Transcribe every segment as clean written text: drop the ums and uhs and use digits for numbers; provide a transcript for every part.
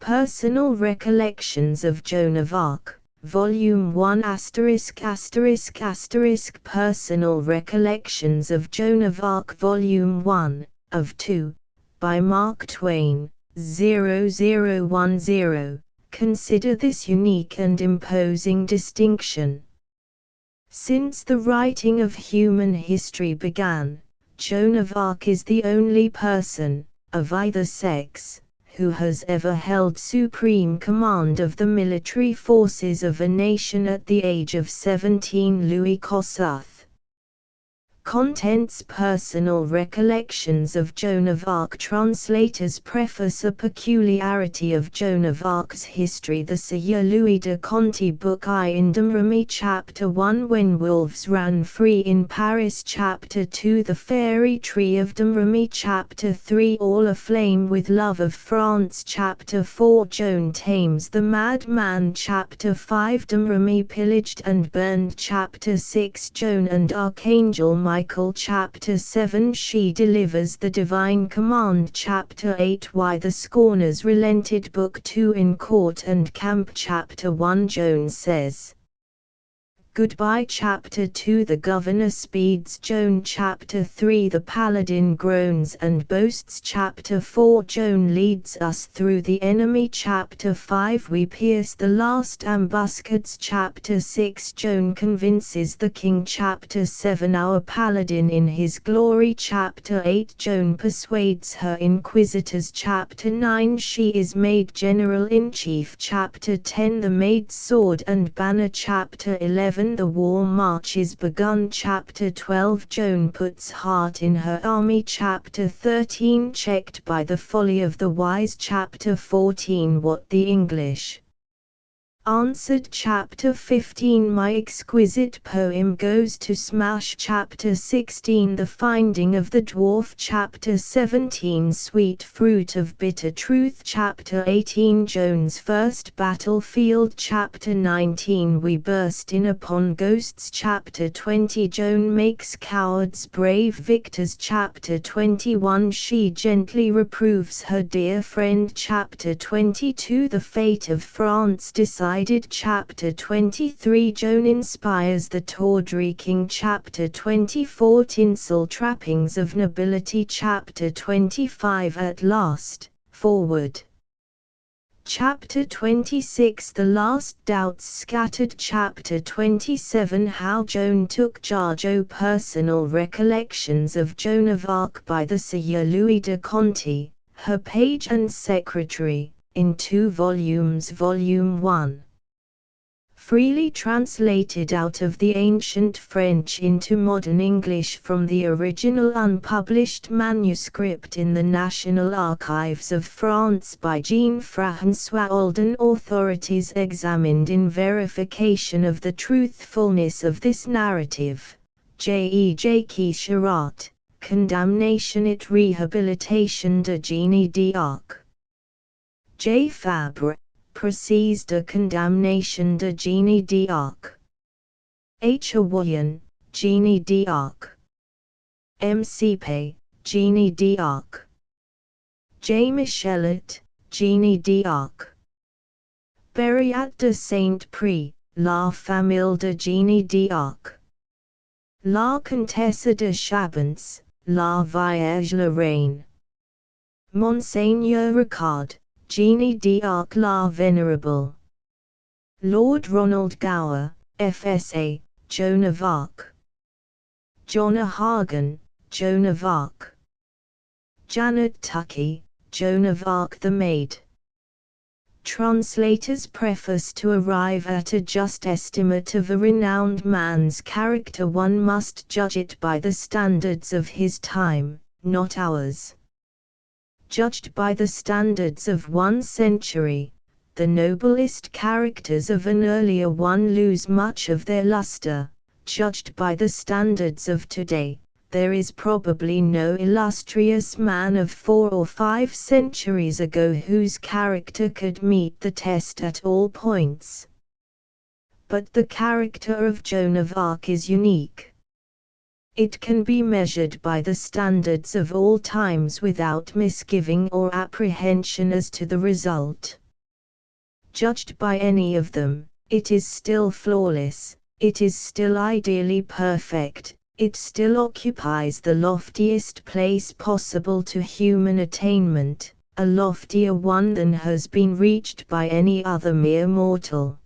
Personal Recollections of Joan of Arc, Volume 1 ********* Personal Recollections of Joan of Arc Volume 1, of 2, by Mark Twain, 0010. Consider this unique and imposing distinction. Since the writing of human history began, Joan of Arc is the only person, of either sex, who has ever held supreme command of the military forces of a nation at the age of 17. Louis Kossuth. Contents: Personal Recollections of Joan of Arc. Translators preface. A peculiarity of Joan of Arc's history. The Sir Louis de Conti Book I in Domremy Chapter 1. When wolves ran free in Paris Chapter 2. The Fairy Tree of Domremy Chapter 3. All aflame with love of France Chapter 4. Joan tames the madman Chapter 5. Domremy pillaged and burned Chapter 6. Joan and Archangel Michael Chapter 7. She delivers the divine command Chapter 8. Why the scorners relented Book 2. In court and camp Chapter 1. Joan says goodbye Chapter 2. The governor speeds Joan Chapter 3. The paladin groans and boasts Chapter 4. Joan leads us through the enemy Chapter 5. We pierce the last ambuscades Chapter 6. Joan convinces the king Chapter 7. Our paladin in his glory Chapter 8. Joan persuades her inquisitors Chapter 9. She is made general-in-chief Chapter 10. The maid's sword and banner Chapter 11. The war march is begun Chapter 12. Joan puts heart in her army Chapter 13. Checked by the folly of the wise Chapter 14. What the English answered Chapter 15. My exquisite poem goes to smash Chapter 16. The finding of the dwarf Chapter 17. Sweet fruit of bitter truth Chapter 18. Joan's first battlefield Chapter 19. We burst in upon ghosts Chapter 20. Joan makes cowards brave victors Chapter 21. She gently reproves her dear friend Chapter 22. The fate of France decided Chapter 23. Joan inspires the tawdry king Chapter 24. Tinsel trappings of nobility Chapter 25. At last, forward. Chapter 26. The last doubts scattered Chapter 27. How Joan took charge. Personal Recollections of Joan of Arc by the Sir Louis de Conti, her page and secretary, in 2 volumes. Volume 1. Freely translated out of the ancient French into modern English from the original unpublished manuscript in the National Archives of France by Jean-François Alden. Authorities examined in verification of the truthfulness of this narrative. J. Quicherat, Condamnation et Rehabilitation de Jeanne d'Arc. J. Fabre, Précis de Condamnation de Jeanne d'Arc. H. Awoyan, Jeanne d'Arc. M. Sipe, Jeanne d'Arc. J. Michelet, Jeanne d'Arc. Beriat de Saint-Prix, La Famille de Jeanne d'Arc. La Comtesse de Chabance, La Vierge la Reine. Monseigneur Ricard, Jeanne d'Arc la Venerable. Lord Ronald Gower, FSA, Joan of Arc. John Hagen, Joan of Arc. Janet Tuckey, Joan of Arc the Maid. Translator's preface. To arrive at a just estimate of a renowned man's character, one must judge it by the standards of his time, not ours. Judged by the standards of one century, the noblest characters of an earlier one lose much of their luster. Judged by the standards of today, there is probably no illustrious man of 4 or 5 centuries ago whose character could meet the test at all points. But the character of Joan of Arc is unique. It can be measured by the standards of all times without misgiving or apprehension as to the result. Judged by any of them, it is still flawless, it is still ideally perfect, it still occupies the loftiest place possible to human attainment, a loftier one than has been reached by any other mere mortal.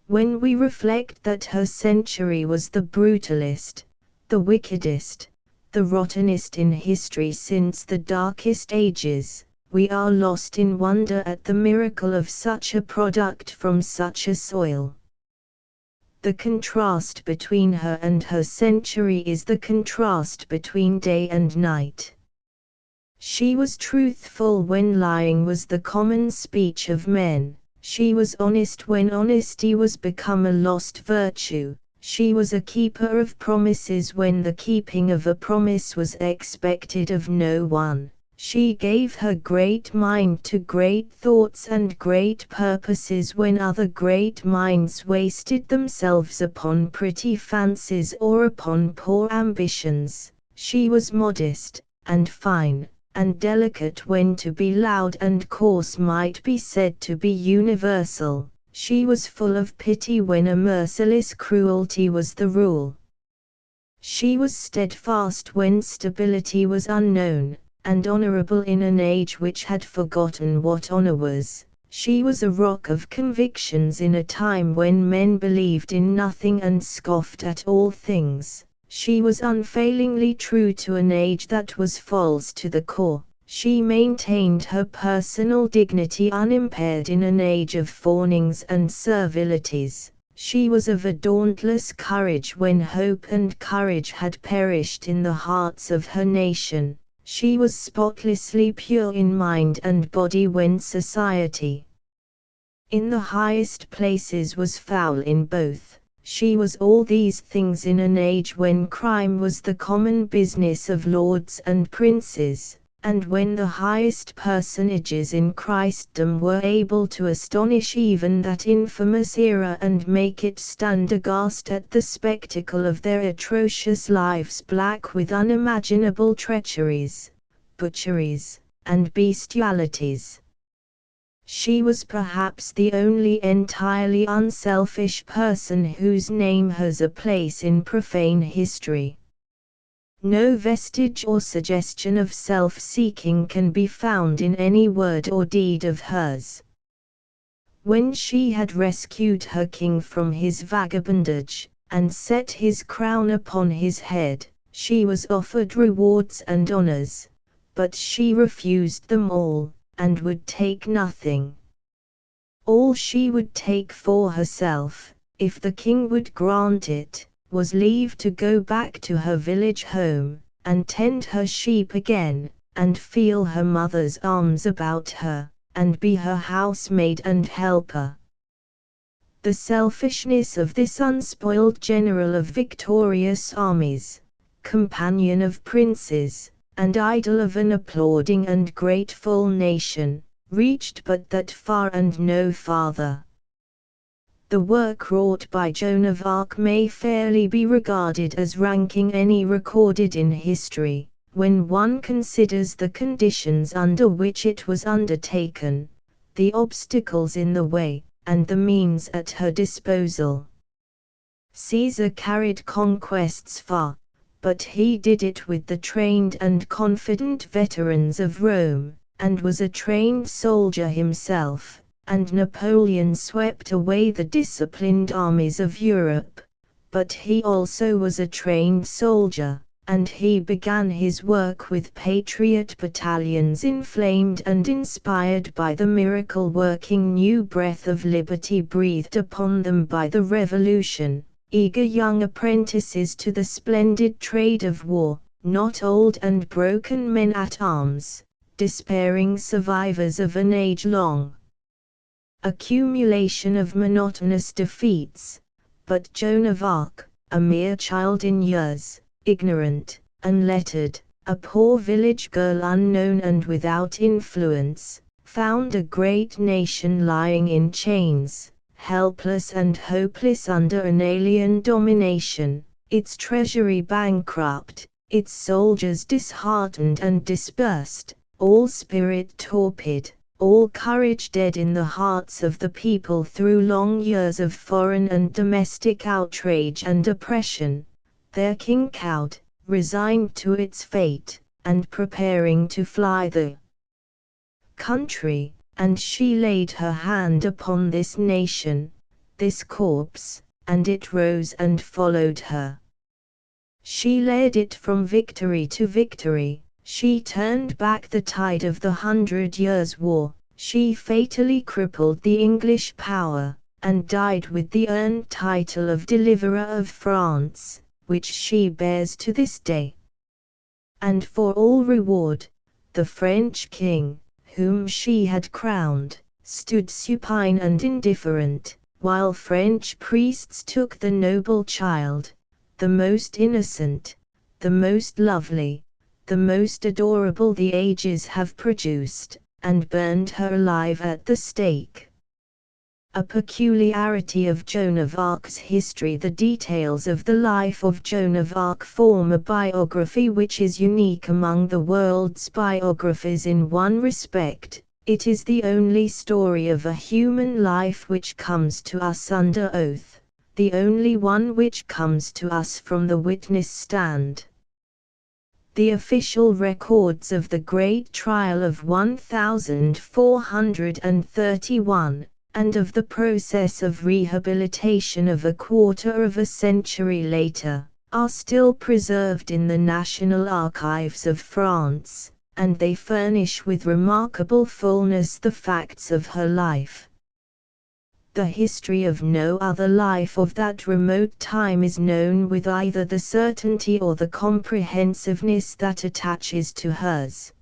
When we reflect that her century was the brutalest, the wickedest, the rottenest in history since the darkest ages, we are lost in wonder at the miracle of such a product from such a soil. The contrast between her and her century is the contrast between day and night. She was truthful when lying was the common speech of men. She was honest when honesty was become a lost virtue. She was a keeper of promises when the keeping of a promise was expected of no one. She gave her great mind to great thoughts and great purposes when other great minds wasted themselves upon pretty fancies or upon poor ambitions. She was modest, and fine, and delicate when to be loud and coarse might be said to be universal. She was full of pity when a merciless cruelty was the rule. She was steadfast when stability was unknown, and honorable in an age which had forgotten what honor was. She was a rock of convictions in a time when men believed in nothing and scoffed at all things. She was unfailingly true to an age that was false to the core. She maintained her personal dignity unimpaired in an age of fawnings and servilities. She was of a dauntless courage when hope and courage had perished in the hearts of her nation. She was spotlessly pure in mind and body when society, in the highest places, was foul in both. She was all these things in an age when crime was the common business of lords and princes, and when the highest personages in Christendom were able to astonish even that infamous era and make it stand aghast at the spectacle of their atrocious lives black with unimaginable treacheries, butcheries, and bestialities. She was perhaps the only entirely unselfish person whose name has a place in profane history. No vestige or suggestion of self-seeking can be found in any word or deed of hers. When she had rescued her king from his vagabondage, and set his crown upon his head, she was offered rewards and honors, but she refused them all, and would take nothing. All she would take for herself, if the king would grant it, was leave to go back to her village home, and tend her sheep again, and feel her mother's arms about her, and be her housemaid and helper. The selfishness of this unspoiled general of victorious armies, companion of princes, and idol of an applauding and grateful nation, reached but that far and no farther. The work wrought by Joan of Arc may fairly be regarded as ranking any recorded in history, when one considers the conditions under which it was undertaken, the obstacles in the way, and the means at her disposal. Caesar carried conquests far, but he did it with the trained and confident veterans of Rome, and was a trained soldier himself, and Napoleon swept away the disciplined armies of Europe, but he also was a trained soldier, and he began his work with patriot battalions inflamed and inspired by the miracle-working new breath of liberty breathed upon them by the Revolution. Eager young apprentices to the splendid trade of war, not old and broken men at arms, despairing survivors of an age-long accumulation of monotonous defeats. But Joan of Arc, a mere child in years, ignorant, unlettered, a poor village girl unknown and without influence, found a great nation lying in chains, helpless and hopeless under an alien domination, its treasury bankrupt, its soldiers disheartened and dispersed, all spirit torpid, all courage dead in the hearts of the people through long years of foreign and domestic outrage and oppression, their king cowed, resigned to its fate, and preparing to fly the country, and she laid her hand upon this nation, this corpse, and it rose and followed her. She led it from victory to victory, she turned back the tide of the 100 Years' War, she fatally crippled the English power, and died with the earned title of Deliverer of France, which she bears to this day. And for all reward, the French king, whom she had crowned, stood supine and indifferent, while French priests took the noble child, the most innocent, the most lovely, the most adorable the ages have produced, and burned her alive at the stake. A peculiarity of Joan of Arc's history. The details of the life of Joan of Arc form a biography which is unique among the world's biographies in one respect: it is the only story of a human life which comes to us under oath, the only one which comes to us from the witness stand. The official records of the Great Trial of 1431, and of the process of rehabilitation of a quarter of a century later, are still preserved in the National Archives of France, and they furnish with remarkable fullness the facts of her life. The history of no other life of that remote time is known with either the certainty or the comprehensiveness that attaches to hers.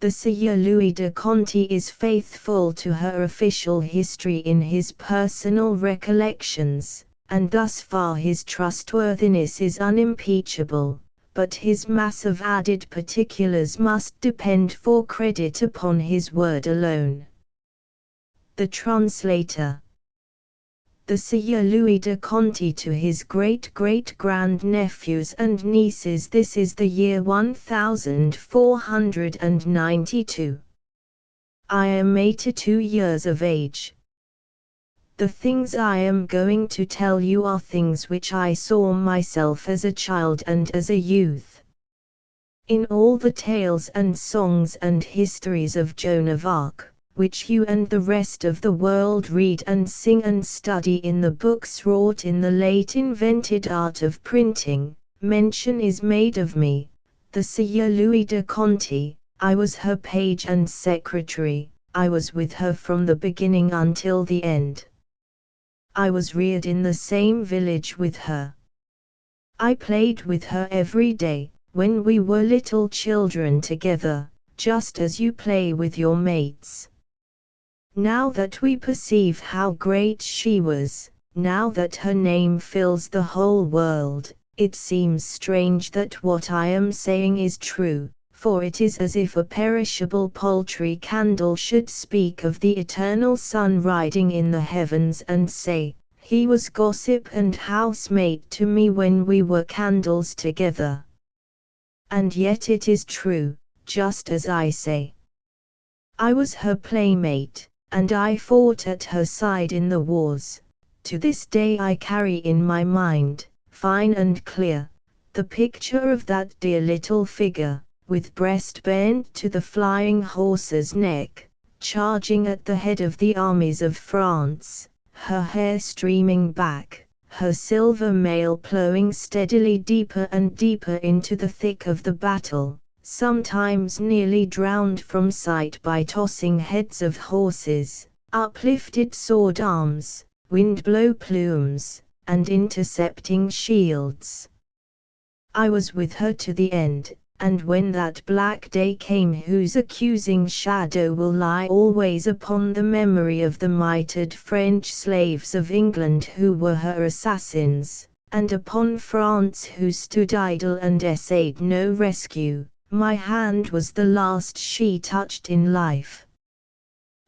The Sieur Louis de Conti is faithful to her official history in his personal recollections, and thus far his trustworthiness is unimpeachable, but his mass of added particulars must depend for credit upon his word alone. The translator. The Sieur Louis de Conti to his great-great-grand-nephews and nieces. This is the year 1492. I am 82 years of age. The things I am going to tell you are things which I saw myself as a child and as a youth. In all the tales and songs and histories of Joan of Arc, which you and the rest of the world read and sing and study in the books wrought in the late invented art of printing, mention is made of me, the Sieur Louis de Conti. I was her page and secretary, I was with her from the beginning until the end. I was reared in the same village with her. I played with her every day, when we were little children together, just as you play with your mates. Now that we perceive how great she was, now that her name fills the whole world, it seems strange that what I am saying is true, for it is as if a perishable paltry candle should speak of the eternal sun riding in the heavens and say, "He was gossip and housemate to me when we were candles together." And yet it is true, just as I say. I was her playmate, and I fought at her side in the wars. To this day I carry in my mind, fine and clear, the picture of that dear little figure, with breast bent to the flying horse's neck, charging at the head of the armies of France, her hair streaming back, her silver mail plowing steadily deeper and deeper into the thick of the battle, sometimes nearly drowned from sight by tossing heads of horses, uplifted sword arms, wind-blow plumes, and intercepting shields. I was with her to the end, and when that black day came whose accusing shadow will lie always upon the memory of the mitred French slaves of England who were her assassins, and upon France who stood idle and essayed no rescue, my hand was the last she touched in life.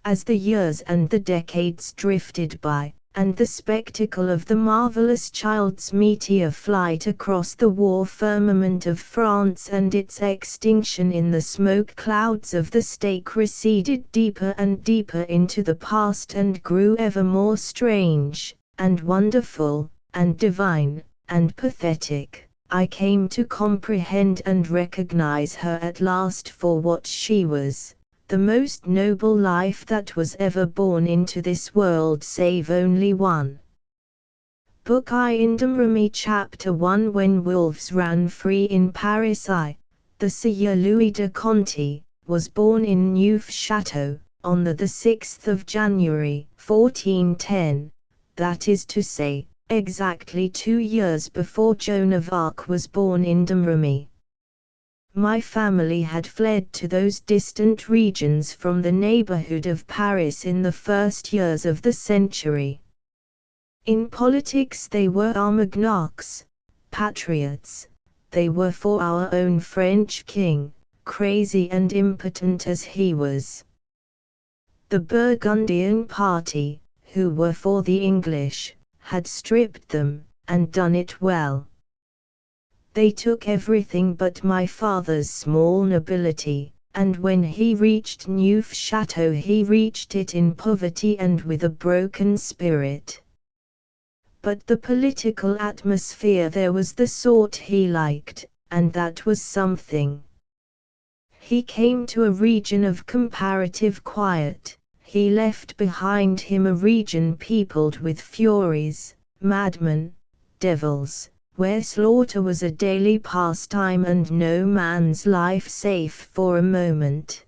As the years and the decades drifted by, and the spectacle of the marvelous child's meteor flight across the war firmament of France and its extinction in the smoke clouds of the stake receded deeper and deeper into the past and grew ever more strange, and wonderful, and divine, and pathetic. I came to comprehend and recognize her at last for what she was, the most noble life that was ever born into this world save only one. Book I Indemremy Chapter 1 When wolves ran free in Paris I, the Sieur Louis de Conti, was born in Neufchâteau, on the 6th of January, 1410, that is to say, exactly 2 years before Joan of Arc was born in Domremy. My family had fled to those distant regions from the neighborhood of Paris in the first years of the century. In politics they were Armagnacs, patriots. They were for our own French king, crazy and impotent as he was. The Burgundian party, who were for the English, had stripped them, and done it well. They took everything but my father's small nobility, and when he reached Neufchâteau he reached it in poverty and with a broken spirit. But the political atmosphere there was the sort he liked, and that was something. He came to a region of comparative quiet. He left behind him a region peopled with furies, madmen, devils, where slaughter was a daily pastime and no man's life safe for a moment.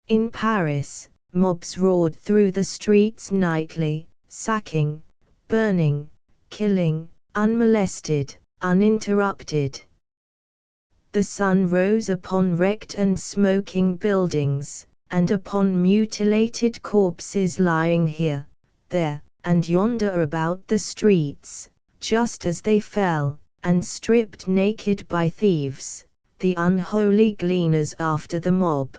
In Paris, mobs roared through the streets nightly, sacking, burning, killing, unmolested, uninterrupted. The sun rose upon wrecked and smoking buildings, and upon mutilated corpses lying here, there, and yonder about the streets, just as they fell, and stripped naked by thieves, the unholy gleaners after the mob.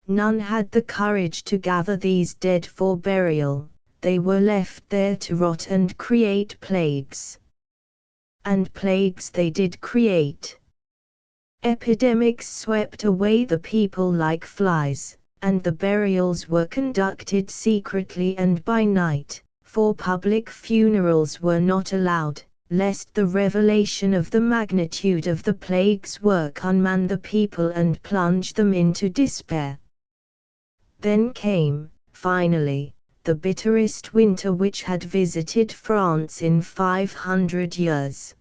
None had the courage to gather these dead for burial, they were left there to rot and create plagues. And plagues they did create. Epidemics swept away the people like flies, and the burials were conducted secretly and by night, for public funerals were not allowed, lest the revelation of the magnitude of the plague's work unman the people and plunge them into despair. Then came, finally, the bitterest winter which had visited France in 500 years.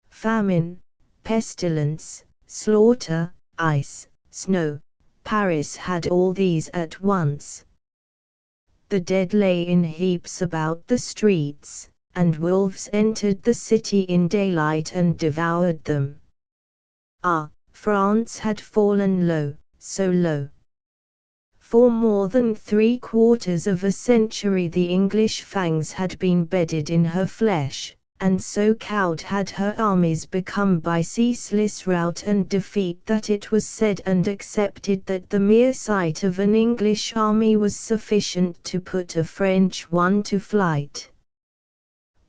Famine, pestilence, slaughter, ice, snow. Paris had all these at once. The dead lay in heaps about the streets, and wolves entered the city in daylight and devoured them. Ah, France had fallen low, so low. For more than 3/4 of a century the English fangs had been bedded in her flesh, and so cowed had her armies become by ceaseless rout and defeat that it was said and accepted that the mere sight of an English army was sufficient to put a French one to flight.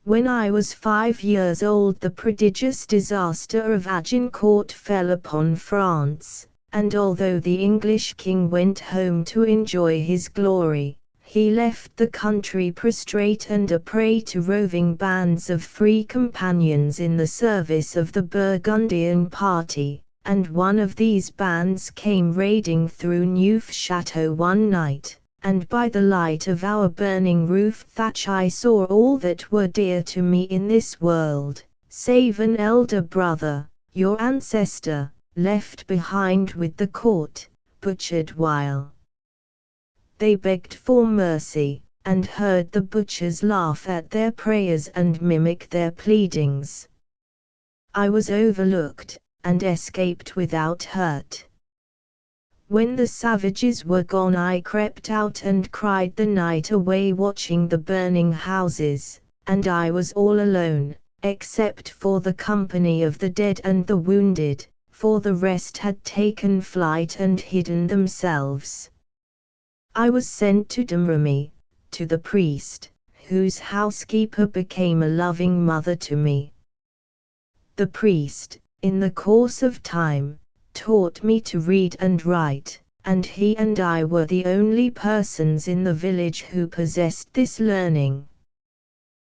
When I was 5 years old the prodigious disaster of Agincourt fell upon France, and although the English king went home to enjoy his glory, he left the country prostrate and a prey to roving bands of free companions in the service of the Burgundian party, and one of these bands came raiding through Neufchâteau one night, and by the light of our burning roof thatch I saw all that were dear to me in this world, save an elder brother, your ancestor, left behind with the court, butchered while they begged for mercy, and heard the butchers laugh at their prayers and mimic their pleadings. I was overlooked, and escaped without hurt. When the savages were gone I crept out and cried the night away watching the burning houses, and I was all alone, except for the company of the dead and the wounded, for the rest had taken flight and hidden themselves. I was sent to Domremy, to the priest, whose housekeeper became a loving mother to me. The priest, in the course of time, taught me to read and write, and he and I were the only persons in the village who possessed this learning.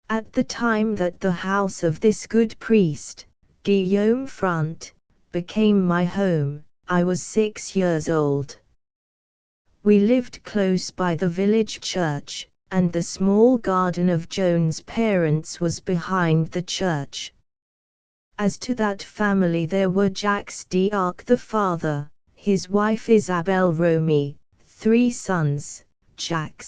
At the time that the house of this good priest, Guillaume Front, became my home, I was 6 years old. We lived close by the village church, and the small garden of Joan's parents was behind the church. As to that family, there were Jacques d'Arc the father, his wife Isabelle Romy, 3 sons, Jacques,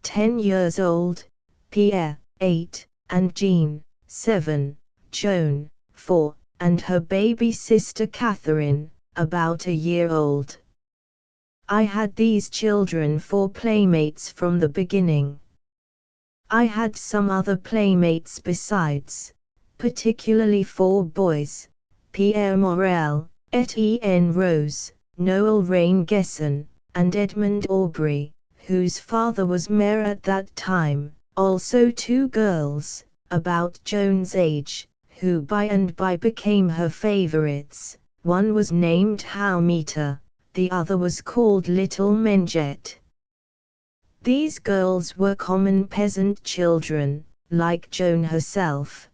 10 years old, Pierre, 8, and Jean, 7, Joan, 4, and her baby sister Catherine, about a year old. I had these children for playmates from the beginning. I had some other playmates besides, particularly 4 boys, Pierre Morel, Etienne Rose, Noel Rain-Gesson, and Edmond Aubrey, whose father was mayor at that time, also 2 girls, about Joan's age, who by and by became her favorites. One was named Haumita, the other was called Little Mengette. These girls were common peasant children, like Joan herself.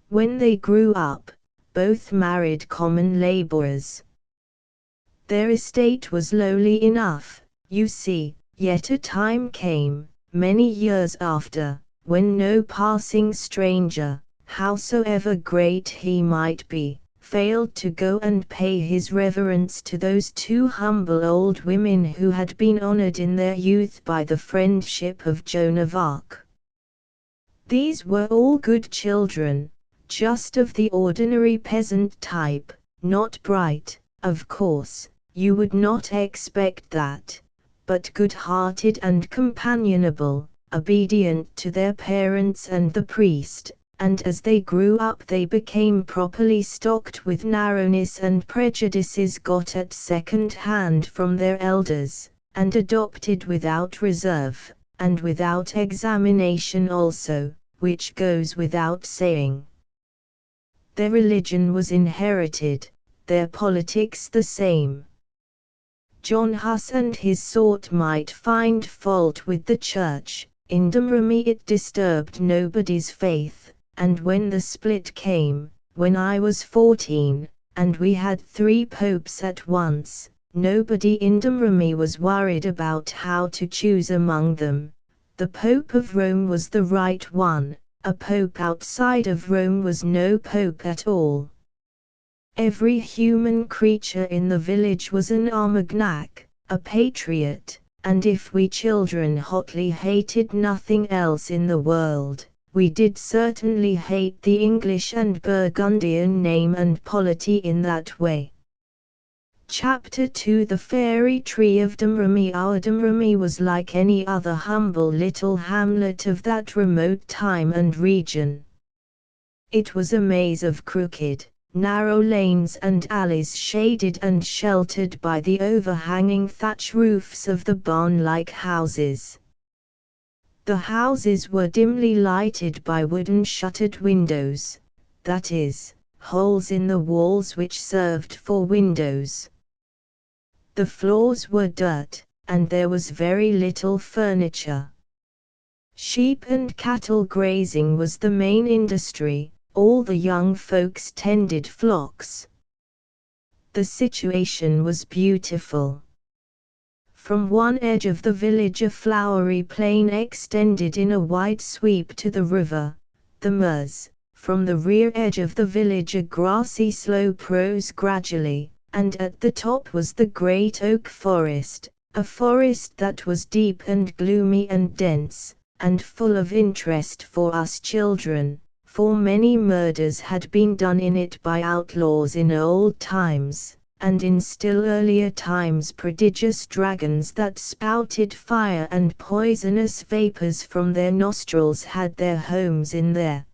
When they grew up, both married common laborers. Their estate was lowly enough, you see, yet a time came, many years after, when no passing stranger, howsoever great he might be, failed to go and pay his reverence to those 2 humble old women who had been honored in their youth by the friendship of Joan of Arc. These were all good children, just of the ordinary peasant type, not bright, of course, you would not expect that, but good-hearted and companionable, obedient to their parents and the priest, and as they grew up they became properly stocked with narrowness and prejudices got at second hand from their elders, and adopted without reserve, and without examination also, which goes without saying. Their religion was inherited, their politics the same. John Huss and his sort might find fault with the church, in Domremy it disturbed nobody's faith, and when the split came, when I was 14, and we had 3 popes at once, nobody in Domremy was worried about how to choose among them. The Pope of Rome was the right one, a pope outside of Rome was no pope at all. Every human creature in the village was an Armagnac, a patriot, and if we children hotly hated nothing else in the world, we did certainly hate the English and Burgundian name and polity in that way. Chapter 2 The Fairy Tree of Domremy. Our Domremy was like any other humble little hamlet of that remote time and region. It was a maze of crooked, narrow lanes and alleys shaded and sheltered by the overhanging thatch roofs of the barn-like houses. The houses were dimly lighted by wooden shuttered windows, that is, holes in the walls which served for windows. The floors were dirt, and there was very little furniture. Sheep and cattle grazing was the main industry, all the young folks tended flocks. The situation was beautiful. From one edge of the village a flowery plain extended in a wide sweep to the river, the Meuse. From the rear edge of the village a grassy slope rose gradually, and at the top was the great oak forest, a forest that was deep and gloomy and dense, and full of interest for us children, for many murders had been done in it by outlaws in old times, and in still earlier times prodigious dragons that spouted fire and poisonous vapors from their nostrils had their homes in there.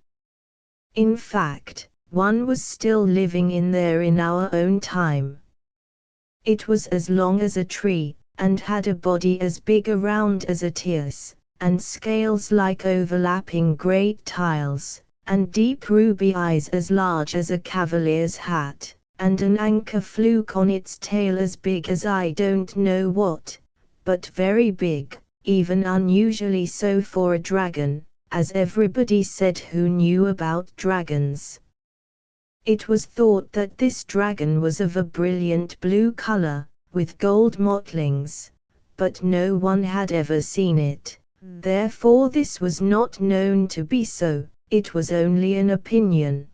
In fact, one was still living in there in our own time. It was as long as a tree, and had a body as big around as a tierce, and scales like overlapping great tiles, and deep ruby eyes as large as a cavalier's hat, and an anchor fluke on its tail as big as I don't know what, but very big, even unusually so for a dragon, as everybody said who knew about dragons. It was thought that this dragon was of a brilliant blue color, with gold mottlings, but no one had ever seen it. Therefore this was not known to be so, it was only an opinion.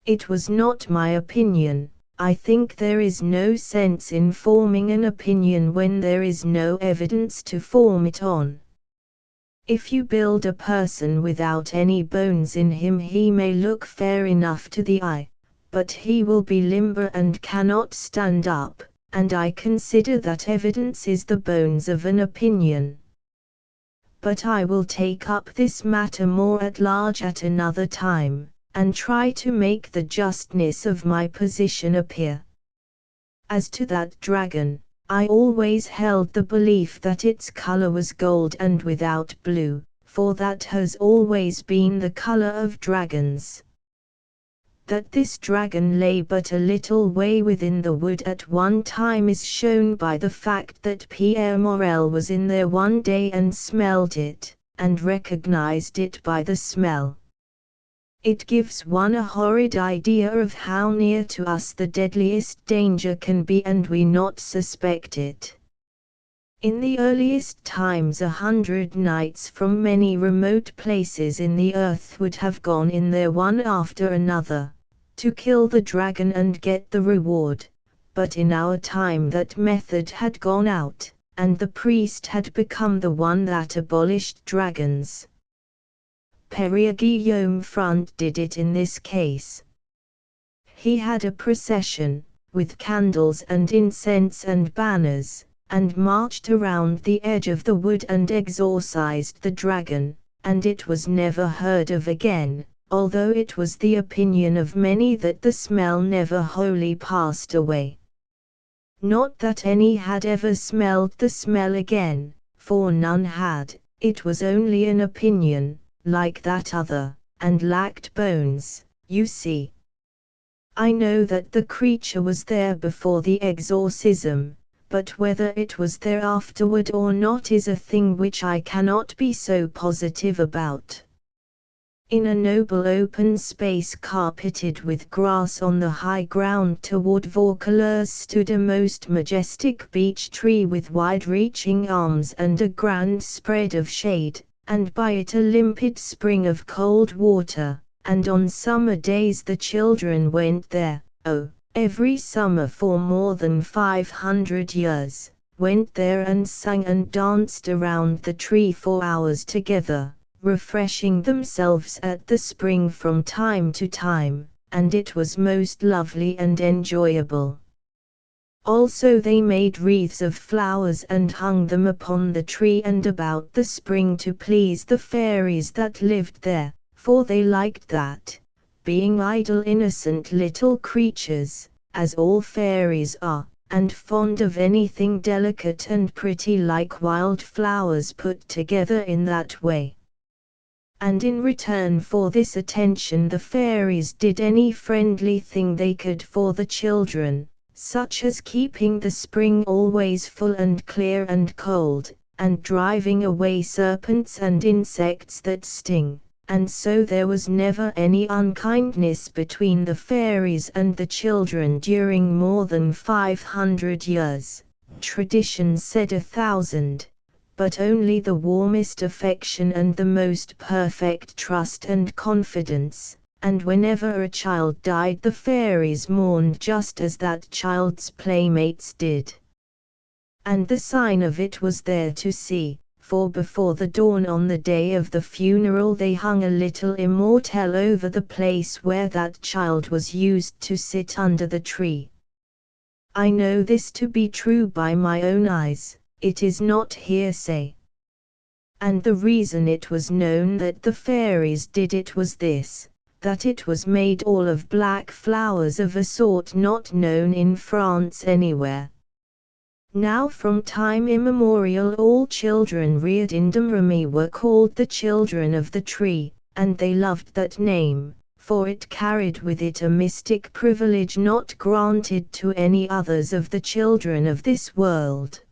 It was not my opinion. I think there is no sense in forming an opinion when there is no evidence to form it on. If you build a person without any bones in him, he may look fair enough to the eye, but he will be limber and cannot stand up, and I consider that evidence is the bones of an opinion. But I will take up this matter more at large at another time, and try to make the justness of my position appear. As to that dragon, I always held the belief that its color was gold and without blue, for that has always been the color of dragons. That this dragon lay but a little way within the wood at one time is shown by the fact that Pierre Morel was in there one day and smelled it, and recognized it by the smell. It gives one a horrid idea of how near to us the deadliest danger can be and we not suspect it. In the earliest times 100 knights from many remote places in the earth would have gone in there one after another, to kill the dragon and get the reward, but in our time that method had gone out, and the priest had become the one that abolished dragons. Père Guillaume Front did it in this case. He had a procession, with candles and incense and banners, and marched around the edge of the wood and exorcised the dragon, and it was never heard of again, although it was the opinion of many that the smell never wholly passed away. Not that any had ever smelled the smell again, for none had, it was only an opinion, like that other, and lacked bones, you see. I know that the creature was there before the exorcism, but whether it was there afterward or not is a thing which I cannot be so positive about. In a noble open space carpeted with grass on the high ground toward Vaucouleurs stood a most majestic beech tree with wide-reaching arms and a grand spread of shade, and by it a limpid spring of cold water, and on summer days the children went there, every summer for more than 500 years, went there and sang and danced around the tree for hours together, refreshing themselves at the spring from time to time, and it was most lovely and enjoyable. Also they made wreaths of flowers and hung them upon the tree and about the spring to please the fairies that lived there, for they liked that, being idle innocent little creatures, as all fairies are, and fond of anything delicate and pretty like wild flowers put together in that way. And in return for this attention the fairies did any friendly thing they could for the children, such as keeping the spring always full and clear and cold, and driving away serpents and insects that sting, and so there was never any unkindness between the fairies and the children during more than 500 years. Tradition said 1,000, but only the warmest affection and the most perfect trust and confidence. And whenever a child died the fairies mourned just as that child's playmates did. And the sign of it was there to see, for before the dawn on the day of the funeral they hung a little immortelle over the place where that child was used to sit under the tree. I know this to be true by my own eyes, it is not hearsay. And the reason it was known that the fairies did it was this, that it was made all of black flowers of a sort not known in France anywhere. Now from time immemorial all children reared in Domremy were called the children of the tree, and they loved that name, for it carried with it a mystic privilege not granted to any others of the children of this world.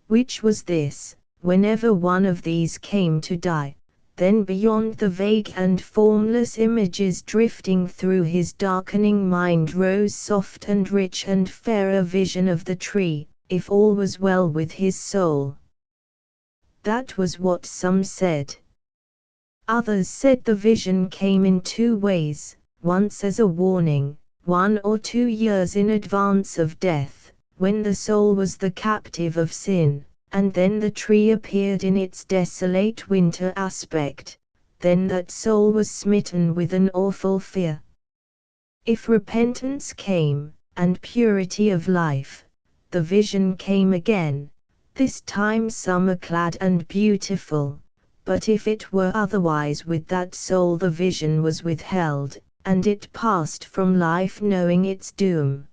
Which was this: whenever one of these came to die, then beyond the vague and formless images drifting through his darkening mind rose soft and rich and fair a vision of the tree, if all was well with his soul. That was what some said. Others said the vision came in two ways, once as a warning, 1 or 2 years in advance of death, when the soul was the captive of sin, and then the tree appeared in its desolate winter aspect, then that soul was smitten with an awful fear. If repentance came, and purity of life, the vision came again, this time summer-clad and beautiful, but if it were otherwise with that soul the vision was withheld, and it passed from life knowing its doom.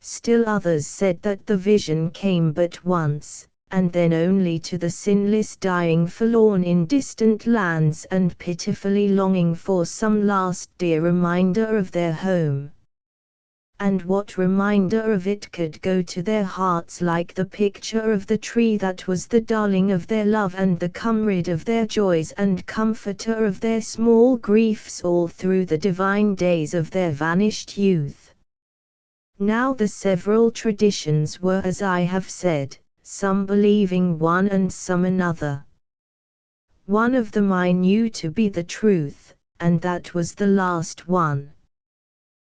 Still others said that the vision came but once, and then only to the sinless dying forlorn in distant lands and pitifully longing for some last dear reminder of their home. And what reminder of it could go to their hearts like the picture of the tree that was the darling of their love and the comrade of their joys and comforter of their small griefs all through the divine days of their vanished youth? Now the several traditions were as I have said, some believing one and some another. One of them I knew to be the truth, and that was the last one.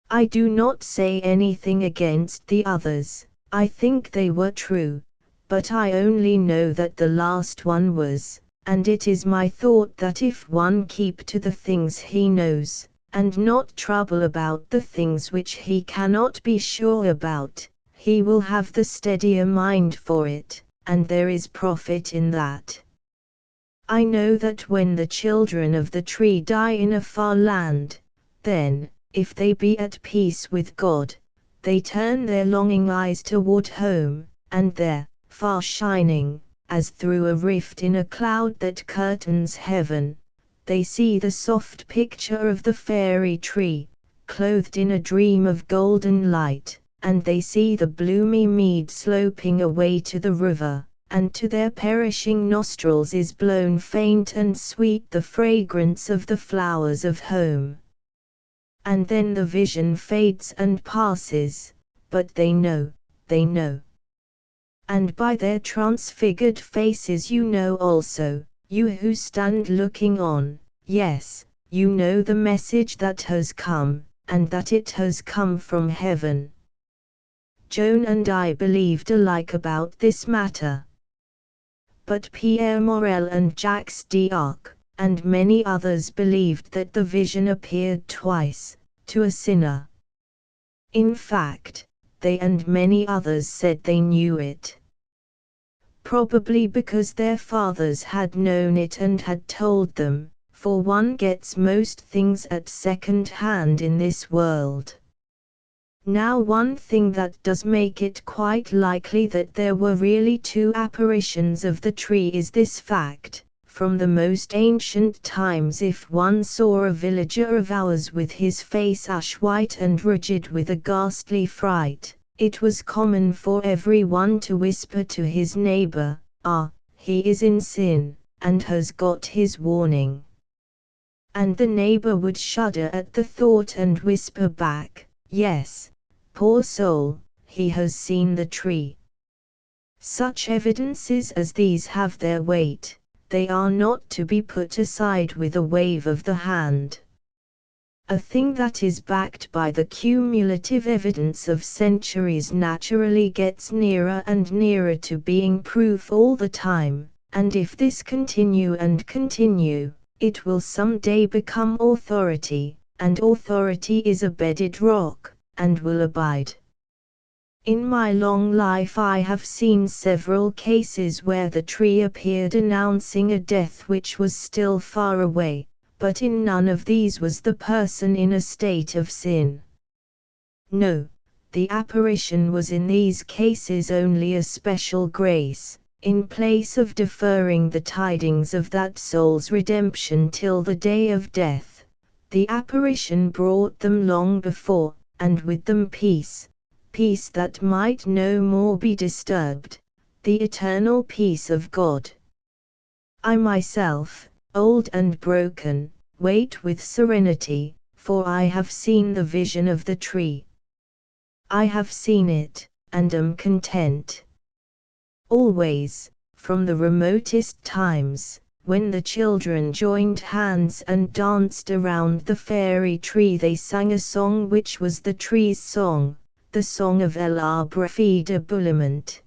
I do not say anything against the others, I think they were true, but I only know that the last one was, and it is my thought that if one keep to the things he knows, and not trouble about the things which he cannot be sure about, he will have the steadier mind for it, and there is profit in that. I know that when the children of the tree die in a far land, then, if they be at peace with God, they turn their longing eyes toward home, and there, far shining, as through a rift in a cloud that curtains heaven, they see the soft picture of the fairy tree, clothed in a dream of golden light, and they see the bloomy mead sloping away to the river, and to their perishing nostrils is blown faint and sweet the fragrance of the flowers of home. And then the vision fades and passes, but they know, they know. And by their transfigured faces you know also, you who stand looking on, yes, you know the message that has come, and that it has come from heaven. Joan and I believed alike about this matter. But Pierre Morel and Jacques d'Arc, and many others believed that the vision appeared twice, to a sinner. In fact, they and many others said they knew it. Probably because their fathers had known it and had told them, for one gets most things at second hand in this world. Now one thing that does make it quite likely that there were really 2 apparitions of the tree is this fact: from the most ancient times if one saw a villager of ours with his face ash-white and rigid with a ghastly fright, it was common for every one to whisper to his neighbor, "Ah, he is in sin, and has got his warning." And the neighbor would shudder at the thought and whisper back, "Yes, poor soul, he has seen the tree." Such evidences as these have their weight, they are not to be put aside with a wave of the hand. A thing that is backed by the cumulative evidence of centuries naturally gets nearer and nearer to being proof all the time, and if this continue and continue, it will some day become authority, and authority is a bedded rock, and will abide. In my long life I have seen several cases where the tree appeared announcing a death which was still far away, but in none of these was the person in a state of sin. No, The apparition was in these cases only a special grace, in place of deferring the tidings of that soul's redemption till the day of death. The apparition brought them long before, and with them peace, peace that might no more be disturbed, the eternal peace of God. I myself, old and broken, wait with serenity, for I have seen the vision of the tree. I have seen it, and am content. Always, from the remotest times, when the children joined hands and danced around the fairy tree, they sang a song which was the tree's song, the song of l'arbre fidèlement.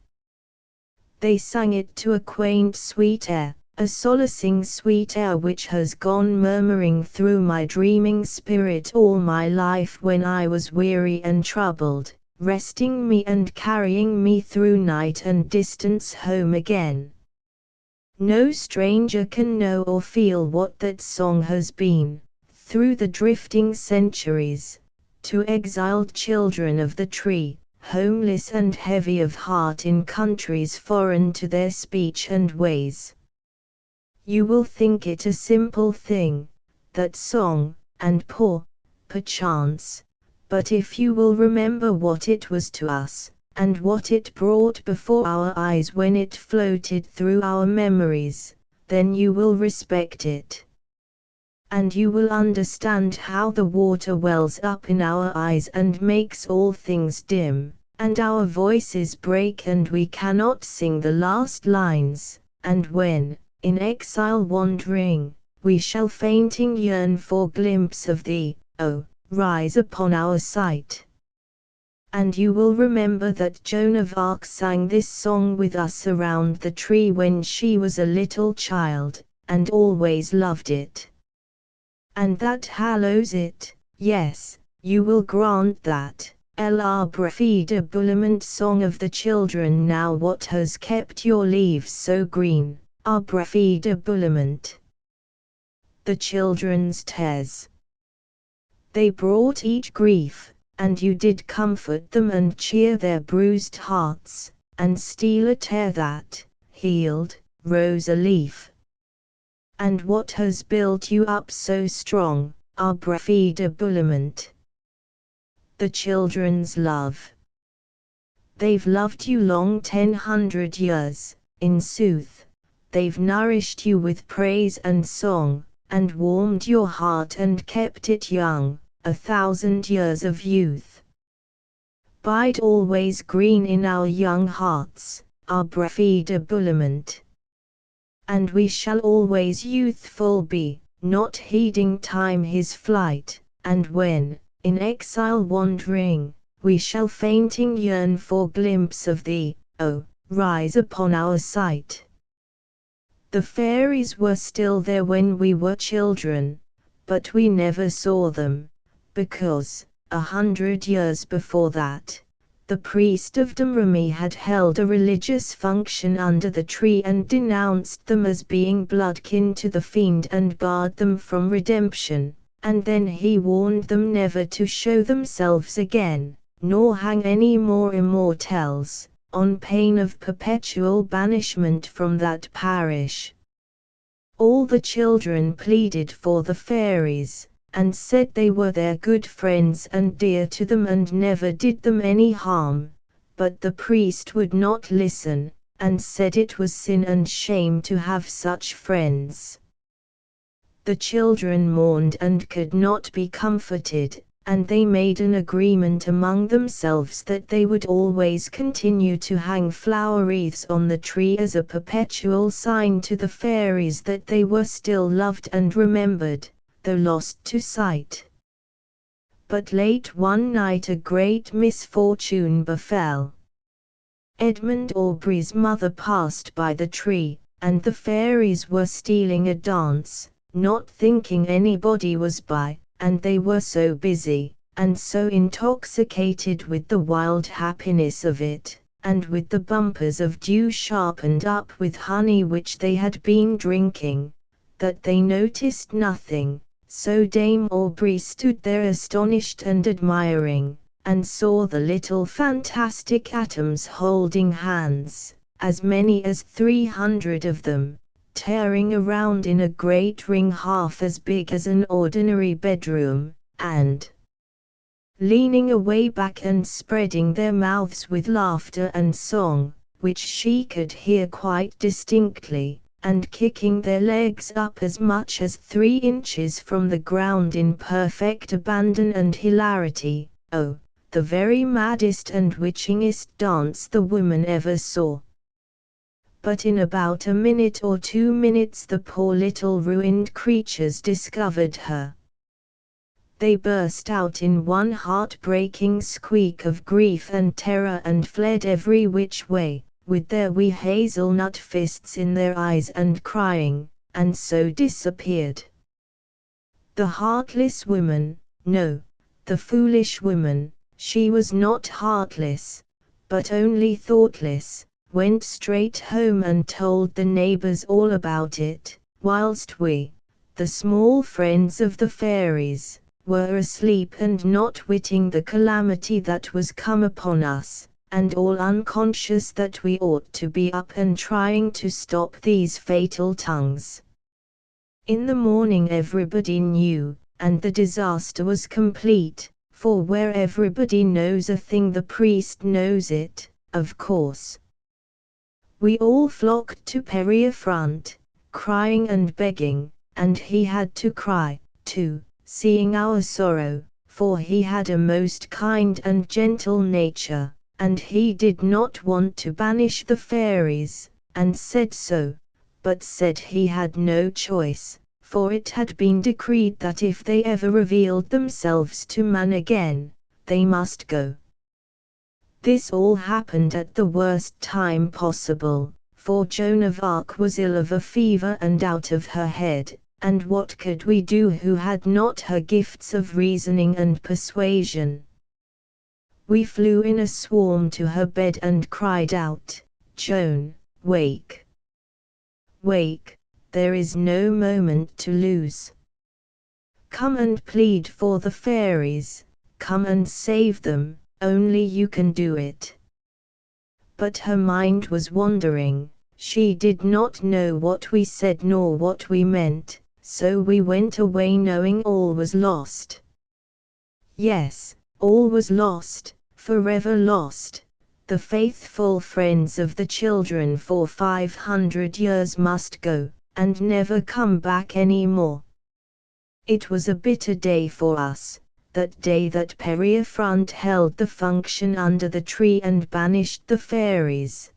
They sang it to a quaint sweet air, a solacing sweet air which has gone murmuring through my dreaming spirit all my life when I was weary and troubled, resting me and carrying me through night and distance home again. No stranger can know or feel what that song has been, through the drifting centuries, to exiled children of the tree, homeless and heavy of heart in countries foreign to their speech and ways. You will think it a simple thing, that song, and poor, perchance, but if you will remember what it was to us, and what it brought before our eyes when it floated through our memories, then you will respect it. And you will understand how the water wells up in our eyes and makes all things dim, and our voices break and we cannot sing the last lines, and when, in exile wandering, we shall fainting yearn for glimpse of thee, oh, rise upon our sight. And you will remember that Joan of Arc sang this song with us around the tree when she was a little child, and always loved it. And that hallows it, yes, you will grant that, l'arbre fidèlement song of the children now what has kept your leaves so green. Arbre fidèlement. The children's tears. They brought each grief, and you did comfort them and cheer their bruised hearts, and steal a tear that, healed, rose a leaf. And what has built you up so strong, arbre fidèlement? The children's love. They've loved you long 100 years, in sooth. They've nourished you with praise and song, and warmed your heart and kept it young, 1,000 years of youth. Bide always green in our young hearts, arbre fidèlement. And we shall always youthful be, not heeding time his flight, and when, in exile wandering, we shall fainting yearn for glimpse of thee, oh, rise upon our sight. The fairies were still there when we were children, but we never saw them, because, 100 years before that, the priest of Domremy had held a religious function under the tree and denounced them as being bloodkin to the fiend and barred them from redemption, and then he warned them never to show themselves again, nor hang any more immortals, on pain of perpetual banishment from that parish. All the children pleaded for the fairies, and said they were their good friends and dear to them and never did them any harm, but the priest would not listen, and said it was sin and shame to have such friends. The children mourned and could not be comforted, and they made an agreement among themselves that they would always continue to hang flower wreaths on the tree as a perpetual sign to the fairies that they were still loved and remembered, though lost to sight. But late one night a great misfortune befell. Edmund Aubrey's mother passed by the tree, and the fairies were stealing a dance, not thinking anybody was by, and they were so busy, and so intoxicated with the wild happiness of it, and with the bumpers of dew sharpened up with honey which they had been drinking, that they noticed nothing, so Dame Aubrey stood there astonished and admiring, and saw the little fantastic atoms holding hands, as many as 300 of them, tearing around in a great ring half as big as an ordinary bedroom, and leaning away back and spreading their mouths with laughter and song, which she could hear quite distinctly, and kicking their legs up as much as 3 inches from the ground in perfect abandon and hilarity. Oh, the very maddest and witchingest dance the woman ever saw. But in about a minute or 2 minutes the poor little ruined creatures discovered her. They burst out in one heart-breaking squeak of grief and terror and fled every which way, with their wee hazelnut fists in their eyes and crying, and so disappeared. The heartless woman, no, the foolish woman, she was not heartless, but only thoughtless, went straight home and told the neighbors all about it, whilst we, the small friends of the fairies, were asleep and not witting the calamity that was come upon us, and all unconscious that we ought to be up and trying to stop these fatal tongues. In the morning everybody knew, and the disaster was complete, for where everybody knows a thing the priest knows it, of course. We all flocked to Periaphant, crying and begging, and he had to cry, too, seeing our sorrow, for he had a most kind and gentle nature, and he did not want to banish the fairies, and said so, but said he had no choice, for it had been decreed that if they ever revealed themselves to man again, they must go. This all happened at the worst time possible, for Joan of Arc was ill of a fever and out of her head, and what could we do who had not her gifts of reasoning and persuasion? We flew in a swarm to her bed and cried out, "Joan, wake! Wake, there is no moment to lose. Come and plead for the fairies, come and save them. Only you can do it." But her mind was wandering, she did not know what we said nor what we meant, so we went away knowing all was lost. Yes, all was lost, forever lost. The faithful friends of the children for 500 years must go, and never come back any more. It was a bitter day for us, that day that Periaphant held the function under the tree and banished the fairies.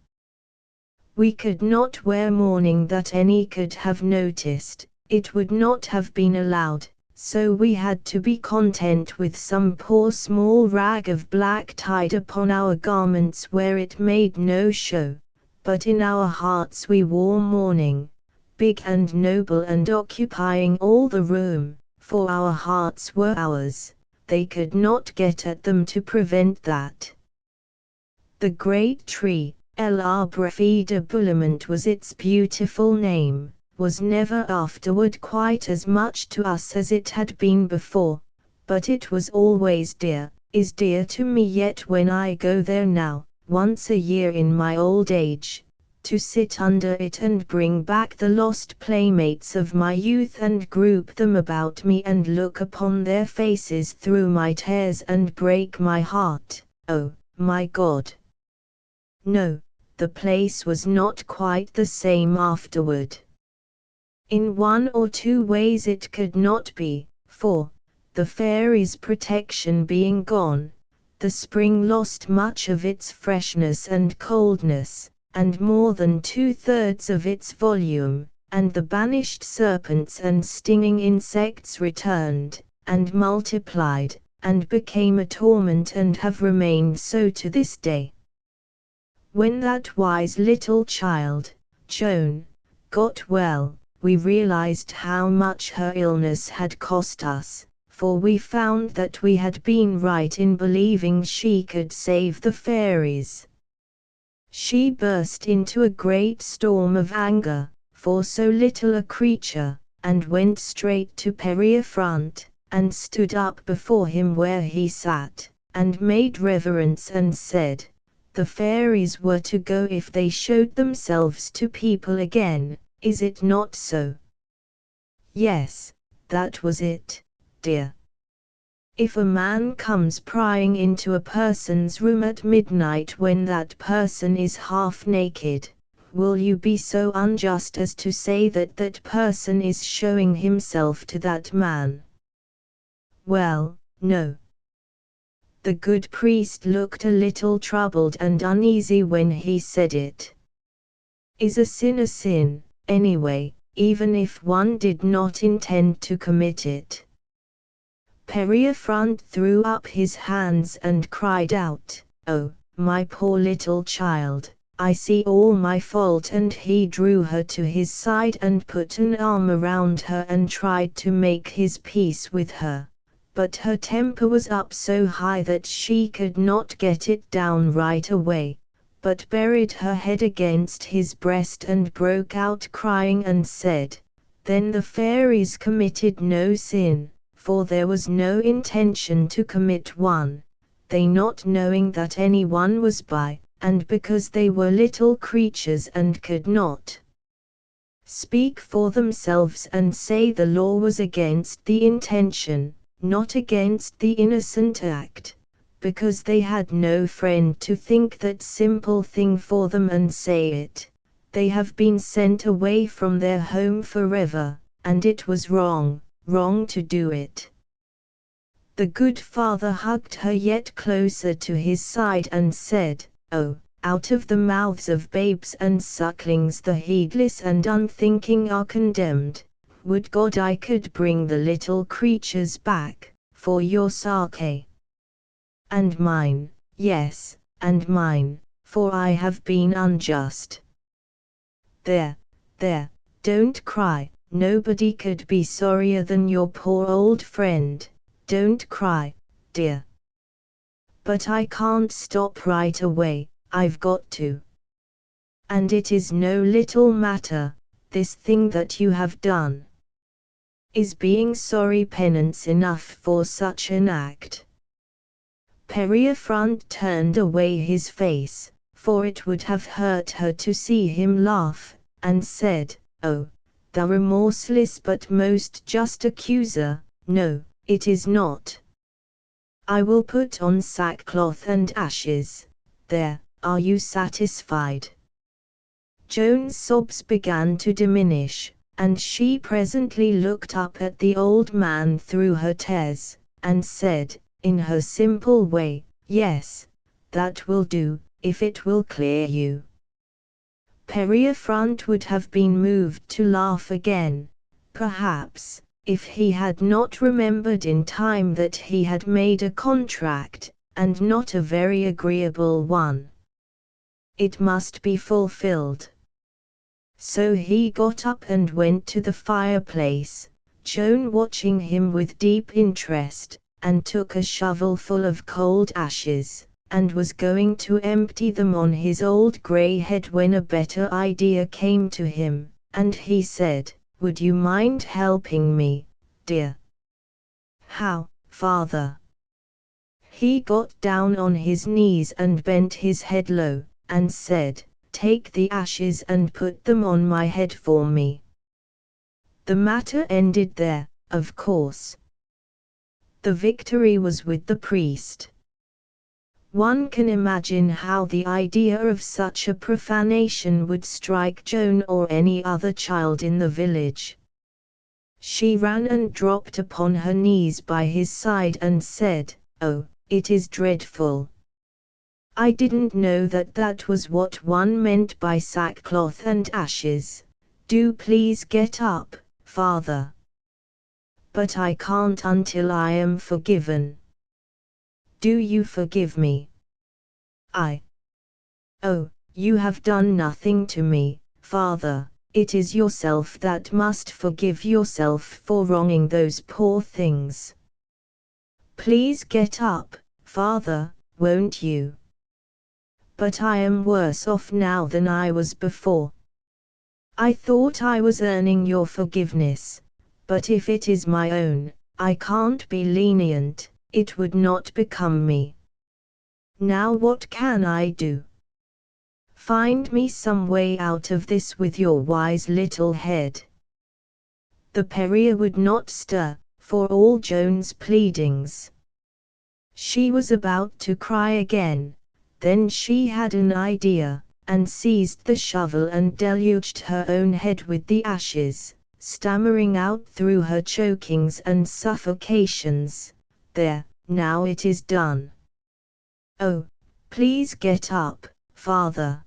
We could not wear mourning that any could have noticed, it would not have been allowed, so we had to be content with some poor small rag of black tied upon our garments where it made no show, but in our hearts we wore mourning, big and noble and occupying all the room, for our hearts were ours. They could not get at them to prevent that. The great tree, El Arbre de Boulement was its beautiful name, was never afterward quite as much to us as it had been before, but it was always dear, is dear to me yet when I go there now, once a year in my old age, to sit under it and bring back the lost playmates of my youth and group them about me and look upon their faces through my tears and break my heart. Oh, my God! No, the place was not quite the same afterward. In 1 or 2 ways it could not be, for, the fairies' protection being gone, the spring lost much of its freshness and coldness, and more than 2/3 of its volume, and the banished serpents and stinging insects returned, and multiplied, and became a torment and have remained so to this day. When that wise little child, Joan, got well, we realized how much her illness had cost us, for we found that we had been right in believing she could save the fairies. She burst into a great storm of anger, for so little a creature, and went straight to Periaphant, and stood up before him where he sat, and made reverence and said, "The fairies were to go if they showed themselves to people again, is it not so?" "Yes, that was it, dear. If a man comes prying into a person's room at midnight when that person is half naked, will you be so unjust as to say that that person is showing himself to that man?" "Well, no." The good priest looked a little troubled and uneasy when he said it. "Is a sin, anyway, even if one did not intend to commit it?" Periaphant threw up his hands and cried out, "Oh, my poor little child, I see all my fault," and he drew her to his side and put an arm around her and tried to make his peace with her, but her temper was up so high that she could not get it down right away, but buried her head against his breast and broke out crying and said, "Then the fairies committed no sin, for there was no intention to commit one, they not knowing that any one was by, and because they were little creatures and could not speak for themselves and say the law was against the intention, not against the innocent act, because they had no friend to think that simple thing for them and say it, they have been sent away from their home forever, and it was wrong to do it." The good father hugged her yet closer to his side and said, "Oh, out of the mouths of babes and sucklings the heedless and unthinking are condemned. Would God I could bring the little creatures back, for your sake. And mine, yes, and mine, for I have been unjust. There, don't cry, nobody could be sorrier than your poor old friend, don't cry, dear." "But I can't stop right away, I've got to. And it is no little matter, this thing that you have done. Is being sorry penance enough for such an act?" Periaphant turned away his face, for it would have hurt her to see him laugh, and said, "Oh, thou remorseless but most just accuser, no, it is not. I will put on sackcloth and ashes, there, are you satisfied?" Joan's sobs began to diminish, and she presently looked up at the old man through her tears, and said, in her simple way, "Yes, that will do, if it will clear you." Periaphant would have been moved to laugh again, perhaps, if he had not remembered in time that he had made a contract, and not a very agreeable one. It must be fulfilled. So he got up and went to the fireplace, Joan watching him with deep interest, and took a shovelful of cold ashes, and was going to empty them on his old grey head when a better idea came to him, and he said, "Would you mind helping me, dear?" "How, father?" He got down on his knees and bent his head low, and said, "Take the ashes and put them on my head for me." The matter ended there, of course. The victory was with the priest. One can imagine how the idea of such a profanation would strike Joan or any other child in the village. She ran and dropped upon her knees by his side and said, "Oh, it is dreadful. I didn't know that that was what one meant by sackcloth and ashes. Do please get up, father." "But I can't until I am forgiven." "Do you forgive me?" "Oh, you have done nothing to me, father, it is yourself that must forgive yourself for wronging those poor things. Please get up, father, won't you?" "But I am worse off now than I was before. I thought I was earning your forgiveness, but if it is my own, I can't be lenient, it would not become me." Now what can I do? Find me some way out of this with your wise little head. The Perrier would not stir, for all Joan's pleadings. She was about to cry again, then she had an idea, and seized the shovel and deluged her own head with the ashes, stammering out through her chokings and suffocations, "There, now it is done. Oh, please get up, father."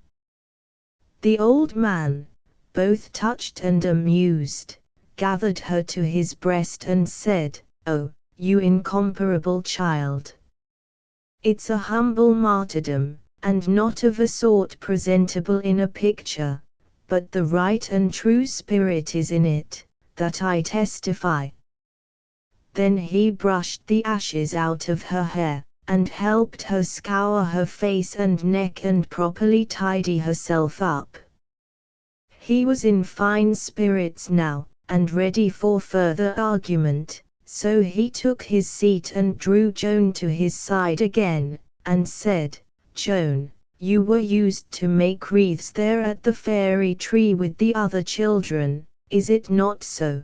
The old man, both touched and amused, gathered her to his breast and said, "Oh, you incomparable child. It's a humble martyrdom, and not of a sort presentable in a picture, but the right and true spirit is in it, that I testify." Then he brushed the ashes out of her hair, and helped her scour her face and neck and properly tidy herself up. He was in fine spirits now, and ready for further argument, so he took his seat and drew Joan to his side again, and said, "Joan, you were used to make wreaths there at the fairy tree with the other children, is it not so?"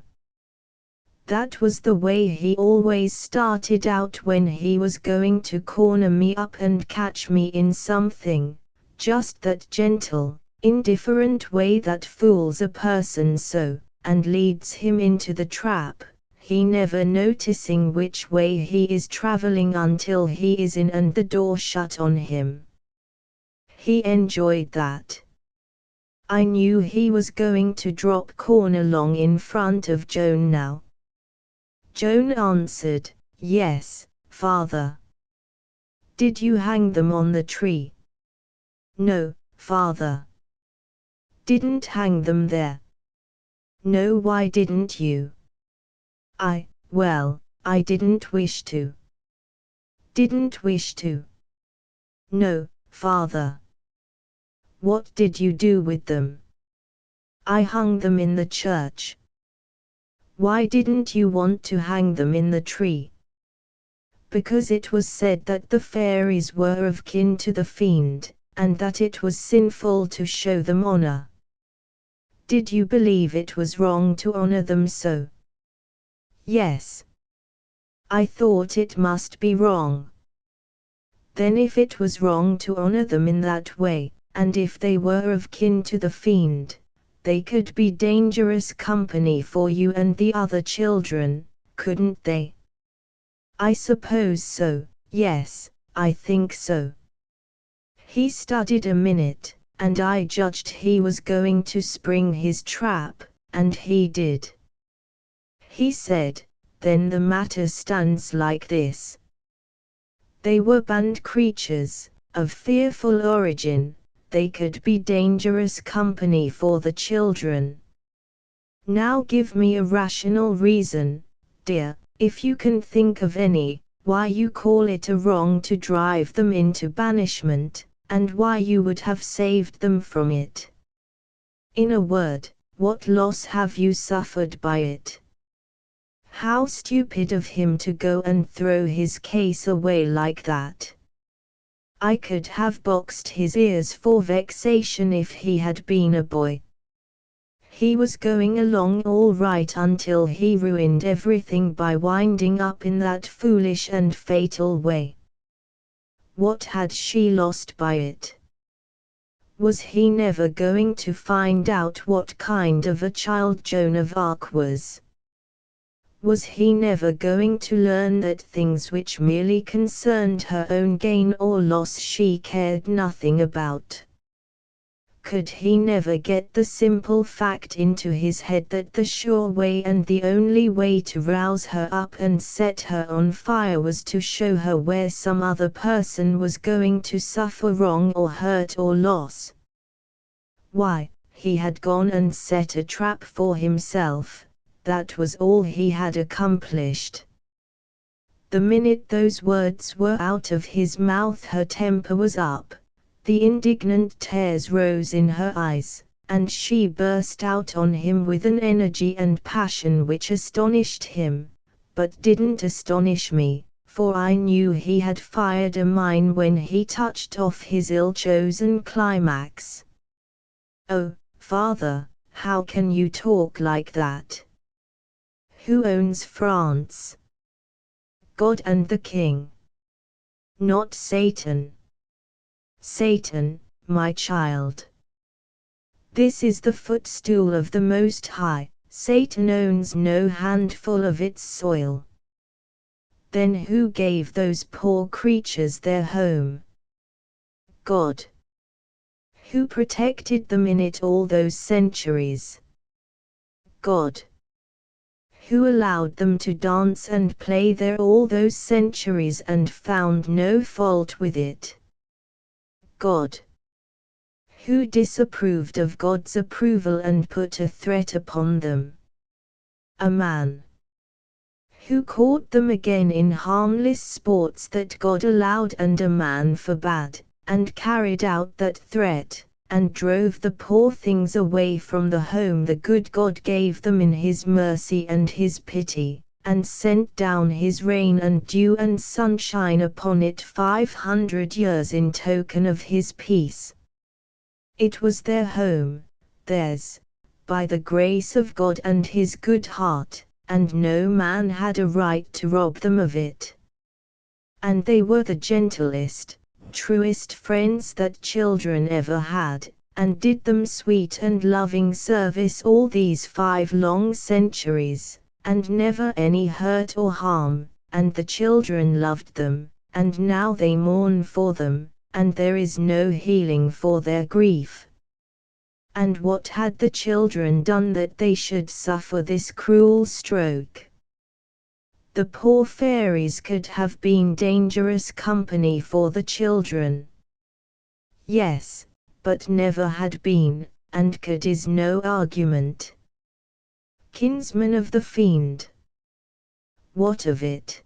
That was the way he always started out when he was going to corner me up and catch me in something, just that gentle, indifferent way that fools a person so, and leads him into the trap, he never noticing which way he is traveling until he is in and the door shut on him. He enjoyed that. I knew he was going to drop cornerlong in front of Joan now. Joan answered, "Yes, father." "Did you hang them on the tree?" "No, father." "Didn't hang them there?" "No, why didn't you?" Well, I didn't wish to." "Didn't wish to?" "No, father." "What did you do with them?" "I hung them in the church." "Why didn't you want to hang them in the tree?" "Because it was said that the fairies were of kin to the fiend, and that it was sinful to show them honor." "Did you believe it was wrong to honor them so?" "Yes. I thought it must be wrong." "Then if it was wrong to honor them in that way, and if they were of kin to the fiend, they could be dangerous company for you and the other children, couldn't they?" "I suppose so, yes, I think so." He studied a minute, and I judged he was going to spring his trap, and he did. He said, "Then the matter stands like this. They were banned creatures, of fearful origin, they could be dangerous company for the children. Now give me a rational reason, dear, if you can think of any, why you call it a wrong to drive them into banishment, and why you would have saved them from it. In a word, what loss have you suffered by it?" How stupid of him to go and throw his case away like that. I could have boxed his ears for vexation if he had been a boy. He was going along all right until he ruined everything by winding up in that foolish and fatal way. What had she lost by it? Was he never going to find out what kind of a child Joan of Arc was? Was he never going to learn that things which merely concerned her own gain or loss she cared nothing about? Could he never get the simple fact into his head that the sure way and the only way to rouse her up and set her on fire was to show her where some other person was going to suffer wrong or hurt or loss? Why, he had gone and set a trap for himself. That was all he had accomplished. The minute those words were out of his mouth her temper was up, the indignant tears rose in her eyes, and she burst out on him with an energy and passion which astonished him, but didn't astonish me, for I knew he had fired a mine when he touched off his ill-chosen climax. "Oh, father, how can you talk like that? Who owns France? God and the king. Not Satan." "Satan, my child. This is the footstool of the Most High. Satan owns no handful of its soil." "Then who gave those poor creatures their home?" "God." "Who protected them in it all those centuries?" "God." "Who allowed them to dance and play there all those centuries and found no fault with it?" "God." "Who disapproved of God's approval and put a threat upon them?" "A man." "Who caught them again in harmless sports that God allowed and a man forbade, and carried out that threat, and drove the poor things away from the home the good God gave them in his mercy and his pity, and sent down his rain and dew and sunshine upon it 500 years in token of his peace. It was their home, theirs, by the grace of God and his good heart, and no man had a right to rob them of it. And they were the gentlest, truest friends that children ever had, and did them sweet and loving service all these 5 long centuries, and never any hurt or harm, and the children loved them, and now they mourn for them, and there is no healing for their grief. And what had the children done that they should suffer this cruel stroke? The poor fairies could have been dangerous company for the children. Yes, but never had been, and could is no argument. Kinsmen of the fiend. What of it?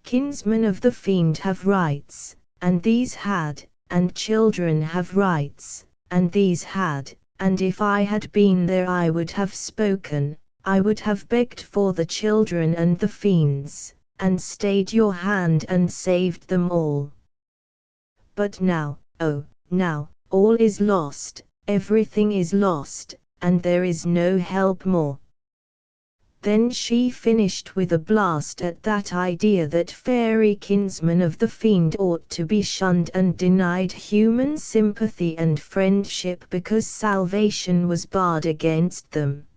Kinsmen of the fiend have rights, and these had, and children have rights, and these had, and if I had been there I would have spoken, I would have begged for the children and the fiends, and stayed your hand and saved them all. But now, oh, now, all is lost, everything is lost, and there is no help more. Then she finished with a blast at that idea that fairy kinsmen of the fiend ought to be shunned and denied human sympathy and friendship because salvation was barred against them.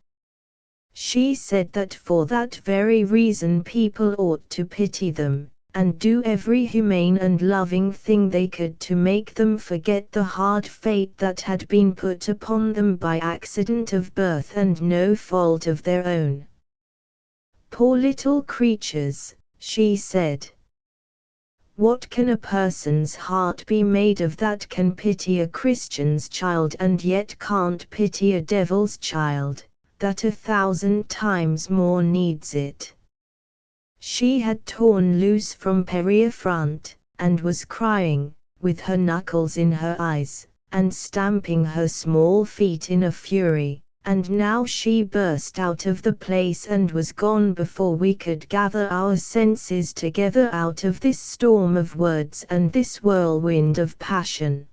She said that for that very reason people ought to pity them, and do every humane and loving thing they could to make them forget the hard fate that had been put upon them by accident of birth and no fault of their own. Poor little creatures, she said. What can a person's heart be made of that can pity a Christian's child and yet can't pity a devil's child, that 1,000 times more needs it? She had torn loose from Periafront, and was crying, with her knuckles in her eyes, and stamping her small feet in a fury, and now she burst out of the place and was gone before we could gather our senses together out of this storm of words and this whirlwind of passion.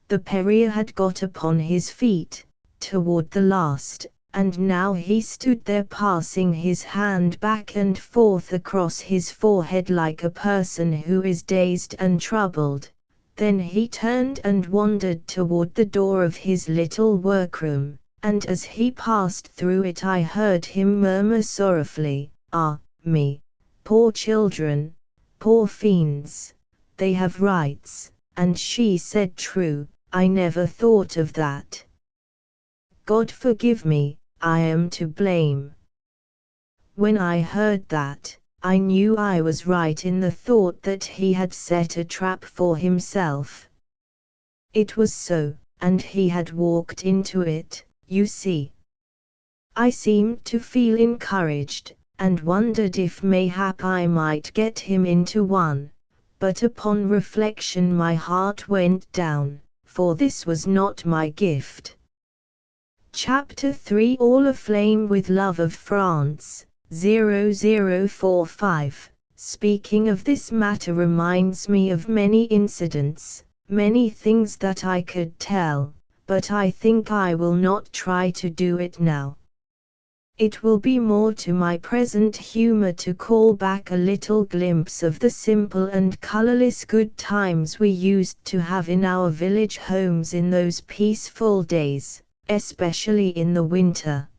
The Perrier had got upon his feet, toward the last, and now he stood there passing his hand back and forth across his forehead like a person who is dazed and troubled. Then he turned and wandered toward the door of his little workroom, and as he passed through it I heard him murmur sorrowfully, "Ah, me, poor children, poor fiends, they have rights," and she said, "True, I never thought of that. God forgive me, I am to blame." When I heard that, I knew I was right in the thought that he had set a trap for himself. It was so, and he had walked into it, you see. I seemed to feel encouraged, and wondered if mayhap I might get him into one, but upon reflection my heart went down, for this was not my gift. Chapter 3 All aflame with love of France, 0045, Speaking of this matter reminds me of many incidents, many things that I could tell, but I think I will not try to do it now. It will be more to my present humor to call back a little glimpse of the simple and colorless good times we used to have in our village homes in those peaceful days, especially in the winter.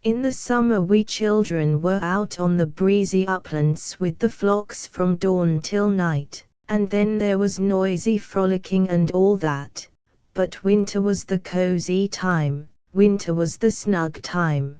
In the summer we children were out on the breezy uplands with the flocks from dawn till night, and then there was noisy frolicking and all that, but winter was the cozy time, winter was the snug time.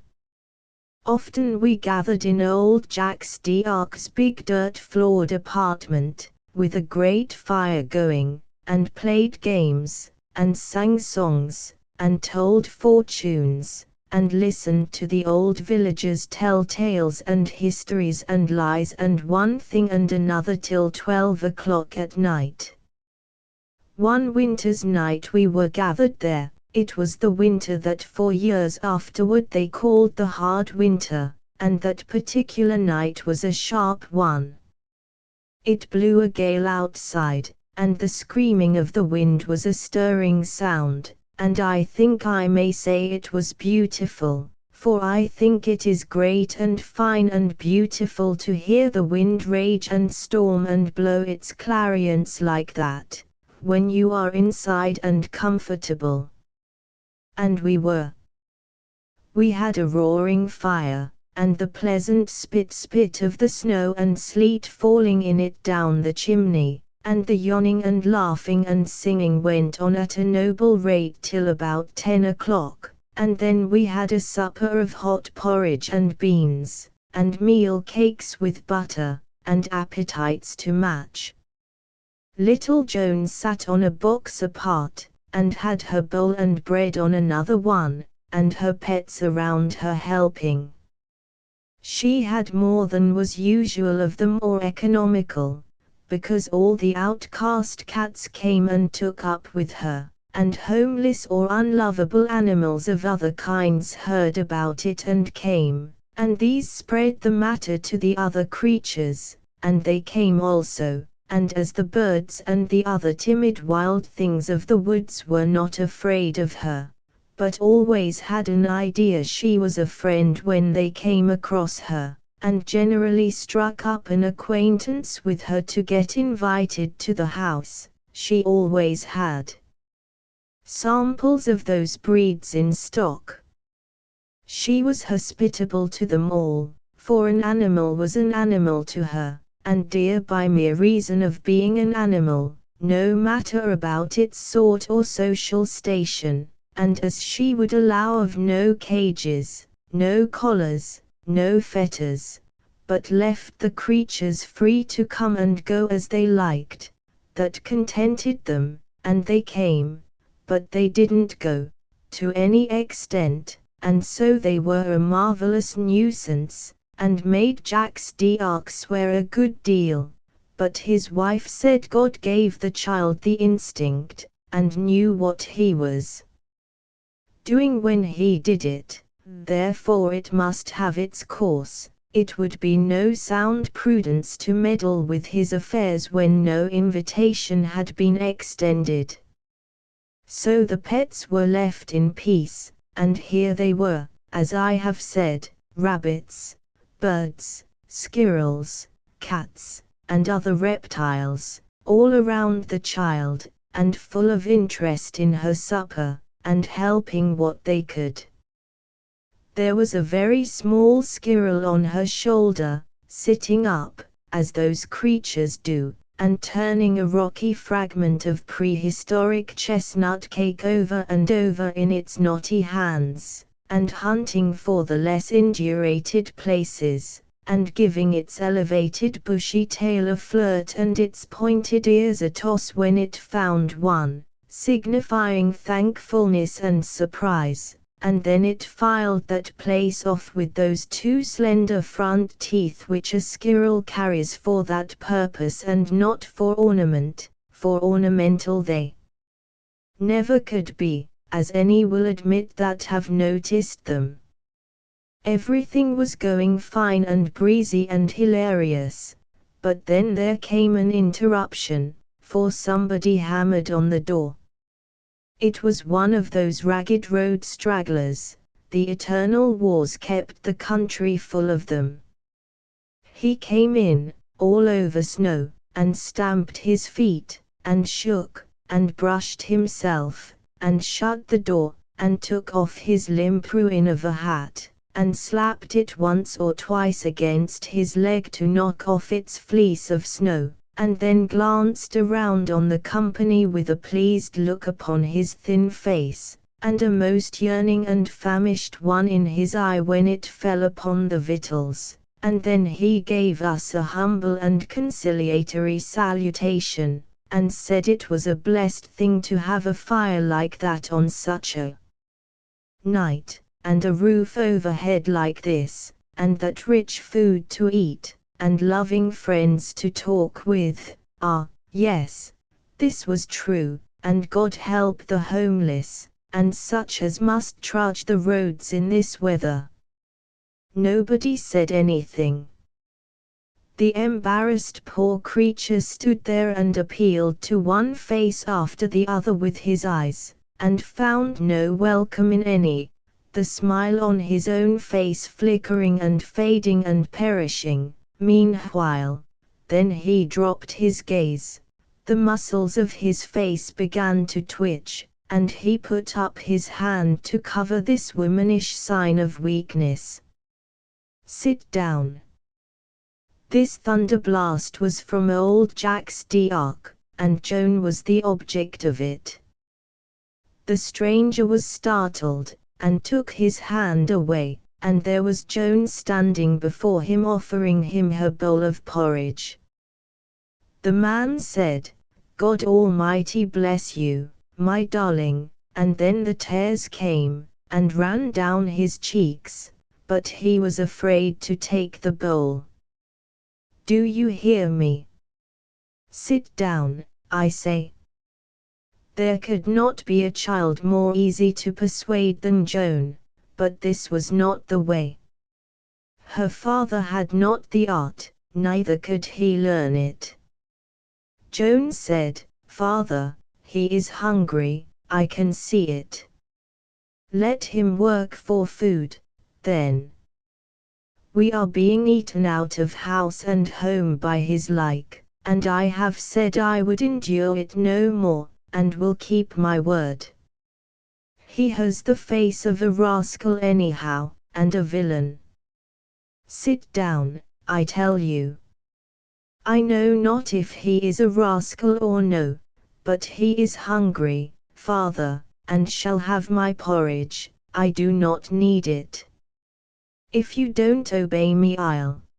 Often we gathered in old Jack's D'Arc's big dirt-floored apartment, with a great fire going, and played games, and sang songs, and told fortunes, and listened to the old villagers tell tales and histories and lies and one thing and another till 12 o'clock at night. One winter's night we were gathered there. It was the winter that for years afterward they called the hard winter, and that particular night was a sharp one. It blew a gale outside, and the screaming of the wind was a stirring sound, and I think I may say it was beautiful, for I think it is great and fine and beautiful to hear the wind rage and storm and blow its clarions like that, when you are inside and comfortable. And we were. We had a roaring fire, and the pleasant spit of the snow and sleet falling in it down the chimney, and the yawning and laughing and singing went on at a noble rate till about 10 o'clock, and then we had a supper of hot porridge and beans, and meal cakes with butter, and appetites to match. Little Joan sat on a box apart, and had her bowl and bread on another one, and her pets around her helping. She had more than was usual of the more economical, because all the outcast cats came and took up with her, and homeless or unlovable animals of other kinds heard about it and came, and these spread the matter to the other creatures, and they came also. And as the birds and the other timid wild things of the woods were not afraid of her, but always had an idea she was a friend when they came across her, and generally struck up an acquaintance with her to get invited to the house, she always had samples of those breeds in stock. She was hospitable to them all, for an animal was an animal to her, and dear by mere reason of being an animal, no matter about its sort or social station, and as she would allow of no cages, no collars, no fetters, but left the creatures free to come and go as they liked, that contented them, and they came, but they didn't go, to any extent, and so they were a marvelous nuisance, and made Jack's D'Arc swear a good deal, but his wife said God gave the child the instinct, and knew what he was doing when he did it, therefore it must have its course. It would be no sound prudence to meddle with his affairs when no invitation had been extended. So the pets were left in peace, and here they were, as I have said, rabbits, birds, squirrels, cats, and other reptiles, all around the child, and full of interest in her supper, and helping what they could. There was a very small squirrel on her shoulder, sitting up, as those creatures do, and turning a rocky fragment of prehistoric chestnut cake over and over in its knotty hands, and hunting for the less indurated places, and giving its elevated bushy tail a flirt and its pointed ears a toss when it found one, signifying thankfulness and surprise, and then it filed that place off with those two slender front teeth which a squirrel carries for that purpose and not for ornament, for ornamental they never could be, as any will admit that have noticed them. Everything was going fine and breezy and hilarious, but then there came an interruption, for somebody hammered on the door. It was one of those ragged road stragglers. The eternal wars kept the country full of them. He came in, all over snow, and stamped his feet, and shook, and brushed himself, and shut the door, and took off his limp ruin of a hat, and slapped it once or twice against his leg to knock off its fleece of snow, and then glanced around on the company with a pleased look upon his thin face, and a most yearning and famished one in his eye when it fell upon the victuals, and then he gave us a humble and conciliatory salutation, and said it was a blessed thing to have a fire like that on such a night, and a roof overhead like this, and that rich food to eat, and loving friends to talk with. Ah, yes, this was true, and God help the homeless, and such as must trudge the roads in this weather. Nobody said anything. The embarrassed poor creature stood there and appealed to one face after the other with his eyes, and found no welcome in any, the smile on his own face flickering and fading and perishing. Meanwhile, then he dropped his gaze, the muscles of his face began to twitch, and he put up his hand to cover this womanish sign of weakness. "Sit down." This thunderblast was from old Jack's d'Arc, and Joan was the object of it. The stranger was startled, and took his hand away, and there was Joan standing before him offering him her bowl of porridge. The man said, "God Almighty bless you, my darling," and then the tears came, and ran down his cheeks, but he was afraid to take the bowl. "Do you hear me? Sit down, I say." There could not be a child more easy to persuade than Joan, but this was not the way. Her father had not the art, neither could he learn it. Joan said, "Father, he is hungry, I can see it. Let him work for food, then. We are being eaten out of house and home by his like, and I have said I would endure it no more, and will keep my word. He has the face of a rascal anyhow, and a villain. Sit down, I tell you. I know not if he is a rascal or no, but he is hungry, father, and shall have my porridge. I do not need it. If you don't obey me,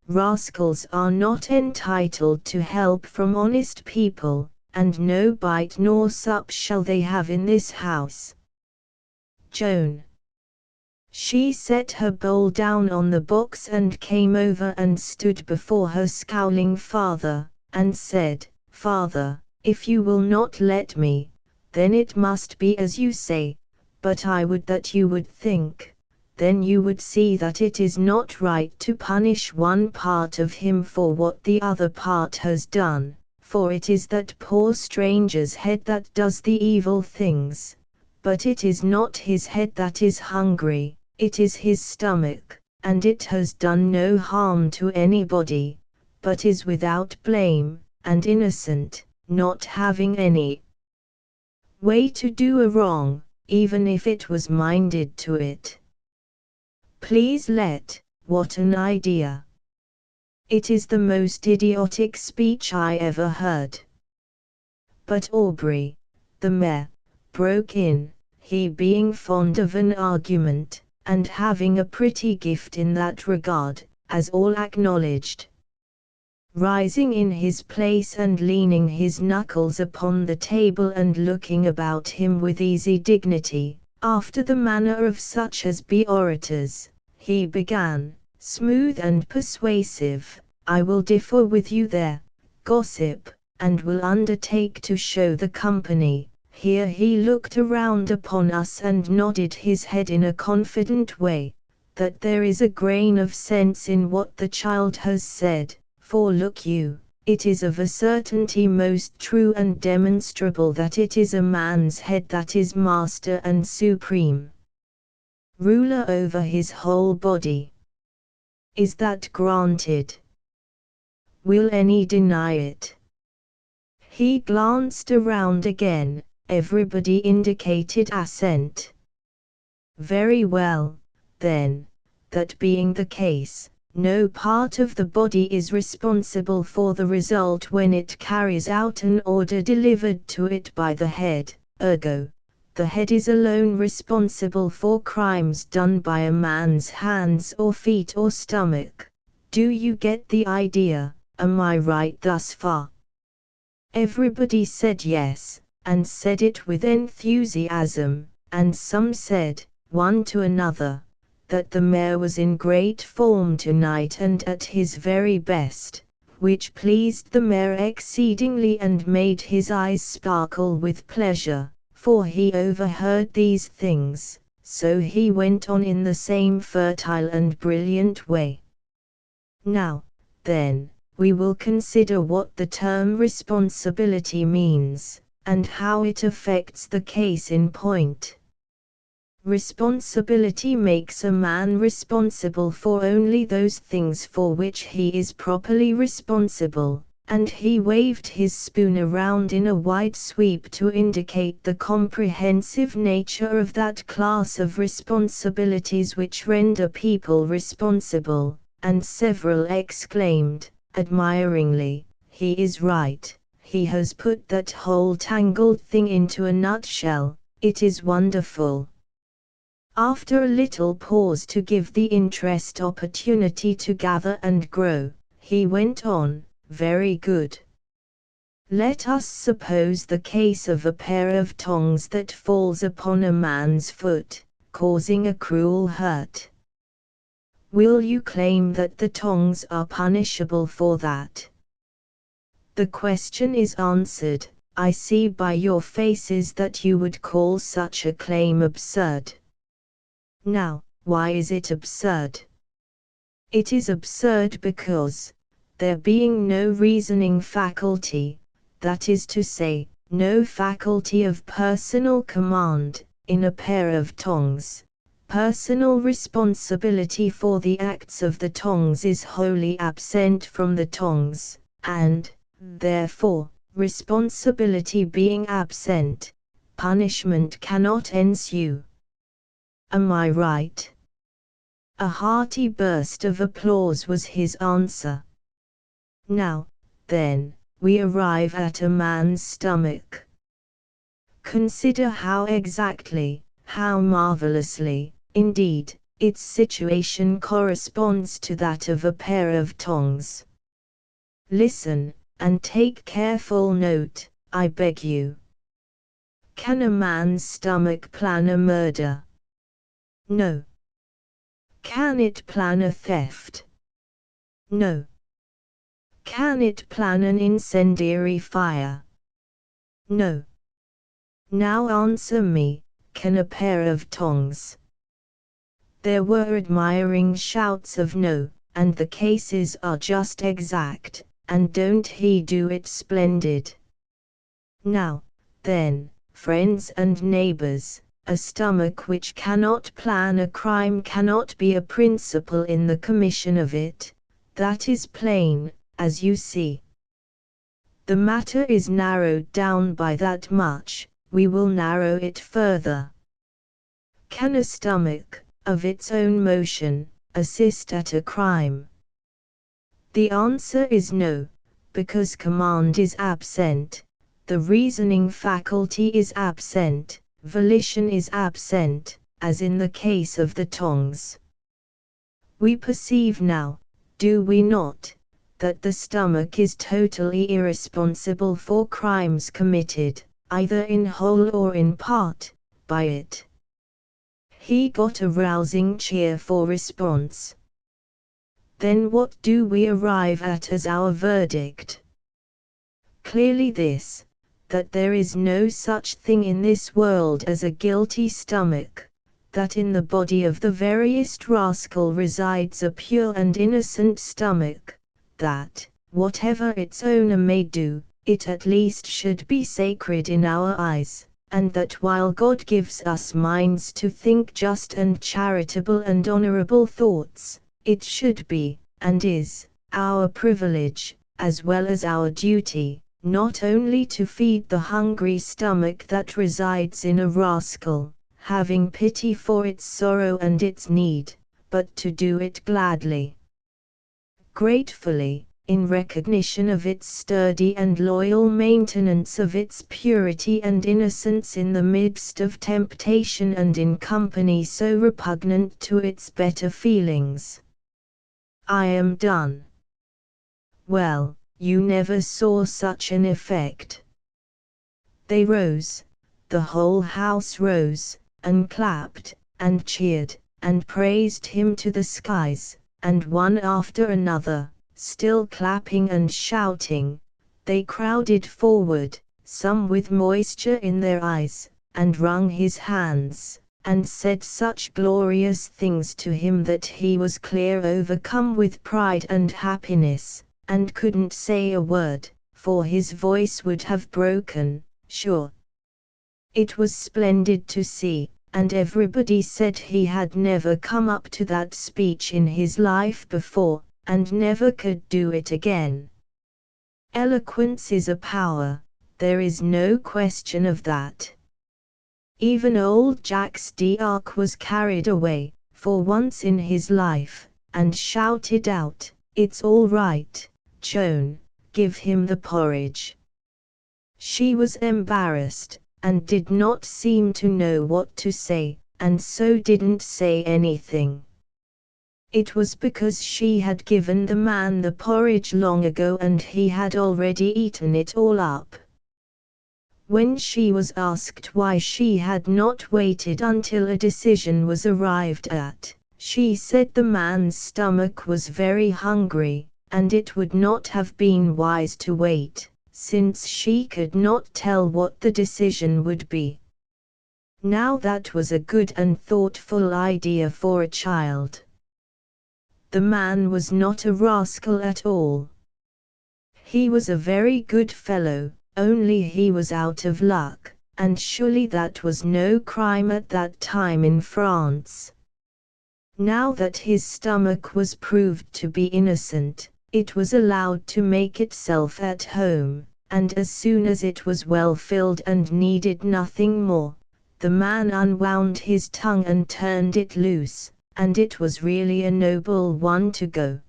rascals are not entitled to help from honest people, and no bite nor sup shall they have in this house." Joan. She set her bowl down on the box and came over and stood before her scowling father, and said, "Father, if you will not let me, then it must be as you say, but I would that you would think, then you would see that it is not right to punish one part of him for what the other part has done, for it is that poor stranger's head that does the evil things, but it is not his head that is hungry, it is his stomach, and it has done no harm to anybody, but is without blame, and innocent, not having any way to do a wrong, even if it was minded to it. Please let, what an idea! It is the most idiotic speech I ever heard." But Aubrey, the mayor, broke in, he being fond of an argument, and having a pretty gift in that regard, as all acknowledged. Rising in his place and leaning his knuckles upon the table and looking about him with easy dignity, after the manner of such as be orators, he began, smooth and persuasive, "I will differ with you there, gossip, and will undertake to show the company." Here he looked around upon us and nodded his head in a confident way, that there is a grain of sense in what the child has said, for look you, it is of a certainty most true and demonstrable that it is a man's head that is master and supreme ruler over his whole body. Is that granted? Will any deny it? He glanced around again, everybody indicated assent. Very well, then, that being the case, no part of the body is responsible for the result when it carries out an order delivered to it by the head, ergo, the head is alone responsible for crimes done by a man's hands or feet or stomach. Do you get the idea? Am I right thus far? Everybody said yes, and said it with enthusiasm, and some said, one to another, that the mayor was in great form tonight and at his very best, which pleased the mayor exceedingly and made his eyes sparkle with pleasure, for he overheard these things, so he went on in the same fertile and brilliant way. Now, then, we will consider what the term responsibility means, and how it affects the case in point. Responsibility makes a man responsible for only those things for which he is properly responsible, and he waved his spoon around in a wide sweep to indicate the comprehensive nature of that class of responsibilities which render people responsible, and several exclaimed, admiringly, "He is right, he has put that whole tangled thing into a nutshell, it is wonderful." After a little pause to give the interest opportunity to gather and grow, he went on, "Very good. Let us suppose the case of a pair of tongs that falls upon a man's foot, causing a cruel hurt. Will you claim that the tongs are punishable for that? The question is answered. I see by your faces that you would call such a claim absurd. Now, why is it absurd? It is absurd because, there being no reasoning faculty, that is to say, no faculty of personal command, in a pair of tongs, personal responsibility for the acts of the tongs is wholly absent from the tongs, and, therefore, responsibility being absent, punishment cannot ensue. Am I right? A hearty burst of applause was his answer. Now, then, we arrive at a man's stomach. Consider how exactly, how marvelously, indeed, its situation corresponds to that of a pair of tongs. Listen, and take careful note, I beg you. Can a man's stomach plan a murder? No. Can it plan a theft? No. Can it plan an incendiary fire? No. Now answer me, can a pair of tongs? There were admiring shouts of no, and the cases are just exact, and don't he do it splendid? Now, then, friends and neighbors, a stomach which cannot plan a crime cannot be a principal in the commission of it, that is plain, as you see. The matter is narrowed down by that much, we will narrow it further. Can a stomach, of its own motion, assist at a crime? The answer is no, because command is absent, the reasoning faculty is absent, volition is absent, as in the case of the tongs. We perceive now, do we not, that the stomach is totally irresponsible for crimes committed, either in whole or in part, by it. He got a rousing cheer for response. Then what do we arrive at as our verdict? Clearly this, that there is no such thing in this world as a guilty stomach, that in the body of the veriest rascal resides a pure and innocent stomach, that, whatever its owner may do, it at least should be sacred in our eyes, and that while God gives us minds to think just and charitable and honorable thoughts, it should be, and is, our privilege, as well as our duty, not only to feed the hungry stomach that resides in a rascal, having pity for its sorrow and its need, but to do it gladly, gratefully, in recognition of its sturdy and loyal maintenance of its purity and innocence in the midst of temptation and in company so repugnant to its better feelings. I am done. Well, you never saw such an effect. They rose, the whole house rose, and clapped, and cheered, and praised him to the skies, and one after another, still clapping and shouting, they crowded forward, some with moisture in their eyes, and wrung his hands, and said such glorious things to him that he was clear overcome with pride and happiness, and couldn't say a word, for his voice would have broken, sure. It was splendid to see, and everybody said he had never come up to that speech in his life before, and never could do it again. Eloquence is a power, there is no question of that. Even old Jacques d'Arc was carried away, for once in his life, and shouted out, "It's all right, Joan, give him the porridge." She was embarrassed, and did not seem to know what to say, and so didn't say anything. It was because she had given the man the porridge long ago and he had already eaten it all up. When she was asked why she had not waited until a decision was arrived at, she said the man's stomach was very hungry, and it would not have been wise to wait, since she could not tell what the decision would be. Now that was a good and thoughtful idea for a child. The man was not a rascal at all. He was a very good fellow, only he was out of luck, and surely that was no crime at that time in France. Now that his stomach was proved to be innocent, it was allowed to make itself at home, and as soon as it was well filled and needed nothing more, the man unwound his tongue and turned it loose, and it was really a noble one to go.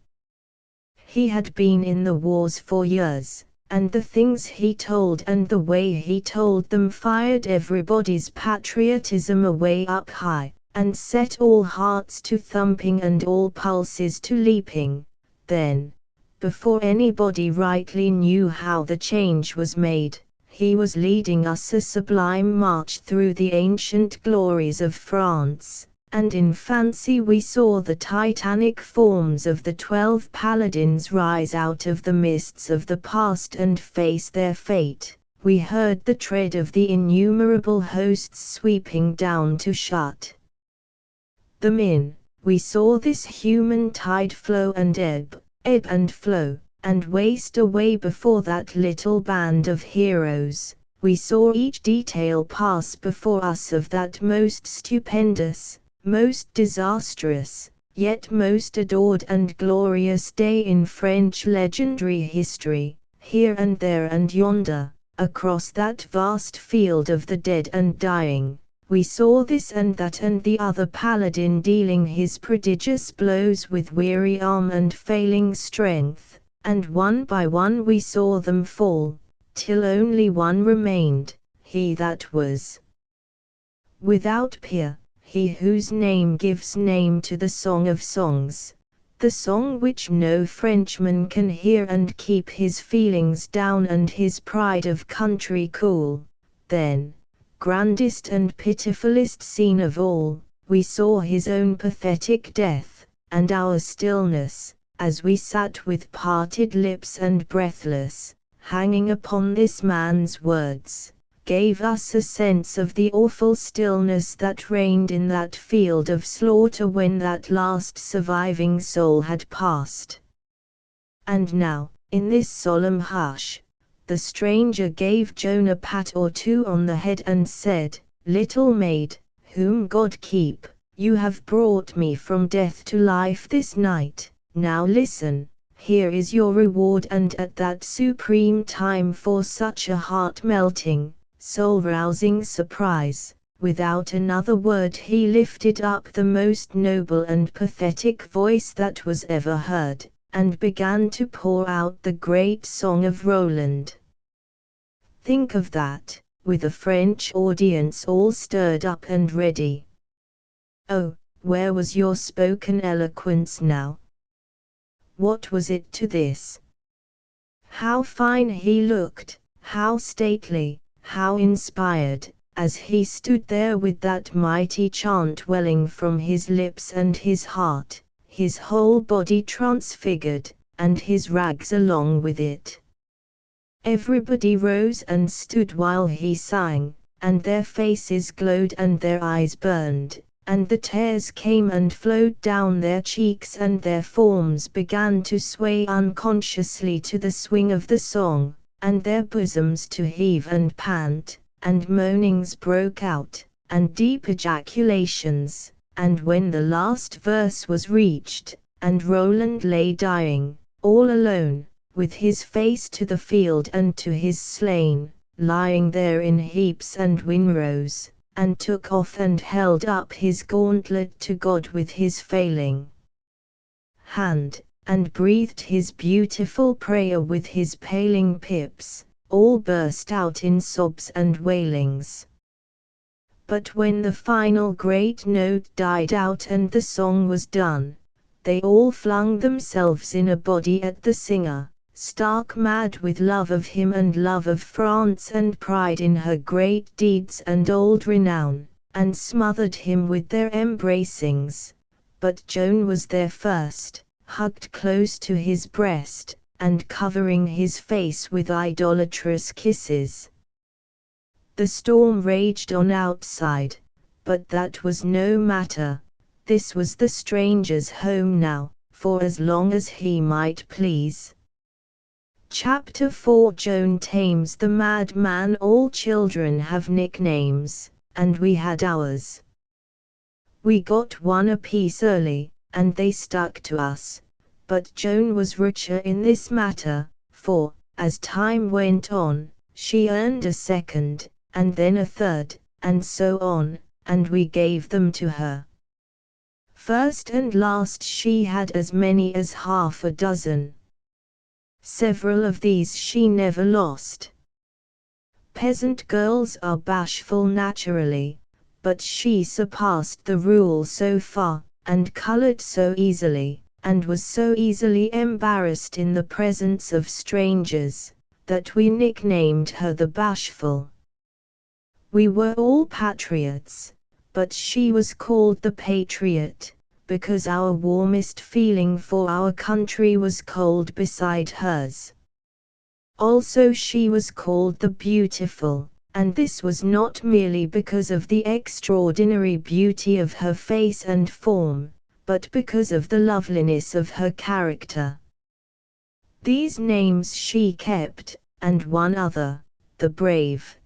He had been in the wars for years, and the things he told and the way he told them fired everybody's patriotism away up high, and set all hearts to thumping and all pulses to leaping. Then, before anybody rightly knew how the change was made, he was leading us a sublime march through the ancient glories of France, and in fancy we saw the titanic forms of the 12 paladins rise out of the mists of the past and face their fate. We heard the tread of the innumerable hosts sweeping down to shut them in. We saw this human tide flow and ebb and flow, and waste away before that little band of heroes. We saw each detail pass before us of that most stupendous, most disastrous, yet most adored and glorious day in French legendary history, here and there and yonder, across that vast field of the dead and dying. We saw this and that and the other paladin dealing his prodigious blows with weary arm and failing strength, and one by one we saw them fall, till only one remained, he that was without peer, he whose name gives name to the Song of Songs, the song which no Frenchman can hear and keep his feelings down and his pride of country cool. Then, grandest and pitifullest scene of all, we saw his own pathetic death, and our stillness, as we sat with parted lips and breathless, hanging upon this man's words, gave us a sense of the awful stillness that reigned in that field of slaughter when that last surviving soul had passed. And now, in this solemn hush, the stranger gave Joan a pat or two on the head and said, "Little maid, whom God keep, you have brought me from death to life this night. Now listen, here is your reward." And at that supreme time, for such a heart-melting, soul-rousing surprise, without another word he lifted up the most noble and pathetic voice that was ever heard, and began to pour out the great song of Roland. Think of that, with a French audience all stirred up and ready. Oh, where was your spoken eloquence now? What was it to this? How fine he looked, how stately, how inspired, as he stood there with that mighty chant welling from his lips and his heart, his whole body transfigured, and his rags along with it. Everybody rose and stood while he sang, and their faces glowed and their eyes burned, and the tears came and flowed down their cheeks and their forms began to sway unconsciously to the swing of the song, and their bosoms to heave and pant, and moanings broke out, and deep ejaculations, and when the last verse was reached, and Roland lay dying, all alone, with his face to the field and to his slain, lying there in heaps and winrows, and took off and held up his gauntlet to God with his failing hand, and breathed his beautiful prayer with his paling pips, all burst out in sobs and wailings. But when the final great note died out and the song was done, they all flung themselves in a body at the singer, stark mad with love of him and love of France and pride in her great deeds and old renown, and smothered him with their embracings. But Joan was there first, hugged close to his breast, and covering his face with idolatrous kisses. The storm raged on outside, but that was no matter. This was the stranger's home now, for as long as he might please. Chapter 4 Joan tames the madman. All children have nicknames, and we had ours. We got one apiece early, and they stuck to us, but Joan was richer in this matter, for, as time went on, she earned a second, and then a third, and so on, and we gave them to her. First and last she had as many as half a dozen. Several of these she never lost. Peasant girls are bashful naturally, but she surpassed the rule so far, and colored so easily, and was so easily embarrassed in the presence of strangers, that we nicknamed her the Bashful. We were all patriots, but she was called the Patriot, because our warmest feeling for our country was cold beside hers. Also she was called the Beautiful, and this was not merely because of the extraordinary beauty of her face and form, but because of the loveliness of her character. These names she kept, and one other, the Brave.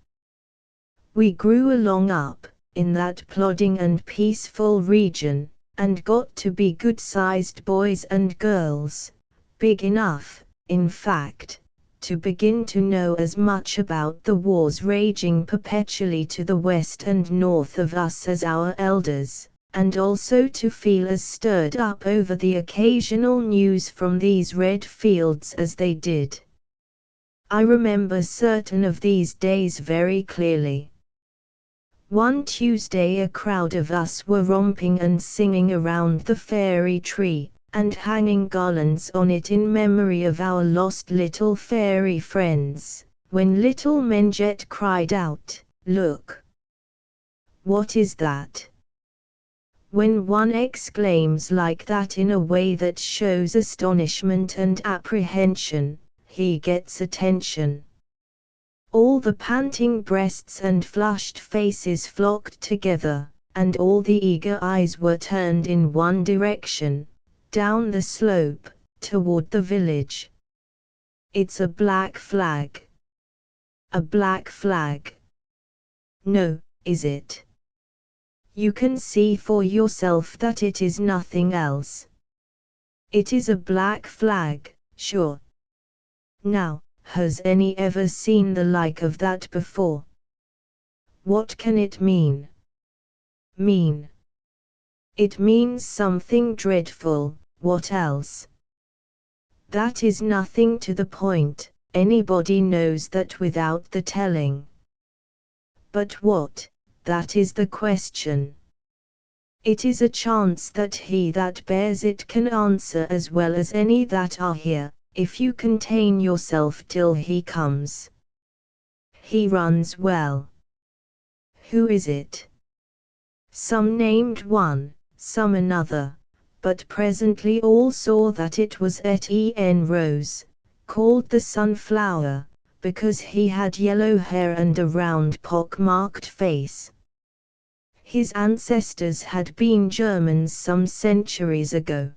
We grew along up, in that plodding and peaceful region, and got to be good-sized boys and girls, big enough, in fact, to begin to know as much about the wars raging perpetually to the west and north of us as our elders, and also to feel as stirred up over the occasional news from these red fields as they did. I remember certain of these days very clearly. One Tuesday a crowd of us were romping and singing around the fairy tree, and hanging garlands on it in memory of our lost little fairy friends, when little Menjet cried out, "Look! What is that?" When one exclaims like that in a way that shows astonishment and apprehension, he gets attention. All the panting breasts and flushed faces flocked together, and all the eager eyes were turned in one direction, down the slope, toward the village. "It's a black flag." "A black flag?" "No, is it? You can see for yourself that it is nothing else." "It is a black flag, sure. Now, has any ever seen the like of that before?" "What can it mean?" "Mean? It means something dreadful. What else?" "That is nothing to the point. Anybody knows that without the telling." "But what? That is the question." "It is a chance that he that bears it can answer as well as any that are here, if you contain yourself till he comes." "He runs well." "Who is it?" Some named one, some another, but presently all saw that it was Etienne Rose, called the Sunflower, because he had yellow hair and a round pock-marked face. His ancestors had been Germans some centuries ago.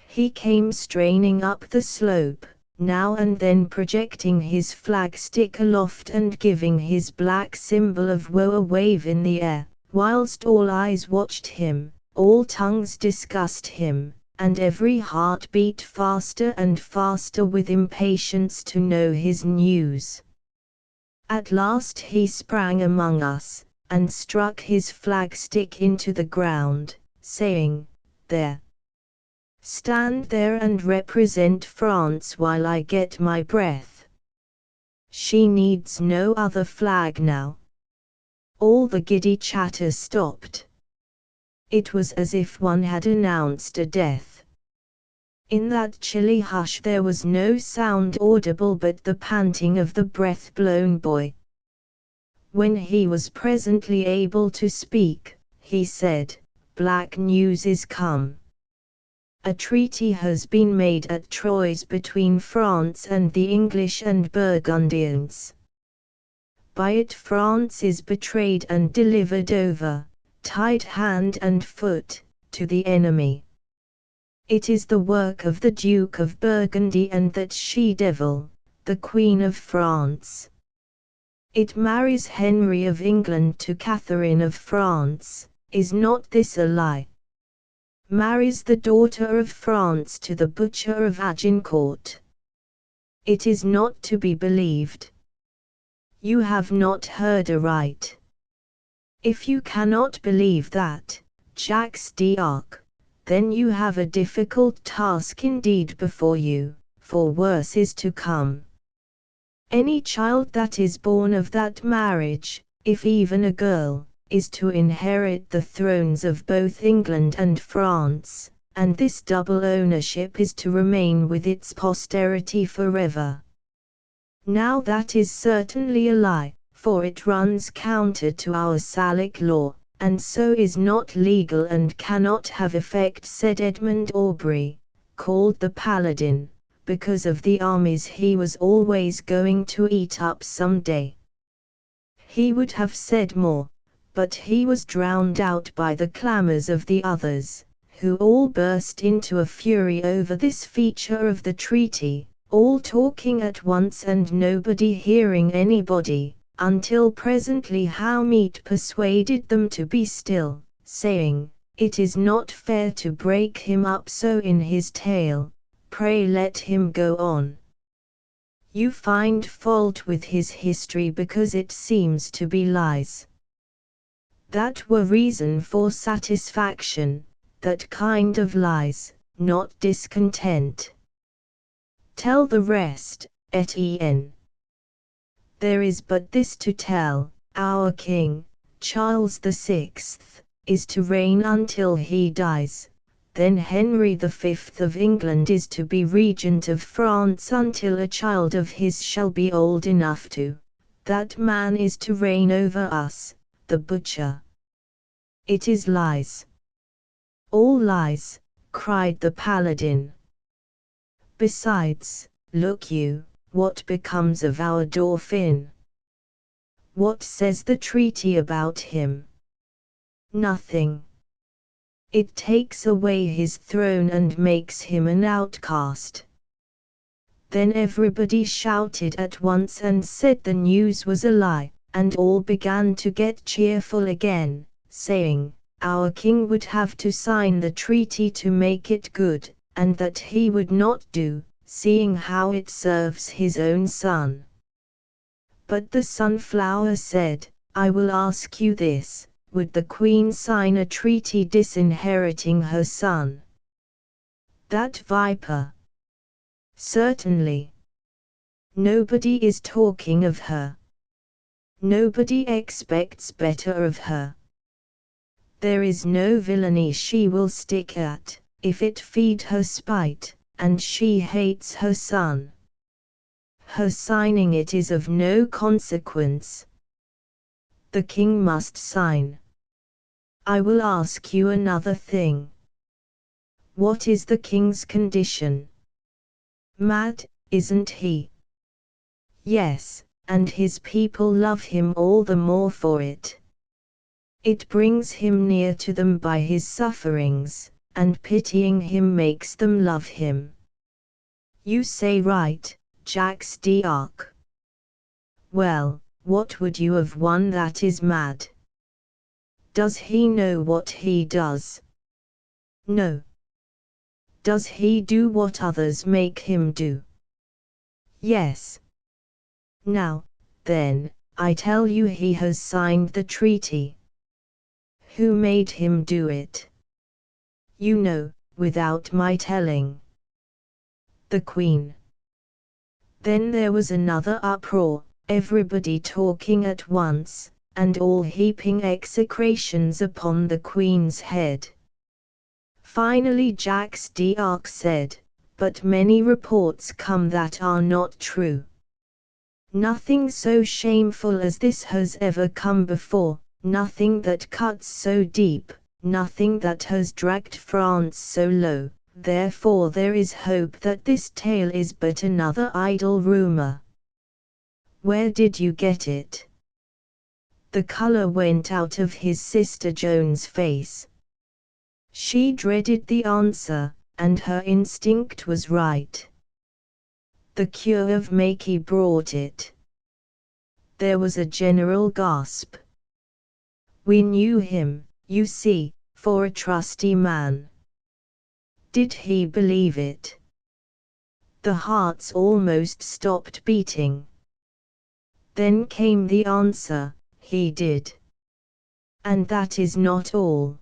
He came straining up the slope, now and then projecting his flagstick aloft and giving his black symbol of woe a wave in the air, whilst all eyes watched him, all tongues discussed him, and every heart beat faster and faster with impatience to know his news. At last he sprang among us, and struck his flagstick into the ground, saying, "There! Stand there and represent France while I get my breath. She needs no other flag now." All the giddy chatter stopped. It was as if one had announced a death. In that chilly hush there was no sound audible but the panting of the breath-blown boy. When he was presently able to speak, he said, "Black news is come. A treaty has been made at Troyes between France and the English and Burgundians. By it France is betrayed and delivered over, tied hand and foot, to the enemy. It is the work of the Duke of Burgundy and that she-devil, the Queen of France. It marries Henry of England to Catherine of France. Is not this a lie? Marries the daughter of France to the butcher of Agincourt. It is not to be believed. You have not heard aright. If you cannot believe that, Jacques d'Arc, then you have a difficult task indeed before you, for worse is to come. Any child that is born of that marriage, if even a girl, is to inherit the thrones of both England and France, and this double ownership is to remain with its posterity forever. Now that is certainly a lie, for it runs counter to our Salic law, and so is not legal and cannot have effect," said Edmund Aubrey, called the Paladin, because of the armies he was always going to eat up some day. He would have said more, but he was drowned out by the clamours of the others, who all burst into a fury over this feature of the treaty, all talking at once and nobody hearing anybody, until presently Howmeat persuaded them to be still, saying, "It is not fair to break him up so in his tale, pray let him go on. You find fault with his history because it seems to be lies. That were reason for satisfaction, that kind of lies, not discontent. Tell the rest, Etienne." "There is but this to tell, our king, Charles VI, is to reign until he dies, then Henry V of England is to be regent of France until a child of his shall be old enough to, that man is to reign over us, the butcher." "It is lies." "All lies," cried the Paladin. "Besides, look you, what becomes of our Dauphin? What says the treaty about him? Nothing. It takes away his throne and makes him an outcast. Then everybody shouted at once and said the news was a lie, and all began to get cheerful again, saying, "Our king would have to sign the treaty to make it good, and that he would not do, seeing how it serves his own son." But the Sunflower said, "I will ask you this, would the queen sign a treaty disinheriting her son?" That viper. Certainly. Nobody is talking of her. Nobody expects better of her. There is no villainy she will stick at, if it feed her spite, and she hates her son. Her signing it is of no consequence. The king must sign. I will ask you another thing. What is the king's condition? Mad, isn't he? Yes, and his people love him all the more for it. It brings him near to them by his sufferings, and pitying him makes them love him. You say right, Jacques d'Arc. Well, what would you of one that is mad? Does he know what he does? No. Does he do what others make him do? Yes. Now, then, I tell you he has signed the treaty. Who made him do it? You know, without my telling. The Queen. Then there was another uproar, everybody talking at once, and all heaping execrations upon the Queen's head. Finally Jacques d'Arc said, "But many reports come that are not true. Nothing so shameful as this has ever come before, nothing that cuts so deep, nothing that has dragged France so low. Therefore there is hope that this tale is but another idle rumor." Where did you get it? The color went out of his sister Joan's face. She dreaded the answer, and her instinct was right. The cure of Makey brought it. There was a general gasp. We knew him, you see, for a trusty man. Did he believe it? The hearts almost stopped beating. Then came the answer, he did. And that is not all.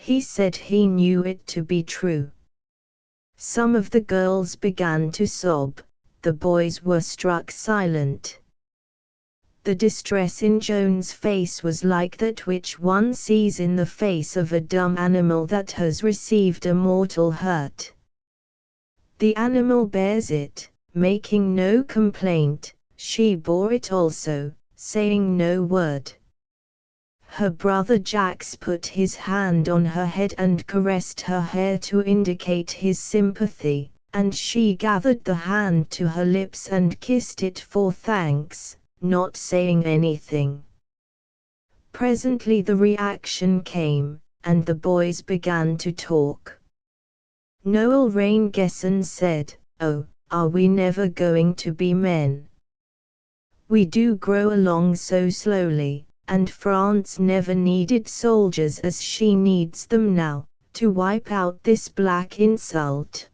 He said he knew it to be true. Some of the girls began to sob, the boys were struck silent. The distress in Joan's face was like that which one sees in the face of a dumb animal that has received a mortal hurt. The animal bears it, making no complaint, she bore it also, saying no word. Her brother Jacques put his hand on her head and caressed her hair to indicate his sympathy, and she gathered the hand to her lips and kissed it for thanks, not saying anything. Presently the reaction came, and the boys began to talk. Noel Raingesson said, "Oh, are we never going to be men? We do grow along so slowly, and France never needed soldiers as she needs them now, to wipe out this black insult."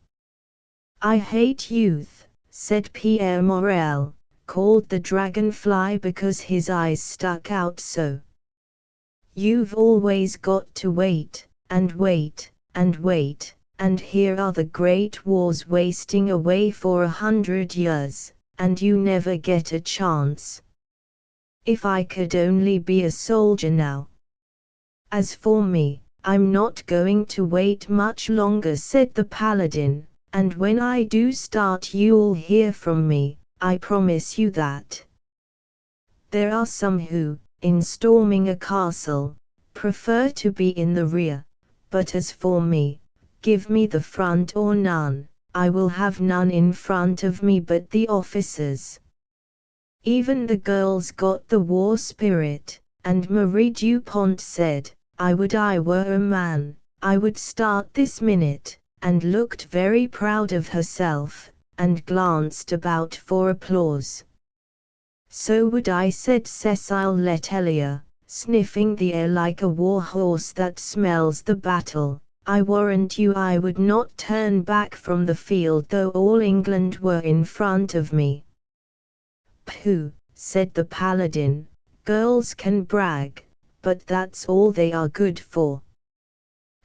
"I hate youth," said Pierre Morel, called the dragonfly because his eyes stuck out so. "You've always got to wait, and wait, and wait, and here are the great wars wasting away for 100 years, and you never get a chance. If I could only be a soldier now." "As for me, I'm not going to wait much longer," said the paladin, "and when I do start you'll hear from me, I promise you that. There are some who, in storming a castle, prefer to be in the rear, but as for me, give me the front or none, I will have none in front of me but the officers. Even the girls got the war spirit, and Marie Dupont said, I were a man, I would start this minute, and looked very proud of herself, and glanced about for applause. So would I, said Cecile Letellier, sniffing the air like a war horse that smells the battle. I warrant you I would not turn back from the field though all England were in front of me. Pooh, said the paladin, girls can brag, but that's all they are good for.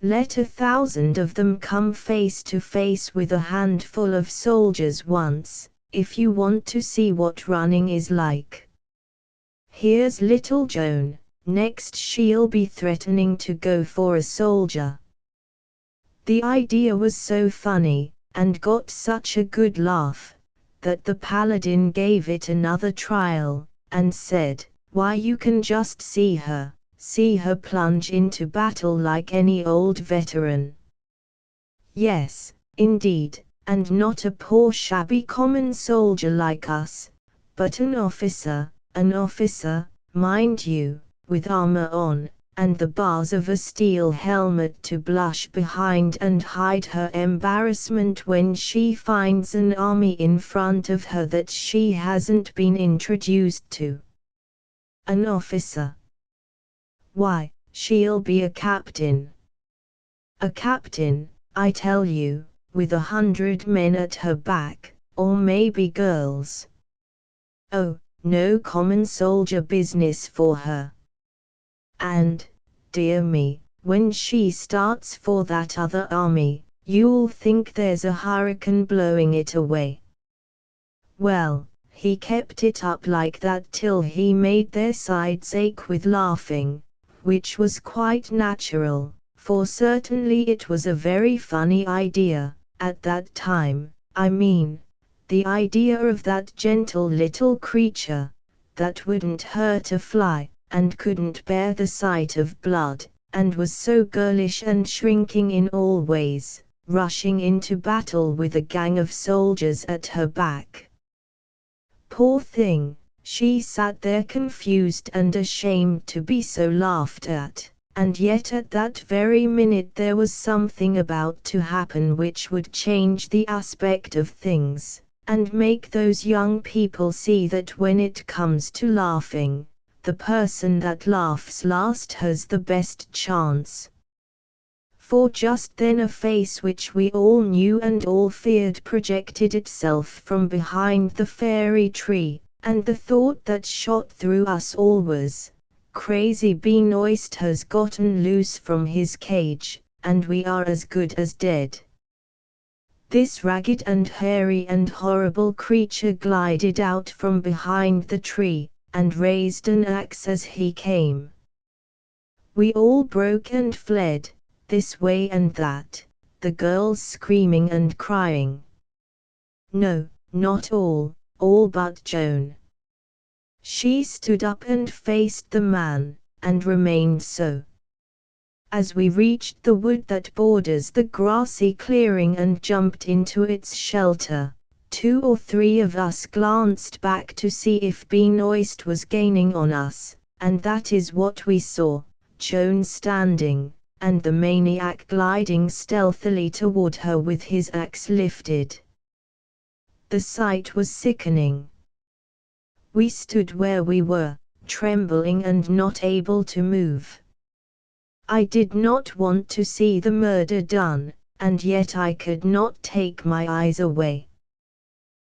Let 1,000 of them come face to face with a handful of soldiers once, if you want to see what running is like. Here's little Joan, next she'll be threatening to go for a soldier. The idea was so funny, and got such a good laugh, that the paladin gave it another trial, and said, why you can just see her plunge into battle like any old veteran. Yes, indeed, and not a poor shabby common soldier like us, but an officer, mind you, with armor on, and the bars of a steel helmet to blush behind and hide her embarrassment when she finds an army in front of her that she hasn't been introduced to. An officer. Why, she'll be a captain. A captain, I tell you, with 100 men at her back, or maybe girls. Oh, no common soldier business for her. And, dear me, when she starts for that other army, you'll think there's a hurricane blowing it away. Well, he kept it up like that till he made their sides ache with laughing, which was quite natural, for certainly it was a very funny idea, at that time, I mean, the idea of that gentle little creature, that wouldn't hurt a fly, and couldn't bear the sight of blood, and was so girlish and shrinking in all ways, rushing into battle with a gang of soldiers at her back. Poor thing, she sat there confused and ashamed to be so laughed at, and yet at that very minute there was something about to happen which would change the aspect of things, and make those young people see that when it comes to laughing, the person that laughs last has the best chance. For just then a face which we all knew and all feared projected itself from behind the fairy tree, and the thought that shot through us all was, Crazy Benoist has gotten loose from his cage, and we are as good as dead. This ragged and hairy and horrible creature glided out from behind the tree, and raised an axe as he came. We all broke and fled, this way and that, the girls screaming and crying. No, not all but Joan. She stood up and faced the man, and remained so. As we reached the wood that borders the grassy clearing and jumped into its shelter, 2 or 3 of us glanced back to see if Benoist was gaining on us, and that is what we saw, Joan standing, and the maniac gliding stealthily toward her with his axe lifted. The sight was sickening. We stood where we were, trembling and not able to move. I did not want to see the murder done, and yet I could not take my eyes away.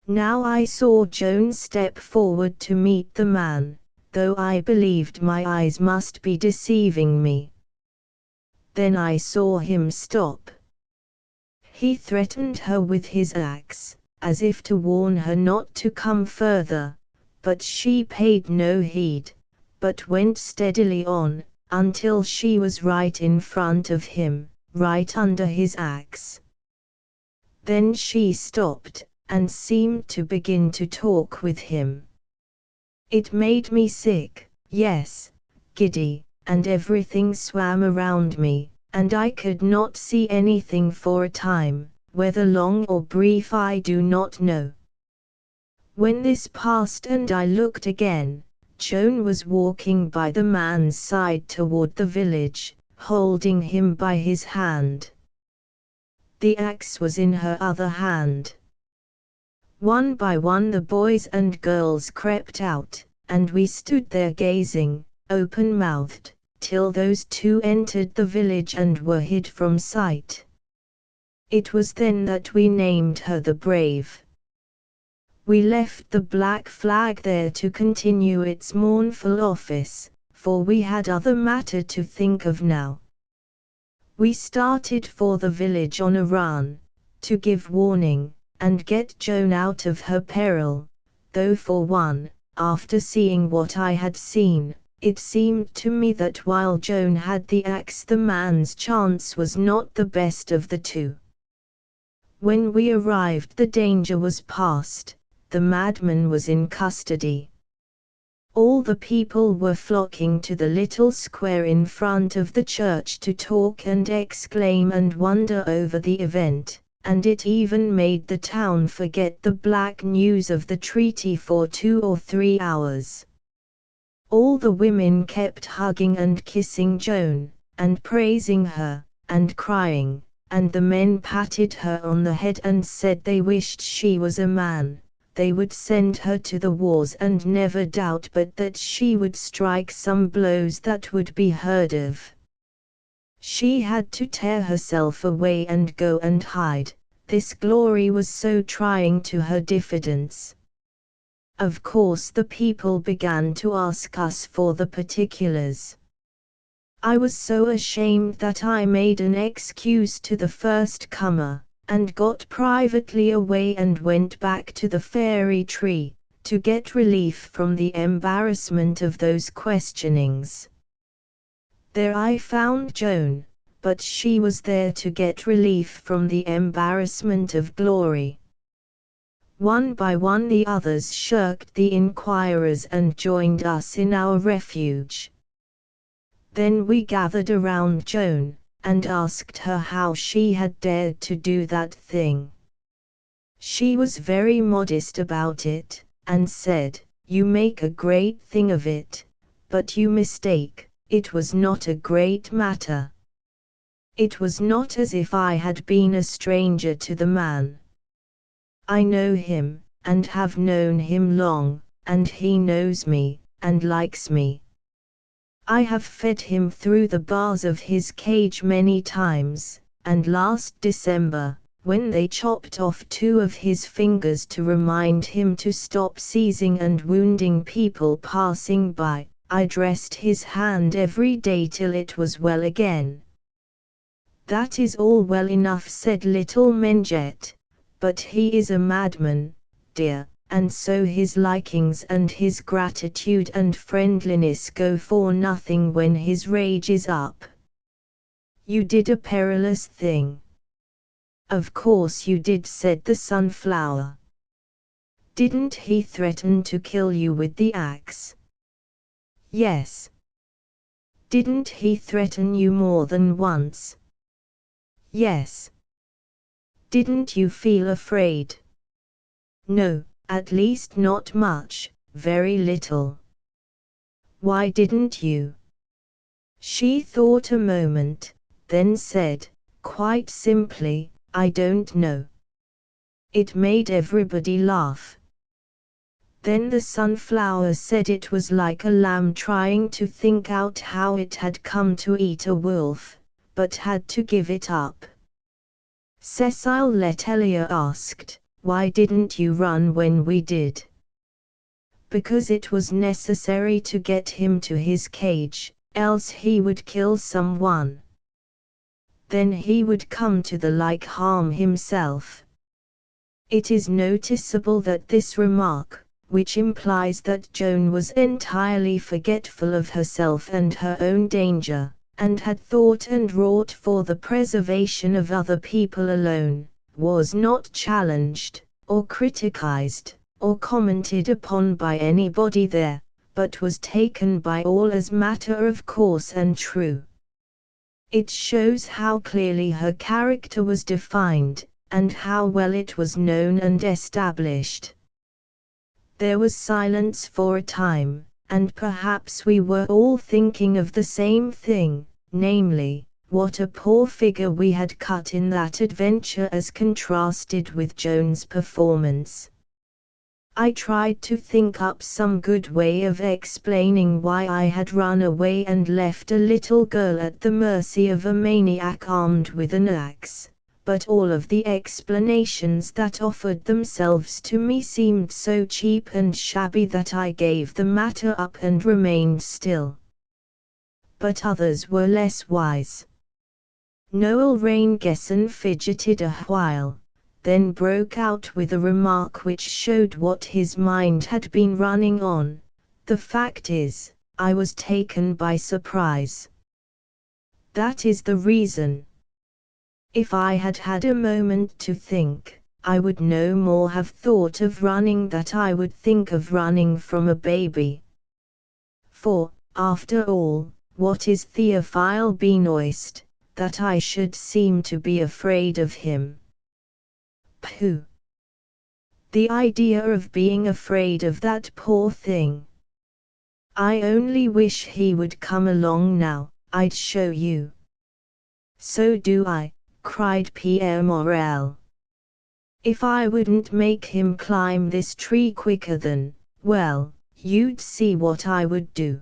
Now I saw Joan step forward to meet the man, though I believed my eyes must be deceiving me. Then I saw him stop. He threatened her with his axe, as if to warn her not to come further, but she paid no heed, but went steadily on, until she was right in front of him, right under his axe. Then she stopped, and seemed to begin to talk with him. It made me sick, yes, giddy, and everything swam around me, and I could not see anything for a time, whether long or brief I do not know. When this passed and I looked again, Joan was walking by the man's side toward the village, holding him by his hand. The axe was in her other hand. One by one the boys and girls crept out, and we stood there gazing, open-mouthed, till those two entered the village and were hid from sight. It was then that we named her the Brave. We left the black flag there to continue its mournful office, for we had other matter to think of now. We started for the village on a run, to give warning, and get Joan out of her peril, though for one, after seeing what I had seen, it seemed to me that while Joan had the axe the man's chance was not the best of the two. When we arrived the danger was past. The madman was in custody. All the people were flocking to the little square in front of the church to talk and exclaim and wonder over the event, and it even made the town forget the black news of the treaty for 2 or 3 hours. All the women kept hugging and kissing Joan, and praising her, and crying, and the men patted her on the head and said they wished she was a man. They would send her to the wars and never doubt but that she would strike some blows that would be heard of. She had to tear herself away and go and hide, this glory was so trying to her diffidence. Of course the people began to ask us for the particulars. I was so ashamed that I made an excuse to the first comer, and got privately away and went back to the fairy tree, to get relief from the embarrassment of those questionings. There I found Joan, but she was there to get relief from the embarrassment of glory. One by one the others shirked the inquirers and joined us in our refuge. Then we gathered around Joan, and asked her how she had dared to do that thing. She was very modest about it, and said, "You make a great thing of it, but you mistake, it was not a great matter. It was not as if I had been a stranger to the man. I know him, and have known him long, and he knows me, and likes me. I have fed him through the bars of his cage many times, and last December, when they chopped off 2 of his fingers to remind him to stop seizing and wounding people passing by, I dressed his hand every day till it was well again." "That is all well enough," said little Menjet, "but he is a madman, dear. And so his likings and his gratitude and friendliness go for nothing when his rage is up. You did a perilous thing." "Of course you did," said the sunflower. "Didn't he threaten to kill you with the axe?" "Yes." "Didn't he threaten you more than once?" "Yes." "Didn't you feel afraid?" "No. At least not much, very little." "Why didn't you?" She thought a moment, then said, quite simply, "I don't know. It made everybody laugh." Then the sunflower said it was like a lamb trying to think out how it had come to eat a wolf, but had to give it up. Cecile Letellier asked, "Why didn't you run when we did?" "Because it was necessary to get him to his cage, else he would kill someone. Then he would come to the like harm himself." It is noticeable that this remark, which implies that Joan was entirely forgetful of herself and her own danger, and had thought and wrought for the preservation of other people alone, was not challenged, or criticized, or commented upon by anybody there, but was taken by all as matter of course and true. It shows how clearly her character was defined, and how well it was known and established. There was silence for a time, and perhaps we were all thinking of the same thing, namely, what a poor figure we had cut in that adventure as contrasted with Joan's performance. I tried to think up some good way of explaining why I had run away and left a little girl at the mercy of a maniac armed with an axe, but all of the explanations that offered themselves to me seemed so cheap and shabby that I gave the matter up and remained still. But others were less wise. Noel Raingesson fidgeted a while, then broke out with a remark which showed what his mind had been running on. The fact is, I was taken by surprise. That is the reason. If I had had a moment to think, I would no more have thought of running than I would think of running from a baby. For, after all, what is Theophile Benoist, that I should seem to be afraid of him? Pooh! The idea of being afraid of that poor thing! I only wish he would come along now, I'd show you. So do I, cried Pierre Morel. If I wouldn't make him climb this tree quicker than, well, you'd see what I would do.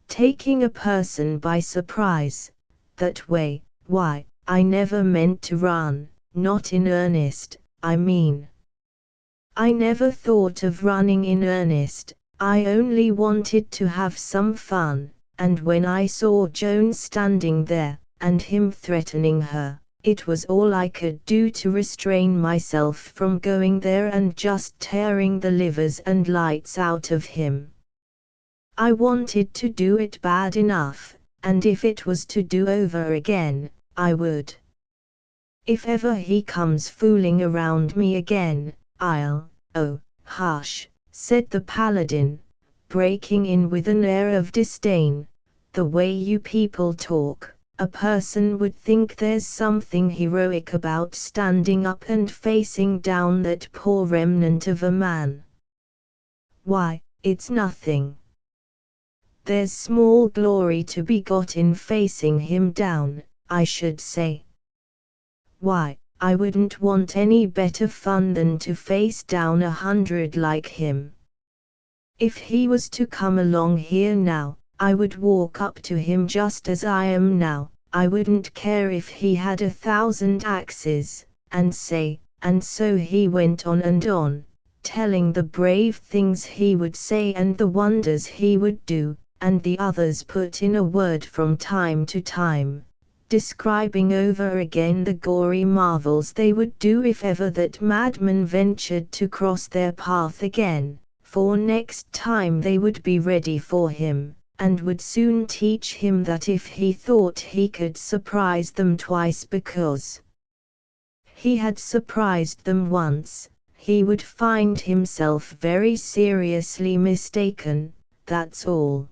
Taking a person by surprise, that way, why, I never meant to run, not in earnest, I mean. I never thought of running in earnest, I only wanted to have some fun, and when I saw Joan standing there, and him threatening her, it was all I could do to restrain myself from going there and just tearing the livers and lights out of him. I wanted to do it bad enough, and if it was to do over again, I would. If ever he comes fooling around me again, I'll— Oh, hush, said the paladin, breaking in with an air of disdain. The way you people talk, a person would think there's something heroic about standing up and facing down that poor remnant of a man. Why, it's nothing. There's small glory to be got in facing him down, I should say. Why, I wouldn't want any better fun than to face down 100 like him. If he was to come along here now, I would walk up to him just as I am now, I wouldn't care if he had 1,000 axes, and say, and so he went on, telling the brave things he would say and the wonders he would do, and the others put in a word from time to time, describing over again the gory marvels they would do if ever that madman ventured to cross their path again, for next time they would be ready for him, and would soon teach him that if he thought he could surprise them twice because he had surprised them once, he would find himself very seriously mistaken, that's all.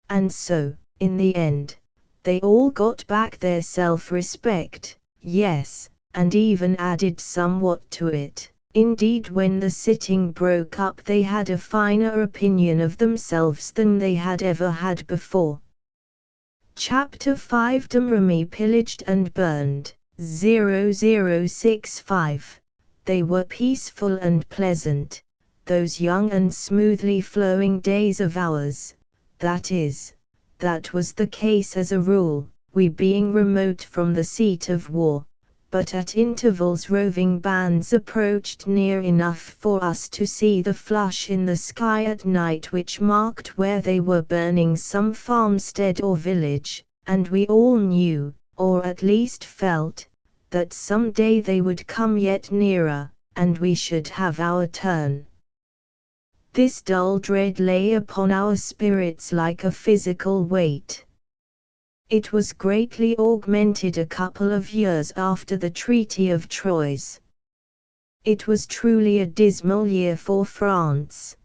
And so, in the end, they all got back their self-respect, yes, and even added somewhat to it. Indeed, when the sitting broke up they had a finer opinion of themselves than they had ever had before. Chapter 5 Domremy pillaged and burned, 0065. They were peaceful and pleasant, those young and smoothly flowing days of ours, that is. That was the case as a rule, we being remote from the seat of war, but at intervals roving bands approached near enough for us to see the flush in the sky at night which marked where they were burning some farmstead or village, and we all knew, or at least felt, that some day they would come yet nearer, and we should have our turn. This dull dread lay upon our spirits like a physical weight. It was greatly augmented a couple of years after the Treaty of Troyes. It was truly a dismal year for France.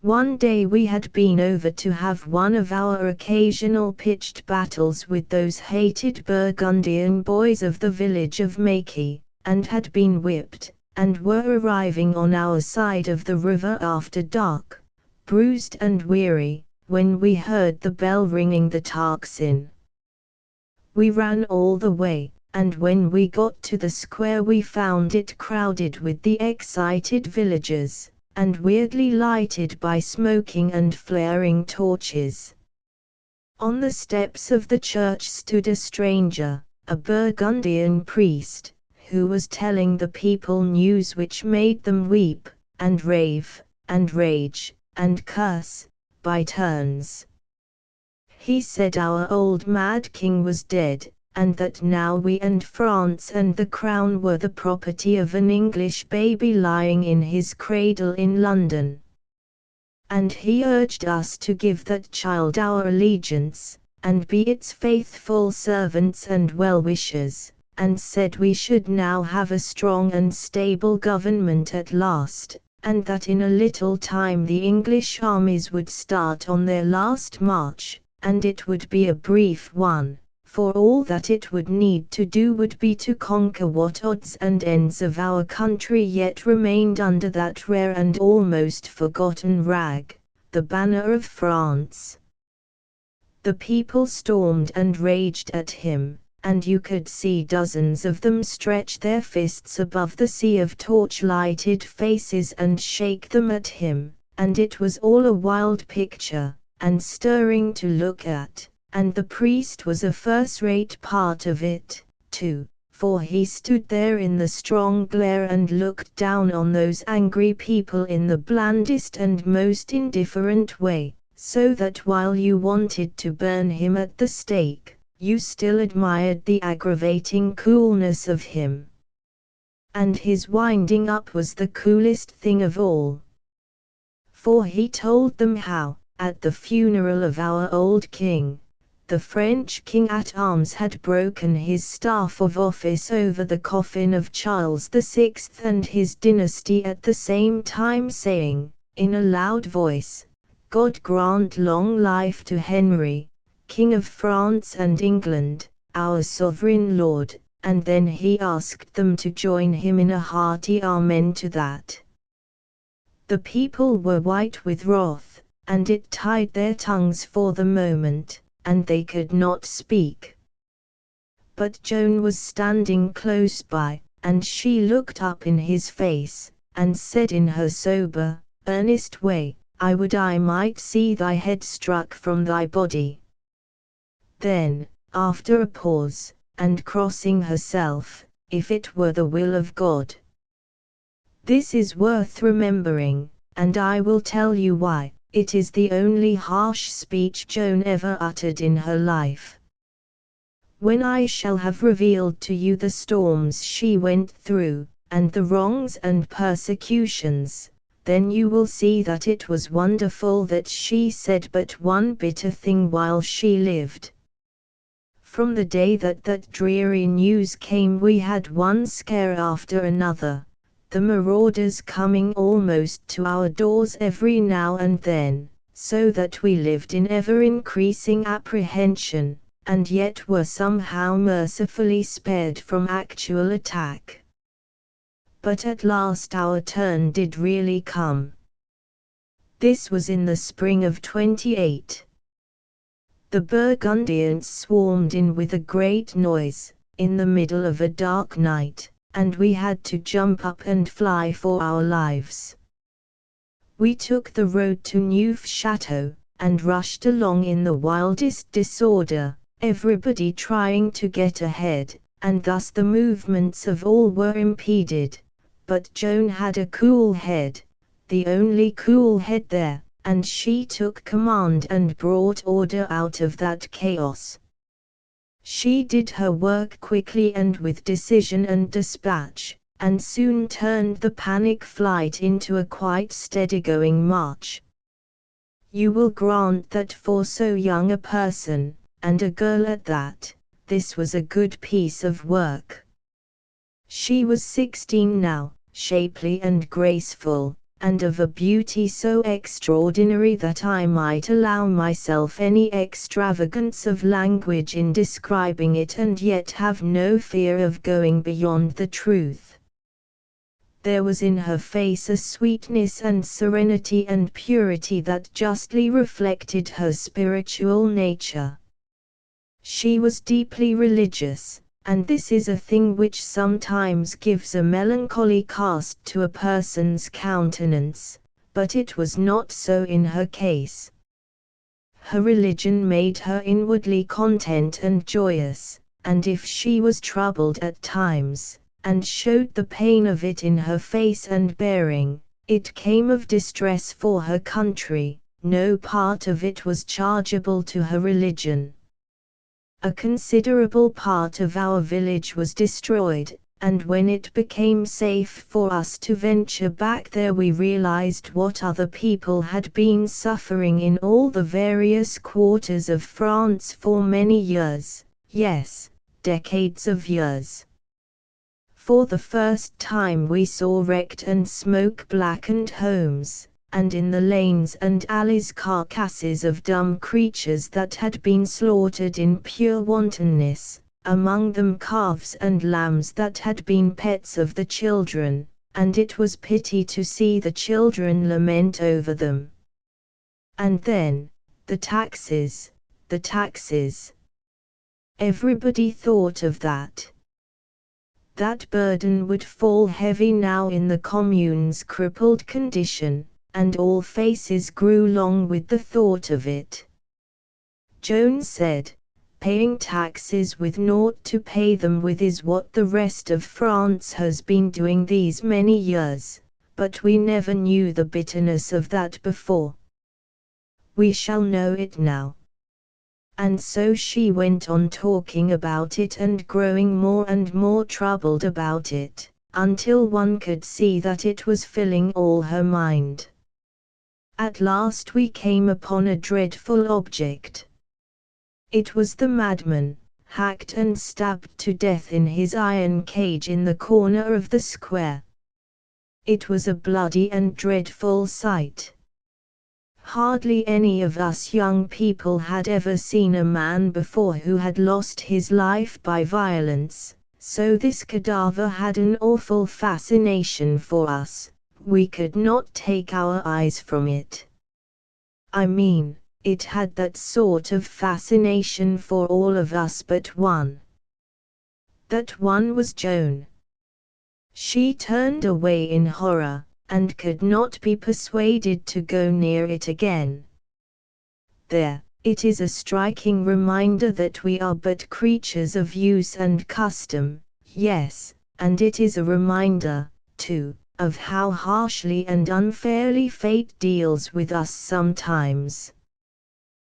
One day we had been over to have one of our occasional pitched battles with those hated Burgundian boys of the village of Makey, and had been whipped, and were arriving on our side of the river after dark, bruised and weary, when we heard the bell ringing the tocsin. We ran all the way, and when we got to the square we found it crowded with the excited villagers, and weirdly lighted by smoking and flaring torches. On the steps of the church stood a stranger, a Burgundian priest, who was telling the people news which made them weep, and rave, and rage, and curse, by turns. He said our old mad king was dead, and that now we and France and the crown were the property of an English baby lying in his cradle in London. And he urged us to give that child our allegiance, and be its faithful servants and well-wishers, and said we should now have a strong and stable government at last, and that in a little time the English armies would start on their last march, and it would be a brief one, for all that it would need to do would be to conquer what odds and ends of our country yet remained under that rare and almost forgotten rag, the banner of France. The people stormed and raged at him, and you could see dozens of them stretch their fists above the sea of torch-lighted faces and shake them at him, and it was all a wild picture, and stirring to look at. And the priest was a first-rate part of it, too, for he stood there in the strong glare and looked down on those angry people in the blandest and most indifferent way, so that while you wanted to burn him at the stake, you still admired the aggravating coolness of him. And his winding up was the coolest thing of all. For he told them how, at the funeral of our old king, the French king-at-arms had broken his staff of office over the coffin of Charles VI and his dynasty at the same time saying, in a loud voice, God grant long life to Henry, King of France and England, our sovereign lord, and then he asked them to join him in a hearty amen to that. The people were white with wrath, and it tied their tongues for the moment, and they could not speak. But Joan was standing close by, and she looked up in his face, and said in her sober, earnest way, I would I might see thy head struck from thy body. Then, after a pause, and crossing herself, if it were the will of God. This is worth remembering, and I will tell you why. It is the only harsh speech Joan ever uttered in her life. When I shall have revealed to you the storms she went through, and the wrongs and persecutions, then you will see that it was wonderful that she said but one bitter thing while she lived. From the day that dreary news came we had one scare after another, the marauders coming almost to our doors every now and then, so that we lived in ever-increasing apprehension, and yet were somehow mercifully spared from actual attack. But at last our turn did really come. This was in the spring of 28. The Burgundians swarmed in with a great noise, in the middle of a dark night, and we had to jump up and fly for our lives. We took the road to Neufchâteau, and rushed along in the wildest disorder, everybody trying to get ahead, and thus the movements of all were impeded. But Joan had a cool head, the only cool head there, and she took command and brought order out of that chaos. She did her work quickly and with decision and dispatch, and soon turned the panic flight into a quite steady-going march. You will grant that for so young a person, and a girl at that, this was a good piece of work. She was 16 now, shapely and graceful, and of a beauty so extraordinary that I might allow myself any extravagance of language in describing it and yet have no fear of going beyond the truth. There was in her face a sweetness and serenity and purity that justly reflected her spiritual nature. She was deeply religious, and this is a thing which sometimes gives a melancholy cast to a person's countenance, but it was not so in her case. Her religion made her inwardly content and joyous, and if she was troubled at times, and showed the pain of it in her face and bearing, it came of distress for her country, no part of it was chargeable to her religion. A considerable part of our village was destroyed, and when it became safe for us to venture back there we realized what other people had been suffering in all the various quarters of France for many years, yes, decades of years. For the first time we saw wrecked and smoke-blackened homes, and in the lanes and alleys carcasses of dumb creatures that had been slaughtered in pure wantonness, among them calves and lambs that had been pets of the children, and it was pity to see the children lament over them. And then, the taxes, the taxes. Everybody thought of that. That burden would fall heavy now in the commune's crippled condition, and all faces grew long with the thought of it. Joan said, "Paying taxes with naught to pay them with is what the rest of France has been doing these many years, but we never knew the bitterness of that before. We shall know it now." And so she went on talking about it and growing more and more troubled about it, until one could see that it was filling all her mind. At last we came upon a dreadful object. It was the madman, hacked and stabbed to death in his iron cage in the corner of the square. It was a bloody and dreadful sight. Hardly any of us young people had ever seen a man before who had lost his life by violence, so this cadaver had an awful fascination for us, we could not take our eyes from it. I mean, it had that sort of fascination for all of us but one. That one was Joan. She turned away in horror, and could not be persuaded to go near it again. There, it is a striking reminder that we are but creatures of use and custom, yes, and it is a reminder, too, of how harshly and unfairly fate deals with us sometimes.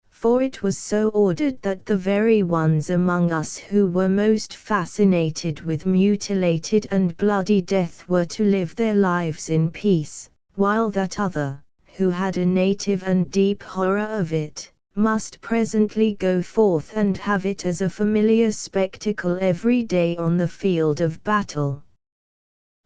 For it was so ordered that the very ones among us who were most fascinated with mutilated and bloody death were to live their lives in peace, while that other, who had a native and deep horror of it, must presently go forth and have it as a familiar spectacle every day on the field of battle.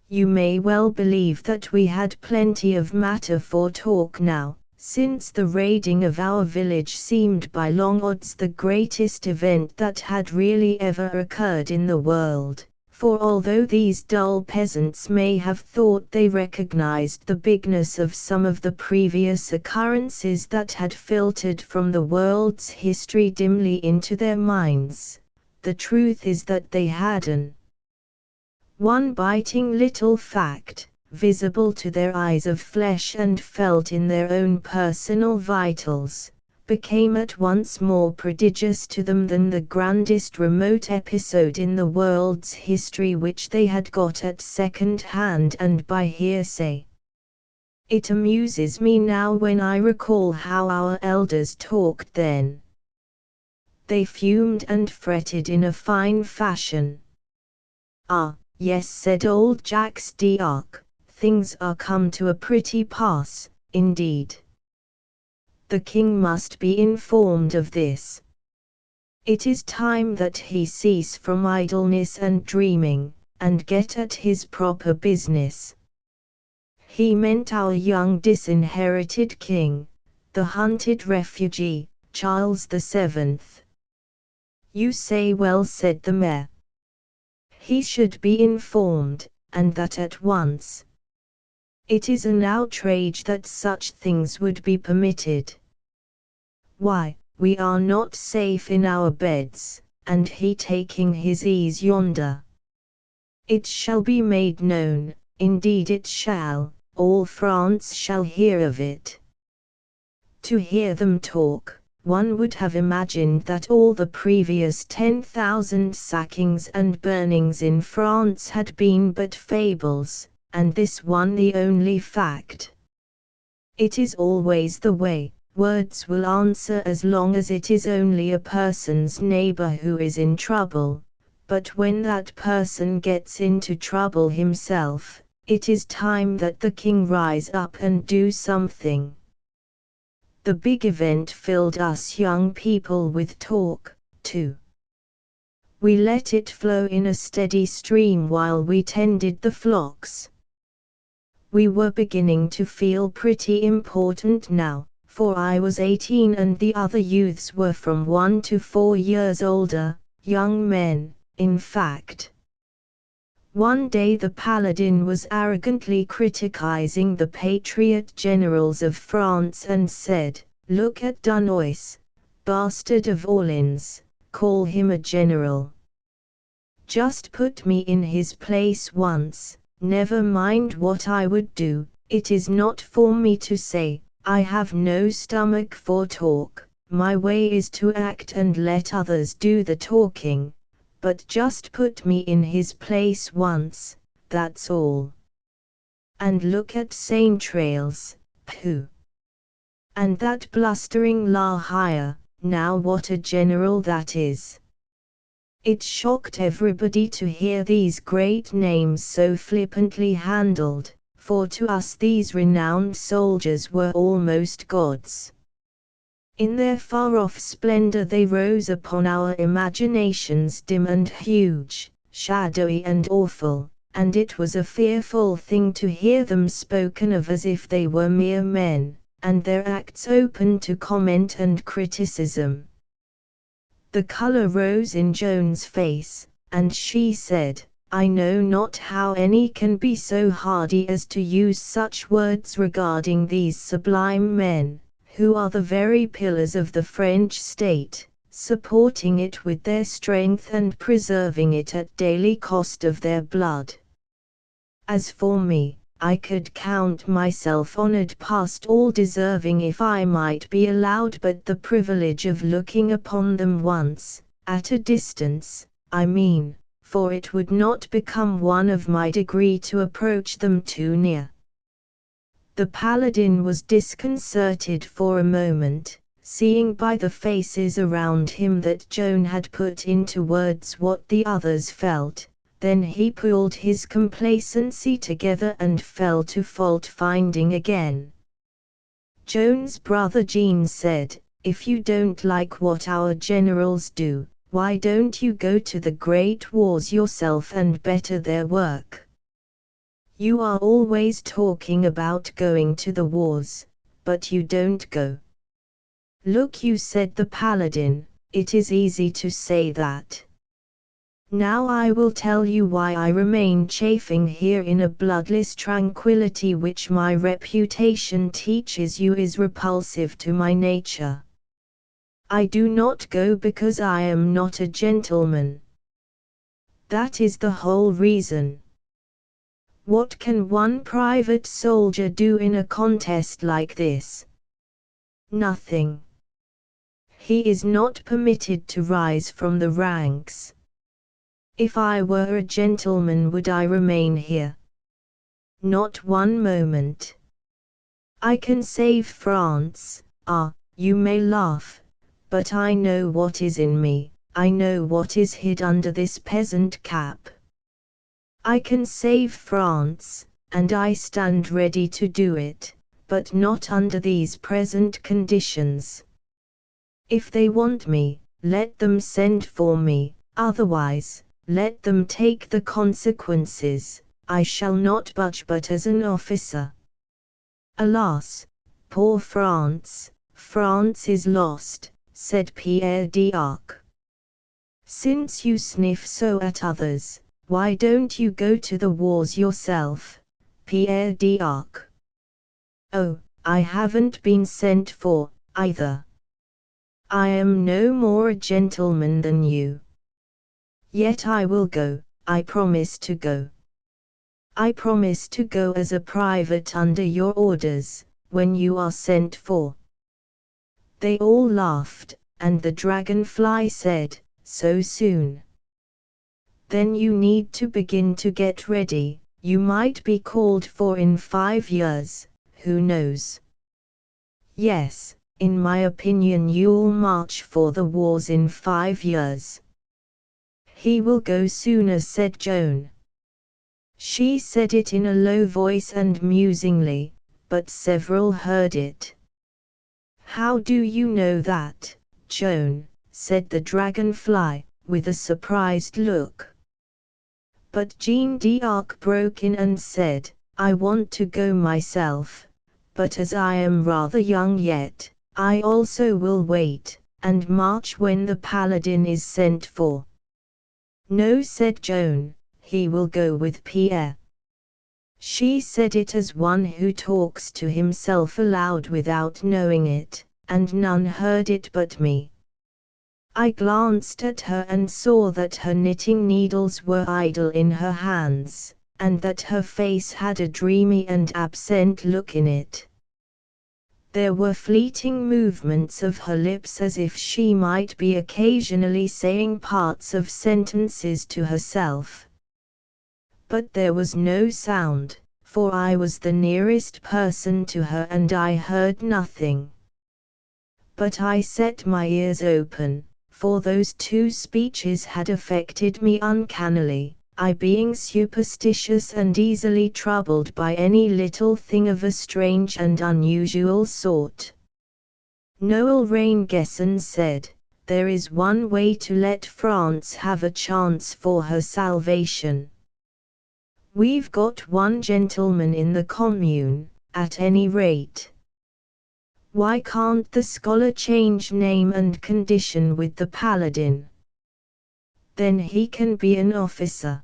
You may well believe that we had plenty of matter for talk now, since the raiding of our village seemed by long odds the greatest event that had really ever occurred in the world, for although these dull peasants may have thought they recognized the bigness of some of the previous occurrences that had filtered from the world's history dimly into their minds, the truth is that they hadn't. One biting little fact, visible to their eyes of flesh and felt in their own personal vitals, became at once more prodigious to them than the grandest remote episode in the world's history which they had got at second hand and by hearsay. It amuses me now when I recall how our elders talked then. They fumed and fretted in a fine fashion. "Ah, yes," said old Jacques d'Arc, "things are come to a pretty pass, indeed. The king must be informed of this. It is time that he cease from idleness and dreaming, and get at his proper business. He meant our young disinherited king, the hunted refugee, Charles VII. You say well, said the mayor. He should be informed, and that at once. It is an outrage that such things would be permitted. Why, we are not safe in our beds, and he taking his ease yonder. It shall be made known, indeed it shall, all France shall hear of it. To hear them talk, one would have imagined that all the previous 10,000 sackings and burnings in France had been but fables, and this one the only fact. It is always the way, words will answer as long as it is only a person's neighbor who is in trouble, but when that person gets into trouble himself, it is time that the king rise up and do something. The big event filled us young people with talk, too. We let it flow in a steady stream while we tended the flocks. We were beginning to feel pretty important now, for I was 18 and the other youths were from 1 to 4 years older, young men, in fact. One day the paladin was arrogantly criticizing the patriot generals of France and said, "Look at Dunois, bastard of Orleans, call him a general. Just put me in his place once, never mind what I would do, it is not for me to say, I have no stomach for talk, my way is to act and let others do the talking. But just put me in his place once, that's all. And look at Saintrailles, pooh. And that blustering La Hire, now what a general that is." It shocked everybody to hear these great names so flippantly handled, for to us these renowned soldiers were almost gods. In their far-off splendor they rose upon our imaginations dim and huge, shadowy and awful, and it was a fearful thing to hear them spoken of as if they were mere men, and their acts open to comment and criticism. The color rose in Joan's face, and she said, "I know not how any can be so hardy as to use such words regarding these sublime men, who are the very pillars of the French state, supporting it with their strength and preserving it at daily cost of their blood. As for me, I could count myself honored past all deserving if I might be allowed but the privilege of looking upon them once, at a distance, I mean, for it would not become one of my degree to approach them too near." The paladin was disconcerted for a moment, seeing by the faces around him that Joan had put into words what the others felt, then he pulled his complacency together and fell to fault-finding again. Joan's brother Jean said, "If you don't like what our generals do, why don't you go to the great wars yourself and better their work? You are always talking about going to the wars, but you don't go." "Look you," said the paladin, "it is easy to say that. Now I will tell you why I remain chafing here in a bloodless tranquility which my reputation teaches you is repulsive to my nature. I do not go because I am not a gentleman. That is the whole reason. What can one private soldier do in a contest like this? Nothing. He is not permitted to rise from the ranks. If I were a gentleman, would I remain here? Not one moment. I can save France. Ah, you may laugh, but I know what is in me, I know what is hid under this peasant cap. I can save France, and I stand ready to do it, but not under these present conditions. If they want me, let them send for me, otherwise, let them take the consequences. I shall not budge but as an officer, Alas, poor France, France is lost, said Pierre d'Arc. Since you sniff so at others, why don't you go to the wars yourself, Pierre d'Arc? Oh, I haven't been sent for, either. I am no more a gentleman than you. Yet I will go, I promise to go. I promise to go as a private under your orders, when you are sent for. They all laughed, and the dragonfly said, so soon? Then you need to begin to get ready, you might be called for in 5 years, who knows? Yes, in my opinion you'll march for the wars in 5 years. He will go sooner, said Joan. She said it in a low voice and musingly, but several heard it. How do you know that, Joan? Said the dragonfly, with a surprised look. But Jeanne d'Arc broke in and said, I want to go myself, but as I am rather young yet, I also will wait, and march when the paladin is sent for. No, said Joan, he will go with Pierre. She said it as one who talks to himself aloud without knowing it, and none heard it but me. I glanced at her and saw that her knitting needles were idle in her hands, and that her face had a dreamy and absent look in it. There were fleeting movements of her lips as if she might be occasionally saying parts of sentences to herself. But there was no sound, for I was the nearest person to her and I heard nothing. But I set my ears open, for those 2 speeches had affected me uncannily, I being superstitious and easily troubled by any little thing of a strange and unusual sort. Noel Raingesson said, there is one way to let France have a chance for her salvation. We've got one gentleman in the Commune, at any rate. Why can't the scholar change name and condition with the paladin? Then he can be an officer.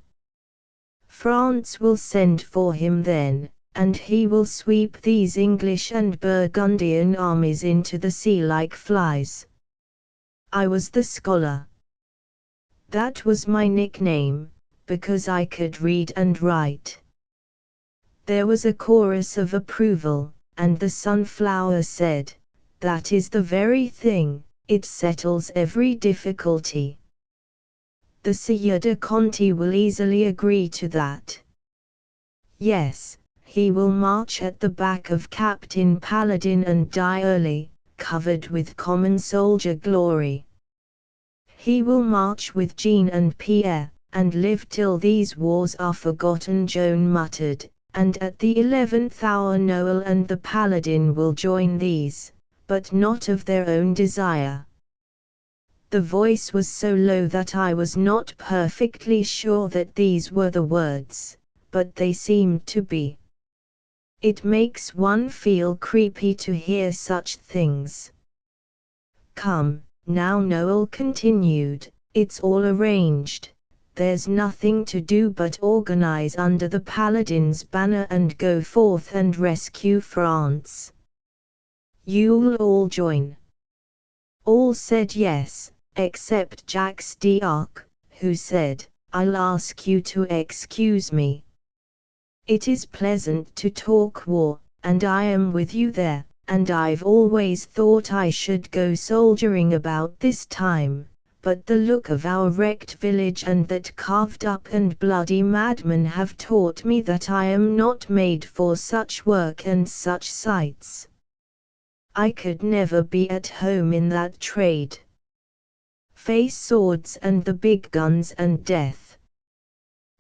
France will send for him then, and he will sweep these English and Burgundian armies into the sea like flies. I was the scholar. That was my nickname, because I could read and write. There was a chorus of approval, and the sunflower said, that is the very thing, it settles every difficulty. The Sieur de Conti will easily agree to that. Yes, he will march at the back of Captain Paladin and die early, covered with common soldier glory. He will march with Jean and Pierre, and live till these wars are forgotten, Joan muttered, and at the 11th hour Noel and the paladin will join these, but not of their own desire. The voice was so low that I was not perfectly sure that these were the words, but they seemed to be. It makes one feel creepy to hear such things. Come, now, Noel continued, it's all arranged. There's nothing to do but organize under the Paladin's banner and go forth and rescue France. You'll all join. All said yes, except Jacques d'Arc, who said, I'll ask you to excuse me. It is pleasant to talk war, and I am with you there, and I've always thought I should go soldiering about this time. But the look of our wrecked village and that carved up and bloody madman have taught me that I am not made for such work and such sights. I could never be at home in that trade. Face swords and the big guns and death.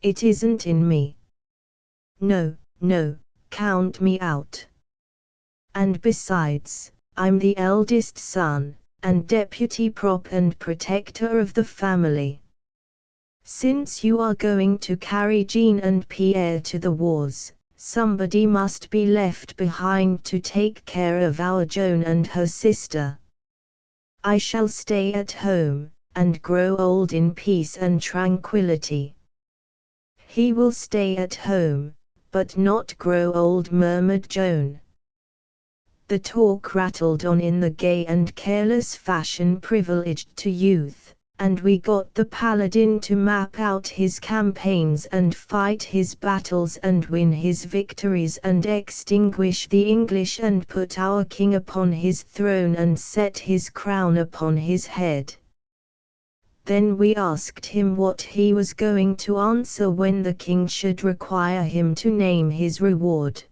It isn't in me. No, no, count me out. And besides, I'm the eldest son, and deputy prop and protector of the family. Since you are going to carry Jean and Pierre to the wars, somebody must be left behind to take care of our Joan and her sister. I shall stay at home, and grow old in peace and tranquility." "He will stay at home, but not grow old," murmured Joan. The talk rattled on in the gay and careless fashion privileged to youth, and we got the paladin to map out his campaigns and fight his battles and win his victories and extinguish the English and put our king upon his throne and set his crown upon his head. Then we asked him what he was going to answer when the king should require him to name his reward.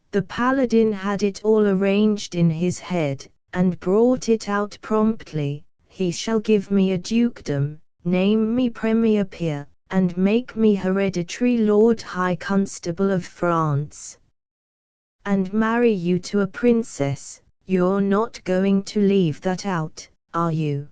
The paladin had it all arranged in his head, and brought it out promptly. "He shall give me a dukedom, name me premier peer, and make me hereditary Lord High Constable of France. And marry you to a princess. You're not going to leave that out, are you?"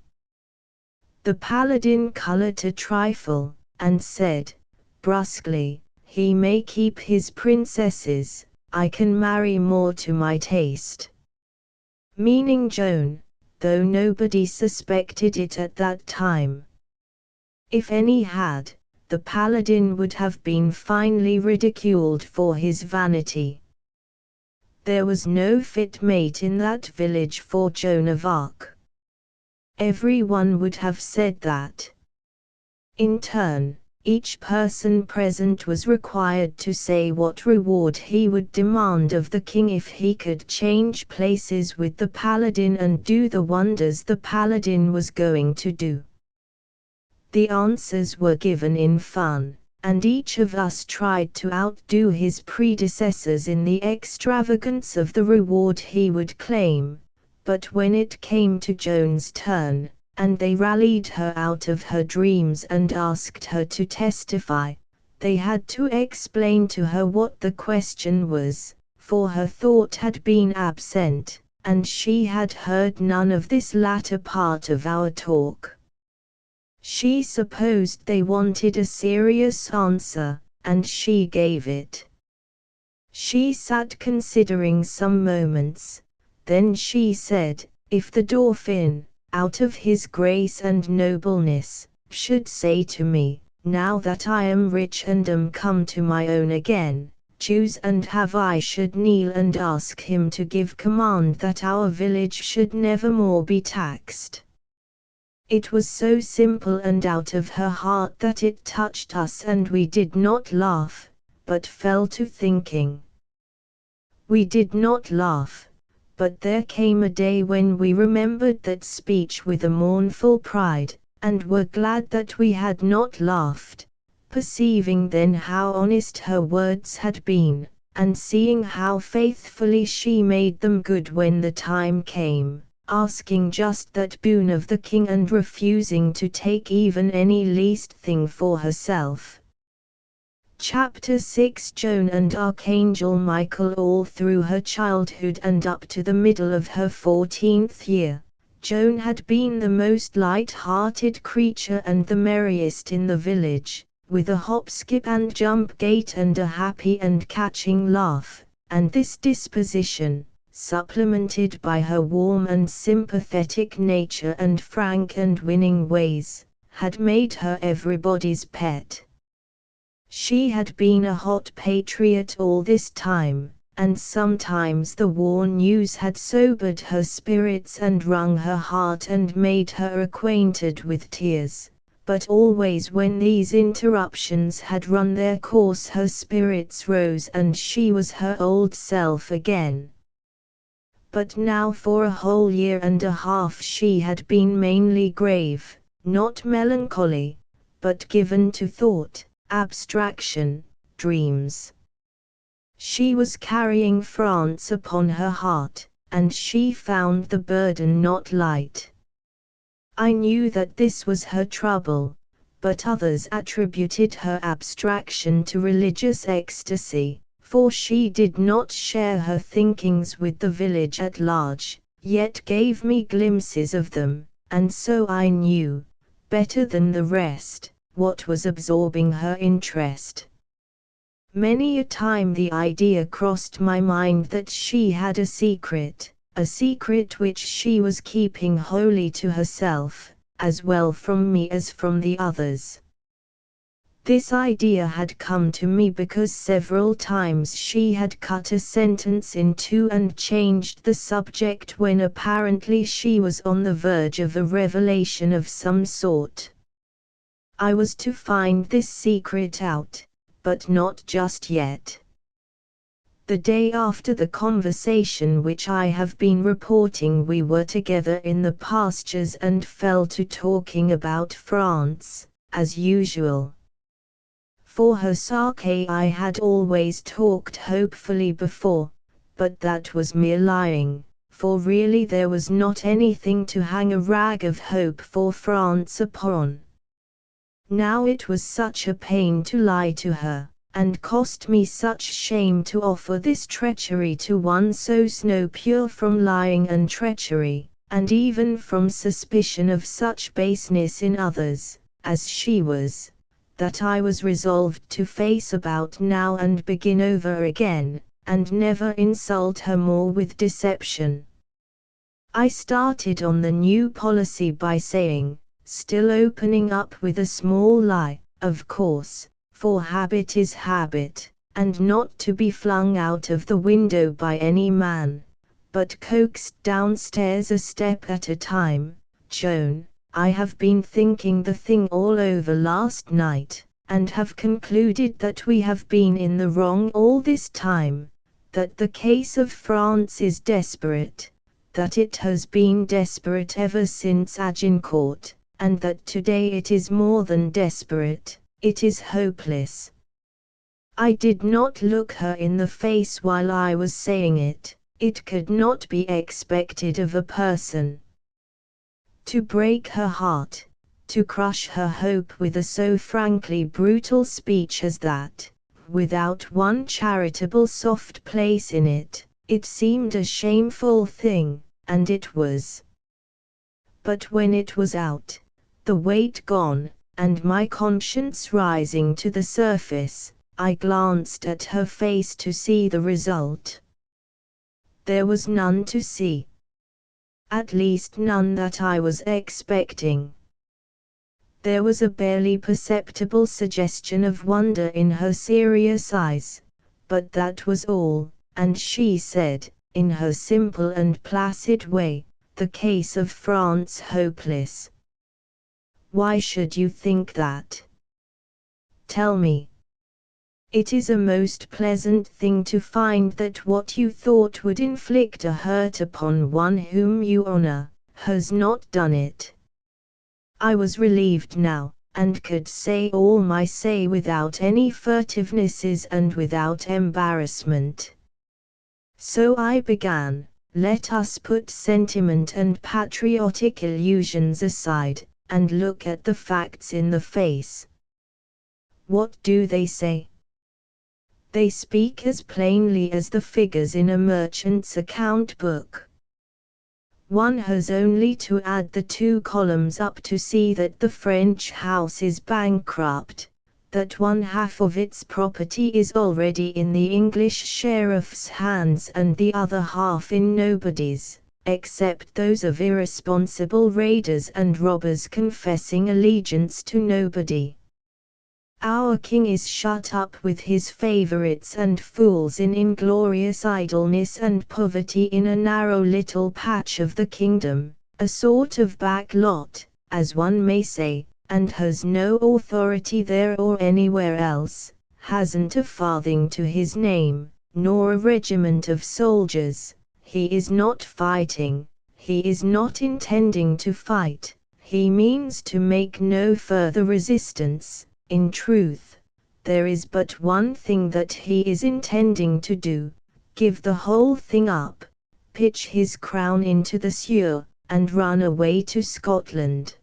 The paladin colored a trifle, and said, brusquely, "He may keep his princesses, I can marry more to my taste." Meaning Joan, though nobody suspected it at that time. If any had, the paladin would have been finely ridiculed for his vanity. There was no fit mate in that village for Joan of Arc. Everyone would have said that. In turn, each person present was required to say what reward he would demand of the king if he could change places with the paladin and do the wonders the paladin was going to do. The answers were given in fun, and each of us tried to outdo his predecessors in the extravagance of the reward he would claim, but when it came to Joan's turn, and they rallied her out of her dreams and asked her to testify, they had to explain to her what the question was, for her thought had been absent, and she had heard none of this latter part of our talk. She supposed they wanted a serious answer, and she gave it. She sat considering some moments, then she said, "If the Dauphin, out of his grace and nobleness, should say to me, 'Now that I am rich and am come to my own again, choose and have,' I should kneel and ask him to give command that our village should never more be taxed." It was so simple and out of her heart that it touched us, and we did not laugh, but fell to thinking. We did not laugh, but there came a day when we remembered that speech with a mournful pride, and were glad that we had not laughed, perceiving then how honest her words had been, and seeing how faithfully she made them good when the time came, asking just that boon of the king and refusing to take even any least thing for herself. Chapter 6 Joan and Archangel Michael. All through her childhood and up to the middle of her 14th year, Joan had been the most light-hearted creature and the merriest in the village, with a hop, skip and jump gait and a happy and catching laugh, and this disposition, supplemented by her warm and sympathetic nature and frank and winning ways, had made her everybody's pet. She had been a hot patriot all this time, and sometimes the war news had sobered her spirits and wrung her heart and made her acquainted with tears, but always when these interruptions had run their course her spirits rose and she was her old self again. But now for a whole year and a half she had been mainly grave, not melancholy, but given to thought, abstraction, dreams. She was carrying France upon her heart, and she found the burden not light. I knew that this was her trouble, but others attributed her abstraction to religious ecstasy, for she did not share her thinkings with the village at large, yet gave me glimpses of them, and so I knew, better than the rest, what was absorbing her interest. Many a time the idea crossed my mind that she had a secret which she was keeping wholly to herself, as well from me as from the others. This idea had come to me because several times she had cut a sentence in two and changed the subject when apparently she was on the verge of a revelation of some sort. I was to find this secret out, but not just yet. The day after the conversation which I have been reporting, we were together in the pastures and fell to talking about France, as usual. For her sake I had always talked hopefully before, but that was mere lying, for really there was not anything to hang a rag of hope for France upon. Now it was such a pain to lie to her, and cost me such shame to offer this treachery to one so snow pure from lying and treachery, and even from suspicion of such baseness in others, as she was, that I was resolved to face about now and begin over again, and never insult her more with deception. I started on the new policy by saying, still opening up with a small lie, of course, for habit is habit, and not to be flung out of the window by any man, but coaxed downstairs a step at a time. Joan, I have been thinking the thing all over last night, and have concluded that we have been in the wrong all this time, that the case of France is desperate, that it has been desperate ever since Agincourt, and that today it is more than desperate, it is hopeless. I did not look her in the face while I was saying it. It could not be expected of a person to break her heart, to crush her hope with a so frankly brutal speech as that, without one charitable soft place in it. It seemed a shameful thing, and it was. But when it was out, the weight gone, and my conscience rising to the surface, I glanced at her face to see the result. There was none to see. At least none that I was expecting. There was a barely perceptible suggestion of wonder in her serious eyes, but that was all, and she said, in her simple and placid way, the case of France hopeless. Why should you think that? Tell me. It is a most pleasant thing to find that what you thought would inflict a hurt upon one whom you honor, has not done it. I was relieved now, and could say all my say without any furtivenesses and without embarrassment. So I began, let us put sentiment and patriotic illusions aside, and look at the facts in the face. What do they say? They speak as plainly as the figures in a merchant's account book. One has only to add the 2 columns up to see that the French house is bankrupt, that 1/2 of its property is already in the English sheriff's hands and the other half in nobody's, except those of irresponsible raiders and robbers confessing allegiance to nobody. Our king is shut up with his favorites and fools in inglorious idleness and poverty in a narrow little patch of the kingdom, a sort of back lot, as one may say, and has no authority there or anywhere else, hasn't a farthing to his name, nor a regiment of soldiers. He is not fighting, he is not intending to fight, he means to make no further resistance. In truth, there is but one thing that he is intending to do, give the whole thing up, pitch his crown into the sewer, and run away to Scotland.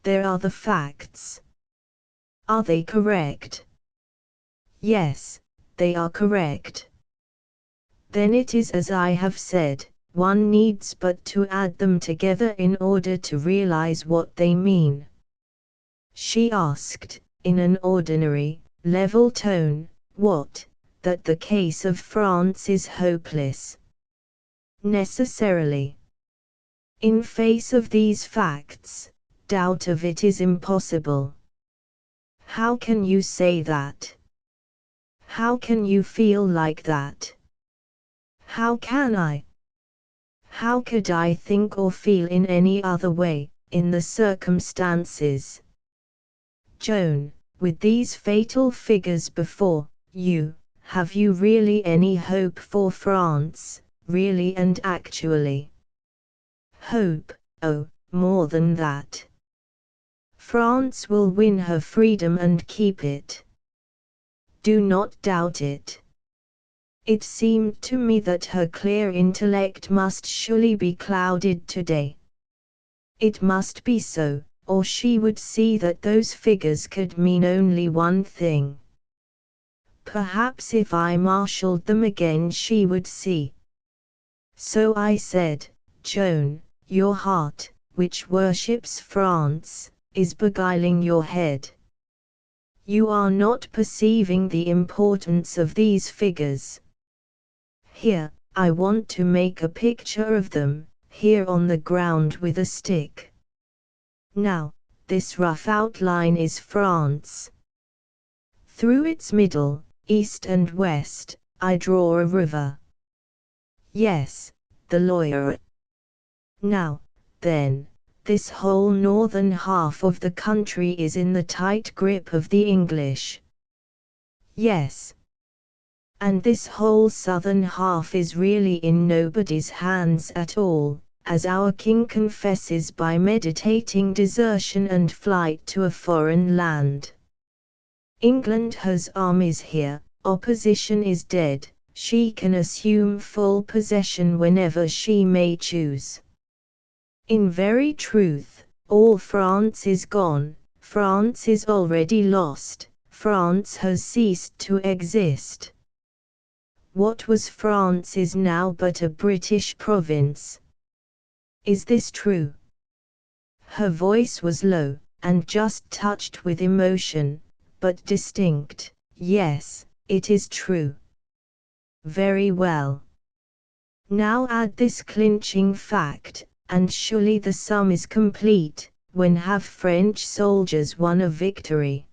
There are the facts. Are they correct? Yes, they are correct. Then it is as I have said, one needs but to add them together in order to realize what they mean. She asked, in an ordinary, level tone, What? That the case of France is hopeless. Necessarily. In face of these facts, doubt of it is impossible. How can you say that? How can you feel like that? How can I? How could I think or feel in any other way, in the circumstances? Joan, with these fatal figures before you, have you really any hope for France, really and actually? Hope, oh, more than that. France will win her freedom and keep it. Do not doubt it. It seemed to me that her clear intellect must surely be clouded today. It must be so, or she would see that those figures could mean only one thing. Perhaps if I marshalled them again she would see. So I said, Joan, your heart, which worships France, is beguiling your head. You are not perceiving the importance of these figures. Here, I want to make a picture of them, here on the ground with a stick. Now, this rough outline is France. Through its middle, east and west, I draw a river. Yes, the Loire. Now, then, this whole northern half of the country is in the tight grip of the English. Yes. And this whole southern half is really in nobody's hands at all, as our king confesses by meditating desertion and flight to a foreign land. England has armies here, opposition is dead, she can assume full possession whenever she may choose. In very truth, all France is gone, France is already lost, France has ceased to exist. What was France is now but a British province. Is this true? Her voice was low, and just touched with emotion, but distinct. Yes, it is true. Very well. Now add this clinching fact, and surely the sum is complete. When have French soldiers won a victory?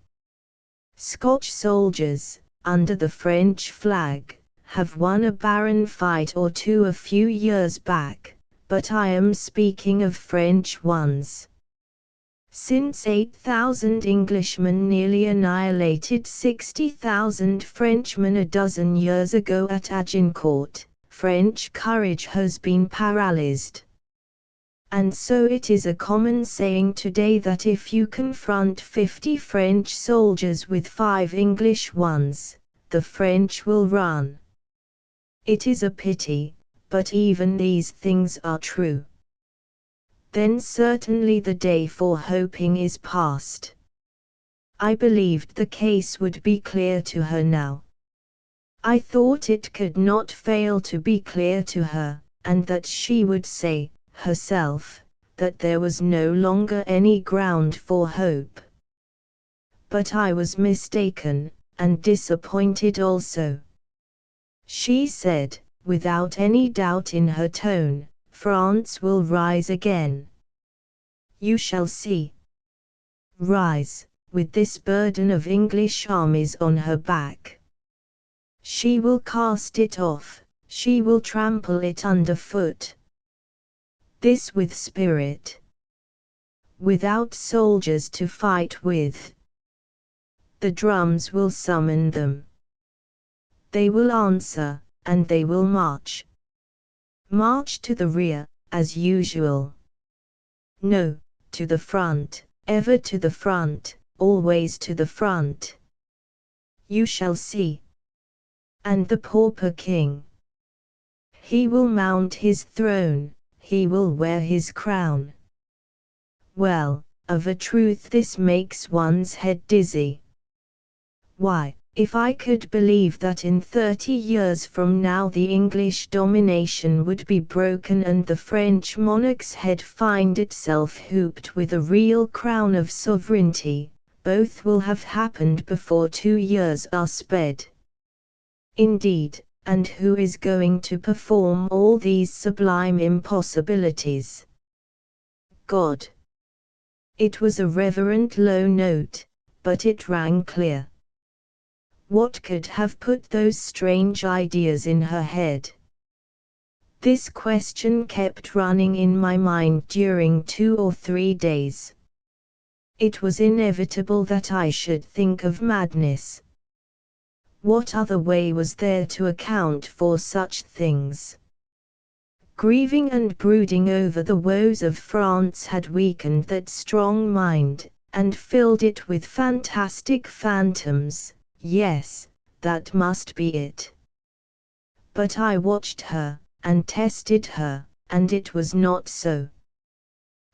Scotch soldiers, under the French flag, have won a barren fight or two a few years back, but I am speaking of French ones. Since 8,000 Englishmen nearly annihilated 60,000 Frenchmen a dozen years ago at Agincourt, French courage has been paralyzed. And so it is a common saying today that if you confront 50 French soldiers with 5 English ones, the French will run. It is a pity, but even these things are true. Then certainly the day for hoping is past. I believed the case would be clear to her now. I thought it could not fail to be clear to her, and that she would say, herself, that there was no longer any ground for hope. But I was mistaken, and disappointed also. She said, without any doubt in her tone, France will rise again. You shall see. Rise, with this burden of English armies on her back. She will cast it off, she will trample it underfoot. This with spirit. Without soldiers to fight with. The drums will summon them. They will answer, and they will march. March to the rear, as usual. No, to the front, ever to the front, always to the front. You shall see. And the pauper king. He will mount his throne, he will wear his crown. Well, of a truth this makes one's head dizzy. Why, if I could believe that in 30 years from now the English domination would be broken and the French monarch's head find itself hooped with a real crown of sovereignty, both will have happened before 2 years are sped. Indeed, and who is going to perform all these sublime impossibilities? God. It was a reverent low note, but it rang clear. What could have put those strange ideas in her head? This question kept running in my mind during 2 or 3 days. It was inevitable that I should think of madness. What other way was there to account for such things? Grieving and brooding over the woes of France had weakened that strong mind, and filled it with fantastic phantoms. Yes, that must be it. But I watched her, and tested her, and it was not so.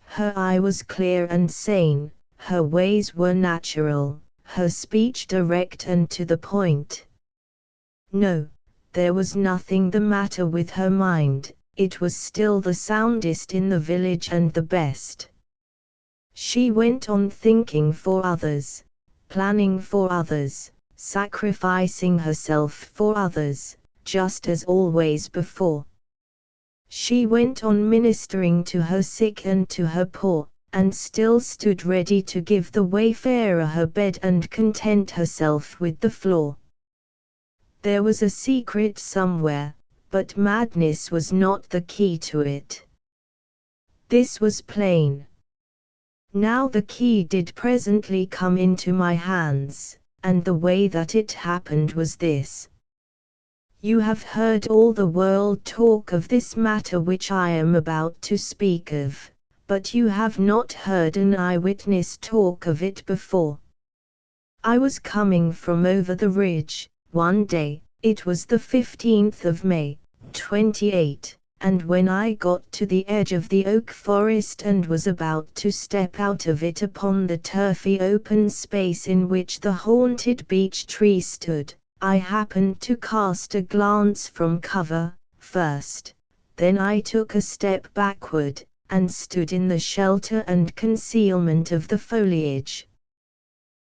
Her eye was clear and sane, her ways were natural, her speech direct and to the point. No, there was nothing the matter with her mind, it was still the soundest in the village and the best. She went on thinking for others, planning for others, sacrificing herself for others, just as always before. She went on ministering to her sick and to her poor, and still stood ready to give the wayfarer her bed and content herself with the floor. There was a secret somewhere, but madness was not the key to it. This was plain. Now the key did presently come into my hands, and the way that it happened was this. You have heard all the world talk of this matter which I am about to speak of, but you have not heard an eyewitness talk of it before. I was coming from over the ridge, one day, it was the 15th of May, 28, and when I got to the edge of the oak forest and was about to step out of it upon the turfy open space in which the haunted beech tree stood, I happened to cast a glance from cover, first, then I took a step backward, and stood in the shelter and concealment of the foliage.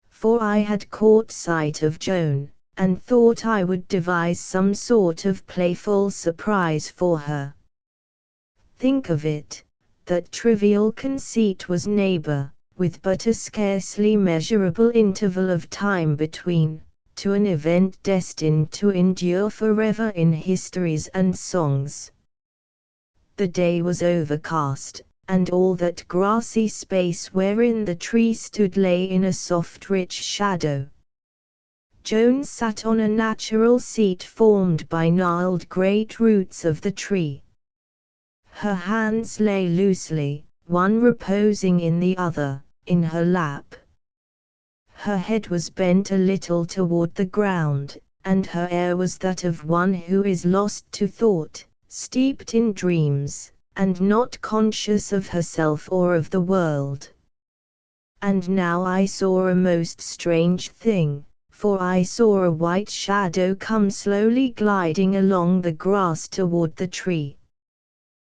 For I had caught sight of Joan, and thought I would devise some sort of playful surprise for her. Think of it, that trivial conceit was neighbor, with but a scarcely measurable interval of time between, to an event destined to endure forever in histories and songs. The day was overcast, and all that grassy space wherein the tree stood lay in a soft rich shadow. Joan sat on a natural seat formed by gnarled great roots of the tree. Her hands lay loosely, one reposing in the other, in her lap. Her head was bent a little toward the ground, and her air was that of one who is lost to thought, steeped in dreams, and not conscious of herself or of the world. And now I saw a most strange thing, for I saw a white shadow come slowly gliding along the grass toward the tree.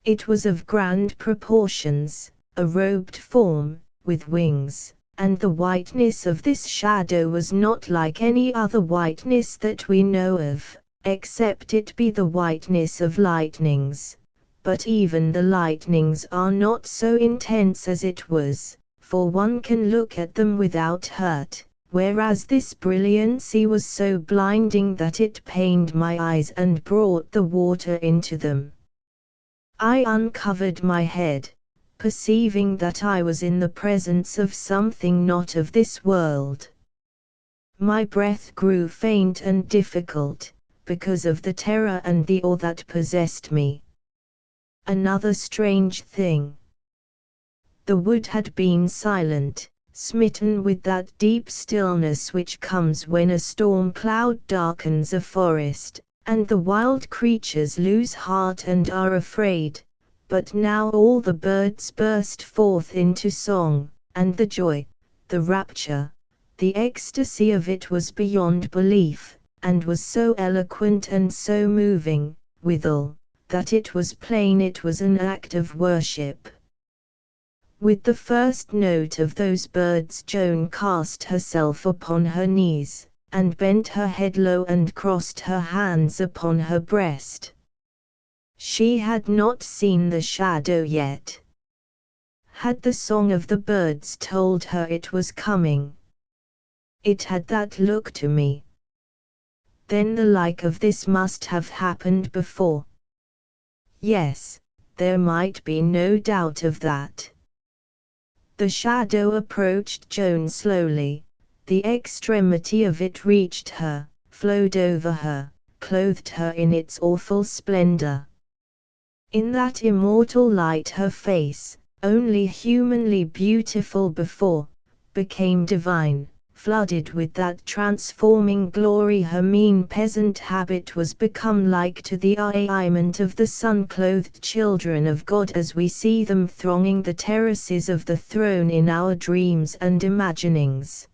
It was of grand proportions, a robed form, with wings, and the whiteness of this shadow was not like any other whiteness that we know of, except it be the whiteness of lightnings, but even the lightnings are not so intense as it was, for one can look at them without hurt, whereas this brilliancy was so blinding that it pained my eyes and brought the water into them. I uncovered my head, perceiving that I was in the presence of something not of this world. My breath grew faint and difficult, because of the terror and the awe that possessed me. Another strange thing. The wood had been silent, smitten with that deep stillness which comes when a storm cloud darkens a forest, and the wild creatures lose heart and are afraid, but now all the birds burst forth into song, and the joy, the rapture, the ecstasy of it was beyond belief, and was so eloquent and so moving, withal, that it was plain it was an act of worship. With the first note of those birds Joan cast herself upon her knees, and bent her head low and crossed her hands upon her breast. She had not seen the shadow yet. Had the song of the birds told her it was coming? It had that look to me. Then the like of this must have happened before. Yes, there might be no doubt of that. The shadow approached Joan slowly. The extremity of it reached her, flowed over her, clothed her in its awful splendor. In that immortal light her face, only humanly beautiful before, became divine, flooded with that transforming glory. Her mean peasant habit was become like to the arrayment of the sun-clothed children of God as we see them thronging the terraces of the throne in our dreams and imaginings.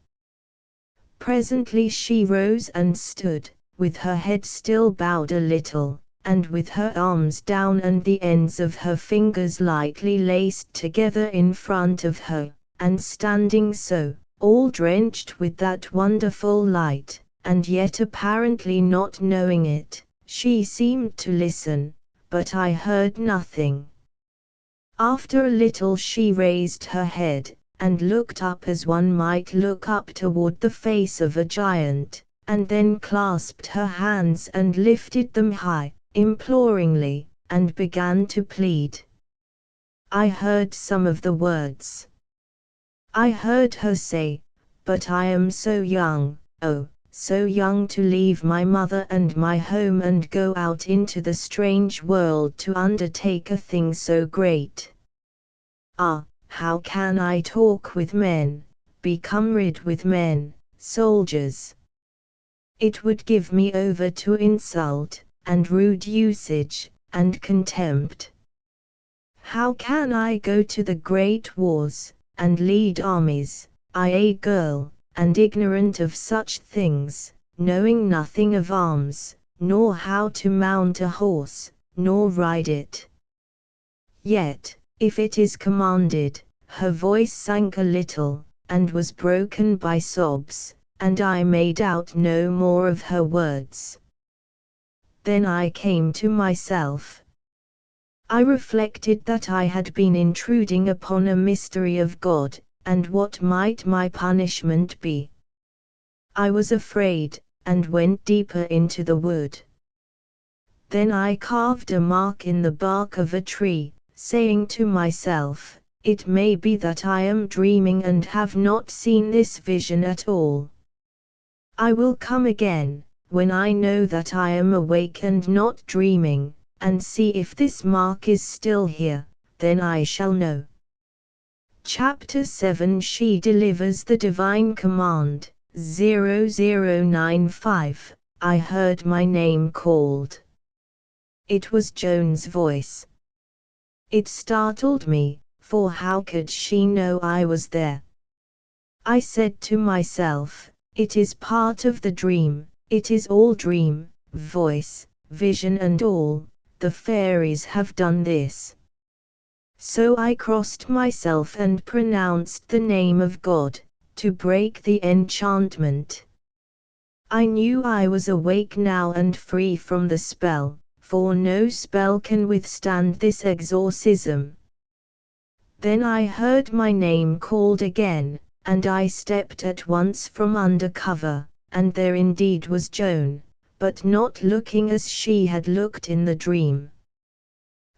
Presently she rose and stood, with her head still bowed a little, and with her arms down and the ends of her fingers lightly laced together in front of her, and standing so, all drenched with that wonderful light, and yet apparently not knowing it, she seemed to listen, but I heard nothing. After a little she raised her head, and looked up as one might look up toward the face of a giant, and then clasped her hands and lifted them high, imploringly, and began to plead. I heard some of the words. I heard her say, "But I am so young, oh, so young to leave my mother and my home and go out into the strange world to undertake a thing so great. Ah, how can I talk with men, be comrade with men, soldiers? It would give me over to insult, and rude usage, and contempt. How can I go to the great wars, and lead armies, I a girl, and ignorant of such things, knowing nothing of arms, nor how to mount a horse, nor ride it? Yet, if it is commanded," her voice sank a little, and was broken by sobs, and I made out no more of her words. Then I came to myself. I reflected that I had been intruding upon a mystery of God, and what might my punishment be. I was afraid, and went deeper into the wood. Then I carved a mark in the bark of a tree, saying to myself, it may be that I am dreaming and have not seen this vision at all. I will come again, when I know that I am awake and not dreaming, and see if this mark is still here, then I shall know. Chapter 7 She delivers the divine command. 0095. I heard my name called. It was Joan's voice. It startled me, for how could she know I was there? I said to myself, it is part of the dream, it is all dream, voice, vision and all, the fairies have done this. So I crossed myself and pronounced the name of God, to break the enchantment. I knew I was awake now and free from the spell, for no spell can withstand this exorcism. Then I heard my name called again, and I stepped at once from under cover, and there indeed was Joan, but not looking as she had looked in the dream.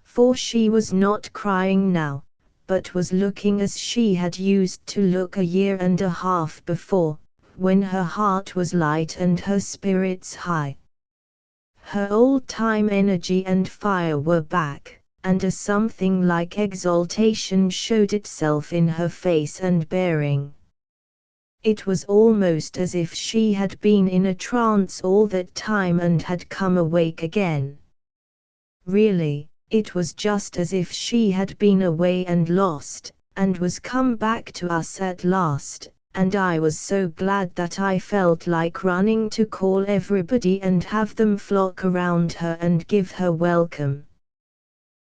For she was not crying now, but was looking as she had used to look a year and a half before, when her heart was light and her spirits high. Her old-time energy and fire were back, and a something like exaltation showed itself in her face and bearing. It was almost as if she had been in a trance all that time and had come awake again. Really, it was just as if she had been away and lost, and was come back to us at last, and I was so glad that I felt like running to call everybody and have them flock around her and give her welcome.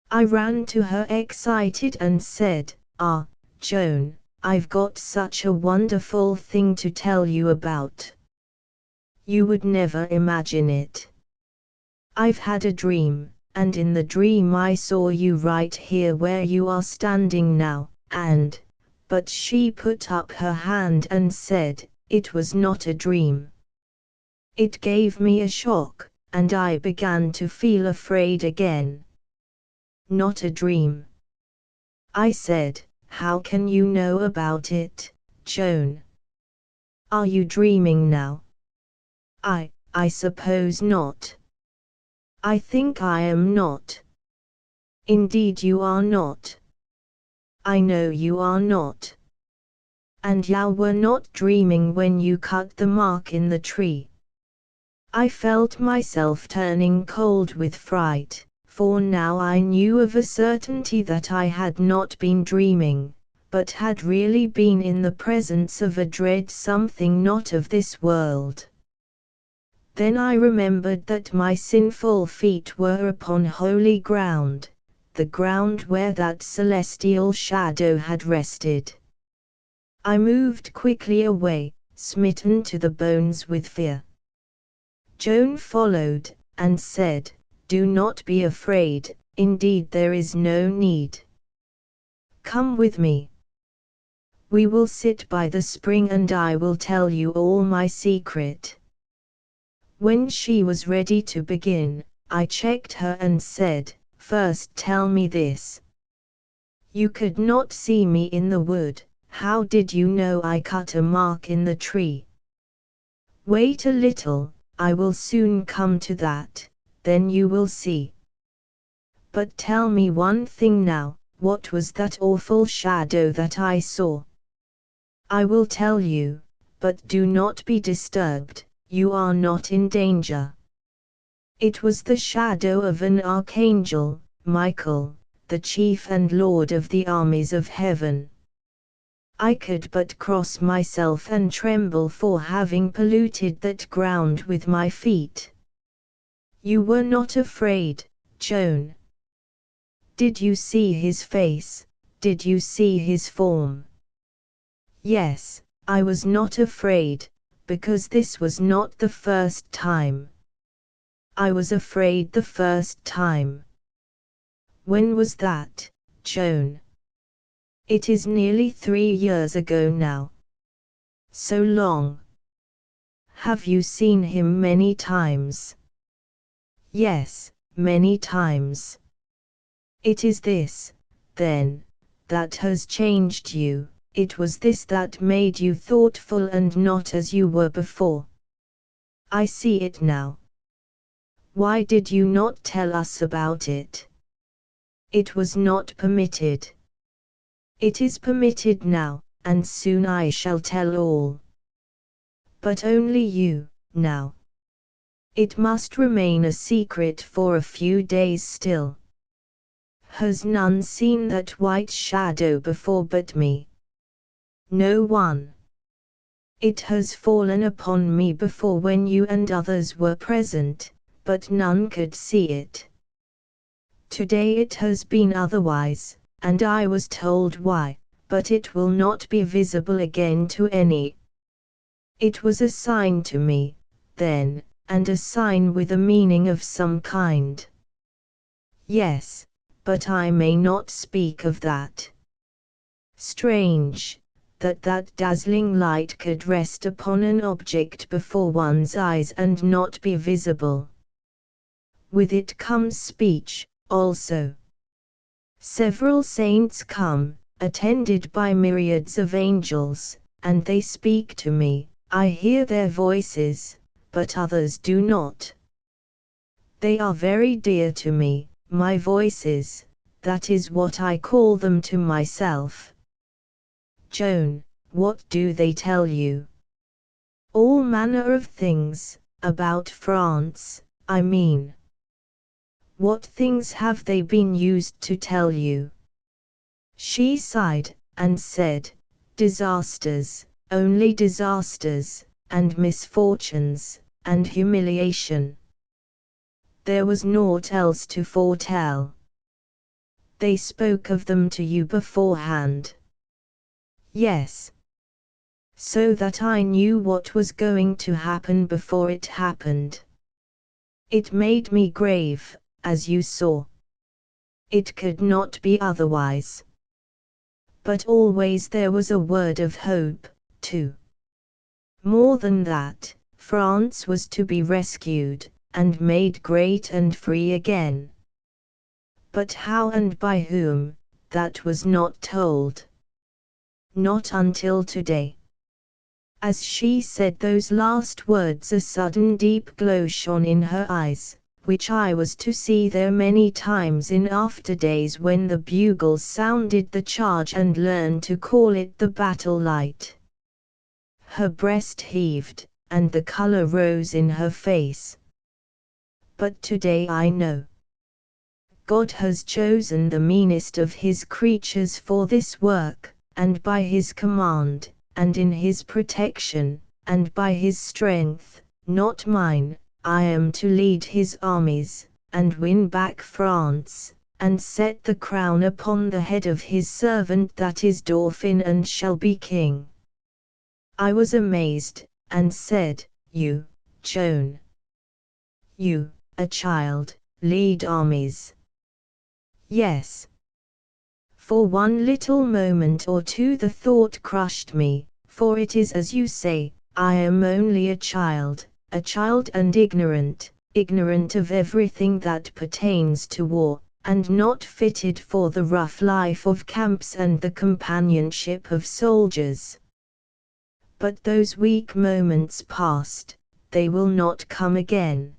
I ran to her excited and said, "Ah, Joan, I've got such a wonderful thing to tell you about." You would never imagine it. I've had a dream, and in the dream I saw you right here where you are standing now, but she put up her hand and said, it was not a dream. It gave me a shock, and I began to feel afraid again. Not a dream. I said, how can you know about it, Joan? Are you dreaming now? I suppose not. I think I am not. Indeed you are not. I know you are not. And you were not dreaming when you cut the mark in the tree. I felt myself turning cold with fright, for now I knew of a certainty that I had not been dreaming, but had really been in the presence of a dread something not of this world. Then I remembered that my sinful feet were upon holy ground, the ground where that celestial shadow had rested. I moved quickly away, smitten to the bones with fear. Joan followed, and said, do not be afraid, indeed there is no need. Come with me. We will sit by the spring and I will tell you all my secret. When she was ready to begin, I checked her and said, first tell me this. You could not see me in the wood, how did you know I cut a mark in the tree? Wait a little, I will soon come to that, then you will see. But tell me one thing now, what was that awful shadow that I saw? I will tell you, but do not be disturbed. You are not in danger. It was the shadow of an archangel, Michael, the chief and lord of the armies of heaven. I could but cross myself and tremble for having polluted that ground with my feet. You were not afraid, Joan. Did you see his face? Did you see his form? Yes, I was not afraid, because this was not the first time. I was afraid the first time. When was that, Joan? It is nearly 3 years ago now. So long. Have you seen him many times? Yes, many times. It is this, then, that has changed you. It was this that made you thoughtful and not as you were before. I see it now. Why did you not tell us about it? It was not permitted. It is permitted now, and soon I shall tell all. But only you, now. It must remain a secret for a few days still. Has none seen that white shadow before but me? No one. It has fallen upon me before when you and others were present, but none could see it. Today it has been otherwise, and I was told why, but it will not be visible again to any. It was a sign to me, then, and a sign with a meaning of some kind. Yes, but I may not speak of that. Strange, that dazzling light could rest upon an object before one's eyes and not be visible. With it comes speech, also. Several saints come, attended by myriads of angels, and they speak to me. I hear their voices, but others do not. They are very dear to me, my voices, that is what I call them to myself. Joan, what do they tell you? All manner of things, about France, I mean. What things have they been used to tell you? She sighed, and said, disasters, only disasters, and misfortunes, and humiliation. There was naught else to foretell. They spoke of them to you beforehand. Yes. so that I knew what was going to happen before it happened. It made me grave, as you saw. It could not be otherwise. But always there was a word of hope, too. More than that, France was to be rescued, and made great and free again. But how and by whom, that was not told. Not until today. As she said those last words, a sudden deep glow shone in her eyes, which I was to see there many times in after days when the bugles sounded the charge and learned to call it the battle light. Her breast heaved, and the color rose in her face. But today I know. God has chosen the meanest of His creatures for this work, and by His command, and in His protection, and by His strength, not mine, I am to lead His armies, and win back France, and set the crown upon the head of His servant that is Dauphin and shall be king. I was amazed, and said, You, Joan. You, a child, lead armies. Yes. For one little moment or two the thought crushed me, for it is as you say, I am only a child and ignorant of everything that pertains to war, and not fitted for the rough life of camps and the companionship of soldiers. But those weak moments passed, they will not come again.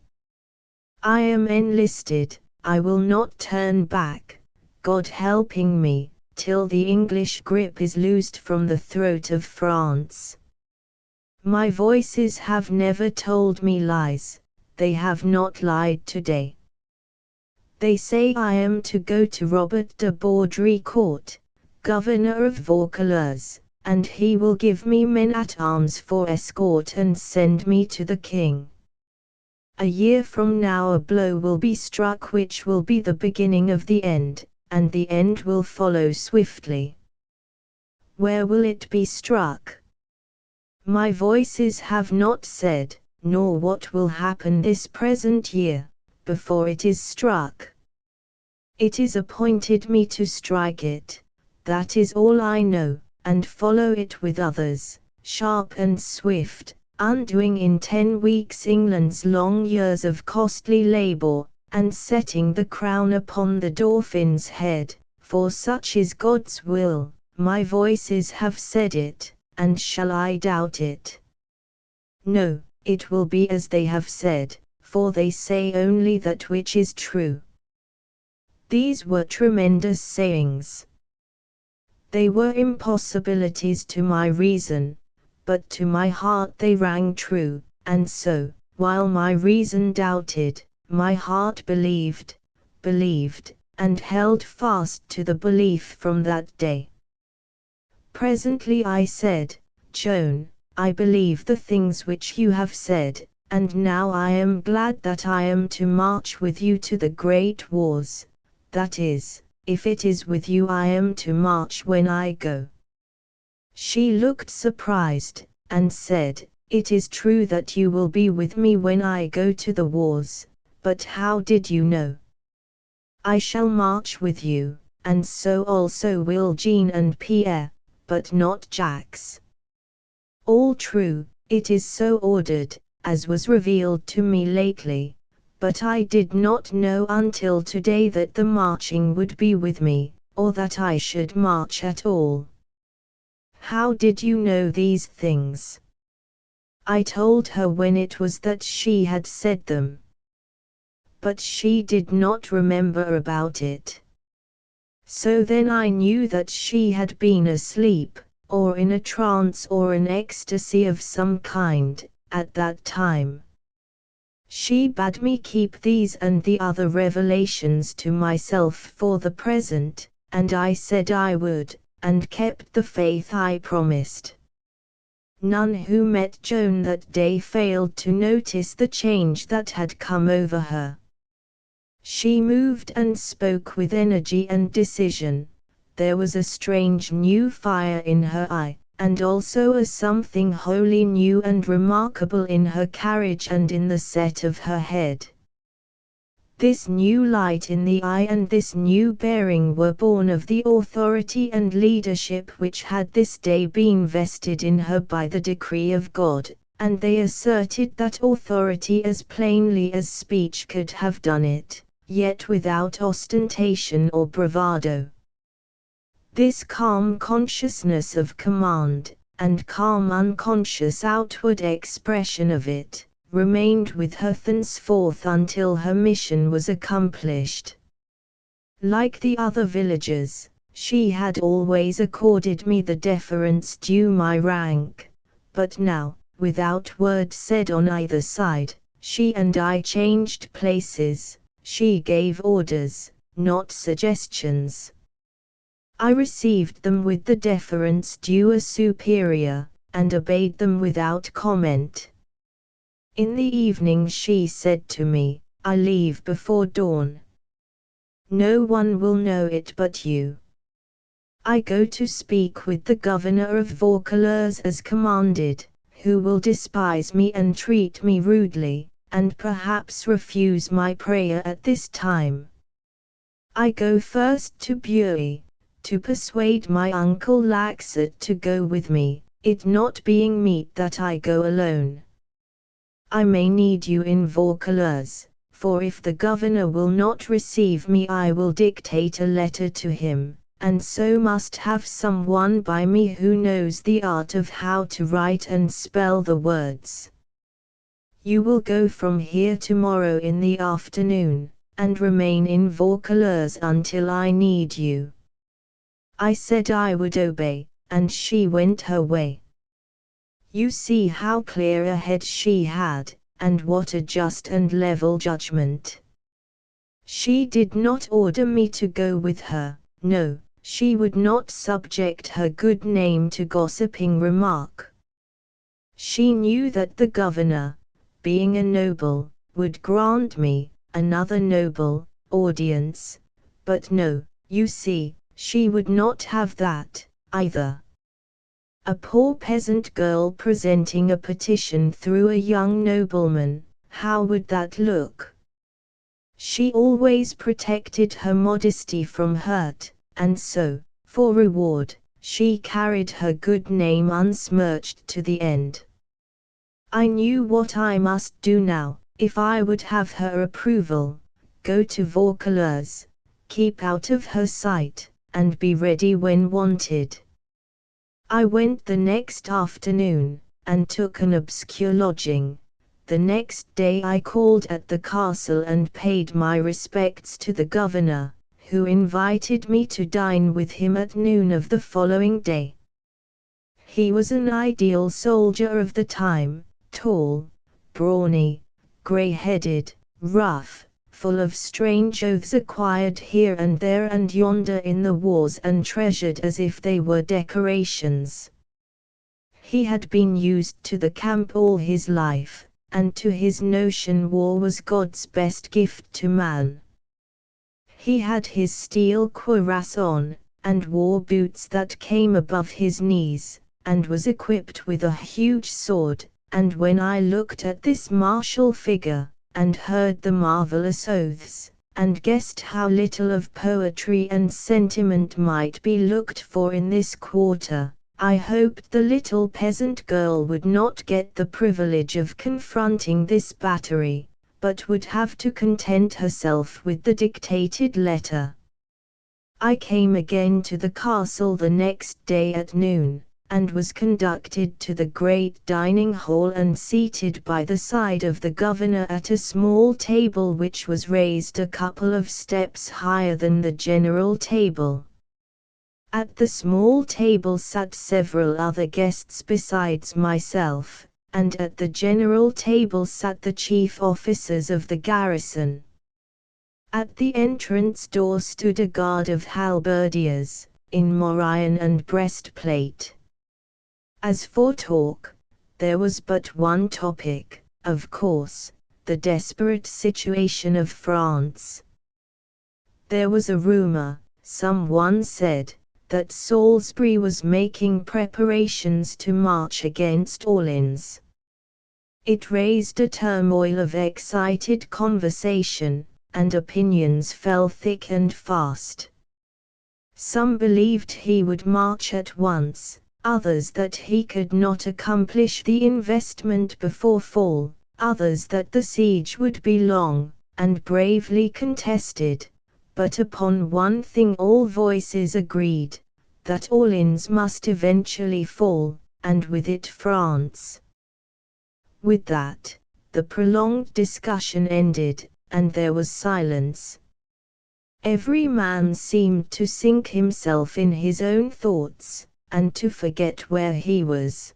I am enlisted, I will not turn back, God helping me, till the English grip is loosed from the throat of France. My voices have never told me lies, they have not lied today. They say I am to go to Robert de Baudricourt, governor of Vaucouleurs, and he will give me men-at-arms for escort and send me to the king. A year from now a blow will be struck which will be the beginning of the end, and the end will follow swiftly. Where will it be struck? My voices have not said, nor what will happen this present year, before it is struck. It is appointed me to strike it, that is all I know, and follow it with others, sharp and swift, undoing in 10 weeks England's long years of costly labor, and setting the crown upon the Dauphin's head, for such is God's will. My voices have said it, and shall I doubt it? No, it will be as they have said, for they say only that which is true. These were tremendous sayings. They were impossibilities to my reason, but to my heart they rang true, and so, while my reason doubted, my heart believed, and held fast to the belief from that day. Presently I said, Joan, I believe the things which you have said, and now I am glad that I am to march with you to the great wars, that is, if it is with you I am to march when I go. She looked surprised, and said, It is true that you will be with me when I go to the wars, but how did you know? I shall march with you, and so also will Jean and Pierre, but not Jacques. All true, it is so ordered, as was revealed to me lately, but I did not know until today that the marching would be with me, or that I should march at all. How did you know these things? I told her when it was that she had said them. But she did not remember about it. So then I knew that she had been asleep, or in a trance or an ecstasy of some kind, at that time. She bade me keep these and the other revelations to myself for the present, and I said I would, and kept the faith I promised. None who met Joan that day failed to notice the change that had come over her. She moved and spoke with energy and decision. There was a strange new fire in her eye, and also a something wholly new and remarkable in her carriage and in the set of her head. This new light in the eye and this new bearing were born of the authority and leadership which had this day been vested in her by the decree of God, and they asserted that authority as plainly as speech could have done it, yet without ostentation or bravado. This calm consciousness of command, and calm unconscious outward expression of it, remained with her thenceforth until her mission was accomplished. Like the other villagers, she had always accorded me the deference due my rank, but now, without word said on either side, she and I changed places. She gave orders, not suggestions. I received them with the deference due a superior, and obeyed them without comment. In the evening she said to me, "I leave before dawn. No one will know it but you. I go to speak with the governor of Vaucouleurs as commanded, who will despise me and treat me rudely, and perhaps refuse my prayer at this time. I go first to Bury, to persuade my uncle Laxert to go with me, it not being meet that I go alone. I may need you in Vaucouleurs, for if the governor will not receive me I will dictate a letter to him, and so must have some one by me who knows the art of how to write and spell the words. You will go from here tomorrow in the afternoon, and remain in Vaucouleurs until I need you." I said I would obey, and she went her way. You see how clear a head she had, and what a just and level judgment. She did not order me to go with her, no, she would not subject her good name to gossiping remark. She knew that the governor, being a noble, would grant me, another noble, audience, but no, you see, she would not have that, either. A poor peasant girl presenting a petition through a young nobleman, how would that look? She always protected her modesty from hurt, and so, for reward, she carried her good name unsmirched to the end. I knew what I must do now, if I would have her approval: go to Vaucouleurs, keep out of her sight, and be ready when wanted. I went the next afternoon, and took an obscure lodging. The next day I called at the castle and paid my respects to the governor, who invited me to dine with him at noon of the following day. He was an ideal soldier of the time, tall, brawny, grey-headed, rough, full of strange oaths acquired here and there and yonder in the wars and treasured as if they were decorations. He had been used to the camp all his life, and to his notion war was God's best gift to man. He had his steel cuirass on, and wore boots that came above his knees, and was equipped with a huge sword, and when I looked at this martial figure, and heard the marvelous oaths, and guessed how little of poetry and sentiment might be looked for in this quarter, I hoped the little peasant girl would not get the privilege of confronting this battery, but would have to content herself with the dictated letter. I came again to the castle the next day at noon, and was conducted to the great dining hall and seated by the side of the governor at a small table which was raised a couple of steps higher than the general table. At the small table sat several other guests besides myself, and at the general table sat the chief officers of the garrison. At the entrance door stood a guard of halberdiers, in morion and breastplate. As for talk, there was but one topic, of course, the desperate situation of France. There was a rumor, some one said, that Salisbury was making preparations to march against Orleans. It raised a turmoil of excited conversation, and opinions fell thick and fast. Some believed he would march at once, others that he could not accomplish the investment before fall, others that the siege would be long, and bravely contested, but upon one thing all voices agreed, that Orleans must eventually fall, and with it France. With that, the prolonged discussion ended, and there was silence. Every man seemed to sink himself in his own thoughts, and to forget where he was.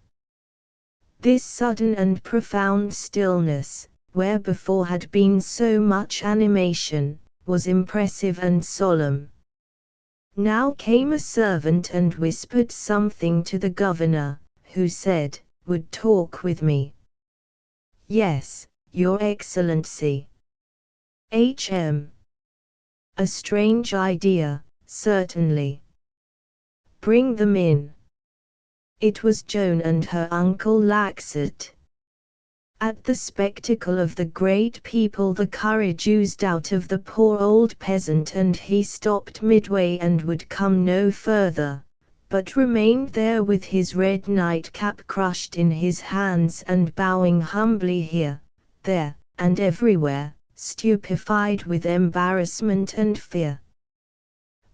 This sudden and profound stillness, where before had been so much animation, was impressive and solemn. Now came a servant and whispered something to the governor, who said, "Would talk with me." "Yes, Your Excellency." "H.M. A strange idea, certainly." "Bring them in." It was Joan and her uncle Laxert. At the spectacle of the great people the courage oozed out of the poor old peasant, and he stopped midway and would come no further, but remained there with his red nightcap crushed in his hands and bowing humbly here, there, and everywhere, stupefied with embarrassment and fear.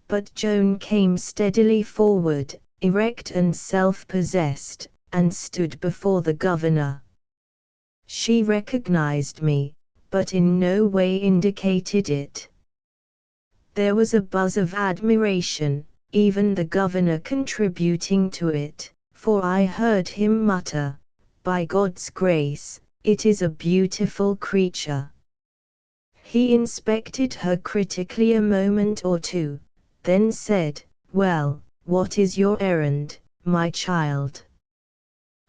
But Joan came steadily forward, erect and self-possessed, and stood before the governor. She recognized me, but in no way indicated it. There was a buzz of admiration, even the governor contributing to it, for I heard him mutter, "By God's grace, it is a beautiful creature." He inspected her critically a moment or two, then said, "Well, what is your errand, my child?"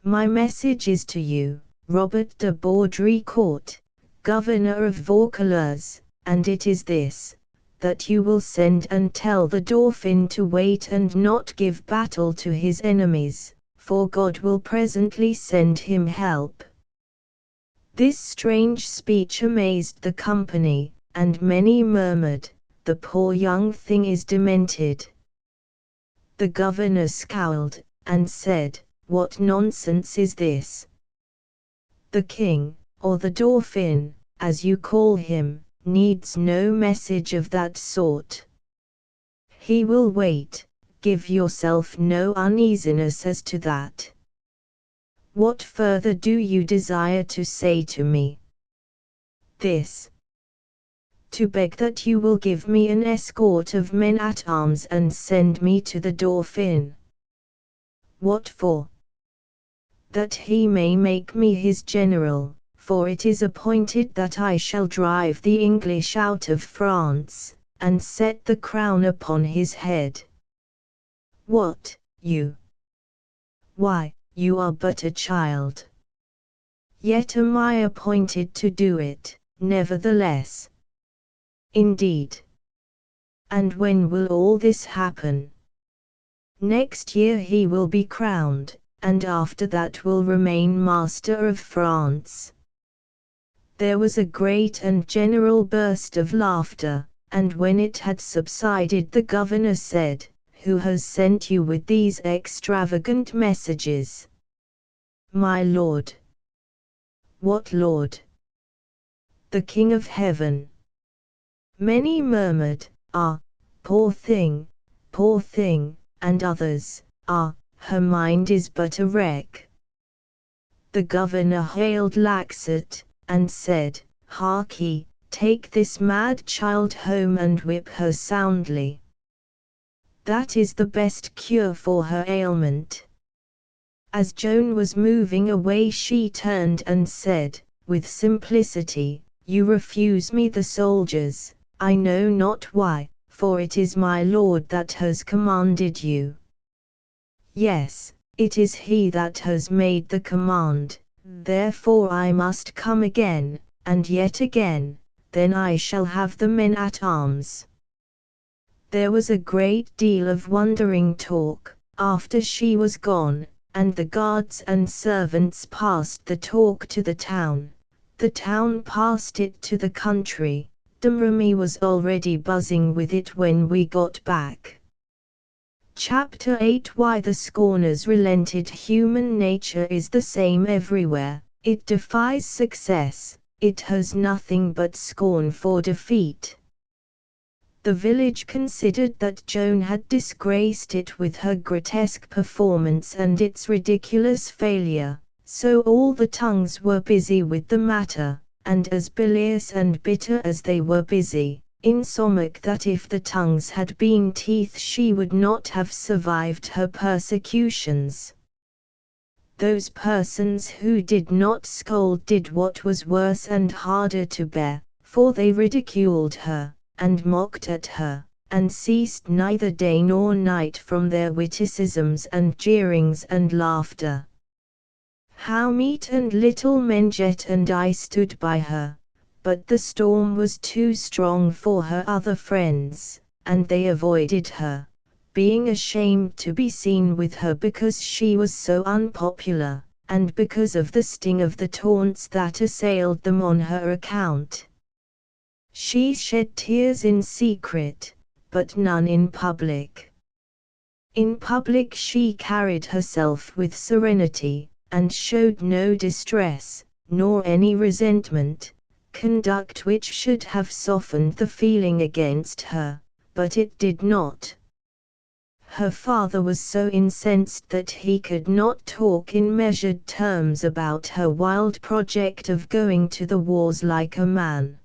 "My message is to you, Robert de Baudricourt, Governor of Vaucouleurs, and it is this, that you will send and tell the Dauphin to wait and not give battle to his enemies, for God will presently send him help." This strange speech amazed the company, and many murmured, "The poor young thing is demented." The governor scowled, and said, "What nonsense is this? The king, or the Dauphin, as you call him, needs no message of that sort. He will wait, give yourself no uneasiness as to that. What further do you desire to say to me?" "This. To beg that you will give me an escort of men-at-arms and send me to the Dauphin." "What for?" "That he may make me his general, for it is appointed that I shall drive the English out of France, and set the crown upon his head." "What, you? Why, you are but a child." "Yet am I appointed to do it, nevertheless." "Indeed. And when will all this happen?" "Next year he will be crowned, and after that will remain master of France." There was a great and general burst of laughter, and when it had subsided the governor said, "Who has sent you with these extravagant messages?" "My lord." "What lord?" "The King of Heaven." Many murmured, "Ah, poor thing, and others, "Ah, her mind is but a wreck." The governor hailed Laxert, and said, "Harkee, take this mad child home and whip her soundly. That is the best cure for her ailment." As Joan was moving away she turned and said, with simplicity, "You refuse me the soldiers, I know not why, for it is my lord that has commanded you." "Yes, it is he that has made the command, therefore I must come again, and yet again, then I shall have the men at arms." There was a great deal of wondering talk, after she was gone, and the guards and servants passed the talk to the town. The town passed it to the country. Domremy was already buzzing with it when we got back. Chapter 8. Why the scorners relented. Human nature is the same everywhere. It defies success. It has nothing but scorn for defeat. The village considered that Joan had disgraced it with her grotesque performance and its ridiculous failure, so all the tongues were busy with the matter, and as bilious and bitter as they were busy, insomuch that if the tongues had been teeth she would not have survived her persecutions. Those persons who did not scold did what was worse and harder to bear, for they ridiculed her, and mocked at her, and ceased neither day nor night from their witticisms and jeerings and laughter. How meet and little Menjet and I stood by her, but the storm was too strong for her other friends, and they avoided her, being ashamed to be seen with her because she was so unpopular, and because of the sting of the taunts that assailed them on her account. She shed tears in secret, but none in public. In public she carried herself with serenity, and showed no distress, nor any resentment, conduct which should have softened the feeling against her, but it did not. Her father was so incensed that he could not talk in measured terms about her wild project of going to the wars like a man.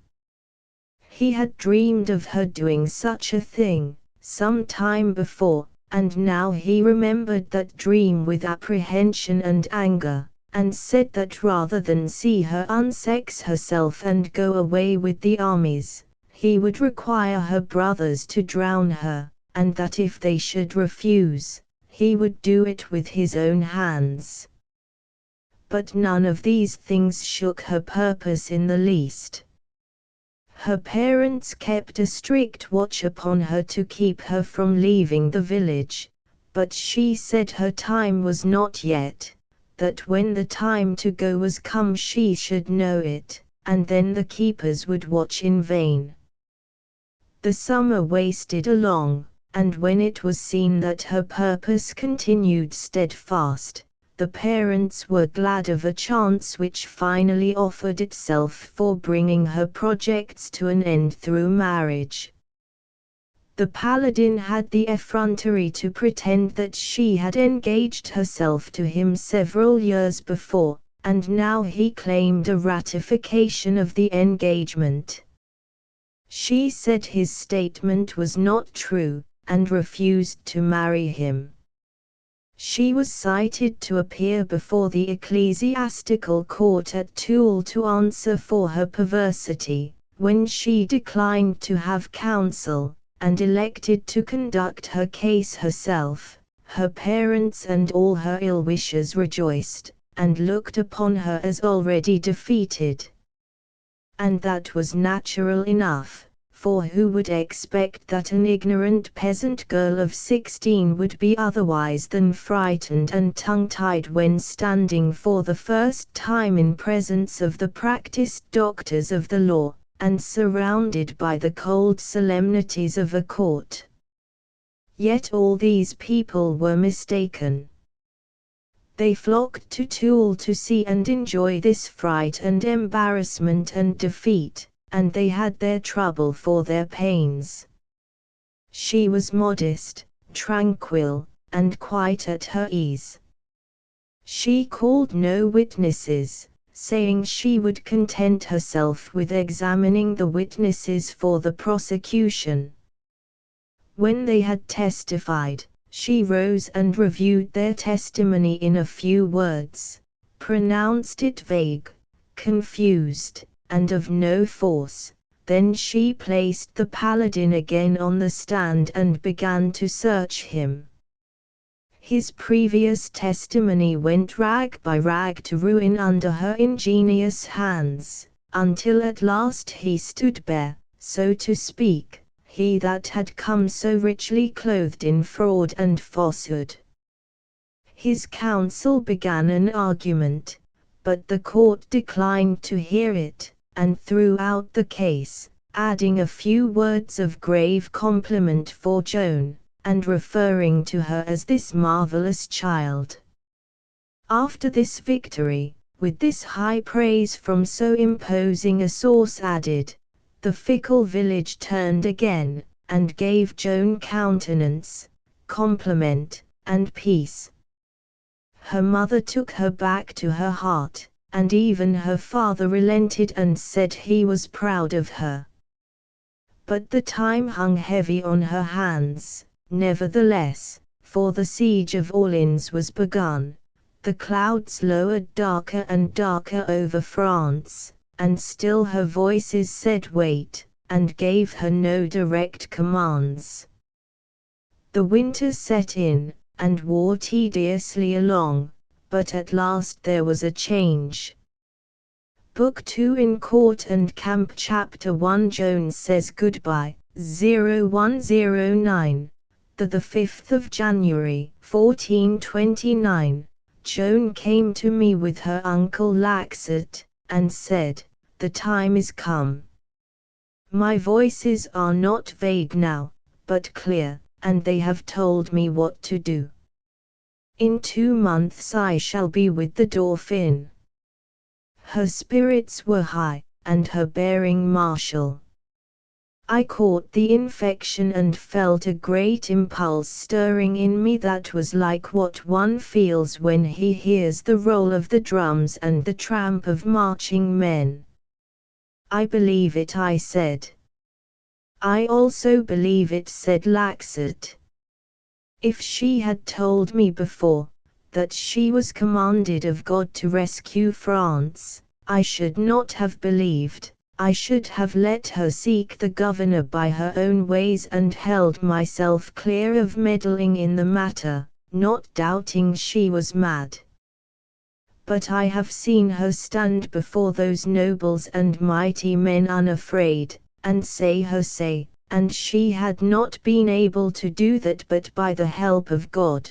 He had dreamed of her doing such a thing, some time before, and now he remembered that dream with apprehension and anger, and said that rather than see her unsex herself and go away with the armies, he would require her brothers to drown her, and that if they should refuse, he would do it with his own hands. But none of these things shook her purpose in the least. Her parents kept a strict watch upon her to keep her from leaving the village, but she said her time was not yet, that when the time to go was come she should know it, and then the keepers would watch in vain. The summer wasted along, and when it was seen that her purpose continued steadfast, the parents were glad of a chance which finally offered itself for bringing her projects to an end through marriage. The paladin had the effrontery to pretend that she had engaged herself to him several years before, and now he claimed a ratification of the engagement. She said his statement was not true, and refused to marry him. She was cited to appear before the ecclesiastical court at Toul to answer for her perversity, when she declined to have counsel, and elected to conduct her case herself. Her parents and all her ill-wishers rejoiced, and looked upon her as already defeated. And that was natural enough, for who would expect that an ignorant peasant girl of 16 would be otherwise than frightened and tongue-tied when standing for the first time in presence of the practiced doctors of the law, and surrounded by the cold solemnities of a court? Yet all these people were mistaken. They flocked to Toul to see and enjoy this fright and embarrassment and defeat, and they had their trouble for their pains. She was modest, tranquil, and quite at her ease. She called no witnesses, saying she would content herself with examining the witnesses for the prosecution. When they had testified, she rose and reviewed their testimony in a few words, pronounced it vague, confused, and of no force. Then she placed the paladin again on the stand and began to search him. His previous testimony went rag by rag to ruin under her ingenious hands, until at last he stood bare, so to speak. he that had come so richly clothed in fraud and falsehood. His counsel began an argument, but the court declined to hear it, and threw out the case, adding a few words of grave compliment for Joan, and referring to her as this marvelous child. After this victory, with this high praise from so imposing a source added, the fickle village turned again, and gave Joan countenance, compliment, and peace. Her mother took her back to her heart, and even her father relented and said he was proud of her. But the time hung heavy on her hands, nevertheless, for the siege of Orleans was begun. The clouds lowered darker and darker over France, and still her voices said wait, and gave her no direct commands. The winter set in, and wore tediously along, but at last there was a change. Book 2 in Court and Camp Chapter 1 Joan says goodbye, 0109. The 5th of January, 1429, Joan came to me with her uncle Laxert, and said, "The time is come. My voices are not vague now, but clear, and they have told me what to do. In 2 months I shall be with the Dauphin." Her spirits were high, and her bearing martial. I caught the infection and felt a great impulse stirring in me that was like what one feels when he hears the roll of the drums and the tramp of marching men. "I believe it," I said. "I also believe it," said Laxert. If she had told me before, that she was commanded of God to rescue France, I should not have believed. I should have let her seek the governor by her own ways and held myself clear of meddling in the matter, not doubting she was mad. But I have seen her stand before those nobles and mighty men unafraid, and say her say, and she had not been able to do that but by the help of God.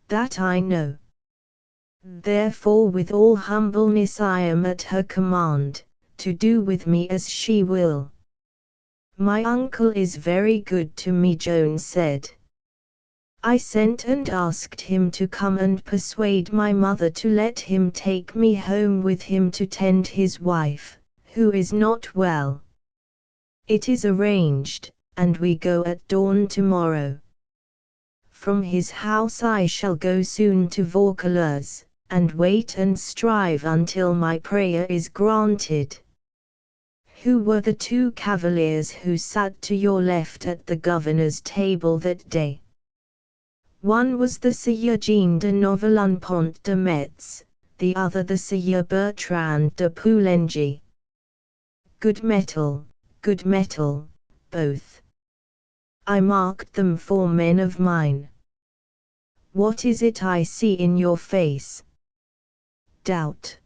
That I know. Therefore with all humbleness I am at her command, to do with me as she will. My uncle is very good to me, Joan said. I sent and asked him to come and persuade my mother to let him take me home with him to tend his wife, who is not well. It is arranged, and we go at dawn tomorrow. From his house I shall go soon to Vaucouleurs, and wait and strive until my prayer is granted. Who were the 2 cavaliers who sat to your left at the governor's table that day? One was the Sieur Jean de Novelonpont de Metz, the other the Sieur Bertrand de Poulengy. Good metal, both. I marked them for men of mine. What is it I see in your face? Doubt.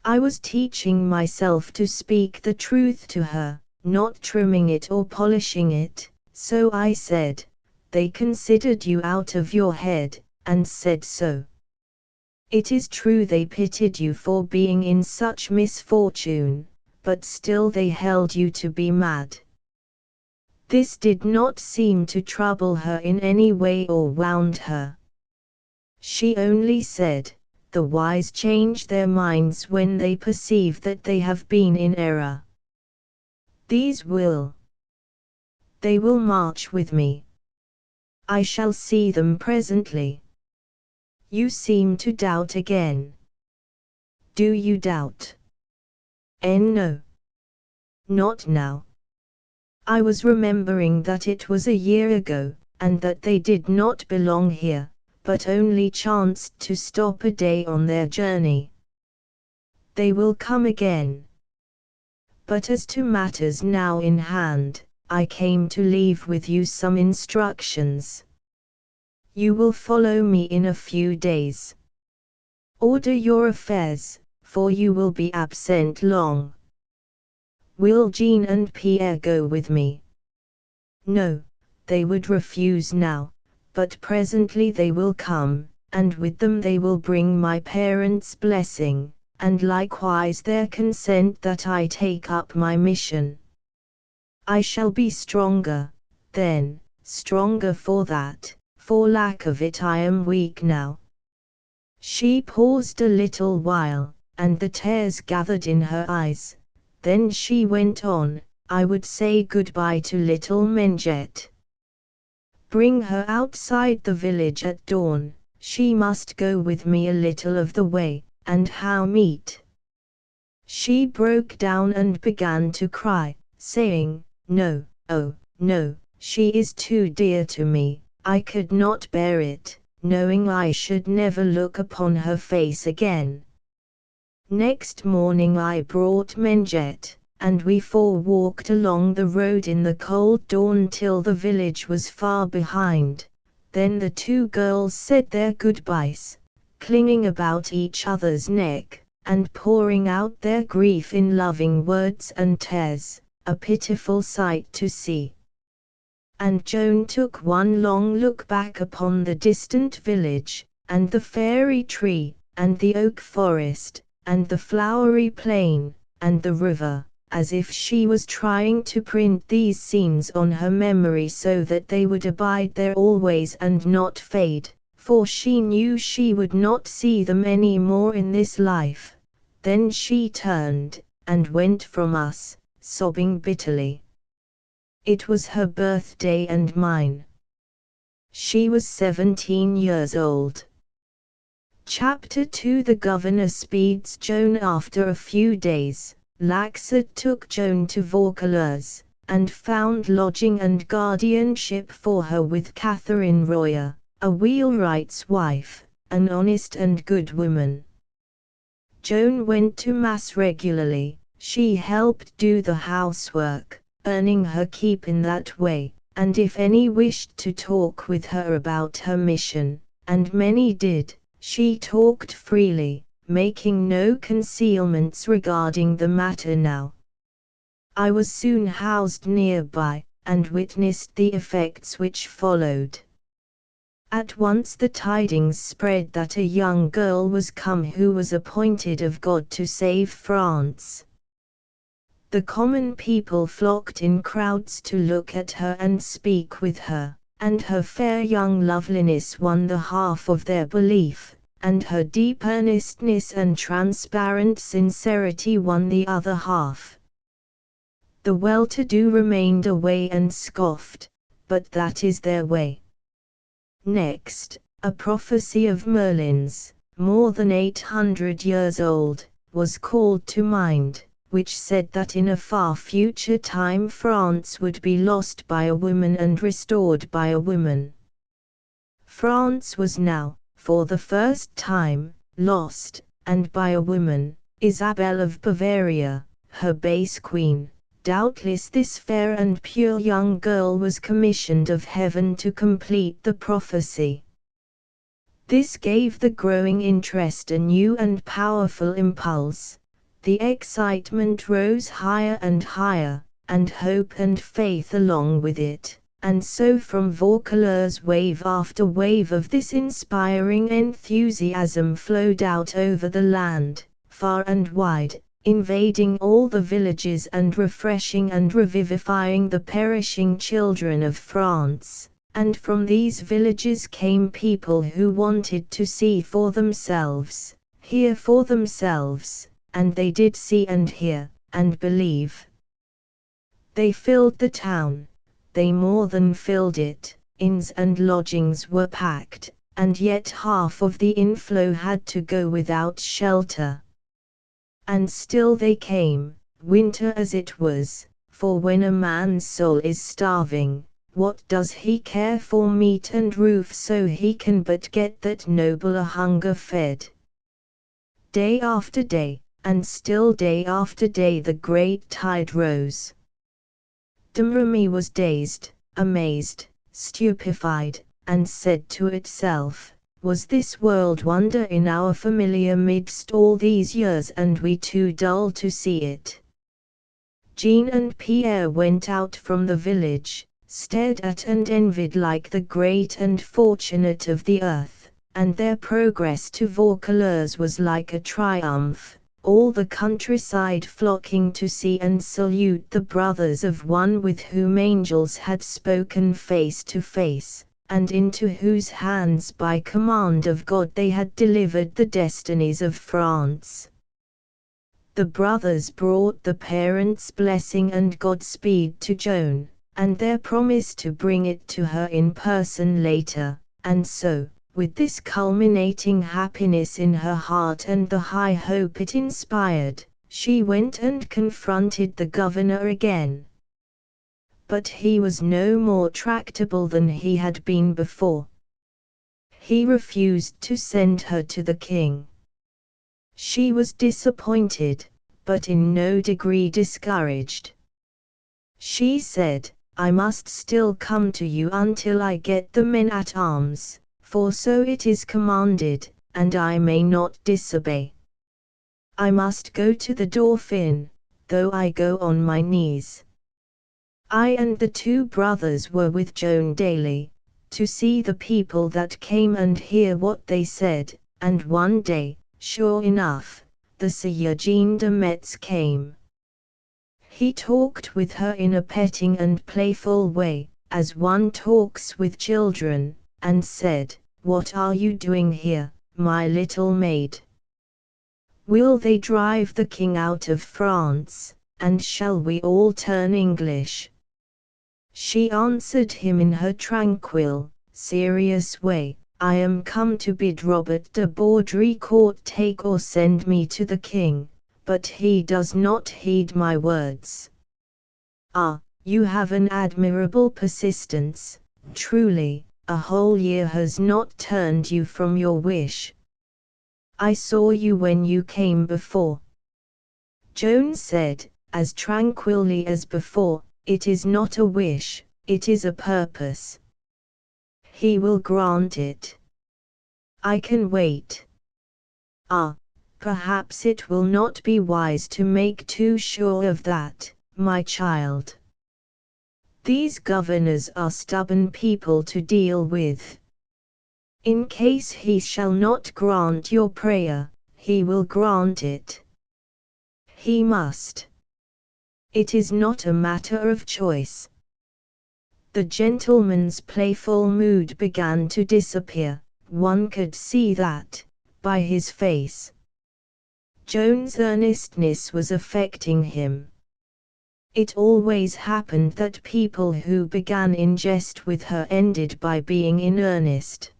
I was teaching myself to speak the truth to her, not trimming it or polishing it, so I said, "They considered you out of your head, and said so. It is true they pitied you for being in such misfortune, but still they held you to be mad." This did not seem to trouble her in any way or wound her. She only said, "The wise change their minds when they perceive that they have been in error. These will. They will march with me. I shall see them presently. You seem to doubt again. Do you doubt? No. Not now. I was remembering that it was a year ago, and that they did not belong here, but only chanced to stop a day on their journey. They will come again. But as to matters now in hand, I came to leave with you some instructions. You will follow me in a few days. Order your affairs, for you will be absent long. Will Jean and Pierre go with me? No, they would refuse now, but presently they will come, and with them they will bring my parents' blessing, and likewise their consent that I take up my mission. I shall be stronger, then, stronger for that, for lack of it I am weak now. She paused a little while, and the tears gathered in her eyes. Then she went on, I would say goodbye to little Menjet. Bring her outside the village at dawn, she must go with me a little of the way, and how meet? She broke down and began to cry, saying, No, oh, no, she is too dear to me, I could not bear it, knowing I should never look upon her face again. Next morning I brought Menjet, and we four walked along the road in the cold dawn till the village was far behind. Then the two girls said their goodbyes, clinging about each other's neck, and pouring out their grief in loving words and tears, a pitiful sight to see. And Joan took one long look back upon the distant village, and the fairy tree, and the oak forest, and the flowery plain, and the river, as if she was trying to print these scenes on her memory so that they would abide there always and not fade, for she knew she would not see them any more in this life. Then she turned, and went from us, sobbing bitterly. It was her birthday and mine. She was 17 years old. Chapter 2 The governor speeds Joan. After a few days, Laxert took Joan to Vaucouleurs, and found lodging and guardianship for her with Catherine Royer, a wheelwright's wife, an honest and good woman. Joan went to mass regularly, she helped do the housework, earning her keep in that way, and if any wished to talk with her about her mission, and many did, she talked freely, making no concealments regarding the matter now. I was soon housed nearby, and witnessed the effects which followed. At once the tidings spread that a young girl was come who was appointed of God to save France. The common people flocked in crowds to look at her and speak with her, and her fair young loveliness won the half of their belief, and her deep earnestness and transparent sincerity won the other half. The well-to-do remained away and scoffed, but that is their way. Next, a prophecy of Merlin's, more than 800 years old, was called to mind, which said that in a far future time France would be lost by a woman and restored by a woman. France was now, for the first time, lost, and by a woman, Isabel of Bavaria, her base queen. Doubtless this fair and pure young girl was commissioned of heaven to complete the prophecy. This gave the growing interest a new and powerful impulse. The excitement rose higher and higher, and hope and faith along with it, and so from Vaucouleurs wave after wave of this inspiring enthusiasm flowed out over the land, far and wide, invading all the villages and refreshing and revivifying the perishing children of France. And from these villages came people who wanted to see for themselves, hear for themselves, and they did see and hear, and believe. They filled the town, they more than filled it, inns and lodgings were packed, and yet half of the inflow had to go without shelter. And still they came, winter as it was, for when a man's soul is starving, what does he care for meat and roof so he can but get that nobler hunger fed? Day after day, and still day after day the great tide rose. Domremy was dazed, amazed, stupefied, and said to itself, was this world wonder in our familiar midst all these years and we too dull to see it? Jean and Pierre went out from the village, stared at and envied like the great and fortunate of the earth, and their progress to Vaucouleurs was like a triumph, all the countryside flocking to see and salute the brothers of one with whom angels had spoken face to face, and into whose hands by command of God they had delivered the destinies of France. The brothers brought the parents' blessing and Godspeed to Joan, and their promise to bring it to her in person later, and so, with this culminating happiness in her heart and the high hope it inspired, she went and confronted the governor again. But he was no more tractable than he had been before. He refused to send her to the king. She was disappointed, but in no degree discouraged. She said, "I must still come to you until I get the men-at-arms, for so it is commanded, and I may not disobey. I must go to the Dauphin, though I go on my knees." I and the two brothers were with Joan daily, to see the people that came and hear what they said, and one day, sure enough, the Sieur Jean de Metz came. He talked with her in a petting and playful way, as one talks with children, and said, "What are you doing here, my little maid? Will they drive the king out of France, and shall we all turn English?" She answered him in her tranquil, serious way, "I am come to bid Robert de Baudricourt take or send me to the king, but he does not heed my words." "Ah, you have an admirable persistence, truly, a whole year has not turned you from your wish. I saw you when you came before." Joan said, as tranquilly as before, "It is not a wish, it is a purpose. He will grant it. I can wait." "Ah, perhaps it will not be wise to make too sure of that, my child. These governors are stubborn people to deal with. In case he shall not grant your prayer, he will grant it. He must. It is not a matter of choice." The gentleman's playful mood began to disappear, one could see that, by his face. Joan's earnestness was affecting him. It always happened that people who began in jest with her ended by being in earnest.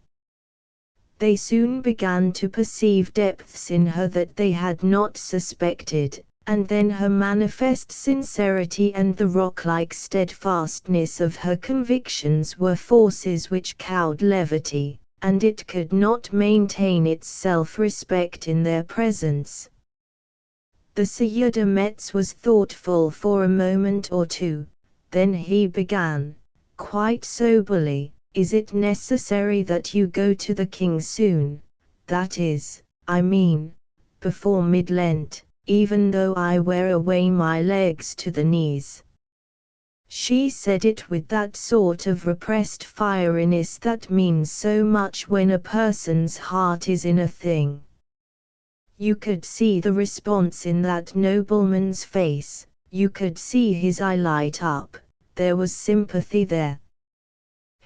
They soon began to perceive depths in her that they had not suspected, and then her manifest sincerity and the rock-like steadfastness of her convictions were forces which cowed levity, and it could not maintain its self-respect in their presence. The Sieur de Metz was thoughtful for a moment or two, then he began, quite soberly, "Is it necessary that you go to the king soon, that is, I mean, before mid-Lent, even though I wear away my legs to the knees?" She said it with that sort of repressed fieriness that means so much when a person's heart is in a thing. You could see the response in that nobleman's face, you could see his eye light up, there was sympathy there.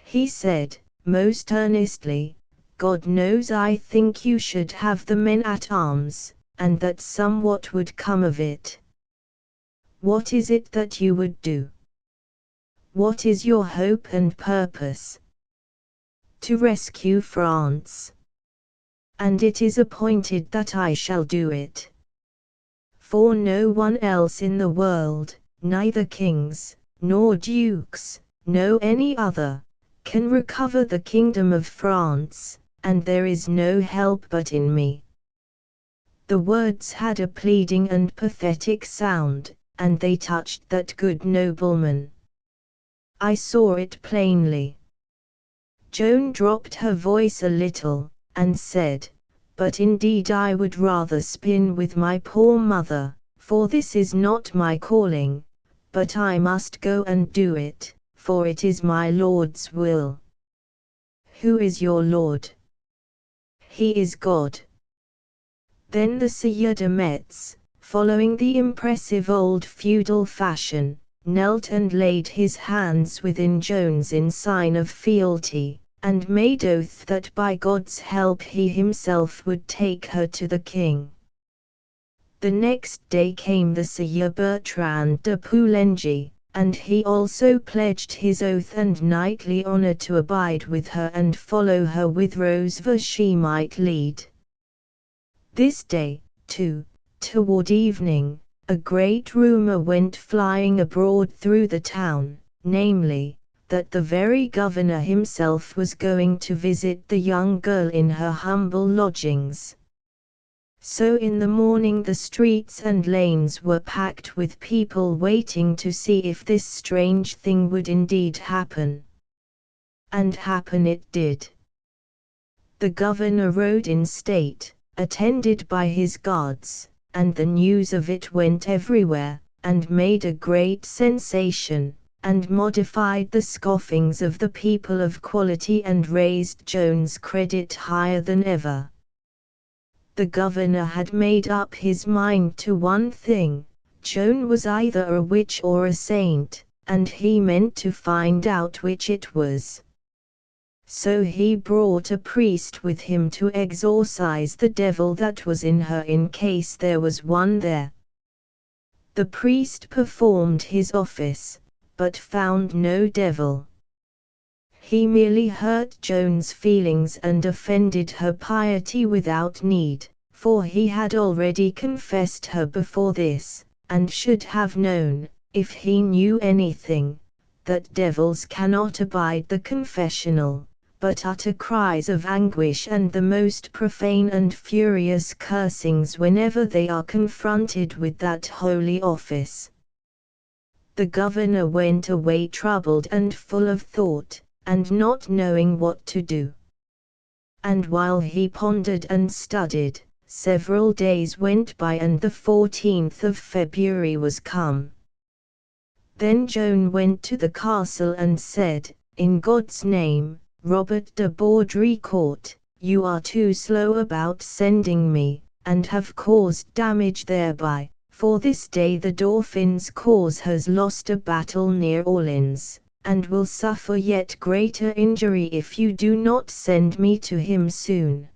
He said, most earnestly, "God knows I think you should have the men-at-arms, and that somewhat would come of it. What is it that you would do? What is your hope and purpose?" "To rescue France. And it is appointed that I shall do it. For no one else in the world, neither kings, nor dukes, no any other, can recover the kingdom of France, and there is no help but in me." The words had a pleading and pathetic sound, and they touched that good nobleman. I saw it plainly. Joan dropped her voice a little, and said, "But indeed I would rather spin with my poor mother, for this is not my calling, but I must go and do it, for it is my Lord's will. Who is your Lord? He is God. Then the Sieur de Metz, following the impressive old feudal fashion, knelt and laid his hands within Joan's in sign of fealty, and made oath that by God's help he himself would take her to the king. The next day came the Sieur Bertrand de Poulengy, and he also pledged his oath and knightly honor to abide with her and follow her with Rose where she might lead. This day, too, toward evening, a great rumor went flying abroad through the town, namely, that the very governor himself was going to visit the young girl in her humble lodgings. So in the morning the streets and lanes were packed with people waiting to see if this strange thing would indeed happen. And happen it did. The governor rode in state, attended by his guards, and the news of it went everywhere, and made a great sensation, and modified the scoffings of the people of quality and raised Joan's credit higher than ever. The governor had made up his mind to one thing: Joan was either a witch or a saint, and he meant to find out which it was. So he brought a priest with him to exorcise the devil that was in her in case there was one there. The priest performed his office, but found no devil. He merely hurt Joan's feelings and offended her piety without need, for he had already confessed her before this, and should have known, if he knew anything, that devils cannot abide the confessional, but utter cries of anguish and the most profane and furious cursings whenever they are confronted with that holy office. The governor went away troubled and full of thought, and not knowing what to do. And while he pondered and studied, several days went by and the 14th of February was come. Then Joan went to the castle and said, "In God's name, Robert de Baudricourt, you are too slow about sending me, and have caused damage thereby, for this day the Dauphin's cause has lost a battle near Orleans, and will suffer yet greater injury if you do not send me to him soon."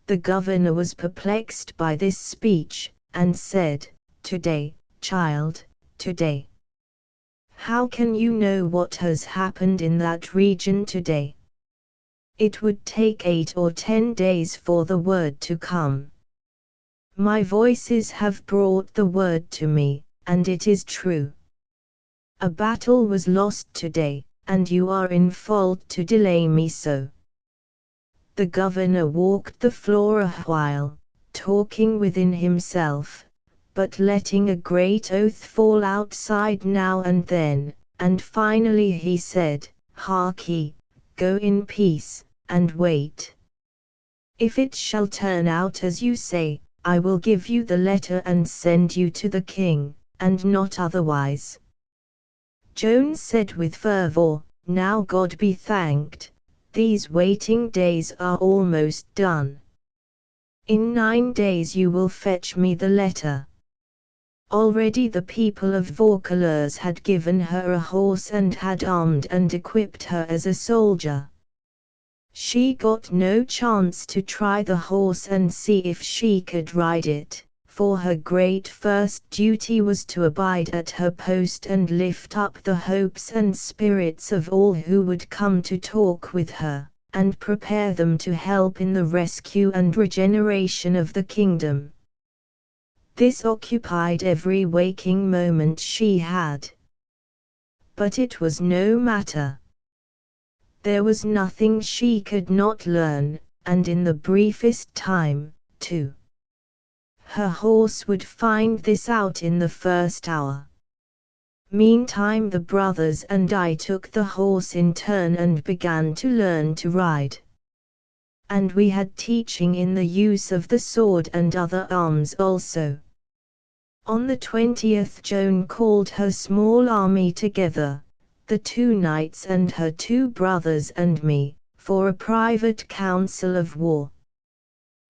The governor was perplexed by this speech, and said, "Today, child, today. How can you know what has happened in that region today? It would take 8 or 10 days for the word to come. My voices have brought the word to me, and it is true. A battle was lost today, and you are in fault to delay me so." The governor walked the floor a while, talking within himself, but letting a great oath fall outside now and then, and finally he said, "Harkee, go in peace, and wait. If it shall turn out as you say, I will give you the letter and send you to the king, and not otherwise." Joan said with fervor, "Now God be thanked, these waiting days are almost done. In 9 days you will fetch me the letter." Already the people of Vaucouleurs had given her a horse and had armed and equipped her as a soldier. She got no chance to try the horse and see if she could ride it, for her great first duty was to abide at her post and lift up the hopes and spirits of all who would come to talk with her, and prepare them to help in the rescue and regeneration of the kingdom. This occupied every waking moment she had. But it was no matter. There was nothing she could not learn, and in the briefest time, too. Her horse would find this out in the first hour. Meantime the brothers and I took the horse in turn and began to learn to ride. And we had teaching in the use of the sword and other arms also. On the 20th Joan called her small army together, the 2 knights and her 2 brothers and me, for a private council of war.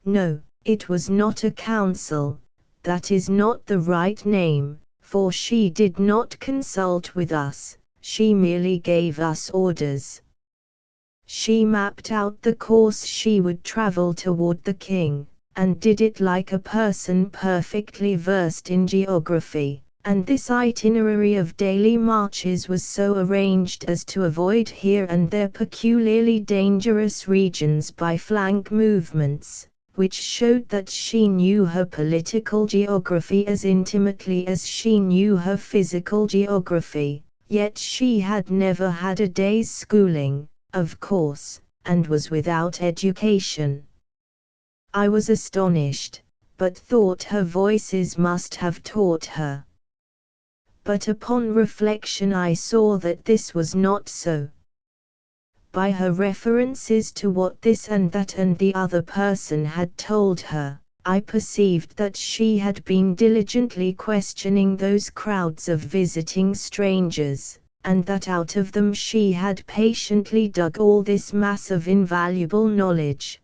No, it was not a council, that is not the right name, for she did not consult with us, she merely gave us orders. She mapped out the course she would travel toward the king, and did it like a person perfectly versed in geography, and this itinerary of daily marches was so arranged as to avoid here and there peculiarly dangerous regions by flank movements, which showed that she knew her political geography as intimately as she knew her physical geography, yet she had never had a day's schooling, of course, and was without education. I was astonished, but thought her Voices must have taught her. But upon reflection I saw that this was not so. By her references to what this and that and the other person had told her, I perceived that she had been diligently questioning those crowds of visiting strangers, and that out of them she had patiently dug all this mass of invaluable knowledge.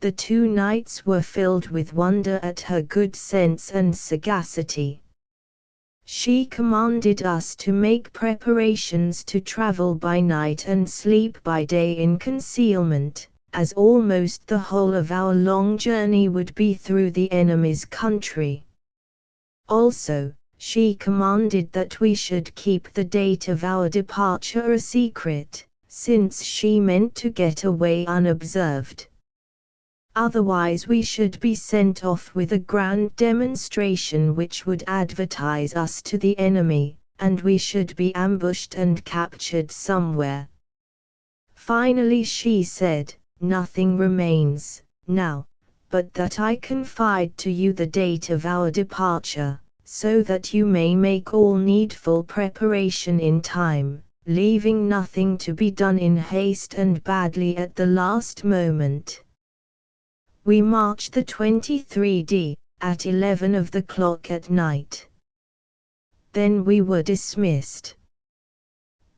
The 2 knights were filled with wonder at her good sense and sagacity. She commanded us to make preparations to travel by night and sleep by day in concealment, as almost the whole of our long journey would be through the enemy's country. Also, she commanded that we should keep the date of our departure a secret, since she meant to get away unobserved. Otherwise we should be sent off with a grand demonstration which would advertise us to the enemy, and we should be ambushed and captured somewhere. Finally she said, "Nothing remains, now, but that I confide to you the date of our departure, so that you may make all needful preparation in time, leaving nothing to be done in haste and badly at the last moment." We marched the 23d, at 11 of the clock at night. Then we were dismissed.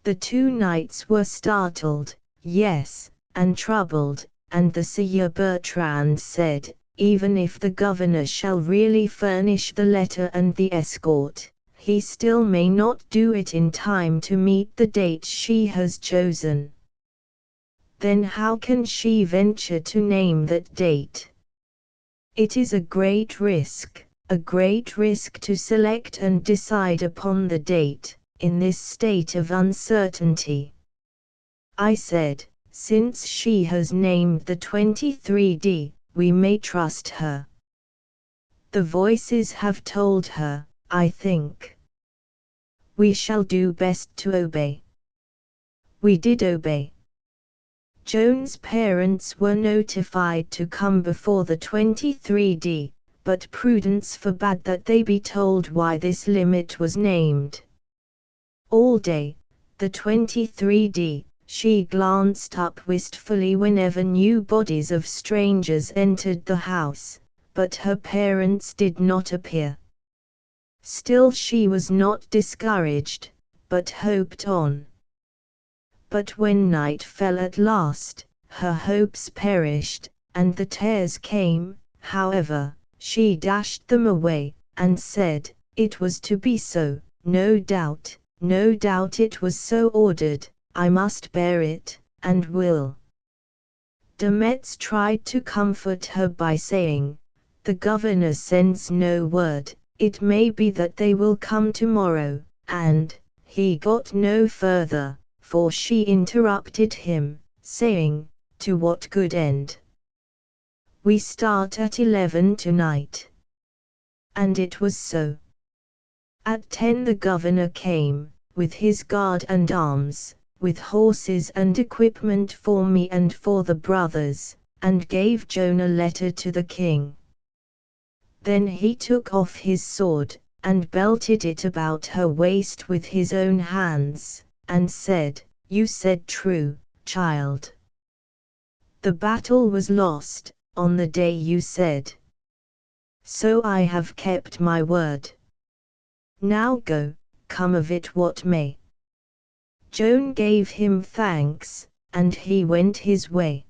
The 2 knights were startled, yes, and troubled, and the Sieur Bertrand said, "Even if the governor shall really furnish the letter and the escort, he still may not do it in time to meet the date she has chosen. Then how can she venture to name that date? It is a great risk to select and decide upon the date, in this state of uncertainty." I said, "Since she has named the 23d, we may trust her. The Voices have told her, I think. We shall do best to obey." We did obey. Joan's parents were notified to come before the 23d, but prudence forbade that they be told why this limit was named. All day, the 23d, she glanced up wistfully whenever new bodies of strangers entered the house, but her parents did not appear. Still she was not discouraged, but hoped on. But when night fell at last, her hopes perished, and the tears came. However, she dashed them away, and said, "It was to be so, no doubt it was so ordered, I must bear it, and will." De Metz tried to comfort her by saying, "The governor sends no word, it may be that they will come tomorrow," and he got no further, for she interrupted him, saying, "To what good end? We start at 11 tonight." And it was so. At 10 the governor came, with his guard and arms, with horses and equipment for me and for the brothers, and gave Joan a letter to the king. Then he took off his sword, and belted it about her waist with his own hands, and said, "You said true, child. The battle was lost, on the day you said. So I have kept my word. Now go, come of it what may." Joan gave him thanks, and he went his way.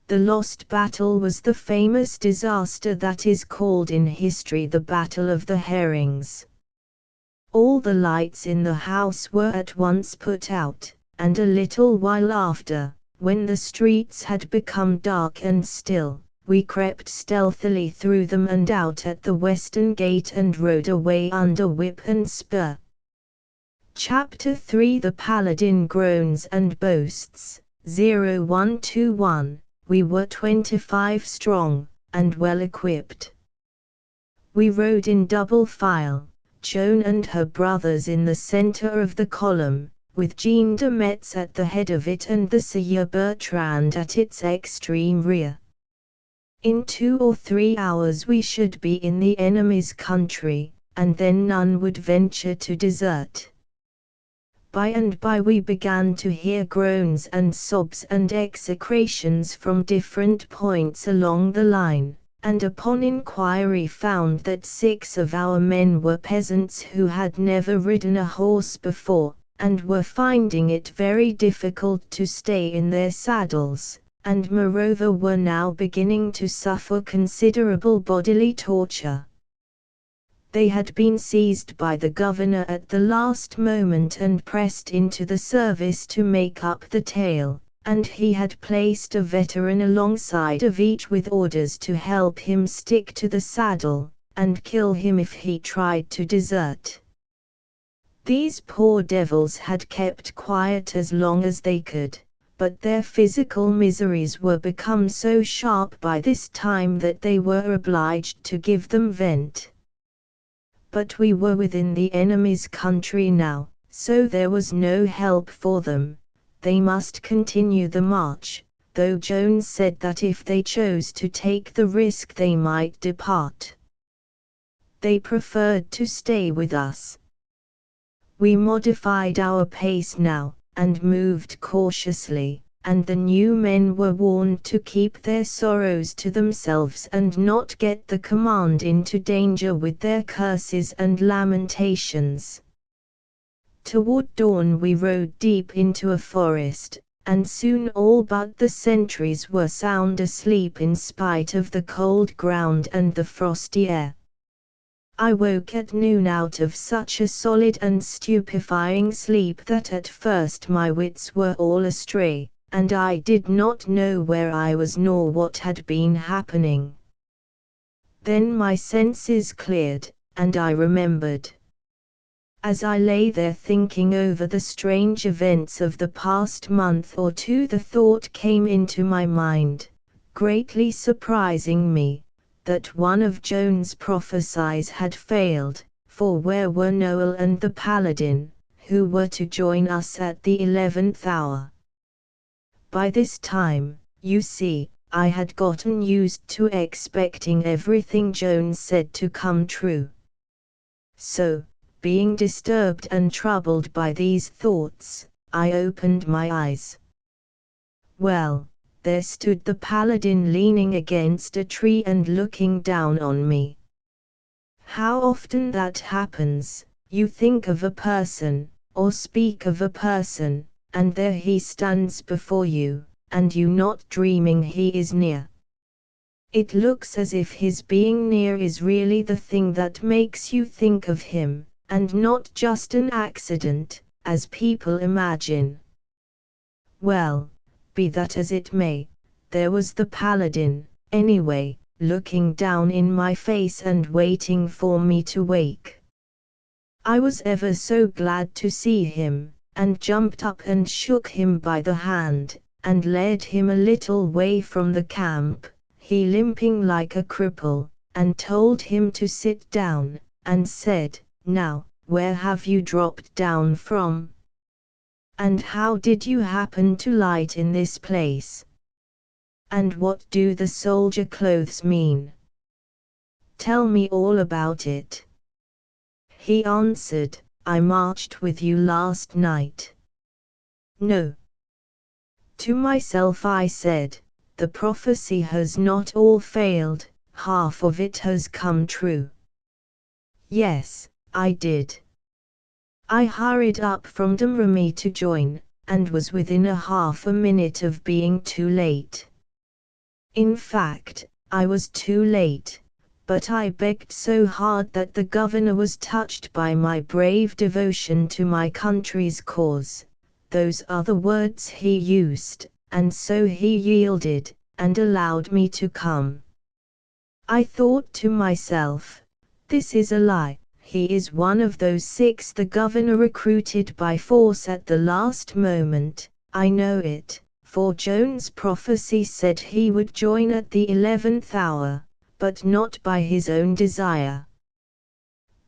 The lost battle was the famous disaster that is called in history the Battle of the Herrings. All the lights in the house were at once put out, and a little while after, when the streets had become dark and still, we crept stealthily through them and out at the western gate and rode away under whip and spur. Chapter 3 The Paladin groans and boasts. 0121. We were 25 strong, and well equipped. We rode in double file, Joan and her brothers in the center of the column, with Jean de Metz at the head of it and the Sieur Bertrand at its extreme rear. In 2 or 3 hours we should be in the enemy's country, and then none would venture to desert. By and by we began to hear groans and sobs and execrations from different points along the line, and upon inquiry found that 6 of our men were peasants who had never ridden a horse before, and were finding it very difficult to stay in their saddles, and moreover were now beginning to suffer considerable bodily torture. They had been seized by the governor at the last moment and pressed into the service to make up the tale, and he had placed a veteran alongside of each with orders to help him stick to the saddle, and kill him if he tried to desert. These poor devils had kept quiet as long as they could, but their physical miseries were become so sharp by this time that they were obliged to give them vent. But we were within the enemy's country now, so there was no help for them. They must continue the march, though Joan said that if they chose to take the risk they might depart. They preferred to stay with us. We modified our pace now, and moved cautiously, and the new men were warned to keep their sorrows to themselves and not get the command into danger with their curses and lamentations. Toward dawn we rode deep into a forest, and soon all but the sentries were sound asleep in spite of the cold ground and the frosty air. I woke at noon out of such a solid and stupefying sleep that at first my wits were all astray, and I did not know where I was nor what had been happening. Then my senses cleared, and I remembered. As I lay there thinking over the strange events of the past month or two, the thought came into my mind, greatly surprising me, that one of Joan's prophecies had failed, for where were Noel and the Paladin, who were to join us at the 11th hour? By this time, you see, I had gotten used to expecting everything Joan said to come true. So, being disturbed and troubled by these thoughts, I opened my eyes. Well, there stood the Paladin leaning against a tree and looking down on me. How often that happens, you think of a person, or speak of a person, and there he stands before you, and you not dreaming he is near. It looks as if his being near is really the thing that makes you think of him, and not just an accident, as people imagine. Well, be that as it may, there was the Paladin, anyway, looking down in my face and waiting for me to wake. I was ever so glad to see him, and jumped up and shook him by the hand, and led him a little way from the camp, he limping like a cripple, and told him to sit down, and said, "Now, where have you dropped down from? And how did you happen to light in this place? And what do the soldier clothes mean? Tell me all about it." He answered, "I marched with you last night." "No." To myself I said, "The prophecy has not all failed, half of it has come true." Yes, I did. I hurried up from Domremy to join, and was within a half a minute of being too late. In fact, I was too late, but I begged so hard that the governor was touched by my brave devotion to my country's cause, those are the words he used, and so he yielded, and allowed me to come. I thought to myself, this is a lie, he is one of those 6 the governor recruited by force at the last moment, I know it, for Joan's prophecy said he would join at the 11th hour, but not by his own desire.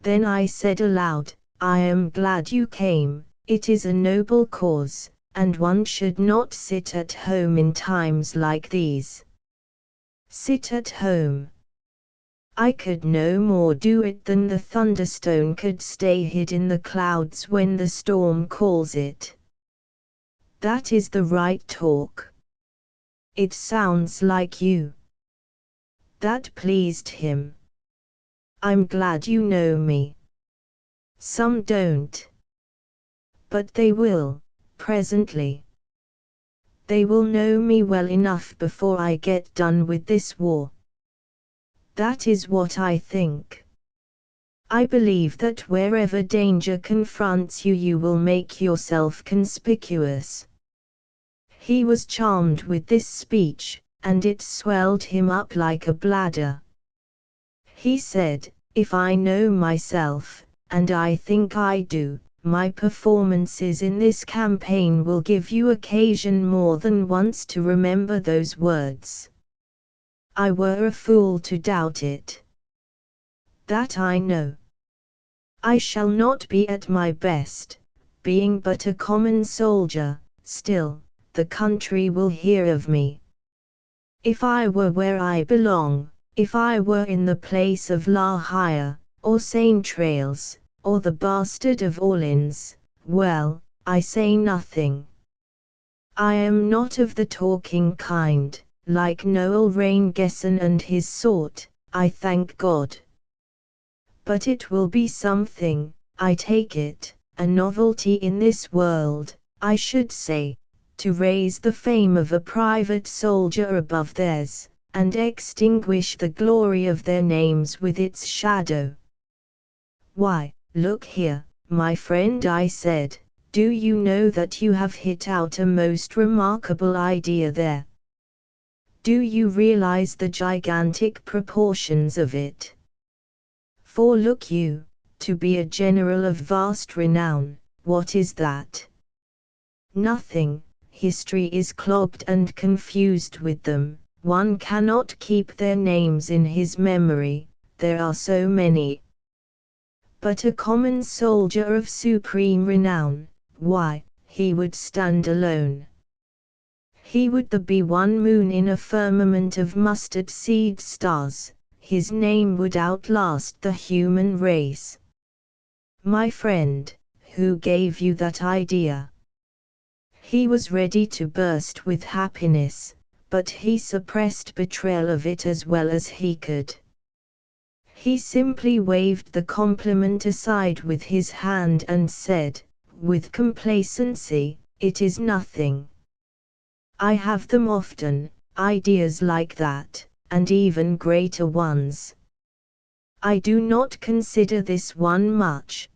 Then I said aloud, I am glad you came, it is a noble cause, and one should not sit at home in times like these. Sit at home. I could no more do it than the thunderstone could stay hid in the clouds when the storm calls it. That is the right talk. It sounds like you. That pleased him. I'm glad you know me. Some don't. But they will, presently. They will know me well enough before I get done with this war. That is what I think. I believe that wherever danger confronts you, you will make yourself conspicuous. He was charmed with this speech, and it swelled him up like a bladder. He said, if I know myself, and I think I do, my performances in this campaign will give you occasion more than once to remember those words. I were a fool to doubt it. That I know. I shall not be at my best, being but a common soldier, still, the country will hear of me. If I were where I belong, if I were in the place of La Hire, or Saint-Trailles, or the bastard of Orleans, well, I say nothing. I am not of the talking kind, like Noel Raingesson and his sort, I thank God. But it will be something, I take it, a novelty in this world, I should say, to raise the fame of a private soldier above theirs, and extinguish the glory of their names with its shadow. Why, look here, my friend, I said, do you know that you have hit out a most remarkable idea there? Do you realize the gigantic proportions of it? For look you, to be a general of vast renown, what is that? Nothing, history is clogged and confused with them, one cannot keep their names in his memory, there are so many. But a common soldier of supreme renown, why, he would stand alone. He would be one moon in a firmament of mustard seed stars, his name would outlast the human race. My friend, who gave you that idea? He was ready to burst with happiness, but he suppressed betrayal of it as well as he could. He simply waved the compliment aside with his hand and said, with complacency, it is nothing. I have them often, ideas like that, and even greater ones. I do not consider this one much.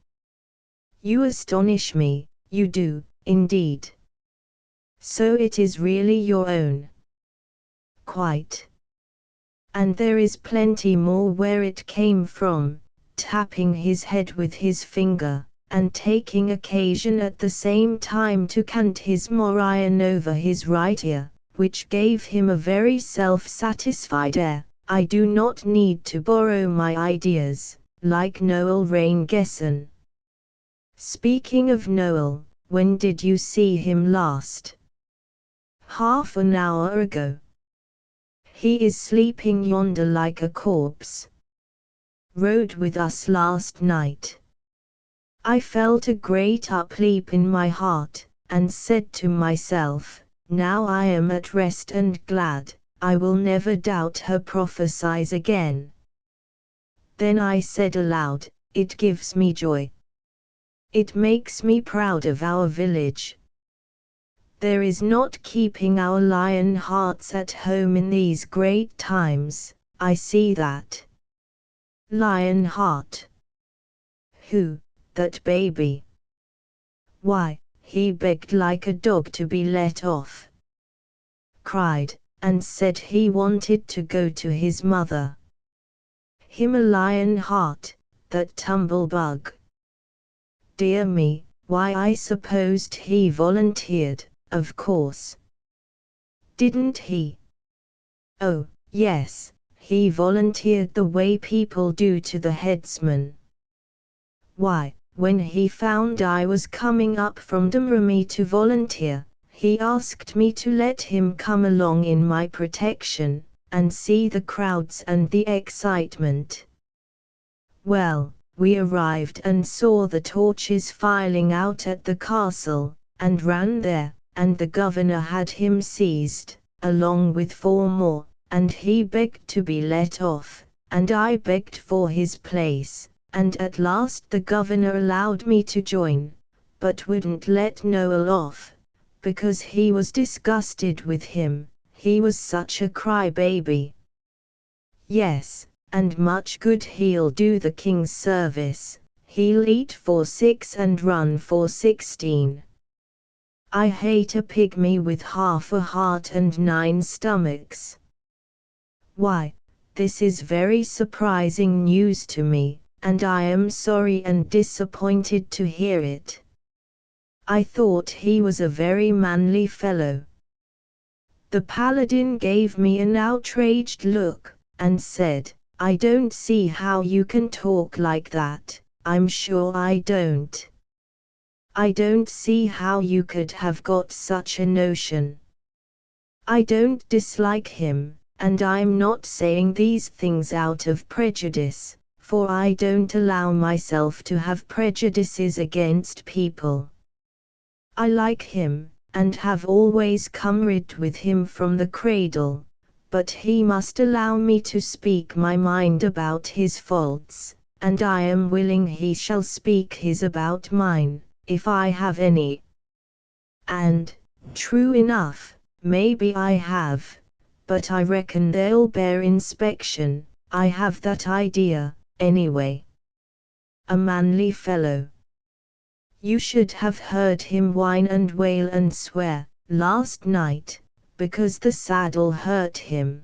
You astonish me, you do, indeed. So it is really your own. Quite. And there is plenty more where it came from, tapping his head with his finger, and taking occasion at the same time to cant his morion over his right ear, which gave him a very self-satisfied air. I do not need to borrow my ideas, like Noel Raingesson. Speaking of Noel, when did you see him last? Half an hour ago. He is sleeping yonder like a corpse. Rode with us last night. I felt a great upleap in my heart, and said to myself, now I am at rest and glad, I will never doubt her prophecies again. Then I said aloud, it gives me joy. It makes me proud of our village. There is not keeping our lion hearts at home in these great times, I see that. Lion heart. Who, that baby? Why, he begged like a dog to be let off. Cried, and said he wanted to go to his mother. Him a lion heart, that tumble-bug. Dear me, why I supposed he volunteered, of course. Didn't he? Oh, yes, he volunteered the way people do to the headsman. Why, when he found I was coming up from Domremy to volunteer, he asked me to let him come along in my protection, and see the crowds and the excitement. Well, we arrived and saw the torches filing out at the castle, and ran there, and the governor had him seized, along with 4 more, and he begged to be let off, and I begged for his place, and at last the governor allowed me to join, but wouldn't let Noel off, because he was disgusted with him, he was such a cry-baby. Yes, and much good he'll do the king's service, he'll eat for 6 and run for 16. I hate a pygmy with half a heart and 9 stomachs. Why, this is very surprising news to me, and I am sorry and disappointed to hear it. I thought he was a very manly fellow. The paladin gave me an outraged look, and said, I don't see how you can talk like that, I'm sure I don't. I don't see how you could have got such a notion. I don't dislike him, and I'm not saying these things out of prejudice, for I don't allow myself to have prejudices against people. I like him, and have always comraded with him from the cradle, but he must allow me to speak my mind about his faults, and I am willing he shall speak his about mine, if I have any. And, true enough, maybe I have, but I reckon they'll bear inspection, I have that idea, anyway. A manly fellow. You should have heard him whine and wail and swear, last night, because the saddle hurt him.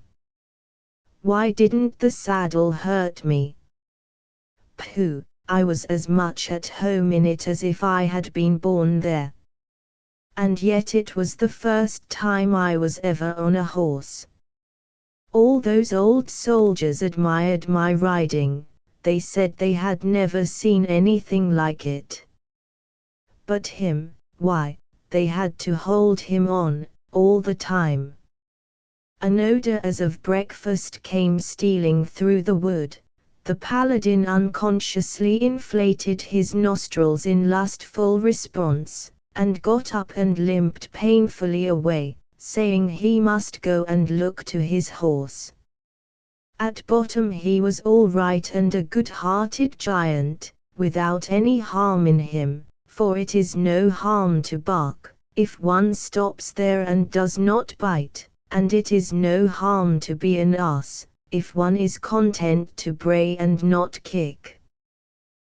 Why didn't the saddle hurt me? Pooh, I was as much at home in it as if I had been born there. And yet it was the first time I was ever on a horse. All those old soldiers admired my riding, they said they had never seen anything like it. But him, why, they had to hold him on, all the time. An odor as of breakfast came stealing through the wood. The paladin unconsciously inflated his nostrils in lustful response, and got up and limped painfully away, saying he must go and look to his horse. At bottom he was all right and a good-hearted giant, without any harm in him, for it is no harm to bark, if one stops there and does not bite, and it is no harm to be an ass, if one is content to bray and not kick.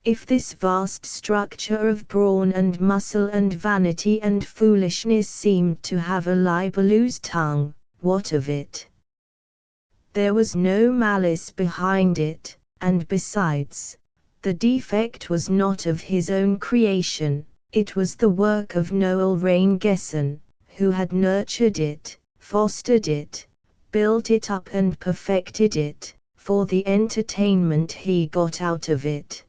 If this vast structure of brawn and muscle and vanity and foolishness seemed to have a libelous tongue, what of it? There was no malice behind it, and besides, the defect was not of his own creation, it was the work of Noel Raingesson, who had nurtured it, fostered it, built it up and perfected it, for the entertainment he got out of it.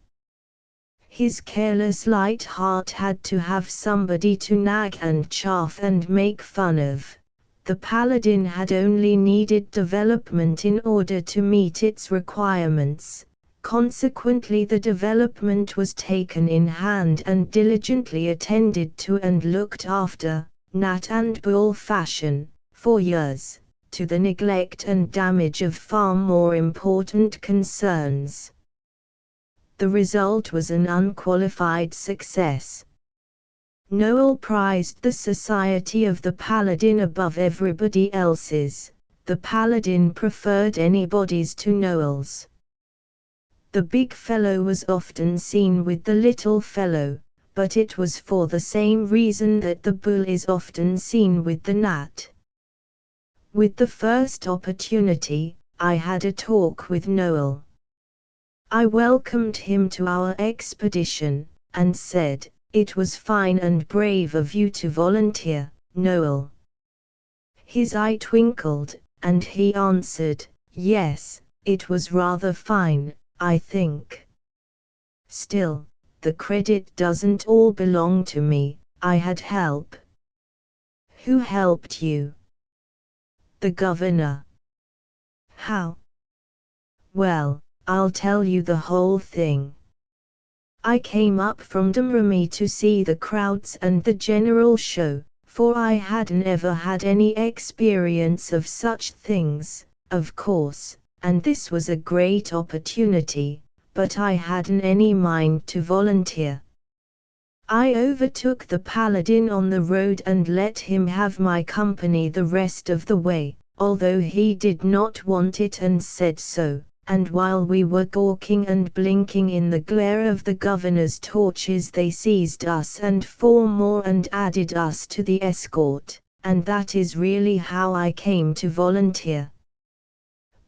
His careless light heart had to have somebody to nag and chaff and make fun of. The paladin had only needed development in order to meet its requirements. Consequently the development was taken in hand and diligently attended to and looked after, nat and bull fashion, for years, to the neglect and damage of far more important concerns. The result was an unqualified success. Noel prized the society of the paladin above everybody else's. The paladin preferred anybody's to Noel's. The big fellow was often seen with the little fellow, but it was for the same reason that the bull is often seen with the gnat. With the first opportunity, I had a talk with Noel. I welcomed him to our expedition, and said, "It was fine and brave of you to volunteer, Noel." His eye twinkled, and he answered, "Yes, it was rather fine, I think. Still, the credit doesn't all belong to me, I had help." "Who helped you?" "The governor." "How?" "Well, I'll tell you the whole thing. I came up from Domremy to see the crowds and the general show, for I hadn't ever had any experience of such things, of course, and this was a great opportunity, but I hadn't any mind to volunteer. I overtook the paladin on the road and let him have my company the rest of the way, although he did not want it and said so. And while we were gawking and blinking in the glare of the governor's torches, they seized us and 4 more and added us to the escort, and that is really how I came to volunteer.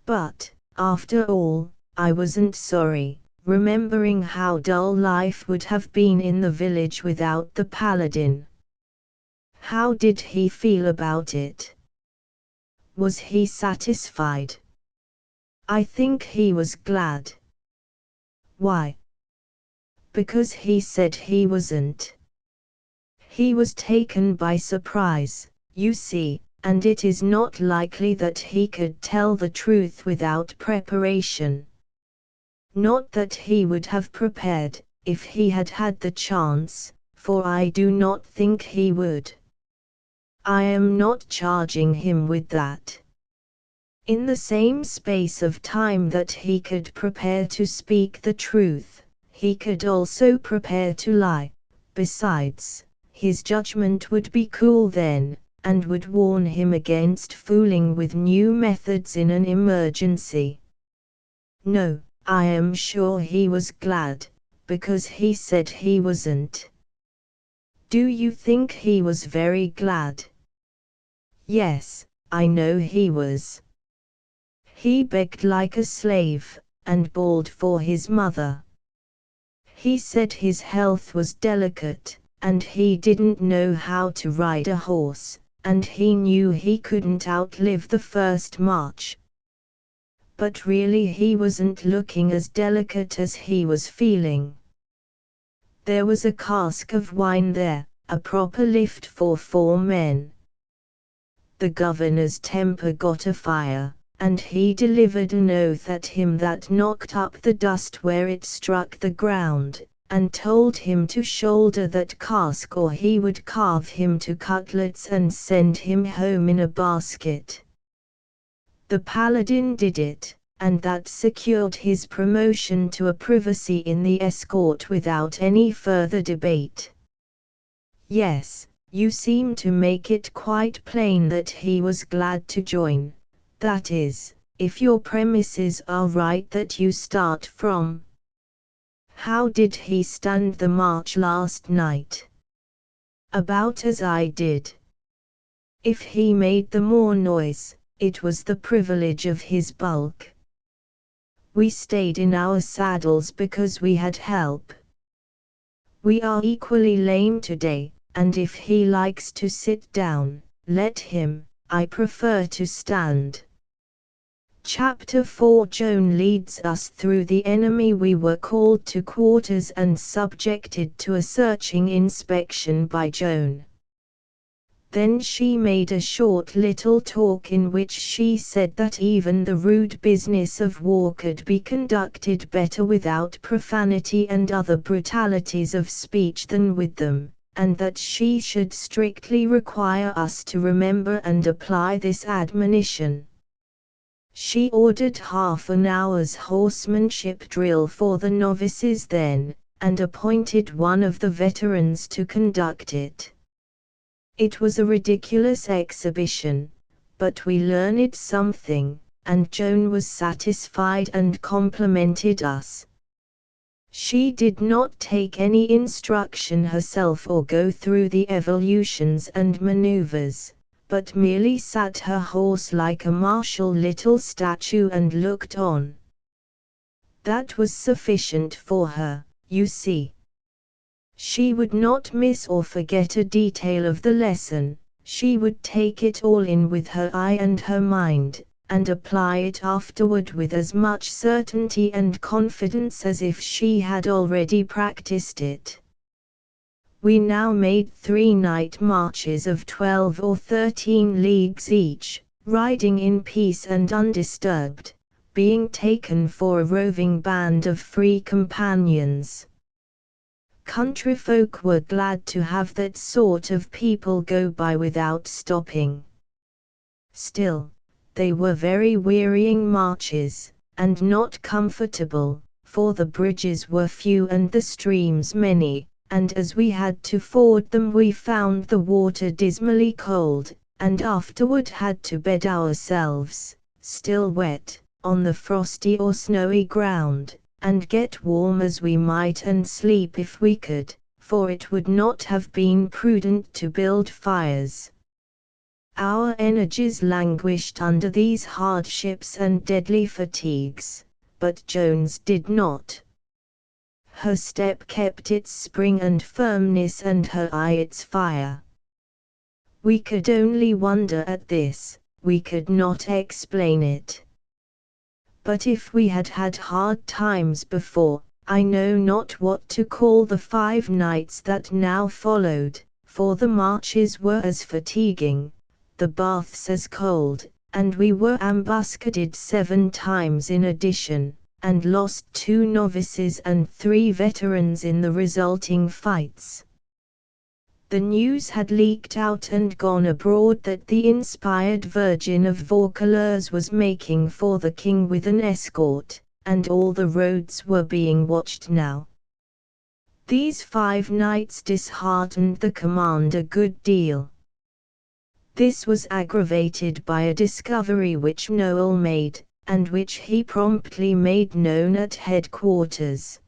But, after all, I wasn't sorry, remembering how dull life would have been in the village without the paladin. How did he feel about it? Was he satisfied? I think he was glad. Why? Because he said he wasn't. He was taken by surprise, you see, and it is not likely that he could tell the truth without preparation. Not that he would have prepared, if he had had the chance, for I do not think he would. I am not charging him with that. In the same space of time that he could prepare to speak the truth, he could also prepare to lie. Besides, his judgment would be cool then, and would warn him against fooling with new methods in an emergency. No, I am sure he was glad, because he said he wasn't. Do you think he was very glad? Yes, I know he was. He begged like a slave, and bawled for his mother. He said his health was delicate, and he didn't know how to ride a horse, and he knew he couldn't outlive the first march. But really he wasn't looking as delicate as he was feeling. There was a cask of wine there, a proper lift for 4 men. The governor's temper got afire, and he delivered an oath at him that knocked up the dust where it struck the ground, and told him to shoulder that cask or he would carve him to cutlets and send him home in a basket. The paladin did it, and that secured his promotion to a privacy in the escort without any further debate. Yes, you seem to make it quite plain that he was glad to join. That is, if your premises are right that you start from. How did he stand the march last night? About as I did. If he made the more noise, it was the privilege of his bulk. We stayed in our saddles because we had help. We are equally lame today, and if he likes to sit down, let him. I prefer to stand. Chapter 4 Joan leads us through the enemy. We were called to quarters and subjected to a searching inspection by Joan. Then she made a short little talk in which she said that even the rude business of war could be conducted better without profanity and other brutalities of speech than with them, and that she should strictly require us to remember and apply this admonition. She ordered half an hour's horsemanship drill for the novices then, and appointed one of the veterans to conduct it. It was a ridiculous exhibition, but we learned something, and Joan was satisfied and complimented us. She did not take any instruction herself or go through the evolutions and maneuvers, but merely sat her horse like a martial little statue and looked on. That was sufficient for her, you see. She would not miss or forget a detail of the lesson, she would take it all in with her eye and her mind, and apply it afterward with as much certainty and confidence as if she had already practiced it. We now made 3 night marches of 12 or 13 leagues each, riding in peace and undisturbed, being taken for a roving band of free companions. Countryfolk were glad to have that sort of people go by without stopping. Still, they were very wearying marches, and not comfortable, for the bridges were few and the streams many, and as we had to ford them we found the water dismally cold, and afterward had to bed ourselves, still wet, on the frosty or snowy ground, and get warm as we might and sleep if we could, for it would not have been prudent to build fires. Our energies languished under these hardships and deadly fatigues, but Joan's did not. Her step kept its spring and firmness and her eye its fire. We could only wonder at this, we could not explain it. But if we had had hard times before, I know not what to call the 5 nights that now followed, for the marches were as fatiguing, the baths as cold, and we were ambuscaded 7 times in addition, and lost 2 novices and 3 veterans in the resulting fights. The news had leaked out and gone abroad that the inspired Virgin of Vaucouleurs was making for the king with an escort, and all the roads were being watched now. These 5 nights disheartened the command a good deal. This was aggravated by a discovery which Noel made, and which he promptly made known at headquarters.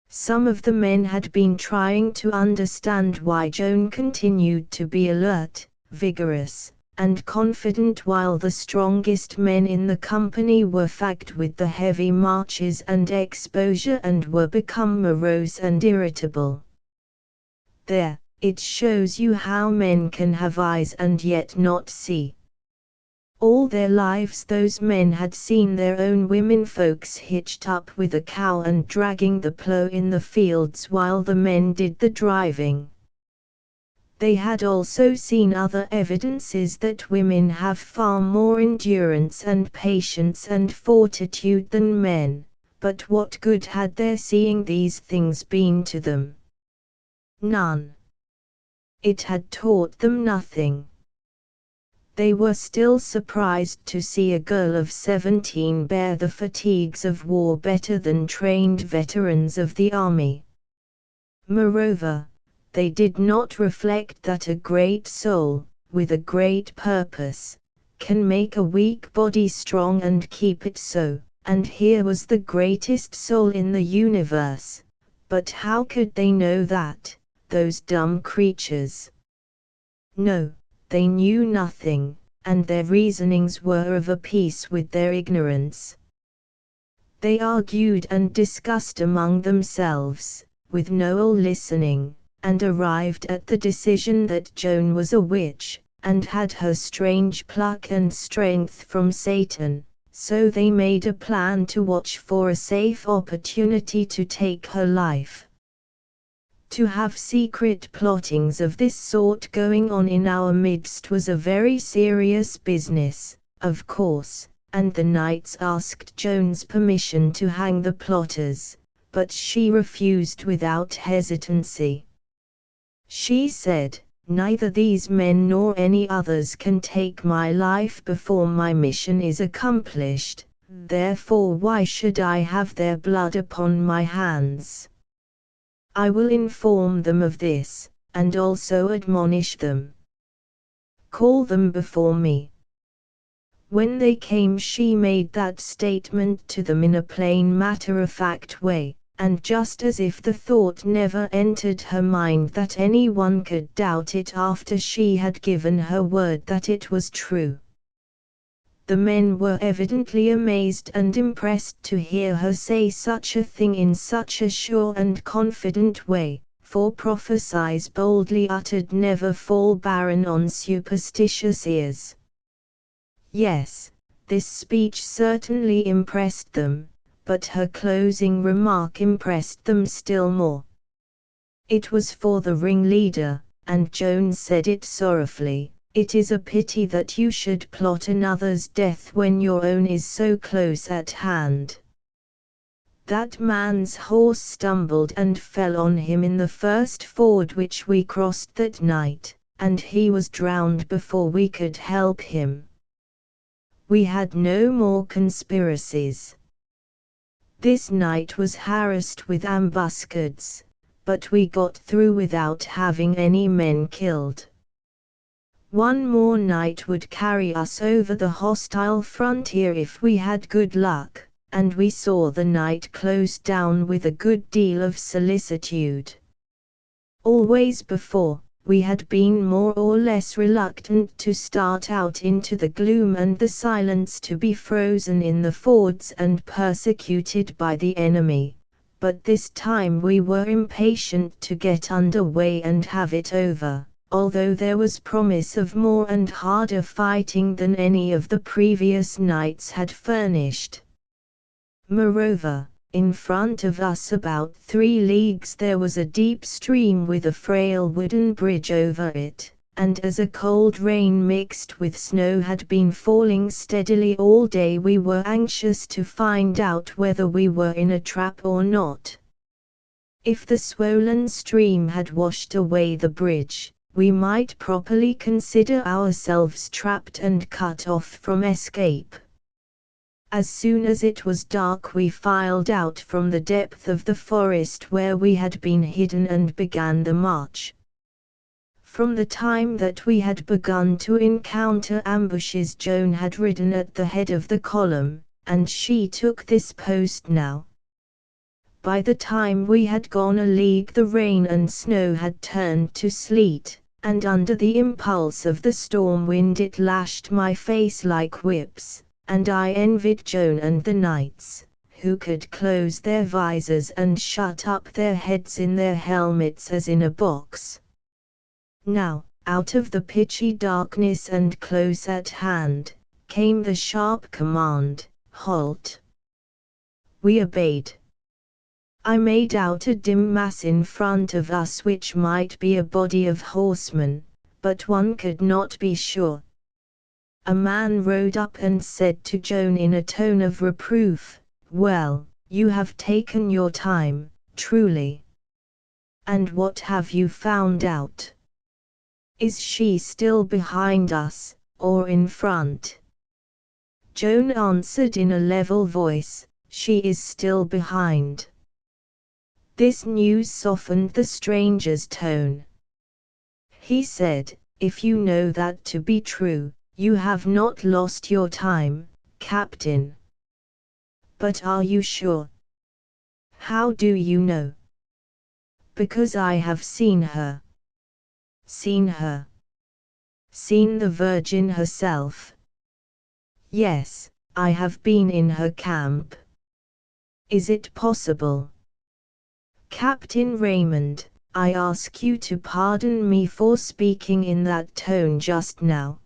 Some of the men had been trying to understand why Joan continued to be alert, vigorous, and confident while the strongest men in the company were fagged with the heavy marches and exposure and were become morose and irritable. There, it shows you how men can have eyes and yet not see. All their lives those men had seen their own womenfolks hitched up with a cow and dragging the plough in the fields while the men did the driving. They had also seen other evidences that women have far more endurance and patience and fortitude than men, but what good had their seeing these things been to them? None. It had taught them nothing. They were still surprised to see a girl of 17 bear the fatigues of war better than trained veterans of the army. Moreover, they did not reflect that a great soul, with a great purpose, can make a weak body strong and keep it so, and here was the greatest soul in the universe, but how could they know that, those dumb creatures? No. They knew nothing, and their reasonings were of a piece with their ignorance. They argued and discussed among themselves, with Noel listening, and arrived at the decision that Joan was a witch, and had her strange pluck and strength from Satan, so they made a plan to watch for a safe opportunity to take her life. To have secret plottings of this sort going on in our midst was a very serious business, of course, and the knights asked Joan's permission to hang the plotters, but she refused without hesitancy. She said, neither these men nor any others can take my life before my mission is accomplished, therefore why should I have their blood upon my hands? I will inform them of this, and also admonish them. Call them before me." When they came, she made that statement to them in a plain matter-of-fact way, and just as if the thought never entered her mind that anyone could doubt it after she had given her word that it was true. The men were evidently amazed and impressed to hear her say such a thing in such a sure and confident way, for prophecies boldly uttered never fall barren on superstitious ears. Yes, this speech certainly impressed them, but her closing remark impressed them still more. It was for the ringleader, and Joan said it sorrowfully, "It is a pity that you should plot another's death when your own is so close at hand. That man's horse stumbled and fell on him in the first ford which we crossed that night, and he was drowned before we could help him. We had no more conspiracies. This night was harassed with ambuscades, but we got through without having any men killed. One more night would carry us over the hostile frontier if we had good luck, and we saw the night close down with a good deal of solicitude. Always before, we had been more or less reluctant to start out into the gloom and the silence to be frozen in the fords and persecuted by the enemy, but this time we were impatient to get under way and have it over, although there was promise of more and harder fighting than any of the previous nights had furnished. Moreover, in front of us about 3 leagues there was a deep stream with a frail wooden bridge over it, and as a cold rain mixed with snow had been falling steadily all day, we were anxious to find out whether we were in a trap or not. If the swollen stream had washed away the bridge, we might properly consider ourselves trapped and cut off from escape. As soon as it was dark we filed out from the depth of the forest where we had been hidden and began the march. From the time that we had begun to encounter ambushes, Joan had ridden at the head of the column, and she took this post now. By the time we had gone a league the rain and snow had turned to sleet, and under the impulse of the storm wind it lashed my face like whips, and I envied Joan and the knights, who could close their visors and shut up their heads in their helmets as in a box. Now, out of the pitchy darkness and close at hand, came the sharp command, "Halt!" We obeyed. I made out a dim mass in front of us which might be a body of horsemen, but one could not be sure. A man rode up and said to Joan in a tone of reproof, "Well, you have taken your time, truly. And what have you found out? Is she still behind us, or in front?" Joan answered in a level voice, "She is still behind." This news softened the stranger's tone. He said, "If you know that to be true, you have not lost your time, Captain." "But are you sure?" "How do you know?" "Because I have seen her." "Seen her?" "Seen the Virgin herself." "Yes, I have been in her camp." "Is it possible?" "Captain Raymond, I ask you to pardon me for speaking in that tone just now.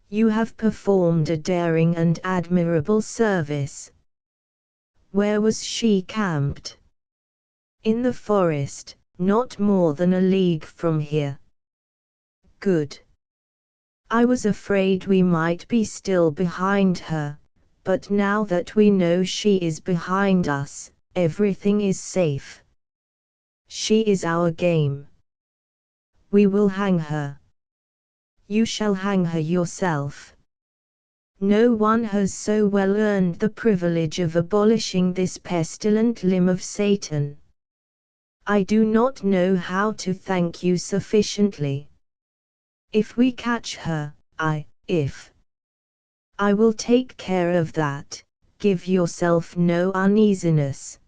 You have performed a daring and admirable service." "Where was she camped?" "In the forest, not more than a league from here." "Good. I was afraid we might be still behind her, but now that we know she is behind us, everything is safe. She is our game. We will hang her. You shall hang her yourself. No one has so well earned the privilege of abolishing this pestilent limb of Satan. I do not know how to thank you sufficiently. If we catch her, I will take care of that. Give yourself no uneasiness.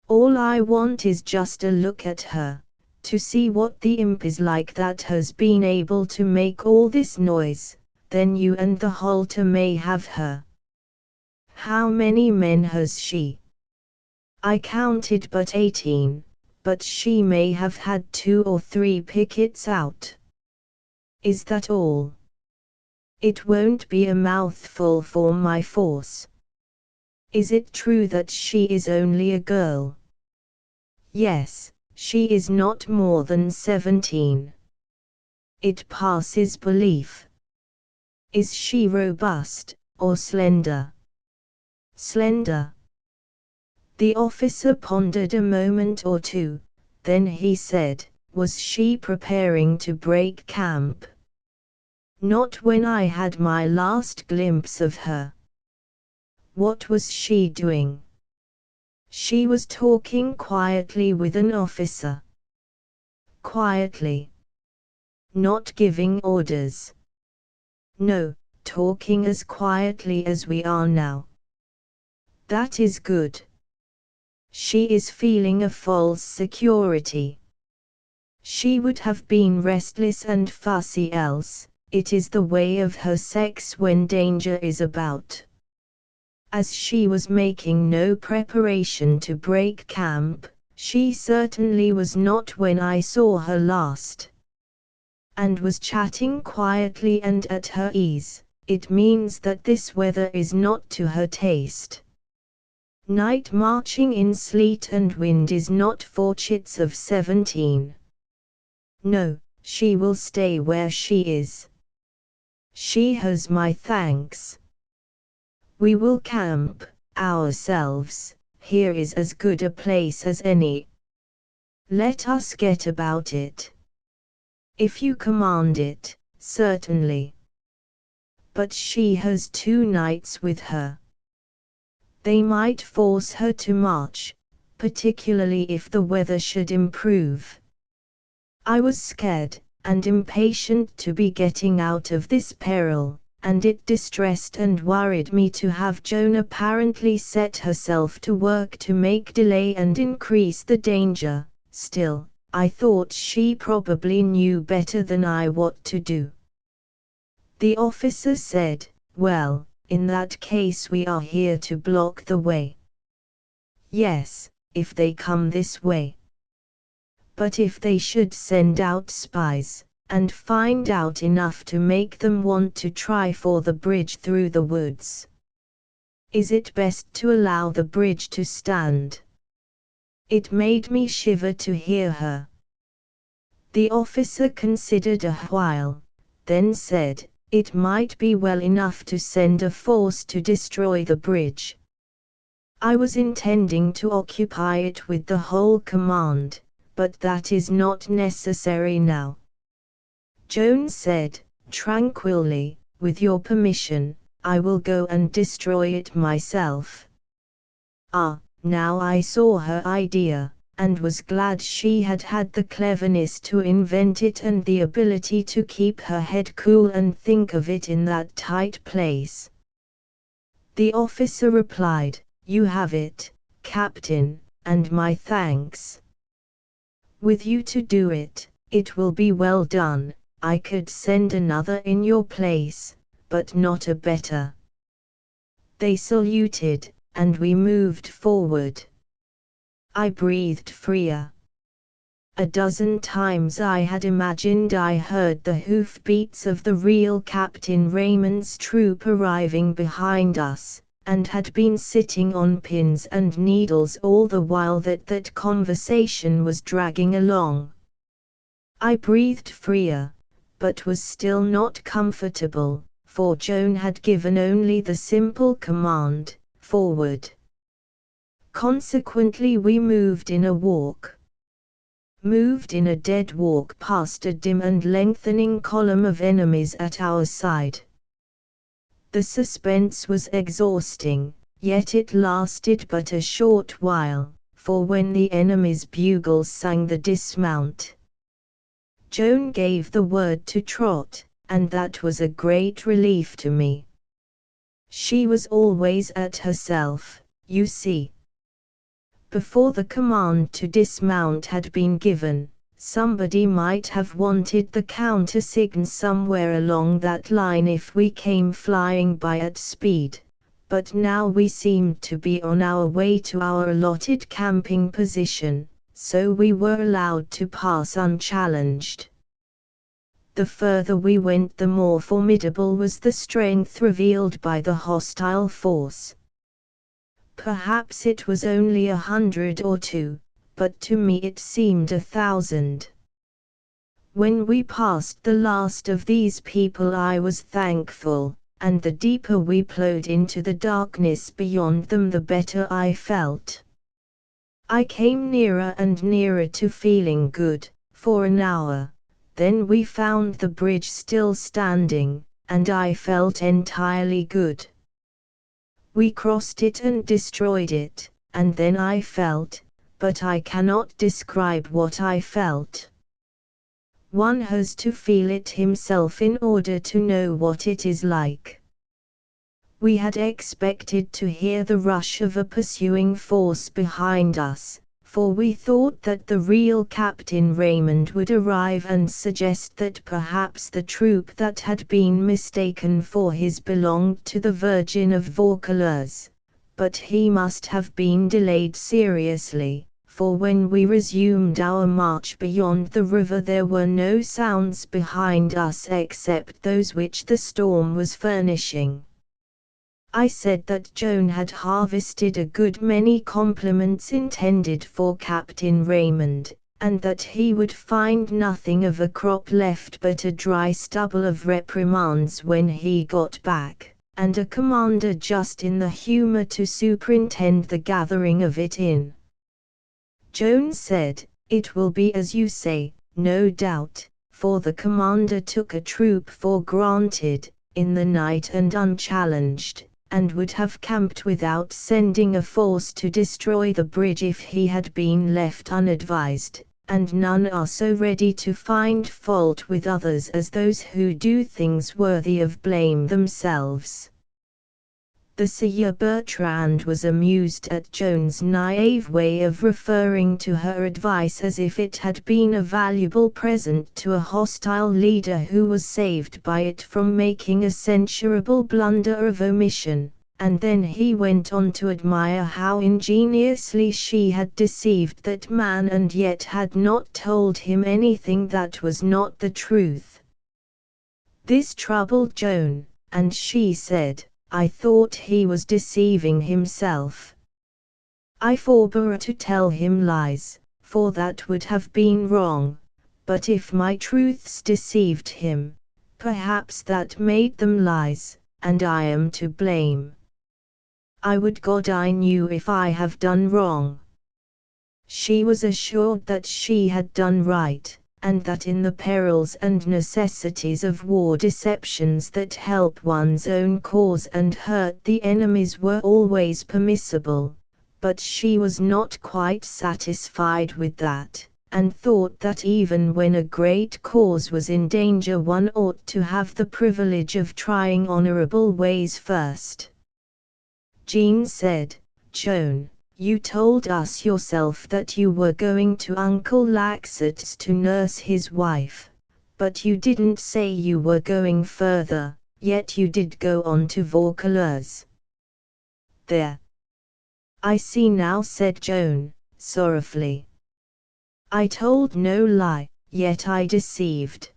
All I want is just a look at her, to see what the imp is like that has been able to make all this noise. Then you and the halter may have her. How many men has she? I counted but 18, but she may have had 2 or 3 pickets out. Is that all? It won't be a mouthful for my force. Is it true that she is only a girl? Yes, she is not more than 17. It passes belief. Is she robust, or slender? Slender. The officer pondered a moment or two, then he said, was she preparing to break camp? Not when I had my last glimpse of her. What was she doing? She was talking quietly with an officer. Quietly. Not giving orders. No, talking as quietly as we are now. That is good. She is feeling a false security. She would have been restless and fussy else. It is the way of her sex when danger is about. As she was making no preparation to break camp, she certainly was not when I saw her last. And was chatting quietly and at her ease. It means that this weather is not to her taste. Night marching in sleet and wind is not for chits of 17. No, she will stay where she is. She has my thanks. We will camp ourselves. Here is as good a place as any. Let us get about it. If you command it, certainly. But she has 2 knights with her. They might force her to march, particularly if the weather should improve. I was scared, and impatient to be getting out of this peril, and it distressed and worried me to have Joan apparently set herself to work to make delay and increase the danger. Still, I thought she probably knew better than I what to do. The officer said, well, in that case we are here to block the way. Yes, if they come this way. But if they should send out spies, and find out enough to make them want to try for the bridge through the woods? Is it best to allow the bridge to stand? It made me shiver to hear her. The officer considered a while, then said, it might be well enough to send a force to destroy the bridge. I was intending to occupy it with the whole command, but that is not necessary now. Joan said, tranquilly, with your permission, I will go and destroy it myself. Ah, now I saw her idea, and was glad she had had the cleverness to invent it and the ability to keep her head cool and think of it in that tight place. The officer replied, you have it, Captain, and my thanks. With you to do it, it will be well done. I could send another in your place, but not a better. They saluted, and we moved forward. I breathed freer. A dozen times I had imagined I heard the hoofbeats of the real Captain Raymond's troop arriving behind us, and had been sitting on pins and needles all the while that conversation was dragging along. I breathed freer, but was still not comfortable, for Joan had given only the simple command, forward. Consequently we moved in a walk. moved in a dead walk past a dim and lengthening column of enemies at our side. The suspense was exhausting, yet it lasted but a short while, for when the enemy's bugles sang the dismount, Joan gave the word to trot, and that was a great relief to me. She was always at herself, you see. Before the command to dismount had been given, somebody might have wanted the countersign somewhere along that line if we came flying by at speed, but now we seemed to be on our way to our allotted camping position, so we were allowed to pass unchallenged. The further we went, the more formidable was the strength revealed by the hostile force. Perhaps it was only 100 or 2, but to me it seemed 1,000. When we passed the last of these people I was thankful, and the deeper we plowed into the darkness beyond them the better I felt. I came nearer and nearer to feeling good, for an hour. Then we found the bridge still standing, and I felt entirely good. We crossed it and destroyed it, and then I felt, but I cannot describe what I felt. One has to feel it himself in order to know what it is like. We had expected to hear the rush of a pursuing force behind us, for we thought that the real Captain Raymond would arrive and suggest that perhaps the troop that had been mistaken for his belonged to the Virgin of Vaucouleurs, but he must have been delayed seriously, for when we resumed our march beyond the river there were no sounds behind us except those which the storm was furnishing. I said that Joan had harvested a good many compliments intended for Captain Raymond, and that he would find nothing of a crop left but a dry stubble of reprimands when he got back, and a commander just in the humor to superintend the gathering of it in. Joan said, "It will be as you say, no doubt, for the commander took a troop for granted, in the night and unchallenged, and would have camped without sending a force to destroy the bridge if he had been left unadvised, and none are so ready to find fault with others as those who do things worthy of blame themselves." The Sieur Bertrand was amused at Joan's naive way of referring to her advice as if it had been a valuable present to a hostile leader who was saved by it from making a censurable blunder of omission, and then he went on to admire how ingeniously she had deceived that man and yet had not told him anything that was not the truth. This troubled Joan, and she said, "I thought he was deceiving himself. I forbore to tell him lies, for that would have been wrong, but if my truths deceived him, perhaps that made them lies, and I am to blame. I would God I knew if I have done wrong." She was assured that she had done right, and that in the perils and necessities of war deceptions that help one's own cause and hurt the enemy's were always permissible, but she was not quite satisfied with that, and thought that even when a great cause was in danger one ought to have the privilege of trying honorable ways first. Jean said, "Joan, you told us yourself that you were going to Uncle Laxet's to nurse his wife, but you didn't say you were going further, yet you did go on to Vaucouleurs." "There. I see now," said Joan, sorrowfully. "I told no lie, yet I deceived.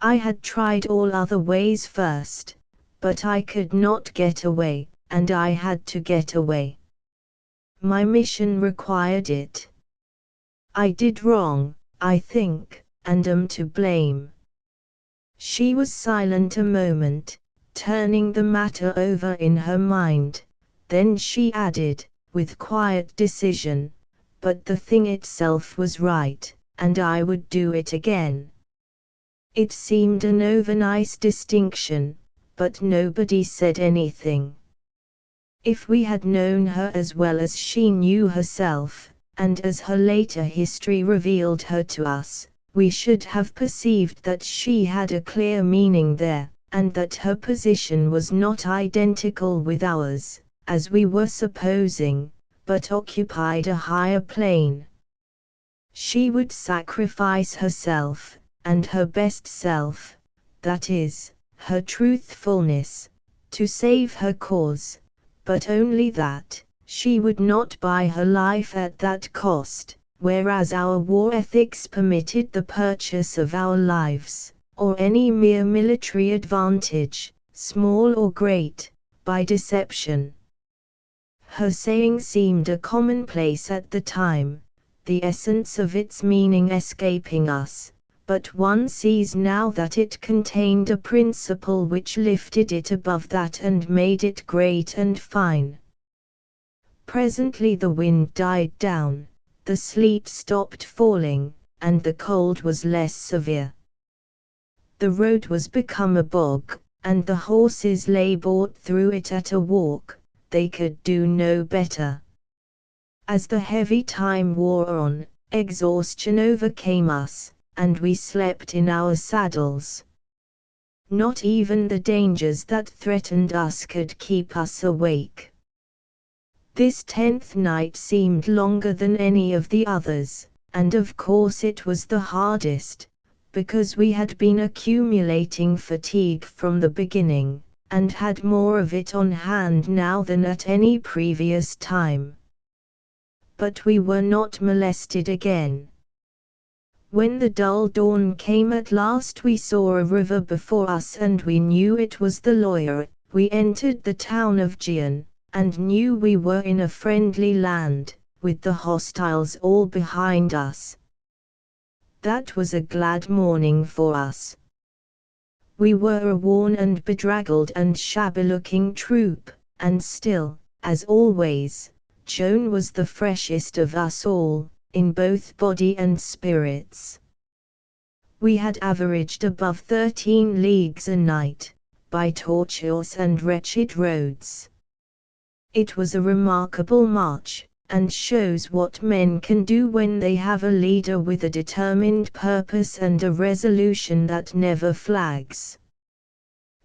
I had tried all other ways first, but I could not get away, and I had to get away. My mission required it. I did wrong, I think, and am to blame." She was silent a moment, turning the matter over in her mind, then she added, with quiet decision, but the thing itself was right, and I would do it again. It seemed an overnice distinction, but nobody said anything. If we had known her as well as she knew herself, and as her later history revealed her to us, we should have perceived that she had a clear meaning there, and that her position was not identical with ours, as we were supposing, but occupied a higher plane. She would sacrifice herself, and her best self, that is, her truthfulness, to save her cause, but only that. She would not buy her life at that cost, whereas our war ethics permitted the purchase of our lives, or any mere military advantage, small or great, by deception. Her saying seemed a commonplace at the time, the essence of its meaning escaping us, but one sees now that it contained a principle which lifted it above that and made it great and fine. Presently the wind died down, the sleet stopped falling, and the cold was less severe. The road was become a bog, and the horses lay brought through it at a walk. They could do no better. As the heavy time wore on, exhaustion overcame us, and we slept in our saddles. Not even the dangers that threatened us could keep us awake. This 10th night seemed longer than any of the others, and of course it was the hardest, because we had been accumulating fatigue from the beginning, and had more of it on hand now than at any previous time. But we were not molested again. When the dull dawn came at last we saw a river before us and we knew it was the Loire. We entered the town of Joan, and knew we were in a friendly land, with the hostiles all behind us. That was a glad morning for us. We were a worn and bedraggled and shabby-looking troop, and still, as always, Joan was the freshest of us all, in both body and spirits. We had averaged above 13 leagues a night, by tortuous and wretched roads. It was a remarkable march, and shows what men can do when they have a leader with a determined purpose and a resolution that never flags.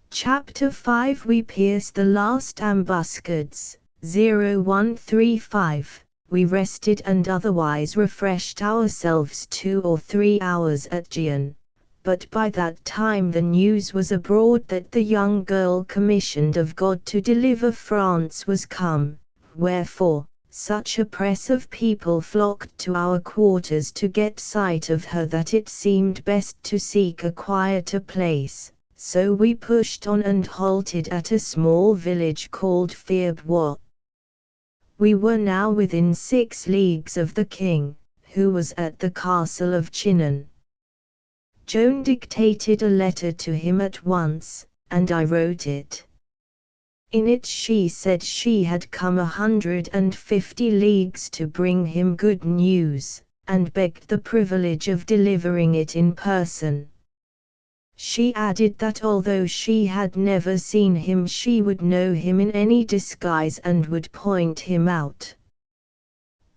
Chapter 5 We pierced the last ambuscades, 0135. We rested and otherwise refreshed ourselves 2 or 3 hours at Joan, but by that time the news was abroad that the young girl commissioned of God to deliver France was come, wherefore, such a press of people flocked to our quarters to get sight of her that it seemed best to seek a quieter place, so we pushed on and halted at a small village called Fierbois. We were now within 6 leagues of the king, who was at the castle of Chinon. Joan dictated a letter to him at once, and I wrote it. In it she said she had come 150 leagues to bring him good news, and begged the privilege of delivering it in person. She added that although she had never seen him she would know him in any disguise and would point him out.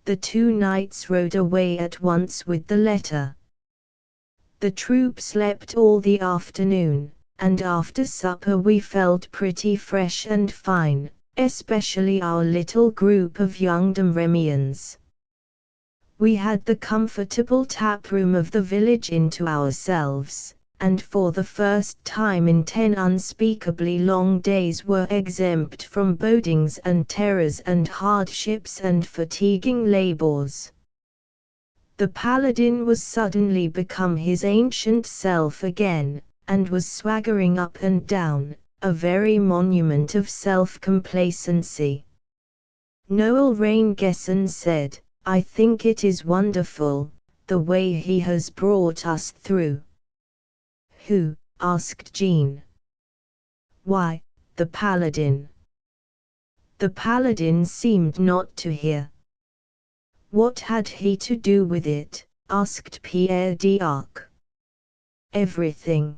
The 2 knights rode away at once with the letter. The troop slept all the afternoon, and after supper we felt pretty fresh and fine, especially our little group of young Domremians. We had the comfortable tap-room of the village into ourselves, and for the first time in 10 unspeakably long days were exempt from bodings and terrors and hardships and fatiguing labors. The paladin was suddenly become his ancient self again, and was swaggering up and down, a very monument of self-complacency. Noel Raingesson said, "I think it is wonderful, the way he has brought us through." "Who?" asked Jean. "Why, the paladin." The paladin seemed not to hear. What had he to do with it? Asked Pierre d'Arc. Everything.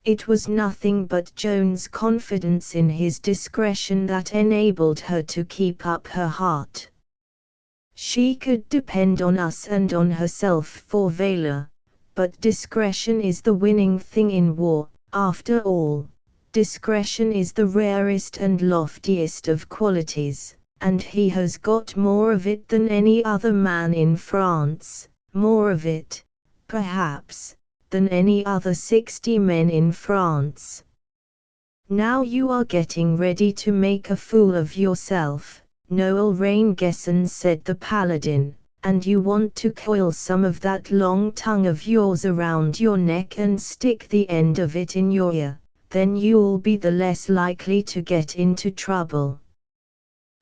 It was nothing but Joan's confidence in his discretion that enabled her to keep up her heart. She could depend on us and on herself for valor, but discretion is the winning thing in war, after all. Discretion is the rarest and loftiest of qualities, and he has got more of it than any other man in France, more of it, perhaps, than any other 60 men in France. Now you are getting ready to make a fool of yourself, Noel Raingesson, said the paladin, and you want to coil some of that long tongue of yours around your neck and stick the end of it in your ear, then you'll be the less likely to get into trouble.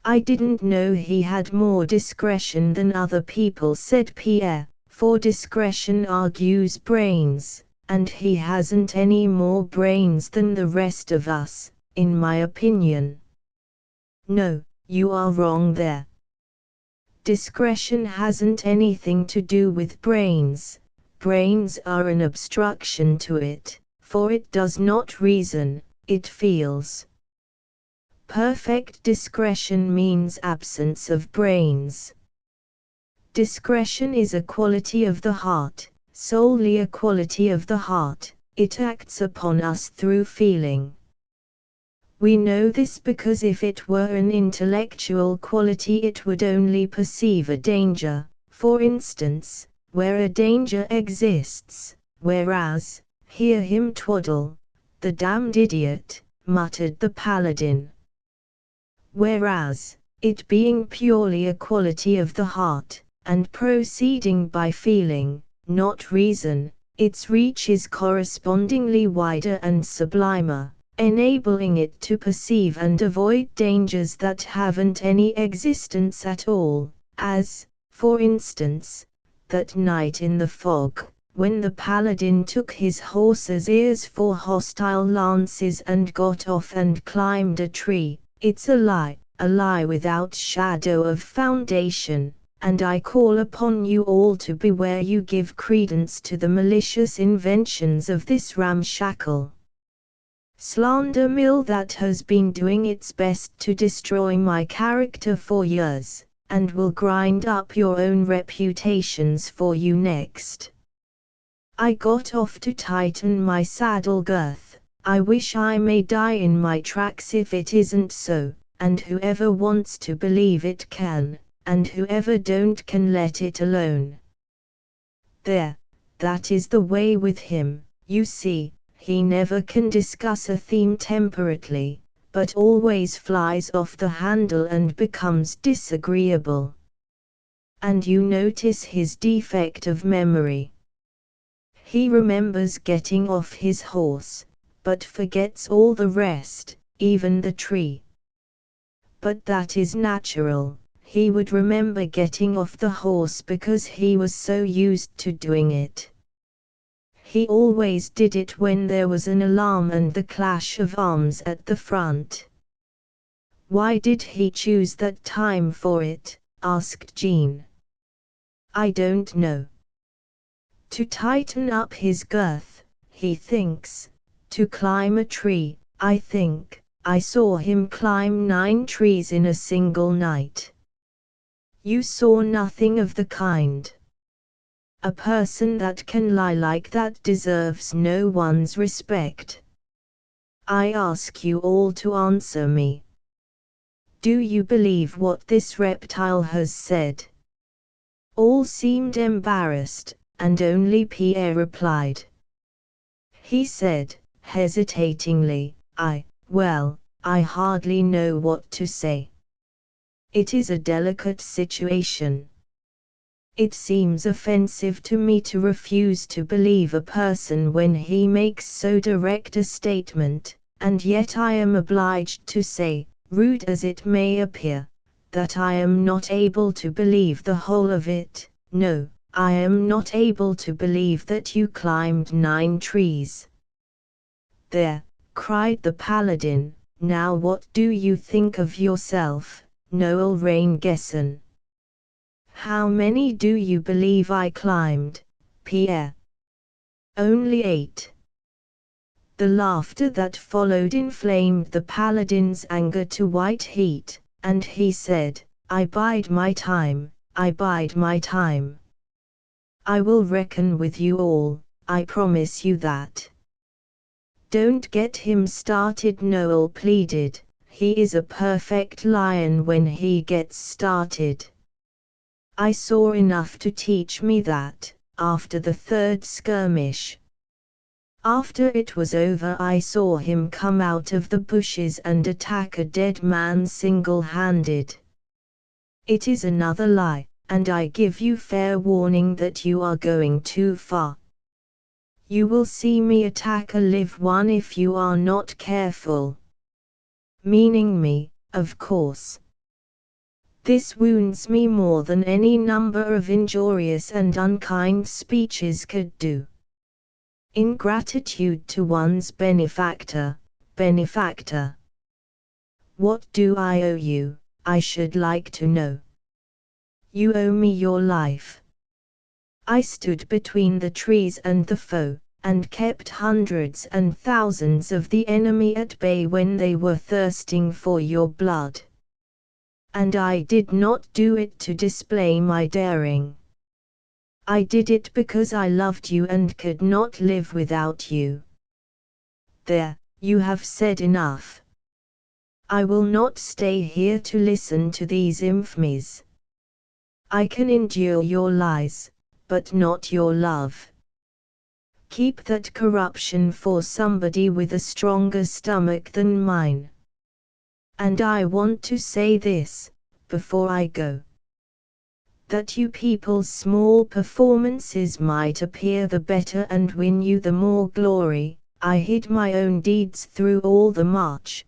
I didn't know he had more discretion than other people, said Pierre, for discretion argues brains, and he hasn't any more brains than the rest of us, in my opinion. No, you are wrong there. Discretion hasn't anything to do with brains. Brains are an obstruction to it, for it does not reason, it feels. Perfect discretion means absence of brains. Discretion is a quality of the heart, solely a quality of the heart. It acts upon us through feeling. We know this because if it were an intellectual quality it would only perceive a danger, for instance, where a danger exists, whereas, hear him twaddle, the damned idiot, muttered the paladin. Whereas, it being purely a quality of the heart, and proceeding by feeling, not reason, its reach is correspondingly wider and sublimer, enabling it to perceive and avoid dangers that haven't any existence at all, as, for instance, that night in the fog, when the paladin took his horse's ears for hostile lances and got off and climbed a tree. It's a lie without shadow of foundation, and I call upon you all to beware you give credence to the malicious inventions of this ramshackle slander mill that has been doing its best to destroy my character for years, and will grind up your own reputations for you next. I got off to tighten my saddle girth. I wish I may die in my tracks if it isn't so, and whoever wants to believe it can, and whoever don't can let it alone. There, that is the way with him, you see. He never can discuss a theme temperately, but always flies off the handle and becomes disagreeable. And you notice his defect of memory. He remembers getting off his horse, but forgets all the rest, even the tree. But that is natural. He would remember getting off the horse because he was so used to doing it. He always did it when there was an alarm and the clash of arms at the front. Why did he choose that time for it? Asked Jean. I don't know. To tighten up his girth, he thinks. To climb a tree, I think. I saw him climb 9 trees in a single night. You saw nothing of the kind. A person that can lie like that deserves no one's respect. I ask you all to answer me. Do you believe what this reptile has said? All seemed embarrassed, and only Pierre replied. He said, hesitatingly, well, I hardly know what to say. It is a delicate situation. It seems offensive to me to refuse to believe a person when he makes so direct a statement, and yet I am obliged to say, rude as it may appear, that I am not able to believe the whole of it. No, I am not able to believe that you climbed 9 trees. There, cried the paladin, now what do you think of yourself, Noel Raingesson? How many do you believe I climbed, Pierre? Only 8. The laughter that followed inflamed the paladin's anger to white heat, and he said, I bide my time, I bide my time. I will reckon with you all, I promise you that. Don't get him started, Noel pleaded. He is a perfect lion when he gets started. I saw enough to teach me that, after the 3rd skirmish. After it was over, I saw him come out of the bushes and attack a dead man single-handed. It is another lie, and I give you fair warning that you are going too far. You will see me attack a live one if you are not careful. Meaning me, of course. This wounds me more than any number of injurious and unkind speeches could do. Ingratitude to one's benefactor. What do I owe you, I should like to know? You owe me your life. I stood between the trees and the foe, and kept hundreds and thousands of the enemy at bay when they were thirsting for your blood. And I did not do it to display my daring. I did it because I loved you and could not live without you. There, you have said enough. I will not stay here to listen to these infamies. I can endure your lies, but not your love. Keep that corruption for somebody with a stronger stomach than mine. And I want to say this, before I go. That you people's small performances might appear the better and win you the more glory, I hid my own deeds through all the march.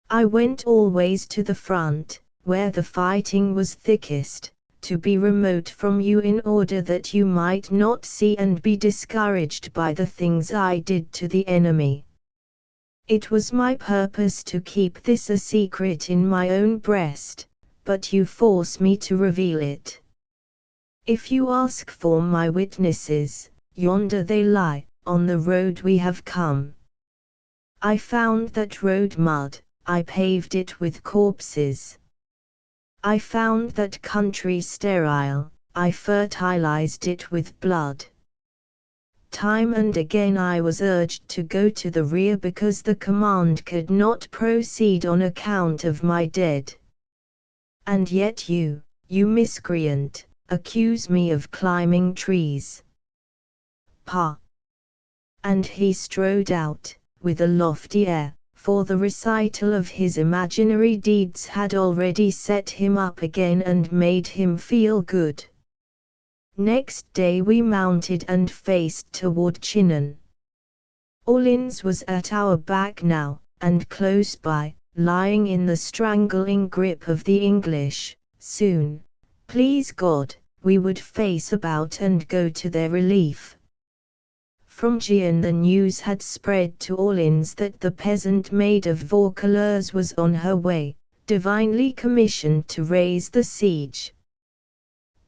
I went always to the front, where the fighting was thickest, to be remote from you in order that you might not see and be discouraged by the things I did to the enemy. It was my purpose to keep this a secret in my own breast, but you force me to reveal it. If you ask for my witnesses, yonder they lie, on the road we have come. I found that road mud, I paved it with corpses. I found that country sterile, I fertilized it with blood. Time and again I was urged to go to the rear because the command could not proceed on account of my dead. And yet you miscreant, accuse me of climbing trees. Pah! And he strode out, with a lofty air, for the recital of his imaginary deeds had already set him up again and made him feel good. Next day we mounted and faced toward Chinon. Orleans was at our back now, and close by, lying in the strangling grip of the English. Soon, please God, we would face about and go to their relief. From Gien the news had spread to Orleans that the peasant maid of Vaucouleurs was on her way, divinely commissioned to raise the siege.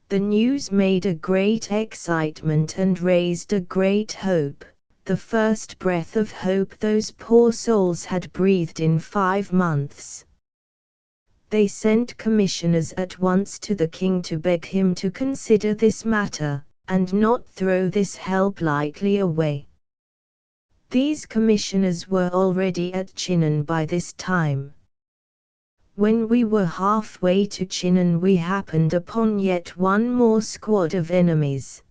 The news made a great excitement and raised a great hope, the first breath of hope those poor souls had breathed in 5 months. They sent commissioners at once to the king to beg him to consider this matter, and not throw this help lightly away. These commissioners were already at Chinon by this time. When we were halfway to Chinon we happened upon yet one more squad of enemies.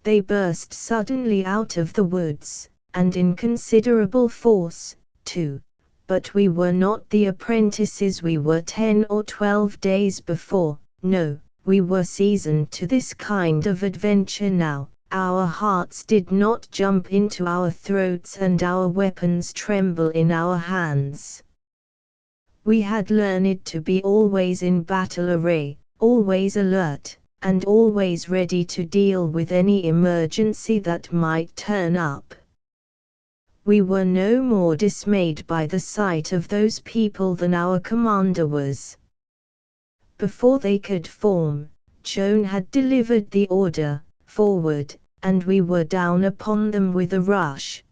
They burst suddenly out of the woods, and in considerable force, too, but we were not the apprentices we were 10 or 12 days before. No, we were seasoned to this kind of adventure now. Our hearts did not jump into our throats and our weapons tremble in our hands. We had learned to be always in battle array, always alert, and always ready to deal with any emergency that might turn up. We were no more dismayed by the sight of those people than our commander was. Before they could form, Joan had delivered the order, "Forward," and we were down upon them with a rush.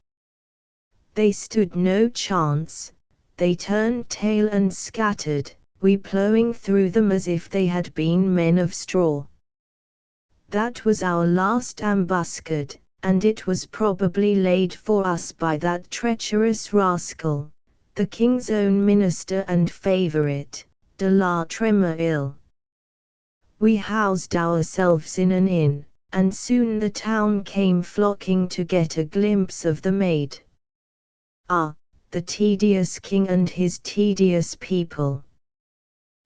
They stood no chance, they turned tail and scattered, we plowing through them as if they had been men of straw. That was our last ambuscade, and it was probably laid for us by that treacherous rascal, the king's own minister and favourite, de la Tremouille. We housed ourselves in an inn, and soon the town came flocking to get a glimpse of the maid. Ah, the tedious king and his tedious people!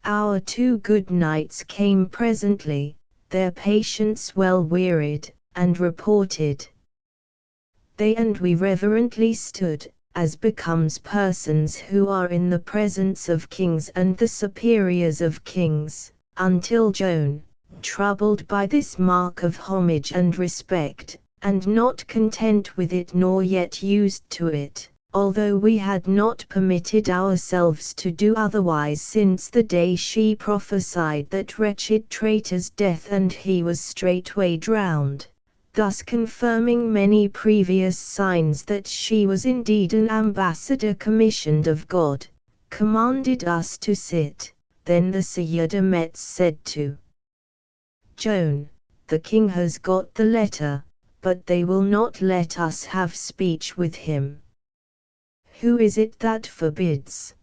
Our 2 good knights came presently, their patience well wearied, and reported. They and we reverently stood, as becomes persons who are in the presence of kings and the superiors of kings, until Joan, troubled by this mark of homage and respect, and not content with it nor yet used to it, although we had not permitted ourselves to do otherwise since the day she prophesied that wretched traitor's death and he was straightway drowned, thus confirming many previous signs that she was indeed an ambassador commissioned of God, commanded us to sit. Then the Sieur de Metz said to Joan, "The king has got the letter, but they will not let us have speech with him." "Who is it that forbids?"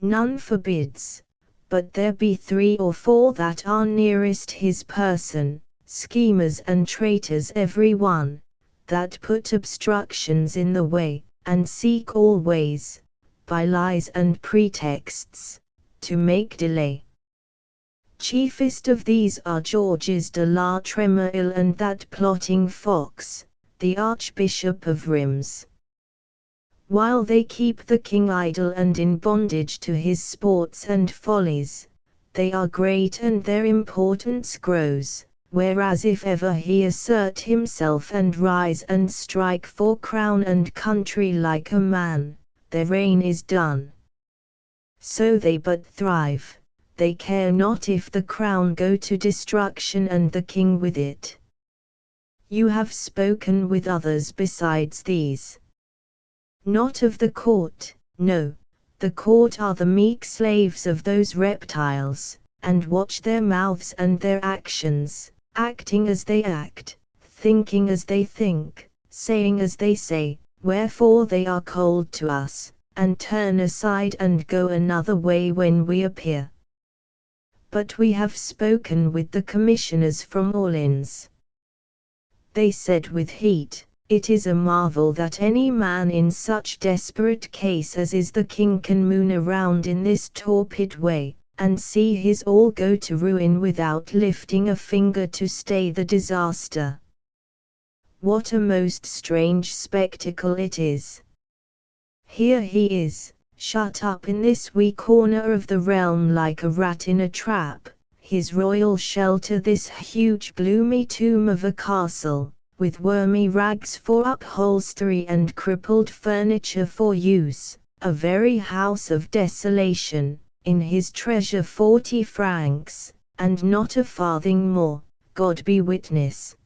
"None forbids, but there be 3 or 4 that are nearest his person, schemers and traitors every one, that put obstructions in the way, and seek always, by lies and pretexts, to make delay. Chiefest of these are Georges de la Tremouille and that plotting fox, the Archbishop of Reims. While they keep the king idle and in bondage to his sports and follies, they are great and their importance grows, whereas if ever he assert himself and rise and strike for crown and country like a man, their reign is done. So they but thrive, they care not if the crown go to destruction and the king with it. You have spoken with others besides these. Not of the court, no, the court are the meek slaves of those reptiles, and watch their mouths and their actions, acting as they act, thinking as they think, saying as they say, wherefore they are cold to us, and turn aside and go another way when we appear. But we have spoken with the commissioners from Orleans. They said with heat, it is a marvel that any man in such desperate case as is the king can moon around in this torpid way, and see his all go to ruin without lifting a finger to stay the disaster. What a most strange spectacle it is! Here he is, shut up in this wee corner of the realm like a rat in a trap, his royal shelter this huge gloomy tomb of a castle, with wormy rags for upholstery and crippled furniture for use, a very house of desolation, in his treasure 40 francs, and not a farthing more, God be witness.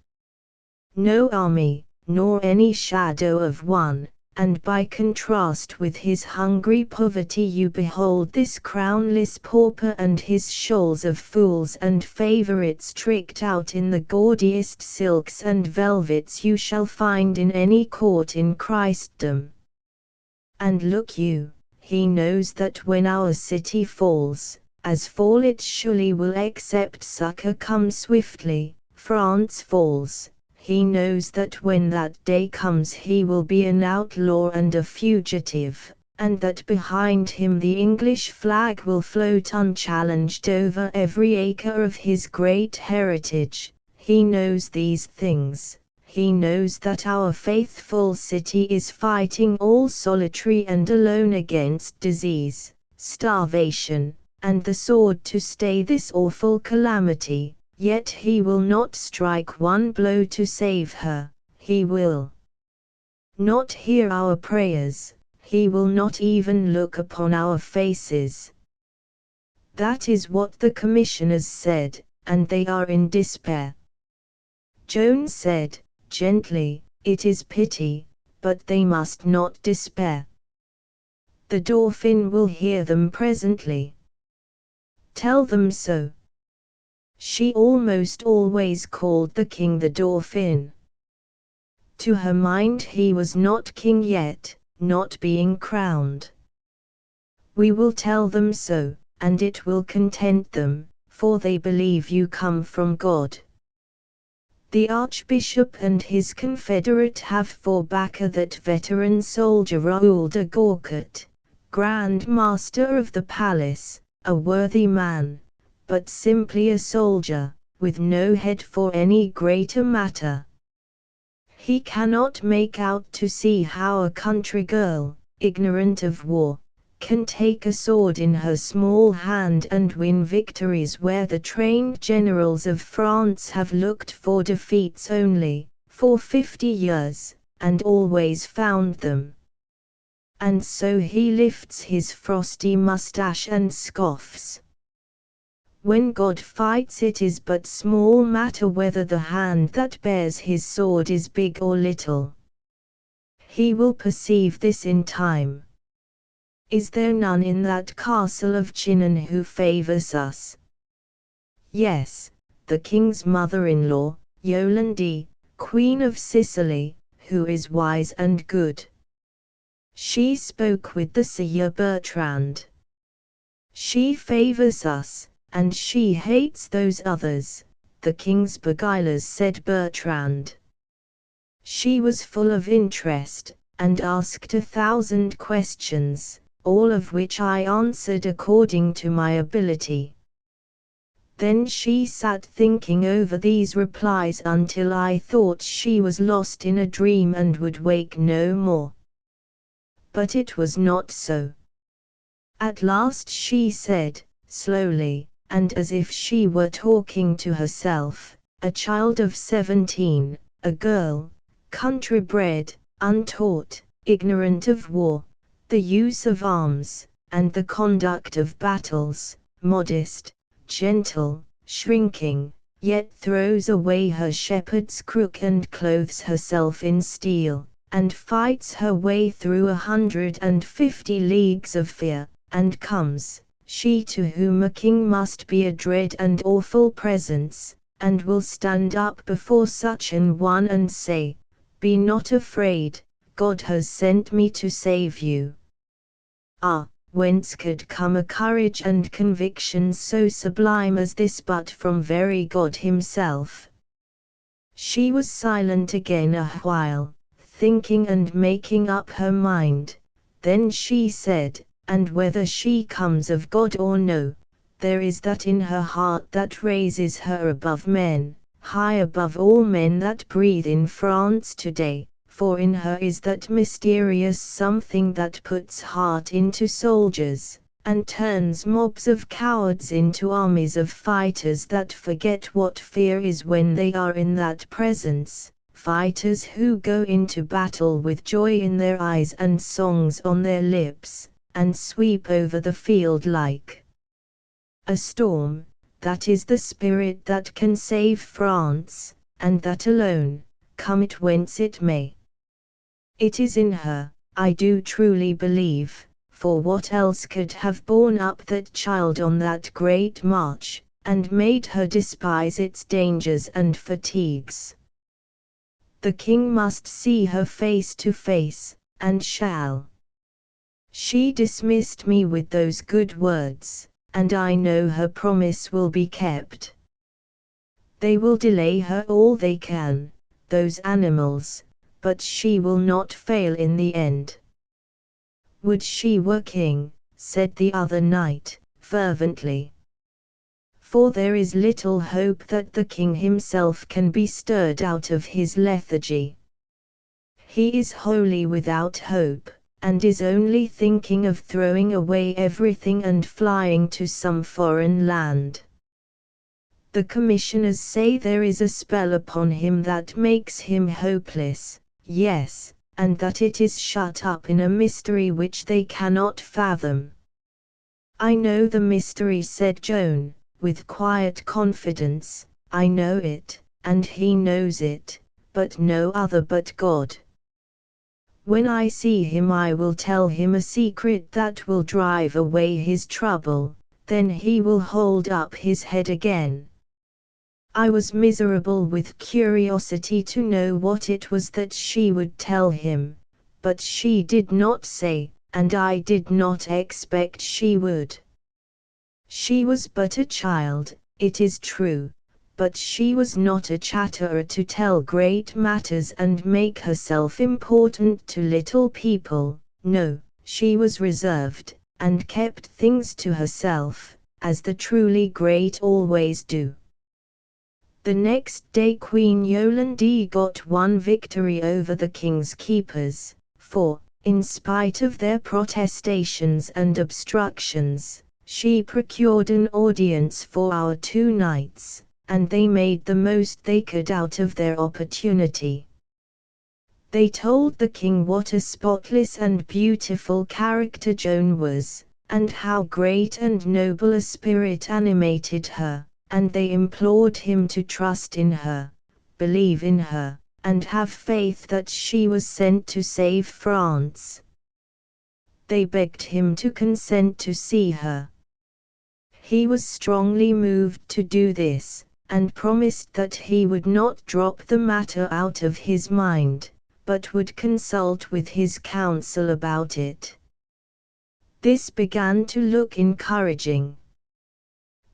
No army, nor any shadow of one, and by contrast with his hungry poverty you behold this crownless pauper and his shoals of fools and favourites tricked out in the gaudiest silks and velvets you shall find in any court in Christendom. And look you, he knows that when our city falls, as fall it surely will except succour come swiftly, France falls. He knows that when that day comes he will be an outlaw and a fugitive, and that behind him the English flag will float unchallenged over every acre of his great heritage. He knows these things. He knows that our faithful city is fighting all solitary and alone against disease, starvation, and the sword to stay this awful calamity. Yet he will not strike one blow to save her, he will not hear our prayers, he will not even look upon our faces. That is what the commissioners said, and they are in despair. Joan said, gently, it is pity, but they must not despair. The Dauphin will hear them presently. Tell them so. She almost always called the king the Dauphin. To her mind he was not king yet, not being crowned. We will tell them so, and it will content them, for they believe you come from God. The Archbishop and his confederate have for backer that veteran soldier Raoul de Gorcut, Grand Master of the Palace, a worthy man, but simply a soldier, with no head for any greater matter. He cannot make out to see how a country girl, ignorant of war, can take a sword in her small hand and win victories where the trained generals of France have looked for defeats only, for 50 years, and always found them. And so he lifts his frosty mustache and scoffs. When God fights, it is but small matter whether the hand that bears his sword is big or little. He will perceive this in time. Is there none in that castle of Chinon who favors us? Yes, the king's mother-in-law, Yolande, Queen of Sicily, who is wise and good. She spoke with the Sieur Bertrand. She favors us, and she hates those others, the king's beguilers, said Bertrand. She was full of interest, and asked 1,000 questions, all of which I answered according to my ability. Then she sat thinking over these replies until I thought she was lost in a dream and would wake no more. But it was not so. At last she said, slowly, and as if she were talking to herself, a child of 17, a girl, country-bred, untaught, ignorant of war, the use of arms, and the conduct of battles, modest, gentle, shrinking, yet throws away her shepherd's crook and clothes herself in steel, and fights her way through 150 leagues of fear, and comes, she to whom a king must be a dread and awful presence, and will stand up before such an one and say, "Be not afraid, God has sent me to save you." Ah, whence could come a courage and conviction so sublime as this but from very God himself? She was silent again a while, thinking and making up her mind. Then she said, "And whether she comes of God or no, there is that in her heart that raises her above men, high above all men that breathe in France today, for in her is that mysterious something that puts heart into soldiers, and turns mobs of cowards into armies of fighters that forget what fear is when they are in that presence, fighters who go into battle with joy in their eyes and songs on their lips, and sweep over the field like a storm. That is the spirit that can save France, and that alone, come it whence it may. It is in her, I do truly believe, for what else could have borne up that child on that great march, and made her despise its dangers and fatigues? The king must see her face to face, and shall. She dismissed me with those good words, and I know her promise will be kept. They will delay her all they can, those animals, but she will not fail in the end. Would she were king, said the other knight, fervently. For there is little hope that the king himself can be stirred out of his lethargy. He is wholly without hope, and is only thinking of throwing away everything and flying to some foreign land. The commissioners say there is a spell upon him that makes him hopeless, yes, and that it is shut up in a mystery which they cannot fathom. I know the mystery, said Joan, with quiet confidence. I know it, and he knows it, but no other but God. When I see him I will tell him a secret that will drive away his trouble, then he will hold up his head again. I was miserable with curiosity to know what it was that she would tell him, but she did not say, and I did not expect she would. She was but a child, it is true, but she was not a chatterer to tell great matters and make herself important to little people. No, she was reserved, and kept things to herself, as the truly great always do. The next day Queen Yolande got one victory over the king's keepers, for, in spite of their protestations and obstructions, she procured an audience for our 2 knights, and they made the most they could out of their opportunity. They told the king what a spotless and beautiful character Joan was, and how great and noble a spirit animated her, and they implored him to trust in her, believe in her, and have faith that she was sent to save France. They begged him to consent to see her. He was strongly moved to do this, and promised that he would not drop the matter out of his mind, but would consult with his council about it. This began to look encouraging.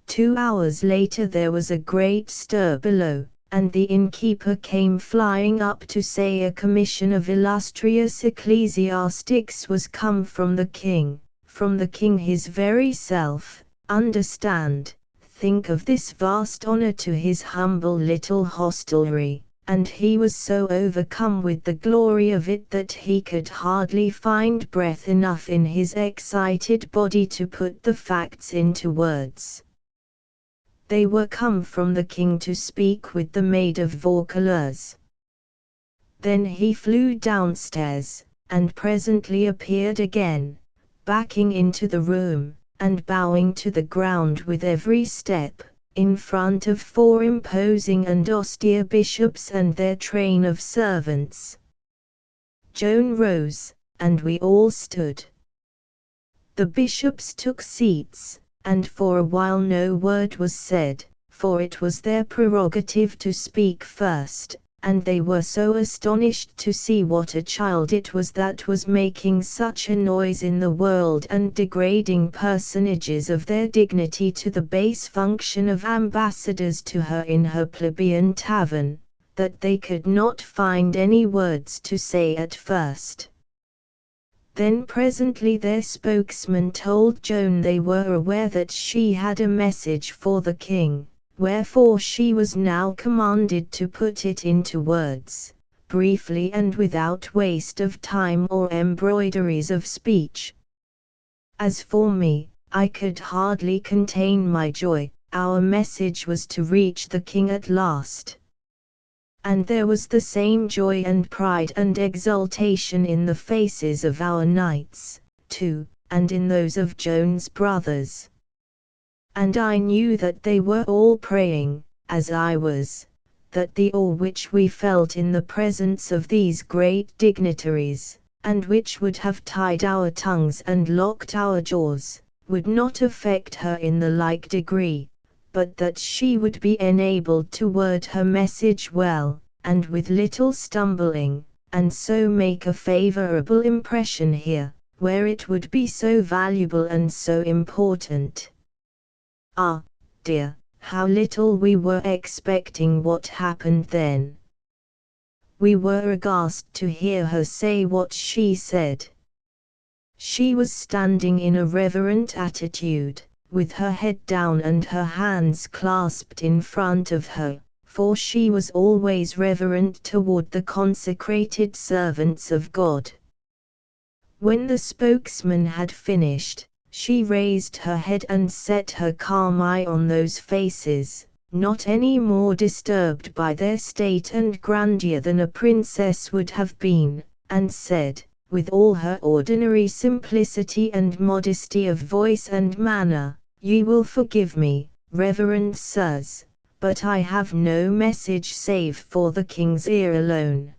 2 hours later there was a great stir below, and the innkeeper came flying up to say a commission of illustrious ecclesiastics was come from the king his very self. Understand, think of this vast honor to his humble little hostelry, and he was so overcome with the glory of it that he could hardly find breath enough in his excited body to put the facts into words. They were come from the king to speak with the maid of Vaucouleurs. Then he flew downstairs, and presently appeared again, backing into the room, and bowing to the ground with every step, in front of 4 imposing and austere bishops and their train of servants. Joan rose, and we all stood. The bishops took seats, and for a while no word was said, for it was their prerogative to speak first, and they were so astonished to see what a child it was that was making such a noise in the world and degrading personages of their dignity to the base function of ambassadors to her in her plebeian tavern, that they could not find any words to say at first. Then presently their spokesman told Joan they were aware that she had a message for the king, wherefore she was now commanded to put it into words, briefly and without waste of time or embroideries of speech. As for me, I could hardly contain my joy. Our message was to reach the king at last. And there was the same joy and pride and exultation in the faces of our knights, too, and in those of Joan's brothers. And I knew that they were all praying, as I was, that the awe which we felt in the presence of these great dignitaries, and which would have tied our tongues and locked our jaws, would not affect her in the like degree, but that she would be enabled to word her message well, and with little stumbling, and so make a favorable impression here, where it would be so valuable and so important. Ah, dear, how little we were expecting what happened then. We were aghast to hear her say what she said. She was standing in a reverent attitude, with her head down and her hands clasped in front of her, for she was always reverent toward the consecrated servants of God. When the spokesman had finished, she raised her head and set her calm eye on those faces, not any more disturbed by their state and grandeur than a princess would have been, and said, with all her ordinary simplicity and modesty of voice and manner, "Ye will forgive me, reverend sirs, but I have no message save for the king's ear alone."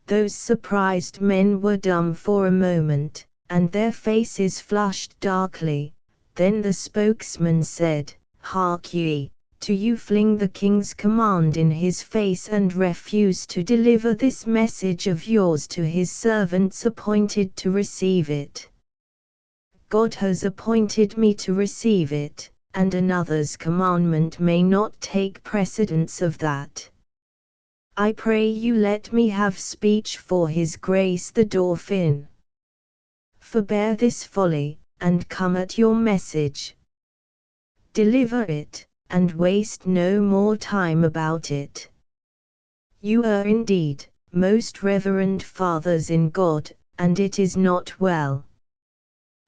Those surprised men were dumb for a moment, and their faces flushed darkly. Then the spokesman said, "Hark ye, do you fling the king's command in his face and refuse to deliver this message of yours to his servants appointed to receive it? God has appointed me to receive it, and another's commandment may not take precedence of that. I pray you let me have speech for his grace the Dauphin. Forbear this folly, and come at your message. Deliver it, and waste no more time about it. You are indeed, most reverend fathers in God, and it is not well.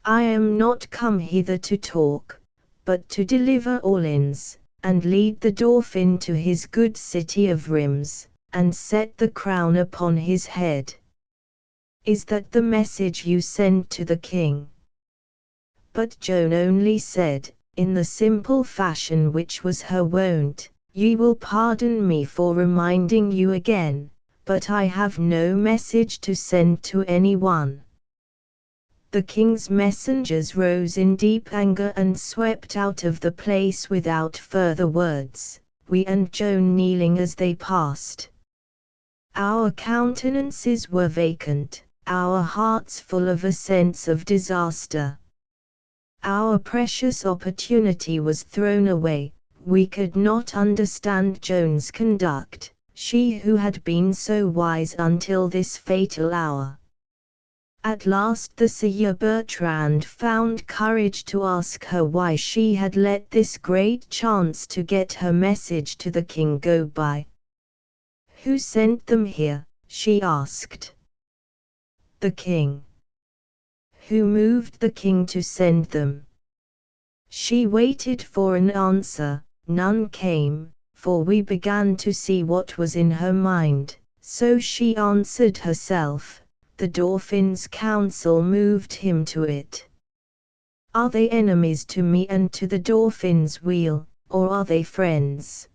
I am not come hither to talk, but to deliver Orleans, and lead the Dauphin to his good city of Rheims, and set the crown upon his head. Is that the message you sent to the king?" But Joan only said, in the simple fashion which was her wont, "Ye will pardon me for reminding you again, but I have no message to send to any one." The king's messengers rose in deep anger and swept out of the place without further words, we and Joan kneeling as they passed. Our countenances were vacant, our hearts full of a sense of disaster. Our precious opportunity was thrown away. We could not understand Joan's conduct, she who had been so wise until this fatal hour. At last the Sieur Bertrand found courage to ask her why she had let this great chance to get her message to the king go by. "Who sent them here?" she asked. "The king." "Who moved the king to send them?" She waited for an answer, none came, for we began to see what was in her mind, so she answered herself, "The Dauphin's counsel moved him to it." Are they enemies to me and to the Dauphin's weal, or are they friends?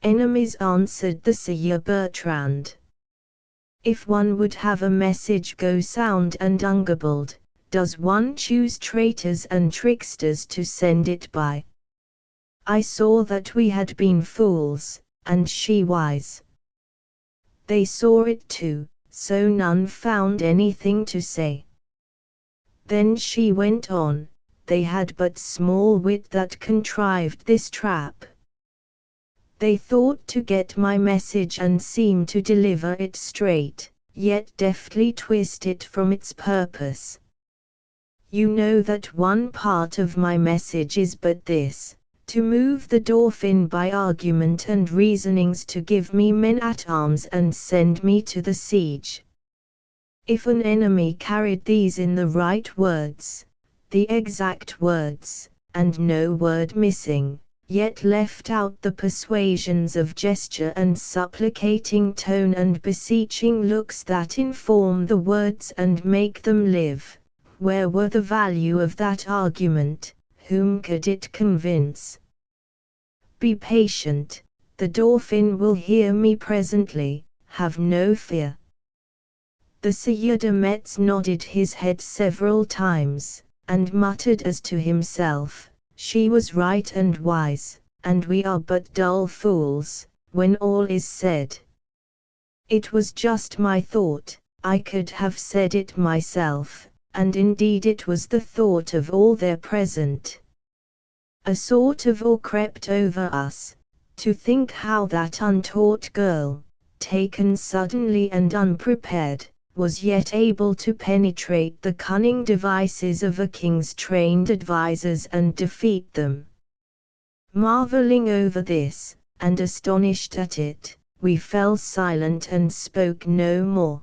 Enemies, answered the Sieur Bertrand. If one would have a message go sound and ungabbled, does one choose traitors and tricksters to send it by? I saw that we had been fools, and she wise. They saw it too, so none found anything to say. Then she went on, "They had but small wit that contrived this trap. They thought to get my message and seem to deliver it straight, yet deftly twist it from its purpose. You know that one part of my message is but this, to move the Dauphin by argument and reasonings to give me men-at-arms and send me to the siege. If an enemy carried these in the right words, the exact words, and no word missing, yet left out the persuasions of gesture and supplicating tone and beseeching looks that inform the words and make them live, where were the value of that argument, whom could it convince? Be patient, the Dauphin will hear me presently, have no fear." The Sieur de Metz nodded his head several times, and muttered as to himself, "She was right and wise, and we are but dull fools, when all is said. It was just my thought, I could have said it myself, and indeed it was the thought of all there present. A sort of awe crept over us, to think how that untaught girl, taken suddenly and unprepared, was yet able to penetrate the cunning devices of a king's trained advisers and defeat them. Marveling over this, and astonished at it, we fell silent and spoke no more.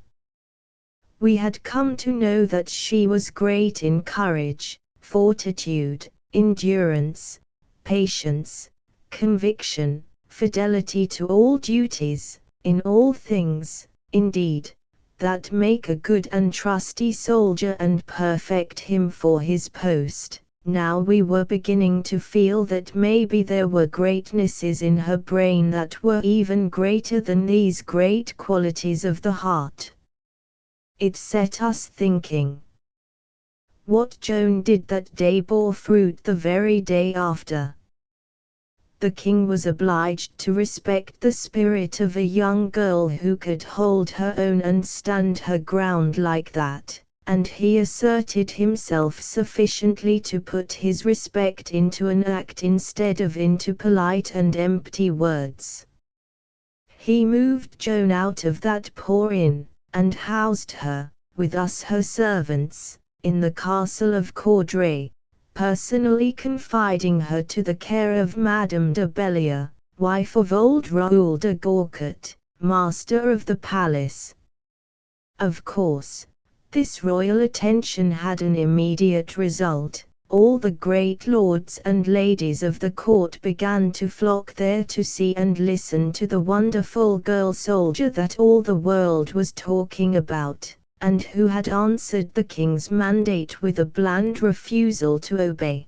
We had come to know that she was great in courage, fortitude, endurance, patience, conviction, fidelity to all duties, in all things, indeed, that make a good and trusty soldier and perfect him for his post. Now we were beginning to feel that maybe there were greatnesses in her brain that were even greater than these great qualities of the heart. It set us thinking. What Joan did that day bore fruit the very day after. The king was obliged to respect the spirit of a young girl who could hold her own and stand her ground like that, and he asserted himself sufficiently to put his respect into an act instead of into polite and empty words. He moved Joan out of that poor inn, and housed her, with us her servants, in the castle of Courdray, personally confiding her to the care of Madame de Bellier, wife of old Raoul de Gaucourt, master of the palace. Of course, this royal attention had an immediate result. All the great lords and ladies of the court began to flock there to see and listen to the wonderful girl soldier that all the world was talking about, and who had answered the king's mandate with a bland refusal to obey.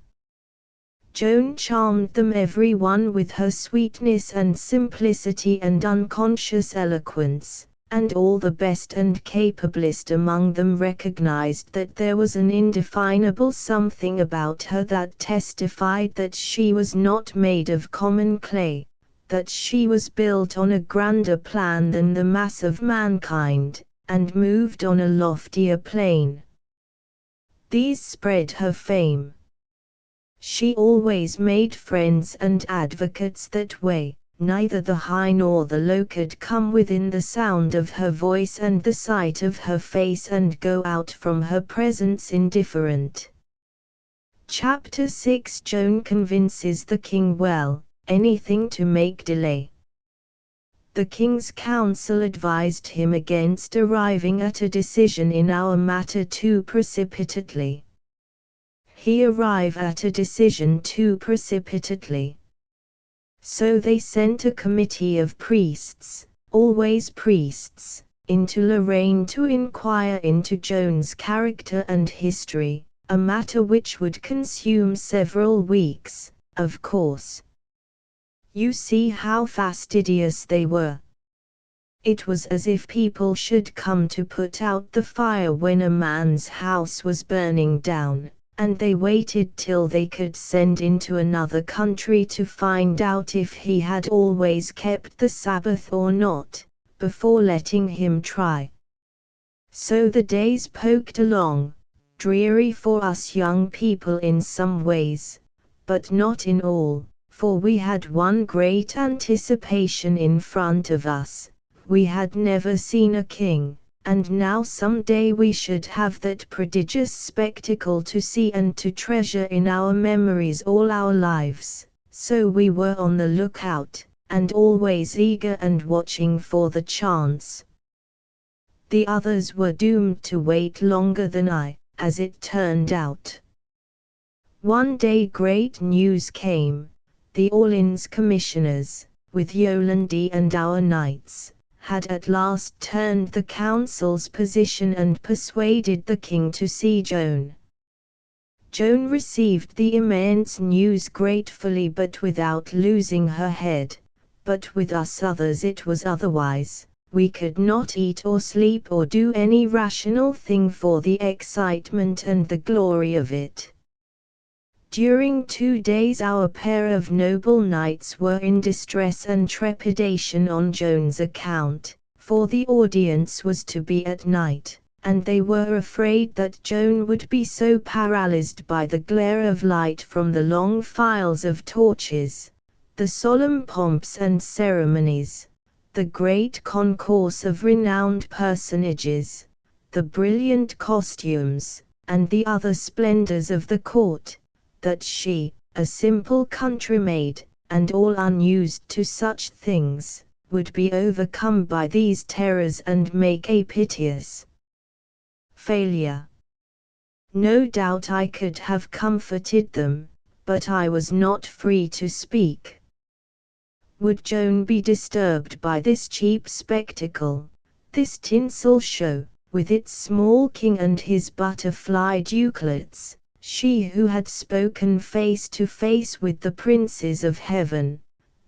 Joan charmed them every one with her sweetness and simplicity and unconscious eloquence, and all the best and capablest among them recognized that there was an indefinable something about her that testified that she was not made of common clay, that she was built on a grander plan than the mass of mankind, and moved on a loftier plane. These spread her fame. She always made friends and advocates that way. Neither the high nor the low could come within the sound of her voice and the sight of her face and go out from her presence indifferent. Chapter 6 Joan convinces the king well, anything to make delay. The king's council advised him against arriving at a decision in our matter too precipitately. He arrived at a decision too precipitately. So they sent a committee of priests, always priests, into Lorraine to inquire into Joan's character and history, a matter which would consume several weeks, of course. You see how fastidious they were. It was as if people should come to put out the fire when a man's house was burning down, and they waited till they could send into another country to find out if he had always kept the Sabbath or not, before letting him try. So the days poked along, dreary for us young people in some ways, but not in all, for we had one great anticipation in front of us. We had never seen a king, and now some day we should have that prodigious spectacle to see and to treasure in our memories all our lives. So we were on the lookout, and always eager and watching for the chance. The others were doomed to wait longer than I, as it turned out. One day great news came. The Orleans commissioners, with Yolande and our knights, had at last turned the council's position and persuaded the king to see Joan. Joan received the immense news gratefully but without losing her head, but with us others it was otherwise. We could not eat or sleep or do any rational thing for the excitement and the glory of it. During 2 days our pair of noble knights were in distress and trepidation on Joan's account, for the audience was to be at night, and they were afraid that Joan would be so paralyzed by the glare of light from the long files of torches, the solemn pomps and ceremonies, the great concourse of renowned personages, the brilliant costumes, and the other splendors of the court, that she, a simple country maid, and all unused to such things, would be overcome by these terrors and make a piteous failure. No doubt I could have comforted them, but I was not free to speak. Would Joan be disturbed by this cheap spectacle, this tinsel show, with its small king and his butterfly dukelets, she who had spoken face to face with the princes of heaven,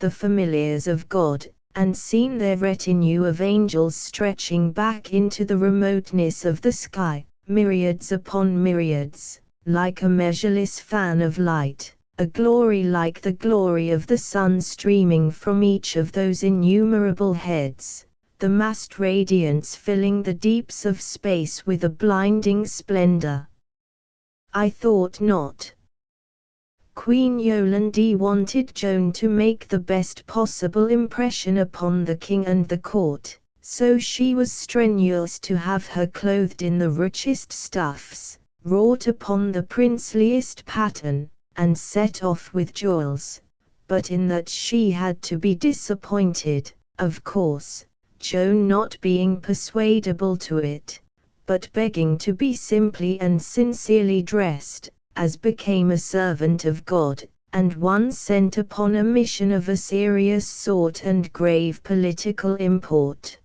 the familiars of God, and seen their retinue of angels stretching back into the remoteness of the sky, myriads upon myriads, like a measureless fan of light, a glory like the glory of the sun streaming from each of those innumerable heads, the massed radiance filling the deeps of space with a blinding splendor. I thought not. Queen Yolande wanted Joan to make the best possible impression upon the king and the court, so she was strenuous to have her clothed in the richest stuffs, wrought upon the princeliest pattern, and set off with jewels, but in that she had to be disappointed, of course, Joan not being persuadable to it, but begging to be simply and sincerely dressed, as became a servant of God, and one sent upon a mission of a serious sort and grave political import.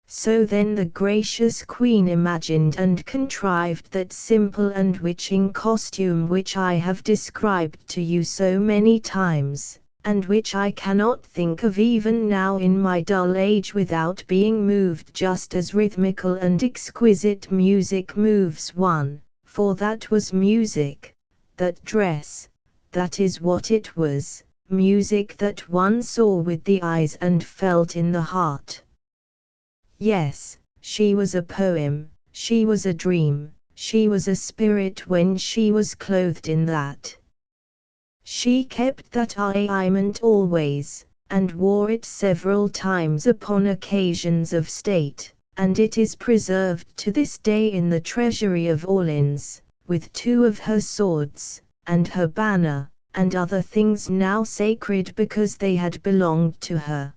So then the gracious Queen imagined and contrived that simple and witching costume which I have described to you so many times, and which I cannot think of even now in my dull age without being moved just as rhythmical and exquisite music moves one. For that was music, that dress, that is what it was, music that one saw with the eyes and felt in the heart. Yes, she was a poem, she was a dream, she was a spirit when she was clothed in that. She kept that ornament always, and wore it several times upon occasions of state, and it is preserved to this day in the treasury of Orleans, with two of her swords, and her banner, and other things now sacred because they had belonged to her.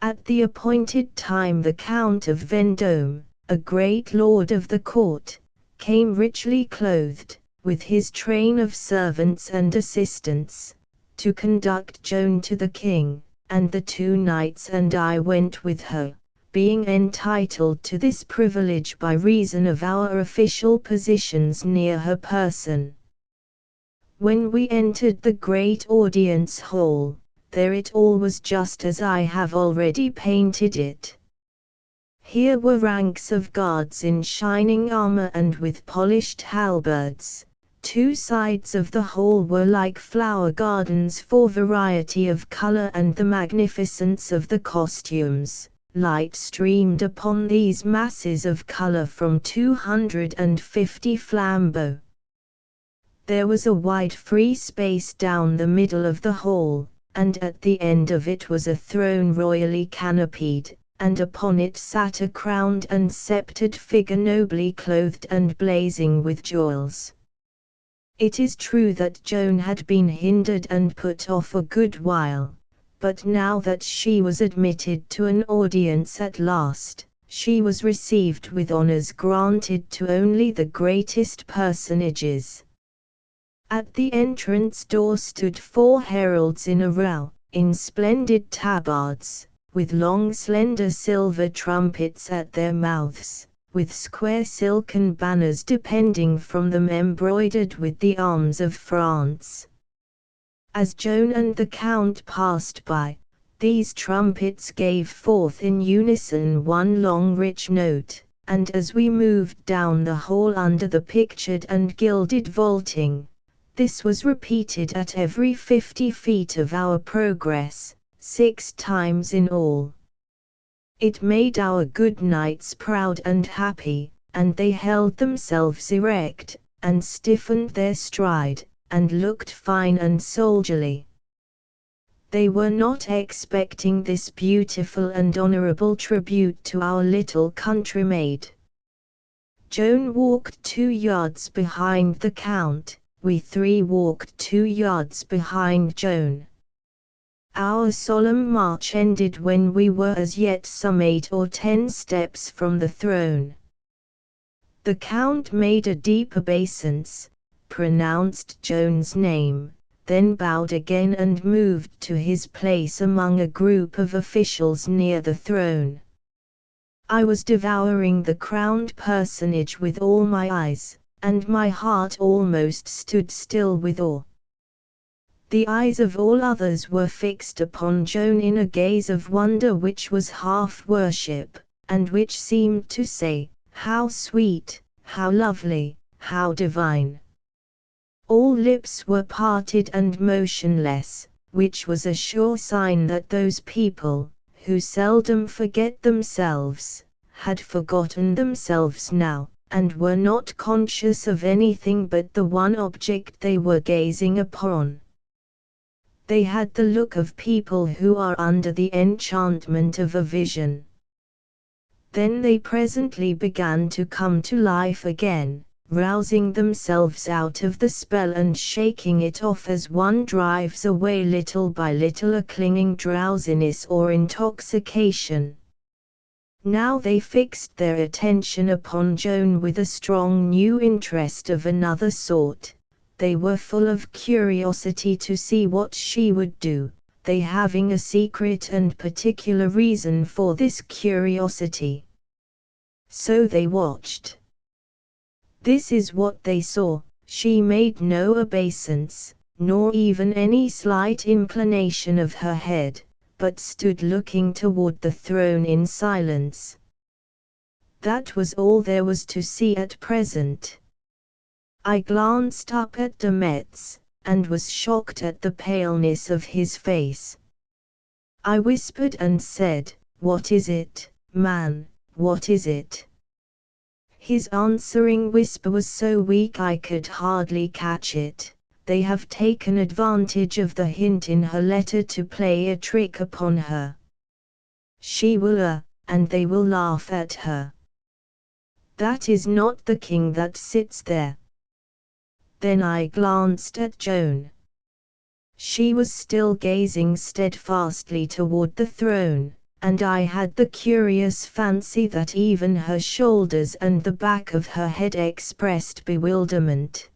At the appointed time the Count of Vendôme, a great lord of the court, came richly clothed, with his train of servants and assistants, to conduct Joan to the king, and the two knights and I went with her, being entitled to this privilege by reason of our official positions near her person. When we entered the great audience hall, there it all was just as I have already painted it. Here were ranks of guards in shining armor and with polished halberds. Two sides of the hall were like flower gardens for variety of color and the magnificence of the costumes. Light streamed upon these masses of color from 250 flambeaux. There was a wide free space down the middle of the hall, and at the end of it was a throne royally canopied, and upon it sat a crowned and sceptred figure nobly clothed and blazing with jewels. It is true that Joan had been hindered and put off a good while, but now that she was admitted to an audience at last, she was received with honors granted to only the greatest personages. At the entrance door stood 4 heralds in a row, in splendid tabards, with long slender silver trumpets at their mouths, with square silken banners depending from them embroidered with the arms of France. As Joan and the Count passed by, these trumpets gave forth in unison one long rich note, and as we moved down the hall under the pictured and gilded vaulting, this was repeated at every 50 feet of our progress, 6 times in all. It made our good knights proud and happy, and they held themselves erect, and stiffened their stride, and looked fine and soldierly. They were not expecting this beautiful and honorable tribute to our little country maid. Joan walked 2 yards behind the Count, we 3 walked 2 yards behind Joan. Our solemn march ended when we were as yet some 8 or 10 steps from the throne. The Count made a deep obeisance, pronounced Joan's name, then bowed again and moved to his place among a group of officials near the throne. I was devouring the crowned personage with all my eyes, and my heart almost stood still with awe. The eyes of all others were fixed upon Joan in a gaze of wonder which was half worship, and which seemed to say, "How sweet, how lovely, how divine." All lips were parted and motionless, which was a sure sign that those people, who seldom forget themselves, had forgotten themselves now, and were not conscious of anything but the one object they were gazing upon. They had the look of people who are under the enchantment of a vision. Then they presently began to come to life again, rousing themselves out of the spell and shaking it off as one drives away little by little a clinging drowsiness or intoxication. Now they fixed their attention upon Joan with a strong new interest of another sort. They were full of curiosity to see what she would do, they having a secret and particular reason for this curiosity. So they watched. This is what they saw: she made no obeisance, nor even any slight inclination of her head, but stood looking toward the throne in silence. That was all there was to see at present. I glanced up at de Metz, and was shocked at the paleness of his face. I whispered and said, "What is it, man, what is it?" His answering whisper was so weak I could hardly catch it. "They have taken advantage of the hint in her letter to play a trick upon her. She will and they will laugh at her. That is not the king that sits there." Then I glanced at Joan. She was still gazing steadfastly toward the throne, and I had the curious fancy that even her shoulders and the back of her head expressed bewilderment.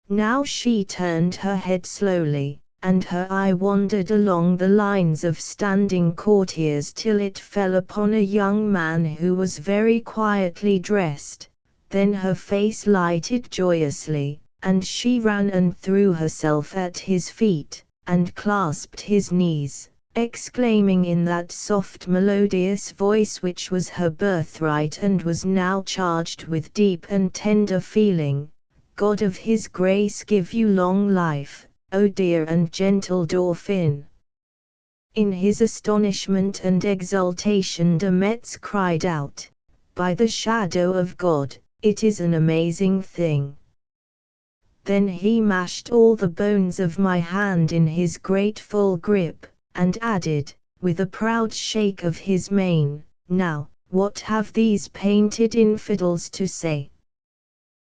Now she turned her head slowly, and her eye wandered along the lines of standing courtiers till it fell upon a young man who was very quietly dressed. Then her face lighted joyously, and she ran and threw herself at his feet, and clasped his knees, exclaiming in that soft melodious voice which was her birthright and was now charged with deep and tender feeling, "God of His grace give you long life, O dear and gentle Dauphin." In his astonishment and exultation de Metz cried out, "By the shadow of God, it is an amazing thing." Then he mashed all the bones of my hand in his grateful grip, and added, with a proud shake of his mane, "Now, what have these painted infidels to say?"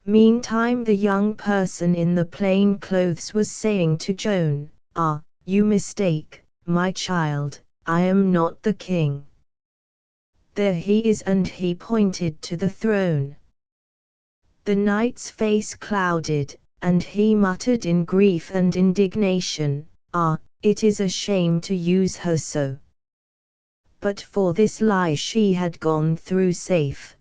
Meantime the young person in the plain clothes was saying to Joan, "Ah, you mistake, my child, I am not the king. There he is," and he pointed to the throne. The knight's face clouded, and he muttered in grief and indignation, "Ah, it is a shame to use her so. But for this lie she had gone through safe.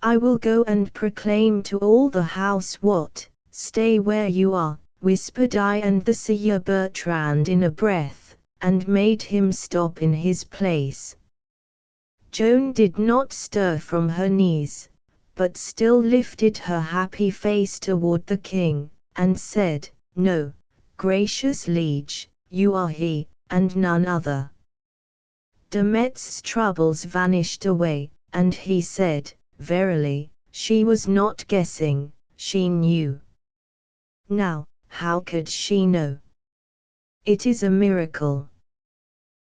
I will go and proclaim to all the house what." "Stay where you are," whispered I and the Sieur Bertrand in a breath, and made him stop in his place. Joan did not stir from her knees, but still lifted her happy face toward the king, and said, "No, gracious liege, you are he, and none other." De Metz's troubles vanished away, and he said, "Verily, she was not guessing, she knew." "Now, how could she know? It is a miracle.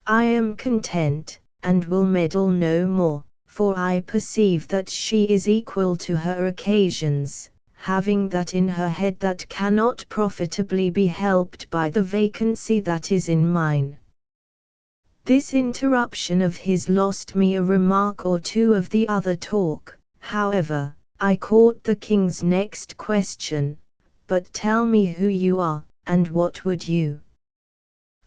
I am content, and will meddle no more, for I perceive that she is equal to her occasions, having that in her head that cannot profitably be helped by the vacancy that is in mine." This interruption of his lost me a remark or two of the other talk. However, I caught the king's next question, "But tell me who you are, and what would you?"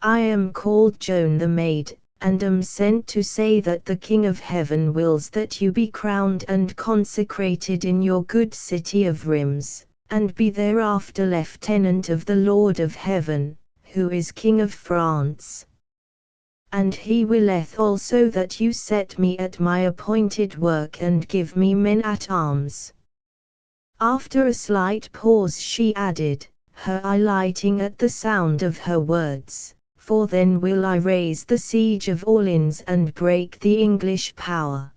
"I am called Joan the maid, and am sent to say that the King of Heaven wills that you be crowned and consecrated in your good city of Rheims, and be thereafter lieutenant of the Lord of Heaven, who is King of France. And he willeth also that you set me at my appointed work and give me men at arms. After a slight pause she added, her eye lighting at the sound of her words, for then will I raise the siege of Orleans and break the English power.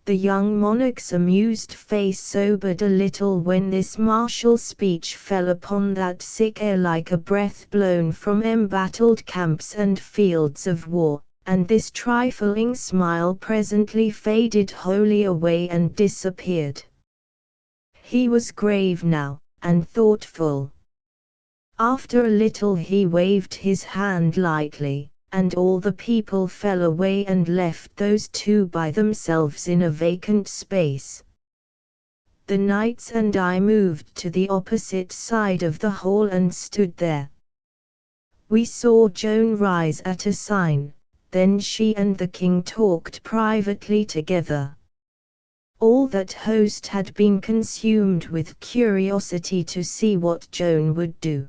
The young monarch's amused face sobered a little when this martial speech fell upon that sick air like a breath blown from embattled camps and fields of war, and this trifling smile presently faded wholly away and disappeared. He was grave now, and thoughtful. After a little he waved his hand lightly, and all the people fell away and left those two by themselves in a vacant space. The knights and I moved to the opposite side of the hall and stood there. We saw Joan rise at a sign, then she and the king talked privately together. All that host had been consumed with curiosity to see what Joan would do.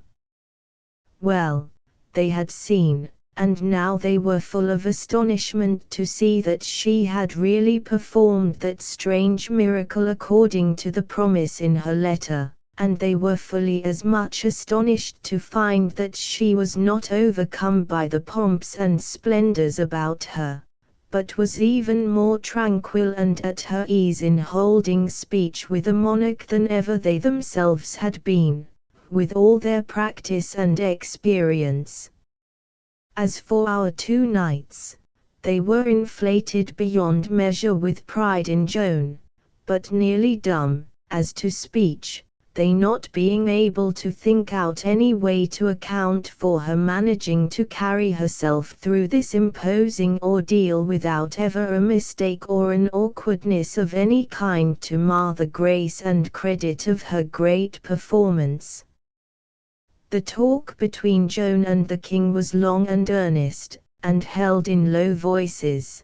Well, they had seen, and now they were full of astonishment to see that she had really performed that strange miracle according to the promise in her letter, and they were fully as much astonished to find that she was not overcome by the pomps and splendors about her, but was even more tranquil and at her ease in holding speech with a monarch than ever they themselves had been, with all their practice and experience. As for our two knights, they were inflated beyond measure with pride in Joan, but nearly dumb, as to speech, they not being able to think out any way to account for her managing to carry herself through this imposing ordeal without ever a mistake or an awkwardness of any kind to mar the grace and credit of her great performance. The talk between Joan and the king was long and earnest, and held in low voices.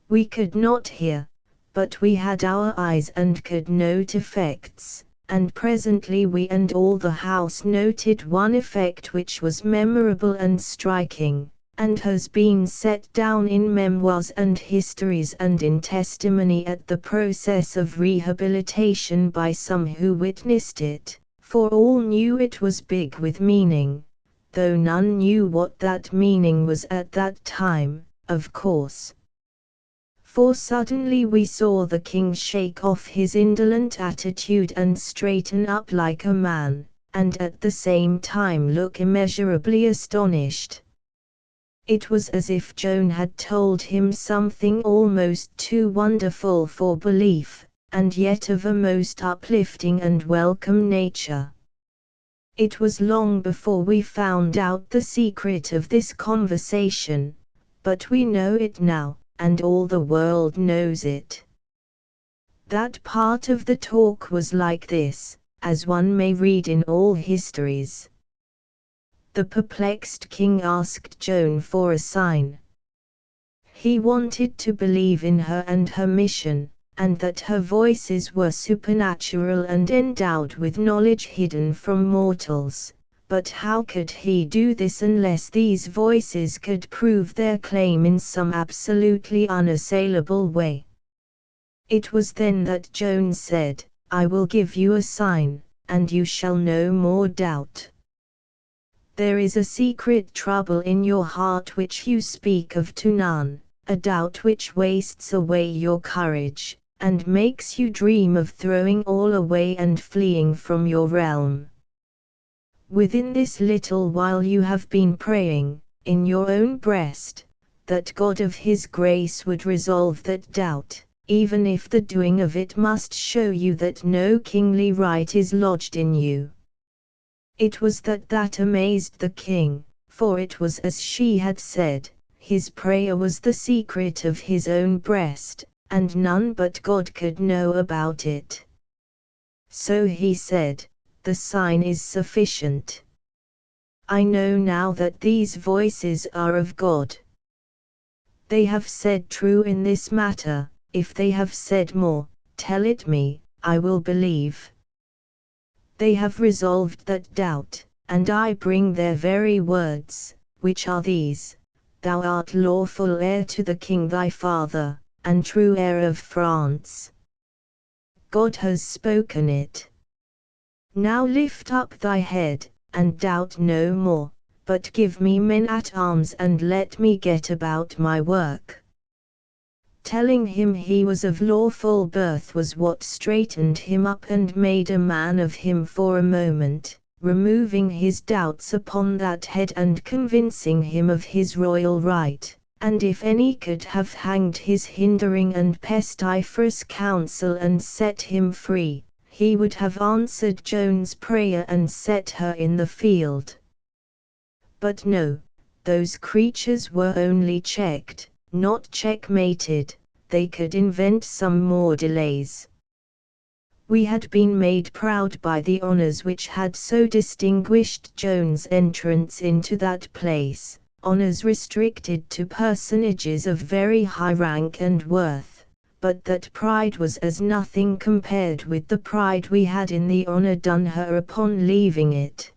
We could not hear, but we had our eyes and could note effects, and presently we and all the house noted one effect which was memorable and striking, and has been set down in memoirs and histories and in testimony at the process of rehabilitation by some who witnessed it. For all knew it was big with meaning, though none knew what that meaning was at that time, of course. For suddenly we saw the king shake off his indolent attitude and straighten up like a man, and at the same time look immeasurably astonished. It was as if Joan had told him something almost too wonderful for belief, and yet of a most uplifting and welcome nature. It was long before we found out the secret of this conversation, but we know it now, and all the world knows it. That part of the talk was like this, as one may read in all histories. The perplexed king asked Joan for a sign. He wanted to believe in her and her mission, and that her voices were supernatural and endowed with knowledge hidden from mortals, but how could he do this unless these voices could prove their claim in some absolutely unassailable way? It was then that Joan said, "I will give you a sign, and you shall no more doubt. There is a secret trouble in your heart which you speak of to none, a doubt which wastes away your courage, and makes you dream of throwing all away and fleeing from your realm. Within this little while you have been praying, in your own breast, that God of His grace would resolve that doubt, even if the doing of it must show you that no kingly right is lodged in you." It was that amazed the king, for it was as she had said, his prayer was the secret of his own breast, and none but God could know about it. So he said, "The sign is sufficient. I know now that these voices are of God, They have said true in this matter. If they have said more, tell it me, I will believe. They have resolved that doubt, and I bring their very words, which are these: Thou art lawful heir to the king thy father, and true heir of France. God has spoken it. Now lift up thy head, and doubt no more, but give me men at arms and let me get about my work. Telling him he was of lawful birth was what straightened him up and made a man of him for a moment, removing his doubts upon that head and convincing him of his royal right. And if any could have hanged his hindering and pestiferous counsel and set him free, he would have answered Joan's prayer and set her in the field. But no, those creatures were only checked, not checkmated. They could invent some more delays. We had been made proud by the honors which had so distinguished Joan's entrance into that place, honors restricted to personages of very high rank and worth, but that pride was as nothing compared with the pride we had in the honor done her upon leaving it.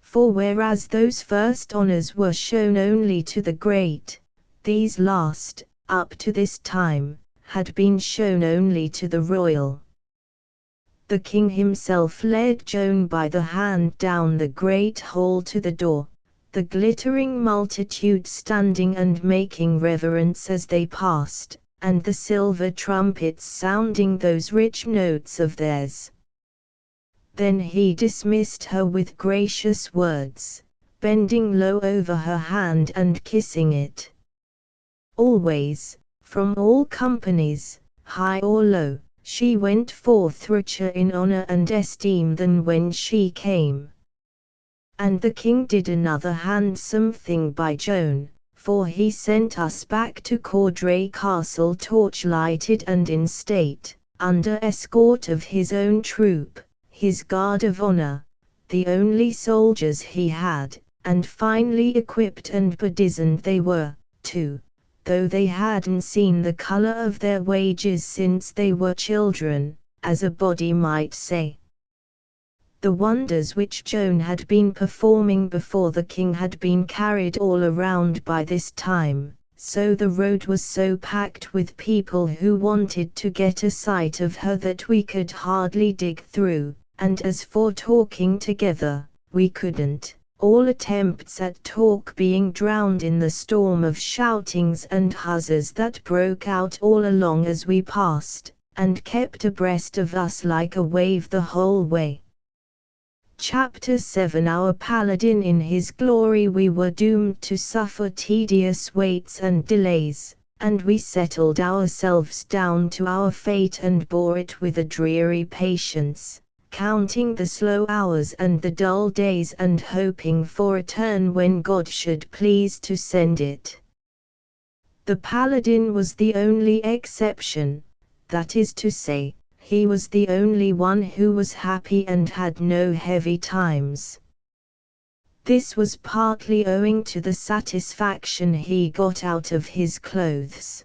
For whereas those first honors were shown only to the great, these last, up to this time, had been shown only to the royal. The king himself led Joan by the hand down the great hall to the door, the glittering multitude standing and making reverence as they passed, and the silver trumpets sounding those rich notes of theirs. Then he dismissed her with gracious words, bending low over her hand and kissing it. Always, from all companies, high or low, she went forth richer in honor and esteem than when she came. And the king did another handsome thing by Joan, for he sent us back to Courdray Castle torch-lighted and in state, under escort of his own troop, his guard of honor, the only soldiers he had, and finely equipped and bedizened they were, too, though they hadn't seen the color of their wages since they were children, as a body might say. The wonders which Joan had been performing before the king had been carried all around by this time, so the road was so packed with people who wanted to get a sight of her that we could hardly dig through, and as for talking together, we couldn't, all attempts at talk being drowned in the storm of shoutings and huzzas that broke out all along as we passed, and kept abreast of us like a wave the whole way. Chapter 7. Our paladin in his glory. We were doomed to suffer tedious waits and delays, and we settled ourselves down to our fate and bore it with a dreary patience, counting the slow hours and the dull days and hoping for a turn when God should please to send it. The paladin was the only exception, that is to say, he was the only one who was happy and had no heavy times. This was partly owing to the satisfaction he got out of his clothes.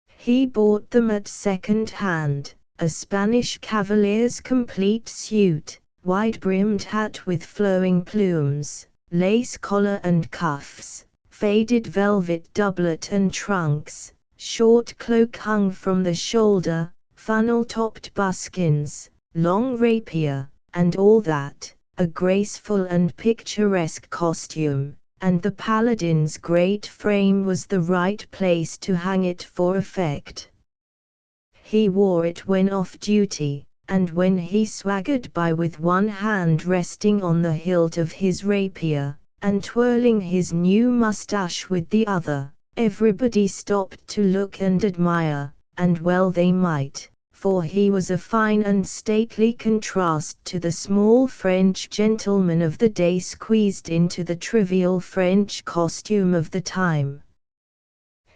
He bought them at second hand, a Spanish cavalier's complete suit, wide-brimmed hat with flowing plumes, lace collar and cuffs, faded velvet doublet and trunks, short cloak hung from the shoulder, funnel-topped buskins, long rapier, and all that, a graceful and picturesque costume, and the paladin's great frame was the right place to hang it for effect. He wore it when off duty, and when he swaggered by with one hand resting on the hilt of his rapier, and twirling his new mustache with the other, everybody stopped to look and admire, and well they might, for he was a fine and stately contrast to the small French gentleman of the day squeezed into the trivial French costume of the time.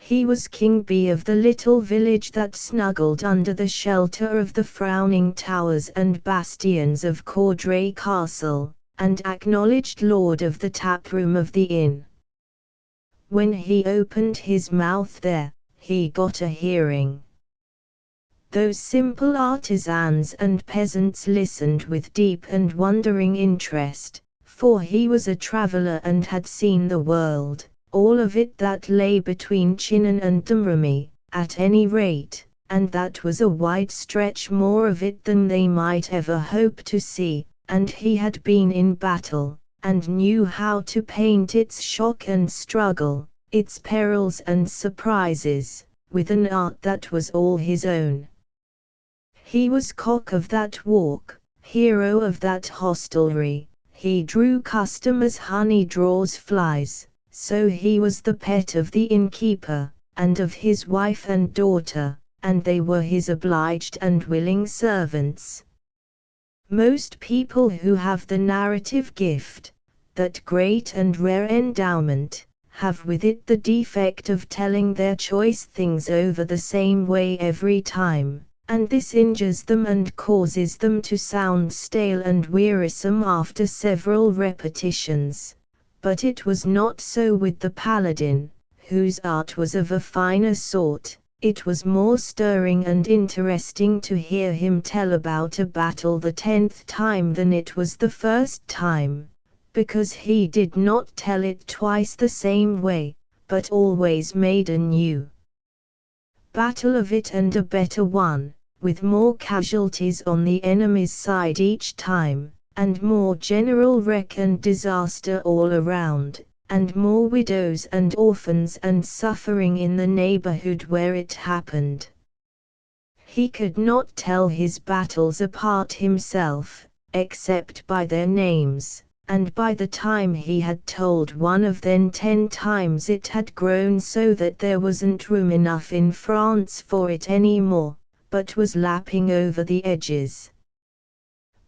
He was King Bee of the little village that snuggled under the shelter of the frowning towers and bastions of Courdray Castle, and acknowledged lord of the taproom of the inn. When he opened his mouth there, he got a hearing. Those simple artisans and peasants listened with deep and wondering interest, for he was a traveler and had seen the world, all of it that lay between Chinon and Domremy, at any rate, and that was a wide stretch more of it than they might ever hope to see, and he had been in battle, and knew how to paint its shock and struggle, its perils and surprises, with an art that was all his own. He was cock of that walk, hero of that hostelry, he drew customers honey draws flies, so he was the pet of the innkeeper, and of his wife and daughter, and they were his obliged and willing servants. Most people who have the narrative gift, that great and rare endowment, have with it the defect of telling their choice things over the same way every time, and this injures them and causes them to sound stale and wearisome after several repetitions. But it was not so with the paladin, whose art was of a finer sort. It was more stirring and interesting to hear him tell about a battle the 10th time than it was the first time, because he did not tell it twice the same way, but always made a new battle of it and a better one, with more casualties on the enemy's side each time, and more general wreck and disaster all around, and more widows and orphans and suffering in the neighborhood where it happened. He could not tell his battles apart himself, except by their names, and by the time he had told one of them 10 times it had grown so that there wasn't room enough in France for it any more, but was lapping over the edges.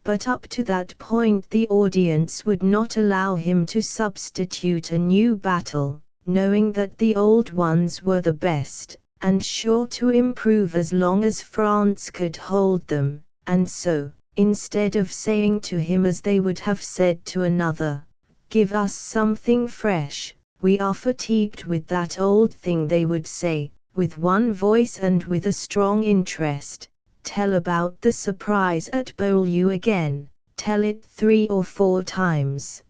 But up to that point the audience would not allow him to substitute a new battle, knowing that the old ones were the best, and sure to improve as long as France could hold them, and so, instead of saying to him as they would have said to another, "Give us something fresh, we are fatigued with that old thing," they would say, with one voice and with a strong interest, "Tell about the surprise at Beaulieu again, tell it 3 or 4 times."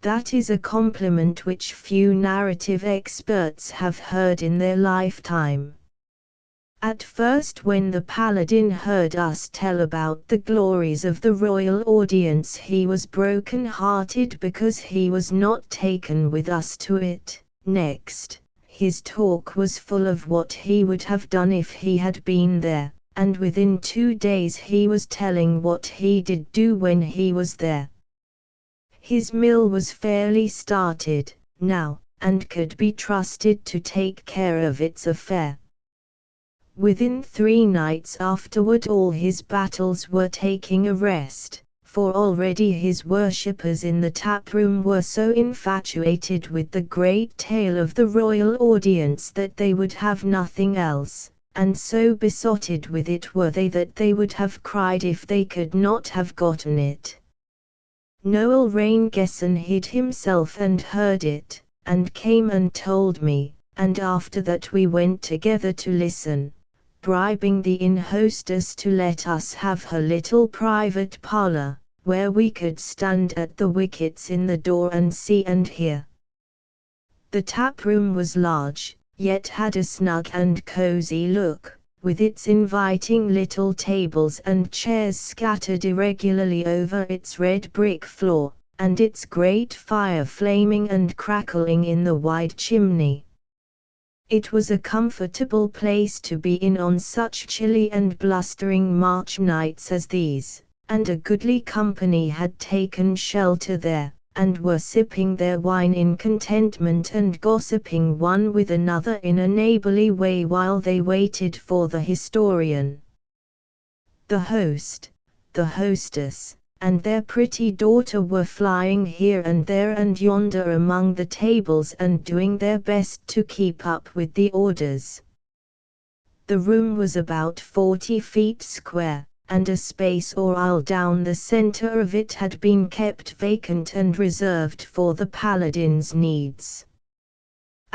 That is a compliment which few narrative experts have heard in their lifetime. At first, when the paladin heard us tell about the glories of the royal audience, he was broken-hearted because he was not taken with us to it. Next, his talk was full of what he would have done if he had been there, and within 2 days he was telling what he did do when he was there. His mill was fairly started, now, and could be trusted to take care of its affair. Within 3 nights afterward all his battles were taking a rest, for already his worshippers in the taproom were so infatuated with the great tale of the royal audience that they would have nothing else, and so besotted with it were they that they would have cried if they could not have gotten it. Noel Raingesson hid himself and heard it, and came and told me, and after that we went together to listen, bribing the inn-hostess to let us have her little private parlour, where we could stand at the wickets in the door and see and hear. The tap-room was large, yet had a snug and cosy look, with its inviting little tables and chairs scattered irregularly over its red brick floor, and its great fire flaming and crackling in the wide chimney. It was a comfortable place to be in on such chilly and blustering March nights as these, and a goodly company had taken shelter there, and were sipping their wine in contentment and gossiping one with another in a neighborly way while they waited for the historian. The host, the hostess, and their pretty daughter were flying here and there and yonder among the tables and doing their best to keep up with the orders. The room was about 40 feet square, and a space or aisle down the center of it had been kept vacant and reserved for the paladin's needs.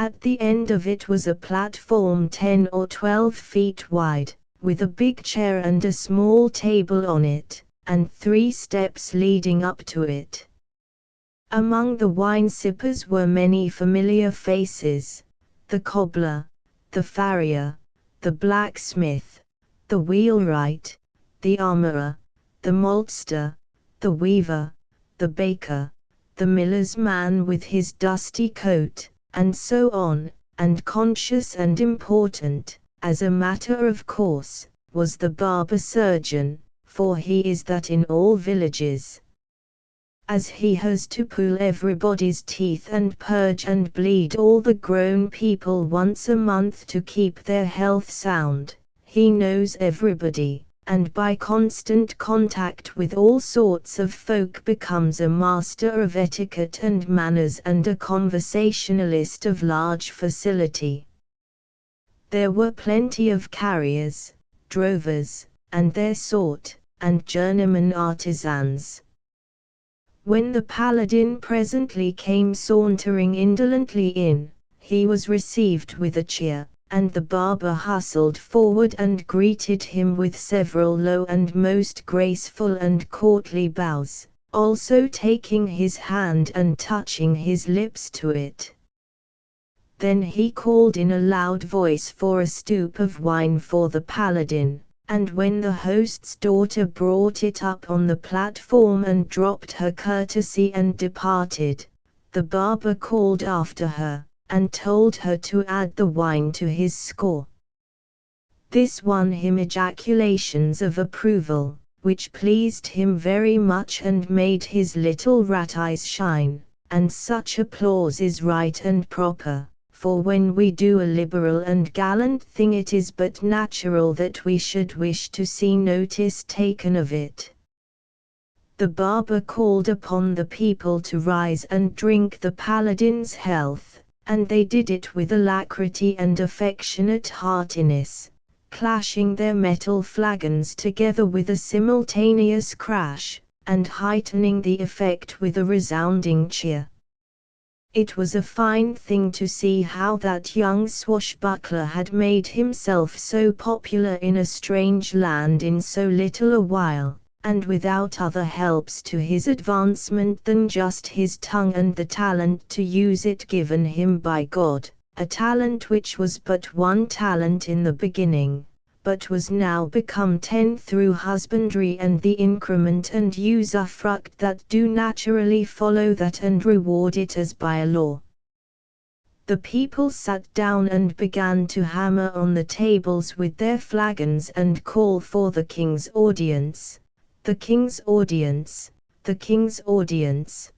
At the end of it was a platform 10 or 12 feet wide, with a big chair and a small table on it, and 3 steps leading up to it. Among the wine-sippers were many familiar faces: the cobbler, the farrier, the blacksmith, the wheelwright, the armourer, the maltster, the weaver, the baker, the miller's man with his dusty coat, and so on, and conscious and important, as a matter of course, was the barber-surgeon, for he is that in all villages. As he has to pull everybody's teeth and purge and bleed all the grown people once a month to keep their health sound, he knows everybody, and by constant contact with all sorts of folk becomes a master of etiquette and manners and a conversationalist of large facility. There were plenty of carriers, drovers, and their sort, and journeyman artisans. When the paladin presently came sauntering indolently in, he was received with a cheer, and the barber hustled forward and greeted him with several low and most graceful and courtly bows, also taking his hand and touching his lips to it. Then he called in a loud voice for a stoup of wine for the paladin, and when the host's daughter brought it up on the platform and dropped her courtesy and departed, the barber called after her, and told her to add the wine to his score. This won him ejaculations of approval, which pleased him very much and made his little rat eyes shine, and such applause is right and proper, for when we do a liberal and gallant thing it is but natural that we should wish to see notice taken of it. The barber called upon the people to rise and drink the paladin's health, and they did it with alacrity and affectionate heartiness, clashing their metal flagons together with a simultaneous crash, and heightening the effect with a resounding cheer. It was a fine thing to see how that young swashbuckler had made himself so popular in a strange land in so little a while, and without other helps to his advancement than just his tongue and the talent to use it given him by God, a talent which was but 1 talent in the beginning, but was now become 10 through husbandry and the increment and usufruct that do naturally follow that and reward it as by a law. The people sat down and began to hammer on the tables with their flagons and call for the king's audience, the king's audience, the king's audience.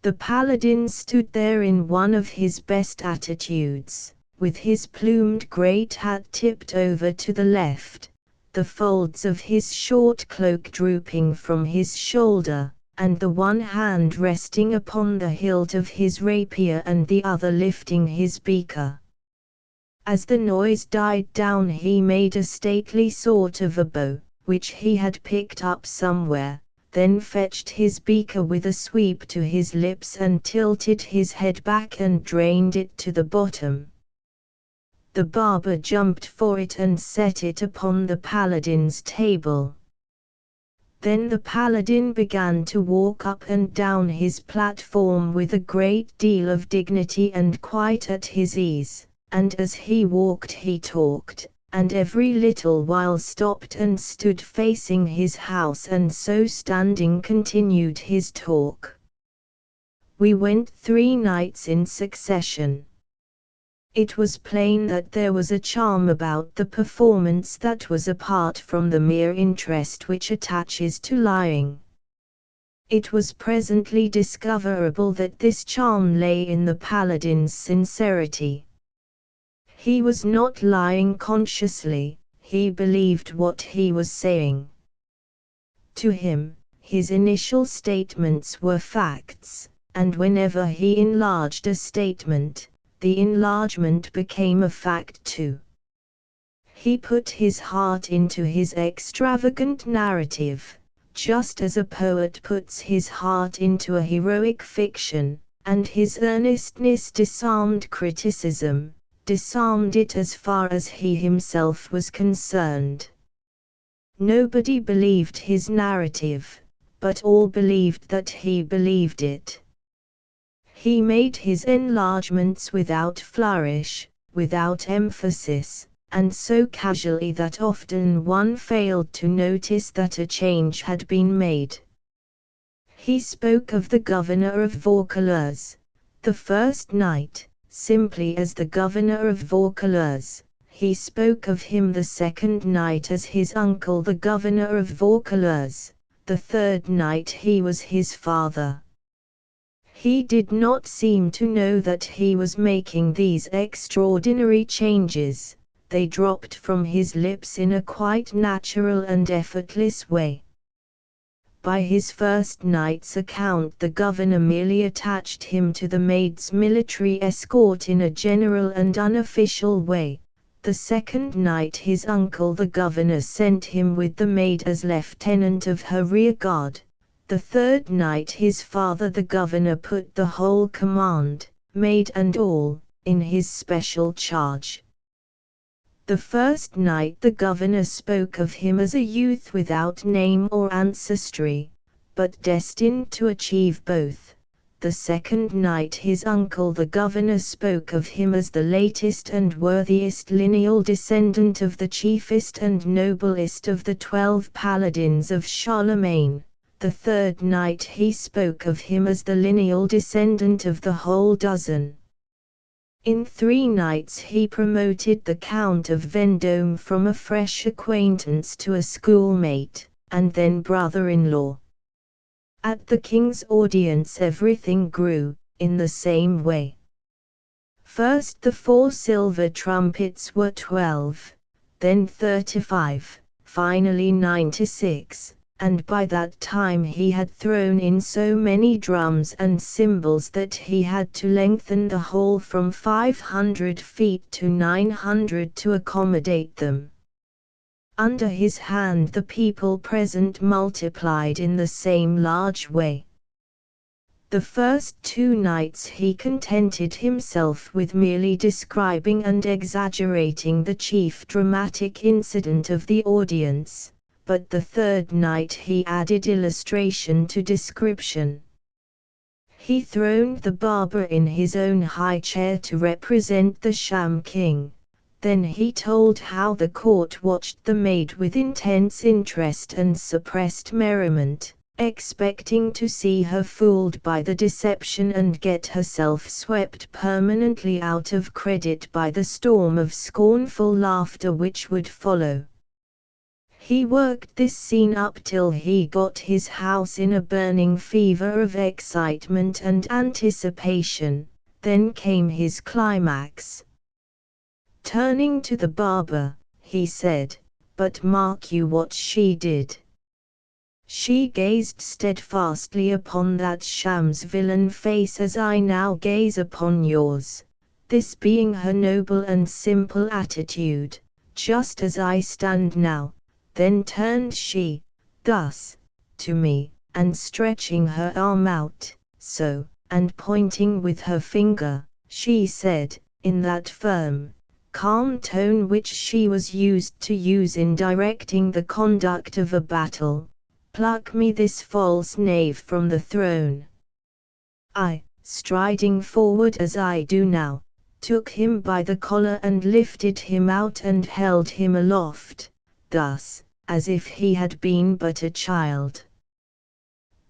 The paladin stood there in one of his best attitudes, with his plumed great hat tipped over to the left, the folds of his short cloak drooping from his shoulder, and the one hand resting upon the hilt of his rapier and the other lifting his beaker. As the noise died down he made a stately sort of a bow, which he had picked up somewhere, then fetched his beaker with a sweep to his lips and tilted his head back and drained it to the bottom. The barber jumped for it and set it upon the paladin's table. Then the paladin began to walk up and down his platform with a great deal of dignity and quite at his ease, and as he walked he talked, and every little while stopped and stood facing his house and so standing continued his talk. We went 3 nights in succession. It was plain that there was a charm about the performance that was apart from the mere interest which attaches to lying. It was presently discoverable that this charm lay in the paladin's sincerity. He was not lying consciously, he believed what he was saying. To him, his initial statements were facts, and whenever he enlarged a statement, the enlargement became a fact too. He put his heart into his extravagant narrative, just as a poet puts his heart into a heroic fiction, and his earnestness disarmed criticism, disarmed it as far as he himself was concerned. Nobody believed his narrative, but all believed that he believed it. He made his enlargements without flourish, without emphasis, and so casually that often one failed to notice that a change had been made. He spoke of the governor of Vaucouleurs, the first night, simply as the governor of Vaucouleurs. He spoke of him the second night as his uncle the governor of Vaucouleurs, the third night he was his father. He did not seem to know that he was making these extraordinary changes, they dropped from his lips in a quite natural and effortless way. By his first night's account the governor merely attached him to the maid's military escort in a general and unofficial way. The second night his uncle the governor sent him with the maid as lieutenant of her rear guard. The third night his father the governor put the whole command, maid and all, in his special charge. The first night the governor spoke of him as a youth without name or ancestry, but destined to achieve both. The second night his uncle the governor spoke of him as the latest and worthiest lineal descendant of the chiefest and noblest of the 12 paladins of Charlemagne. The third night he spoke of him as the lineal descendant of the whole dozen. In 3 nights he promoted the Count of Vendôme from a fresh acquaintance to a schoolmate, and then brother-in-law. At the king's audience everything grew, in the same way. First the 4 silver trumpets were 12, then 35, finally 96, and by that time he had thrown in so many drums and cymbals that he had to lengthen the hall from 500 feet to 900 to accommodate them. Under his hand the people present multiplied in the same large way. The first 2 nights he contented himself with merely describing and exaggerating the chief dramatic incident of the audience, but the third night he added illustration to description. He throned the barber in his own high chair to represent the sham king. Then he told how the court watched the maid with intense interest and suppressed merriment, expecting to see her fooled by the deception and get herself swept permanently out of credit by the storm of scornful laughter which would follow. He worked this scene up till he got his house in a burning fever of excitement and anticipation. Then came his climax. Turning to the barber, he said, "But mark you what she did. She gazed steadfastly upon that sham's villain face as I now gaze upon yours, this being her noble and simple attitude, just as I stand now. Then turned she, thus, to me, and stretching her arm out, so, and pointing with her finger, she said, in that firm, calm tone which she was used to use in directing the conduct of a battle, 'Pluck me this false knave from the throne.' I, striding forward as I do now, took him by the collar and lifted him out and held him aloft, thus, as if he had been but a child.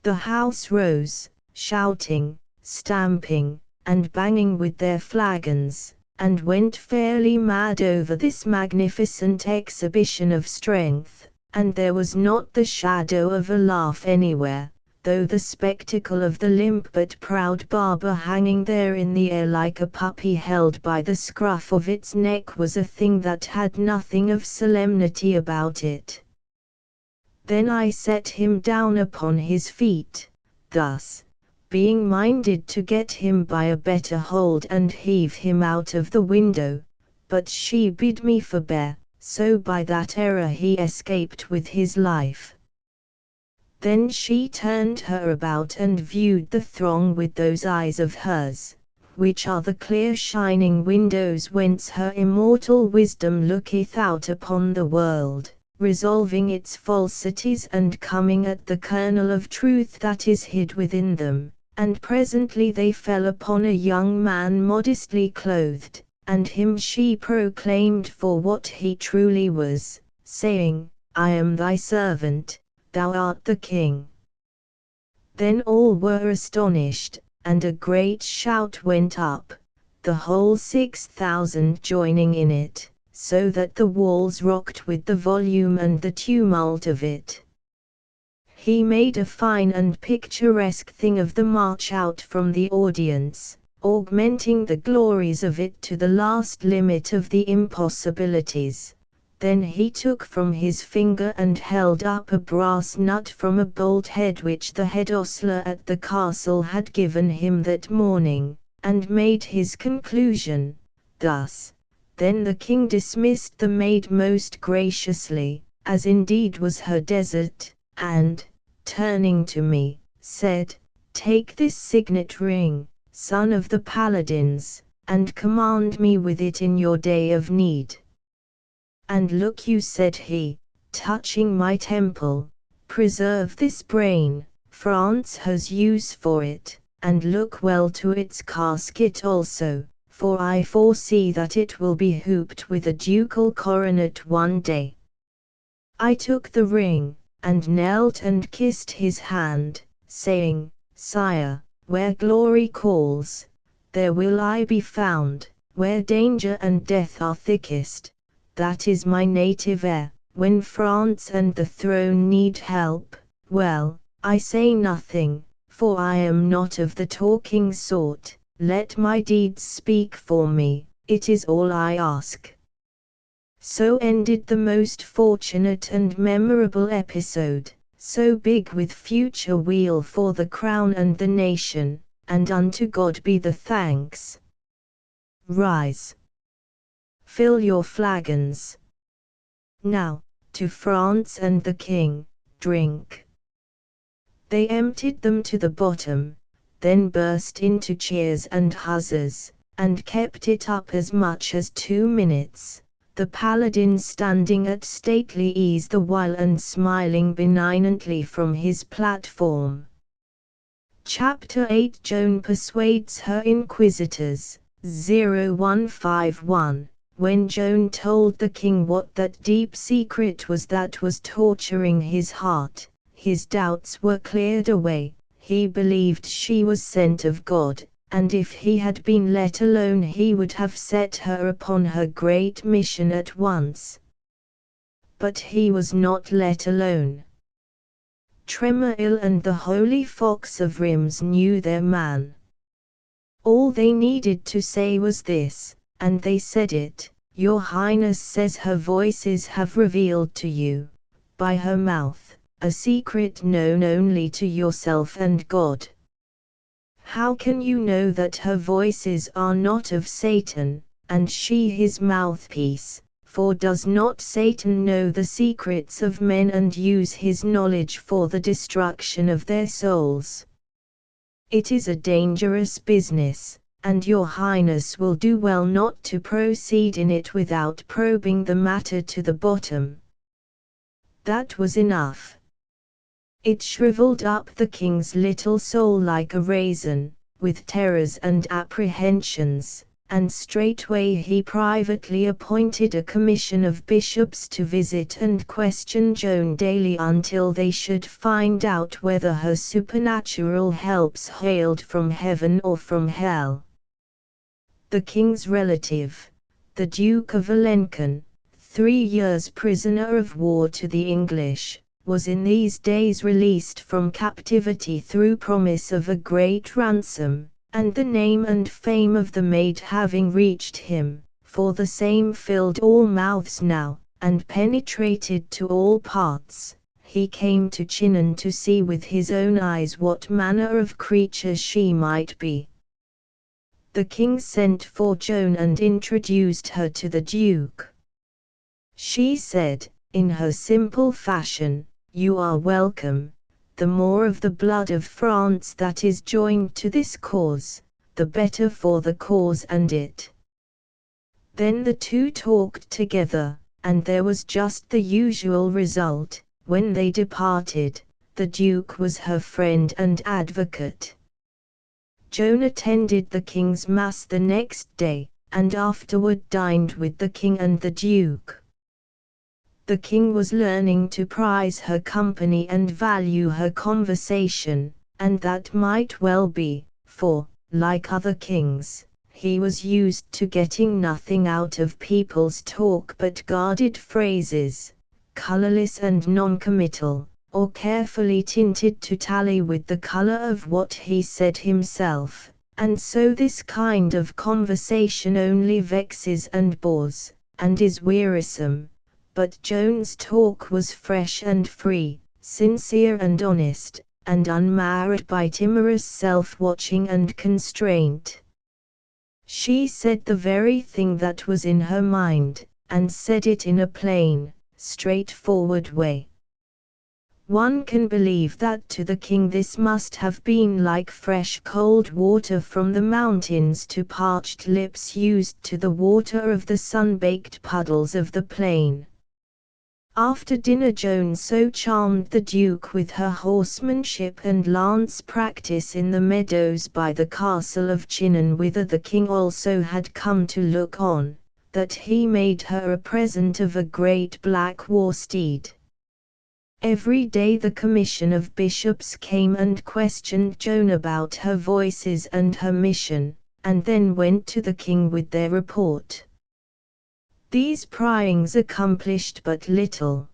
The house rose, shouting, stamping, and banging with their flagons, and went fairly mad over this magnificent exhibition of strength, and there was not the shadow of a laugh anywhere, though the spectacle of the limp but proud barber hanging there in the air like a puppy held by the scruff of its neck was a thing that had nothing of solemnity about it. Then I set him down upon his feet, thus, being minded to get him by a better hold and heave him out of the window, but she bid me forbear, so by that error he escaped with his life. Then she turned her about and viewed the throng with those eyes of hers, which are the clear shining windows whence her immortal wisdom looketh out upon the world, resolving its falsities and coming at the kernel of truth that is hid within them. And presently they fell upon a young man modestly clothed, and him she proclaimed for what he truly was, saying, I am thy servant, thou art the king. Then all were astonished, and a great shout went up, the whole 6,000 joining in it, so that the walls rocked with the volume and the tumult of it. He made a fine and picturesque thing of the march out from the audience, augmenting the glories of it to the last limit of the impossibilities. Then he took from his finger and held up a brass nut from a bolt head which the head ostler at the castle had given him that morning, and made his conclusion, thus. Then the king dismissed the maid most graciously, as indeed was her desert, and, turning to me, said, Take this signet ring, son of the paladins, and command me with it in your day of need. And look you, said he, touching my temple, preserve this brain, France has use for it, and look well to its casket also, for I foresee that it will be hooped with a ducal coronet one day. I took the ring, and knelt and kissed his hand, saying, Sire, where glory calls, there will I be found, where danger and death are thickest. That is my native air. When France and the throne need help, well, I say nothing, for I am not of the talking sort. Let my deeds speak for me, it is all I ask. So ended the most fortunate and memorable episode, so big with future weal for the crown and the nation, and unto God be the thanks. Rise. Fill your flagons. Now, to France and the king, drink. They emptied them to the bottom, then burst into cheers and huzzas, and kept it up as much as 2 minutes, the paladin standing at stately ease the while and smiling benignantly from his platform. Chapter 8 Joan persuades her inquisitors. 0151 When Joan told the king what that deep secret was that was torturing his heart, his doubts were cleared away. He believed she was sent of God, and if he had been let alone he would have set her upon her great mission at once. But he was not let alone. Tremoril and the holy fox of Rheims knew their man. All they needed to say was this, and they said it, Your Highness says her voices have revealed to you, by her mouth, a secret known only to yourself and God. How can you know that her voices are not of Satan, and she his mouthpiece? For does not Satan know the secrets of men and use his knowledge for the destruction of their souls? It is a dangerous business, and your Highness will do well not to proceed in it without probing the matter to the bottom. That was enough. It shriveled up the king's little soul like a raisin, with terrors and apprehensions, and straightway he privately appointed a commission of bishops to visit and question Joan daily until they should find out whether her supernatural helps hailed from heaven or from hell. The king's relative, the Duke of Alencon, 3 years prisoner of war to the English, was in these days released from captivity through promise of a great ransom, and the name and fame of the maid having reached him, for the same filled all mouths now, and penetrated to all parts, he came to Chinon to see with his own eyes what manner of creature she might be. The king sent for Joan and introduced her to the duke. She said, in her simple fashion, You are welcome, the more of the blood of France that is joined to this cause, the better for the cause and it. Then the two talked together, and there was just the usual result. When they departed, the Duke was her friend and advocate. Joan attended the King's Mass the next day, and afterward dined with the King and the Duke. The King was learning to prize her company and value her conversation, and that might well be, for, like other kings, he was used to getting nothing out of people's talk but guarded phrases, colorless and non-committal, or carefully tinted to tally with the color of what he said himself, and so this kind of conversation only vexes and bores, and is wearisome. But Joan's talk was fresh and free, sincere and honest, and unmarred by timorous self-watching and constraint. She said the very thing that was in her mind, and said it in a plain, straightforward way. One can believe that to the King this must have been like fresh cold water from the mountains to parched lips used to the water of the sun-baked puddles of the plain. After dinner Joan so charmed the Duke with her horsemanship and lance practice in the meadows by the castle of Chinon whither the King also had come to look on, that he made her a present of a great black war steed. Every day the commission of bishops came and questioned Joan about her voices and her mission, and then went to the King with their report. These pryings accomplished but little.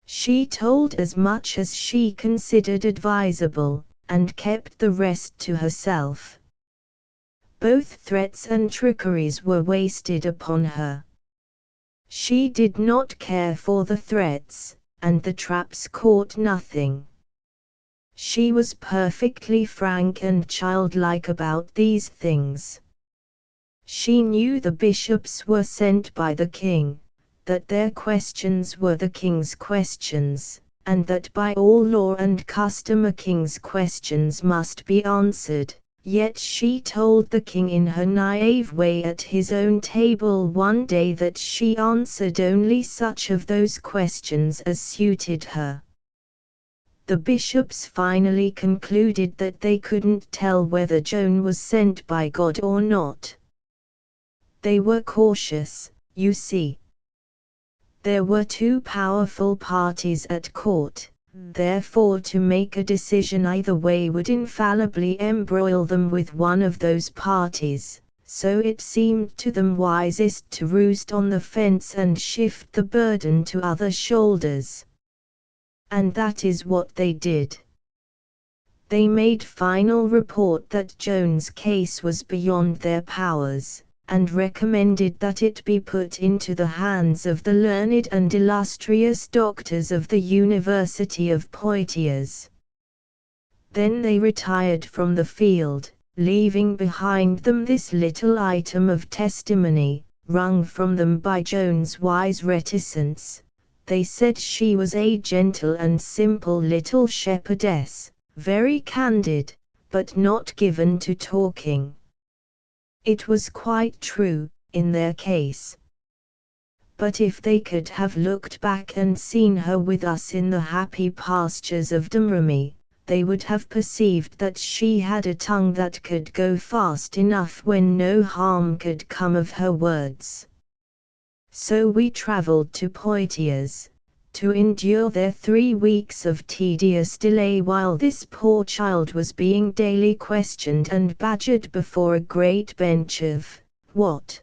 She told as much as she considered advisable, and kept the rest to herself. Both threats and trickeries were wasted upon her. She did not care for the threats, and the traps caught nothing. She was perfectly frank and childlike about these things. She knew the bishops were sent by the King, that their questions were the King's questions, and that by all law and custom a King's questions must be answered, yet she told the King in her naive way at his own table one day that she answered only such of those questions as suited her. The bishops finally concluded that they couldn't tell whether Joan was sent by God or not. They were cautious, you see. There were two powerful parties at court, therefore to make a decision either way would infallibly embroil them with one of those parties, so it seemed to them wisest to roost on the fence and shift the burden to other shoulders. And that is what they did. They made final report that Joan's case was beyond their powers, and recommended that it be put into the hands of the learned and illustrious doctors of the University of Poitiers. Then they retired from the field, leaving behind them this little item of testimony, wrung from them by Joan's wise reticence. They said she was a gentle and simple little shepherdess, very candid, but not given to talking. It was quite true, in their case. But if they could have looked back and seen her with us in the happy pastures of Domremy, they would have perceived that she had a tongue that could go fast enough when no harm could come of her words. So we travelled to Poitiers, to endure there 3 weeks of tedious delay while this poor child was being daily questioned and badgered before a great bench of, what?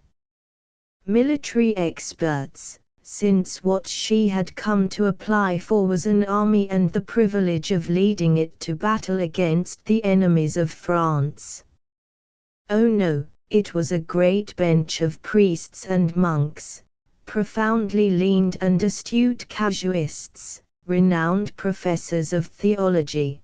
Military experts, since what she had come to apply for was an army and the privilege of leading it to battle against the enemies of France. Oh no, it was a great bench of priests and monks, profoundly learned and astute casuists, renowned professors of theology.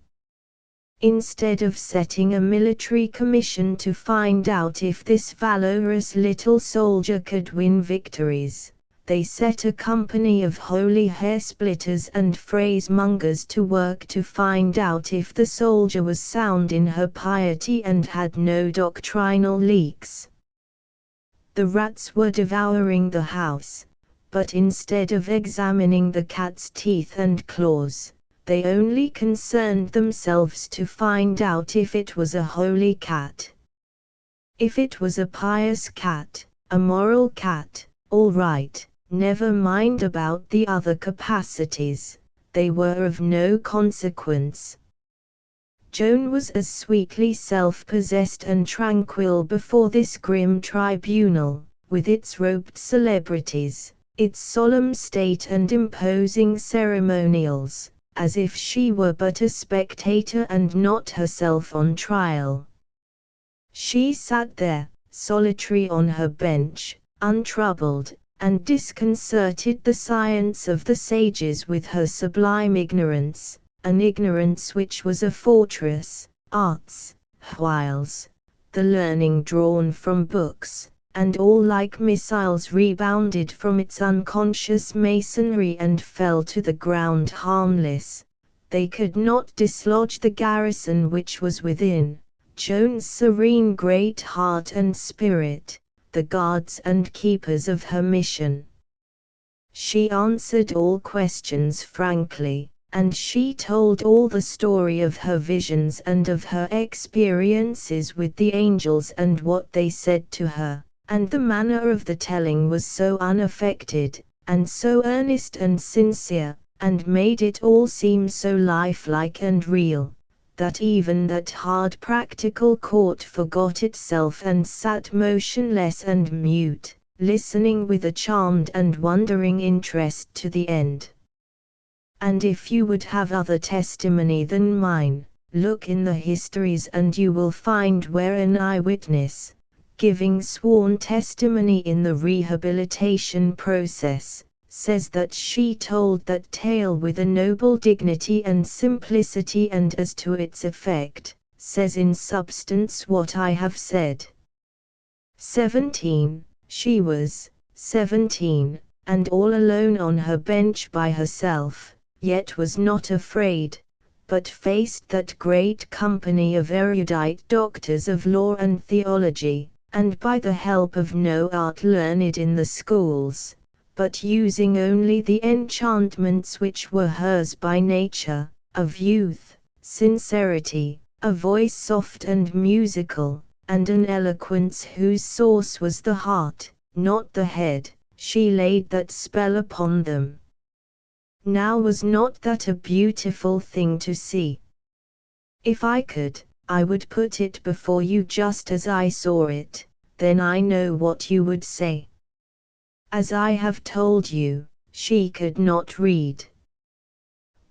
Instead of setting a military commission to find out if this valorous little soldier could win victories, they set a company of holy hair-splitters and phrasemongers to work to find out if the soldier was sound in her piety and had no doctrinal leaks. The rats were devouring the house, but instead of examining the cat's teeth and claws, they only concerned themselves to find out if it was a holy cat. If it was a pious cat, a moral cat, all right, never mind about the other capacities, they were of no consequence. Joan was as sweetly self-possessed and tranquil before this grim tribunal, with its robed celebrities, its solemn state and imposing ceremonials, as if she were but a spectator and not herself on trial. She sat there, solitary on her bench, untroubled, and disconcerted the science of the sages with her sublime ignorance, an ignorance which was a fortress, arts, wiles, the learning drawn from books, and all like missiles rebounded from its unconscious masonry and fell to the ground harmless. They could not dislodge the garrison which was within, Joan's serene great heart and spirit, the guards and keepers of her mission. She answered all questions frankly, and she told all the story of her visions and of her experiences with the angels and what they said to her, and the manner of the telling was so unaffected, and so earnest and sincere, and made it all seem so lifelike and real, that even that hard practical court forgot itself and sat motionless and mute, listening with a charmed and wondering interest to the end. And if you would have other testimony than mine, look in the histories and you will find where an eyewitness, giving sworn testimony in the rehabilitation process, says that she told that tale with a noble dignity and simplicity, and as to its effect, says in substance what I have said. 17. She was 17, and all alone on her bench by herself, yet was not afraid, but faced that great company of erudite doctors of law and theology, and by the help of no art learned in the schools, but using only the enchantments which were hers by nature, of youth, sincerity, a voice soft and musical, and an eloquence whose source was the heart, not the head, she laid that spell upon them. Now was not that a beautiful thing to see? If I could, I would put it before you just as I saw it, then I know what you would say. As I have told you, she could not read.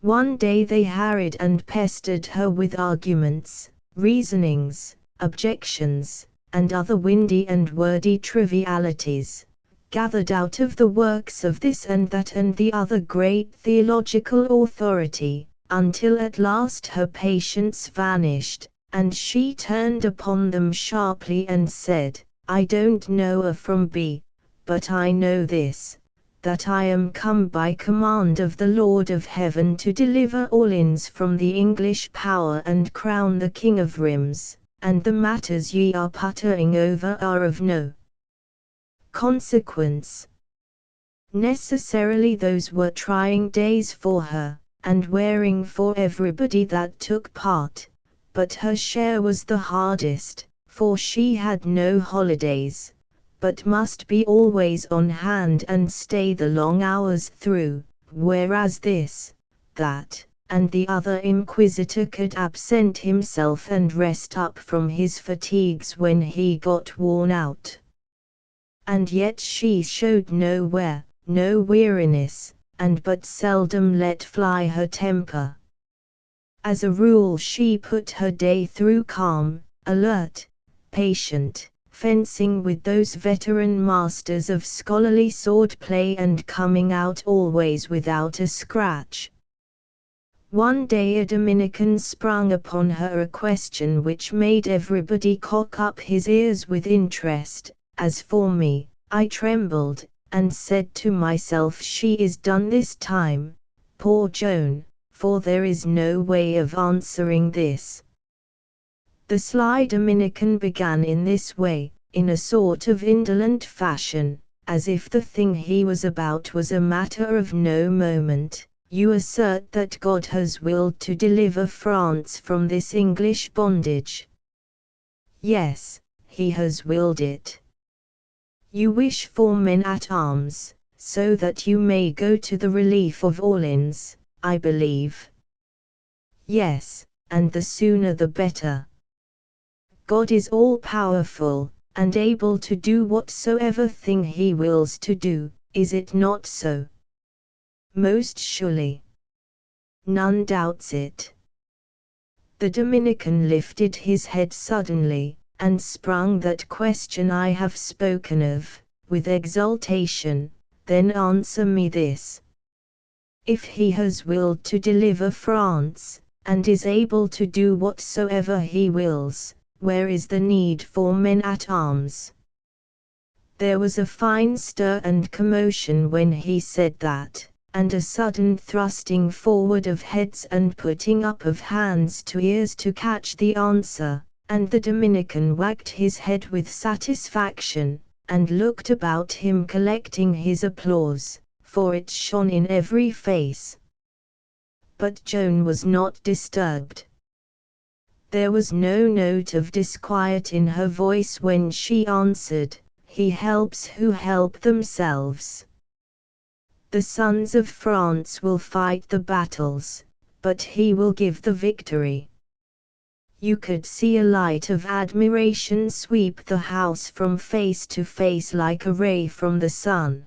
One day they harried and pestered her with arguments, reasonings, objections, and other windy and wordy trivialities, gathered out of the works of this and that and the other great theological authority, until at last her patience vanished, and she turned upon them sharply and said, I don't know A from B, but I know this, that I am come by command of the Lord of Heaven to deliver all Inns from the English power and crown the King of Rims, and the matters ye are puttering over are of no consequence. Necessarily those were trying days for her, and wearing for everybody that took part, but her share was the hardest, for she had no holidays, but must be always on hand and stay the long hours through, whereas this, that, and the other inquisitor could absent himself and rest up from his fatigues when he got worn out. And yet she showed no weariness, and but seldom let fly her temper. As a rule she put her day through calm, alert, patient, fencing with those veteran masters of scholarly sword-play and coming out always without a scratch. One day a Dominican sprung upon her a question which made everybody cock up his ears with interest. As for me, I trembled, and said to myself, she is done this time, poor Joan, for there is no way of answering this. The sly Dominican began in this way, in a sort of indolent fashion, as if the thing he was about was a matter of no moment. You assert that God has willed to deliver France from this English bondage. Yes, he has willed it. You wish for men-at-arms, so that you may go to the relief of Orleans, I believe. Yes, and the sooner the better. God is all-powerful, and able to do whatsoever thing he wills to do, is it not so? Most surely. None doubts it. The Dominican lifted his head suddenly, and sprung that question I have spoken of, with exultation. Then answer me this. If he has willed to deliver France, and is able to do whatsoever he wills, where is the need for men-at-arms? There was a fine stir and commotion when he said that, and a sudden thrusting forward of heads and putting up of hands to ears to catch the answer, and the Dominican wagged his head with satisfaction, and looked about him collecting his applause, for it shone in every face. But Joan was not disturbed. There was no note of disquiet in her voice when she answered, "He helps who help themselves. The sons of France will fight the battles, but he will give the victory." You could see a light of admiration sweep the house from face to face like a ray from the sun.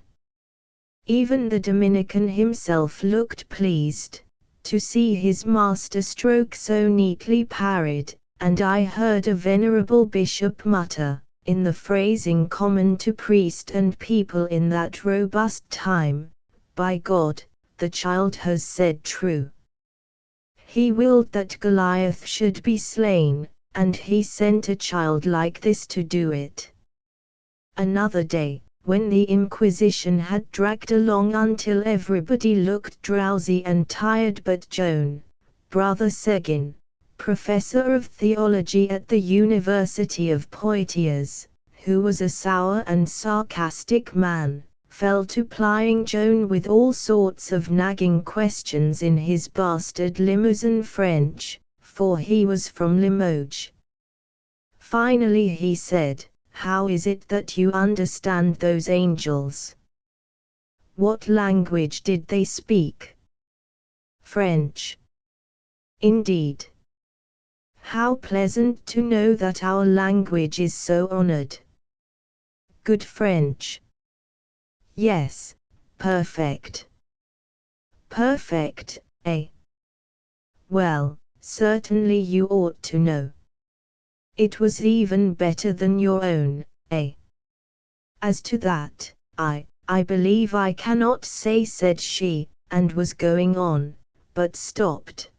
Even the Dominican himself looked pleased to see his master stroke so neatly parried, and I heard a venerable bishop mutter, in the phrasing common to priest and people in that robust time, "By God, the child has said true. He willed that Goliath should be slain, and he sent a child like this to do it." Another day, when the Inquisition had dragged along until everybody looked drowsy and tired but Joan, Brother Seguin, professor of theology at the University of Poitiers, who was a sour and sarcastic man, fell to plying Joan with all sorts of nagging questions in his bastard Limousin French, for he was from Limoges. Finally he said, "How is it that you understand those angels? What language did they speak?" "French." "Indeed. How pleasant to know that our language is so honored." "Good French?" "Yes, perfect." "Perfect, eh? Well, certainly you ought to know. It was even better than your own, eh?" "As to that, I believe I cannot say," said she, and was going on, but stopped.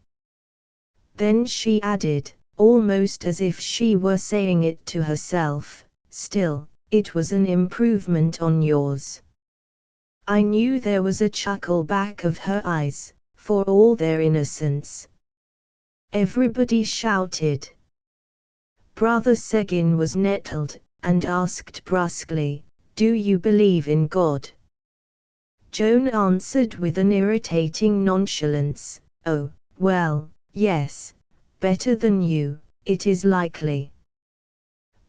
Then she added, almost as if she were saying it to herself, "Still, it was an improvement on yours." I knew there was a chuckle back of her eyes, for all their innocence. Everybody shouted. Brother Seguin was nettled, and asked brusquely, "Do you believe in God?" Joan answered with an irritating nonchalance, "Oh, well, yes, better than you, it is likely."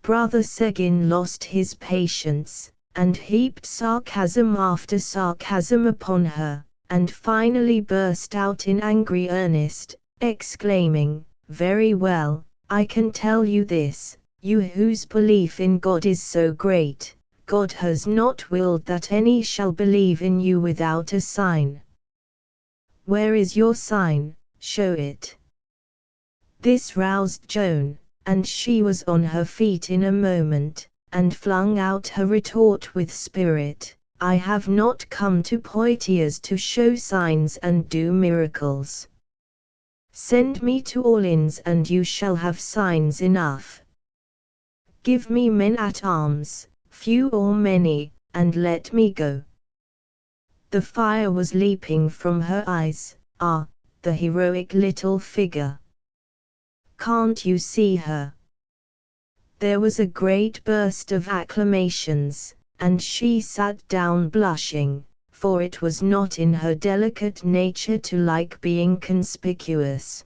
Brother Seguin lost his patience, and heaped sarcasm after sarcasm upon her, and finally burst out in angry earnest, exclaiming, "Very well, I can tell you this, you whose belief in God is so great, God has not willed that any shall believe in you without a sign. Where is your sign? Show it." This roused Joan, and she was on her feet in a moment, and flung out her retort with spirit, "I have not come to Poitiers to show signs and do miracles. Send me to Orleans and you shall have signs enough. Give me men at arms, few or many, and let me go." The fire was leaping from her eyes. "Ah, the heroic little figure. Can't you see her?" There was a great burst of acclamations, and she sat down blushing, for it was not in her delicate nature to like being conspicuous.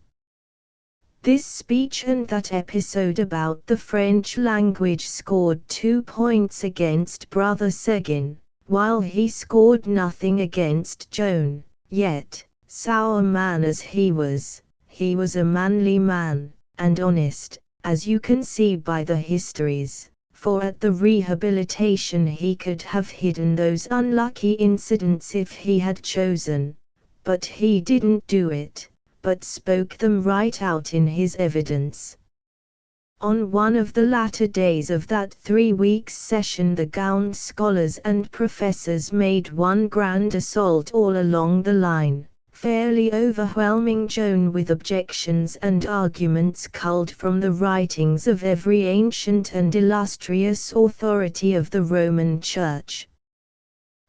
This speech and that episode about the French language scored 2 points against Brother Seguin, while he scored nothing against Joan. Yet, sour man as he was a manly man, and honest, as you can see by the histories, for at the rehabilitation he could have hidden those unlucky incidents if he had chosen, but he didn't do it, but spoke them right out in his evidence. On one of the latter days of that 3 weeks' session the gowned scholars and professors made one grand assault all along the line, fairly overwhelming Joan with objections and arguments culled from the writings of every ancient and illustrious authority of the Roman Church.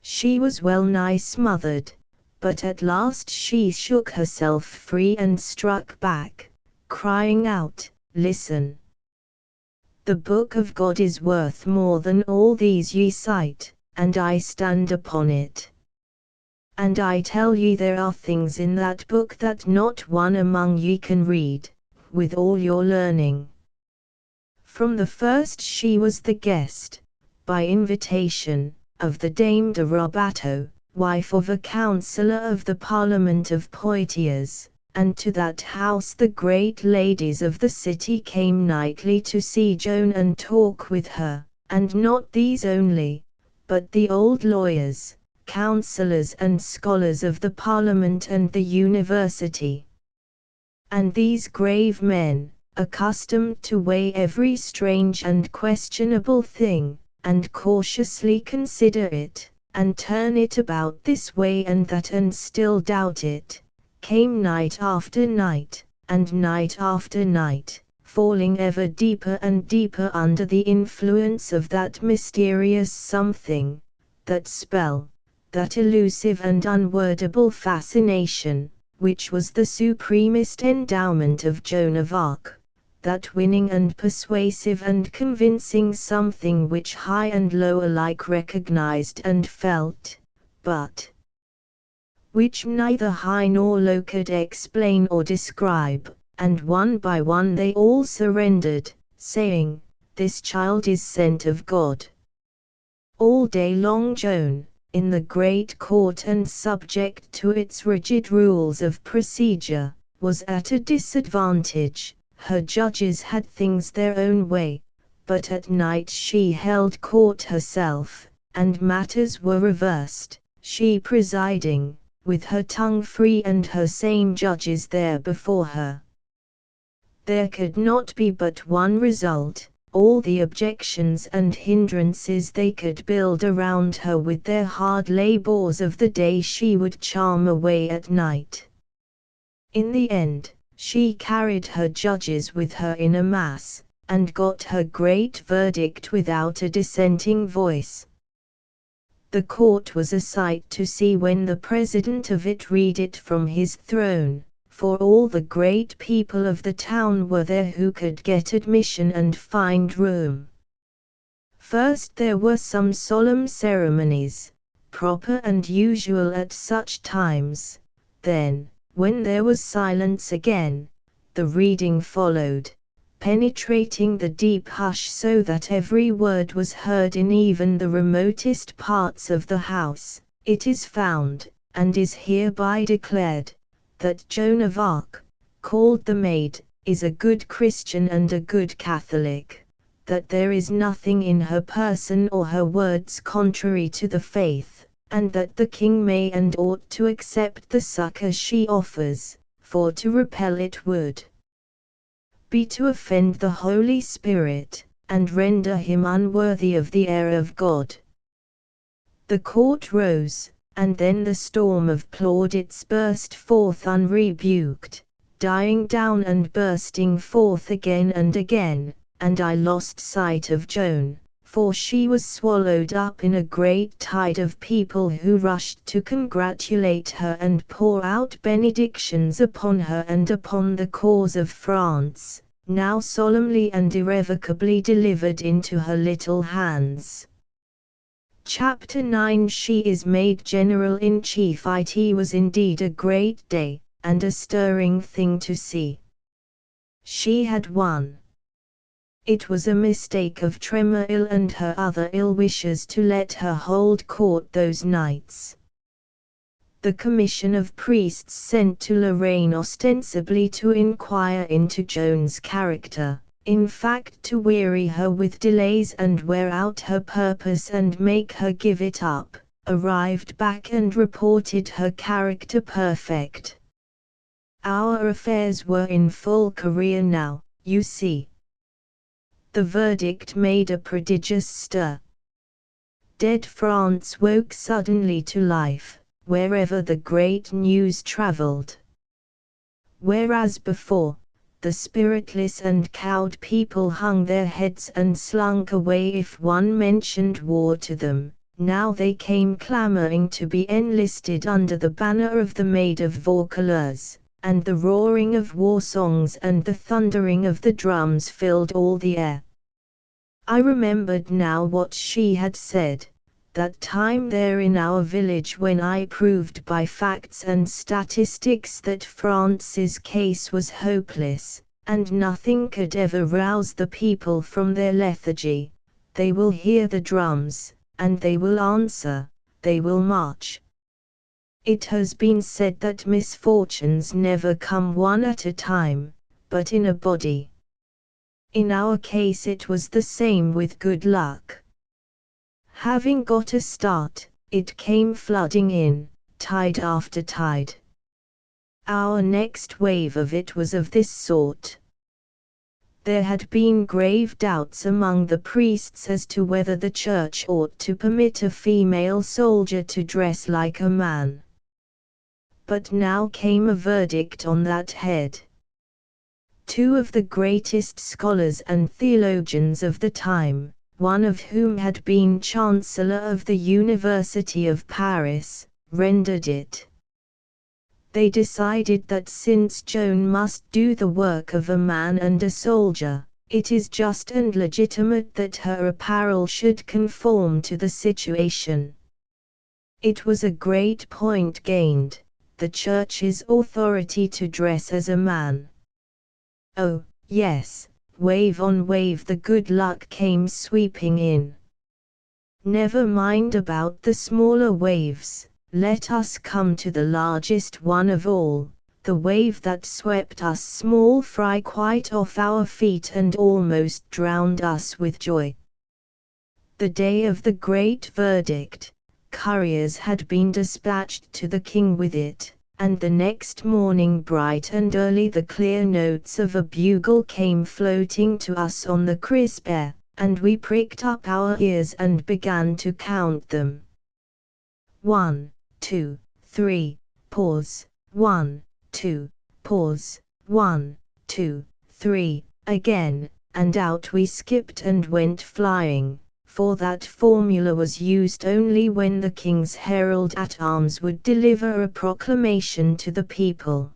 She was well nigh smothered, but at last she shook herself free and struck back, crying out, "Listen! The book of God is worth more than all these ye cite, and I stand upon it. And I tell ye there are things in that book that not one among ye can read, with all your learning." From the first she was the guest, by invitation, of the Dame de Robato, wife of a councillor of the Parliament of Poitiers, and to that house the great ladies of the city came nightly to see Joan and talk with her, and not these only, but the old lawyers, councillors and scholars of the Parliament and the University. And these grave men, accustomed to weigh every strange and questionable thing, and cautiously consider it, and turn it about this way and that and still doubt it, came night after night, and night after night, falling ever deeper and deeper under the influence of that mysterious something, that spell, that elusive and unwordable fascination, which was the supremest endowment of Joan of Arc, that winning and persuasive and convincing something which high and low alike recognized and felt, but which neither high nor low could explain or describe, and one by one they all surrendered, saying, "This child is sent of God." All day long Joan, in the great court and subject to its rigid rules of procedure, was at a disadvantage. Her judges had things their own way, but at night she held court herself, and matters were reversed, she presiding, with her tongue free and her same judges there before her. There could not be but one result. All the objections and hindrances they could build around her with their hard labours of the day she would charm away at night. In the end, she carried her judges with her in a mass, and got her great verdict without a dissenting voice. The court was a sight to see when the president of it read it from his throne, for all the great people of the town were there who could get admission and find room. First there were some solemn ceremonies, proper and usual at such times, then, when there was silence again, the reading followed, penetrating the deep hush so that every word was heard in even the remotest parts of the house. It is found, and is hereby declared, that Joan of Arc, called the Maid, is a good Christian and a good Catholic, that there is nothing in her person or her words contrary to the faith, and that the king may and ought to accept the succor she offers, for to repel it would be to offend the Holy Spirit, and render him unworthy of the air of God. The court rose, and then the storm of plaudits burst forth unrebuked, dying down and bursting forth again and again, and I lost sight of Joan, for she was swallowed up in a great tide of people who rushed to congratulate her and pour out benedictions upon her and upon the cause of France, now solemnly and irrevocably delivered into her little hands. Chapter 9 She is made General-in-Chief. It was indeed a great day, and a stirring thing to see. She had won. It was a mistake of Tremoril and her other ill-wishers to let her hold court those nights. The commission of priests sent to Lorraine ostensibly to inquire into Joan's character, in fact to weary her with delays and wear out her purpose and make her give it up, arrived back and reported her character perfect. Our affairs were in full career now, you see. The verdict made a prodigious stir. Dead France woke suddenly to life, wherever the great news travelled. Whereas before, the spiritless and cowed people hung their heads and slunk away if one mentioned war to them, now they came clamouring to be enlisted under the banner of the Maid of Vaucouleurs, and the roaring of war songs and the thundering of the drums filled all the air. I remembered now what she had said, that time there in our village when I proved by facts and statistics that France's case was hopeless, and nothing could ever rouse the people from their lethargy. They will hear the drums, and they will answer, they will march. It has been said that misfortunes never come one at a time, but in a body. In our case it was the same with good luck. Having got a start, it came flooding in, tide after tide. Our next wave of it was of this sort. There had been grave doubts among the priests as to whether the church ought to permit a female soldier to dress like a man. But now came a verdict on that head. Two of the greatest scholars and theologians of the time, one of whom had been Chancellor of the University of Paris, rendered it. They decided that since Joan must do the work of a man and a soldier, it is just and legitimate that her apparel should conform to the situation. It was a great point gained, the Church's authority to dress as a man. Oh, yes, wave on wave the good luck came sweeping in. Never mind about the smaller waves, let us come to the largest one of all, the wave that swept us small fry quite off our feet and almost drowned us with joy. The day of the great verdict, couriers had been dispatched to the king with it, and the next morning bright and early the clear notes of a bugle came floating to us on the crisp air, and we pricked up our ears and began to count them. 1, 2, 3, pause, 1, 2, pause, 1, 2, 3, again, and out we skipped and went flying. For that formula was used only when the king's herald-at-arms would deliver a proclamation to the people.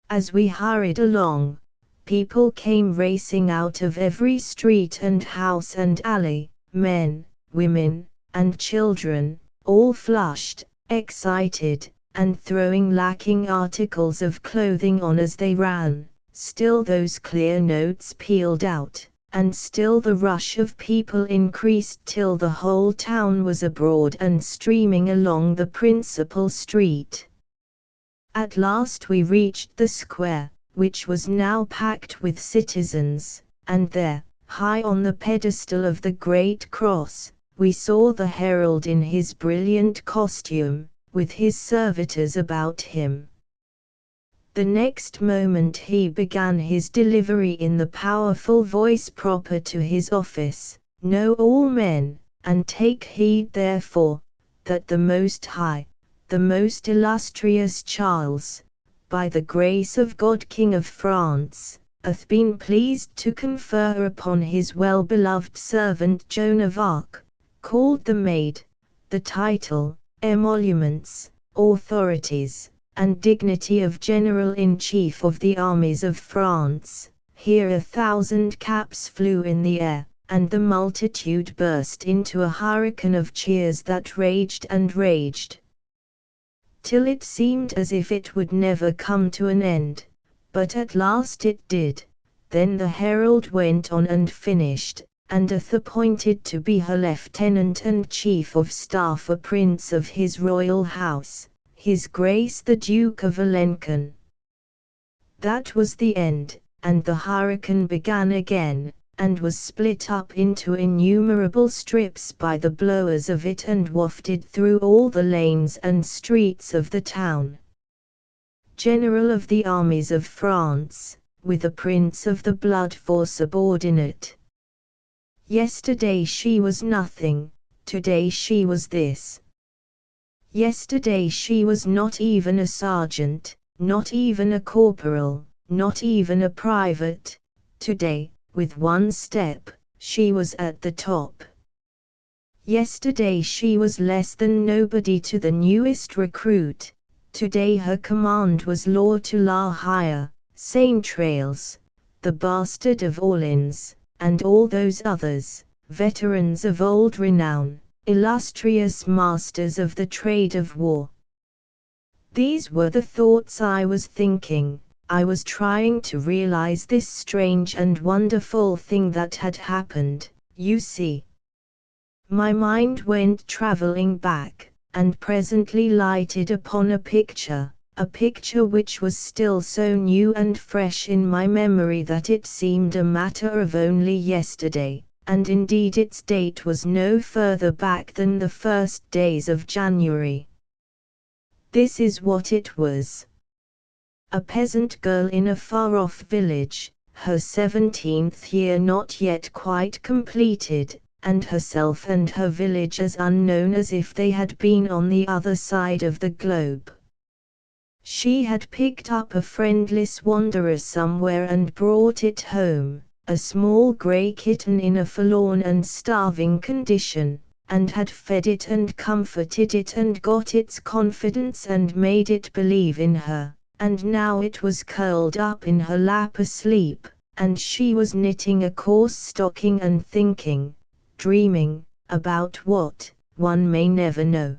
As we hurried along, people came racing out of every street and house and alley, men, women, and children, all flushed, excited, and throwing lacking articles of clothing on as they ran. Still those clear notes pealed out, and still the rush of people increased till the whole town was abroad and streaming along the principal street. At last we reached the square, which was now packed with citizens, and there, high on the pedestal of the great cross, we saw the herald in his brilliant costume, with his servitors about him. The next moment he began his delivery in the powerful voice proper to his office. Know all men, and take heed therefore, that the Most High, the most illustrious Charles, by the grace of God King of France, hath been pleased to confer upon his well-beloved servant Joan of Arc, called the Maid, the title, emoluments, authorities, and dignity of General-in-Chief of the armies of France. Here 1,000 caps flew in the air, and the multitude burst into a hurricane of cheers that raged and raged, till it seemed as if it would never come to an end. But at last it did. Then the herald went on and finished, and doth appointed to be her lieutenant and chief of staff a prince of his royal house, his grace the Duke of Alencon. That was the end, and the hurricane began again, and was split up into innumerable strips by the blowers of it and wafted through all the lanes and streets of the town. General of the armies of France, with a prince of the blood for subordinate. Yesterday she was nothing, today she was this. Yesterday she was not even a sergeant, not even a corporal, not even a private. Today, with one step, she was at the top. Yesterday she was less than nobody to the newest recruit. Today her command was law to La Hire, Saint-Trails, the bastard of Orleans, and all those others, veterans of old renown, illustrious masters of the trade of war. These were the thoughts I was thinking. I was trying to realize this strange and wonderful thing that had happened, you see. My mind went traveling back, and presently lighted upon a picture which was still so new and fresh in my memory that it seemed a matter of only yesterday, and indeed its date was no further back than the first days of January. This is what it was. A peasant girl in a far-off village, her 17th year not yet quite completed, and herself and her village as unknown as if they had been on the other side of the globe. She had picked up a friendless wanderer somewhere and brought it home, a small grey kitten in a forlorn and starving condition, and had fed it and comforted it and got its confidence and made it believe in her, and now it was curled up in her lap asleep, and she was knitting a coarse stocking and thinking, dreaming, about what, one may never know.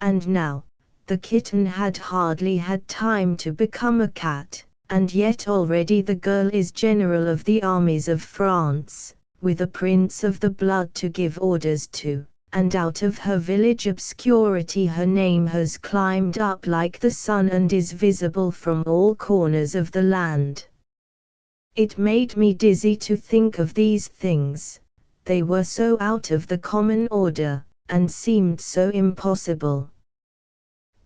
And now, the kitten had hardly had time to become a cat, and yet already the girl is general of the armies of France, with a prince of the blood to give orders to, and out of her village obscurity her name has climbed up like the sun and is visible from all corners of the land. It made me dizzy to think of these things. They were so out of the common order, and seemed so impossible.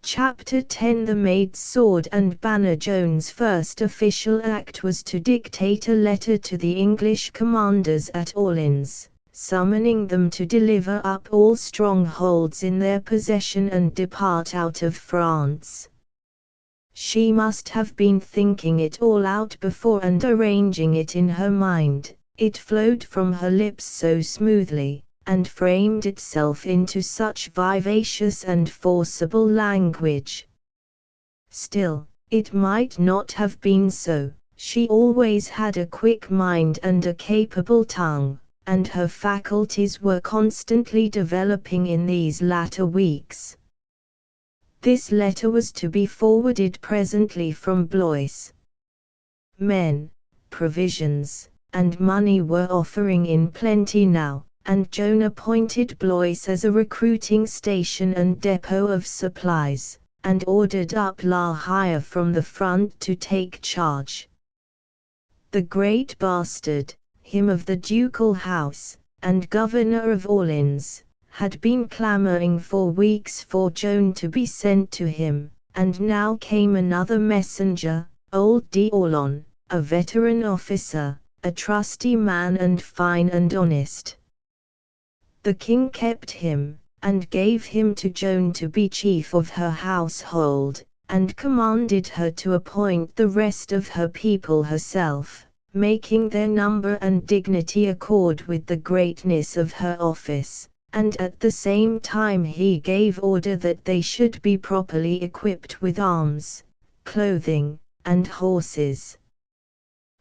Chapter 10 The Maid's Sword and Banner. Joan's first official act was to dictate a letter to the English commanders at Orleans, summoning them to deliver up all strongholds in their possession and depart out of France. She must have been thinking it all out before and arranging it in her mind. It flowed from her lips so smoothly, and framed itself into such vivacious and forcible language. Still, it might not have been so. She always had a quick mind and a capable tongue, and her faculties were constantly developing in these latter weeks. This letter was to be forwarded presently from Blois. Men, provisions, and money were offering in plenty now, and Joan appointed Blois as a recruiting station and depot of supplies, and ordered up La Hire from the front to take charge. The great bastard, him of the ducal house, and governor of Orleans, had been clamoring for weeks for Joan to be sent to him, and now came another messenger, old d'Orléans, a veteran officer, a trusty man and fine and honest. The king kept him, and gave him to Joan to be chief of her household, and commanded her to appoint the rest of her people herself, making their number and dignity accord with the greatness of her office, and at the same time he gave order that they should be properly equipped with arms, clothing, and horses.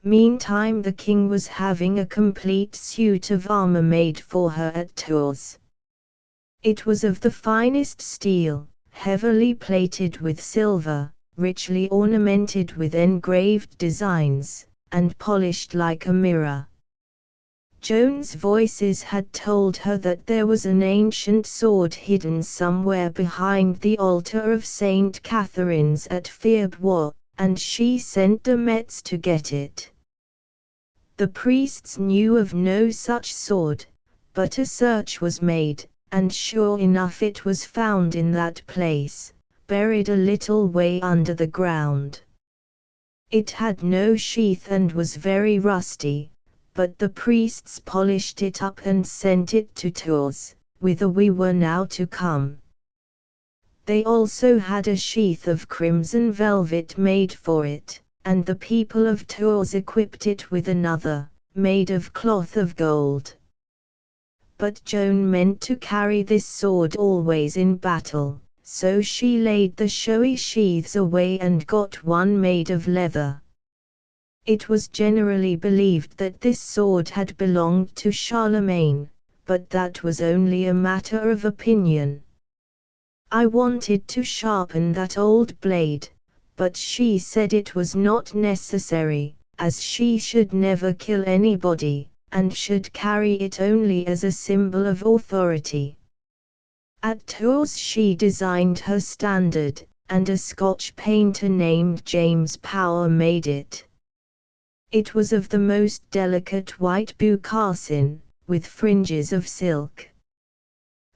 Meantime the king was having a complete suit of armor made for her at Tours. It was of the finest steel, heavily plated with silver, richly ornamented with engraved designs, and polished like a mirror. Joan's voices had told her that there was an ancient sword hidden somewhere behind the altar of Saint Catherine's at Fierbois, and she sent de Metz to get it. The priests knew of no such sword, but a search was made, and sure enough it was found in that place, buried a little way under the ground. It had no sheath and was very rusty, but the priests polished it up and sent it to Tours, whither we were now to come. They also had a sheath of crimson velvet made for it, and the people of Tours equipped it with another, made of cloth of gold. But Joan meant to carry this sword always in battle, so she laid the showy sheaths away and got one made of leather. It was generally believed that this sword had belonged to Charlemagne, but that was only a matter of opinion. I wanted to sharpen that old blade, but she said it was not necessary, as she should never kill anybody, and should carry it only as a symbol of authority. At Tours she designed her standard, and a Scotch painter named James Power made it. It was of the most delicate white boucassin, with fringes of silk.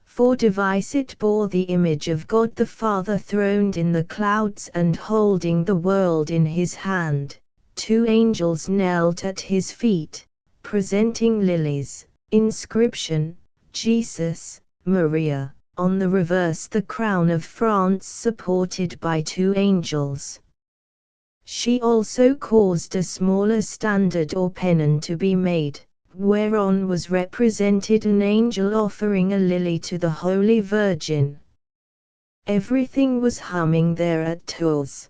For device it bore the image of God the Father throned in the clouds and holding the world in his hand. 2 angels knelt at his feet, presenting lilies. Inscription, Jesus, Maria. On the reverse the crown of France supported by 2 angels. She also caused a smaller standard or pennon to be made, whereon was represented an angel offering a lily to the Holy Virgin. Everything was humming there at Tours.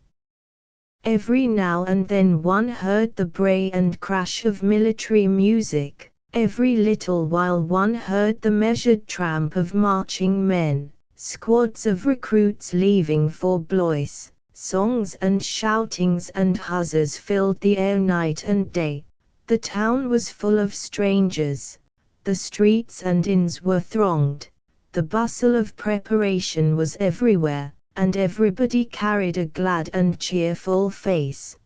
Every now and then one heard the bray and crash of military music, every little while one heard the measured tramp of marching men, squads of recruits leaving for Blois. Songs and shoutings and huzzas filled the air night and day. The town was full of strangers, the streets and inns were thronged, the bustle of preparation was everywhere, and everybody carried a glad and cheerful face.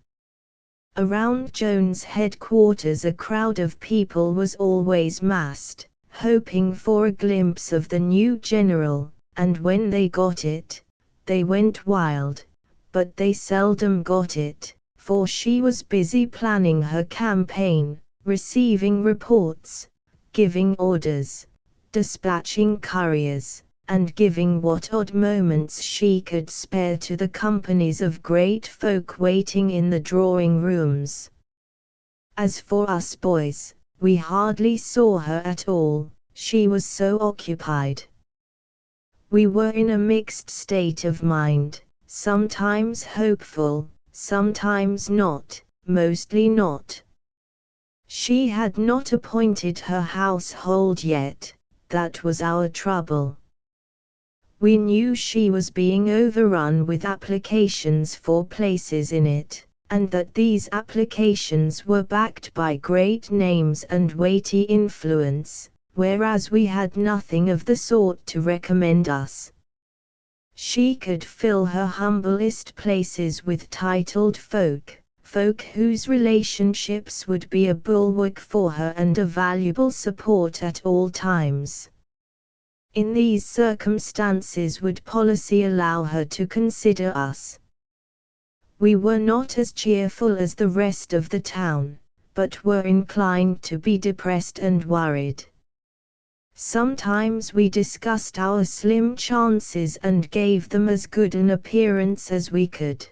Around Joan's headquarters a crowd of people was always massed, hoping for a glimpse of the new general, and when they got it, they went wild. But they seldom got it, for she was busy planning her campaign, receiving reports, giving orders, dispatching couriers, and giving what odd moments she could spare to the companies of great folk waiting in the drawing rooms. As for us boys, we hardly saw her at all, she was so occupied. We were in a mixed state of mind. Sometimes hopeful, sometimes not, mostly not. She had not appointed her household yet, that was our trouble. We knew she was being overrun with applications for places in it, and that these applications were backed by great names and weighty influence, whereas we had nothing of the sort to recommend us. She could fill her humblest places with titled folk whose relationships would be a bulwark for her and a valuable support at all times. In these circumstances would policy allow her to consider us? We were not as cheerful as the rest of the town, but were inclined to be depressed and worried. Sometimes we discussed our slim chances and gave them as good an appearance as we could.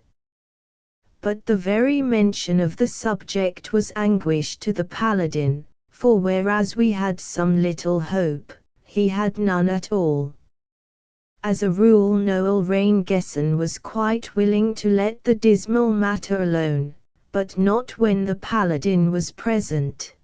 But the very mention of the subject was anguish to the paladin, for whereas we had some little hope, he had none at all. As a rule Noel Raingesson was quite willing to let the dismal matter alone, but not when the paladin was present.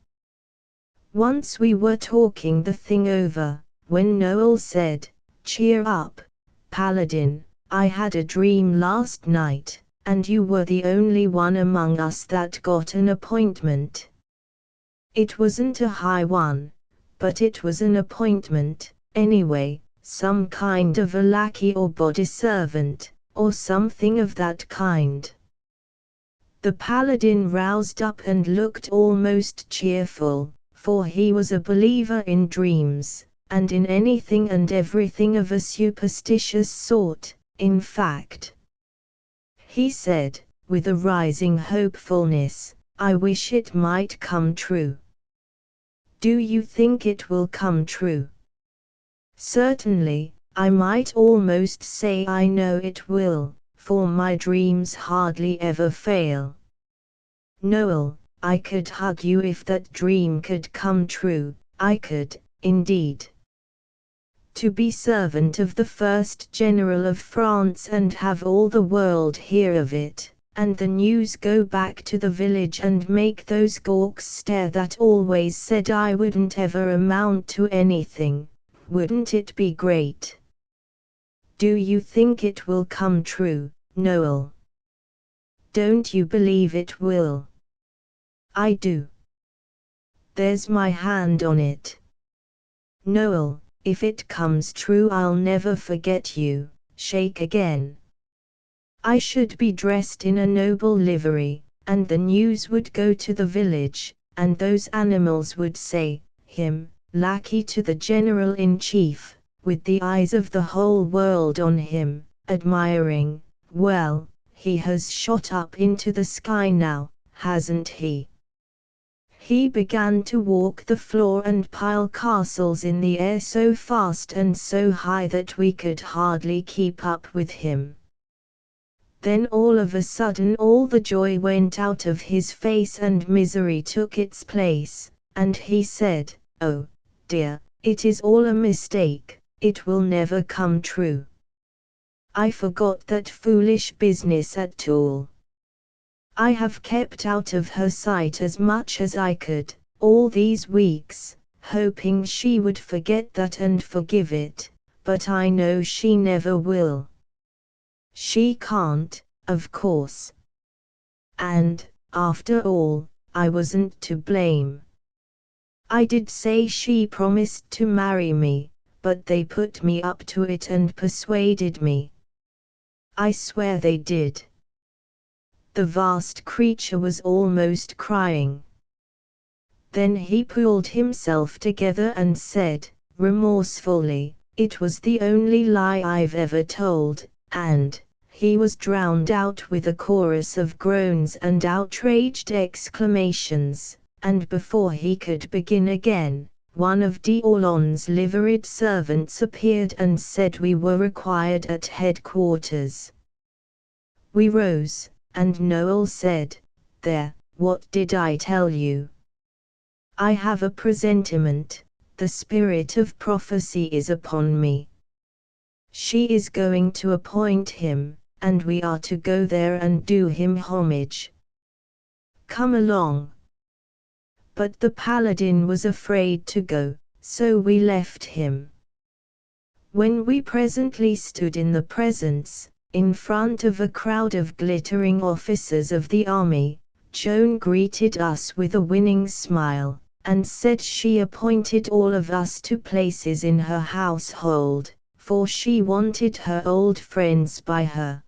Once we were talking the thing over, when Noel said, "Cheer up, paladin, I had a dream last night, and you were the only one among us that got an appointment. It wasn't a high one, but it was an appointment, anyway, some kind of a lackey or body servant, or something of that kind." The paladin roused up and looked almost cheerful, for he was a believer in dreams, and in anything and everything of a superstitious sort, in fact. He said, with a rising hopefulness, "I wish it might come true." "Do you think it will come true?" "Certainly, I might almost say I know it will, for my dreams hardly ever fail." "Noel, I could hug you if that dream could come true, I could, indeed. To be servant of the first general of France and have all the world hear of it, and the news go back to the village and make those gawks stare that always said I wouldn't ever amount to anything, wouldn't it be great?" "Do you think it will come true, Noel?" "Don't you believe it will?" "I do. There's my hand on it. Noel, if it comes true I'll never forget you." Shake again. "I should be dressed in a noble livery, and the news would go to the village, and those animals would say, 'Him, lackey to the General-in-Chief, with the eyes of the whole world on him, admiring, well, he has shot up into the sky now, hasn't he?'" He began to walk the floor and pile castles in the air so fast and so high that we could hardly keep up with him. Then all of a sudden all the joy went out of his face and misery took its place, and he said, "Oh, dear, it is all a mistake, it will never come true. I forgot that foolish business at Toul. I have kept out of her sight as much as I could, all these weeks, hoping she would forget that and forgive it, but I know she never will. She can't, of course. And, after all, I wasn't to blame. I did say she promised to marry me, but they put me up to it and persuaded me. I swear they did." The vast creature was almost crying. Then he pulled himself together and said, remorsefully, "It was the only lie I've ever told," and he was drowned out with a chorus of groans and outraged exclamations, and before he could begin again, one of d'Aulon's liveried servants appeared and said we were required at headquarters. We rose, and Noel said, "There, what did I tell you? I have a presentiment, the spirit of prophecy is upon me. She is going to appoint him, and we are to go there and do him homage. Come along." But the paladin was afraid to go, so we left him. When we presently stood in the presence, in front of a crowd of glittering officers of the army, Joan greeted us with a winning smile, and said she appointed all of us to places in her household, for she wanted her old friends by her.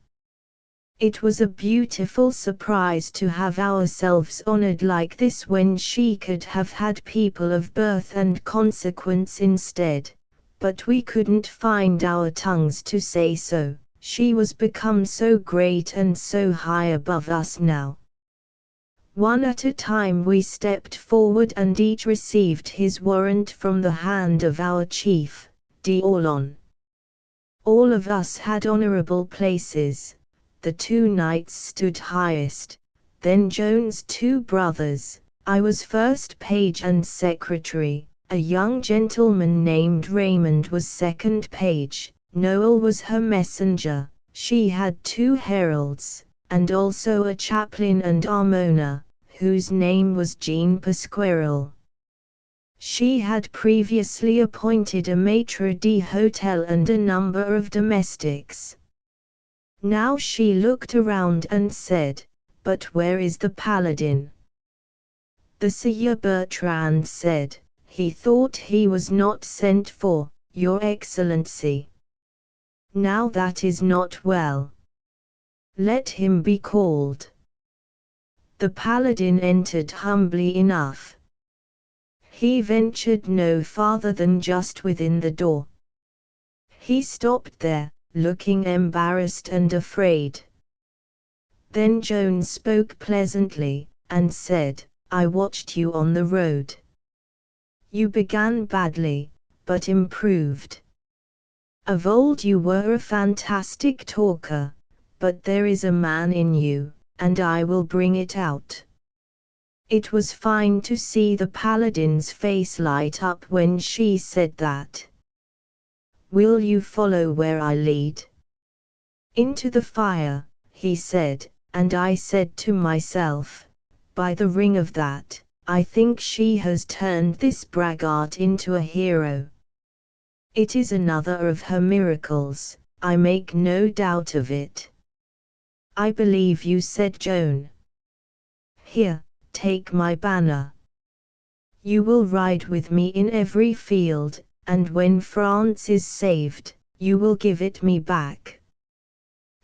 It was a beautiful surprise to have ourselves honored like this when she could have had people of birth and consequence instead, but we couldn't find our tongues to say so. She was become so great and so high above us now. One at a time we stepped forward and each received his warrant from the hand of our chief, D'Aulon. All of us had honorable places. The 2 knights stood highest, then Joan's 2 brothers. I was first page and secretary. A young gentleman named Raymond was second page. Noel was her messenger. She had 2 heralds, and also a chaplain and almoner, whose name was Jean Pasquerel. She had previously appointed a maitre d'hotel and a number of domestics. Now she looked around and said, "But where is the paladin?" The Sire Bertrand said, "He thought he was not sent for, Your Excellency." "Now that is not well. Let him be called." The paladin entered humbly enough. He ventured no farther than just within the door. He stopped there, looking embarrassed and afraid. Then Joan spoke pleasantly, and said, "I watched you on the road. You began badly, but improved. Of old you were a fantastic talker, but there is a man in you, and I will bring it out." It was fine to see the paladin's face light up when she said that. "Will you follow where I lead?" "Into the fire," he said, and I said to myself, "By the ring of that, I think she has turned this braggart into a hero. It is another of her miracles, I make no doubt of it." "I believe you," said Joan. "Here, take my banner. You will ride with me in every field, and when France is saved, you will give it me back."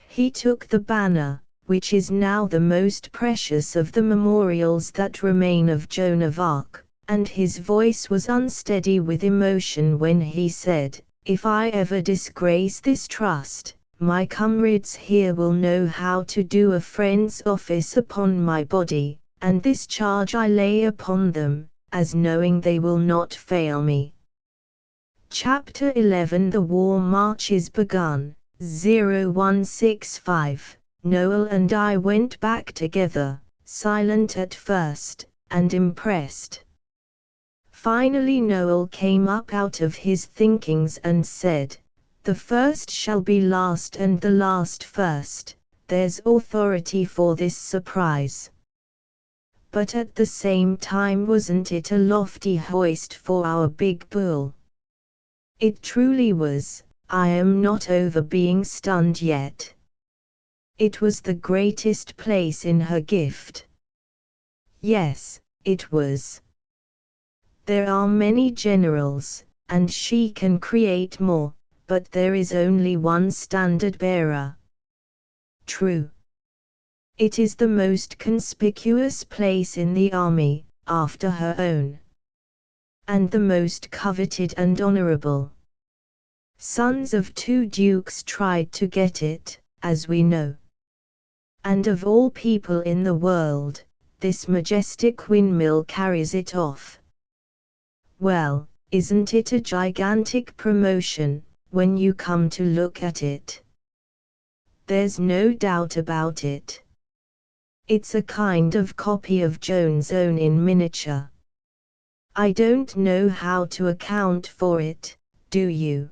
He took the banner, which is now the most precious of the memorials that remain of Joan of Arc, and his voice was unsteady with emotion when he said, "If I ever disgrace this trust, my comrades here will know how to do a friend's office upon my body, and this charge I lay upon them, as knowing they will not fail me." Chapter 11. The War March is begun. 0165. Noel and I went back together, silent at first, and impressed. Finally Noel came up out of his thinkings and said, "The first shall be last and the last first. There's authority for this surprise." But at the same time, wasn't it a lofty hoist for our big bull? It truly was. I am not over being stunned yet. It was the greatest place in her gift. Yes, it was. There are many generals, and she can create more, but there is only one standard bearer. True. It is the most conspicuous place in the army, after her own. And the most coveted and honorable. Sons of 2 dukes tried to get it, as we know. And of all people in the world, this majestic windmill carries it off. Well, isn't it a gigantic promotion, when you come to look at it? There's no doubt about it. It's a kind of copy of Joan's own in miniature. I don't know how to account for it, do you?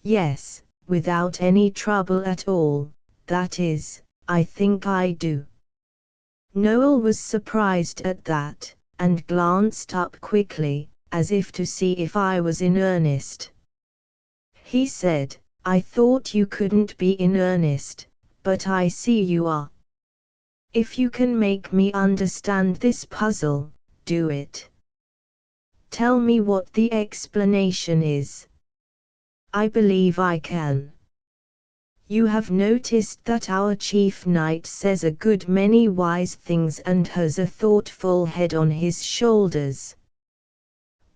Yes, without any trouble at all, that is, I think I do. Noel was surprised at that, and glanced up quickly, as if to see if I was in earnest. He said, "I thought you couldn't be in earnest, but I see you are. If you can make me understand this puzzle, do it. Tell me what the explanation is." "I believe I can. You have noticed that our chief knight says a good many wise things and has a thoughtful head on his shoulders.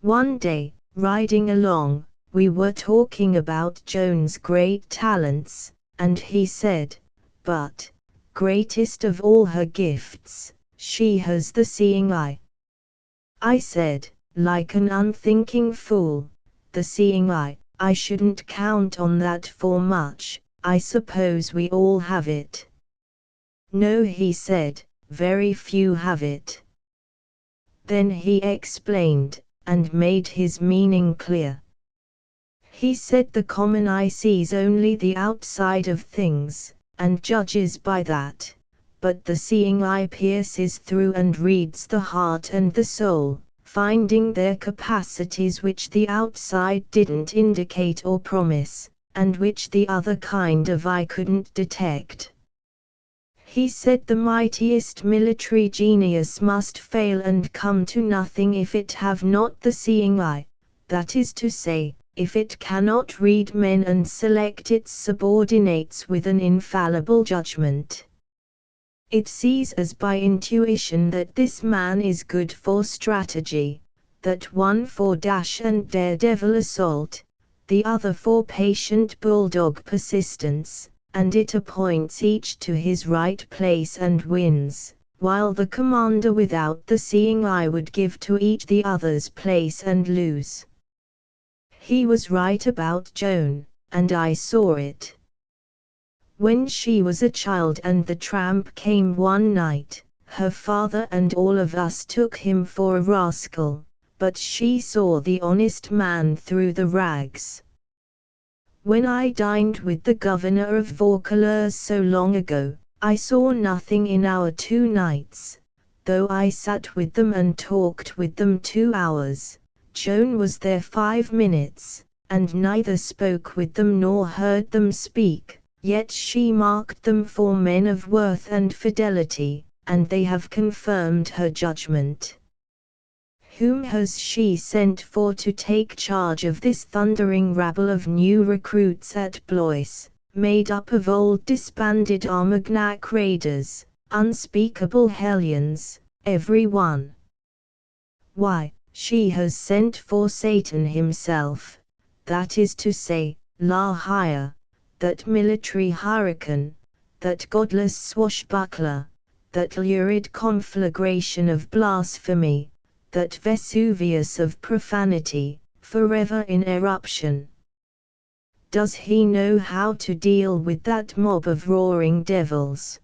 One day, riding along, we were talking about Joan's great talents, and he said, 'But, greatest of all her gifts, she has the seeing eye. I said, like an unthinking fool, the seeing eye, I shouldn't count on that for much, I suppose we all have it. No, he said, very few have it. Then he explained, and made his meaning clear. He said the common eye sees only the outside of things, and judges by that, but the seeing eye pierces through and reads the heart and the soul, finding their capacities which the outside didn't indicate or promise, and which the other kind of eye couldn't detect. He said the mightiest military genius must fail and come to nothing if it have not the seeing eye, that is to say, if it cannot read men and select its subordinates with an infallible judgment. It sees as by intuition that this man is good for strategy, that one for dash and daredevil assault, the other for patient bulldog persistence, and it appoints each to his right place and wins, while the commander without the seeing eye would give to each the other's place and lose. He was right about Joan, and I saw it. When she was a child and the tramp came one night, her father and all of us took him for a rascal, but she saw the honest man through the rags. When I dined with the governor of Vaucouleurs so long ago, I saw nothing in our 2 nights, though I sat with them and talked with them 2 hours. Joan was there 5 minutes, and neither spoke with them nor heard them speak. Yet she marked them for men of worth and fidelity, and they have confirmed her judgment. Whom has she sent for to take charge of this thundering rabble of new recruits at Blois, made up of old disbanded Armagnac raiders, unspeakable hellions, every one? Why, she has sent for Satan himself, that is to say, La Hire, that military hurricane, that godless swashbuckler, that lurid conflagration of blasphemy, that Vesuvius of profanity, forever in eruption. Does he know how to deal with that mob of roaring devils?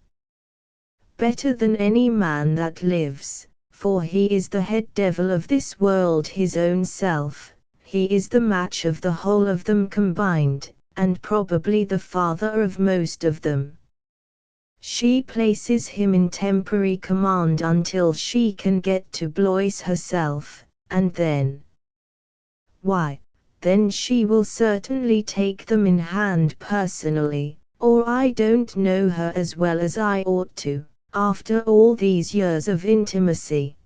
Better than any man that lives, for he is the head devil of this world his own self, he is the match of the whole of them combined, and probably the father of most of them. She places him in temporary command until she can get to Blois herself, and then... why, then she will certainly take them in hand personally, or I don't know her as well as I ought to, after all these years of intimacy.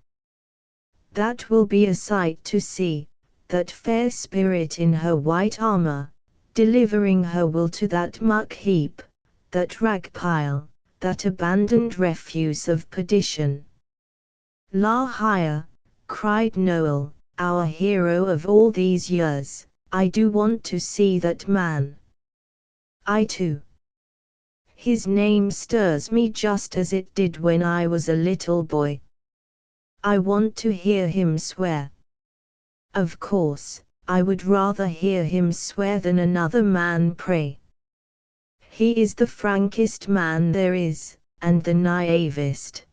That will be a sight to see, that fair spirit in her white armor, delivering her will to that muck heap, that rag pile, that abandoned refuse of perdition. La Hire, cried Noel, our hero of all these years, I do want to see that man. I too. His name stirs me just as it did when I was a little boy. I want to hear him swear. Of course, I would rather hear him swear than another man pray. He is the frankest man there is, and the naivest.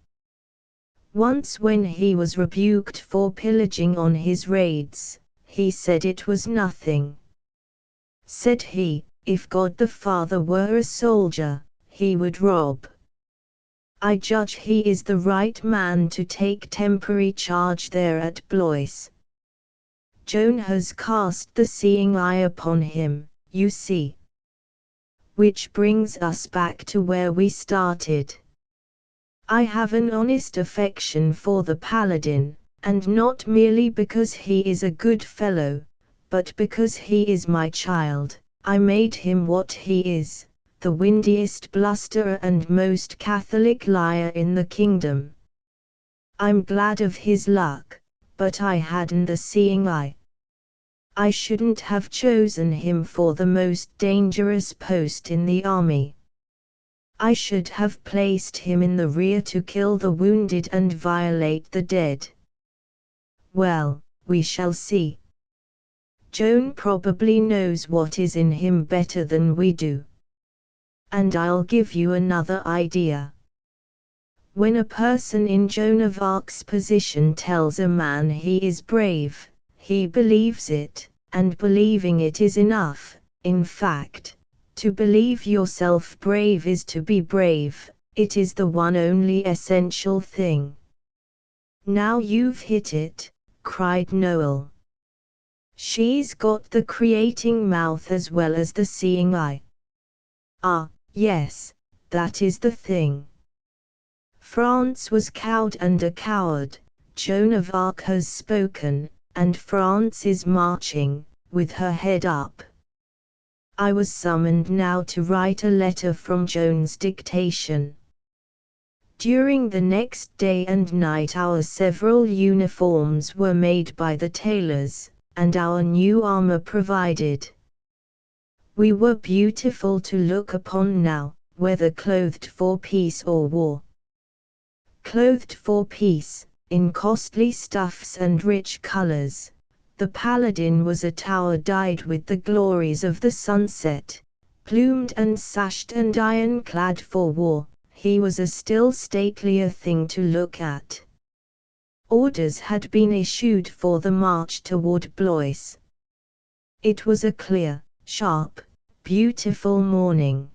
Once when he was rebuked for pillaging on his raids, he said it was nothing. Said he, if God the Father were a soldier, he would rob. I judge he is the right man to take temporary charge there at Blois. Joan has cast the seeing eye upon him, you see. Which brings us back to where we started. I have an honest affection for the paladin, and not merely because he is a good fellow, but because he is my child. I made him what he is, the windiest blusterer and most Catholic liar in the kingdom. I'm glad of his luck, but I hadn't the seeing eye. I shouldn't have chosen him for the most dangerous post in the army. I should have placed him in the rear to kill the wounded and violate the dead. Well, we shall see. Joan probably knows what is in him better than we do. And I'll give you another idea. When a person in Joan of Arc's position tells a man he is brave, he believes it, and believing it is enough. In fact, to believe yourself brave is to be brave, it is the one only essential thing. Now you've hit it, cried Noel. She's got the creating mouth as well as the seeing eye. Ah, yes, that is the thing. France was cowed and a coward, Joan of Arc has spoken, and France is marching, with her head up. I was summoned now to write a letter from Joan's dictation. During the next day and night our several uniforms were made by the tailors, and our new armor provided. We were beautiful to look upon now, whether clothed for peace or war. Clothed for peace, in costly stuffs and rich colors, the paladin was a tower dyed with the glories of the sunset, plumed and sashed and iron-clad for war. He was a still statelier thing to look at. Orders had been issued for the march toward Blois. It was a clear, sharp, beautiful morning.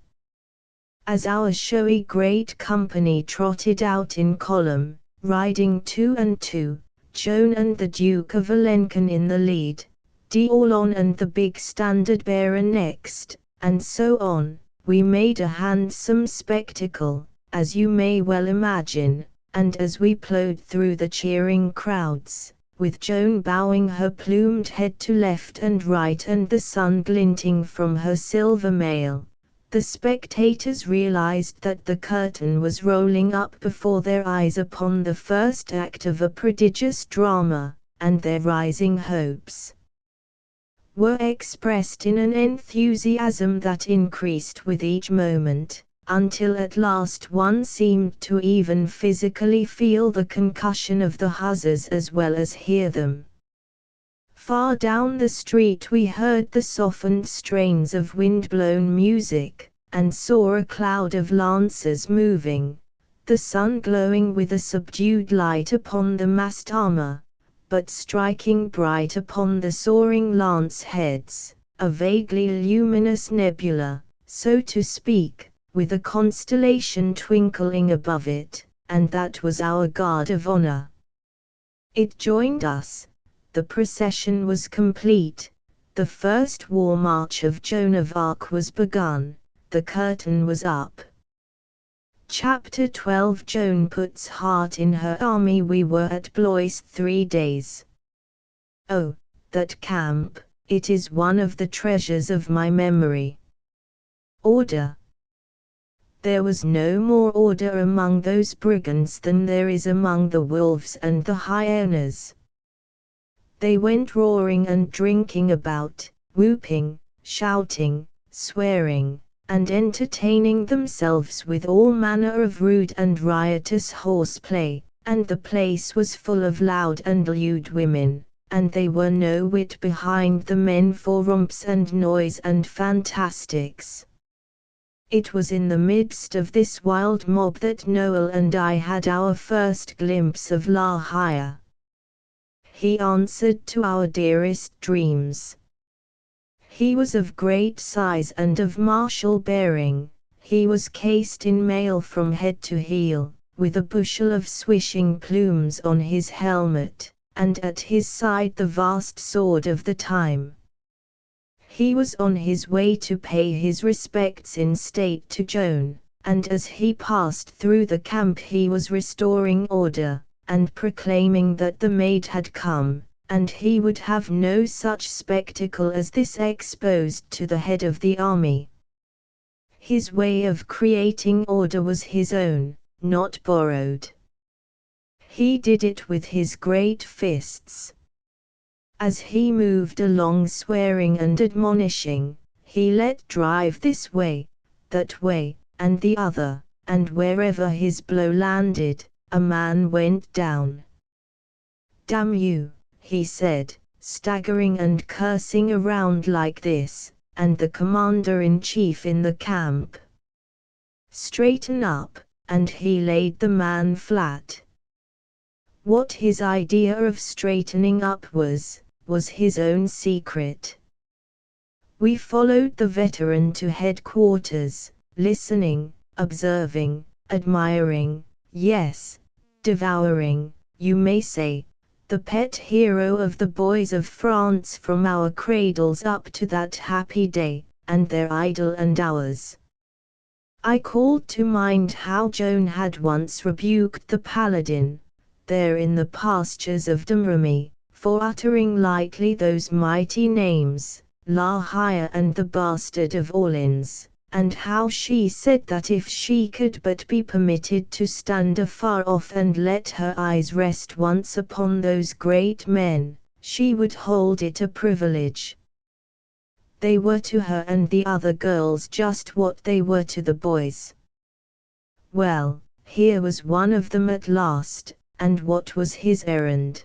As our showy great company trotted out in column, riding 2 and 2, Joan and the Duke of Alençon in the lead, d'Aulon and the big standard-bearer next, and so on, we made a handsome spectacle, as you may well imagine, and as we plowed through the cheering crowds, with Joan bowing her plumed head to left and right and the sun glinting from her silver mail, the spectators realized that the curtain was rolling up before their eyes upon the first act of a prodigious drama, and their rising hopes were expressed in an enthusiasm that increased with each moment, until at last one seemed to even physically feel the concussion of the huzzas as well as hear them. Far down the street we heard the softened strains of wind-blown music, and saw a cloud of lancers moving, the sun glowing with a subdued light upon the massed armor, but striking bright upon the soaring lance heads, a vaguely luminous nebula, so to speak, with a constellation twinkling above it, and that was our guard of honor. It joined us, the procession was complete, the first war march of Joan of Arc was begun, the curtain was up. Chapter 12 Joan puts heart in her army. We were at Blois 3 days. Oh, that camp, it is one of the treasures of my memory. Order. There was no more order among those brigands than there is among the wolves and the hyenas. They went roaring and drinking about, whooping, shouting, swearing, and entertaining themselves with all manner of rude and riotous horseplay, and the place was full of loud and lewd women, and they were no whit behind the men for romps and noise and fantastics. It was in the midst of this wild mob that Noel and I had our first glimpse of La Hire. He answered to our dearest dreams. He was of great size and of martial bearing, he was cased in mail from head to heel, with a bushel of swishing plumes on his helmet, and at his side the vast sword of the time. He was on his way to pay his respects in state to Joan, and as he passed through the camp he was restoring order, and proclaiming that the maid had come, and he would have no such spectacle as this exposed to the head of the army. His way of creating order was his own, not borrowed. He did it with his great fists. As he moved along swearing and admonishing, he let drive this way, and the other, and wherever his blow landed, a man went down. "Damn you," he said, staggering and cursing around like this, "and the commander-in-chief in the camp. Straighten up," and he laid the man flat. What his idea of straightening up was his own secret. We followed the veteran to headquarters, listening, observing, admiring, yes, devouring, you may say, the pet hero of the boys of France from our cradles up to that happy day, and their idol and ours. I called to mind how Joan had once rebuked the paladin, there in the pastures of Domremy, for uttering lightly those mighty names, La Hire and the Bastard of Orleans, and how she said that if she could but be permitted to stand afar off and let her eyes rest once upon those great men, she would hold it a privilege. They were to her and the other girls just what they were to the boys. Well, here was one of them at last, and what was his errand?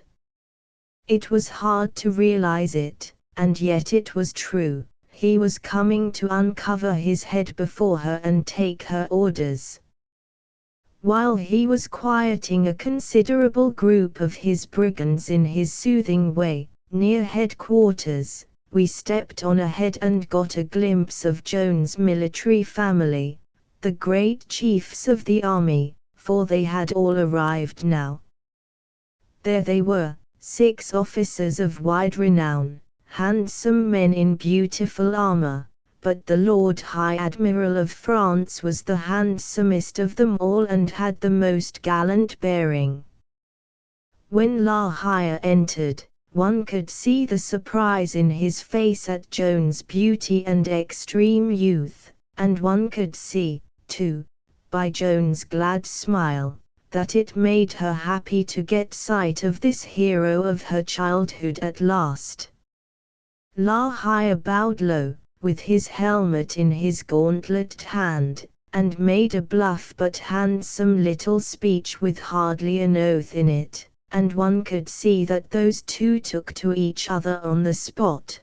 It was hard to realize it, and yet it was true. He was coming to uncover his head before her and take her orders. While he was quieting a considerable group of his brigands in his soothing way, near headquarters, we stepped on ahead and got a glimpse of Joan's military family, the great chiefs of the army, for they had all arrived now. There they were, 6 officers of wide renown, handsome men in beautiful armor, but the Lord High Admiral of France was the handsomest of them all and had the most gallant bearing. When La Hire entered, one could see the surprise in his face at Joan's beauty and extreme youth, and one could see, too, by Joan's glad smile, that it made her happy to get sight of this hero of her childhood at last. La Hire bowed low, with his helmet in his gauntleted hand, and made a bluff but handsome little speech with hardly an oath in it, and one could see that those two took to each other on the spot.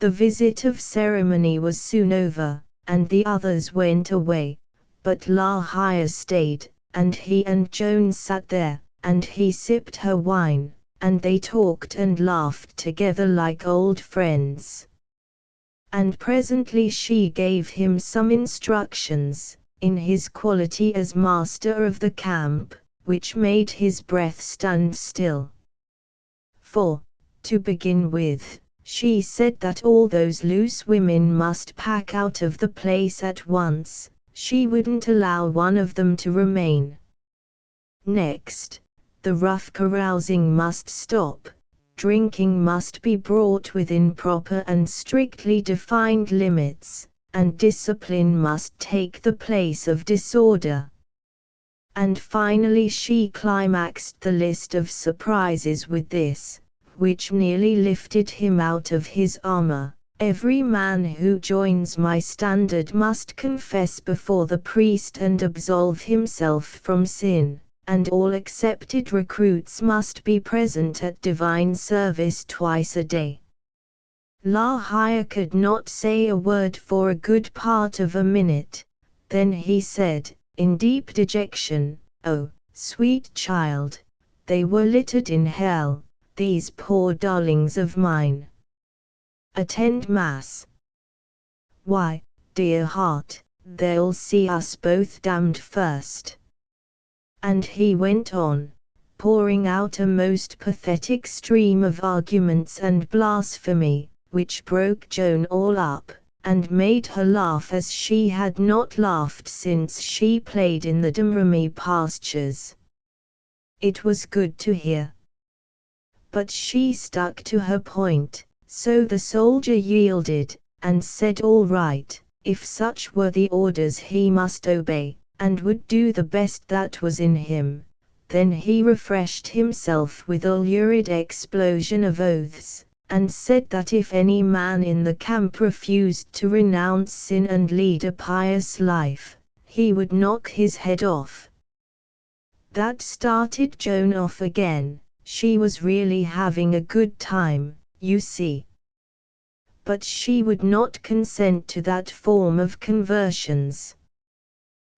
The visit of ceremony was soon over, and the others went away, but La Hire stayed, and he and Joan sat there, and he sipped her wine, and they talked and laughed together like old friends. And presently she gave him some instructions, in his quality as master of the camp, which made his breath stand still. For, to begin with, she said that all those loose women must pack out of the place at once, she wouldn't allow one of them to remain. Next, the rough carousing must stop, drinking must be brought within proper and strictly defined limits, and discipline must take the place of disorder. And finally she climaxed the list of surprises with this, which nearly lifted him out of his armor: "Every man who joins my standard must confess before the priest and absolve himself from sin, and all accepted recruits must be present at divine service twice a day." La Hire could not say a word for a good part of a minute, then he said, in deep dejection, "Oh, sweet child, they were littered in hell, these poor darlings of mine. Attend Mass. Why, dear heart, they'll see us both damned first." And he went on, pouring out a most pathetic stream of arguments and blasphemy, which broke Joan all up, and made her laugh as she had not laughed since she played in the Domremy pastures. It was good to hear. But she stuck to her point, so the soldier yielded, and said all right, if such were the orders he must obey, and would do the best that was in him. Then he refreshed himself with a lurid explosion of oaths, and said that if any man in the camp refused to renounce sin and lead a pious life, he would knock his head off. That started Joan off again. She was really having a good time, you see. But she would not consent to that form of conversions.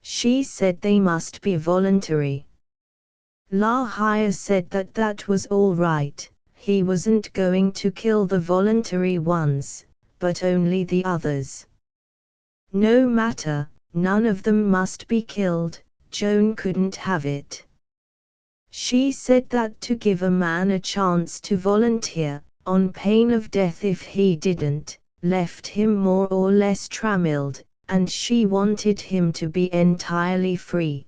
She said they must be voluntary. La Hire said that that was all right, he wasn't going to kill the voluntary ones, but only the others. No matter, none of them must be killed, Joan couldn't have it. She said that to give a man a chance to volunteer, on pain of death if he didn't, left him more or less trammelled, and she wanted him to be entirely free.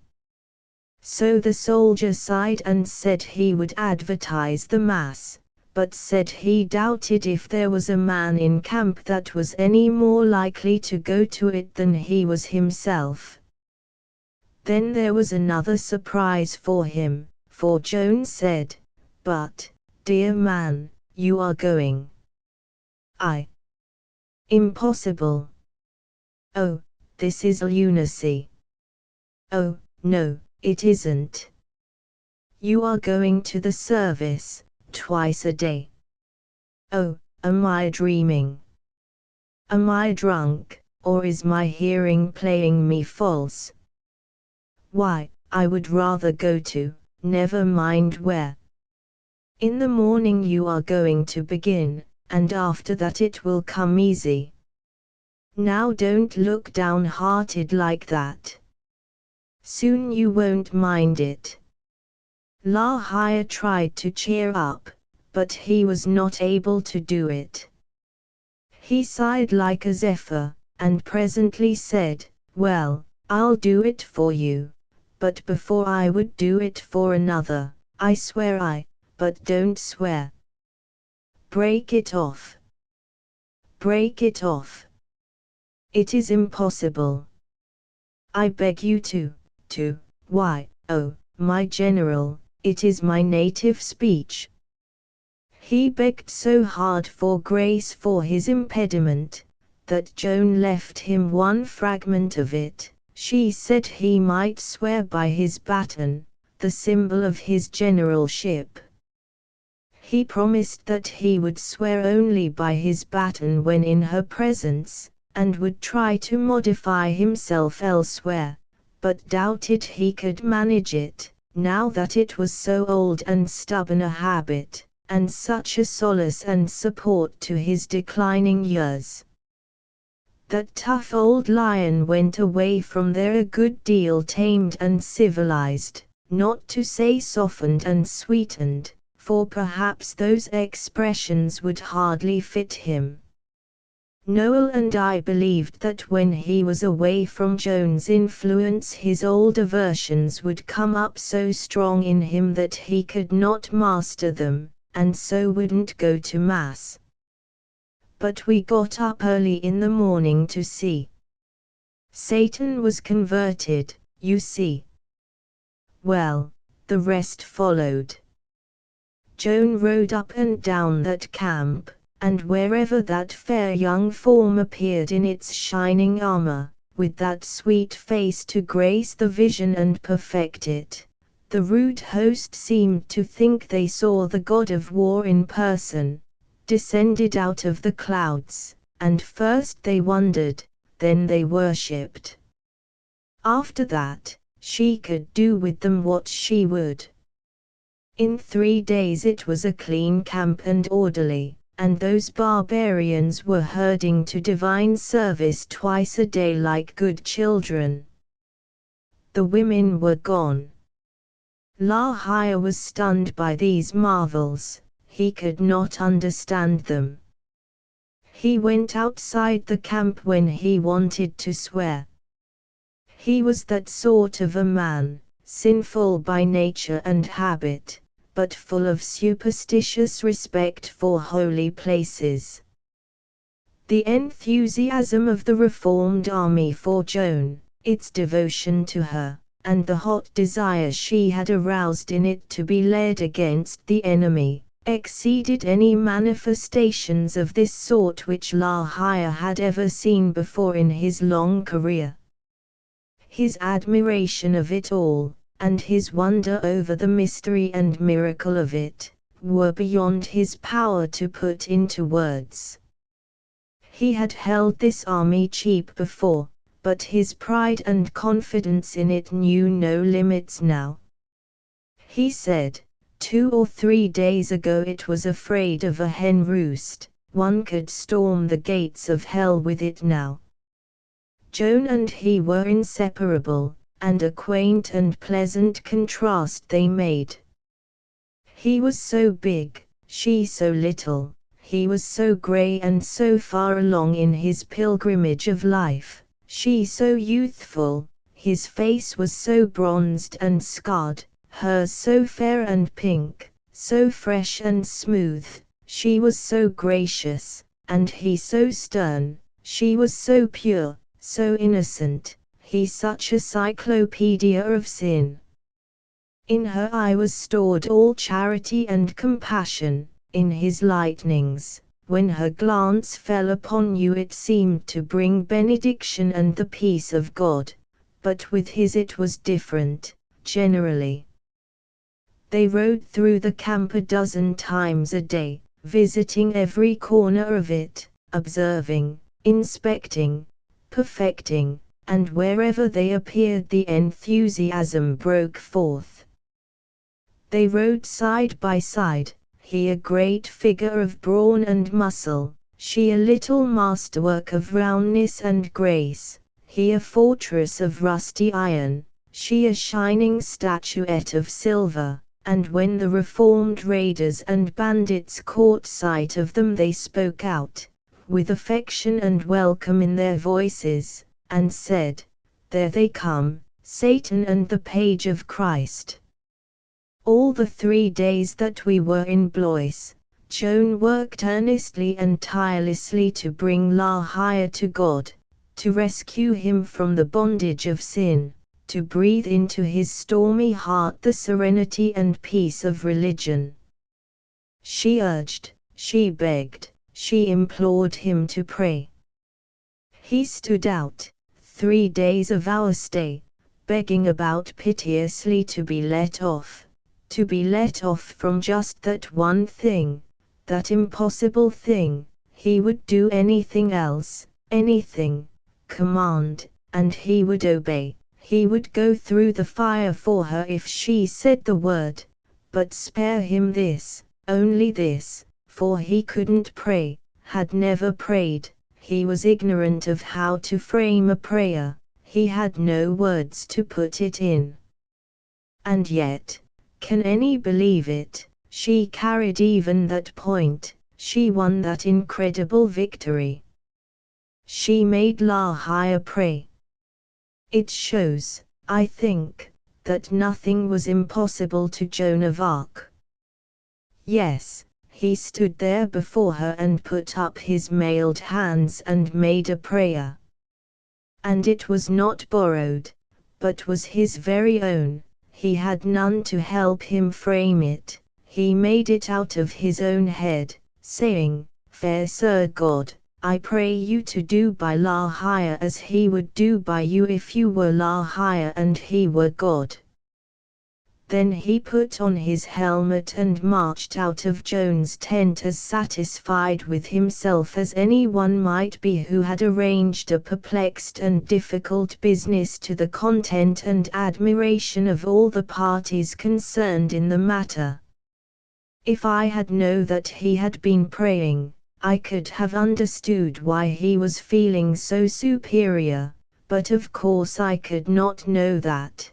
So the soldier sighed and said he would advertise the mass, but said he doubted if there was a man in camp that was any more likely to go to it than he was himself. Then there was another surprise for him, for Joan said, "But, dear man, you are going." Impossible. Oh, this is lunacy. Oh, no, it isn't. You are going to the service, twice a day. Oh, am I dreaming? Am I drunk, or is my hearing playing me false? Why, I would rather go to, never mind where. In the morning you are going to begin, and after that it will come easy. Now don't look downhearted like that. Soon you won't mind it. La Hire tried to cheer up, but he was not able to do it. He sighed like a zephyr, and presently said, "Well, I'll do it for you, but before I would do it for another, I swear but don't swear. Break it off. Break it off. It is impossible. I beg you to, why, oh, my general, it is my native speech." He begged so hard for grace for his impediment, that Joan left him one fragment of it. She said he might swear by his baton, the symbol of his generalship. He promised that he would swear only by his baton when in her presence, and would try to modify himself elsewhere, but doubted he could manage it, now that it was so old and stubborn a habit, and such a solace and support to his declining years. That tough old lion went away from there a good deal tamed and civilized, not to say softened and sweetened, for perhaps those expressions would hardly fit him. Noel and I believed that when he was away from Joan's influence his old aversions would come up so strong in him that he could not master them, and so wouldn't go to Mass. But we got up early in the morning to see. Satan was converted, you see. Well, the rest followed. Joan rode up and down that camp, and wherever that fair young form appeared in its shining armor, with that sweet face to grace the vision and perfect it, the rude host seemed to think they saw the god of war in person, descended out of the clouds, and first they wondered, then they worshipped. After that, she could do with them what she would. In 3 days it was a clean camp and orderly, and those barbarians were herding to divine service twice a day like good children. The women were gone. La Hire was stunned by these marvels, he could not understand them. He went outside the camp when he wanted to swear. He was that sort of a man, sinful by nature and habit, but full of superstitious respect for holy places. The enthusiasm of the Reformed army for Joan, its devotion to her, and the hot desire she had aroused in it to be led against the enemy, exceeded any manifestations of this sort which La Hire had ever seen before in his long career. His admiration of it all, and his wonder over the mystery and miracle of it, were beyond his power to put into words. He had held this army cheap before, but his pride and confidence in it knew no limits now. He said, 2 or 3 days ago it was afraid of a hen roost, one could storm the gates of hell with it now. Joan and he were inseparable, and a quaint and pleasant contrast they made. He was so big, she so little, he was so grey and so far along in his pilgrimage of life, she so youthful, his face was so bronzed and scarred, hers so fair and pink, so fresh and smooth, she was so gracious, and he so stern, she was so pure, so innocent, he such a cyclopedia of sin. In her eye was stored all charity and compassion, in his lightnings, when her glance fell upon you it seemed to bring benediction and the peace of God, but with his it was different, generally. They rode through the camp 12 times a day, visiting every corner of it, observing, inspecting, perfecting, and wherever they appeared the enthusiasm broke forth. They rode side by side, he a great figure of brawn and muscle, she a little masterwork of roundness and grace, he a fortress of rusty iron, she a shining statuette of silver. And when the reformed raiders and bandits caught sight of them they spoke out, with affection and welcome in their voices, and said, "There they come, Satan and the page of Christ." All the 3 days that we were in Blois, Joan worked earnestly and tirelessly to bring La Hire to God, to rescue him from the bondage of sin, to breathe into his stormy heart the serenity and peace of religion. She urged, she begged, she implored him to pray. He stood out, 3 days of our stay, begging about piteously to be let off from just that one thing, that impossible thing. He would do anything else, anything, command, and he would obey. He would go through the fire for her if she said the word, but spare him this, only this, for he couldn't pray, had never prayed, he was ignorant of how to frame a prayer, he had no words to put it in. And yet, can any believe it, she carried even that point, she won that incredible victory. She made La Hire pray. It shows, I think, that nothing was impossible to Joan of Arc. Yes, he stood there before her and put up his mailed hands and made a prayer. And it was not borrowed, but was his very own, he had none to help him frame it, he made it out of his own head, saying, "Fair Sir God, I pray you to do by La Hire as he would do by you if you were La Hire and he were God." Then he put on his helmet and marched out of Joan's tent as satisfied with himself as any one might be who had arranged a perplexed and difficult business to the content and admiration of all the parties concerned in the matter. If I had known that he had been praying, I could have understood why he was feeling so superior, but of course I could not know that.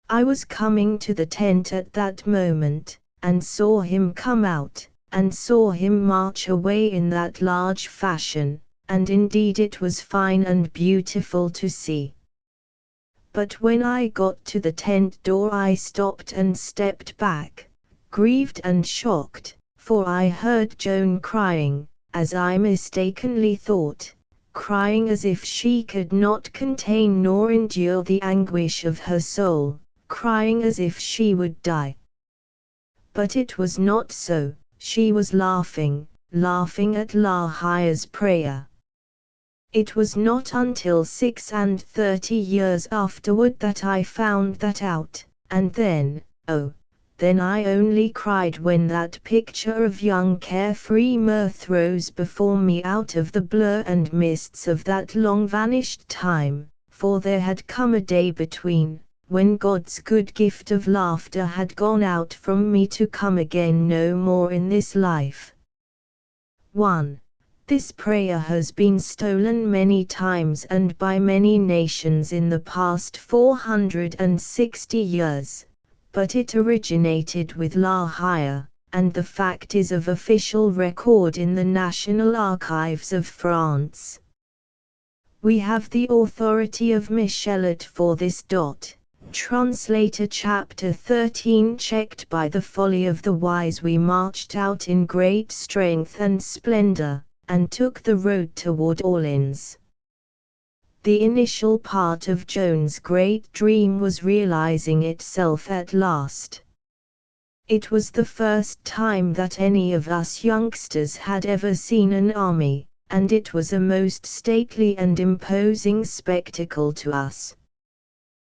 I was coming to the tent at that moment, and saw him come out, and saw him march away in that large fashion, and indeed it was fine and beautiful to see. But when I got to the tent door I stopped and stepped back, grieved and shocked, for I heard Joan crying, as I mistakenly thought, crying as if she could not contain nor endure the anguish of her soul, crying as if she would die. But it was not so. She was laughing at La Hire's prayer. It was not until 36 years afterward that I found that out, and then, oh, then I only cried when that picture of young carefree mirth rose before me out of the blur and mists of that long vanished time, for there had come a day between, when God's good gift of laughter had gone out from me to come again no more in this life. 1. This prayer has been stolen many times and by many nations in the past 460 years, but it originated with La Hire, and the fact is of official record in the National Archives of France. We have the authority of Michelet for this. Translator chapter 13. Checked by the folly of the wise, we marched out in great strength and splendor, and took the road toward Orleans. The initial part of Joan's great dream was realizing itself at last. It was the first time that any of us youngsters had ever seen an army, and it was a most stately and imposing spectacle to us.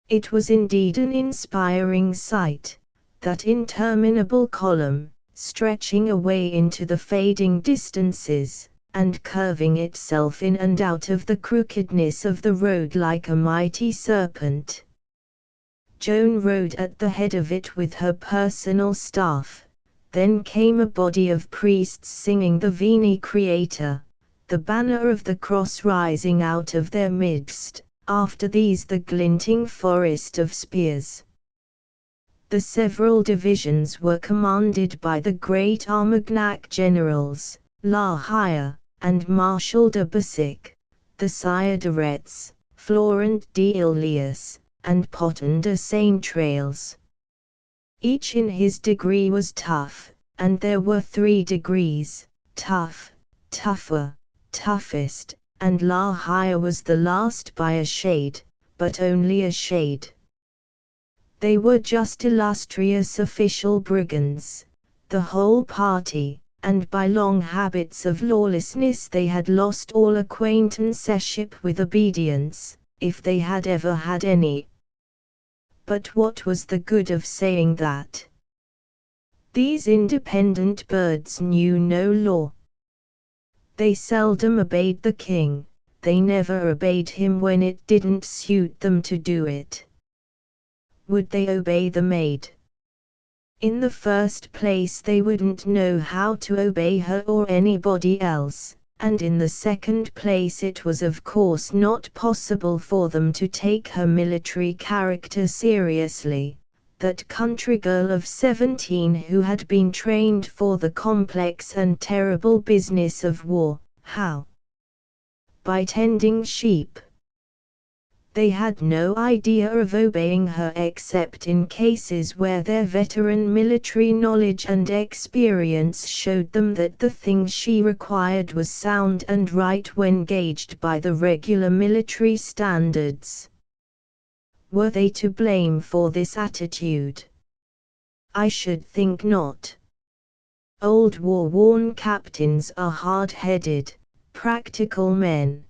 It was indeed an inspiring sight, that interminable column, stretching away into the fading distances, and curving itself in and out of the crookedness of the road like a mighty serpent. Joan rode at the head of it with her personal staff. Then came a body of priests singing the Veni Creator, the banner of the cross rising out of their midst, after these the glinting forest of spears. The several divisions were commanded by the great Armagnac generals, La Hire, and Marshal de Bessic, the Sire de Retz, Florent d'Ilias, and Potin de Saint-Trailles. Each in his degree was tough, and there were 3 degrees: tough, tougher, toughest, and La Hire was the last by a shade, but only a shade. They were just illustrious official brigands, the whole party, and by long habits of lawlessness they had lost all acquaintanceship with obedience, if they had ever had any. But what was the good of saying that? These independent birds knew no law. They seldom obeyed the king, they never obeyed him when it didn't suit them to do it. Would they obey the maid? In the first place they wouldn't know how to obey her or anybody else, and in the second place it was of course not possible for them to take her military character seriously, that country girl of 17 who had been trained for the complex and terrible business of war. How? By tending sheep. They had no idea of obeying her except in cases where their veteran military knowledge and experience showed them that the thing she required was sound and right when gauged by the regular military standards. Were they to blame for this attitude? I should think not. Old war-worn captains are hard-headed, practical men.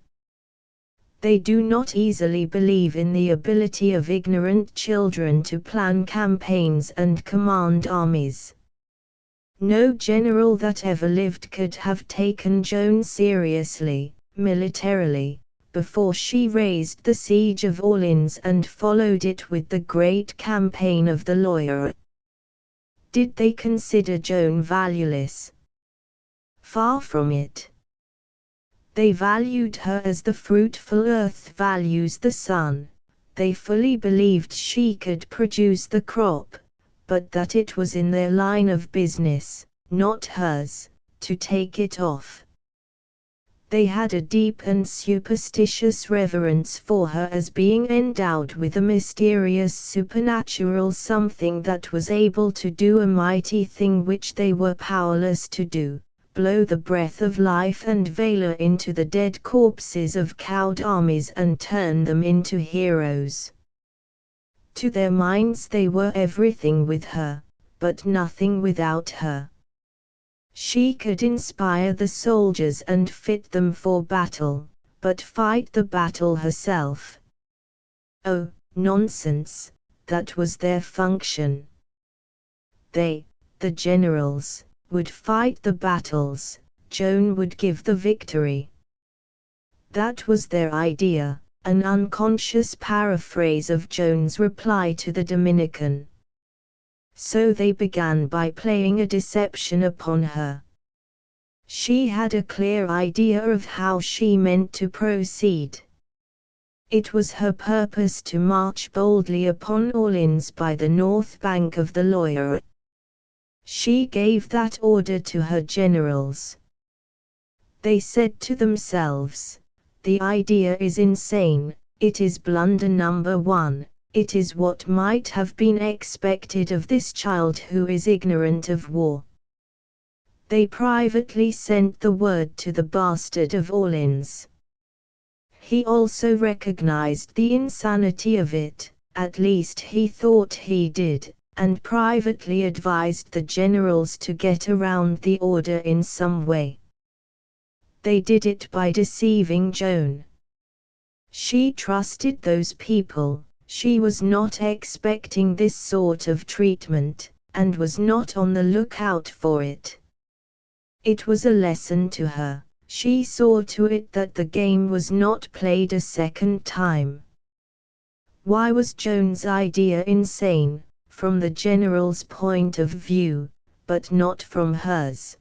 They do not easily believe in the ability of ignorant children to plan campaigns and command armies. No general that ever lived could have taken Joan seriously, militarily, before she raised the siege of Orleans and followed it with the great campaign of the Loire. Did they consider Joan valueless? Far from it. They valued her as the fruitful earth values the sun. They fully believed she could produce the crop, but that it was in their line of business, not hers, to take it off. They had a deep and superstitious reverence for her as being endowed with a mysterious supernatural something that was able to do a mighty thing which they were powerless to do. Blow the breath of life and valor into the dead corpses of cowed armies and turn them into heroes. To their minds they were everything with her, but nothing without her. She could inspire the soldiers and fit them for battle, but fight the battle herself? Oh, nonsense, that was their function. They, the generals, would fight the battles, Joan would give the victory. That was their idea, an unconscious paraphrase of Joan's reply to the Dominican. So they began by playing a deception upon her. She had a clear idea of how she meant to proceed. It was her purpose to march boldly upon Orleans by the north bank of the Loire. She gave that order to her generals. They said to themselves, "The idea is insane, it is blunder number one, it is what might have been expected of this child who is ignorant of war." They privately sent the word to the bastard of Orleans. He also recognized the insanity of it, at least he thought he did, and privately advised the generals to get around the order in some way. They did it by deceiving Joan. She trusted those people, she was not expecting this sort of treatment, and was not on the lookout for it. It was a lesson to her, she saw to it that the game was not played a second time. Why was Joan's idea insane? From the general's point of view, but not from hers.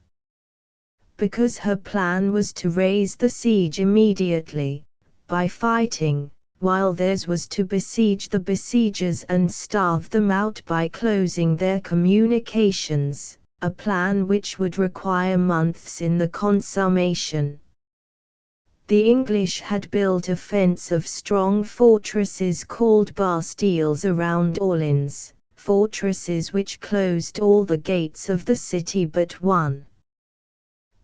Because her plan was to raise the siege immediately, by fighting, while theirs was to besiege the besiegers and starve them out by closing their communications, a plan which would require months in the consummation. The English had built a fence of strong fortresses called bastilles around Orleans, fortresses which closed all the gates of the city but one.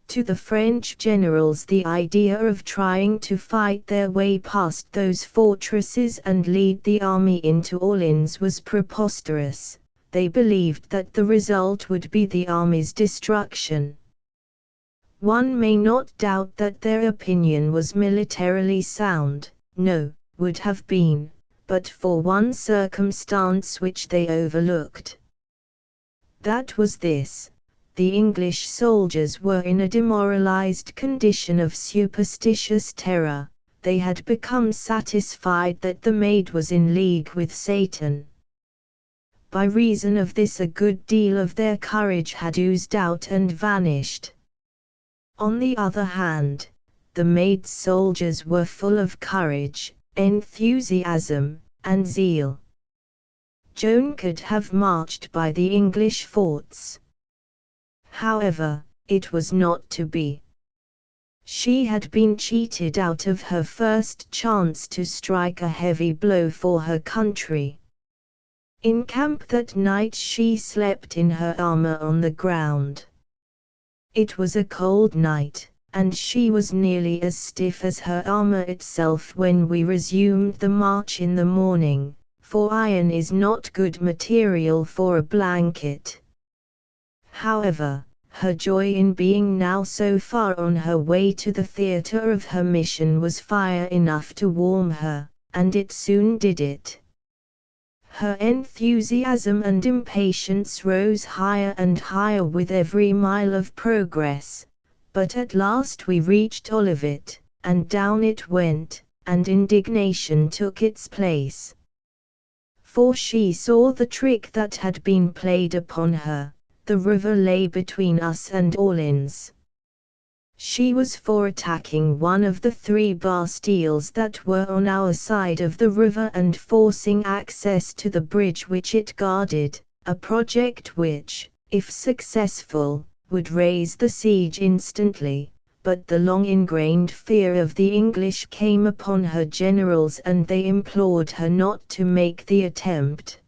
To the French generals the idea of trying to fight their way past those fortresses and lead the army into Orleans was preposterous. They believed that the result would be the army's destruction. One may not doubt that their opinion was militarily sound, no, would have been, but for one circumstance which they overlooked. That was this: the English soldiers were in a demoralized condition of superstitious terror, they had become satisfied that the Maid was in league with Satan. By reason of this a good deal of their courage had oozed out and vanished. On the other hand, the Maid's soldiers were full of courage, enthusiasm, and zeal. Joan could have marched by the English forts. However, it was not to be. She had been cheated out of her first chance to strike a heavy blow for her country. In camp that night she slept in her armor on the ground. It was a cold night, and she was nearly as stiff as her armor itself when we resumed the march in the morning, for iron is not good material for a blanket. However, her joy in being now so far on her way to the theater of her mission was fire enough to warm her, and it soon did it. Her enthusiasm and impatience rose higher and higher with every mile of progress, but at last we reached Olivet, and down it went, and indignation took its place. For she saw the trick that had been played upon her. The river lay between us and Orleans. She was for attacking one of the 3 bastilles that were on our side of the river and forcing access to the bridge which it guarded, a project which, if successful, would raise the siege instantly, but the long-ingrained fear of the English came upon her generals and they implored her not to make the attempt.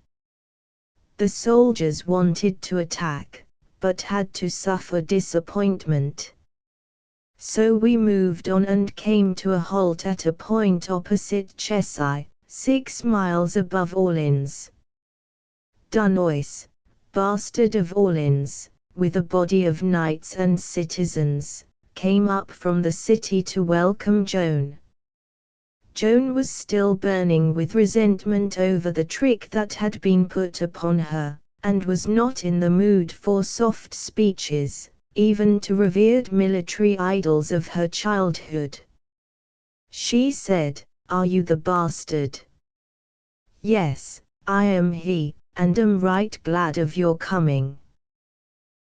The soldiers wanted to attack, but had to suffer disappointment. So we moved on and came to a halt at a point opposite Chessy, 6 miles above Orleans. Dunois, bastard of Orleans, with a body of knights and citizens, came up from the city to welcome Joan. Joan was still burning with resentment over the trick that had been put upon her, and was not in the mood for soft speeches, even to revered military idols of her childhood. She said, "Are you the bastard?" "Yes, I am he, and am right glad of your coming."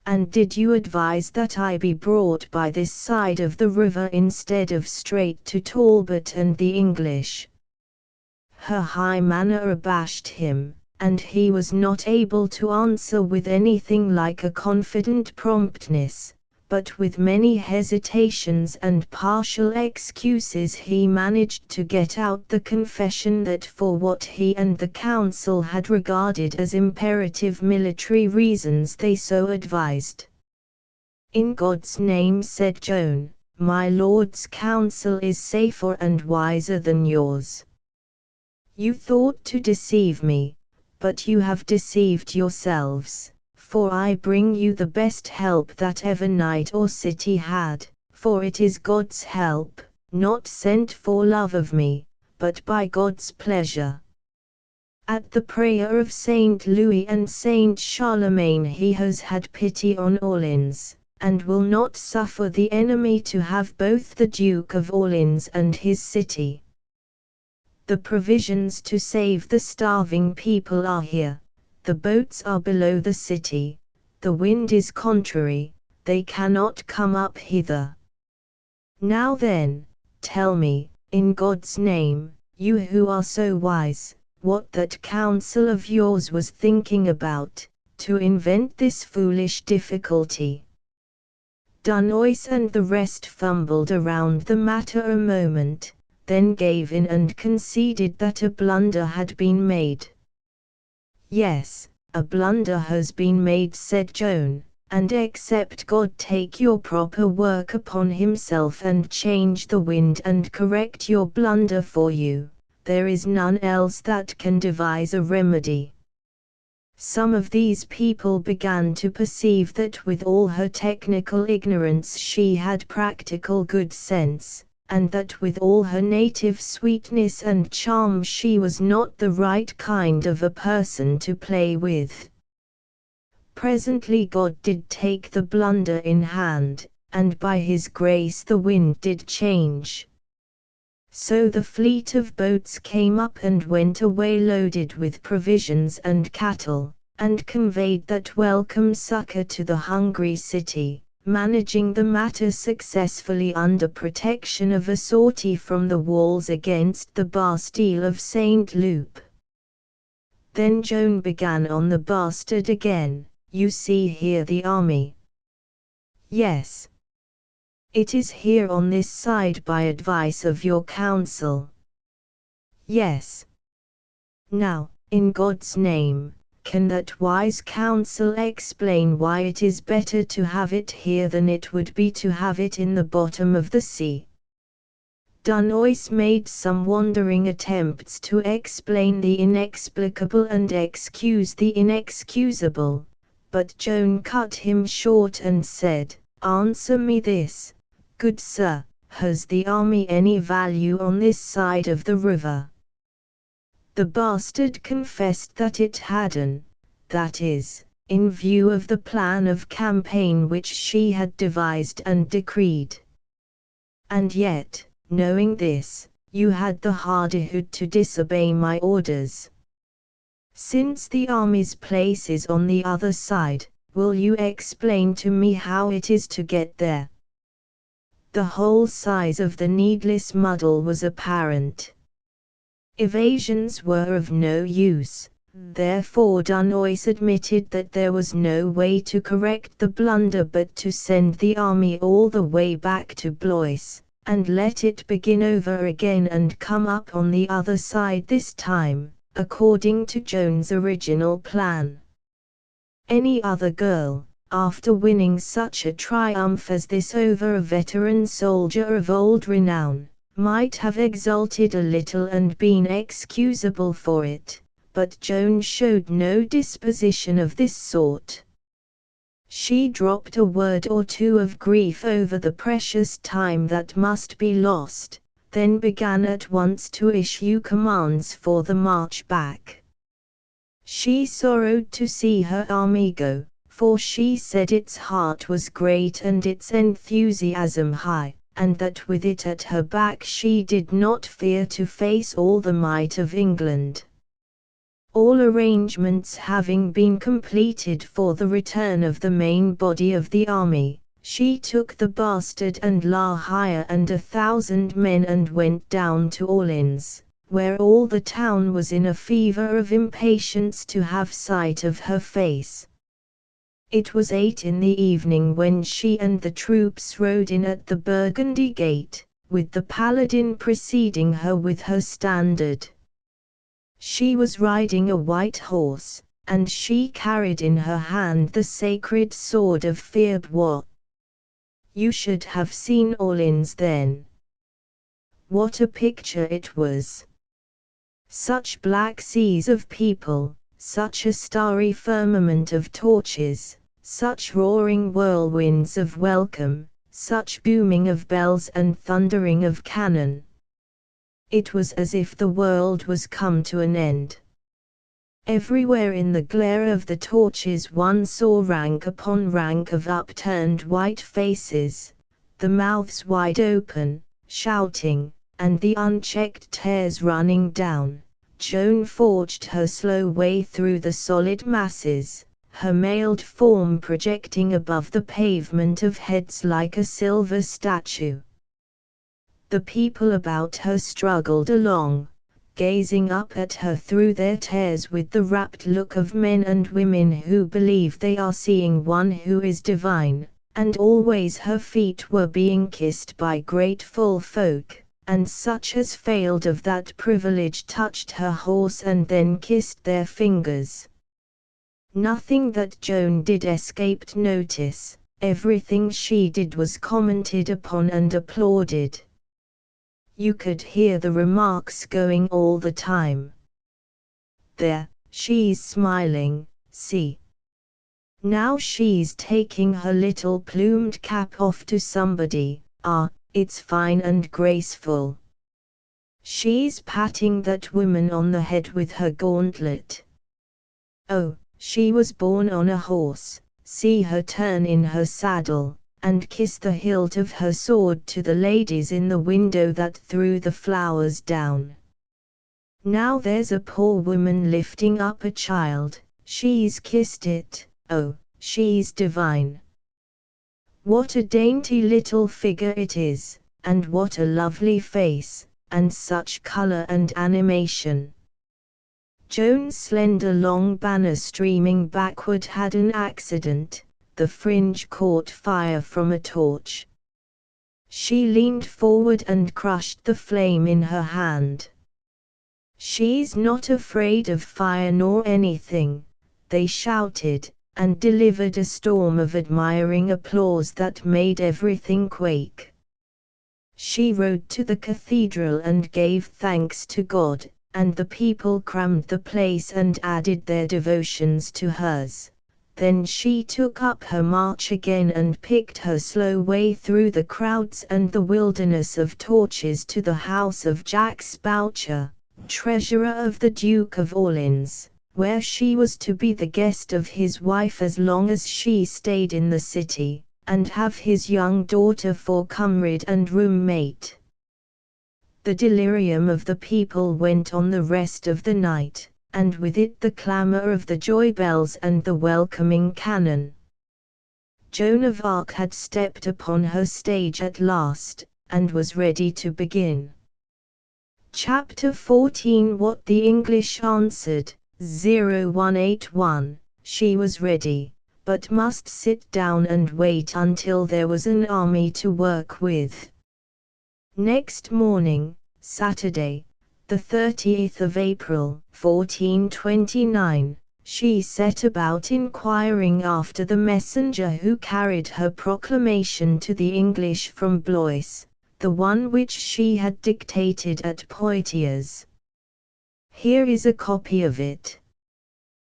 "And did you advise that I be brought by this side of the river instead of straight to Talbot and the English?" Her high manner abashed him, and he was not able to answer with anything like a confident promptness, but with many hesitations and partial excuses he managed to get out the confession that for what he and the council had regarded as imperative military reasons they so advised. "In God's name," said Joan, "my lord's counsel is safer and wiser than yours. You thought to deceive me, but you have deceived yourselves. For I bring you the best help that ever knight or city had, for it is God's help, not sent for love of me, but by God's pleasure. At the prayer of Saint Louis and Saint Charlemagne he has had pity on Orleans, and will not suffer the enemy to have both the Duke of Orleans and his city. The provisions to save the starving people are here. The boats are below the city, the wind is contrary, they cannot come up hither. Now then, tell me, in God's name, you who are so wise, what that council of yours was thinking about, to invent this foolish difficulty." Dunois and the rest fumbled around the matter a moment, then gave in and conceded that a blunder had been made. "Yes, a blunder has been made," said Joan, "and except God take your proper work upon himself and change the wind and correct your blunder for you, there is none else that can devise a remedy." Some of these people began to perceive that with all her technical ignorance she had practical good sense, and that with all her native sweetness and charm she was not the right kind of a person to play with. Presently God did take the blunder in hand, and by his grace the wind did change. So the fleet of boats came up and went away loaded with provisions and cattle, and conveyed that welcome succor to the hungry city, managing the matter successfully under protection of a sortie from the walls against the Bastille of St. Loup. Then Joan began on the bastard again. "You see here the army." "Yes. It is here on this side by advice of your council." "Yes. Now, in God's name, can that wise council explain why it is better to have it here than it would be to have it in the bottom of the sea?" Dunois made some wandering attempts to explain the inexplicable and excuse the inexcusable, but Joan cut him short and said, "Answer me this, good sir, has the army any value on this side of the river?" The bastard confessed that it hadn't, that is, in view of the plan of campaign which she had devised and decreed. "And yet, knowing this, you had the hardihood to disobey my orders. Since the army's place is on the other side, will you explain to me how it is to get there?" The whole size of the needless muddle was apparent. Evasions were of no use, therefore Dunois admitted that there was no way to correct the blunder but to send the army all the way back to Blois, and let it begin over again and come up on the other side this time, according to Joan's original plan. Any other girl, after winning such a triumph as this over a veteran soldier of old renown, might have exulted a little and been excusable for it, but Joan showed no disposition of this sort. She dropped a word or two of grief over the precious time that must be lost, then began at once to issue commands for the march back. She sorrowed to see her army go, for she said its heart was great and its enthusiasm high, and that with it at her back she did not fear to face all the might of England. All arrangements having been completed for the return of the main body of the army, she took the Bastard and La Hire and 1,000 men and went down to Orleans, where all the town was in a fever of impatience to have sight of her face. It was 8 in the evening when she and the troops rode in at the Burgundy gate, with the paladin preceding her with her standard. She was riding a white horse, and she carried in her hand the sacred sword of Fierbois. You should have seen Orleans then. What a picture it was! Such black seas of people, such a starry firmament of torches, such roaring whirlwinds of welcome, such booming of bells and thundering of cannon. It was as if the world was come to an end. Everywhere in the glare of the torches one saw rank upon rank of upturned white faces, the mouths wide open, shouting, and the unchecked tears running down. Joan forged her slow way through the solid masses, her mailed form projecting above the pavement of heads like a silver statue. The people about her struggled along, gazing up at her through their tears with the rapt look of men and women who believe they are seeing one who is divine, and always her feet were being kissed by grateful folk, and such as failed of that privilege touched her horse and then kissed their fingers. Nothing that Joan did escaped notice, everything she did was commented upon and applauded. You could hear the remarks going all the time. There, she's smiling, see. Now she's taking her little plumed cap off to somebody, ah, it's fine and graceful. She's patting that woman on the head with her gauntlet. Oh, she was born on a horse, see her turn in her saddle, and kiss the hilt of her sword to the ladies in the window that threw the flowers down. Now there's a poor woman lifting up a child, she's kissed it, oh, she's divine. What a dainty little figure it is, and what a lovely face, and such color and animation. Joan's slender long banner streaming backward had an accident. The fringe caught fire from a torch. She leaned forward and crushed the flame in her hand. She's not afraid of fire nor anything, they shouted, and delivered a storm of admiring applause that made everything quake. She rode to the cathedral and gave thanks to God, and the people crammed the place and added their devotions to hers. Then she took up her march again and picked her slow way through the crowds and the wilderness of torches to the house of Jacques Boucher, treasurer of the Duke of Orleans, where she was to be the guest of his wife as long as she stayed in the city, and have his young daughter for comrade and roommate. The delirium of the people went on the rest of the night, and with it the clamor of the joy bells and the welcoming cannon. Joan of Arc had stepped upon her stage at last, and was ready to begin. Chapter 14 What the English answered, 0181, she was ready, but must sit down and wait until there was an army to work with. Next morning, Saturday, the 30th of April, 1429, she set about inquiring after the messenger who carried her proclamation to the English from Blois, the one which she had dictated at Poitiers. Here is a copy of it.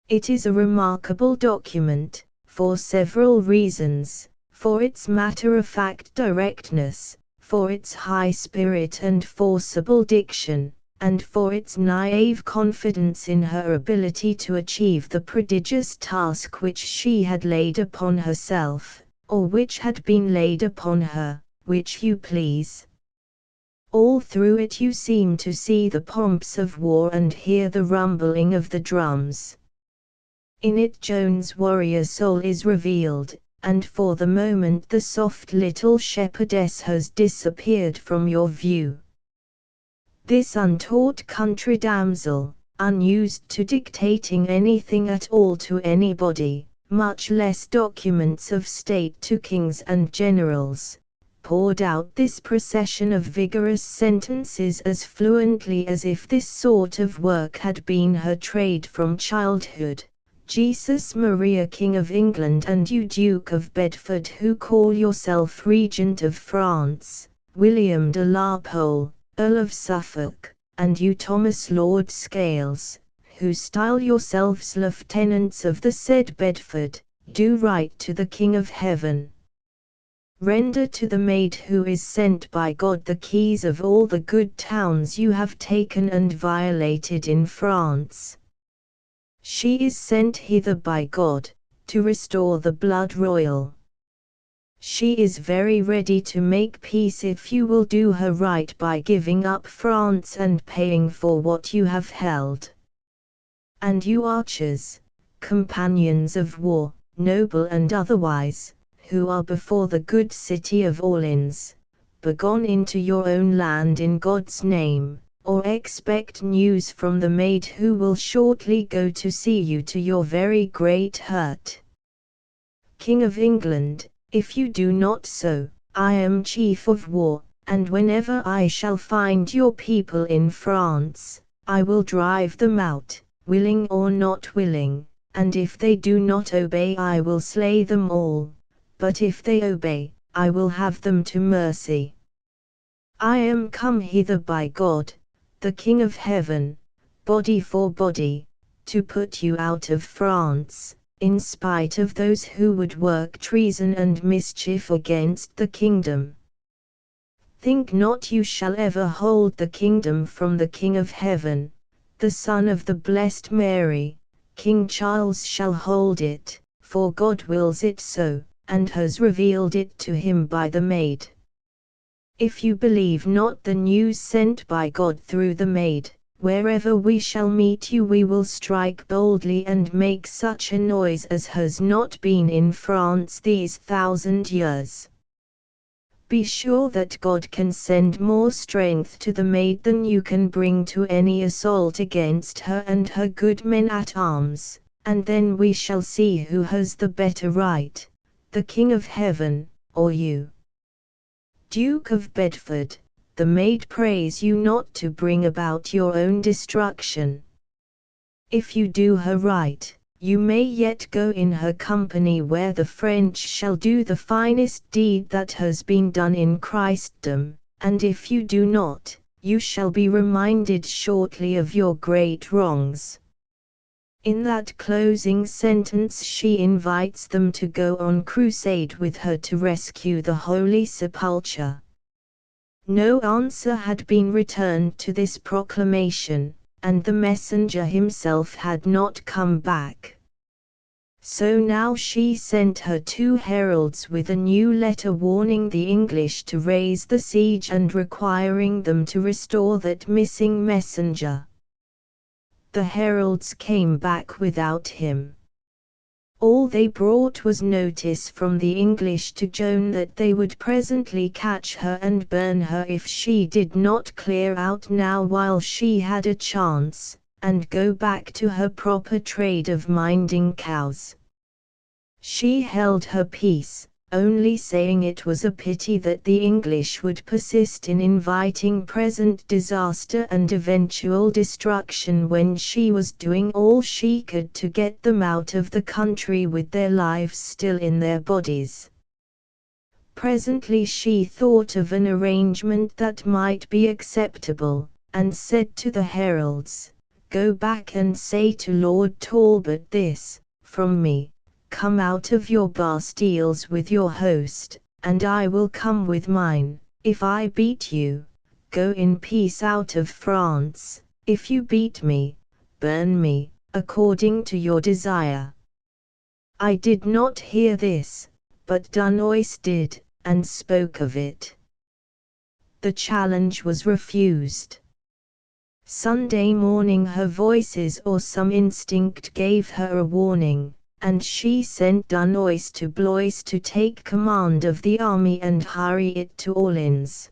It is a remarkable document, for several reasons, for its matter-of-fact directness, for its high spirit and forcible diction, and for its naive confidence in her ability to achieve the prodigious task which she had laid upon herself, or which had been laid upon her, which you please. All through it you seem to see the pomps of war and hear the rumbling of the drums. In it Joan's warrior soul is revealed, and for the moment the soft little shepherdess has disappeared from your view. This untaught country damsel, unused to dictating anything at all to anybody, much less documents of state to kings and generals, poured out this procession of vigorous sentences as fluently as if this sort of work had been her trade from childhood. Jesus Maria King of England, and you Duke of Bedford who call yourself Regent of France, William de la Pole, Earl of Suffolk, and you Thomas Lord Scales, who style yourselves lieutenants of the said Bedford, do right to the King of Heaven. Render to the maid who is sent by God the keys of all the good towns you have taken and violated in France. She is sent hither by God, to restore the blood royal. She is very ready to make peace if you will do her right by giving up France and paying for what you have held. And you archers, companions of war, noble and otherwise, who are before the good city of Orleans, begone into your own land in God's name, or expect news from the maid who will shortly go to see you to your very great hurt. King of England, if you do not so, I am chief of war, and whenever I shall find your people in France, I will drive them out, willing or not willing, and if they do not obey I will slay them all, but if they obey, I will have them to mercy. I am come hither by God, the King of Heaven, body for body, to put you out of France, in spite of those who would work treason and mischief against the kingdom. Think not you shall ever hold the kingdom from the King of Heaven, the Son of the Blessed Mary. King Charles shall hold it, for God wills it so, and has revealed it to him by the maid. If you believe not the news sent by God through the maid, wherever we shall meet you we will strike boldly and make such a noise as has not been in France these 1,000 years. Be sure that God can send more strength to the maid than you can bring to any assault against her and her good men at arms, and then we shall see who has the better right, the King of Heaven, or you. Duke of Bedford, the maid prays you not to bring about your own destruction. If you do her right, you may yet go in her company where the French shall do the finest deed that has been done in Christendom, and if you do not, you shall be reminded shortly of your great wrongs. In that closing sentence she invites them to go on crusade with her to rescue the Holy Sepulchre. No answer had been returned to this proclamation, and the messenger himself had not come back. So now she sent her 2 heralds with a new letter warning the English to raise the siege and requiring them to restore that missing messenger. The heralds came back without him. All they brought was notice from the English to Joan that they would presently catch her and burn her if she did not clear out now while she had a chance, and go back to her proper trade of minding cows. She held her peace, only saying it was a pity that the English would persist in inviting present disaster and eventual destruction when she was doing all she could to get them out of the country with their lives still in their bodies. Presently she thought of an arrangement that might be acceptable, and said to the heralds, Go back and say to Lord Talbot this, from me, come out of your Bastilles with your host, and I will come with mine. If I beat you, go in peace out of France. If you beat me, burn me, according to your desire. I did not hear this, but Dunois did, and spoke of it. The challenge was refused. Sunday morning her voices or some instinct gave her a warning, and she sent Dunois to Blois to take command of the army and hurry it to Orleans.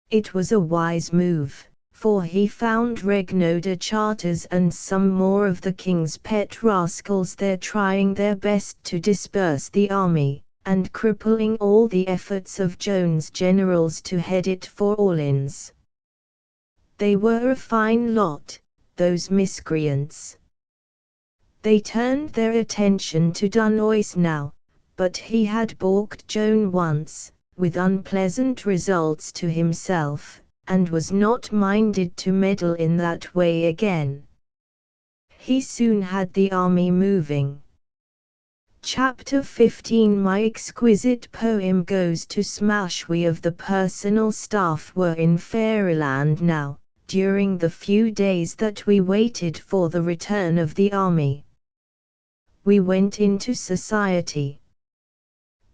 It was a wise move, for he found Regnault de Chartres and some more of the king's pet rascals there trying their best to disperse the army, and crippling all the efforts of Joan's generals to head it for Orleans. They were a fine lot, those miscreants. They turned their attention to Dunois now, but he had balked Joan once, with unpleasant results to himself, and was not minded to meddle in that way again. He soon had the army moving. Chapter 15 My exquisite poem goes to smash. We of the personal staff were in Fairyland now, during the few days that we waited for the return of the army. We went into society.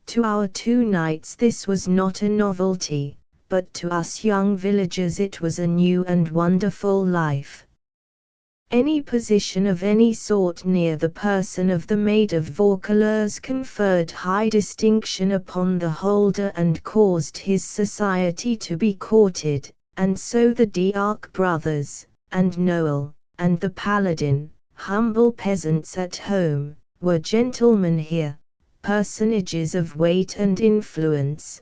To our 2 knights this was not a novelty, but to us young villagers it was a new and wonderful life. Any position of any sort near the person of the Maid of Vaucouleurs conferred high distinction upon the holder and caused his society to be courted, and so the d'Arc brothers, and Noel, and the Paladin, humble peasants at home, were gentlemen here, personages of weight and influence.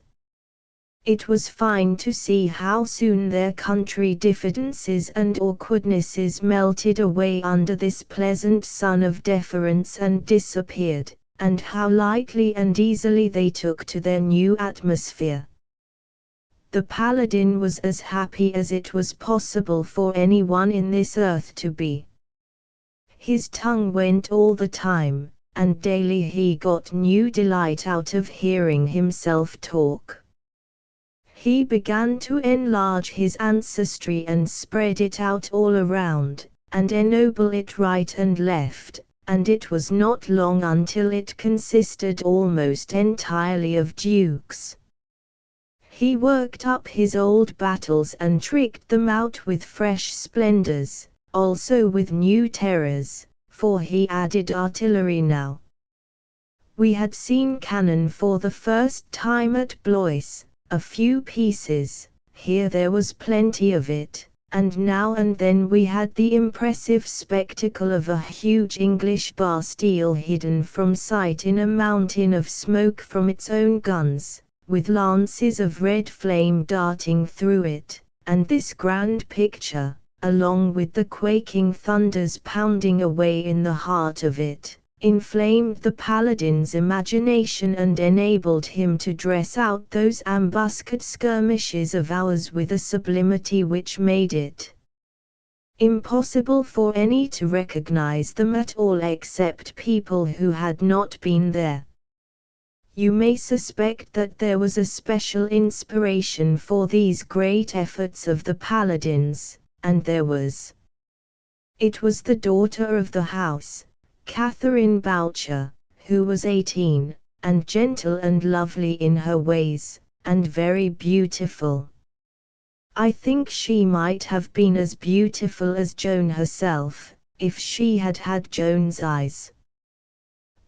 It was fine to see how soon their country diffidences and awkwardnesses melted away under this pleasant sun of deference and disappeared, and how lightly and easily they took to their new atmosphere. The Paladin was as happy as it was possible for anyone in this earth to be. His tongue went all the time, and daily he got new delight out of hearing himself talk. He began to enlarge his ancestry and spread it out all around, and ennoble it right and left, and it was not long until it consisted almost entirely of dukes. He worked up his old battles and tricked them out with fresh splendors, also with new terrors, for he added artillery now. We had seen cannon for the first time at Blois, a few pieces, here there was plenty of it, and now and then we had the impressive spectacle of a huge English Bastille hidden from sight in a mountain of smoke from its own guns, with lances of red flame darting through it, and this grand picture, along with the quaking thunders pounding away in the heart of it, inflamed the Paladin's imagination and enabled him to dress out those ambuscade skirmishes of ours with a sublimity which made it impossible for any to recognize them at all except people who had not been there. You may suspect that there was a special inspiration for these great efforts of the Paladins, and there was. It was the daughter of the house, Catherine Boucher, who was 18, and gentle and lovely in her ways, and very beautiful. I think she might have been as beautiful as Joan herself, if she had had Joan's eyes.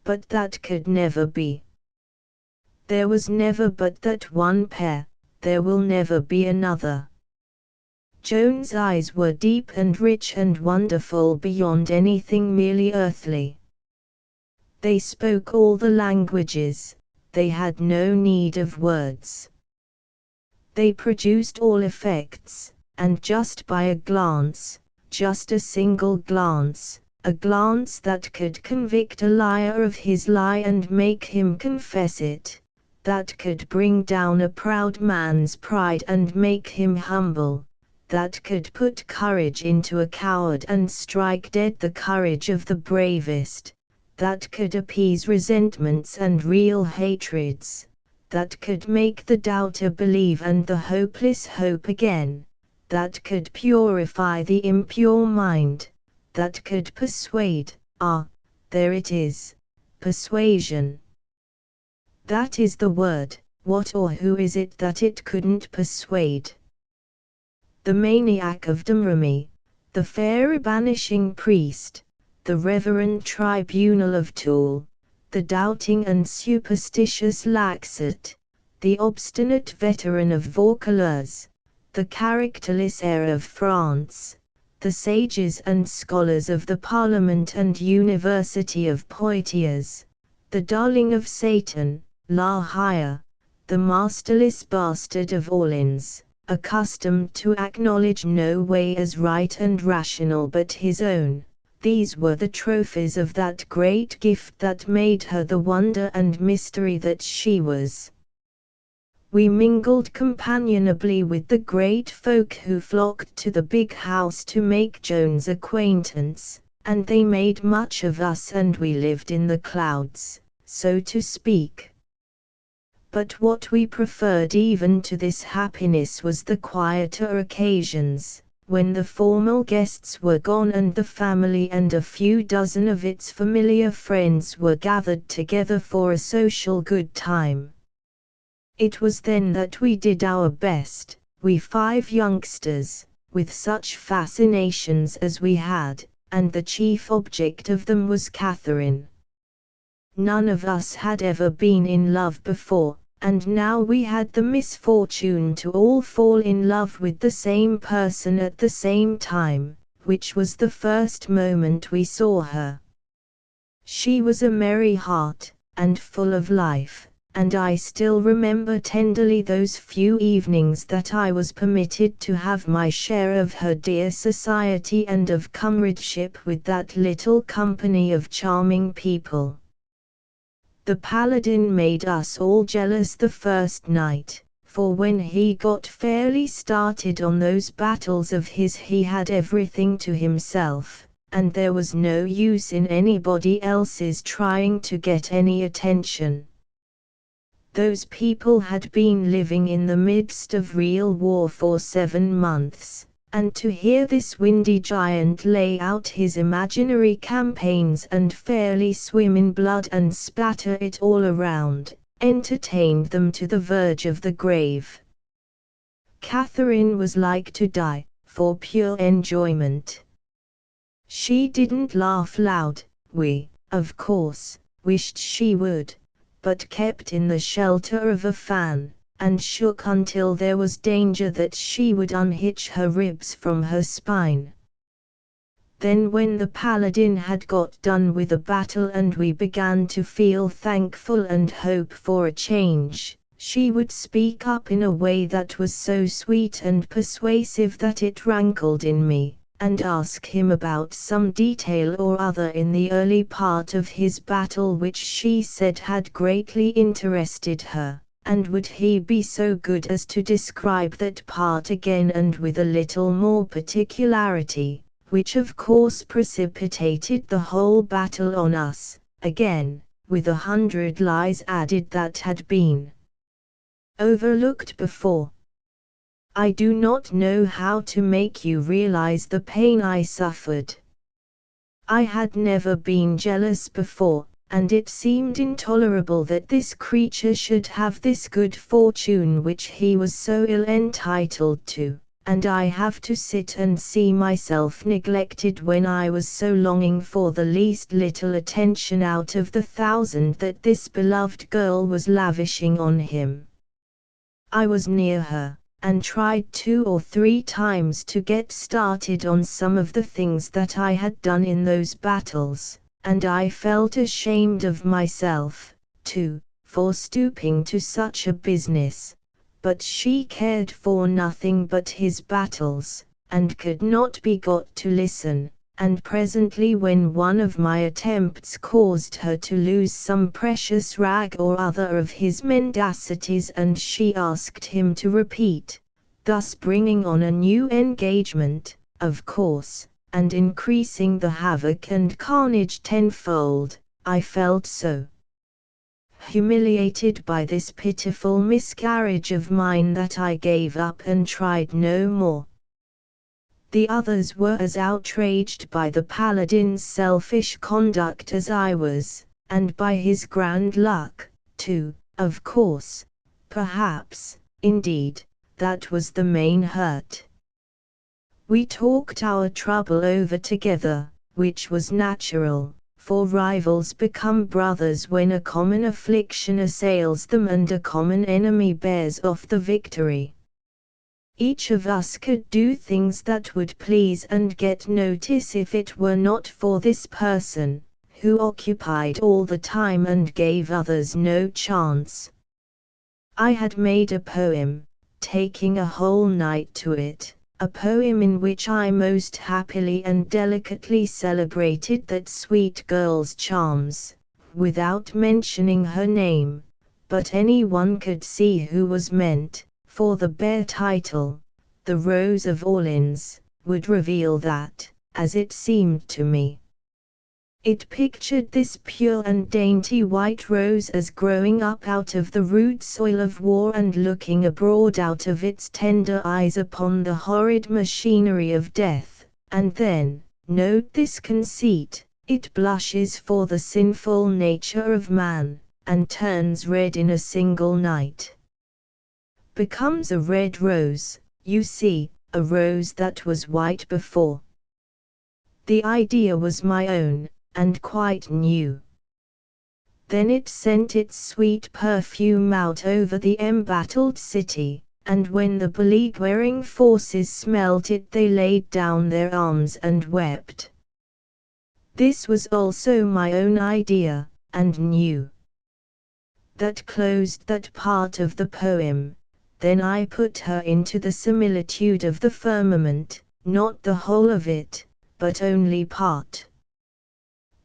But that could never be. There was never but that one pair, there will never be another. Joan's eyes were deep and rich and wonderful beyond anything merely earthly. They spoke all the languages, they had no need of words. They produced all effects, and just by a glance, just a single glance, a glance that could convict a liar of his lie and make him confess it, that could bring down a proud man's pride and make him humble, that could put courage into a coward and strike dead the courage of the bravest, that could appease resentments and real hatreds, that could make the doubter believe and the hopeless hope again, that could purify the impure mind, that could persuade. Ah, there it is, persuasion. That is the word. What or who is it that it couldn't persuade? The maniac of Domremy, the fair banishing priest, the reverend tribunal of Toul, the doubting and superstitious Laxat, the obstinate veteran of Vaucouleurs, the characterless heir of France, the sages and scholars of the Parliament and University of Poitiers, the darling of Satan, La Hire, the masterless bastard of Orleans, accustomed to acknowledge no way as right and rational but his own. These were the trophies of that great gift that made her the wonder and mystery that she was. We mingled companionably with the great folk who flocked to the big house to make Joan's acquaintance, and they made much of us and we lived in the clouds, so to speak. But what we preferred even to this happiness was the quieter occasions, when the formal guests were gone and the family and a few dozen of its familiar friends were gathered together for a social good time. It was then that we did our best, we 5 youngsters, with such fascinations as we had, and the chief object of them was Catherine. None of us had ever been in love before, and now we had the misfortune to all fall in love with the same person at the same time, which was the first moment we saw her. She was a merry heart, and full of life, and I still remember tenderly those few evenings that I was permitted to have my share of her dear society and of comradeship with that little company of charming people. The paladin made us all jealous the first night, for when he got fairly started on those battles of his he had everything to himself, and there was no use in anybody else's trying to get any attention. Those people had been living in the midst of real war for 7 months. And to hear this windy giant lay out his imaginary campaigns and fairly swim in blood and splatter it all around, entertained them to the verge of the grave. Catherine was like to die, for pure enjoyment. She didn't laugh loud, we, of course, wished she would, but kept in the shelter of a fan, and shook until there was danger that she would unhitch her ribs from her spine. Then when the paladin had got done with the battle and we began to feel thankful and hope for a change, she would speak up in a way that was so sweet and persuasive that it rankled in me, and ask him about some detail or other in the early part of his battle which she said had greatly interested her. And would he be so good as to describe that part again and with a little more particularity, which of course precipitated the whole battle on us, again, with 100 lies added that had been overlooked before. I do not know how to make you realize the pain I suffered. I had never been jealous before, and it seemed intolerable that this creature should have this good fortune which he was so ill entitled to, and I have to sit and see myself neglected when I was so longing for the least little attention out of the 1,000 that this beloved girl was lavishing on him. I was near her, and tried 2 or 3 times to get started on some of the things that I had done in those battles. And I felt ashamed of myself, too, for stooping to such a business, but she cared for nothing but his battles, and could not be got to listen, and presently when one of my attempts caused her to lose some precious rag or other of his mendacities and she asked him to repeat, thus bringing on a new engagement, of course, and increasing the havoc and carnage tenfold. I felt so humiliated by this pitiful miscarriage of mine that I gave up and tried no more. The others were as outraged by the paladin's selfish conduct as I was, and by his grand luck, too, of course. Perhaps, indeed, that was the main hurt. We talked our trouble over together, which was natural, for rivals become brothers when a common affliction assails them and a common enemy bears off the victory. Each of us could do things that would please and get notice if it were not for this person, who occupied all the time and gave others no chance. I had made a poem, taking a whole night to it, a poem in which I most happily and delicately celebrated that sweet girl's charms, without mentioning her name, but anyone could see who was meant, for the bare title, "The Rose of Orleans," would reveal that, as it seemed to me. It pictured this pure and dainty white rose as growing up out of the rude soil of war and looking abroad out of its tender eyes upon the horrid machinery of death, and then, note this conceit, it blushes for the sinful nature of man, and turns red in a single night. Becomes a red rose, you see, a rose that was white before. The idea was my own, and quite new. Then it sent its sweet perfume out over the embattled city, and when the beleaguering forces smelt it they laid down their arms and wept. This was also my own idea, and new. That closed that part of the poem. Then I put her into the similitude of the firmament, not the whole of it, but only part.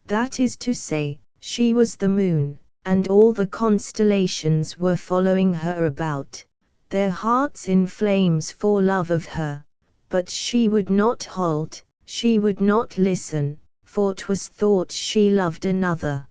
That is to say, she was the moon, and all the constellations were following her about, their hearts in flames for love of her, but she would not halt, she would not listen, for 'twas thought she loved another.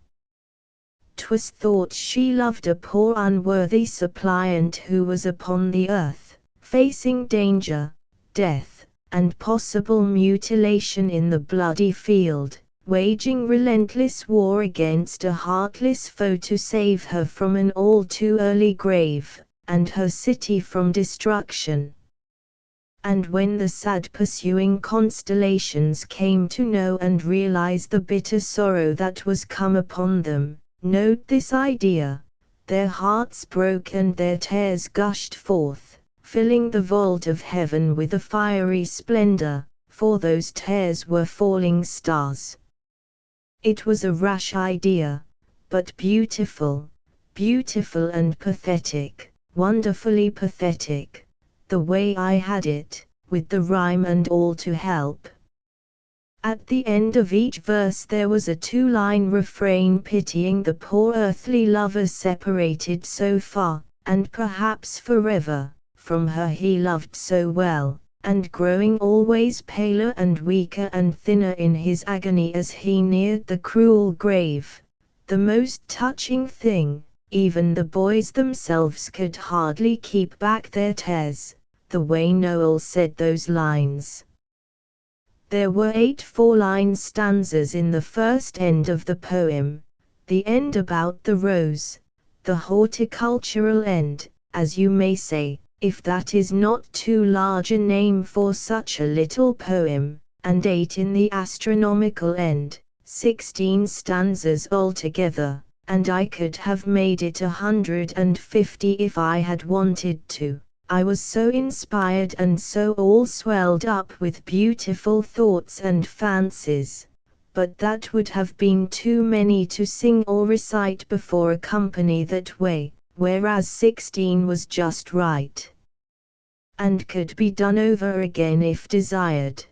'Twas thought she loved a poor unworthy suppliant who was upon the earth, facing danger, death, and possible mutilation in the bloody field, waging relentless war against a heartless foe to save her from an all too early grave, and her city from destruction. And when the sad pursuing constellations came to know and realize the bitter sorrow that was come upon them, note this idea, their hearts broke and their tears gushed forth, filling the vault of heaven with a fiery splendor, for those tears were falling stars. It was a rash idea, but beautiful, beautiful and pathetic, wonderfully pathetic, the way I had it, with the rhyme and all to help. At the end of each verse there was a two-line refrain pitying the poor earthly lover separated so far, and perhaps forever, from her he loved so well, and growing always paler and weaker and thinner in his agony as he neared the cruel grave. The most touching thing, even the boys themselves could hardly keep back their tears, the way Noel said those lines. There were 8 4-line stanzas in the first end of the poem, the end about the rose, the horticultural end, as you may say, if that is not too large a name for such a little poem, and 8 in the astronomical end, 16 stanzas altogether, and I could have made it 150 if I had wanted to. I was so inspired and so all swelled up with beautiful thoughts and fancies, but that would have been too many to sing or recite before a company that way, whereas 16 was just right, and could be done over again if desired.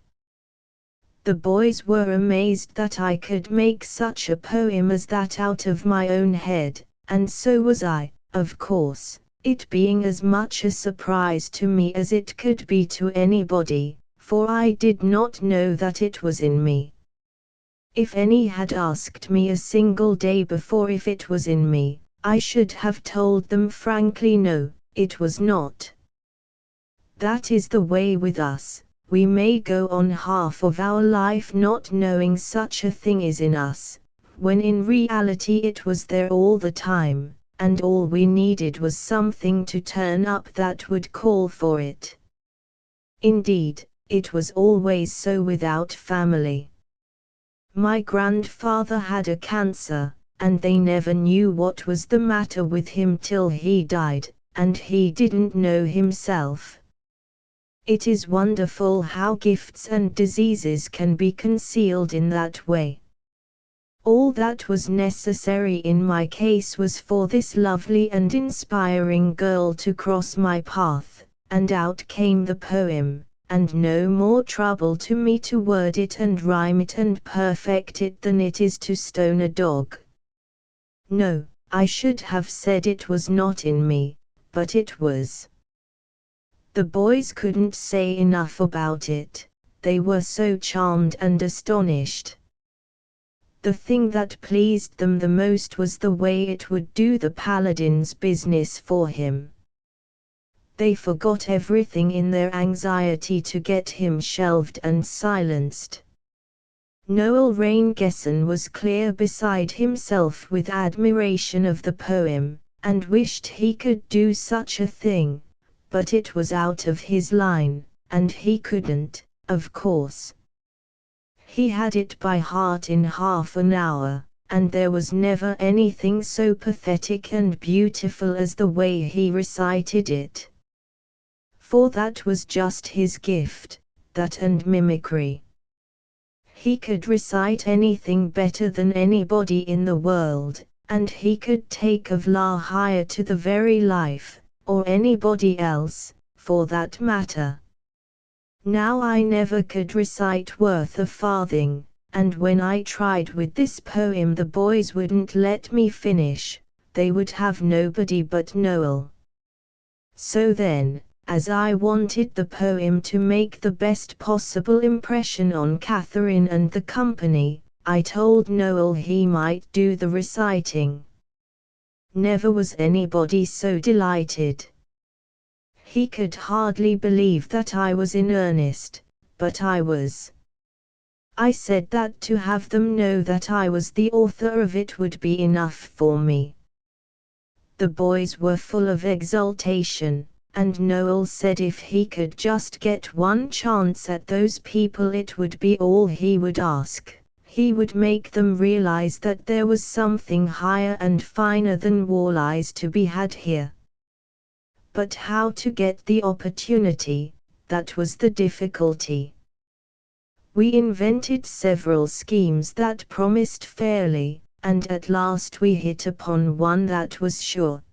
The boys were amazed that I could make such a poem as that out of my own head, and so was I, of course, it being as much a surprise to me as it could be to anybody, for I did not know that it was in me. If any had asked me a single day before if it was in me, I should have told them frankly no, it was not. That is the way with us. We may go on half of our life not knowing such a thing is in us, when in reality it was there all the time, and all we needed was something to turn up that would call for it. Indeed, it was always so without family. My grandfather had a cancer, and they never knew what was the matter with him till he died, and he didn't know himself. It is wonderful how gifts and diseases can be concealed in that way. All that was necessary in my case was for this lovely and inspiring girl to cross my path, and out came the poem, and no more trouble to me to word it and rhyme it and perfect it than it is to stone a dog. No, I should have said it was not in me, but it was. The boys couldn't say enough about it, they were so charmed and astonished. The thing that pleased them the most was the way it would do the paladin's business for him. They forgot everything in their anxiety to get him shelved and silenced. Noel Raingesson was clear beside himself with admiration of the poem, and wished he could do such a thing, but it was out of his line, and he couldn't, of course. He had it by heart in half an hour, and there was never anything so pathetic and beautiful as the way he recited it. For that was just his gift, that and mimicry. He could recite anything better than anybody in the world, and he could take of La Hire to the very life, or anybody else, for that matter. Now I never could recite worth a farthing, and when I tried with this poem the boys wouldn't let me finish, they would have nobody but Noel. So then, as I wanted the poem to make the best possible impression on Catherine and the company, I told Noel he might do the reciting. Never was anybody so delighted. He could hardly believe that I was in earnest, but I was. I said that to have them know that I was the author of it would be enough for me. The boys were full of exultation, and Noel said if he could just get one chance at those people it would be all he would ask. He would make them realize that there was something higher and finer than walleyes to be had here. But how to get the opportunity, that was the difficulty. We invented several schemes that promised fairly, and at last we hit upon one that was sure.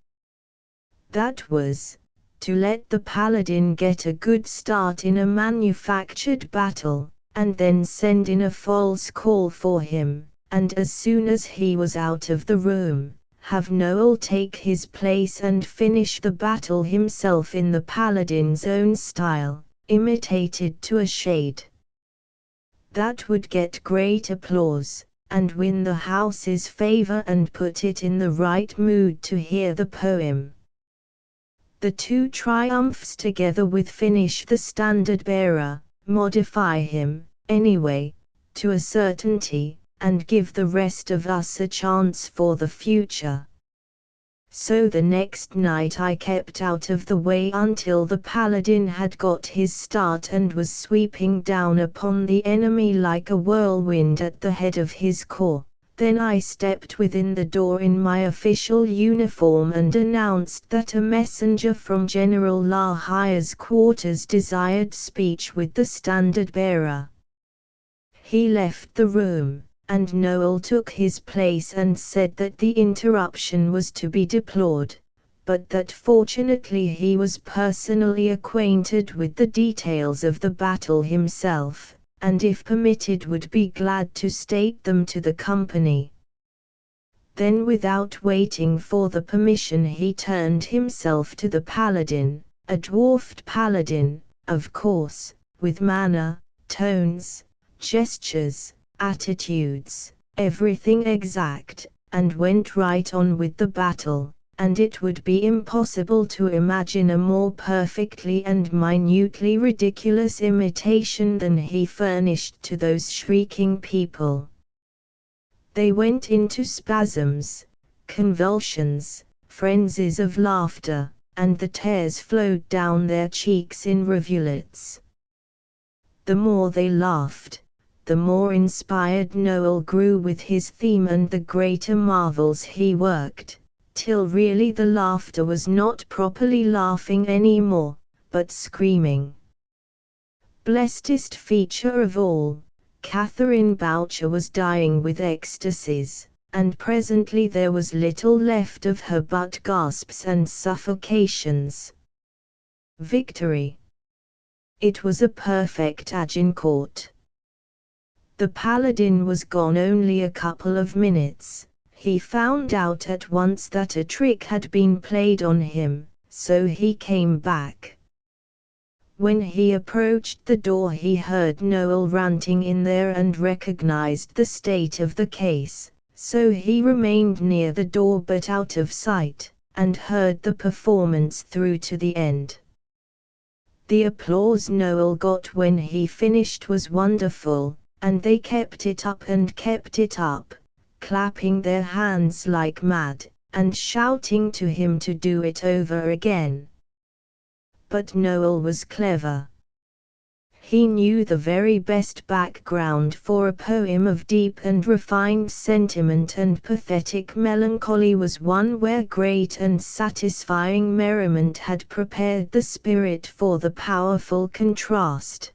That was, to let the paladin get a good start in a manufactured battle, and then send in a false call for him, and as soon as he was out of the room, have Noel take his place and finish the battle himself in the paladin's own style, imitated to a shade. That would get great applause, and win the house's favor and put it in the right mood to hear the poem. The two triumphs together with finish the standard-bearer, modify him, anyway, to a certainty, and give the rest of us a chance for the future. So the next night I kept out of the way until the paladin had got his start and was sweeping down upon the enemy like a whirlwind at the head of his corps. Then I stepped within the door in my official uniform and announced that a messenger from General La Hire's quarters desired speech with the standard-bearer. He left the room, and Noel took his place and said that the interruption was to be deplored, but that fortunately he was personally acquainted with the details of the battle himself, and if permitted would be glad to state them to the company. Then without waiting for the permission he turned himself to the paladin, a dwarfed paladin, of course, with manner, tones, gestures, attitudes, everything exact, and went right on with the battle, and it would be impossible to imagine a more perfectly and minutely ridiculous imitation than he furnished to those shrieking people. They went into spasms, convulsions, frenzies of laughter, and the tears flowed down their cheeks in rivulets. The more they laughed, the more inspired Noel grew with his theme and the greater marvels he worked, till really the laughter was not properly laughing any more, but screaming. Blessedest feature of all, Catherine Boucher was dying with ecstasies, and presently there was little left of her but gasps and suffocations. Victory! It was a perfect Agincourt. The paladin was gone only a couple of minutes. He found out at once that a trick had been played on him, so he came back. When he approached the door he heard Noel ranting in there and recognized the state of the case, so he remained near the door but out of sight, and heard the performance through to the end. The applause Noel got when he finished was wonderful, and they kept it up and kept it up, clapping their hands like mad, and shouting to him to do it over again. But Noel was clever. He knew the very best background for a poem of deep and refined sentiment and pathetic melancholy was one where great and satisfying merriment had prepared the spirit for the powerful contrast.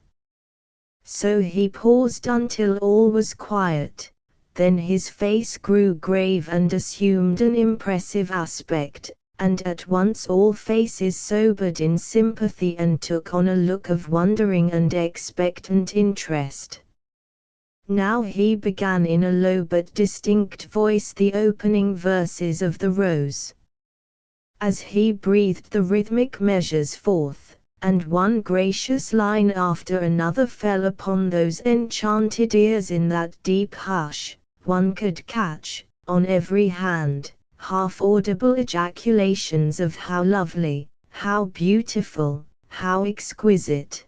So he paused until all was quiet, then his face grew grave and assumed an impressive aspect, and at once all faces sobered in sympathy and took on a look of wondering and expectant interest. Now he began in a low but distinct voice the opening verses of the Rose. As he breathed the rhythmic measures forth, and one gracious line after another fell upon those enchanted ears in that deep hush, one could catch, on every hand, half-audible ejaculations of how lovely, how beautiful, how exquisite.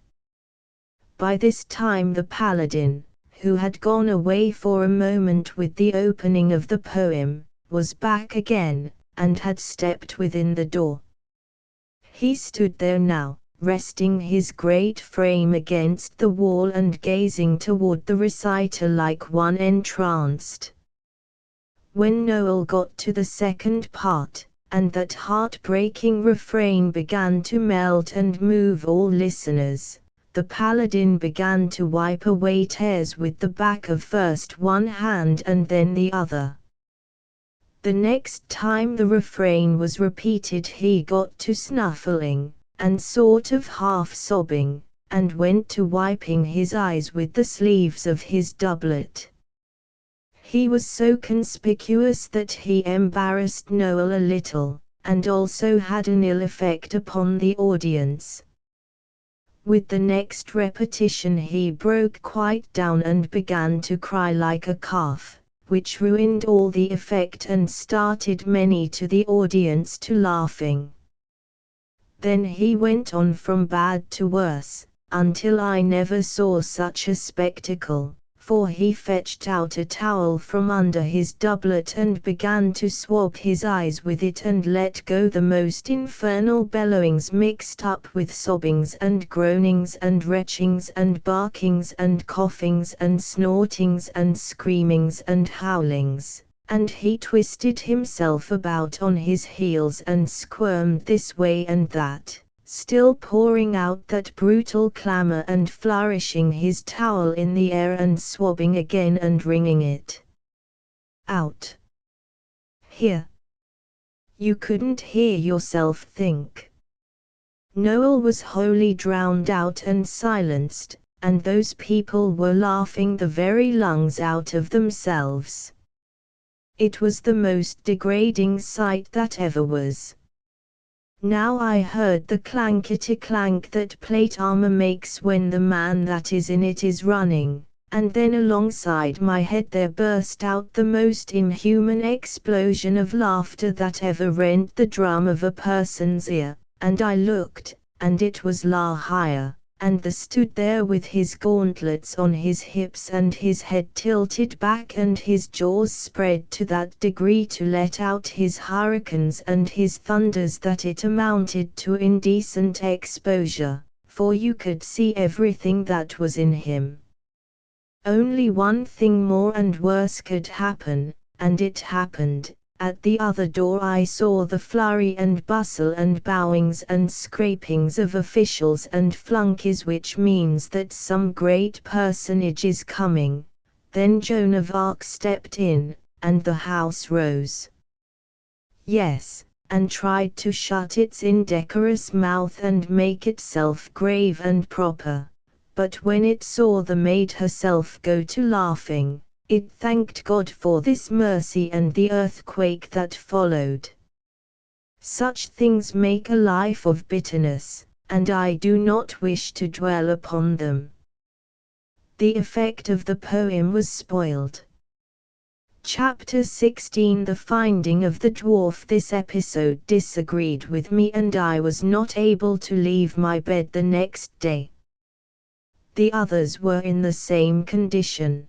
By this time the paladin, who had gone away for a moment with the opening of the poem, was back again, and had stepped within the door. He stood there now, resting his great frame against the wall and gazing toward the reciter like one entranced. When Noel got to the second part, and that heart-breaking refrain began to melt and move all listeners, the paladin began to wipe away tears with the back of first one hand and then the other. The next time the refrain was repeated he got to snuffling, and sort of half-sobbing, and went to wiping his eyes with the sleeves of his doublet. He was so conspicuous that he embarrassed Noel a little, and also had an ill effect upon the audience. With the next repetition he broke quite down and began to cry like a calf, which ruined all the effect and started many to the audience to laughing. Then he went on from bad to worse, until I never saw such a spectacle, for he fetched out a towel from under his doublet and began to swab his eyes with it and let go the most infernal bellowings mixed up with sobbings and groanings and retchings and barkings and coughings and snortings and screamings and howlings. And he twisted himself about on his heels and squirmed this way and that, still pouring out that brutal clamor and flourishing his towel in the air and swabbing again and wringing it out. Here. You couldn't hear yourself think. Noel was wholly drowned out and silenced, and those people were laughing the very lungs out of themselves. It was the most degrading sight that ever was. Now I heard the clankety-clank that plate armor makes when the man that is in it is running, and then alongside my head there burst out the most inhuman explosion of laughter that ever rent the drum of a person's ear, and I looked, and it was La Hire, and the stood there with his gauntlets on his hips and his head tilted back and his jaws spread to that degree to let out his hurricanes and his thunders that it amounted to indecent exposure, for you could see everything that was in him. Only one thing more and worse could happen, and it happened. At the other door I saw the flurry and bustle and bowings and scrapings of officials and flunkies, which means that some great personage is coming. Then Joan of Arc stepped in, and the house rose. Yes, and tried to shut its indecorous mouth and make itself grave and proper. But when it saw the maid herself go to laughing, it thanked God for this mercy and the earthquake that followed. Such things make a life of bitterness, and I do not wish to dwell upon them. The effect of the poem was spoiled. Chapter 16 The finding of the dwarf. This episode disagreed with me and I was not able to leave my bed the next day. The others were in the same condition.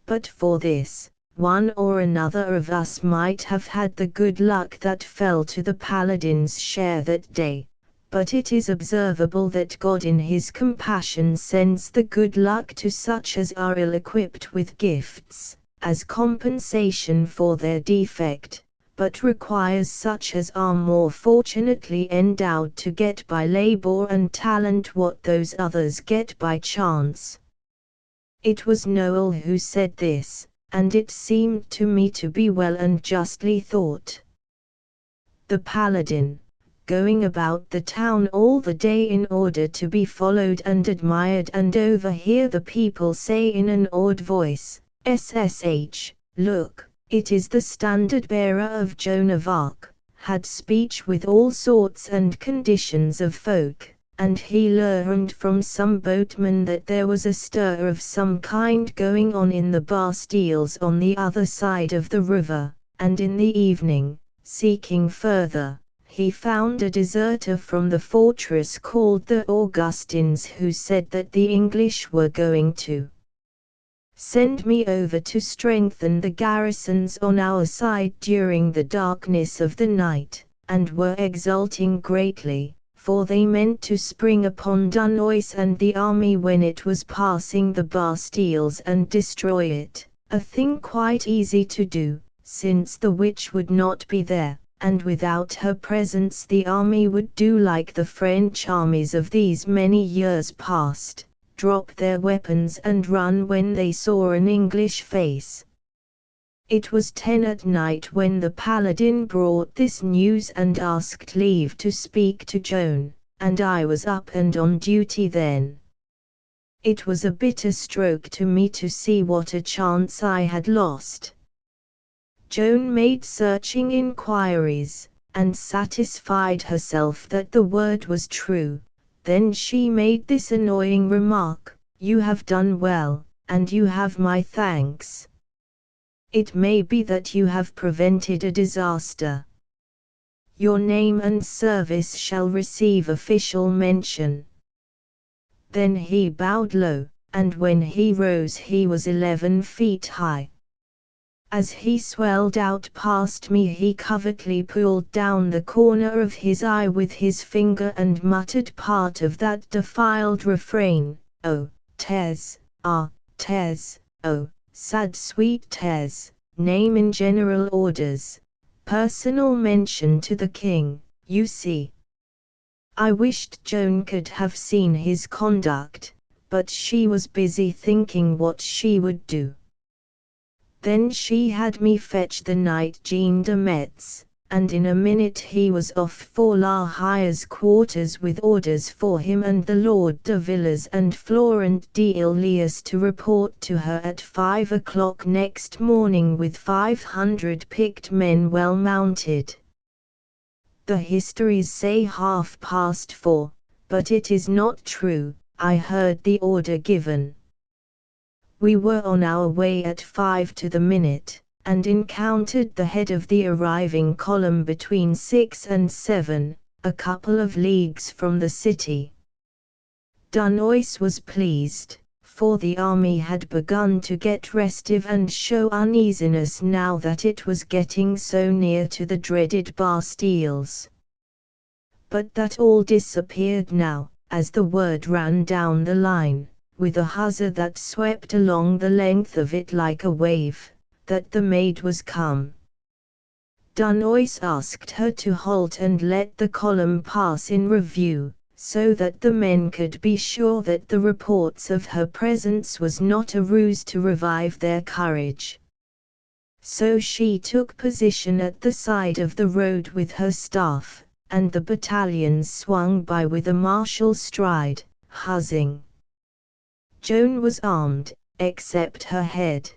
But for this, one or another of us might have had the good luck that fell to the paladin's share that day, but it is observable that God in his compassion sends the good luck to such as are ill-equipped with gifts, as compensation for their defect, but requires such as are more fortunately endowed to get by labor and talent what those others get by chance. It was Noel who said this, and it seemed to me to be well and justly thought. The paladin, going about the town all the day in order to be followed and admired and overhear the people say in an awed voice, "SSH, look, it is the standard-bearer of Joan of Arc," had speech with all sorts and conditions of folk. And he learned from some boatmen that there was a stir of some kind going on in the Bastilles on the other side of the river, and in the evening, seeking further, he found a deserter from the fortress called the Augustins who said that the English were going to send me over to strengthen the garrisons on our side during the darkness of the night, and were exulting greatly, for they meant to spring upon Dunois and the army when it was passing the Bastilles and destroy it, a thing quite easy to do, since the witch would not be there, and without her presence the army would do like the French armies of these many years past, drop their weapons and run when they saw an English face. It was 10 at night when the paladin brought this news and asked leave to speak to Joan, and I was up and on duty then. It was a bitter stroke to me to see what a chance I had lost. Joan made searching inquiries, and satisfied herself that the word was true. Then she made this annoying remark, "You have done well, and you have my thanks. It may be that you have prevented a disaster. Your name and service shall receive official mention." Then he bowed low, and when he rose he was 11 feet high. As he swelled out past me he covertly pulled down the corner of his eye with his finger and muttered part of that defiled refrain, "Oh, Tez, ah, Tez, oh, sad sweet Tez, name in general orders, personal mention to the king, you see." I wished Joan could have seen his conduct, but she was busy thinking what she would do. Then she had me fetch the knight Jean de Metz, and in a minute he was off for La Hire's quarters with orders for him and the Lord de Villiers and Florent d'Ilias to report to her at 5 o'clock next morning with 500 picked men well mounted. The histories say 4:30, but it is not true. I heard the order given. We were on our way at 5 to the minute, and encountered the head of the arriving column between 6 and 7, a couple of leagues from the city. Dunois was pleased, for the army had begun to get restive and show uneasiness now that it was getting so near to the dreaded Bastilles. But that all disappeared now, as the word ran down the line, with a huzzah that swept along the length of it like a wave, that the Maid was come. Dunois asked her to halt and let the column pass in review, so that the men could be sure that the reports of her presence was not a ruse to revive their courage. So she took position at the side of the road with her staff, and the battalions swung by with a martial stride, huzzing. Joan was armed, except her head.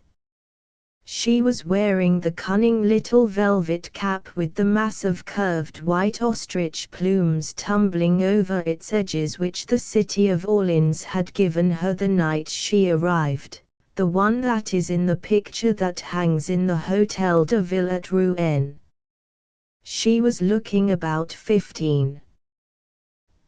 She was wearing the cunning little velvet cap with the mass of curved white ostrich plumes tumbling over its edges which the city of Orleans had given her the night she arrived, the one that is in the picture that hangs in the Hotel de Ville at Rouen. She was looking about 15.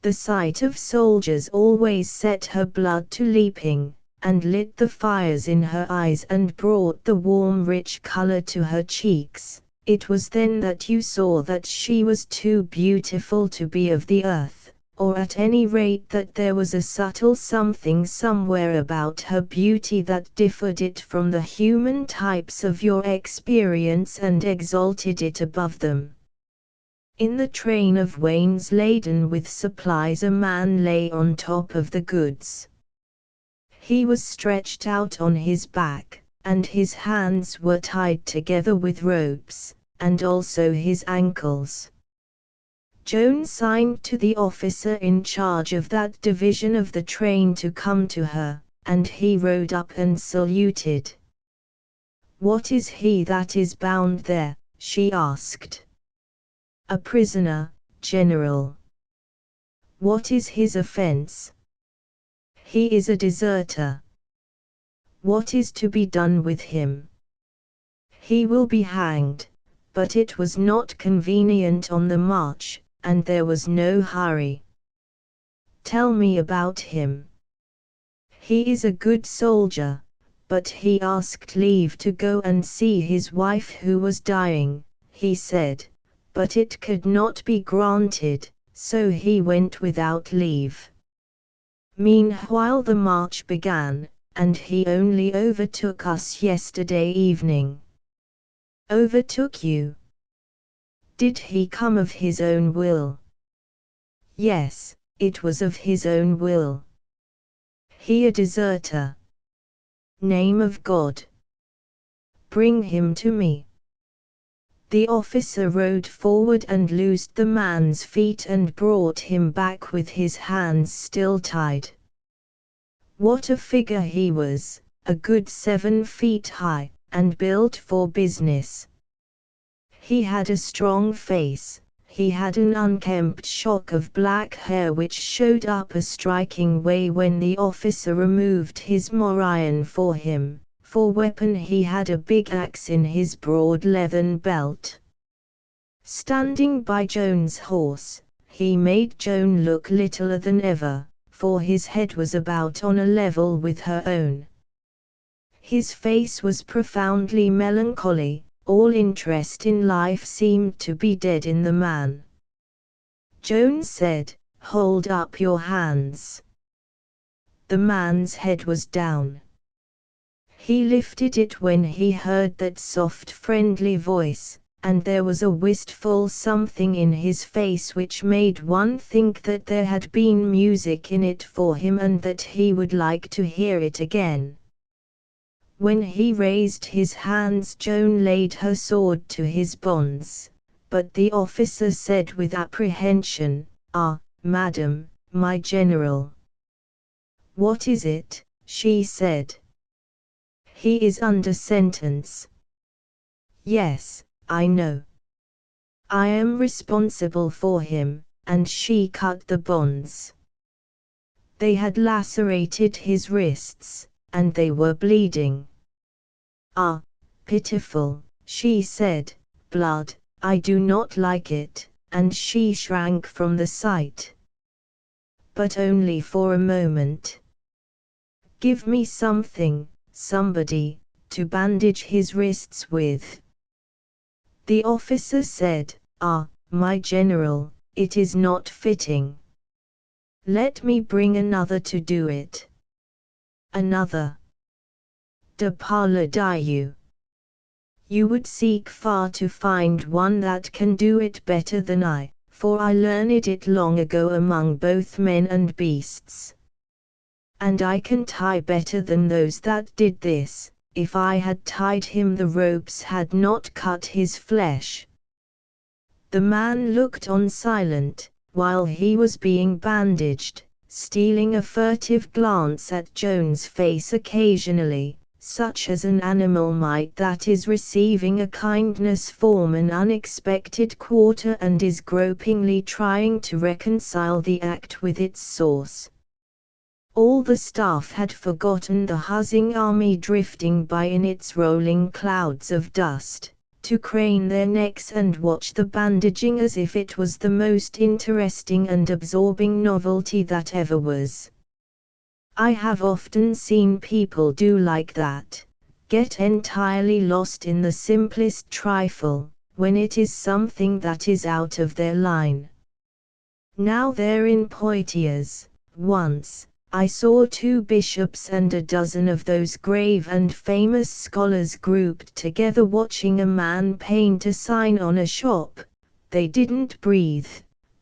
The sight of soldiers always set her blood to leaping, and lit the fires in her eyes and brought the warm rich color to her cheeks. It was then that you saw that she was too beautiful to be of the earth, or at any rate that there was a subtle something somewhere about her beauty that differed it from the human types of your experience and exalted it above them. In the train of wains laden with supplies a man lay on top of the goods. He was stretched out on his back, and his hands were tied together with ropes, and also his ankles. Joan signed to the officer in charge of that division of the train to come to her, and he rode up and saluted. "What is he that is bound there?" she asked. "A prisoner, General." "What is his offense?" "He is a deserter." "What is to be done with him?" "He will be hanged, but it was not convenient on the march, and there was no hurry." "Tell me about him." "He is a good soldier, but he asked leave to go and see his wife who was dying, he said, but it could not be granted, so he went without leave. Meanwhile the march began, and he only overtook us yesterday evening." "Overtook you? Did he come of his own will?" "Yes, it was of his own will." "He a deserter?" "Name of God." "Bring him to me." The officer rode forward and loosed the man's feet and brought him back with his hands still tied. What a figure he was, a good 7 feet high, and built for business. He had a strong face, he had an unkempt shock of black hair which showed up a striking way when the officer removed his morion for him. For weapon he had a big axe in his broad leathern belt. Standing by Joan's horse, he made Joan look littler than ever, for his head was about on a level with her own. His face was profoundly melancholy, all interest in life seemed to be dead in the man. Joan said, "Hold up your hands." The man's head was down. He lifted it when he heard that soft friendly voice, and there was a wistful something in his face which made one think that there had been music in it for him and that he would like to hear it again. When he raised his hands Joan laid her sword to his bonds, but the officer said with apprehension, "Ah, madam, my general." "What is it?" she said. "He is under sentence." "Yes, I know. I am responsible for him," and she cut the bonds. They had lacerated his wrists, and they were bleeding. "Ah, pitiful," she said, "blood, I do not like it," and she shrank from the sight. But only for a moment. "Give me something, somebody, to bandage his wrists with." The officer said, "Ah, my general, it is not fitting. Let me bring another to do it." "Another? De parle you. You would seek far to find one that can do it better than I, for I learned it long ago among both men and beasts. And I can tie better than those that did this. If I had tied him the ropes had not cut his flesh." The man looked on silent, while he was being bandaged, stealing a furtive glance at Joan's face occasionally, such as an animal might that is receiving a kindness from an unexpected quarter and is gropingly trying to reconcile the act with its source. All the staff had forgotten the huzzing army drifting by in its rolling clouds of dust, to crane their necks and watch the bandaging as if it was the most interesting and absorbing novelty that ever was. I have often seen people do like that, get entirely lost in the simplest trifle, when it is something that is out of their line. Now there in Poitiers, once, I saw 2 bishops and a dozen of those grave and famous scholars grouped together watching a man paint a sign on a shop. They didn't breathe,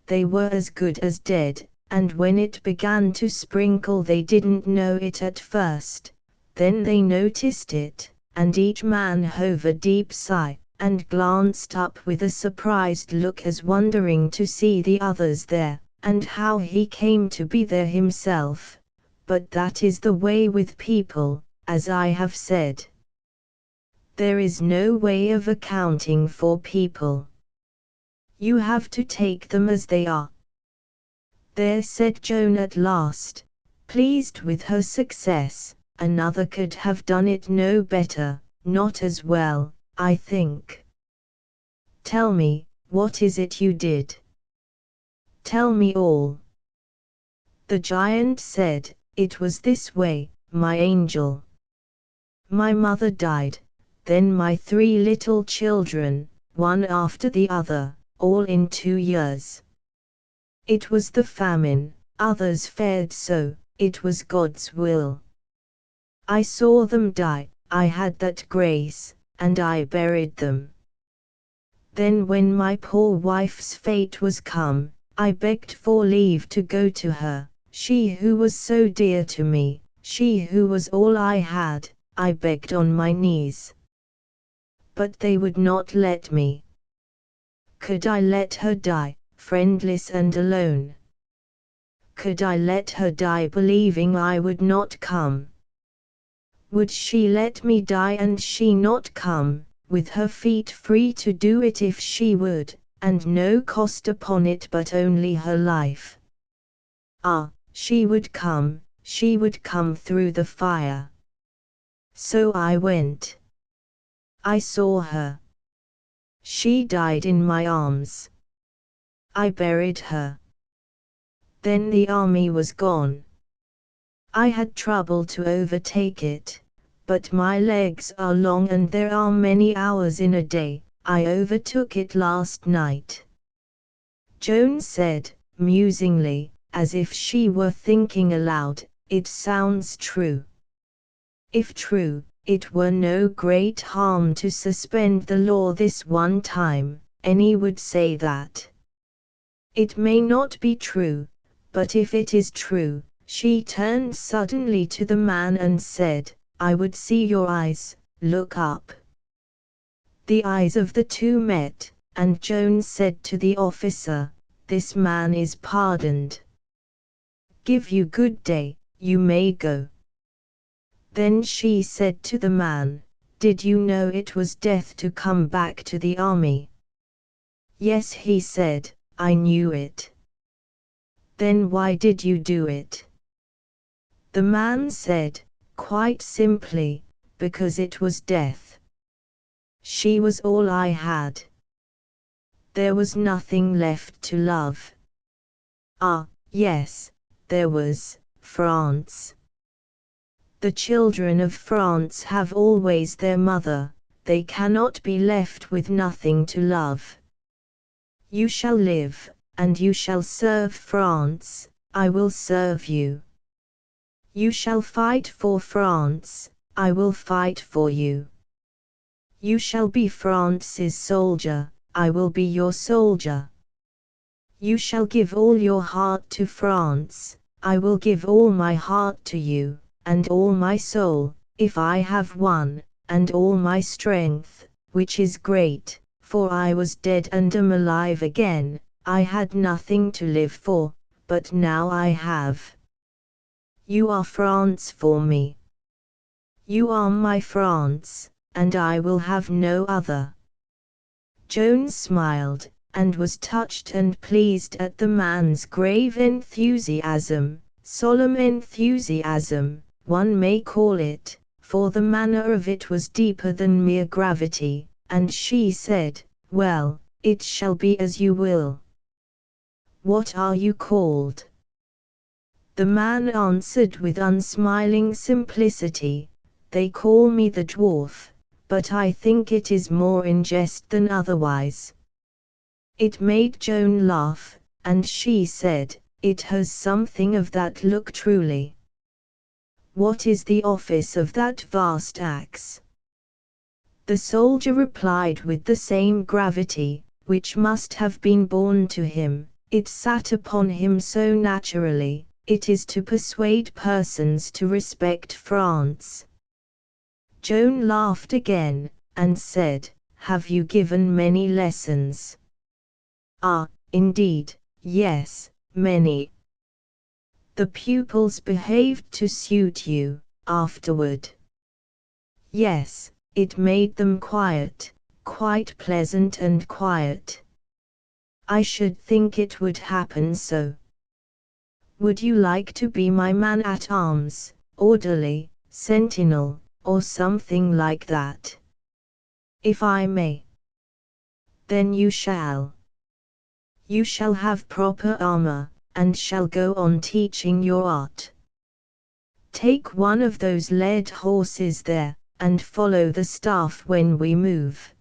they were as good as dead, and when it began to sprinkle they didn't know it at first, then they noticed it, and each man hove a deep sigh, and glanced up with a surprised look as wondering to see the others there, and how he came to be there himself. But that is the way with people, as I have said. There is no way of accounting for people. You have to take them as they are. "There," said Joan at last, pleased with her success, "another could have done it no better, not as well, I think." "Tell me, what is it you did? Tell me all." The giant said, "It was this way, my angel. My mother died, then my 3 little children, one after the other, all in 2 years. It was the famine, others fared so, it was God's will. I saw them die, I had that grace, and I buried them. Then when my poor wife's fate was come, I begged for leave to go to her, she who was so dear to me, she who was all I had, I begged on my knees. But they would not let me. Could I let her die, friendless and alone? Could I let her die believing I would not come? Would she let me die and she not come, with her feet free to do it if she would, and no cost upon it but only her life? Ah, she would come through the fire. So I went. I saw her. She died in my arms. I buried her. Then the army was gone. I had trouble to overtake it, but my legs are long and there are many hours in a day. I overtook it last night." Joan said, musingly, as if she were thinking aloud, "It sounds true. If true, it were no great harm to suspend the law this one time, any would say that. It may not be true, but if it is true." She turned suddenly to the man and said, "I would see your eyes, look up." The eyes of the 2 met, and Joan said to the officer, "This man is pardoned. Give you good day, you may go." Then she said to the man, "Did you know it was death to come back to the army?" "Yes," he said, "I knew it." "Then why did you do it?" The man said, quite simply, "Because it was death. She was all I had. There was nothing left to love." Ah, yes, there was France. The children of France have always their mother, they cannot be left with nothing to love. "You shall live, and you shall serve France, I will serve you. You shall fight for France, I will fight for you. You shall be France's soldier, I will be your soldier. You shall give all your heart to France, I will give all my heart to you, and all my soul, if I have one, and all my strength, which is great, for I was dead and am alive again, I had nothing to live for, but now I have. You are France for me. You are my France, and I will have no other." Joan smiled, and was touched and pleased at the man's grave enthusiasm, solemn enthusiasm, one may call it, for the manner of it was deeper than mere gravity, and she said, "Well, it shall be as you will. What are you called?" The man answered with unsmiling simplicity, "They call me the dwarf, but I think it is more in jest than otherwise." It made Joan laugh, and she said, "It has something of that look truly. What is the office of that vast axe?" The soldier replied with the same gravity, which must have been born to him, it sat upon him so naturally, "It is to persuade persons to respect France." Joan laughed again, and said, "Have you given many lessons?" "Ah, indeed, yes, many." "The pupils behaved to suit you, afterward?" "Yes, it made them quiet, quite pleasant and quiet." "I should think it would happen so. Would you like to be my man-at-arms, orderly, sentinel, or something like that?" "If I may." "Then you shall. You shall have proper armor, and shall go on teaching your art. Take one of those led horses there, and follow the staff when we move."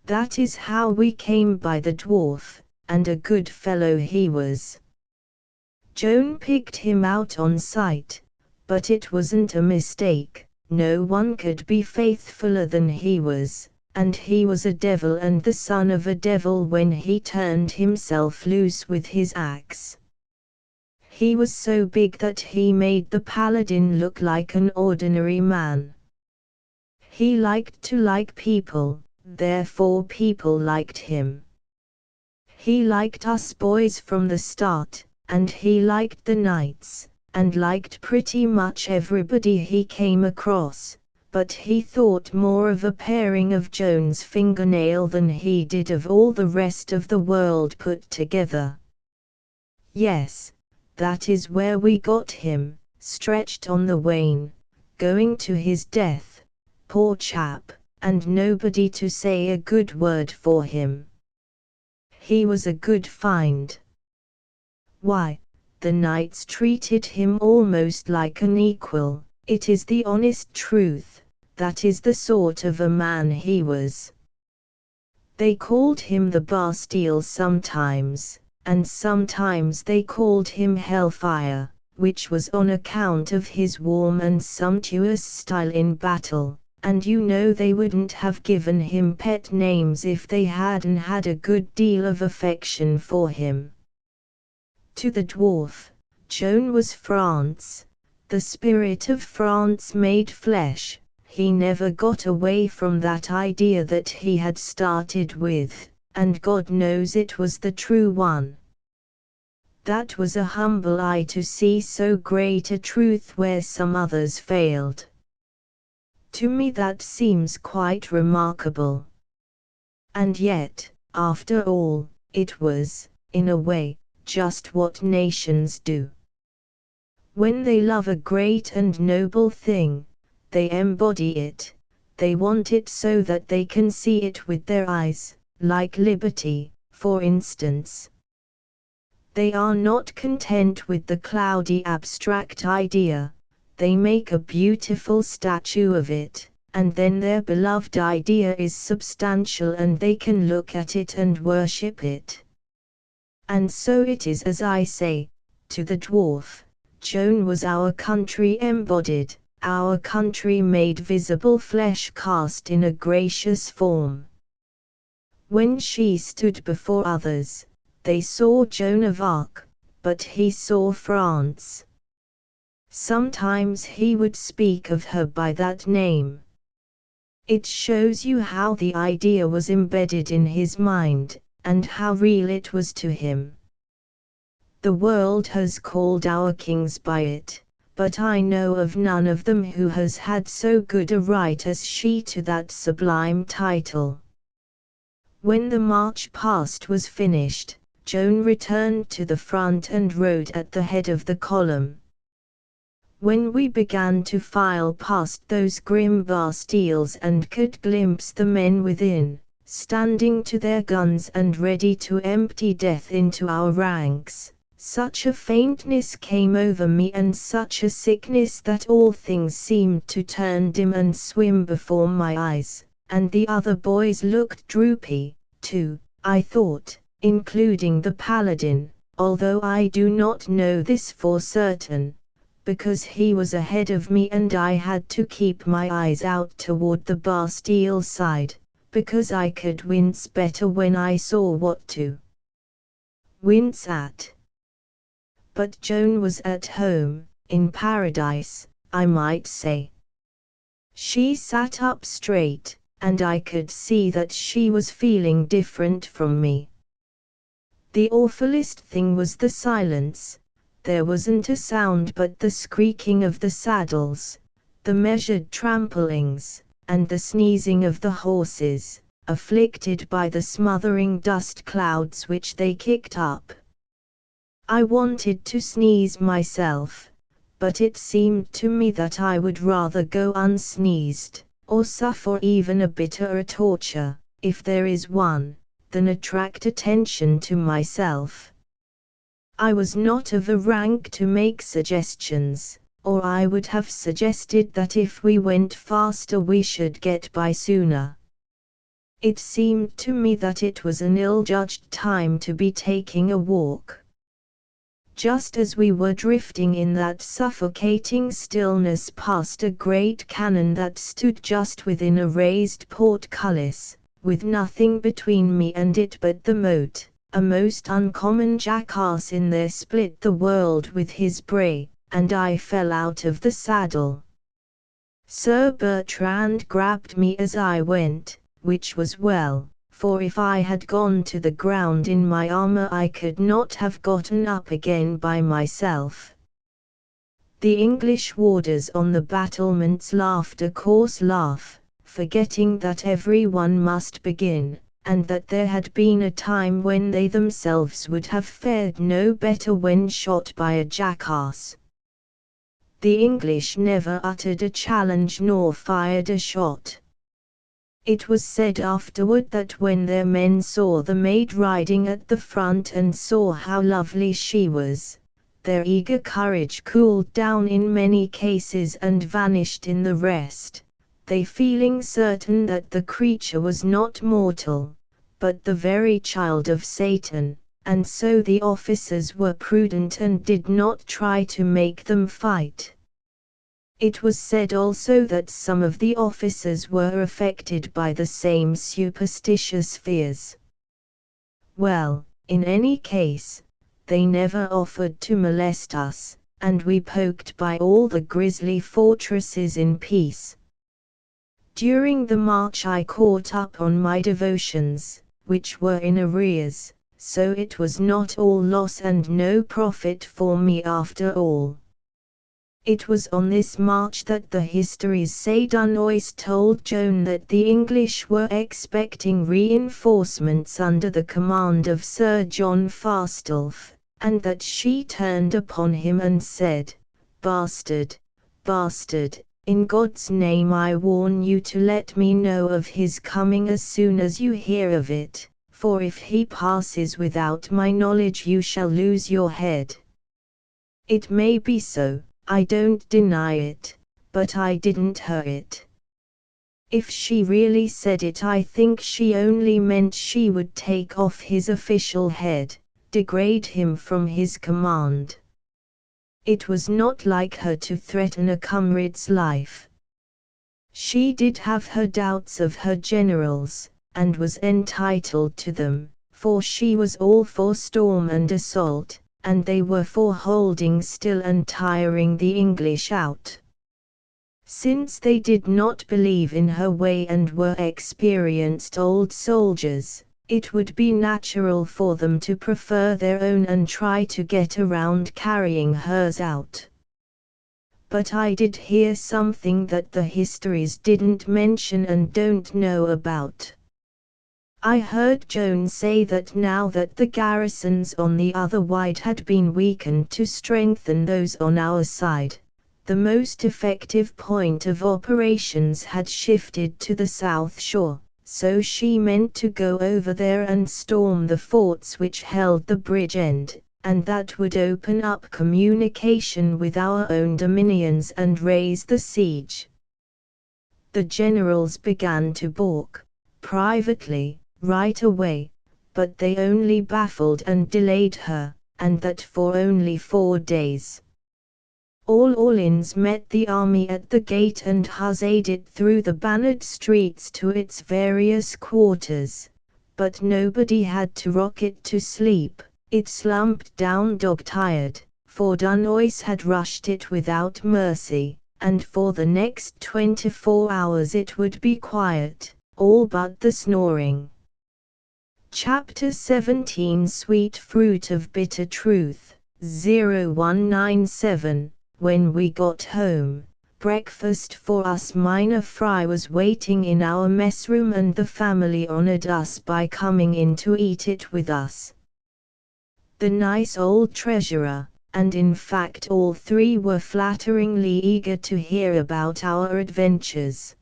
That is how we came by the dwarf, and a good fellow he was. Joan picked him out on sight, but it wasn't a mistake, no one could be faithfuler than he was, and he was a devil and the son of a devil when he turned himself loose with his axe. He was so big that he made the paladin look like an ordinary man. He liked to like people, therefore people liked him. He liked us boys from the start, and he liked the knights, and liked pretty much everybody he came across, but he thought more of a paring of Joan's fingernail than he did of all the rest of the world put together. Yes, that is where we got him, stretched on the wain, going to his death, poor chap, and nobody to say a good word for him. He was a good find. Why, the knights treated him almost like an equal, it is the honest truth, that is the sort of a man he was. They called him the Bastille sometimes, and sometimes they called him Hellfire, which was on account of his warm and sumptuous style in battle, and you know they wouldn't have given him pet names if they hadn't had a good deal of affection for him. To the dwarf, Joan was France, the spirit of France made flesh. He never got away from that idea that he had started with, and God knows it was the true one. That was a humble eye to see so great a truth where some others failed. To me that seems quite remarkable. And yet, after all, it was, in a way, just what nations do. When they love a great and noble thing, they embody it, they want it so that they can see it with their eyes, like liberty, for instance. They are not content with the cloudy abstract idea, they make a beautiful statue of it, and then their beloved idea is substantial and they can look at it and worship it. And so it is as I say, to the dwarf, Joan was our country embodied, our country made visible, flesh cast in a gracious form. When she stood before others, they saw Joan of Arc, but he saw France. Sometimes he would speak of her by that name. It shows you how the idea was embedded in his mind, and how real it was to him. The world has called our kings by it, but I know of none of them who has had so good a right as she to that sublime title. When the march past was finished, Joan returned to the front and rode at the head of the column. When we began to file past those grim Bastilles and could glimpse the men within, standing to their guns and ready to empty death into our ranks, such a faintness came over me and such a sickness that all things seemed to turn dim and swim before my eyes, and the other boys looked droopy, too, I thought, including the paladin, although I do not know this for certain, because he was ahead of me and I had to keep my eyes out toward the Bastille side, because I could wince better when I saw what to wince at. But Joan was at home, in paradise, I might say. She sat up straight, and I could see that she was feeling different from me. The awfulest thing was the silence. There wasn't a sound but the squeaking of the saddles, the measured tramplings, and the sneezing of the horses, afflicted by the smothering dust clouds which they kicked up. I wanted to sneeze myself, but it seemed to me that I would rather go unsneezed, or suffer even a bitterer torture, if there is one, than attract attention to myself. I was not of a rank to make suggestions, or I would have suggested that if we went faster we should get by sooner. It seemed to me that it was an ill-judged time to be taking a walk. Just as we were drifting in that suffocating stillness past a great cannon that stood just within a raised portcullis, with nothing between me and it but the moat, a most uncommon jackass in there split the world with his bray, and I fell out of the saddle. Sir Bertrand grabbed me as I went, which was well, for if I had gone to the ground in my armor I could not have gotten up again by myself. The English warders on the battlements laughed a coarse laugh, forgetting that everyone must begin, and that there had been a time when they themselves would have fared no better when shot by a jackass. The English never uttered a challenge nor fired a shot. It was said afterward that when their men saw the maid riding at the front and saw how lovely she was, their eager courage cooled down in many cases and vanished in the rest, they feeling certain that the creature was not mortal, but the very child of Satan, and so the officers were prudent and did not try to make them fight. It was said also that some of the officers were affected by the same superstitious fears. Well, in any case, they never offered to molest us, and we poked by all the grisly fortresses in peace. During the march I caught up on my devotions, which were in arrears, so it was not all loss and no profit for me after all. It was on this march that the histories say Dunois told Joan that the English were expecting reinforcements under the command of Sir John Fastolf, and that she turned upon him and said, "Bastard, bastard, in God's name I warn you to let me know of his coming as soon as you hear of it, for if he passes without my knowledge you shall lose your head." It may be so, I don't deny it, but I didn't hear it. If she really said it, I think she only meant she would take off his official head, degrade him from his command. It was not like her to threaten a comrade's life. She did have her doubts of her generals, and was entitled to them, for she was all for storm and assault, and they were for holding still and tiring the English out. Since they did not believe in her way and were experienced old soldiers, it would be natural for them to prefer their own and try to get around carrying hers out. But I did hear something that the histories didn't mention and don't know about. I heard Joan say that now that the garrisons on the other side had been weakened to strengthen those on our side, the most effective point of operations had shifted to the south shore, so she meant to go over there and storm the forts which held the bridge end, and that would open up communication with our own dominions and raise the siege. The generals began to balk, privately, right away, but they only baffled and delayed her, and that for only 4 days. All Orleans met the army at the gate and huzzaed it through the bannered streets to its various quarters, but nobody had to rock it to sleep, it slumped down dog-tired, for Dunois had rushed it without mercy, and for the next 24 hours it would be quiet, all but the snoring. Chapter 17 Sweet Fruit of Bitter Truth, 0197. When we got home, breakfast for us minor fry was waiting in our mess room and the family honored us by coming in to eat it with us. The nice old treasurer, and in fact all three were flatteringly eager to hear about our adventures.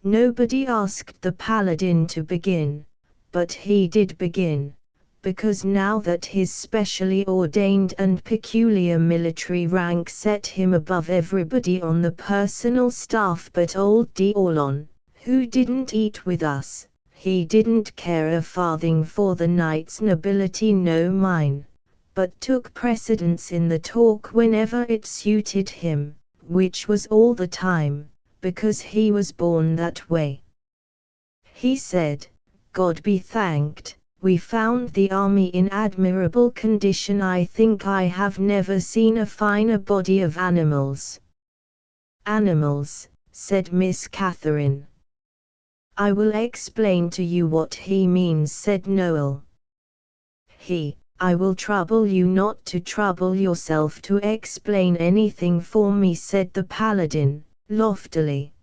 Nobody asked the paladin to begin, but he did begin, because now that his specially ordained and peculiar military rank set him above everybody on the personal staff but old d'Orlon, who didn't eat with us, he didn't care a farthing for the knight's nobility, no mine, but took precedence in the talk whenever it suited him, which was all the time, because he was born that way. He said, "God be thanked, we found the army in admirable condition. I think I have never seen a finer body of animals." "Animals," said Miss Catherine. "I will explain to you what he means," said Noel. I will trouble you not to trouble yourself to explain anything for me," said the paladin, loftily.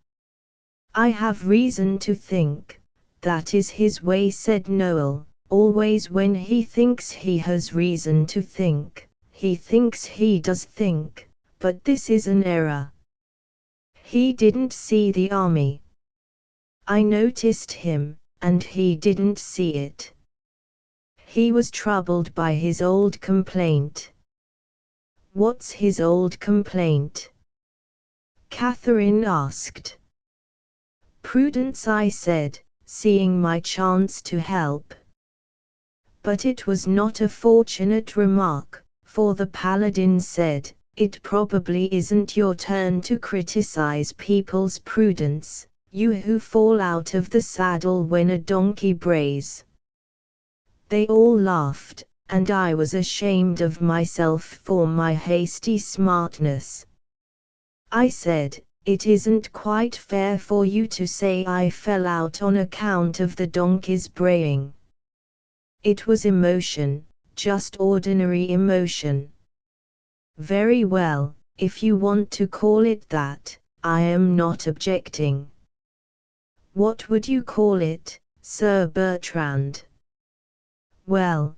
"I have reason to think." "That is his way," said Noel. "Always when he thinks he has reason to think, he thinks he does think, but this is an error. He didn't see the army. I noticed him, and he didn't see it. He was troubled by his old complaint." "What's his old complaint?" Catherine asked. "Prudence," I said, seeing my chance to help. But it was not a fortunate remark, for the paladin said, "It probably isn't your turn to criticize people's prudence, you who fall out of the saddle when a donkey brays." They all laughed, and I was ashamed of myself for my hasty smartness. I said, "It isn't quite fair for you to say I fell out on account of the donkey's braying. It was emotion, just ordinary emotion. Very well, if you want to call it that, I am not objecting. What would you call it, Sir Bertrand? Well,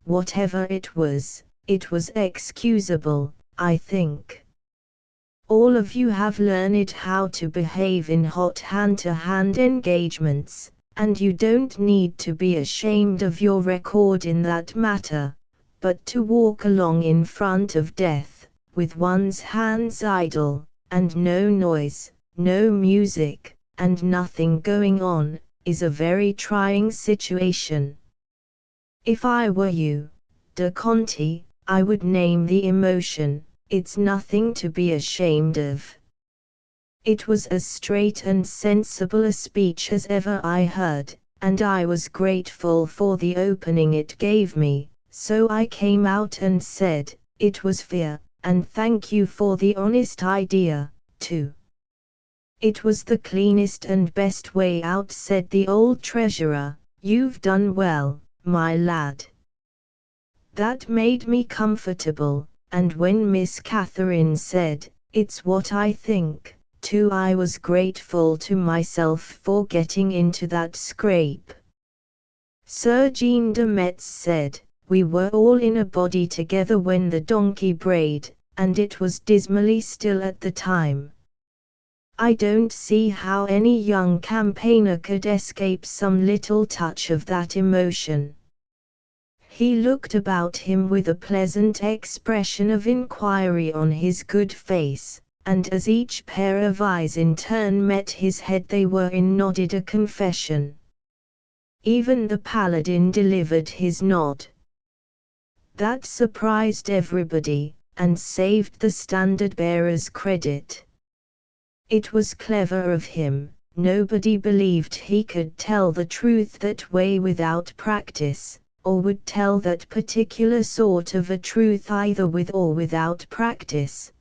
whatever it was excusable, I think. All of you have learned how to behave in hot hand-to-hand engagements, and you don't need to be ashamed of your record in that matter, but to walk along in front of death, with one's hands idle, and no noise, no music, and nothing going on, is a very trying situation. If I were you, de Conti, I would name the emotion. It's nothing to be ashamed of. It was as straight and sensible a speech as ever I heard, and I was grateful for the opening it gave me, so I came out and said, it was fear, and thank you for the honest idea, too. It was the cleanest and best way out, said the old treasurer. You've done well, my lad. That made me comfortable, and when Miss Catherine said, it's what I think, too, I was grateful to myself for getting into that scrape. Sir Jean de Metz said, we were all in a body together when the donkey brayed, and it was dismally still at the time. I don't see how any young campaigner could escape some little touch of that emotion. He looked about him with a pleasant expression of inquiry on his good face, and as each pair of eyes in turn met his head they were in nodded a confession. Even the paladin delivered his nod. That surprised everybody, and saved the standard-bearer's credit. It was clever of him. Nobody believed he could tell the truth that way without practice, or would tell that particular sort of a truth either with or without practice.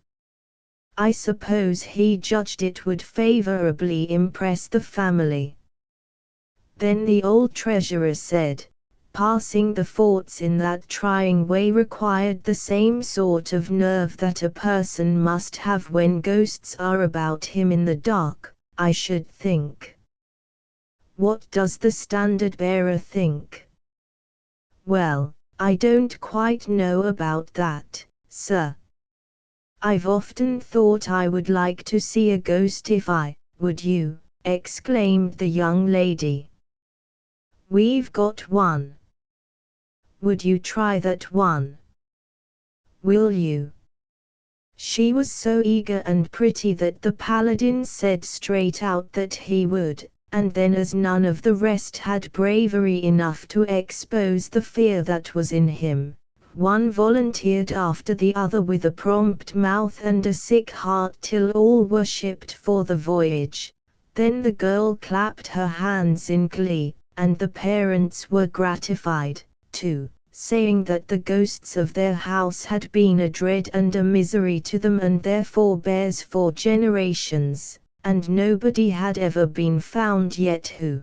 I suppose he judged it would favorably impress the family. Then the old treasurer said, passing the forts in that trying way required the same sort of nerve that a person must have when ghosts are about him in the dark, I should think. What does the standard-bearer think? Well, I don't quite know about that, sir. I've often thought I would like to see a ghost if I, would you? Exclaimed the young lady. We've got one. Would you try that one? Will you? She was so eager and pretty that the paladin said straight out that he would, and then as none of the rest had bravery enough to expose the fear that was in him, one volunteered after the other with a prompt mouth and a sick heart till all were shipped for the voyage. Then the girl clapped her hands in glee, and the parents were gratified, too, saying that the ghosts of their house had been a dread and a misery to them and their forebears for generations, and nobody had ever been found yet who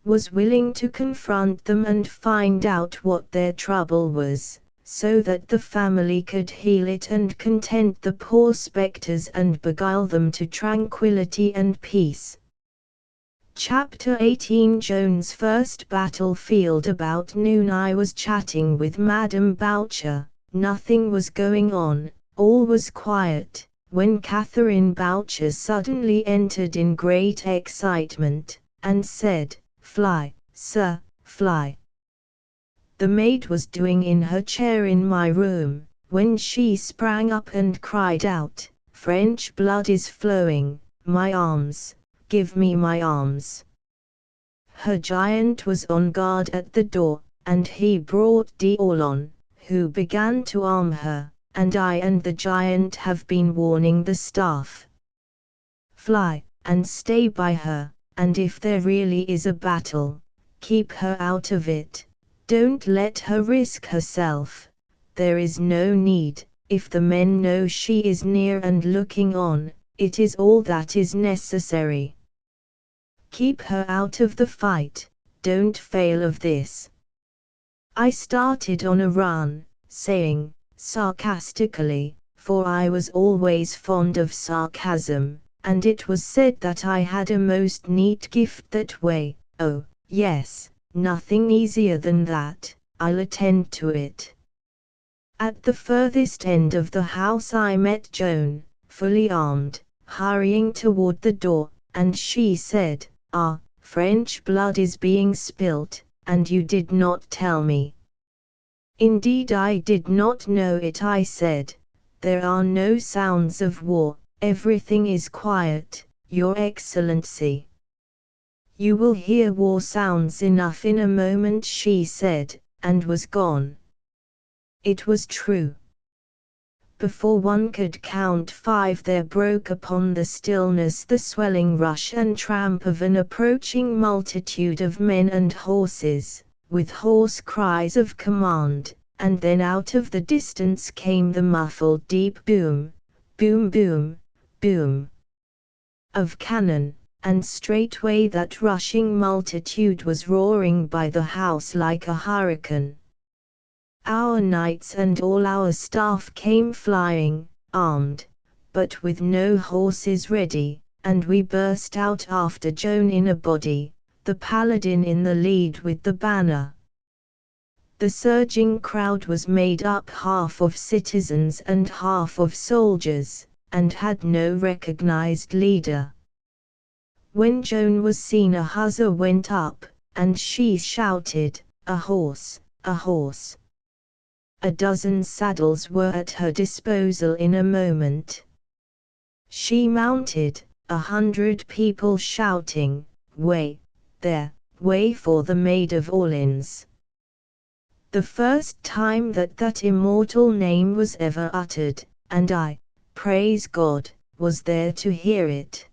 was willing to confront them and find out what their trouble was, so that the family could heal it and content the poor spectres and beguile them to tranquility and peace. Chapter 18 Joan's first battlefield. About noon I was chatting with Madame Boucher. Nothing was going on, all was quiet, when Catherine Boucher suddenly entered in great excitement, and said, "Fly, sir, fly." The maid was doing in her chair in my room, when she sprang up and cried out, "French blood is flowing, my arms, give me my arms." Her giant was on guard at the door, and he brought D'Orlon, who began to arm her, and I and the giant have been warning the staff. Fly, and stay by her, and if there really is a battle, keep her out of it, don't let her risk herself, there is no need, if the men know she is near and looking on, it is all that is necessary. Keep her out of the fight, don't fail of this. I started on a run, saying, sarcastically, for I was always fond of sarcasm, and it was said that I had a most neat gift that way. Oh, yes, nothing easier than that, I'll attend to it. At the furthest end of the house I met Joan, fully armed, hurrying toward the door, and she said, "Ah, French blood is being spilt, and you did not tell me." "Indeed I did not know it," I said. "There are no sounds of war, everything is quiet, Your Excellency." "You will hear war sounds enough in a moment," she said, and was gone. It was true. Before one could count 5 there broke upon the stillness the swelling rush and tramp of an approaching multitude of men and horses, with hoarse cries of command, and then out of the distance came the muffled deep boom, boom boom, boom of cannon, and straightway that rushing multitude was roaring by the house like a hurricane. Our knights and all our staff came flying, armed, but with no horses ready, and we burst out after Joan in a body, the paladin in the lead with the banner. The surging crowd was made up half of citizens and half of soldiers, and had no recognized leader. When Joan was seen a huzzah went up, and she shouted, "A horse, a horse!" A dozen saddles were at her disposal in a moment. She mounted, 100 people shouting, "Way, there, way for the Maid of Orleans." The first time that that immortal name was ever uttered, and I, praise God, was there to hear it.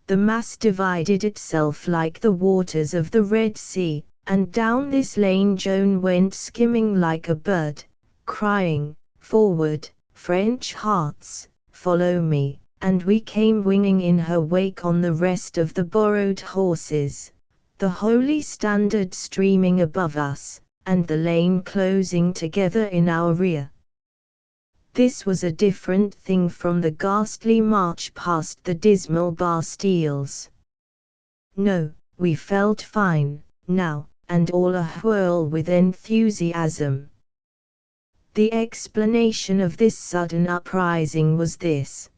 The mass divided itself like the waters of the Red Sea, and down this lane Joan went skimming like a bird, crying, "Forward, French hearts, follow me," and we came winging in her wake on the rest of the borrowed horses, the holy standard streaming above us, and the lane closing together in our rear. This was a different thing from the ghastly march past the dismal Bastilles. No, we felt fine, now, and all a-whirl with enthusiasm. The explanation of this sudden uprising was this.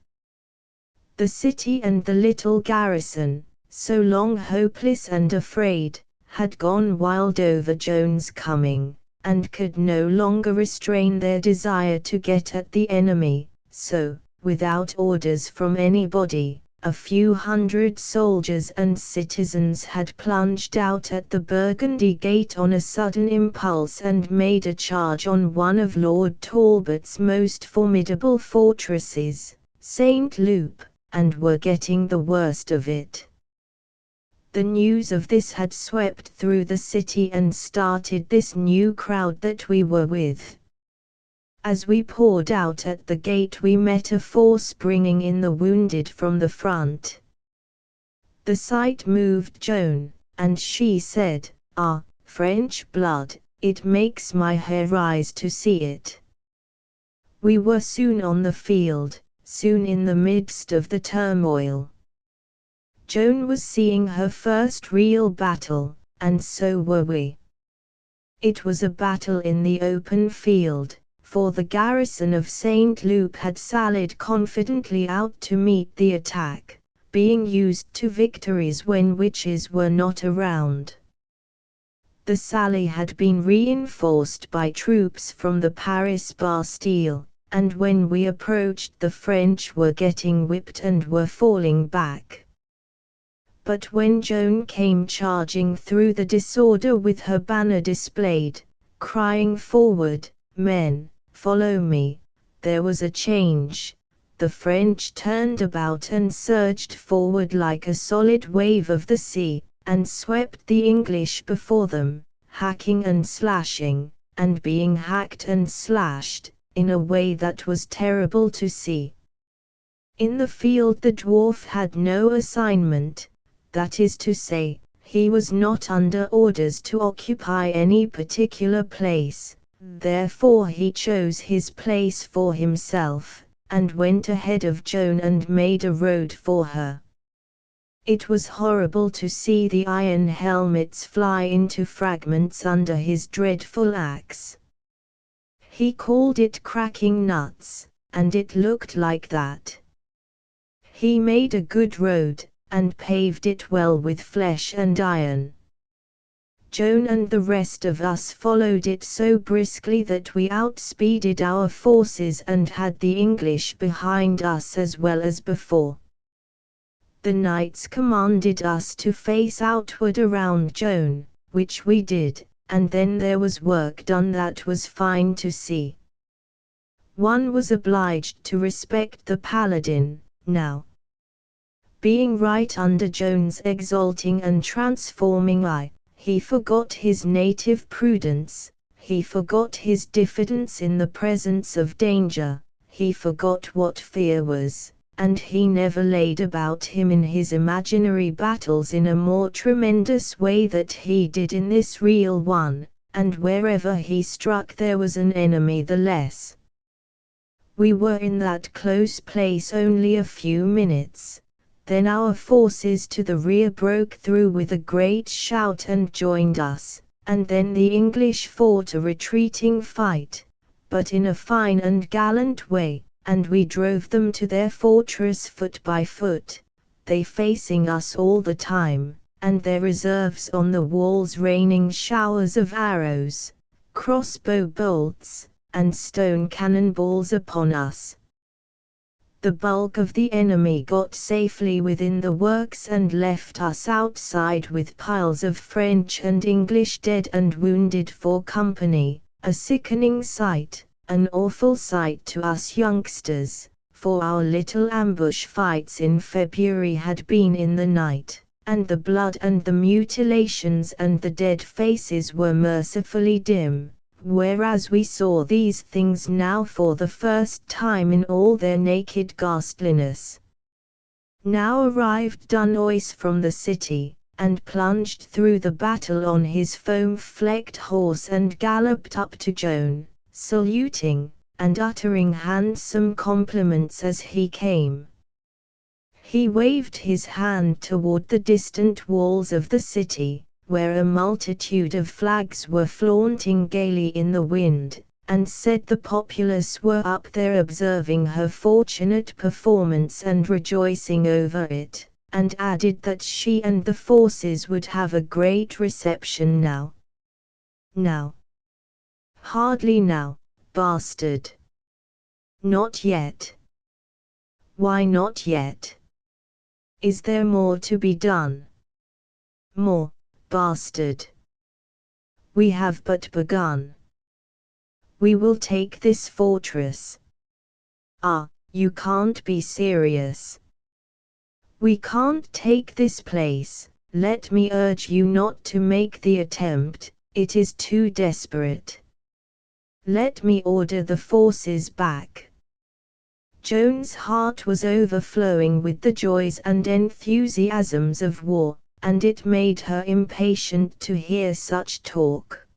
The city and the little garrison, so long hopeless and afraid, had gone wild over Joan's coming, and could no longer restrain their desire to get at the enemy, so, without orders from anybody, a few hundred soldiers and citizens had plunged out at the Burgundy Gate on a sudden impulse and made a charge on one of Lord Talbot's most formidable fortresses, St. Loup, and were getting the worst of it. The news of this had swept through the city and started this new crowd that we were with. As we poured out at the gate we met a force bringing in the wounded from the front. The sight moved Joan, and she said, "Ah, French blood, it makes my hair rise to see it." We were soon on the field, soon in the midst of the turmoil. Joan was seeing her first real battle, and so were we. It was a battle in the open field, for the garrison of St. Loup had sallied confidently out to meet the attack, being used to victories when witches were not around. The sally had been reinforced by troops from the Paris Bastille, and when we approached the French were getting whipped and were falling back. But when Joan came charging through the disorder with her banner displayed, crying, "Forward, men, follow me," there was a change. The French turned about and surged forward like a solid wave of the sea, and swept the English before them, hacking and slashing, and being hacked and slashed, in a way that was terrible to see. In the field the dwarf had no assignment, that is to say, He was not under orders to occupy any particular place, therefore he chose his place for himself, and went ahead of Joan and made a road for her. It was horrible to see the iron helmets fly into fragments under his dreadful axe. He called it cracking nuts, and it looked like that. He made a good road, and paved it well with flesh and iron. Joan and the rest of us followed it so briskly that we outspeeded our forces and had the English behind us as well as before. The knights commanded us to face outward around Joan, which we did, and then there was work done that was fine to see. One was obliged to respect the paladin, now. Being right under Joan's exalting and transforming eye, he forgot his native prudence, he forgot his diffidence in the presence of danger, he forgot what fear was, and he never laid about him in his imaginary battles in a more tremendous way that he did in this real one, and wherever he struck there was an enemy the less. We were in that close place only a few minutes. Then our forces to the rear broke through with a great shout and joined us, and then the English fought a retreating fight, but in a fine and gallant way, and we drove them to their fortress foot by foot, they facing us all the time, and their reserves on the walls raining showers of arrows, crossbow bolts, and stone cannonballs upon us. The bulk of the enemy got safely within the works and left us outside with piles of French and English dead and wounded for company, a sickening sight, an awful sight to us youngsters, for our little ambush fights in February had been in the night, and the blood and the mutilations and the dead faces were mercifully dim. Whereas we saw these things now for the first time in all their naked ghastliness. Now arrived Dunois from the city, and plunged through the battle on his foam-flecked horse and galloped up to Joan, saluting, and uttering handsome compliments as he came. He waved his hand toward the distant walls of the city, where a multitude of flags were flaunting gaily in the wind, and said the populace were up there observing her fortunate performance and rejoicing over it, and added that she and the forces would have a great reception now. Now. Hardly now, bastard. Not yet. Why not yet? Is there more to be done? More, bastard. We have but begun. We will take this fortress. Ah, you can't be serious. We can't take this place. Let me urge you not to make the attempt, it is too desperate. Let me order the forces back. Joan's heart was overflowing with the joys and enthusiasms of war, and it made her impatient to hear such talk.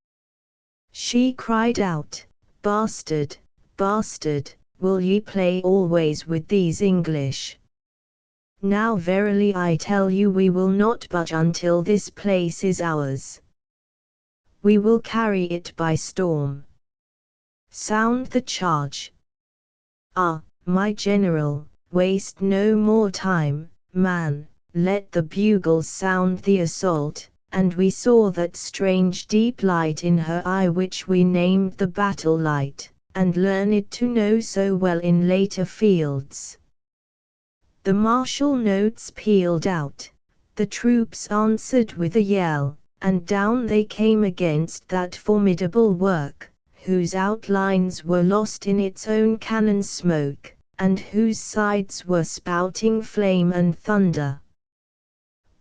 She cried out, "Bastard, bastard, will ye play always with these English? Now verily I tell you we will not budge until this place is ours. We will carry it by storm. Sound the charge. Ah, my general, waste no more time, man, let the bugles sound the assault." And we saw that strange deep light in her eye which we named the battle light, and learned to know so well in later fields. The martial notes pealed out, the troops answered with a yell, and down they came against that formidable work, whose outlines were lost in its own cannon smoke, and whose sides were spouting flame and thunder.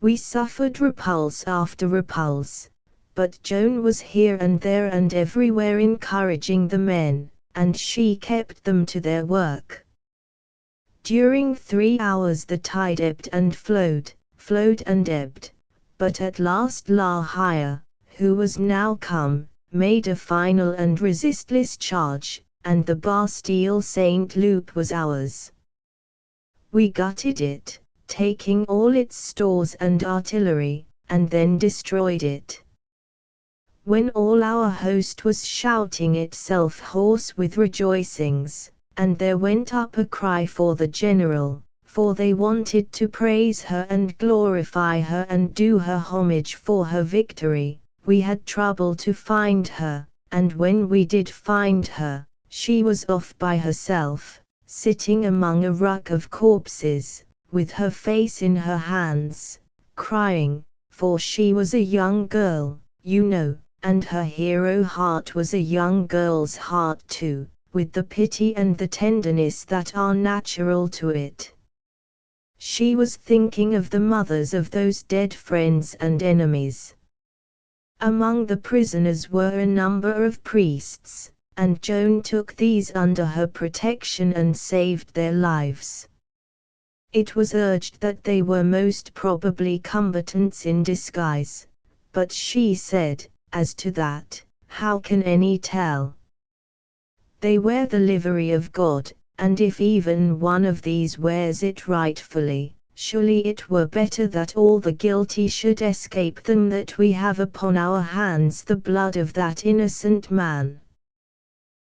We suffered repulse after repulse, but Joan was here and there and everywhere encouraging the men, and she kept them to their work. During 3 hours the tide ebbed and flowed and ebbed, but at last La Hire, who was now come, made a final and resistless charge, and the Bastille St. Loup was ours. We gutted it, taking all its stores and artillery, and then destroyed it. When all our host was shouting itself hoarse with rejoicings, and there went up a cry for the general, for they wanted to praise her and glorify her and do her homage for her victory, we had trouble to find her, and when we did find her, she was off by herself, sitting among a ruck of corpses, with her face in her hands, crying, for she was a young girl, you know, and her hero heart was a young girl's heart too, with the pity and the tenderness that are natural to it. She was thinking of the mothers of those dead friends and enemies. Among the prisoners were a number of priests, and Joan took these under her protection and saved their lives. It was urged that they were most probably combatants in disguise, but she said, as to that, how can any tell? They wear the livery of God, and if even one of these wears it rightfully, surely it were better that all the guilty should escape than that we have upon our hands the blood of that innocent man.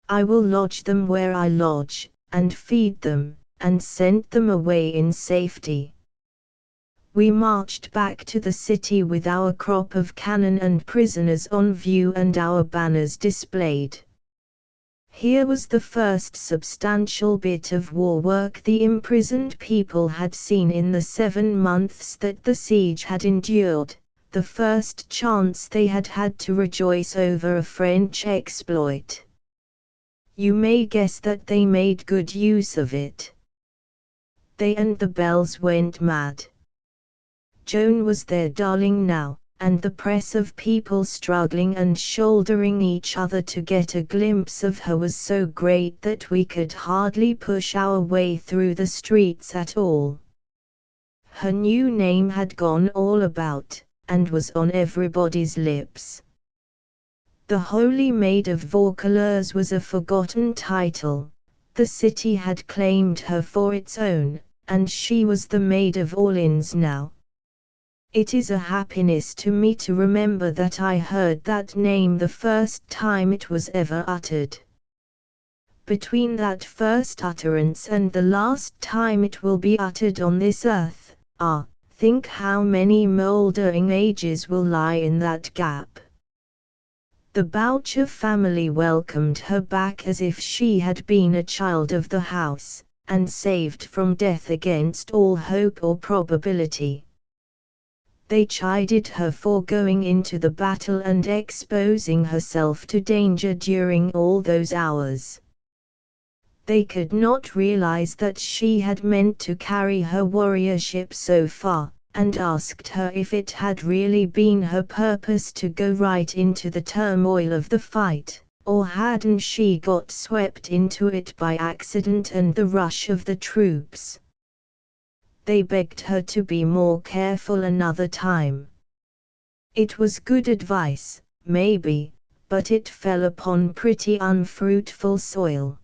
I will lodge them where I lodge, and feed them, and send them away in safety. We marched back to the city with our crop of cannon and prisoners on view and our banners displayed. Here was the first substantial bit of war work the imprisoned people had seen in the 7 months that the siege had endured, the first chance they had had to rejoice over a French exploit. You may guess that they made good use of it. They and the bells went mad. Joan was their darling now, and the press of people struggling and shouldering each other to get a glimpse of her was so great that we could hardly push our way through the streets at all. Her new name had gone all about, and was on everybody's lips. The Holy Maid of Vaucouleurs was a forgotten title. The city had claimed her for its own, and she was the Maid of Orleans now. It is a happiness to me to remember that I heard that name the first time it was ever uttered. Between that first utterance and the last time it will be uttered on this earth, think how many mouldering ages will lie in that gap. The Boucher family welcomed her back as if she had been a child of the house, and saved from death against all hope or probability. They chided her for going into the battle and exposing herself to danger during all those hours. They could not realize that she had meant to carry her warriorship so far, and asked her if it had really been her purpose to go right into the turmoil of the fight, or hadn't she got swept into it by accident and the rush of the troops. They begged her to be more careful another time. It was good advice, maybe, but it fell upon pretty unfruitful soil.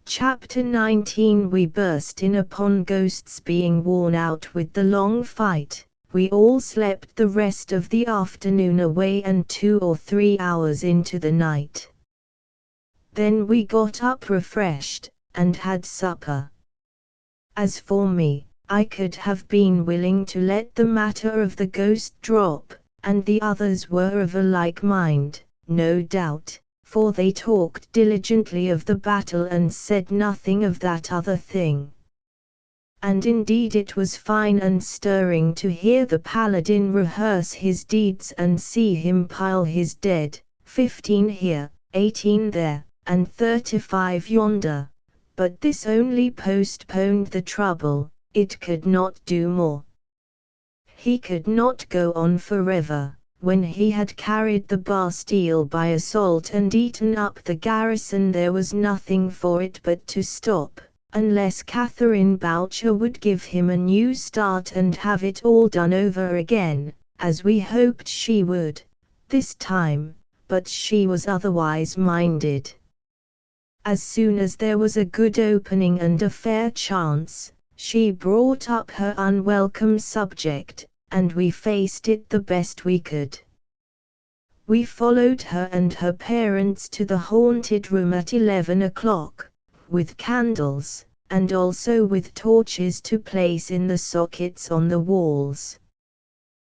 Chapter 19 We burst in upon ghosts being worn out with the long fight. We all slept the rest of the afternoon away and 2 or 3 hours into the night. Then we got up refreshed, and had supper. As for me, I could have been willing to let the matter of the ghost drop, and the others were of a like mind, no doubt, for they talked diligently of the battle and said nothing of that other thing. And indeed it was fine and stirring to hear the paladin rehearse his deeds and see him pile his dead, 15 here, 18 there, and 35 yonder. But this only postponed the trouble, it could not do more. He could not go on forever. When he had carried the Bastille by assault and eaten up the garrison, there was nothing for it but to stop, unless Catherine Boucher would give him a new start and have it all done over again, as we hoped she would, this time, but she was otherwise minded. As soon as there was a good opening and a fair chance, she brought up her unwelcome subject, and we faced it the best we could. We followed her and her parents to the haunted room at 11 o'clock, with candles, and also with torches to place in the sockets on the walls.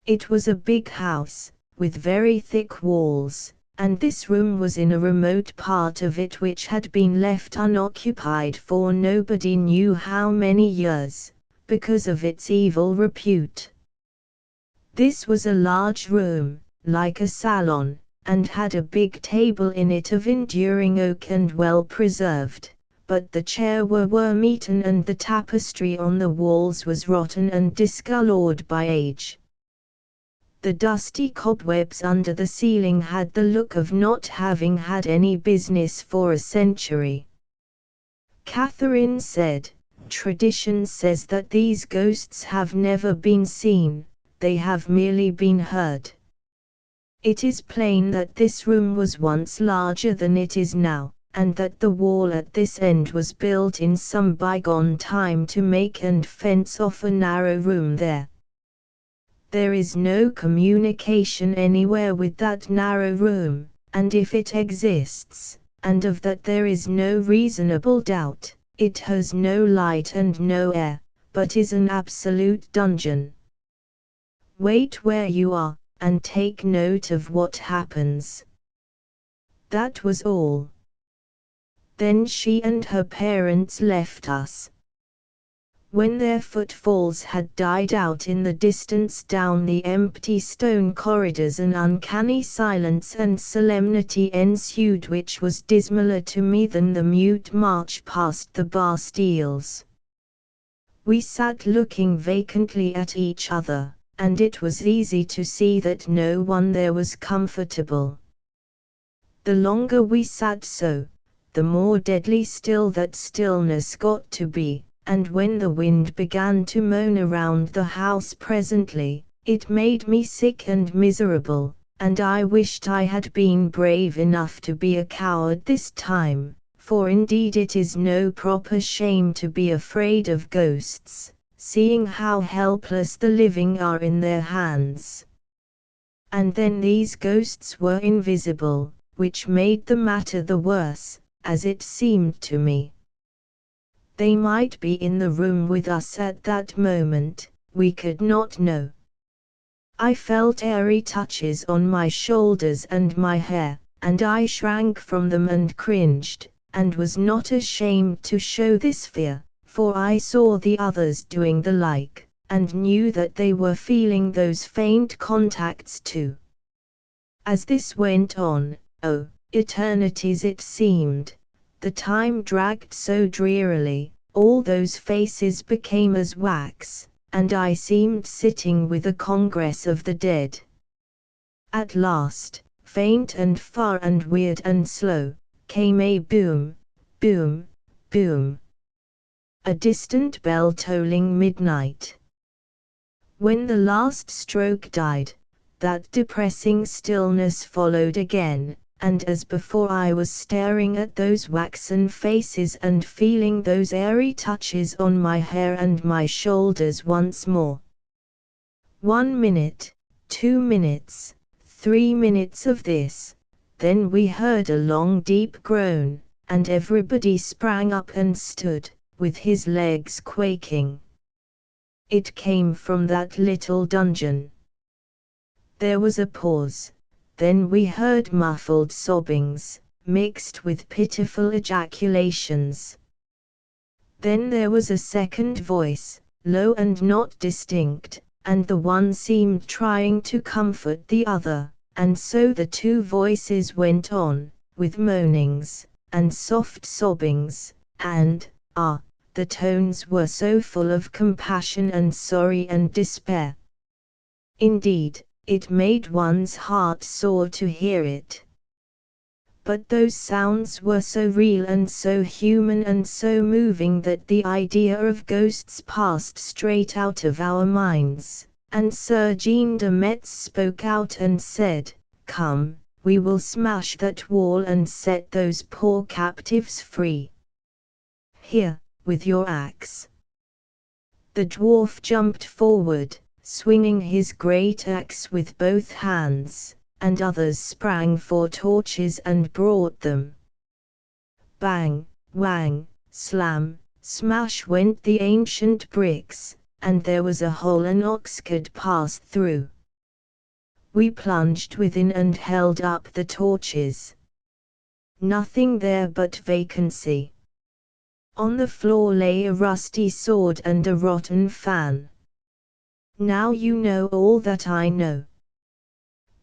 It was a big house, with very thick walls, and this room was in a remote part of it which had been left unoccupied for nobody knew how many years, because of its evil repute. This was a large room, like a salon, and had a big table in it of enduring oak and well preserved, but the chairs were worm-eaten and the tapestry on the walls was rotten and discolored by age. The dusty cobwebs under the ceiling had the look of not having had any business for a century. Catherine said, "Tradition says that these ghosts have never been seen, they have merely been heard. It is plain that this room was once larger than it is now, and that the wall at this end was built in some bygone time to make and fence off a narrow room there. There is no communication anywhere with that narrow room, and if it exists, and of that there is no reasonable doubt, it has no light and no air, but is an absolute dungeon. Wait where you are, and take note of what happens." That was all. Then she and her parents left us. When their footfalls had died out in the distance down the empty stone corridors, an uncanny silence and solemnity ensued which was dismaler to me than the mute march past the Bastilles. We sat looking vacantly at each other, and it was easy to see that no one there was comfortable. The longer we sat so, the more deadly still that stillness got to be. And when the wind began to moan around the house presently, it made me sick and miserable, and I wished I had been brave enough to be a coward this time, for indeed it is no proper shame to be afraid of ghosts, seeing how helpless the living are in their hands. And then these ghosts were invisible, which made the matter the worse, as it seemed to me. They might be in the room with us at that moment, we could not know. I felt airy touches on my shoulders and my hair, and I shrank from them and cringed, and was not ashamed to show this fear, for I saw the others doing the like, and knew that they were feeling those faint contacts too. As this went on, oh, eternities it seemed. The time dragged so drearily, all those faces became as wax, and I seemed sitting with a congress of the dead. At last, faint and far and weird and slow, came a boom, boom, boom. A distant bell tolling midnight. When the last stroke died, that depressing stillness followed again, and as before I was staring at those waxen faces and feeling those airy touches on my hair and my shoulders once more. 1 minute, 2 minutes, 3 minutes of this, then we heard a long deep groan, and everybody sprang up and stood, with his legs quaking. It came from that little dungeon. There was a pause. Then we heard muffled sobbings, mixed with pitiful ejaculations. Then there was a second voice, low and not distinct, and the one seemed trying to comfort the other, and so the two voices went on, with moanings, and soft sobbings, and, the tones were so full of compassion and sorry and despair. Indeed, it made one's heart sore to hear it. But those sounds were so real and so human and so moving that the idea of ghosts passed straight out of our minds, and Sir Jean de Metz spoke out and said, "Come, we will smash that wall and set those poor captives free. Here, with your axe." The dwarf jumped forward, swinging his great axe with both hands, and others sprang for torches and brought them. Bang, whang, slam, smash went the ancient bricks, and there was a hole an ox could pass through. We plunged within and held up the torches. Nothing there but vacancy. On the floor lay a rusty sword and a rotten fan. Now you know all that I know.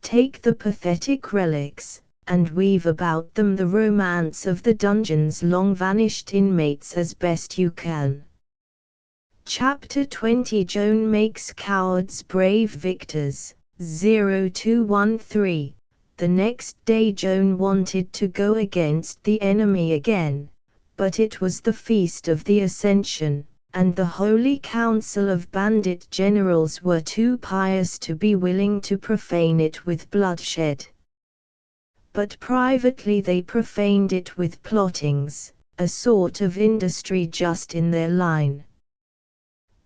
Take the pathetic relics, and weave about them the romance of the dungeon's long-vanished inmates as best you can. Chapter 20 Joan makes cowards brave victors. 0213. The next day Joan wanted to go against the enemy again, but it was the feast of the Ascension, and the Holy Council of Bandit Generals were too pious to be willing to profane it with bloodshed. But privately they profaned it with plottings, a sort of industry just in their line.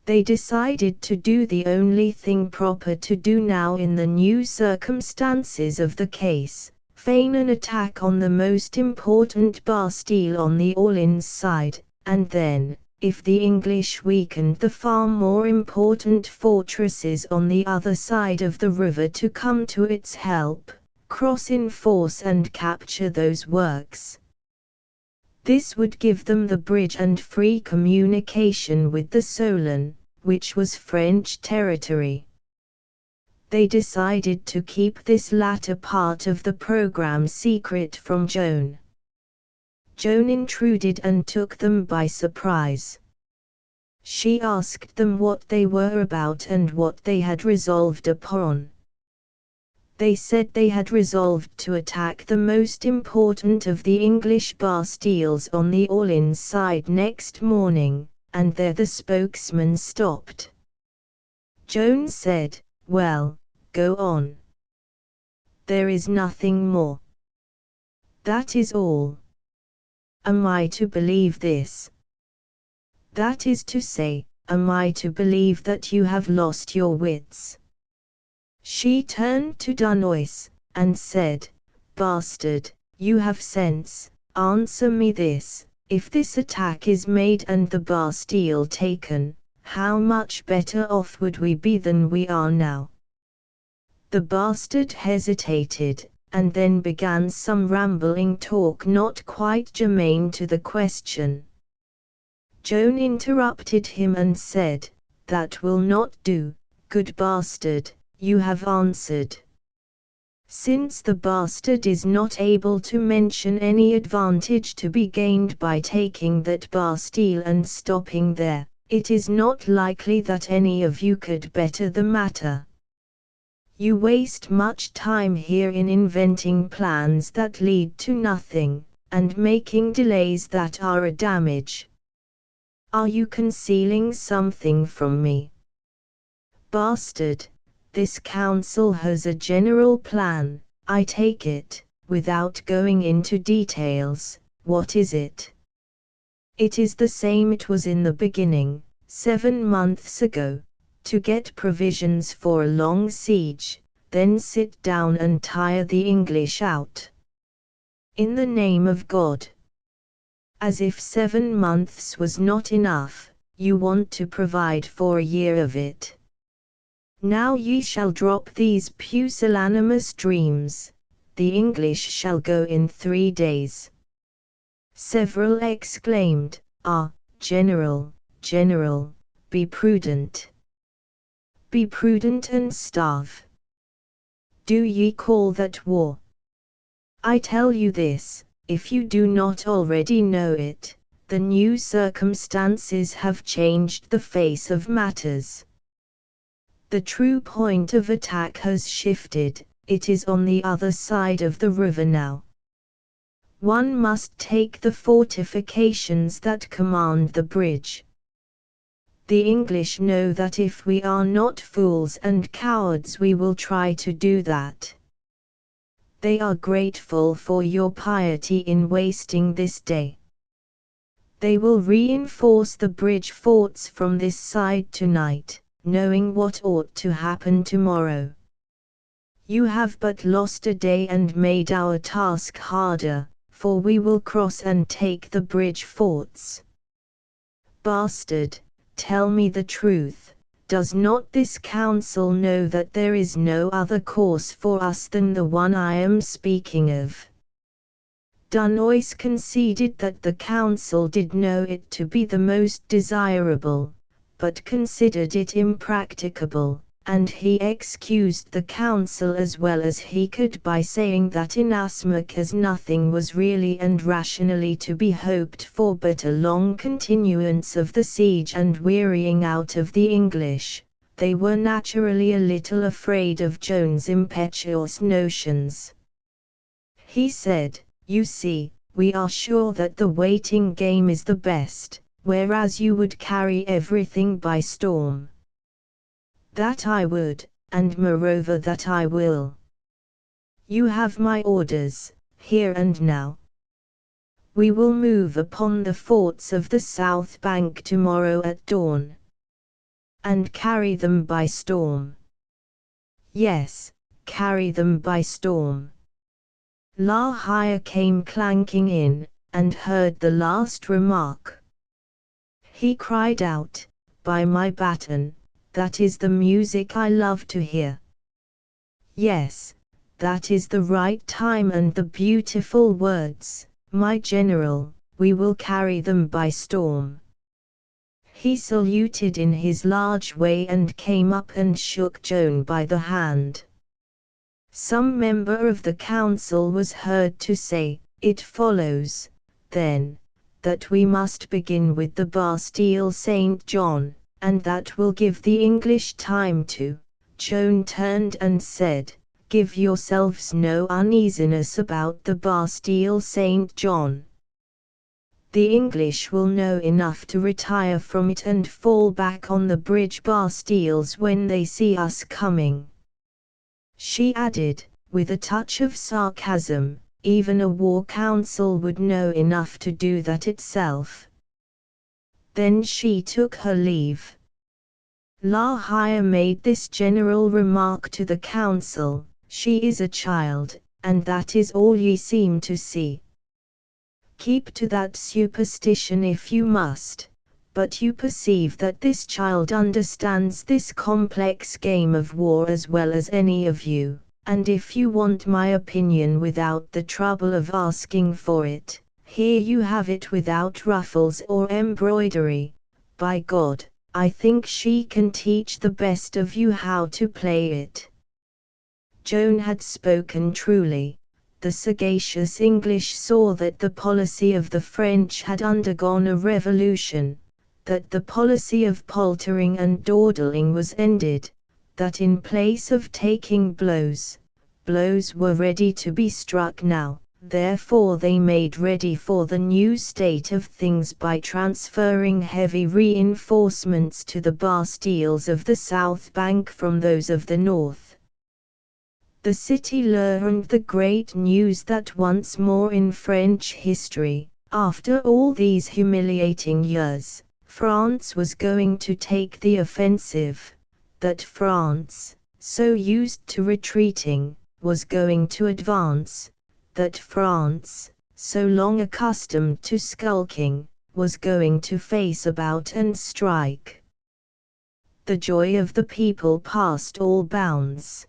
They decided to do the only thing proper to do now in the new circumstances of the case, feign an attack on the most important Bastille on the Orleans side, and then, if the English weakened the far more important fortresses on the other side of the river, to come to its help, cross in force and capture those works. This would give them the bridge and free communication with the Solent, which was French territory. They decided to keep this latter part of the program secret from Joan. Joan intruded and took them by surprise. She asked them what they were about and what they had resolved upon. They said they had resolved to attack the most important of the English bastilles on the Orleans side next morning, and there the spokesman stopped. Joan said, "Well, go on. There is nothing more. That is all. Am I to believe this? That is to say, am I to believe that you have lost your wits?" She turned to Dunois, and said, "Bastard, you have sense, answer me this, if this attack is made and the Bastille taken, how much better off would we be than we are now?" The bastard hesitated, and then began some rambling talk not quite germane to the question. Joan interrupted him and said, "That will not do, good bastard. You have answered. Since the bastard is not able to mention any advantage to be gained by taking that Bastille and stopping there, it is not likely that any of you could better the matter. You waste much time here in inventing plans that lead to nothing, and making delays that are a damage. Are you concealing something from me? Bastard, this council has a general plan, I take it, without going into details. What is it? It is the same it was in the beginning, 7 months ago, to get provisions for a long siege, then sit down and tire the English out. In the name of God. As if 7 months was not enough, you want to provide for a year of it. Now ye shall drop these pusillanimous dreams, the English shall go in 3 days. Several exclaimed, "Ah, General, General, be prudent. Be prudent and starve. Do ye call that war? I tell you this, if you do not already know it, the new circumstances have changed the face of matters. The true point of attack has shifted, it is on the other side of the river now. One must take the fortifications that command the bridge. The English know that if we are not fools and cowards we will try to do that. They are grateful for your piety in wasting this day. They will reinforce the bridge forts from this side tonight, knowing what ought to happen tomorrow. You have but lost a day and made our task harder, for we will cross and take the bridge forts. Bastard, tell me the truth, does not this council know that there is no other course for us than the one I am speaking of? Dunois conceded that the council did know it to be the most desirable, but considered it impracticable, and he excused the council as well as he could by saying that inasmuch as nothing was really and rationally to be hoped for but a long continuance of the siege and wearying out of the English, they were naturally a little afraid of Joan's impetuous notions. He said, "You see, we are sure that the waiting game is the best, whereas you would carry everything by storm." "That I would, and moreover that I will. You have my orders, here and now. We will move upon the forts of the south bank tomorrow at dawn. And carry them by storm." "Yes, carry them by storm." La Hire came clanking in, and heard the last remark. He cried out, "By my baton, that is the music I love to hear." "Yes, that is the right time and the beautiful words, my general, we will carry them by storm." He saluted in his large way and came up and shook Joan by the hand. Some member of the council was heard to say, "It follows, then, that we must begin with the Bastille St. John, and that will give the English time to—" Joan turned and said, "Give yourselves no uneasiness about the Bastille St. John. The English will know enough to retire from it and fall back on the bridge bastilles when they see us coming." She added, with a touch of sarcasm, "Even a war council would know enough to do that itself." Then she took her leave. La Hire made this general remark to the council, "She is a child, and that is all ye seem to see. Keep to that superstition if you must, but you perceive that this child understands this complex game of war as well as any of you, and if you want my opinion without the trouble of asking for it, here you have it without ruffles or embroidery. By God, I think she can teach the best of you how to play it." Joan had spoken truly. The sagacious English saw that the policy of the French had undergone a revolution, that the policy of paltering and dawdling was ended, that in place of taking blows, blows were ready to be struck now. Therefore they made ready for the new state of things by transferring heavy reinforcements to the bastilles of the south bank from those of the north. The city learned the great news that once more in French history, after all these humiliating years, France was going to take the offensive, that France, so used to retreating, was going to advance, that France, so long accustomed to skulking, was going to face about and strike. The joy of the people passed all bounds.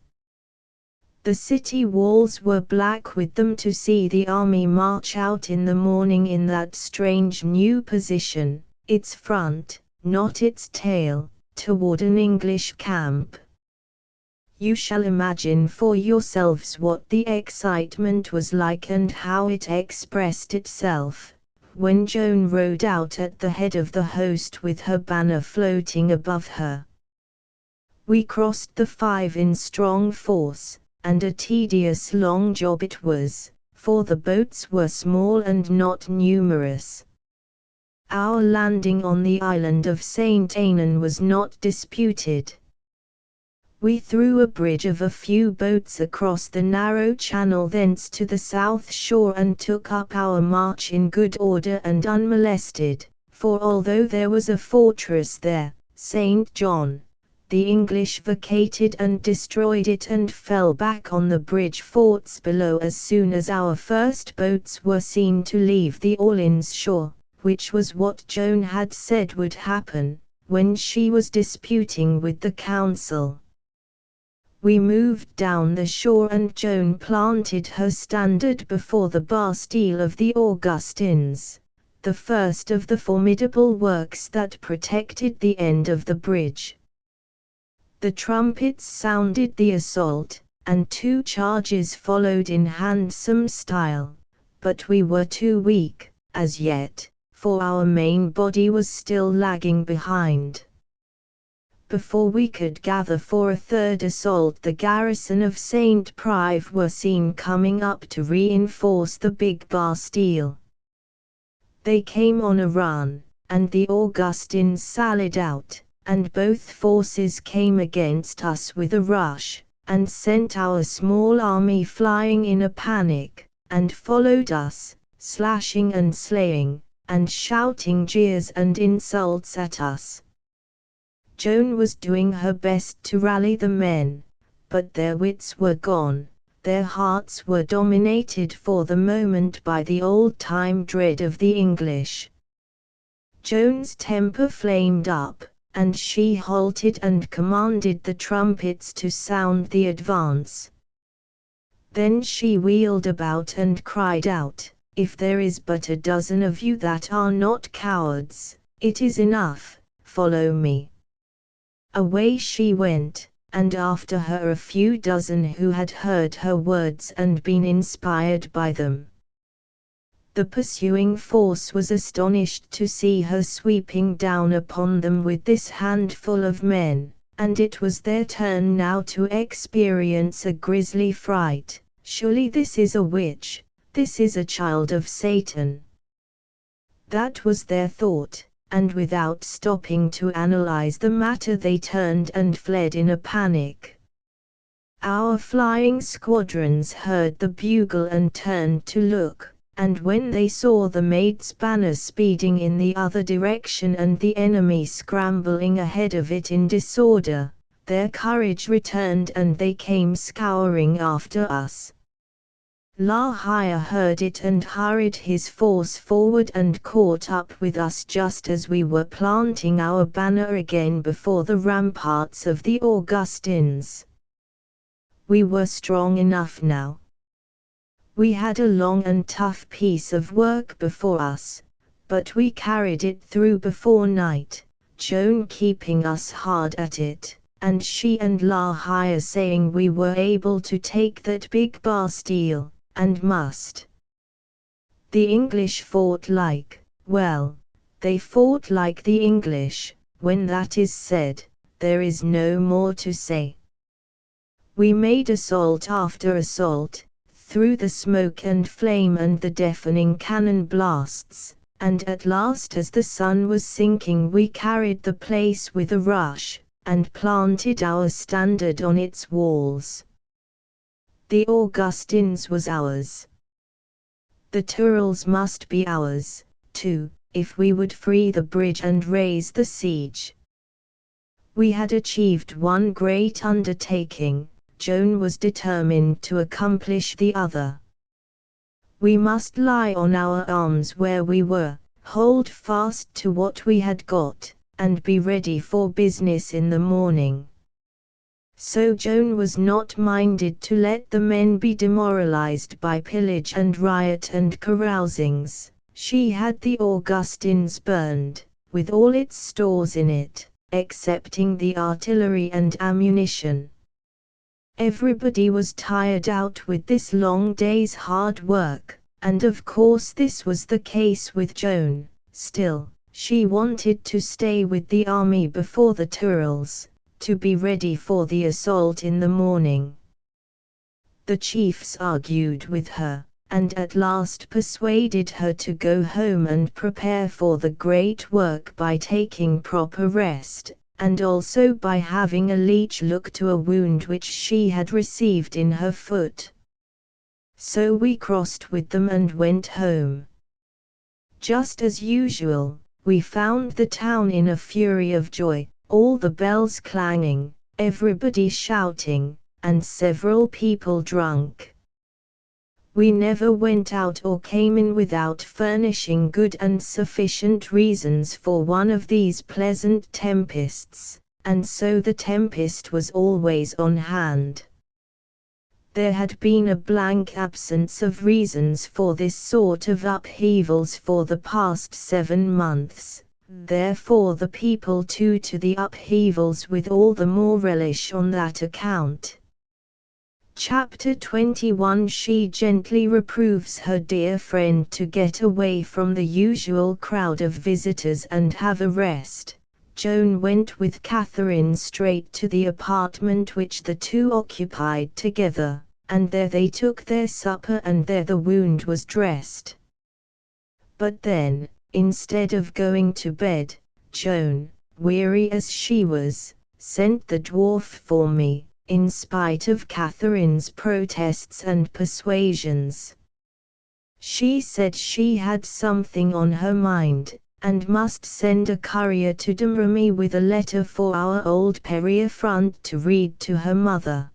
The city walls were black with them to see the army march out in the morning in that strange new position, its front, not its tail, toward an English camp. You shall imagine for yourselves what the excitement was like and how it expressed itself, when Joan rode out at the head of the host with her banner floating above her. We crossed the Five in strong force, and a tedious long job it was, for the boats were small and not numerous. Our landing on the island of St. Ainan was not disputed. We threw a bridge of a few boats across the narrow channel thence to the south shore and took up our march in good order and unmolested, for although there was a fortress there, St. John, the English vacated and destroyed it and fell back on the bridge forts below as soon as our first boats were seen to leave the Orleans shore, which was what Joan had said would happen, when she was disputing with the council. We moved down the shore and Joan planted her standard before the Bastille of the Augustins, the first of the formidable works that protected the end of the bridge. The trumpets sounded the assault, and 2 charges followed in handsome style, but we were too weak, as yet, for our main body was still lagging behind. Before we could gather for a third assault, the garrison of St. Prive were seen coming up to reinforce the big Bastille. They came on a run, and the Augustins sallied out, and both forces came against us with a rush, and sent our small army flying in a panic, and followed us, slashing and slaying, and shouting jeers and insults at us. Joan was doing her best to rally the men, but their wits were gone, their hearts were dominated for the moment by the old-time dread of the English. Joan's temper flamed up, and she halted and commanded the trumpets to sound the advance. Then she wheeled about and cried out, "If there is but a dozen of you that are not cowards, it is enough, follow me." Away she went, and after her a few dozen who had heard her words and been inspired by them. The pursuing force was astonished to see her sweeping down upon them with this handful of men, and it was their turn now to experience a grisly fright. "Surely this is a witch, this is a child of Satan." That was their thought, and without stopping to analyze the matter they turned and fled in a panic. Our flying squadrons heard the bugle and turned to look, and when they saw the Maid's banner speeding in the other direction and the enemy scrambling ahead of it in disorder, their courage returned and they came scouring after us. La Hire heard it and hurried his force forward and caught up with us just as we were planting our banner again before the ramparts of the Augustins. We were strong enough now. We had a long and tough piece of work before us, but we carried it through before night, Joan keeping us hard at it, and she and La Hire saying we were able to take that big Bastille, and must. The English fought like, well, they fought like the English. When that is said, there is no more to say. We made assault after assault, through the smoke and flame and the deafening cannon blasts, and at last as the sun was sinking we carried the place with a rush, and planted our standard on its walls. The Augustins was ours. The Tourelles must be ours, too, if we would free the bridge and raise the siege. We had achieved one great undertaking, Joan was determined to accomplish the other. We must lie on our arms where we were, hold fast to what we had got, and be ready for business in the morning. So Joan was not minded to let the men be demoralized by pillage and riot and carousings. She had the Augustins burned, with all its stores in it, excepting the artillery and ammunition. Everybody was tired out with this long day's hard work, and of course this was the case with Joan. Still, she wanted to stay with the army before the Tourelles, to be ready for the assault in the morning. The chiefs argued with her, and at last persuaded her to go home and prepare for the great work by taking proper rest, and also by having a leech look to a wound which she had received in her foot. So we crossed with them and went home. Just as usual, we found the town in a fury of joy, all the bells clanging, everybody shouting, and several people drunk. We never went out or came in without furnishing good and sufficient reasons for one of these pleasant tempests, and so the tempest was always on hand. There had been a blank absence of reasons for this sort of upheavals for the past 7 months, therefore the people too to the upheavals with all the more relish on that account. Chapter 21. She gently reproves her dear friend to get away from the usual crowd of visitors and have a rest. Joan went with Catherine straight to the apartment which the two occupied together, and there they took their supper and there the wound was dressed. But then, instead of going to bed, Joan, weary as she was, sent the dwarf for me, in spite of Catherine's protests and persuasions. She said she had something on her mind, and must send a courier to Domremy with a letter for our old Periaphant to read to her mother.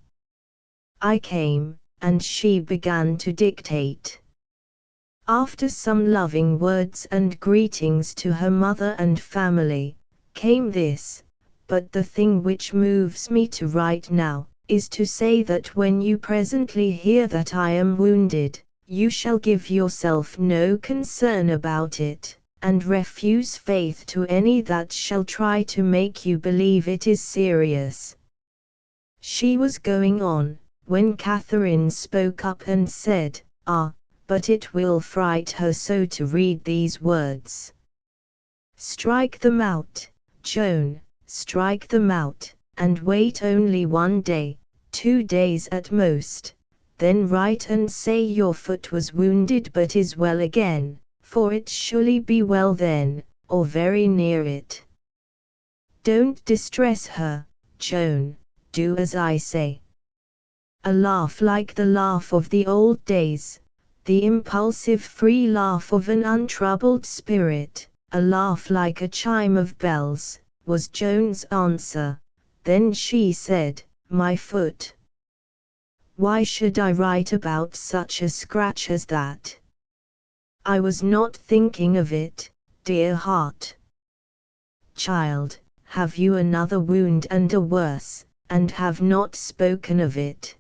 I came, and she began to dictate. After some loving words and greetings to her mother and family, came this: but the thing which moves me to write now, is to say that when you presently hear that I am wounded, you shall give yourself no concern about it, and refuse faith to any that shall try to make you believe it is serious. She was going on, when Catherine spoke up and said, but it will fright her so to read these words. Strike them out, Joan. Strike them out, and wait only 1 day, 2 days at most, then write and say your foot was wounded but is well again, for it surely be well then, or very near it. Don't distress her, Joan, do as I say. A laugh like the laugh of the old days, the impulsive free laugh of an untroubled spirit, a laugh like a chime of bells, was Joan's answer. Then she said, my foot. Why should I write about such a scratch as that? I was not thinking of it, dear heart. Child, have you another wound and a worse, and have not spoken of it?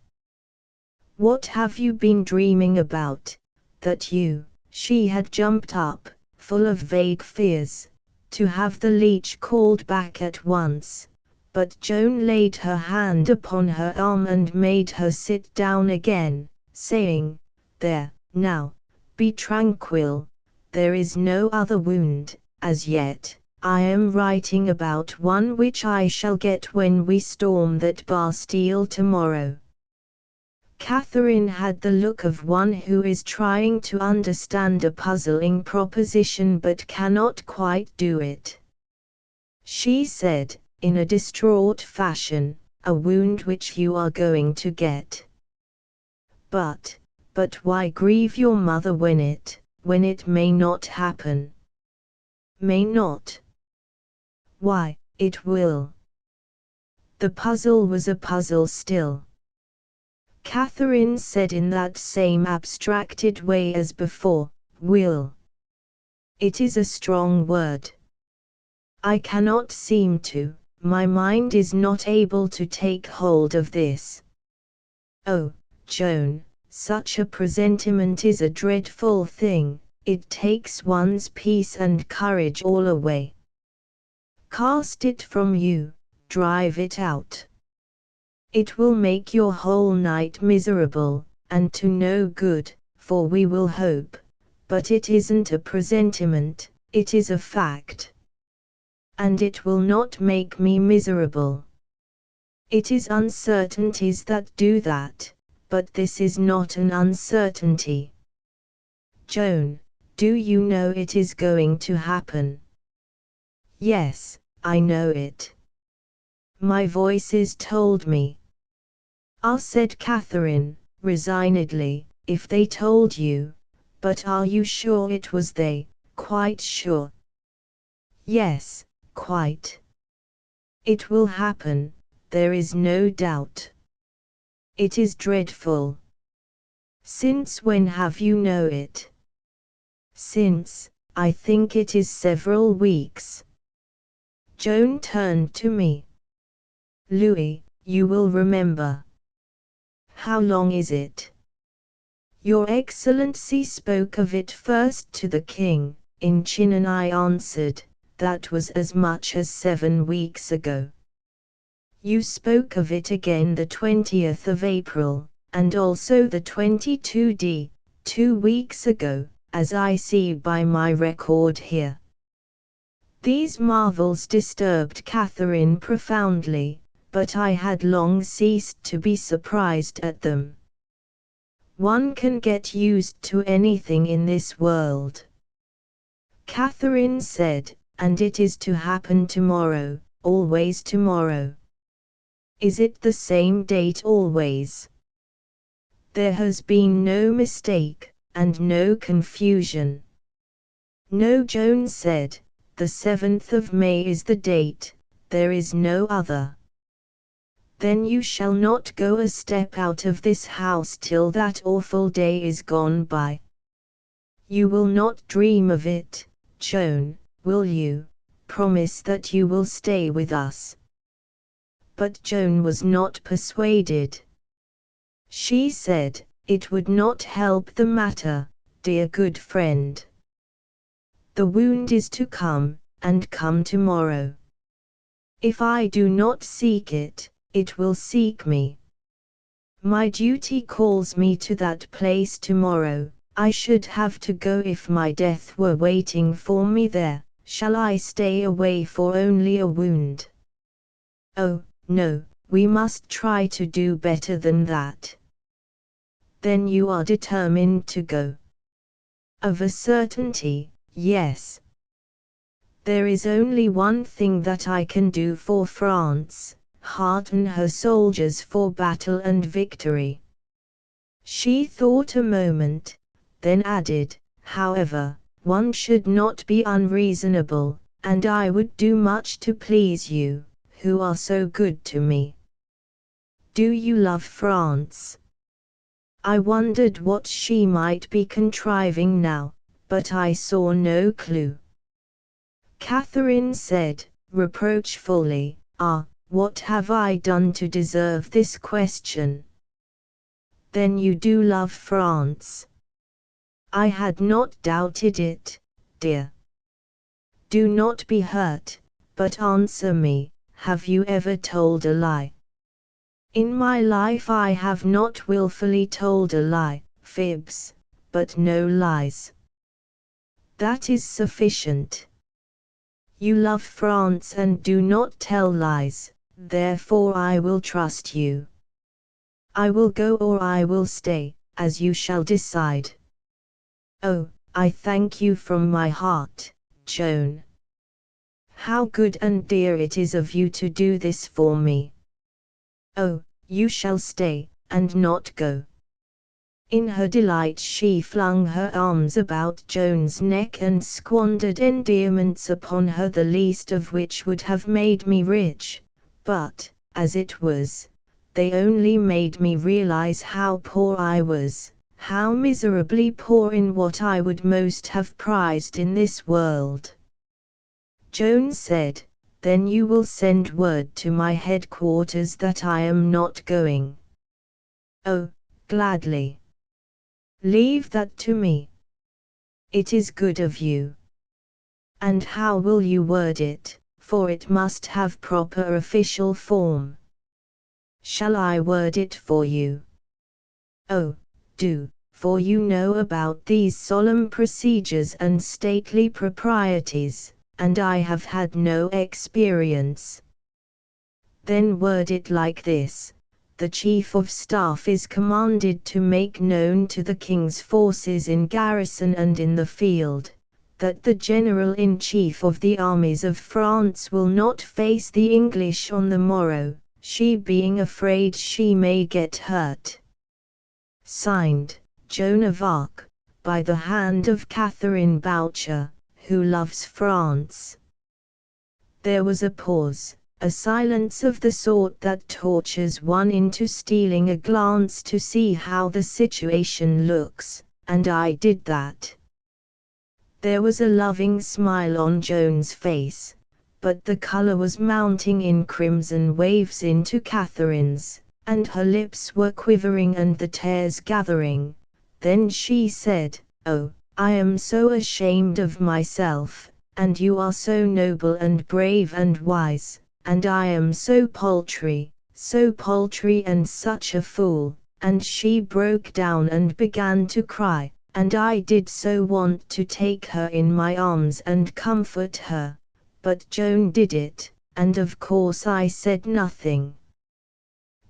What have you been dreaming about, that you? She had jumped up, full of vague fears, to have the leech called back at once, but Joan laid her hand upon her arm and made her sit down again, saying, there, now, be tranquil, there is no other wound, as yet. I am writing about one which I shall get when we storm that Bastille tomorrow. Catherine had the look of one who is trying to understand a puzzling proposition but cannot quite do it. She said, in a distraught fashion, a wound which you are going to get. But why grieve your mother when it may not happen? May not? Why, it will. The puzzle was a puzzle still. Catherine said in that same abstracted way as before, will. It is a strong word. I cannot seem to, my mind is not able to take hold of this. Oh, Joan, such a presentiment is a dreadful thing, it takes one's peace and courage all away. Cast it from you, drive it out. It will make your whole night miserable, and to no good, for we will hope, but it isn't a presentiment, it is a fact. And it will not make me miserable. It is uncertainties that do that, but this is not an uncertainty. Joan, do you know it is going to happen? Yes, I know it. My voices told me. Ah, said Catherine, resignedly, if they told you, but are you sure it was they, quite sure? Yes, quite. It will happen, there is no doubt. It is dreadful. Since when have you known it? Since, I think it is several weeks. Joan turned to me. Louis, you will remember. How long is it? Your Excellency spoke of it first to the king, in Chin, and I answered, that was as much as 7 weeks ago. You spoke of it again the 20th of April, and also the 22d, 2 weeks ago, as I see by my record here. These marvels disturbed Catherine profoundly, but I had long ceased to be surprised at them. One can get used to anything in this world. Catherine said, and it is to happen tomorrow, always tomorrow. Is it the same date always? There has been no mistake, and no confusion. No, Joan said, the 7th of May is the date, there is no other. Then you shall not go a step out of this house till that awful day is gone by. You will not dream of it, Joan, will you? Promise that you will stay with us. But Joan was not persuaded. She said, it would not help the matter, dear good friend. The wound is to come, and come tomorrow. If I do not seek it, it will seek me. My duty calls me to that place tomorrow. I should have to go if my death were waiting for me there. Shall I stay away for only a wound? Oh, no, we must try to do better than that. Then you are determined to go? Of a certainty, yes. There is only one thing that I can do for France, hearten her soldiers for battle and victory. She thought a moment, then added, however, one should not be unreasonable, and I would do much to please you, who are so good to me. Do you love France? I wondered what she might be contriving now, but I saw no clue. Catherine said, reproachfully, ah, what have I done to deserve this question? Then you do love France? I had not doubted it, dear. Do not be hurt, but answer me, have you ever told a lie? In my life I have not willfully told a lie, fibs, but no lies. That is sufficient. You love France and do not tell lies, therefore I will trust you. I will go or I will stay, as you shall decide. Oh, I thank you from my heart, Joan. How good and dear it is of you to do this for me. Oh, you shall stay, and not go. In her delight she flung her arms about Joan's neck and squandered endearments upon her, the least of which would have made me rich, but, as it was, they only made me realize how poor I was, how miserably poor in what I would most have prized in this world. Joan said, then you will send word to my headquarters that I am not going. Oh, gladly. Leave that to me. It is good of you. And how will you word it, for it must have proper official form? Shall I word it for you? Oh, do, for you know about these solemn procedures and stately proprieties, and I have had no experience. Then word it like this, the Chief of Staff is commanded to make known to the King's forces in garrison and in the field, that the General-in-Chief of the armies of France will not face the English on the morrow, she being afraid she may get hurt. Signed, Joan of Arc, by the hand of Catherine Boucher, who loves France. There was a pause, a silence of the sort that tortures one into stealing a glance to see how the situation looks, and I did that. There was a loving smile on Joan's face, but the color was mounting in crimson waves into Catherine's, and her lips were quivering and the tears gathering. Then she said, "Oh, I am so ashamed of myself, and you are so noble and brave and wise, and I am so paltry and such a fool," and she broke down and began to cry, and I did so want to take her in my arms and comfort her, but Joan did it, and of course I said nothing.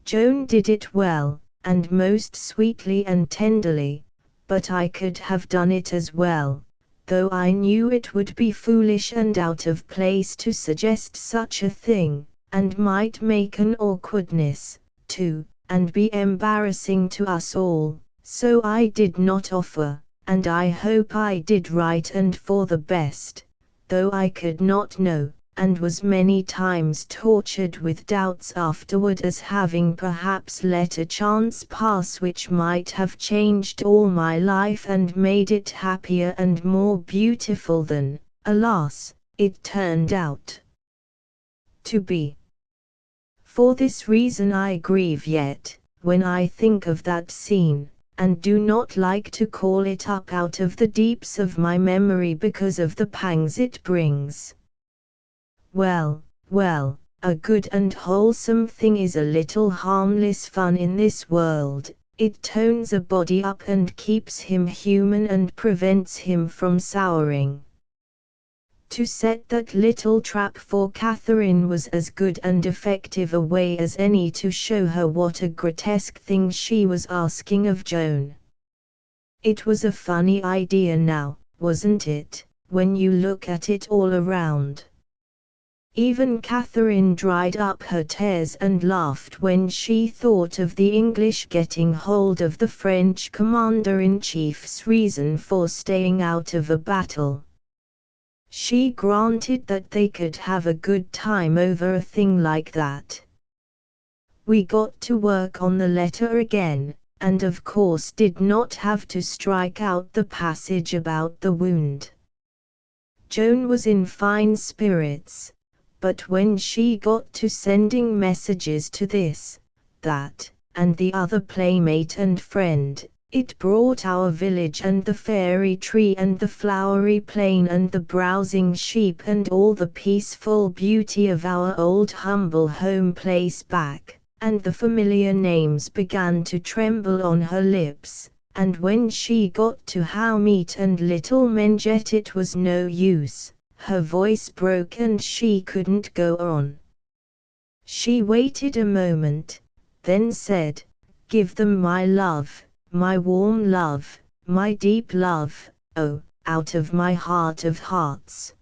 Joan did it well, and most sweetly and tenderly, but I could have done it as well, though I knew it would be foolish and out of place to suggest such a thing, and might make an awkwardness, too, and be embarrassing to us all, so I did not offer, and I hope I did right and for the best, though I could not know, and was many times tortured with doubts afterward as having perhaps let a chance pass which might have changed all my life and made it happier and more beautiful than, alas, it turned out to be. For this reason I grieve yet, when I think of that scene, and do not like to call it up out of the deeps of my memory because of the pangs it brings. Well, well, a good and wholesome thing is a little harmless fun in this world. It tones a body up and keeps him human and prevents him from souring. To set that little trap for Catherine was as good and effective a way as any to show her what a grotesque thing she was asking of Joan. It was a funny idea now, wasn't it, when you look at it all around? Even Catherine dried up her tears and laughed when she thought of the English getting hold of the French commander-in-chief's reason for staying out of a battle. She granted that they could have a good time over a thing like that. We got to work on the letter again, and of course did not have to strike out the passage about the wound. Joan was in fine spirits, but when she got to sending messages to this, that, and the other playmate and friend, it brought our village and the fairy tree and the flowery plain and the browsing sheep and all the peaceful beauty of our old humble home place back, and the familiar names began to tremble on her lips, and when she got to how meet and little Menget it was no use. Her voice broke and she couldn't go on. She waited a moment, then said, "Give them my love, my warm love, my deep love, oh, out of my heart of hearts.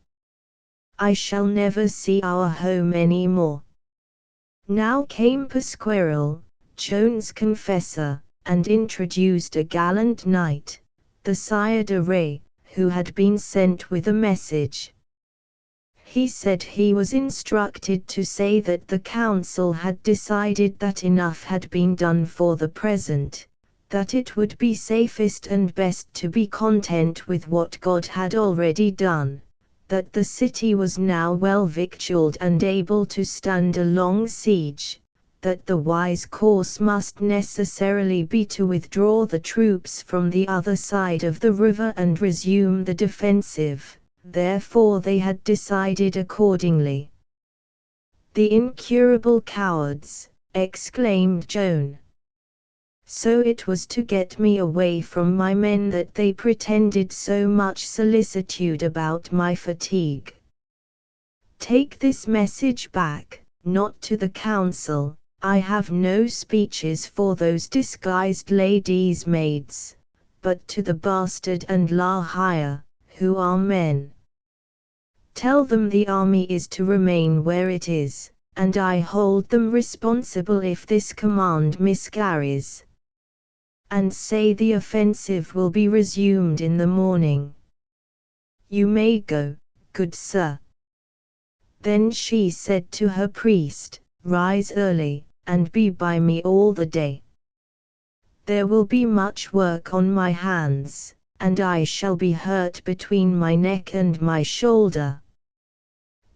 I shall never see our home any more." Now came Pasquerel, Joan's confessor, and introduced a gallant knight, the Sire de Ray, who had been sent with a message. He said he was instructed to say that the council had decided that enough had been done for the present, that it would be safest and best to be content with what God had already done, that the city was now well victualled and able to stand a long siege, that the wise course must necessarily be to withdraw the troops from the other side of the river and resume the defensive. Therefore they had decided accordingly. "The incurable cowards!" exclaimed Joan. "So it was to get me away from my men that they pretended so much solicitude about my fatigue. Take this message back, not to the council, I have no speeches for those disguised ladies' maids, but to the bastard and la hire, who are men. Tell them the army is to remain where it is, and I hold them responsible if this command miscarries. And say the offensive will be resumed in the morning. You may go, good sir. Then she said to her priest, Rise early, and be by me all the day. There will be much work on my hands, and I shall be hurt between my neck and my shoulder.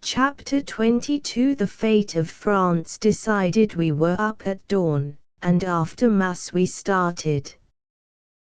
Chapter 22. The fate of France decided. We were up at dawn, and after Mass we started.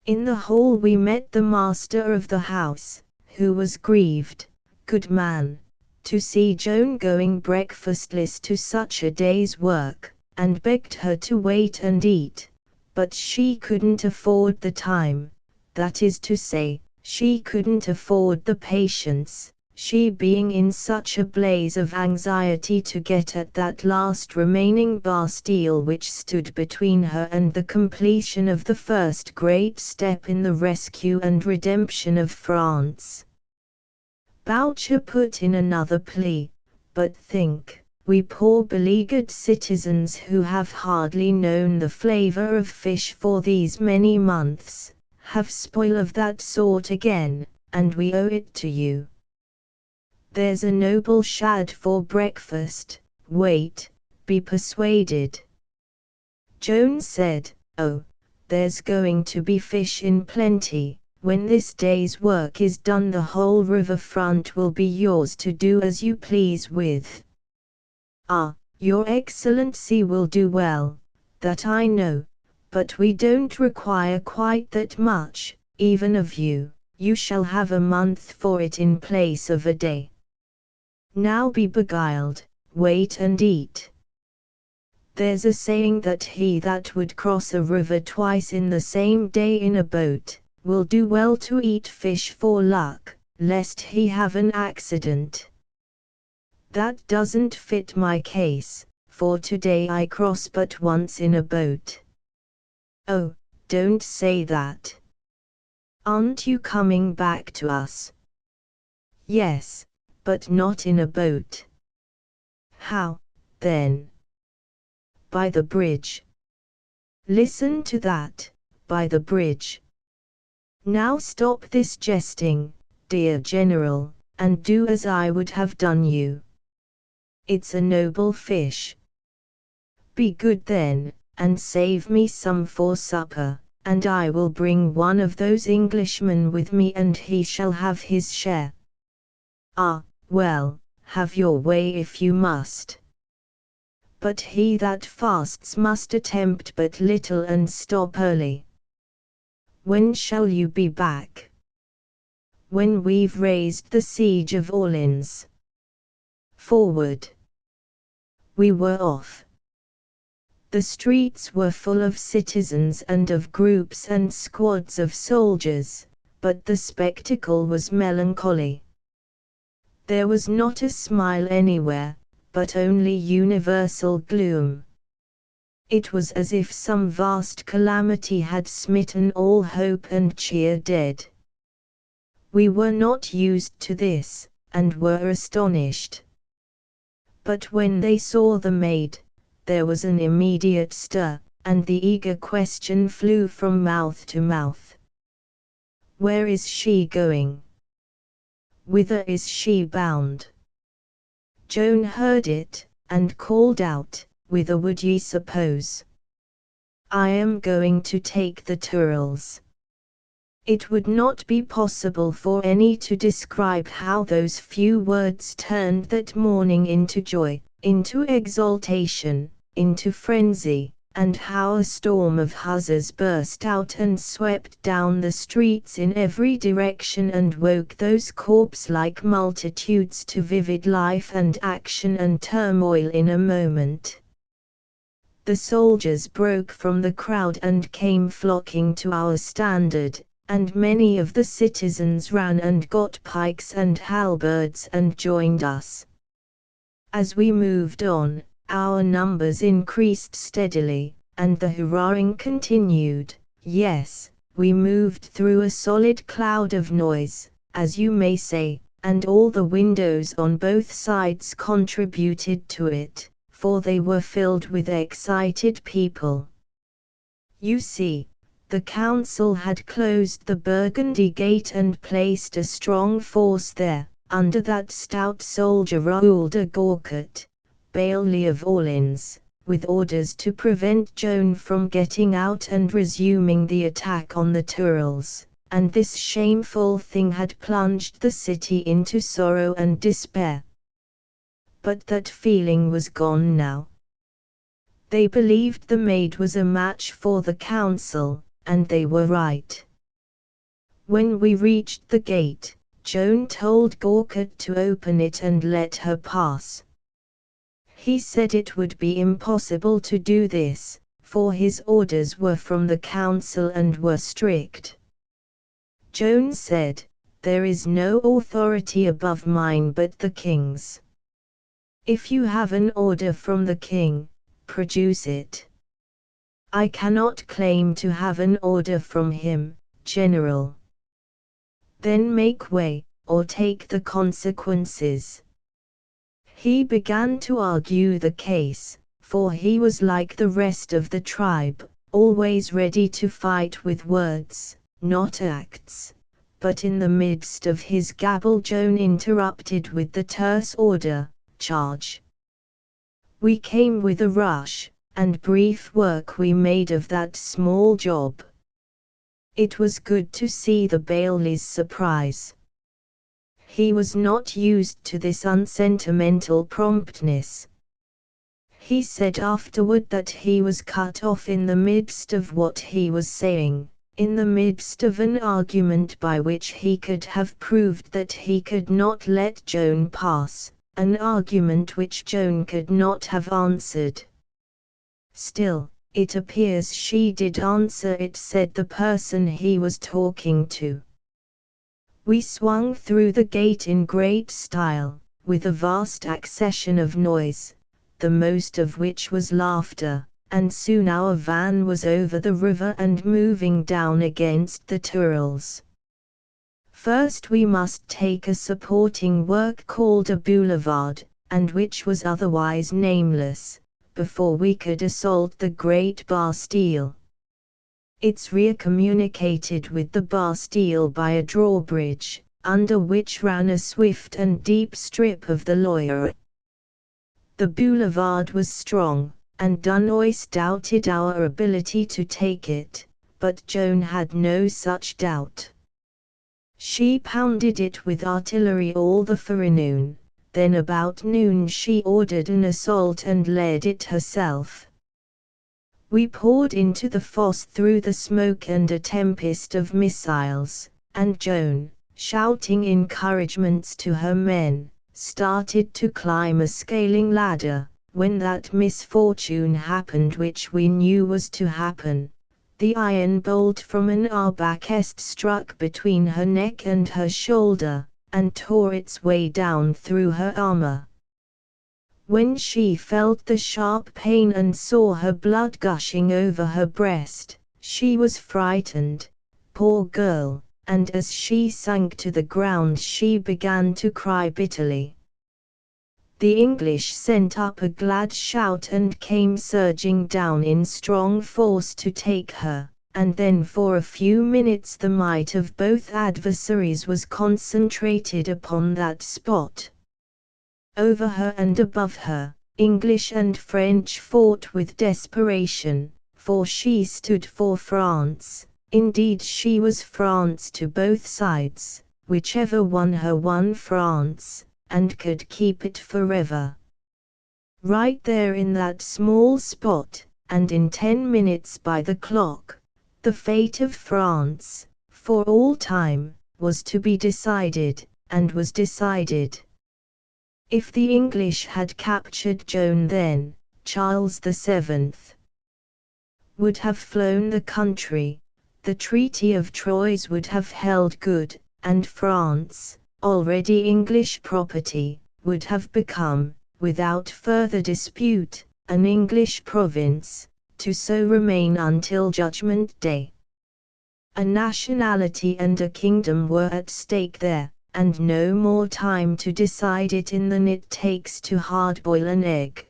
In the hall we met the master of the house, who was grieved, good man, to see Joan going breakfastless to such a day's work, and begged her to wait and eat, but she couldn't afford the time, that is to say, she couldn't afford the patience, she being in such a blaze of anxiety to get at that last remaining Bastille which stood between her and the completion of the first great step in the rescue and redemption of France. Boucher put in another plea, but think, we poor beleaguered citizens who have hardly known the flavor of fish for these many months, have spoil of that sort again, and we owe it to you. There's a noble shad for breakfast, wait, be persuaded. Joan said, Oh, there's going to be fish in plenty, when this day's work is done the whole river front will be yours to do as you please with. Ah, your Excellency will do well, that I know, but we don't require quite that much, even of you, you shall have a month for it in place of a day. Now be beguiled, wait and eat. There's a saying that he that would cross a river twice in the same day in a boat, will do well to eat fish for luck, lest he have an accident. That doesn't fit my case, for today I cross but once in a boat. Oh, don't say that. Aren't you coming back to us? Yes, but not in a boat. How, then? By the bridge. Listen to that, by the bridge. Now stop this jesting, dear General, and do as I would have done you. It's a noble fish. Be good then, and save me some for supper, and I will bring one of those Englishmen with me and he shall have his share. Ah, well, have your way if you must. But he that fasts must attempt but little and stop early. When shall you be back? When we've raised the siege of Orleans. Forward. We were off. The streets were full of citizens and of groups and squads of soldiers, but the spectacle was melancholy. There was not a smile anywhere, but only universal gloom. It was as if some vast calamity had smitten all hope and cheer dead. We were not used to this, and were astonished. But when they saw the maid, there was an immediate stir, and the eager question flew from mouth to mouth. Where is she going? Whither is she bound? Joan heard it, and called out, Whither would ye suppose? I am going to take the Tourelles. It would not be possible for any to describe how those few words turned that morning into joy, into exultation, into frenzy, and how a storm of huzzas burst out and swept down the streets in every direction and woke those corpse-like multitudes to vivid life and action and turmoil in a moment. The soldiers broke from the crowd and came flocking to our standard, and many of the citizens ran and got pikes and halberds and joined us. As we moved on, Our numbers increased steadily, and the hurrahing continued. Yes, we moved through a solid cloud of noise, as you may say, and all the windows on both sides contributed to it, for they were filled with excited people. You see, the council had closed the Burgundy gate and placed a strong force there, under that stout soldier Raoul de Gaucourt, Bailly of Orleans, with orders to prevent Joan from getting out and resuming the attack on the Tourelles, and this shameful thing had plunged the city into sorrow and despair. But that feeling was gone now. They believed the Maid was a match for the council, and they were right. When we reached the gate, Joan told Gaucourt to open it and let her pass. He said it would be impossible to do this, for his orders were from the council and were strict. Joan said, "There is no authority above mine but the king's. If you have an order from the king, produce it. I cannot claim to have an order from him, General." "Then make way, or take the consequences." He began to argue the case, for he was like the rest of the tribe, always ready to fight with words, not acts. But in the midst of his gabble Joan interrupted with the terse order, "Charge." We came with a rush, and brief work we made of that small job. It was good to see the Bailly's surprise. He was not used to this unsentimental promptness. He said afterward that he was cut off in the midst of what he was saying, in the midst of an argument by which he could have proved that he could not let Joan pass, an argument which Joan could not have answered. "Still, it appears she did answer it," said the person he was talking to. We swung through the gate in great style, with a vast accession of noise, the most of which was laughter, and soon our van was over the river and moving down against the Tourelles. First we must take a supporting work called a boulevard, and which was otherwise nameless, before we could assault the great Bastille. Its rear communicated with the Bastille by a drawbridge, under which ran a swift and deep strip of the Loire. The boulevard was strong, and Dunois doubted our ability to take it, but Joan had no such doubt. She pounded it with artillery all the forenoon, then about noon she ordered an assault and led it herself. We poured into the fosse through the smoke and a tempest of missiles, and Joan, shouting encouragements to her men, started to climb a scaling ladder, when that misfortune happened which we knew was to happen. The iron bolt from an arquebus struck between her neck and her shoulder, and tore its way down through her armor. When she felt the sharp pain and saw her blood gushing over her breast, she was frightened, poor girl, and as she sank to the ground she began to cry bitterly. The English sent up a glad shout and came surging down in strong force to take her, and then for a few minutes the might of both adversaries was concentrated upon that spot. Over her and above her, English and French fought with desperation, for she stood for France. Indeed she was France to both sides, whichever won her won France, and could keep it forever. Right there in that small spot, and in 10 minutes by the clock, the fate of France, for all time, was to be decided, and was decided. If the English had captured Joan then, Charles VII would have flown the country, the Treaty of Troyes would have held good, and France, already English property, would have become, without further dispute, an English province, to so remain until Judgment Day. A nationality and a kingdom were at stake there, and no more time to decide it in than it takes to hard-boil an egg.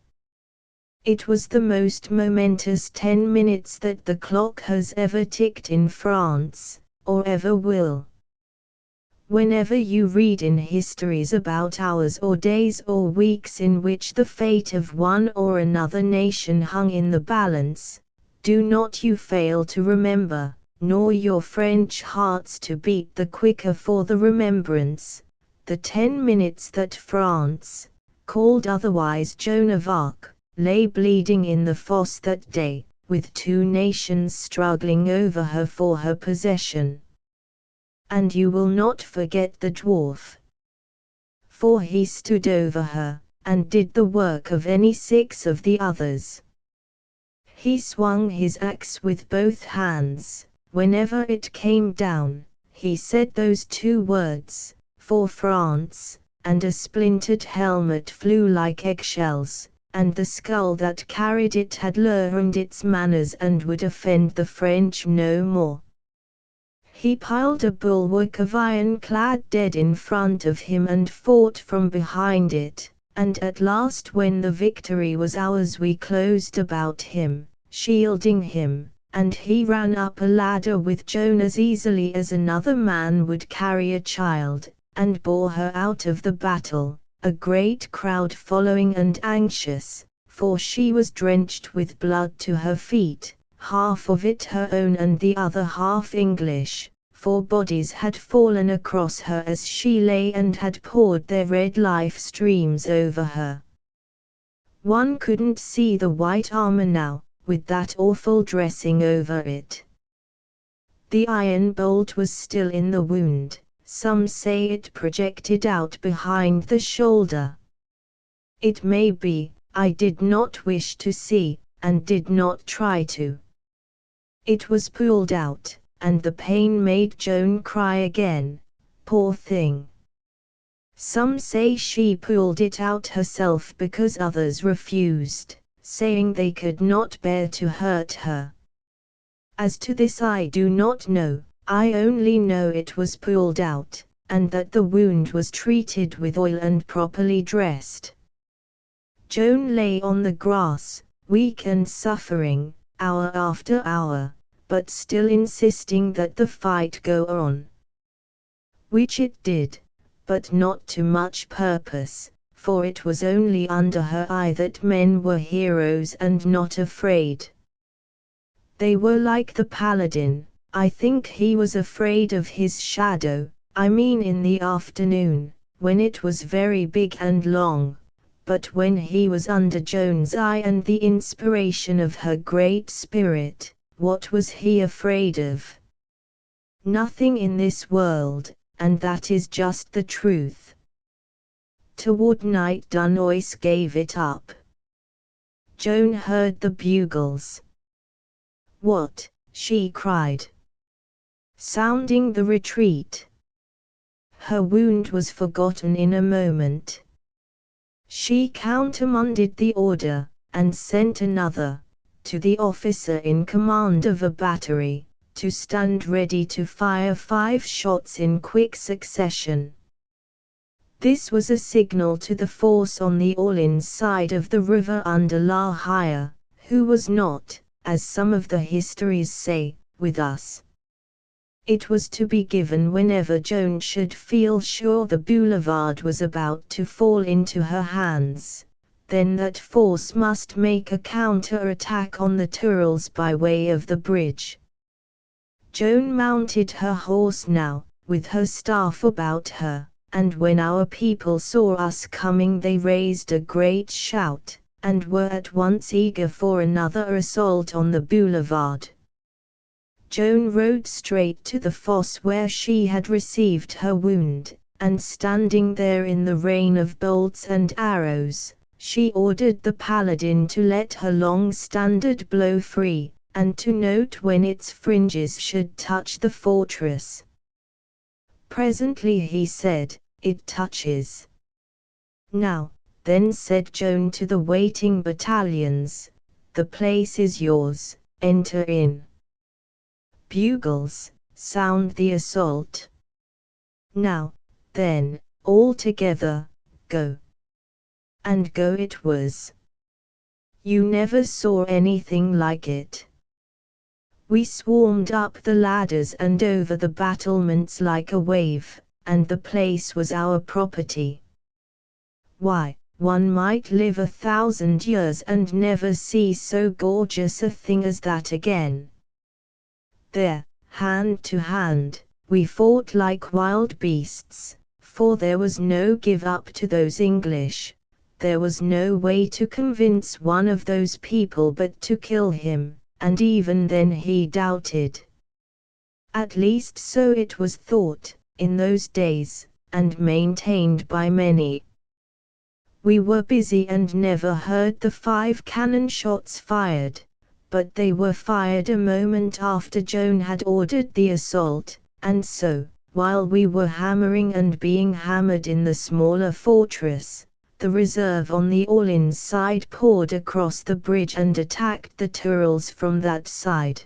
It was the most momentous 10 minutes that the clock has ever ticked in France, or ever will. Whenever you read in histories about hours or days or weeks in which the fate of one or another nation hung in the balance, do not you fail to remember, nor your French hearts to beat the quicker for the remembrance, the 10 minutes that France, called otherwise Joan of Arc, lay bleeding in the fosse that day, with 2 nations struggling over her for her possession. And you will not forget the dwarf. For he stood over her, and did the work of any 6 of the others. He swung his axe with both hands. Whenever it came down, he said those 2 words, "For France," and a splintered helmet flew like eggshells, and the skull that carried it had learned its manners and would offend the French no more. He piled a bulwark of iron-clad dead in front of him and fought from behind it, and at last when the victory was ours we closed about him, shielding him, and he ran up a ladder with Joan as easily as another man would carry a child, and bore her out of the battle, a great crowd following and anxious, for she was drenched with blood to her feet, half of it her own and the other half English, for bodies had fallen across her as she lay and had poured their red life streams over her. One couldn't see the white armor now, with that awful dressing over it. The iron bolt was still in the wound. Some say it projected out behind the shoulder. It may be, I did not wish to see, and did not try to. It was pulled out, and the pain made Joan cry again, poor thing. Some say she pulled it out herself because others refused, saying they could not bear to hurt her. As to this I do not know. I only know it was pulled out, and that the wound was treated with oil and properly dressed. Joan lay on the grass, weak and suffering, hour after hour, but still insisting that the fight go on. Which it did, but not to much purpose, for it was only under her eye that men were heroes and not afraid. They were like the paladin. I think he was afraid of his shadow, I mean in the afternoon, when it was very big and long, but when he was under Joan's eye and the inspiration of her great spirit, what was he afraid of? Nothing in this world, and that is just the truth. Toward night Dunois gave it up. Joan heard the bugles. "What?" she cried. Sounding the retreat. Her wound was forgotten in a moment. She countermanded the order, and sent another, to the officer in command of a battery, to stand ready to fire 5 shots in quick succession. This was a signal to the force on the Orleans side of the river under La Hire, who was not, as some of the histories say, with us. It was to be given whenever Joan should feel sure the boulevard was about to fall into her hands. Then that force must make a counter-attack on the Tourelles by way of the bridge. Joan mounted her horse now, with her staff about her, and when our people saw us coming they raised a great shout, and were at once eager for another assault on the boulevard. Joan rode straight to the fosse where she had received her wound, and standing there in the rain of bolts and arrows, she ordered the paladin to let her long standard blow free, and to note when its fringes should touch the fortress. Presently he said, "It touches." "Now," Then said Joan to the waiting battalions, "The place is yours, enter in. Bugles, sound the assault. Now, then, all together, go." And go it was. You never saw anything like it. We swarmed up the ladders and over the battlements like a wave, and the place was our property. Why, one might live 1,000 years and never see so gorgeous a thing as that again. There, hand to hand, we fought like wild beasts, for there was no give up to those English. There was no way to convince one of those people but to kill him, and even then he doubted. At least so it was thought, in those days, and maintained by many. We were busy and never heard the 5 cannon shots fired, but they were fired a moment after Joan had ordered the assault, and so, while we were hammering and being hammered in the smaller fortress, the reserve on the Orleans side poured across the bridge and attacked the Tourelles from that side.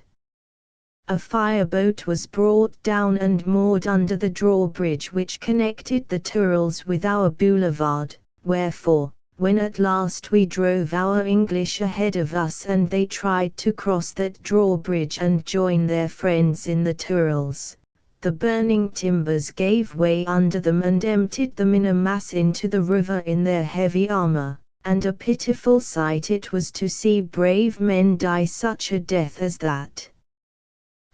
A fireboat was brought down and moored under the drawbridge which connected the Tourelles with our boulevard, wherefore, when at last we drove our English ahead of us and they tried to cross that drawbridge and join their friends in the Tourelles, the burning timbers gave way under them and emptied them in a mass into the river in their heavy armor, and a pitiful sight it was to see brave men die such a death as that.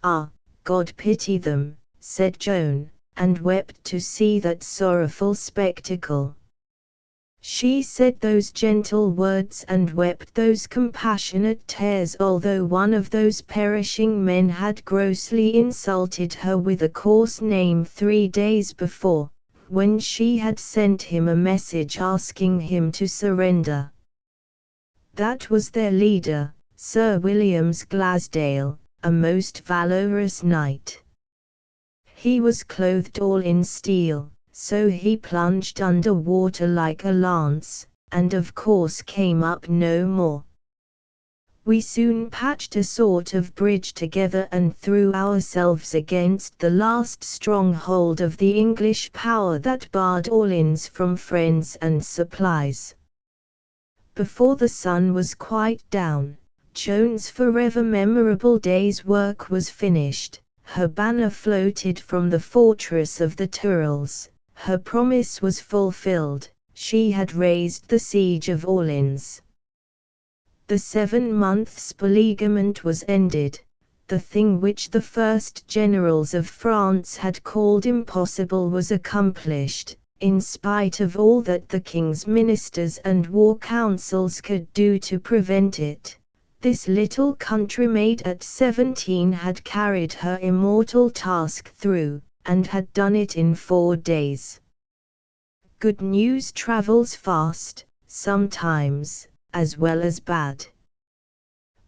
"Ah, God pity them," said Joan, and wept to see that sorrowful spectacle. She said those gentle words and wept those compassionate tears although one of those perishing men had grossly insulted her with a coarse name 3 days before, when she had sent him a message asking him to surrender. That was their leader, Sir Williams Glasdale, a most valorous knight. He was clothed all in steel, so he plunged under water like a lance, and of course came up no more. We soon patched a sort of bridge together and threw ourselves against the last stronghold of the English power that barred Orleans from friends and supplies. Before the sun was quite down, Joan's forever memorable day's work was finished, her banner floated from the fortress of the Tourelles. Her promise was fulfilled, she had raised the siege of Orleans. The 7 months' beleaguerment was ended, the thing which the first generals of France had called impossible was accomplished, in spite of all that the king's ministers and war councils could do to prevent it. This little country maid at 17 had carried her immortal task through, and had done it in 4 days. Good news travels fast, sometimes, as well as bad.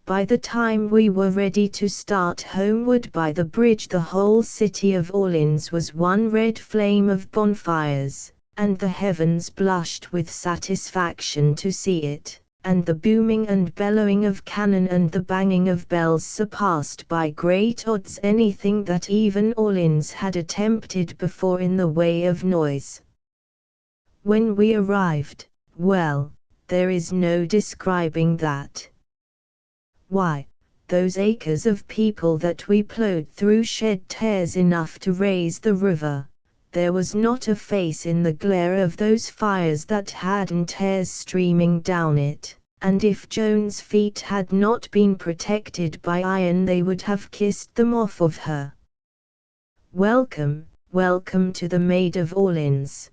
By the time we were ready to start homeward by the bridge the whole city of Orleans was one red flame of bonfires, and the heavens blushed with satisfaction to see it, and the booming and bellowing of cannon and the banging of bells surpassed by great odds anything that even Orleans had attempted before in the way of noise. When we arrived, well, there is no describing that. Why, those acres of people that we plowed through shed tears enough to raise the river. There was not a face in the glare of those fires that hadn't tears streaming down it, and if Joan's feet had not been protected by iron they would have kissed them off of her. "Welcome, welcome to the Maid of Orleans."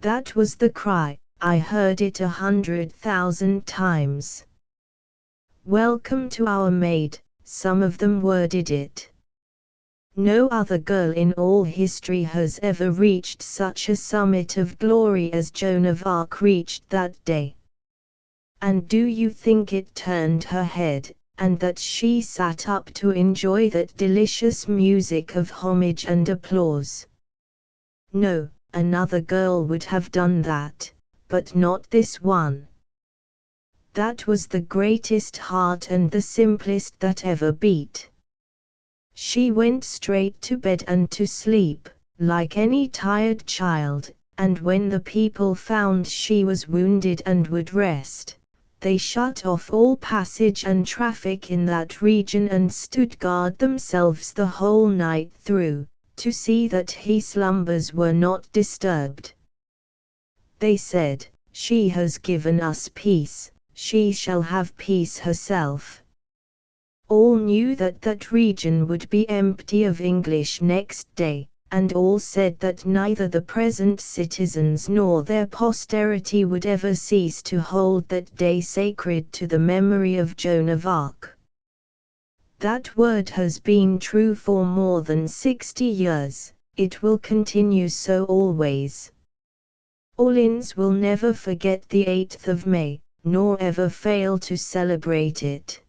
That was the cry, I heard it 100,000 times. "Welcome to our maid," some of them worded it. No other girl in all history has ever reached such a summit of glory as Joan of Arc reached that day. And do you think it turned her head, and that she sat up to enjoy that delicious music of homage and applause? No, another girl would have done that, but not this one. That was the greatest heart and the simplest that ever beat. She went straight to bed and to sleep, like any tired child, and when the people found she was wounded and would rest, they shut off all passage and traffic in that region and stood guard themselves the whole night through, to see that his slumbers were not disturbed. They said, "She has given us peace, she shall have peace herself." All knew that that region would be empty of English next day, and all said that neither the present citizens nor their posterity would ever cease to hold that day sacred to the memory of Joan of Arc. That word has been true for more than 60 years, it will continue so always. Orleans will never forget the 8th of May, nor ever fail to celebrate it.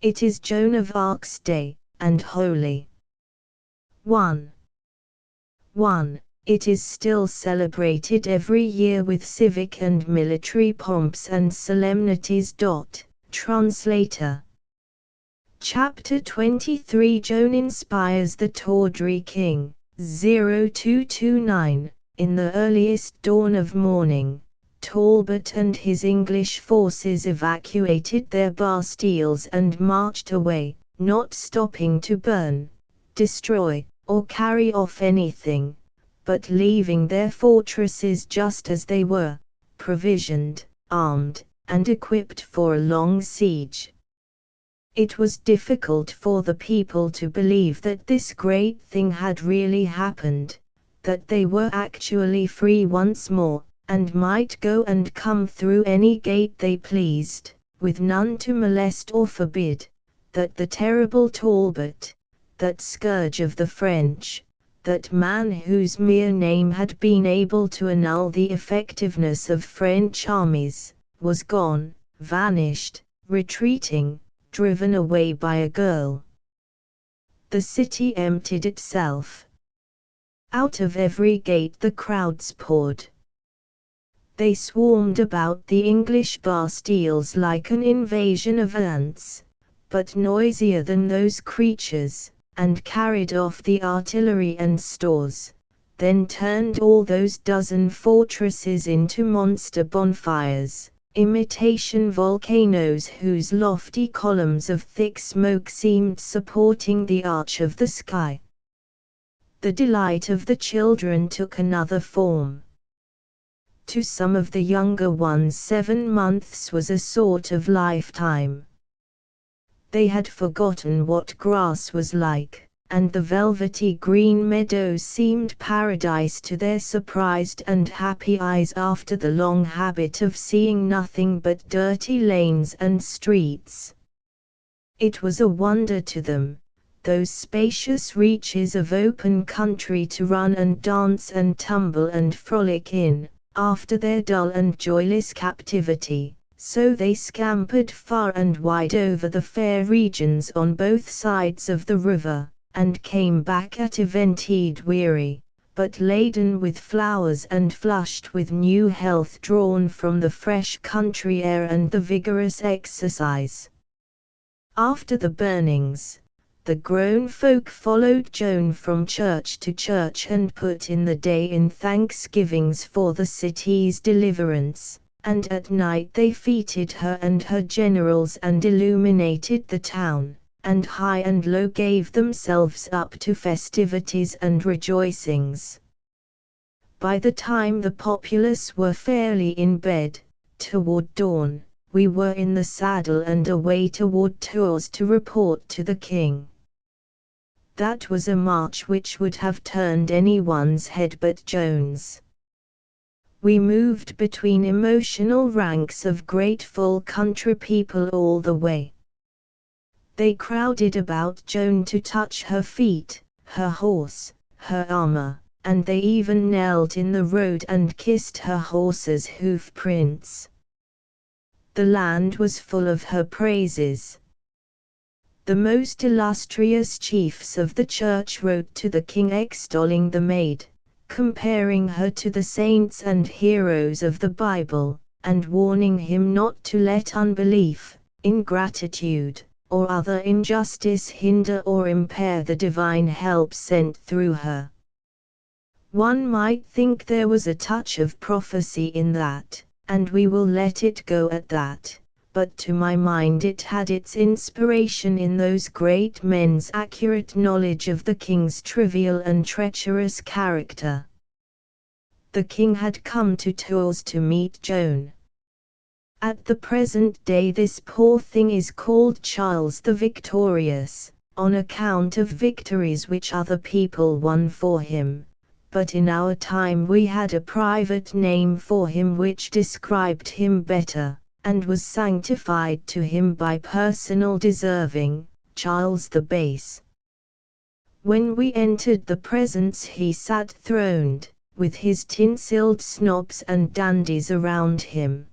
It is Joan of Arc's day, and holy. 1. It is still celebrated every year with civic and military pomps and solemnities. Translator. Chapter 23 Joan inspires the tawdry king. 0229. In the earliest dawn of morning, Talbot and his English forces evacuated their bastilles and marched away, not stopping to burn, destroy, or carry off anything, but leaving their fortresses just as they were, provisioned, armed, and equipped for a long siege. It was difficult for the people to believe that this great thing had really happened, that they were actually free once more, and might go and come through any gate they pleased, with none to molest or forbid, that the terrible Talbot, that scourge of the French, that man whose mere name had been able to annul the effectiveness of French armies, was gone, vanished, retreating, driven away by a girl. The city emptied itself. Out of every gate the crowds poured. They swarmed about the English bastilles like an invasion of ants, but noisier than those creatures, and carried off the artillery and stores, then turned all those dozen fortresses into monster bonfires, imitation volcanoes whose lofty columns of thick smoke seemed supporting the arch of the sky. The delight of the children took another form. To some of the younger ones 7 months was a sort of lifetime. They had forgotten what grass was like, and the velvety green meadows seemed paradise to their surprised and happy eyes after the long habit of seeing nothing but dirty lanes and streets. It was a wonder to them, those spacious reaches of open country to run and dance and tumble and frolic in, after their dull and joyless captivity. So they scampered far and wide over the fair regions on both sides of the river, and came back at eventide weary, but laden with flowers and flushed with new health drawn from the fresh country air and the vigorous exercise. After the burnings, the grown folk followed Joan from church to church and put in the day in thanksgivings for the city's deliverance, and at night they feted her and her generals and illuminated the town, and high and low gave themselves up to festivities and rejoicings. By the time the populace were fairly in bed, toward dawn, we were in the saddle and away toward Tours to report to the king. That was a march which would have turned anyone's head but Joan's. We moved between emotional ranks of grateful country people all the way. They crowded about Joan to touch her feet, her horse, her armor, and they even knelt in the road and kissed her horse's hoof prints. The land was full of her praises. The most illustrious chiefs of the church wrote to the king extolling the maid, comparing her to the saints and heroes of the Bible, and warning him not to let unbelief, ingratitude, or other injustice hinder or impair the divine help sent through her. One might think there was a touch of prophecy in that, and we will let it go at that, but to my mind it had its inspiration in those great men's accurate knowledge of the king's trivial and treacherous character. The king had come to Tours to meet Joan. At the present day this poor thing is called Charles the Victorious, on account of victories which other people won for him, but in our time we had a private name for him which described him better, and was sanctified to him by personal deserving, Charles the Base. When we entered the presence he sat throned, with his tinselled snobs and dandies around him.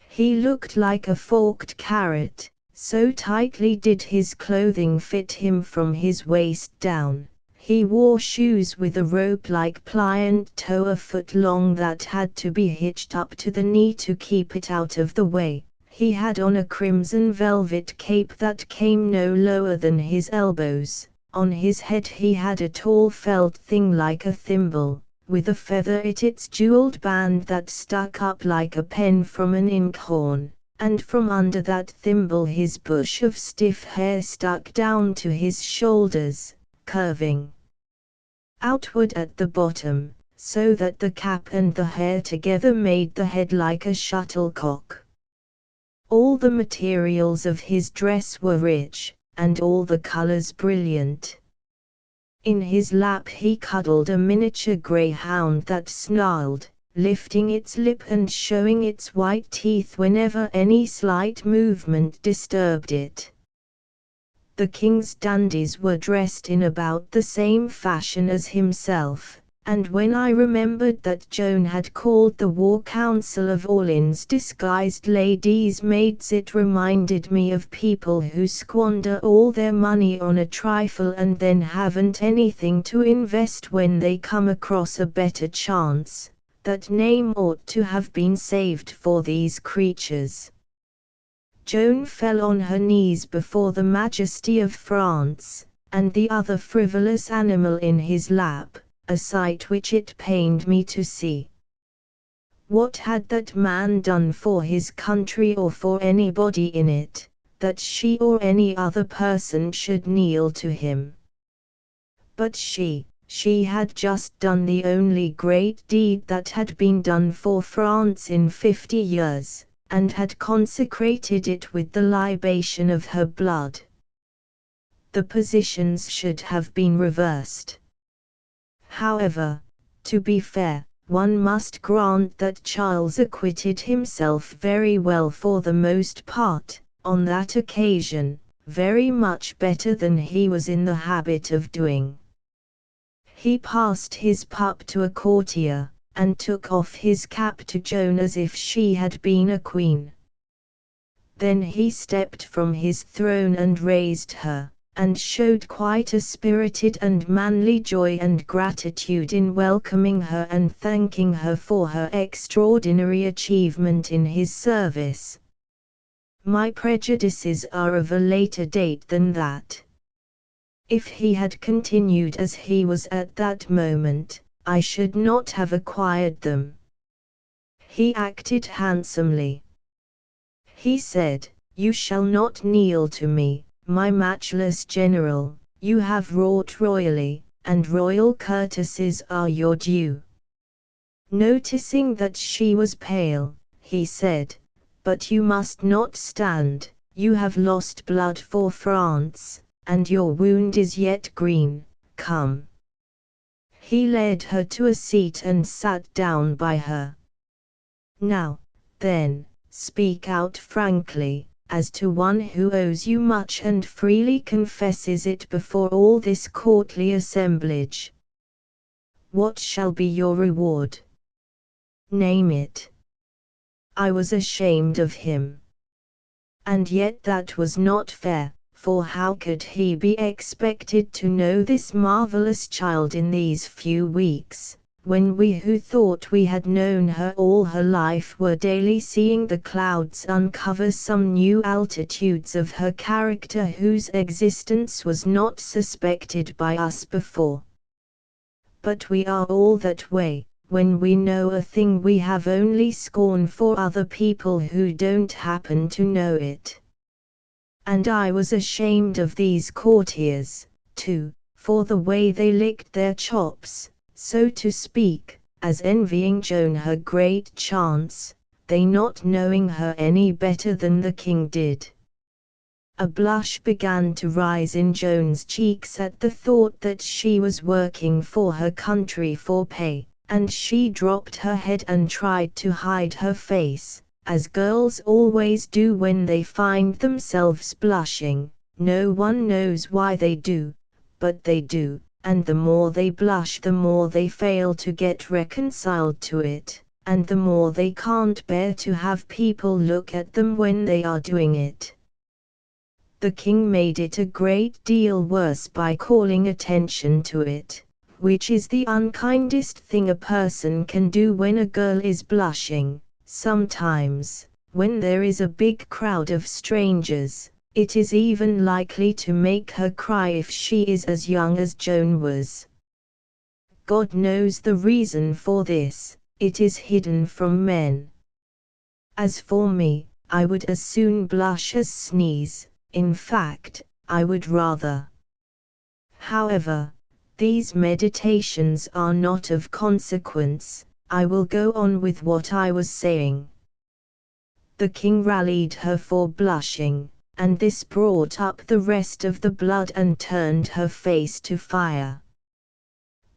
He looked like a forked carrot, so tightly did his clothing fit him from his waist down. He wore shoes with a rope-like pliant toe a foot long that had to be hitched up to the knee to keep it out of the way. He had on a crimson velvet cape that came no lower than his elbows. On his head he had a tall felt thing like a thimble, with a feather at its jeweled band that stuck up like a pen from an inkhorn, and from under that thimble his bush of stiff hair stuck down to his shoulders, curving outward at the bottom, so that the cap and the hair together made the head like a shuttlecock. All the materials of his dress were rich, and all the colors brilliant. In his lap he cuddled a miniature greyhound that snarled, lifting its lip and showing its white teeth whenever any slight movement disturbed it. The king's dandies were dressed in about the same fashion as himself, and when I remembered that Joan had called the war council of Orleans disguised ladies' maids, it reminded me of people who squander all their money on a trifle and then haven't anything to invest when they come across a better chance. That name ought to have been saved for these creatures. Joan fell on her knees before the majesty of France, and the other frivolous animal in his lap, a sight which it pained me to see. What had that man done for his country or for anybody in it, that she or any other person should kneel to him? But she had just done the only great deed that had been done for France in 50 years, and had consecrated it with the libation of her blood. The positions should have been reversed. However, to be fair, one must grant that Charles acquitted himself very well for the most part, on that occasion, very much better than he was in the habit of doing. He passed his pup to a courtier, and took off his cap to Joan as if she had been a queen. Then he stepped from his throne and raised her, and showed quite a spirited and manly joy and gratitude in welcoming her and thanking her for her extraordinary achievement in his service. My prejudices are of a later date than that. If he had continued as he was at that moment, I should not have acquired them. He acted handsomely. He said, "You shall not kneel to me, my matchless general, you have wrought royally, and royal courtesies are your due." Noticing that she was pale, he said, "But you must not stand, you have lost blood for France, and your wound is yet green, come." He led her to a seat and sat down by her. "Now, then, speak out frankly, as to one who owes you much and freely confesses it before all this courtly assemblage. What shall be your reward? Name it." I was ashamed of him. And yet that was not fair, for how could he be expected to know this marvelous child in these few weeks, when we who thought we had known her all her life were daily seeing the clouds uncover some new altitudes of her character whose existence was not suspected by us before. But we are all that way, when we know a thing we have only scorn for other people who don't happen to know it. And I was ashamed of these courtiers, too, for the way they licked their chops, so to speak, as envying Joan her great chance, they not knowing her any better than the king did. A blush began to rise in Joan's cheeks at the thought that she was working for her country for pay, and she dropped her head and tried to hide her face, as girls always do when they find themselves blushing. No one knows why they do, but they do, and the more they blush the more they fail to get reconciled to it, and the more they can't bear to have people look at them when they are doing it. The king made it a great deal worse by calling attention to it, which is the unkindest thing a person can do when a girl is blushing. Sometimes, when there is a big crowd of strangers, it is even likely to make her cry if she is as young as Joan was. God knows the reason for this, it is hidden from men. As for me, I would as soon blush as sneeze, in fact, I would rather. However, these meditations are not of consequence, I will go on with what I was saying. The king rallied her for blushing, and this brought up the rest of the blood and turned her face to fire.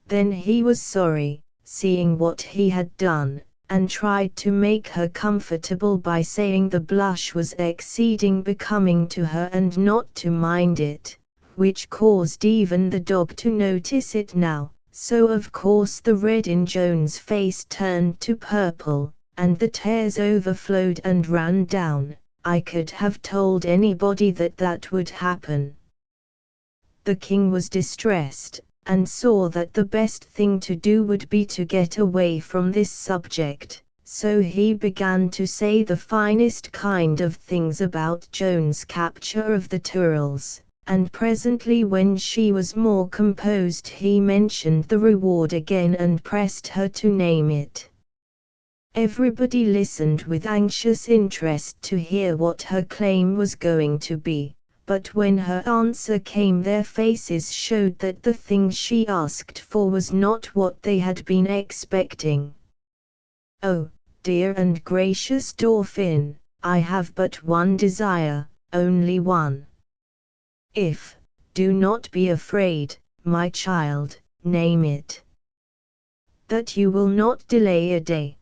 Then he was sorry, seeing what he had done, and tried to make her comfortable by saying the blush was exceeding becoming to her and not to mind it, which caused even the dog to notice it now, so of course the red in Joan's face turned to purple, and the tears overflowed and ran down. I could have told anybody that that would happen. The king was distressed, and saw that the best thing to do would be to get away from this subject, so he began to say the finest kind of things about Joan's capture of the Tyrrells, and presently when she was more composed he mentioned the reward again and pressed her to name it. Everybody listened with anxious interest to hear what her claim was going to be, but when her answer came their faces showed that the thing she asked for was not what they had been expecting. "Oh, dear and gracious Dauphin, I have but one desire, only one. If, do not be afraid, my child, name it. That you will not delay a day.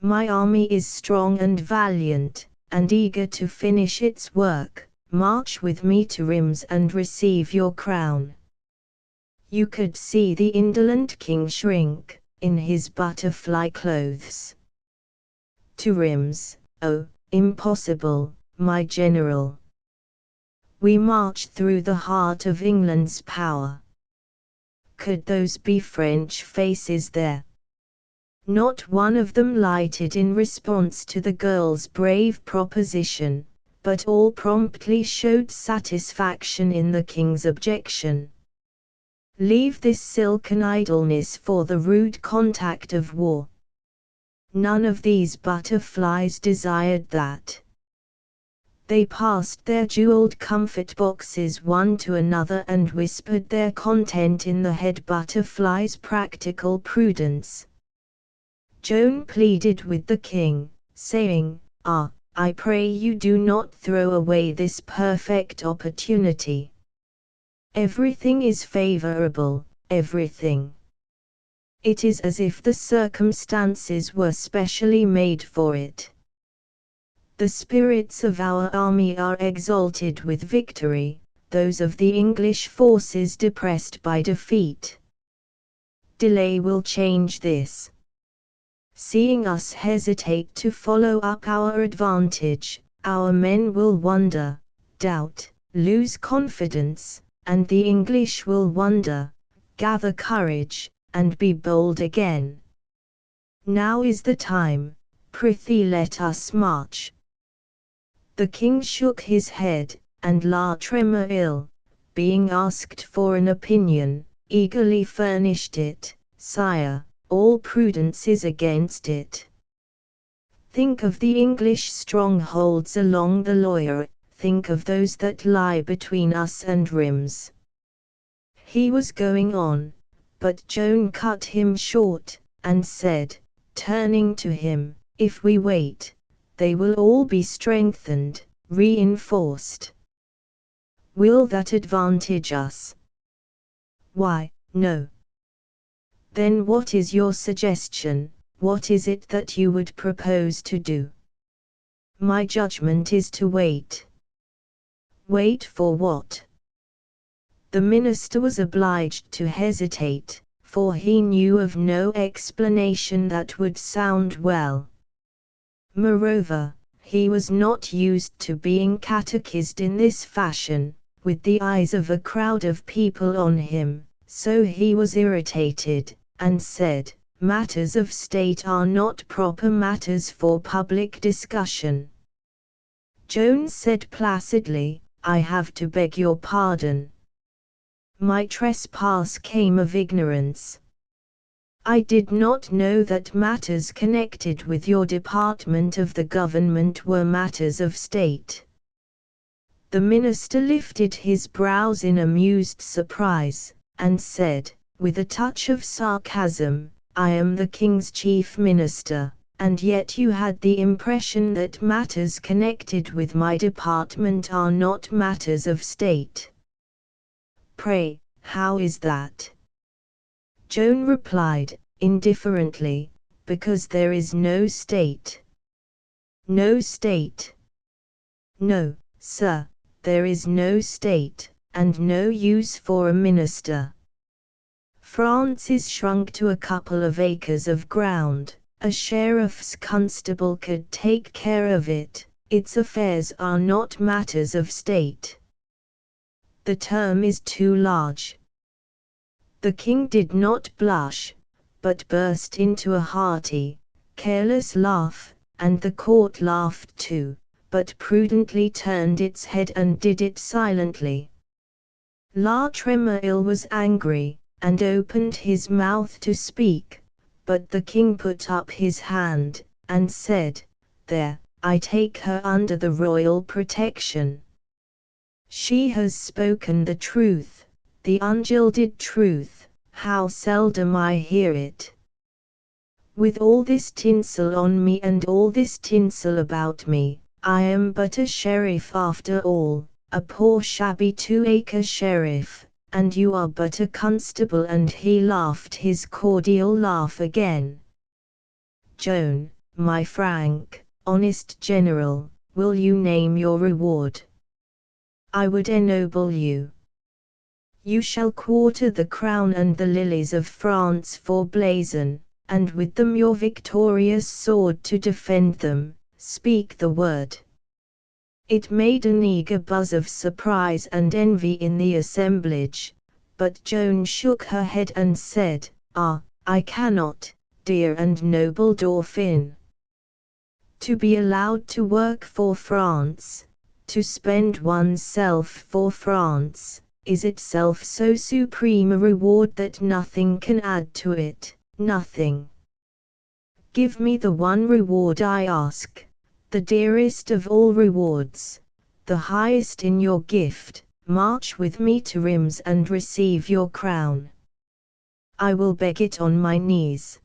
My army is strong and valiant, and eager to finish its work. March with me to Rheims and receive your crown." You could see the indolent king shrink, in his butterfly clothes. To Rheims, oh, impossible, my general. We march through the heart of England's power. Could those be French faces there? Not one of them lighted in response to the girl's brave proposition, but all promptly showed satisfaction in the king's objection. Leave this silken idleness for the rude contact of war. None of these butterflies desired that. They passed their jeweled comfort boxes one to another and whispered their content in the head butterfly's practical prudence. Joan pleaded with the king, saying, "Ah, I pray you do not throw away this perfect opportunity. Everything is favorable, everything. It is as if the circumstances were specially made for it. The spirits of our army are exalted with victory, those of the English forces depressed by defeat. Delay will change this. Seeing us hesitate to follow up our advantage, our men will wonder, doubt, lose confidence, and the English will wonder, gather courage, and be bold again. Now is the time, prithee let us march. The king shook his head, and La Tremouille, being asked for an opinion, eagerly furnished it. Sire, all prudence is against it. Think of the English strongholds along the Loire, think of those that lie between us and Rheims. He was going on, but Joan cut him short, and said, turning to him, if we wait, they will all be strengthened, reinforced. Will that advantage us? Why, no. Then what is your suggestion? What is it that you would propose to do? My judgment is to wait. Wait for what? The minister was obliged to hesitate, for he knew of no explanation that would sound well. Moreover, he was not used to being catechised in this fashion, with the eyes of a crowd of people on him, so he was irritated, and said, matters of state are not proper matters for public discussion. Joan said placidly, I have to beg your pardon. My trespass came of ignorance. I did not know that matters connected with your department of the government were matters of state. The minister lifted his brows in amused surprise, and said, with a touch of sarcasm, I am the king's chief minister, and yet you had the impression that matters connected with my department are not matters of state. Pray, how is that? Joan replied, indifferently, because there is no state. No state. No, sir, there is no state, and no use for a minister. France is shrunk to a couple of acres of ground, a sheriff's constable could take care of it, its affairs are not matters of state. The term is too large. The king did not blush, but burst into a hearty, careless laugh, and the court laughed too, but prudently turned its head and did it silently. La Tremouille was angry, and opened his mouth to speak, but the king put up his hand, and said, there, I take her under the royal protection. She has spoken the truth, the ungilded truth, how seldom I hear it. With all this tinsel on me and all this tinsel about me, I am but a sheriff after all, a poor shabby 2-acre sheriff, and you are but a constable. And he laughed his cordial laugh again. Joan, my frank, honest general, will you name your reward? I would ennoble you. You shall quarter the crown and the lilies of France for blazon, and with them your victorious sword to defend them, speak the word. It made an eager buzz of surprise and envy in the assemblage, but Joan shook her head and said, ah, I cannot, dear and noble Dauphin. To be allowed to work for France, to spend oneself for France, is itself so supreme a reward that nothing can add to it, nothing. Give me the one reward I ask, the dearest of all rewards, the highest in your gift, march with me to Rheims and receive your crown. I will beg it on my knees.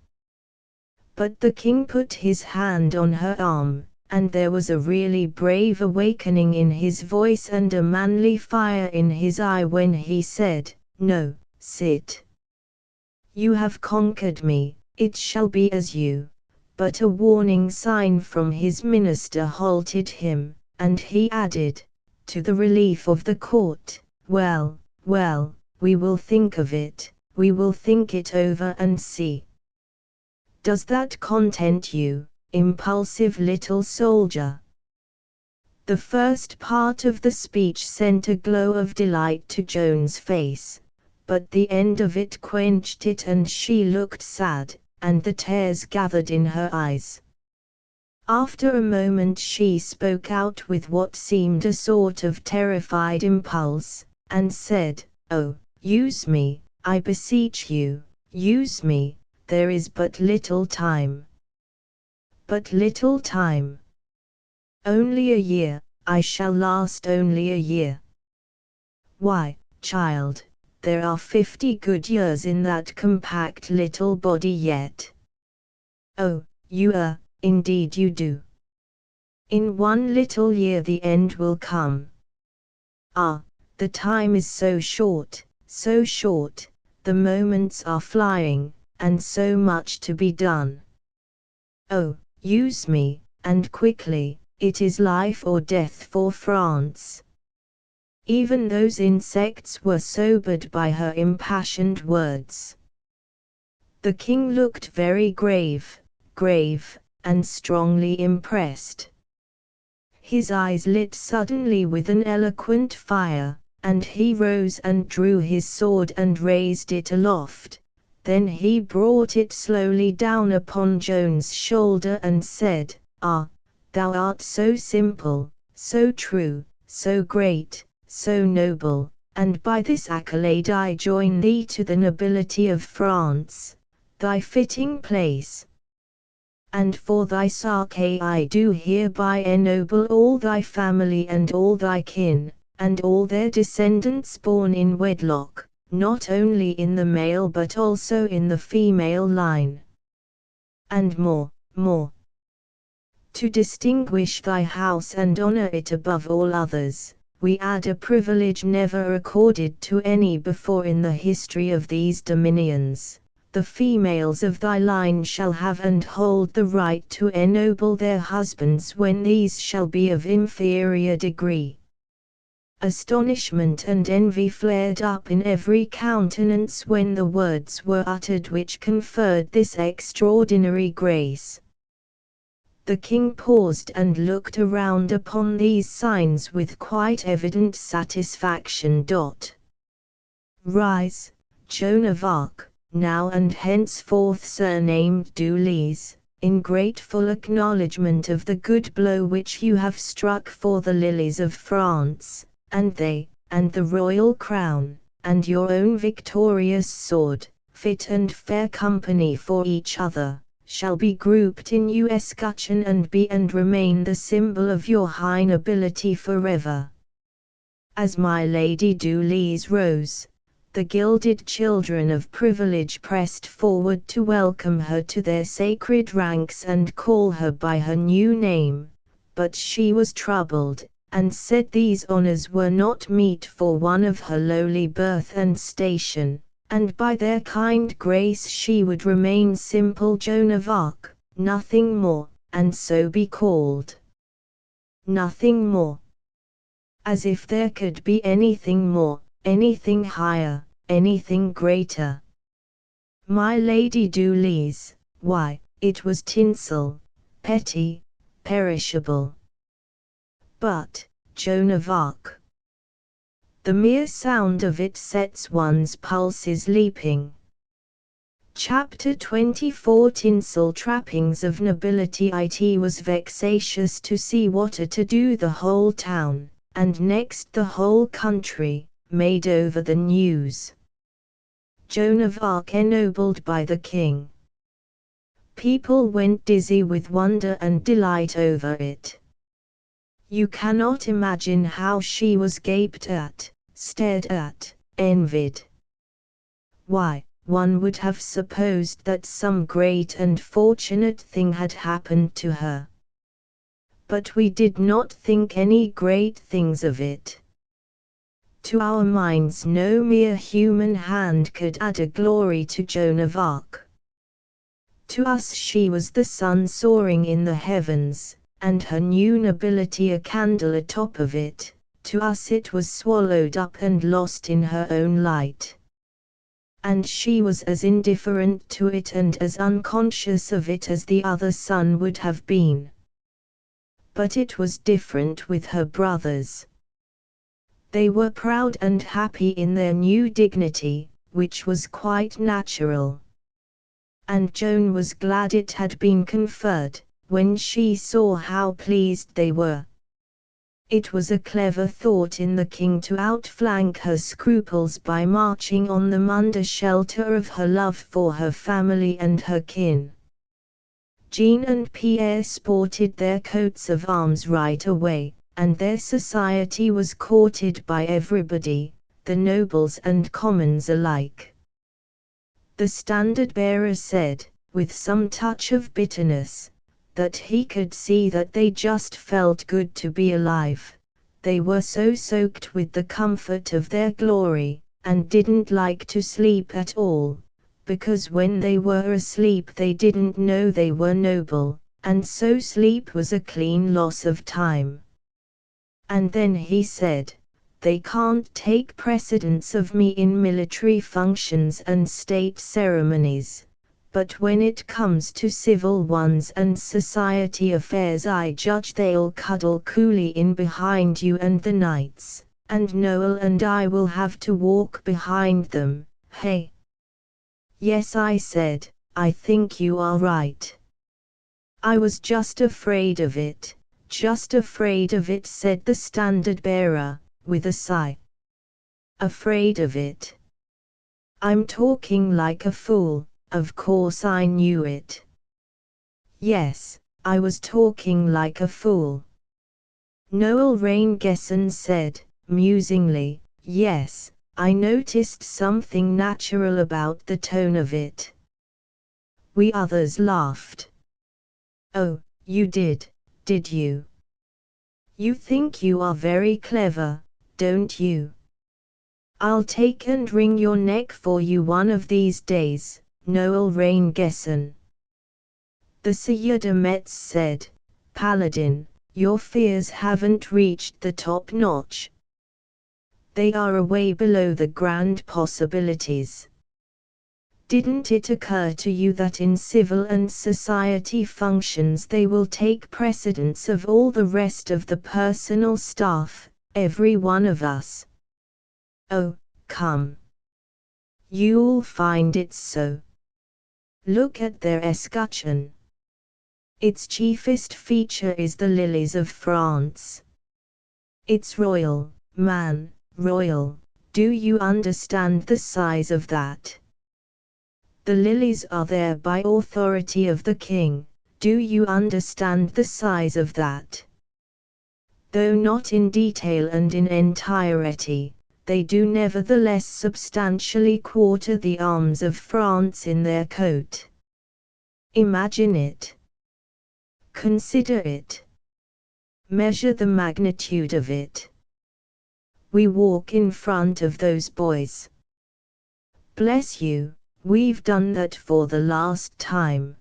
But the king put his hand on her arm, and there was a really brave awakening in his voice and a manly fire in his eye when he said, no, sit. You have conquered me, it shall be as you. But a warning sign from his minister halted him, and he added, to the relief of the court, well, well, we will think of it, we will think it over and see. Does that content you, impulsive little soldier? The first part of the speech sent a glow of delight to Joan's face, but the end of it quenched it and she looked sad, and the tears gathered in her eyes. After a moment she spoke out with what seemed a sort of terrified impulse, and said, "Oh, use me, I beseech you, use me, there is but little time." "But little time?" "Only a year, I shall last only a year." "Why, child, there are 50 good years in that compact little body yet." "Oh, indeed you do. In one little year the end will come." "Ah, the time is so short, the moments are flying, and so much to be done." "Oh, use me, and quickly, it is life or death for France." Even those insects were sobered by her impassioned words. The king looked very grave, and strongly impressed. His eyes lit suddenly with an eloquent fire, and he rose and drew his sword and raised it aloft. Then he brought it slowly down upon Joan's shoulder and said, "Ah, thou art so simple, so true, so great, so noble, and by this accolade I join thee to the nobility of France, thy fitting place. And for thy sake I do hereby ennoble all thy family and all thy kin, and all their descendants born in wedlock, not only in the male but also in the female line. And more, to distinguish thy house and honor it above all others, we add a privilege never accorded to any before in the history of these dominions. The females of thy line shall have and hold the right to ennoble their husbands when these shall be of inferior degree." Astonishment and envy flared up in every countenance when the words were uttered which conferred this extraordinary grace. The king paused and looked around upon these signs with quite evident satisfaction. "Rise, Joan of Arc, now and henceforth surnamed Dulies, in grateful acknowledgment of the good blow which you have struck for the lilies of France, and they, and the royal crown, and your own victorious sword, fit and fair company for each other, shall be grouped in you escutcheon and be and remain the symbol of your high nobility forever." As my Lady Dulies rose, the gilded children of privilege pressed forward to welcome her to their sacred ranks and call her by her new name, but she was troubled, and said these honors were not meet for one of her lowly birth and station, and by their kind grace she would remain simple Joan of Arc, nothing more, and so be called. Nothing more. As if there could be anything more, anything higher, anything greater. My Lady Dulies, why, it was tinsel, petty, perishable. But, Joan of Arc. The mere sound of it sets one's pulses leaping. Chapter 24 Tinsel Trappings of Nobility. It was vexatious to see what a to-do the whole town, and next the whole country, made over the news. Joan of Arc ennobled by the king. People went dizzy with wonder and delight over it. You cannot imagine how she was gaped at, stared at, envied. Why, one would have supposed that some great and fortunate thing had happened to her. But we did not think any great things of it. To our minds no mere human hand could add a glory to Joan of Arc. To us she was the sun soaring in the heavens, and her new nobility a candle atop of it. To us it was swallowed up and lost in her own light. And she was as indifferent to it and as unconscious of it as the other sun would have been. But it was different with her brothers. They were proud and happy in their new dignity, which was quite natural. And Joan was glad it had been conferred, when she saw how pleased they were. It was a clever thought in the king to outflank her scruples by marching on them under shelter of her love for her family and her kin. Jean and Pierre sported their coats of arms right away, and their society was courted by everybody, the nobles and commons alike. The standard-bearer said, with some touch of bitterness, that he could see that they just felt good to be alive. They were so soaked with the comfort of their glory, and didn't like to sleep at all, because when they were asleep they didn't know they were noble, and so sleep was a clean loss of time. And then he said, "They can't take precedence of me in military functions and state ceremonies, but when it comes to civil ones and society affairs I judge they'll cuddle coolly in behind you and the knights, and Noel and I will have to walk behind them, hey?" "Yes," I said, "I think you are right. I was just afraid of it, said the standard-bearer, with a sigh. "Afraid of it? I'm talking like a fool, of course I knew it." "Yes, I was talking like a fool." Noel Raingesson said, musingly, "Yes, I noticed something natural about the tone of it." We others laughed. "Oh, you did you? You think you are very clever, don't you? I'll take and wring your neck for you one of these days, Noel Raingesson." The Sieur de Metz said, "Paladin, your fears haven't reached the top notch. They are way below the grand possibilities. Didn't it occur to you that in civil and society functions they will take precedence of all the rest of the personal staff, every one of us? Oh, come. You'll find it's so. Look at their escutcheon. Its chiefest feature is the lilies of France. It's royal, man, royal. Do you understand the size of that? The lilies are there by authority of the king. Do you understand the size of that? Though not in detail and in entirety, they do nevertheless substantially quarter the arms of France in their coat. Imagine it. Consider it. Measure the magnitude of it. We walk in front of those boys. Bless you, we've done that for the last time.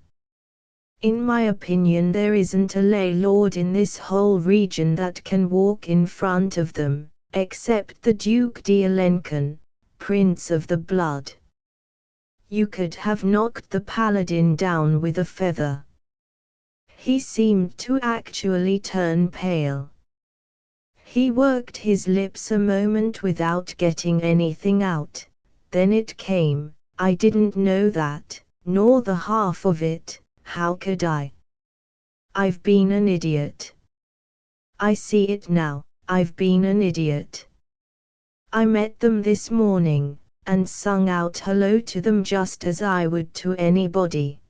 In my opinion there isn't a lay lord in this whole region that can walk in front of them, except the Duke d'Alencon, Prince of the Blood. You could have knocked the paladin down with a feather." He seemed to actually turn pale. He worked his lips a moment without getting anything out, then it came, "I didn't know that, nor the half of it, how could I? I've been an idiot. I see it now, I've been an idiot. I met them this morning, and sung out hello to them just as I would to anybody.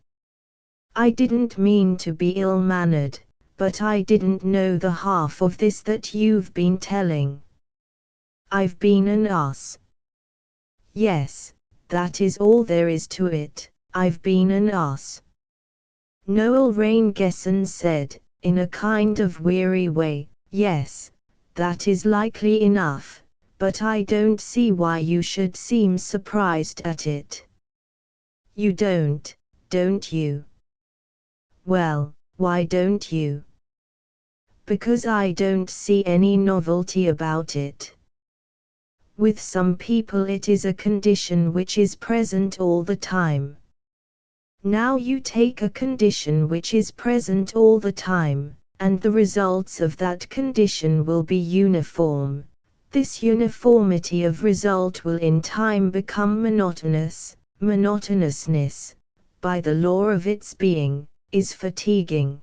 I didn't mean to be ill-mannered, but I didn't know the half of this that you've been telling. I've been an ass. Yes, that is all there is to it, I've been an ass." Noel Raingesson said, in a kind of weary way, "Yes, that is likely enough, but I don't see why you should seem surprised at it." "You don't you?" "Well, why don't you?" "Because I don't see any novelty about it. With some people it is a condition which is present all the time. Now you take a condition which is present all the time, and the results of that condition will be uniform. This uniformity of result will in time become monotonous. Monotonousness, by the law of its being, is fatiguing.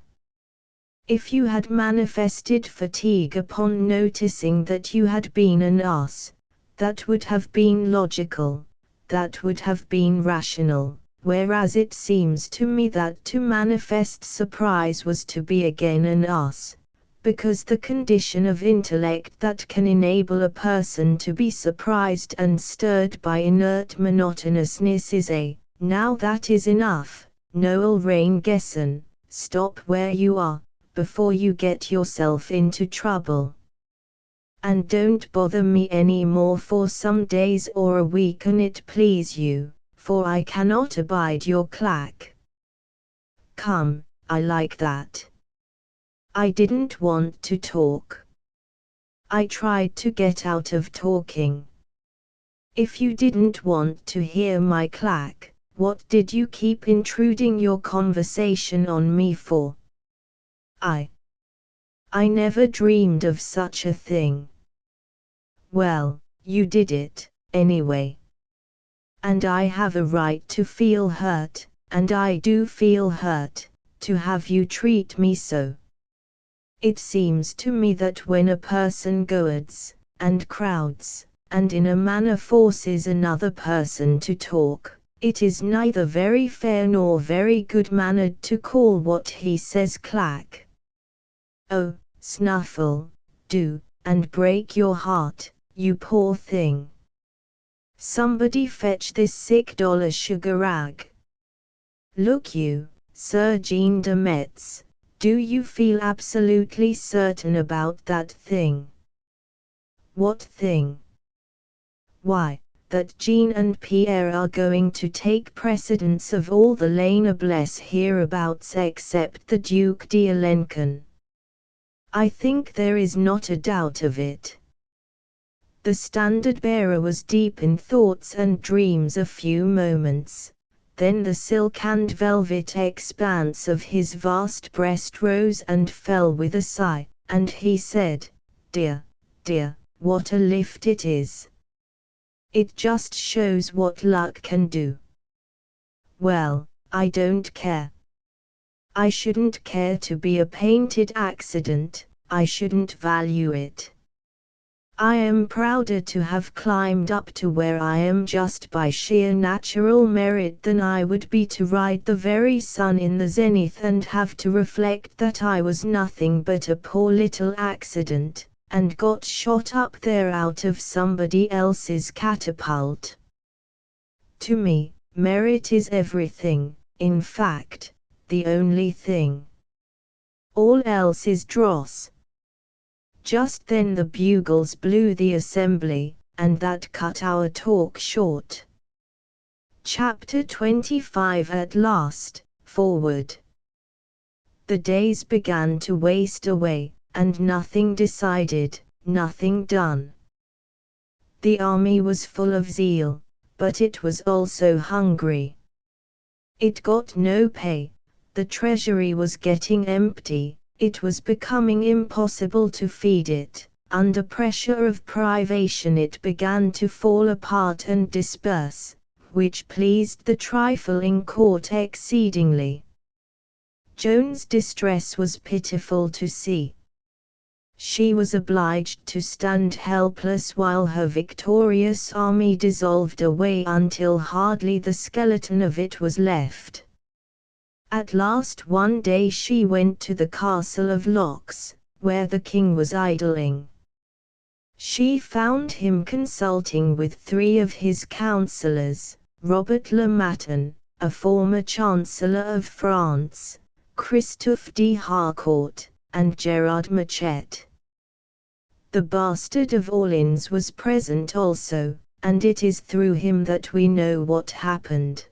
If you had manifested fatigue upon noticing that you had been an ass, that would have been logical, that would have been rational, whereas it seems to me that to manifest surprise was to be again an ass, because the condition of intellect that can enable a person to be surprised and stirred by inert monotonousness is a, now that is enough, Noel Rain-Gesson, stop where you are, before you get yourself into trouble. And don't bother me any more for some days or a week an it please you, for I cannot abide your clack. Come, I like that. I didn't want to talk. I tried to get out of talking. If you didn't want to hear my clack, what did you keep intruding your conversation on me for? I never dreamed of such a thing. Well, you did it, anyway. And I have a right to feel hurt, and I do feel hurt, to have you treat me so. It seems to me that when a person goads, and crowds, and in a manner forces another person to talk, it is neither very fair nor very good-mannered to call what he says clack. Oh, Snuffle, do, and break your heart, you poor thing. Somebody fetch this $6 sugar rag. Look you, Sir Jean de Metz, do you feel absolutely certain about that thing? What thing? Why, that Jean and Pierre are going to take precedence of all the Les Noblesse hereabouts except the Duc d'Alencon. I think there is not a doubt of it. The standard-bearer was deep in thoughts and dreams a few moments. Then the silk and velvet expanse of his vast breast rose and fell with a sigh, and he said, "Dear, dear, what a lift it is! It just shows what luck can do." Well, I don't care. I shouldn't care to be a painted accident, I shouldn't value it. I am prouder to have climbed up to where I am just by sheer natural merit than I would be to ride the very sun in the zenith and have to reflect that I was nothing but a poor little accident, and got shot up there out of somebody else's catapult. To me, merit is everything, in fact, the only thing. All else is dross. Just then the bugles blew the assembly, and that cut our talk short. Chapter 25 At last, forward. The days began to waste away, and nothing decided, nothing done. The army was full of zeal, but it was also hungry. It got no pay, the treasury was getting empty. It was becoming impossible to feed it. Under pressure of privation it began to fall apart and disperse, which pleased the trifling court exceedingly. Joan's distress was pitiful to see. She was obliged to stand helpless while her victorious army dissolved away until hardly the skeleton of it was left. At last one day she went to the castle of Locks, where the king was idling. She found him consulting with 3 of his councillors, Robert Le Matin, a former Chancellor of France, Christophe de Harcourt, and Gerard Machette. The bastard of Orleans was present also, and it is through him that we know what happened.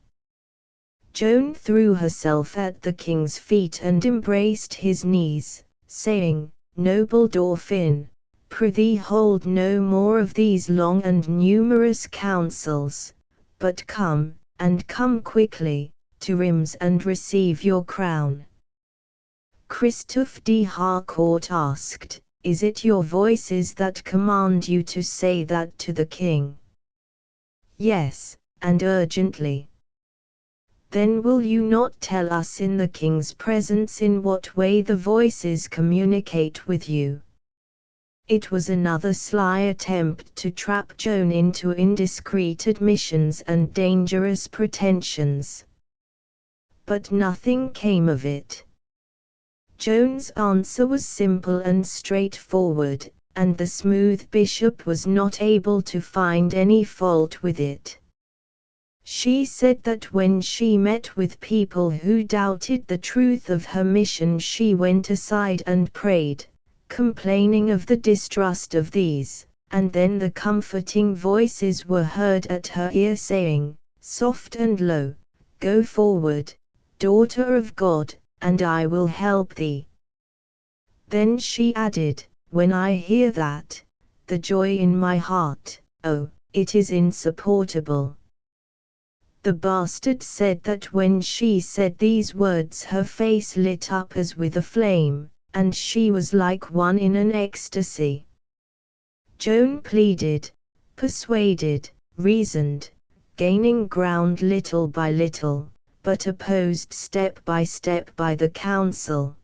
Joan threw herself at the king's feet and embraced his knees, saying, "Noble Dauphin, prithee hold no more of these long and numerous councils, but come, and come quickly, to Rheims and receive your crown. Christophe de Harcourt asked, "Is it your voices that command you to say that to the king?" "Yes, and urgently." "Then will you not tell us in the king's presence in what way the voices communicate with you?" It was another sly attempt to trap Joan into indiscreet admissions and dangerous pretensions. But nothing came of it. Joan's answer was simple and straightforward, and the smooth bishop was not able to find any fault with it. She said that when she met with people who doubted the truth of her mission, she went aside and prayed, complaining of the distrust of these, and then the comforting voices were heard at her ear saying, soft and low, "Go forward, daughter of God, and I will help thee." Then she added, "When I hear that, the joy in my heart, oh, it is insupportable." The bastard said that when she said these words her face lit up as with a flame, and she was like one in an ecstasy. Joan pleaded, persuaded, reasoned, gaining ground little by little, but opposed step by step by the council.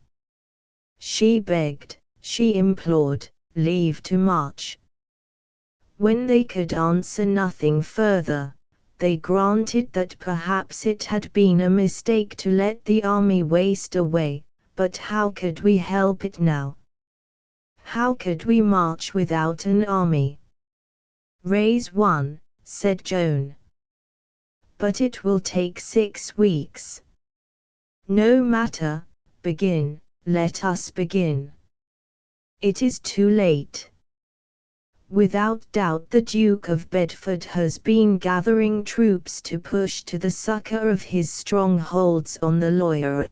She begged, she implored, leave to march. When they could answer nothing further, they granted that perhaps it had been a mistake to let the army waste away, but how could we help it now? How could we march without an army? "Raise one," said Joan. "But it will take 6 weeks." "No matter, begin, let us begin." "It is too late." Without doubt the Duke of Bedford has been gathering troops to push to the succor of his strongholds on the Loire.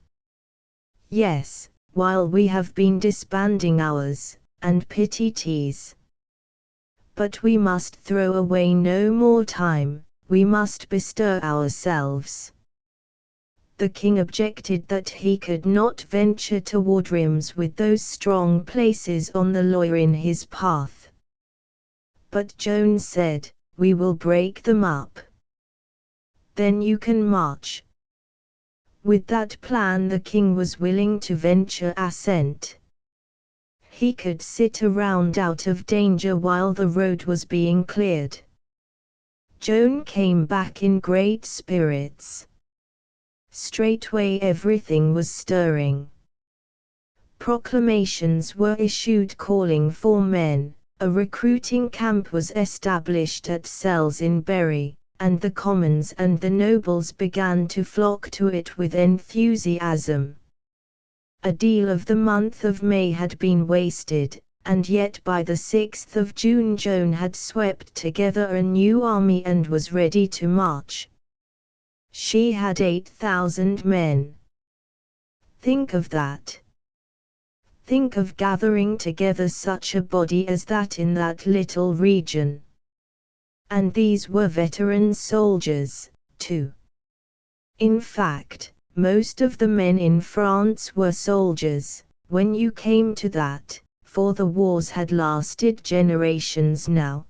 Yes, while we have been disbanding ours, and petites. But we must throw away no more time, we must bestir ourselves. The king objected that he could not venture toward Reims with those strong places on the Loire in his path. But Joan said, "We will break them up. Then you can march." With that plan the king was willing to venture assent. He could sit around out of danger while the road was being cleared. Joan came back in great spirits. Straightway everything was stirring. Proclamations were issued calling for men, a recruiting camp was established at Selles in Berry, and the commons and the nobles began to flock to it with enthusiasm. A deal of the month of May had been wasted, and yet by the 6th of June Joan had swept together a new army and was ready to march. She had 8,000 men. Think of that. Think of gathering together such a body as that in that little region. And these were veteran soldiers, too. In fact, most of the men in France were soldiers, when you came to that, for the wars had lasted generations now.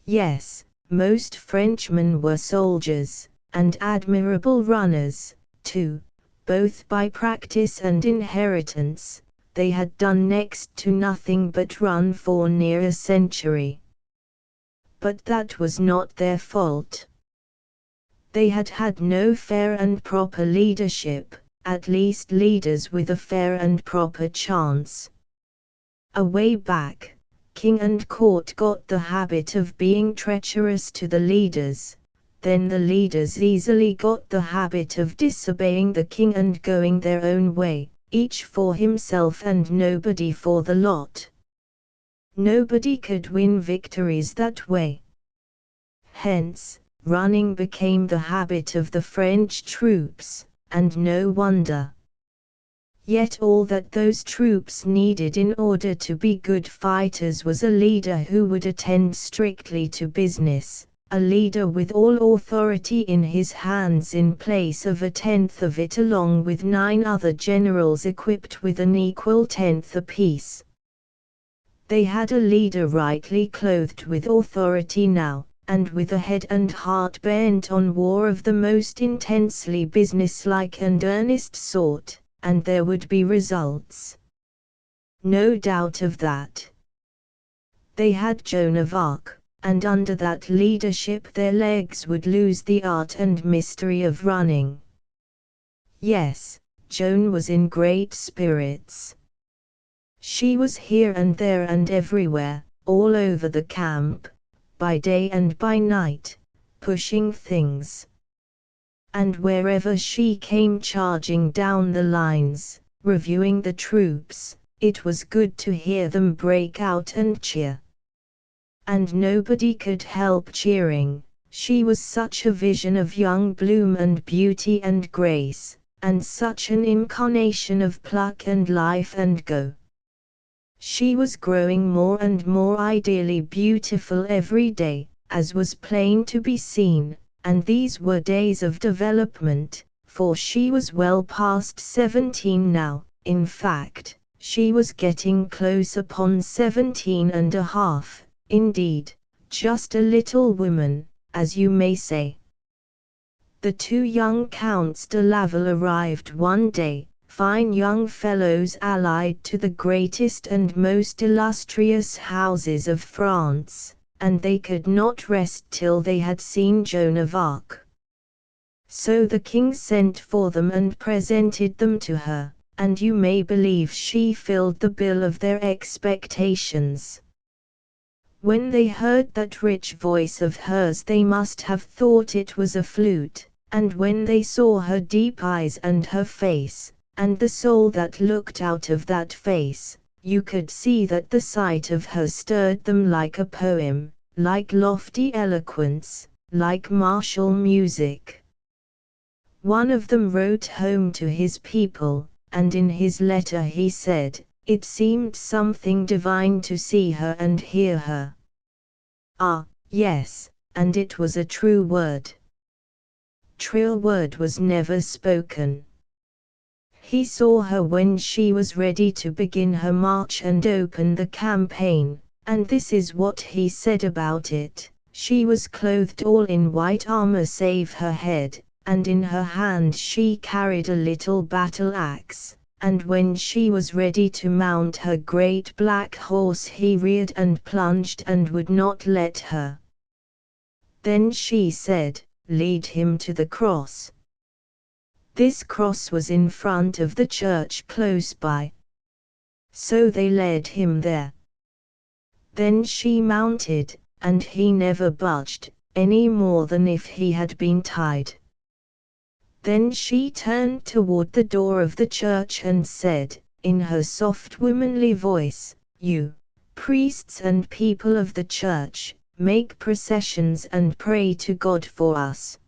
Yes, most Frenchmen were soldiers, and admirable runners, too, both by practice and inheritance. They had done next to nothing but run for near a century. But that was not their fault. They had had no fair and proper leadership, at least leaders with a fair and proper chance. A way back, king and court got the habit of being treacherous to the leaders, then the leaders easily got the habit of disobeying the king and going their own way, each for himself and nobody for the lot. Nobody could win victories that way. Hence, running became the habit of the French troops, and no wonder. Yet all that those troops needed in order to be good fighters was a leader who would attend strictly to business, a leader with all authority in his hands in place of a tenth of it, along with 9 other generals equipped with an equal tenth apiece. They had a leader rightly clothed with authority now, and with a head and heart bent on war of the most intensely businesslike and earnest sort, and there would be results. No doubt of that. They had Joan of Arc, and under that leadership their legs would lose the art and mystery of running. Yes, Joan was in great spirits. She was here and there and everywhere, all over the camp, by day and by night, pushing things. And wherever she came charging down the lines, reviewing the troops, it was good to hear them break out and cheer. And nobody could help cheering. She was such a vision of young bloom and beauty and grace, and such an incarnation of pluck and life and go. She was growing more and more ideally beautiful every day, as was plain to be seen, and these were days of development, for she was well past 17 now. In fact, she was getting close upon 17 and a half. Indeed, just a little woman, as you may say. The 2 young Counts de Laval arrived one day, fine young fellows allied to the greatest and most illustrious houses of France, and they could not rest till they had seen Joan of Arc. So the king sent for them and presented them to her, and you may believe she filled the bill of their expectations. When they heard that rich voice of hers they must have thought it was a flute, and when they saw her deep eyes and her face, and the soul that looked out of that face, you could see that the sight of her stirred them like a poem, like lofty eloquence, like martial music. One of them wrote home to his people, and in his letter he said, it seemed something divine to see her and hear her. Ah, yes, and it was a true word. Truer word was never spoken. He saw her when she was ready to begin her march and open the campaign, and this is what he said about it. She was clothed all in white armor save her head, and in her hand she carried a little battle axe, and when she was ready to mount her great black horse he reared and plunged and would not let her. Then she said, lead him to the cross. This cross was in front of the church close by. So they led him there. Then she mounted, and he never budged, any more than if he had been tied. Then she turned toward the door of the church and said, in her soft womanly voice, you, priests and people of the church, make processions and pray to God for us.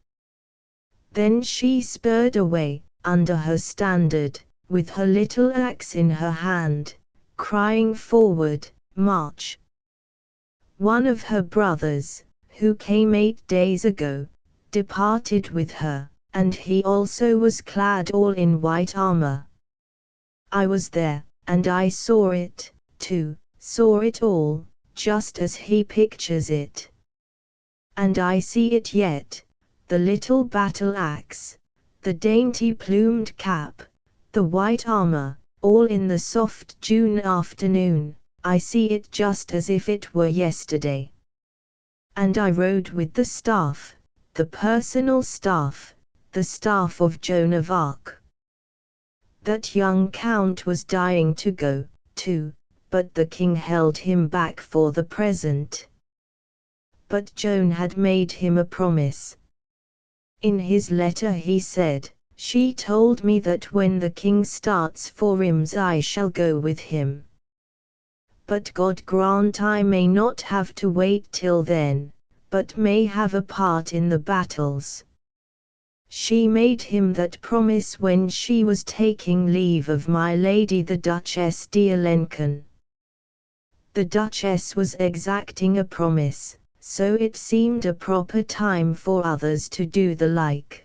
Then she spurred away, under her standard, with her little axe in her hand, crying forward, march. One of her brothers, who came 8 days ago, departed with her, and he also was clad all in white armor. I was there, and I saw it, too, saw it all, just as he pictures it. And I see it yet, the little battle axe, the dainty plumed cap, the white armor, all in the soft June afternoon, I see it just as if it were yesterday. And I rode with the staff, the personal staff, the staff of Joan of Arc. That young count was dying to go, too, but the king held him back for the present. But Joan had made him a promise. In his letter he said, she told me that when the king starts for Reims I shall go with him. But God grant I may not have to wait till then, but may have a part in the battles. She made him that promise when she was taking leave of my lady the Duchess d'Alençon. The Duchess was exacting a promise, so it seemed a proper time for others to do the like.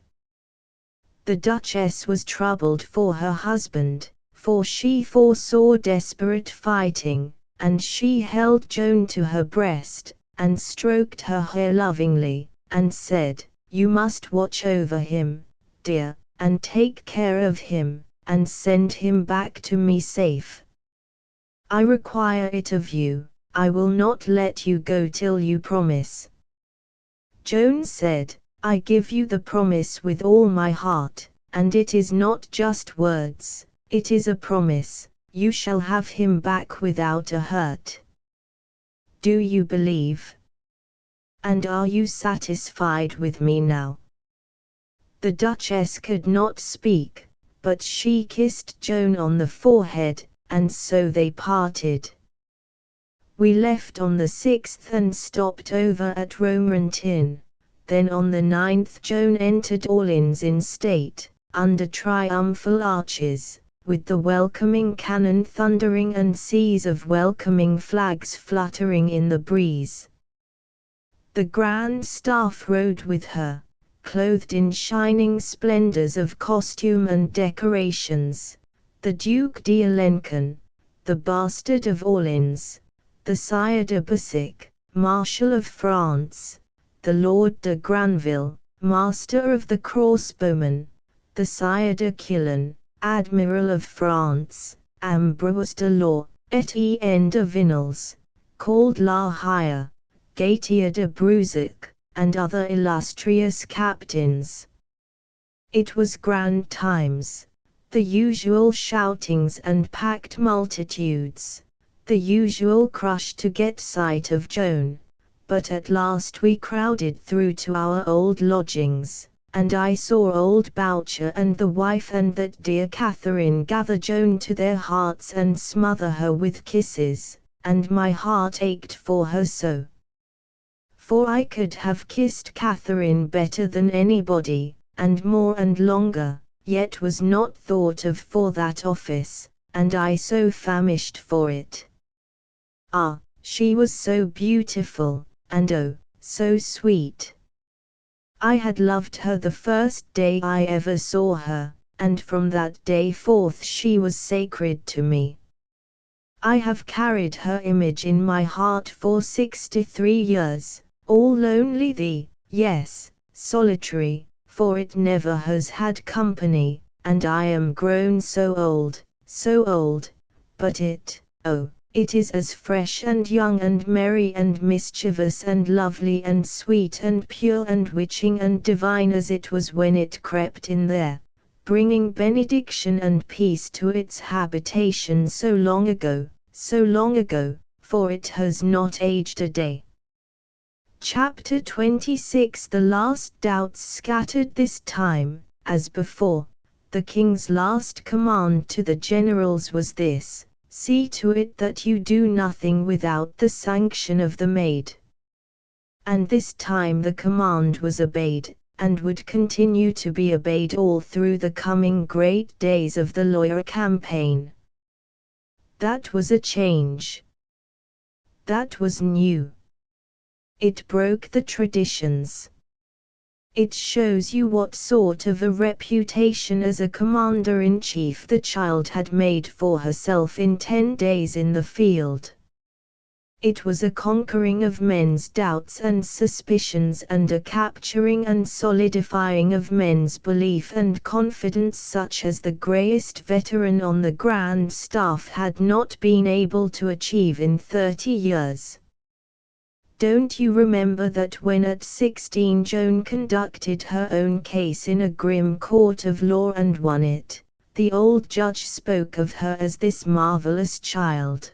The Duchess was troubled for her husband, for she foresaw desperate fighting, and she held Joan to her breast, and stroked her hair lovingly, and said, "You must watch over him, dear, and take care of him, and send him back to me safe. I require it of you. I will not let you go till you promise." Joan said, "I give you the promise with all my heart, and it is not just words, it is a promise. You shall have him back without a hurt. Do you believe? And are you satisfied with me now?" The Duchess could not speak, but she kissed Joan on the forehead, and so they parted. We left on the 6th and stopped over at Romorantin. Then on the 9th Joan entered Orleans in state, under triumphal arches, with the welcoming cannon thundering and seas of welcoming flags fluttering in the breeze. The Grand Staff rode with her, clothed in shining splendors of costume and decorations, the Duc d'Alencon, the bastard of Orleans, the Sire de Bessic, Marshal of France, the Lord de Granville, Master of the Crossbowmen, the Sire de Quillan, Admiral of France, Ambrose de Law, Etienne de Vinals, called La Hire, Gaetier de Brusac, and other illustrious captains. It was grand times, the usual shoutings and packed multitudes, the usual crush to get sight of Joan, but at last we crowded through to our old lodgings, and I saw old Boucher and the wife and that dear Catherine gather Joan to their hearts and smother her with kisses, and my heart ached for her so. For I could have kissed Catherine better than anybody, and more and longer, yet was not thought of for that office, and I so famished for it. Ah, she was so beautiful, and oh, so sweet. I had loved her the first day I ever saw her, and from that day forth she was sacred to me. I have carried her image in my heart for 63 years, all lonely yes, solitary, for it never has had company, and I am grown so old, but it is as fresh and young and merry and mischievous and lovely and sweet and pure and witching and divine as it was when it crept in there, bringing benediction and peace to its habitation so long ago, for it has not aged a day. Chapter 26. The last doubts scattered this time, as before. The king's last command to the generals was this: "See to it that you do nothing without the sanction of the Maid." And this time the command was obeyed, and would continue to be obeyed all through the coming great days of the Loire campaign. That was a change. That was new. It broke the traditions. It shows you what sort of a reputation as a commander-in-chief the child had made for herself in 10 days in the field. It was a conquering of men's doubts and suspicions and a capturing and solidifying of men's belief and confidence such as the greyest veteran on the Grand Staff had not been able to achieve in 30 years. Don't you remember that when at 16 Joan conducted her own case in a grim court of law and won it, the old judge spoke of her as this marvelous child?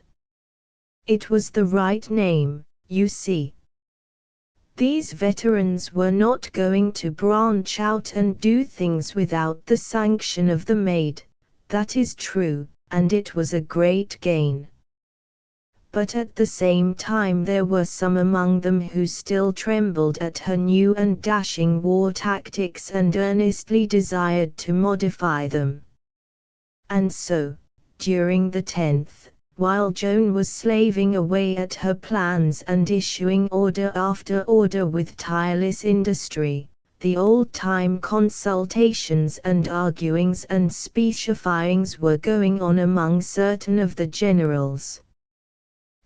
It was the right name, you see. These veterans were not going to branch out and do things without the sanction of the Maid, that is true, and it was a great gain. But at the same time there were some among them who still trembled at her new and dashing war tactics and earnestly desired to modify them. And so, during the 10th, while Joan was slaving away at her plans and issuing order after order with tireless industry, the old-time consultations and arguings and specifyings were going on among certain of the generals.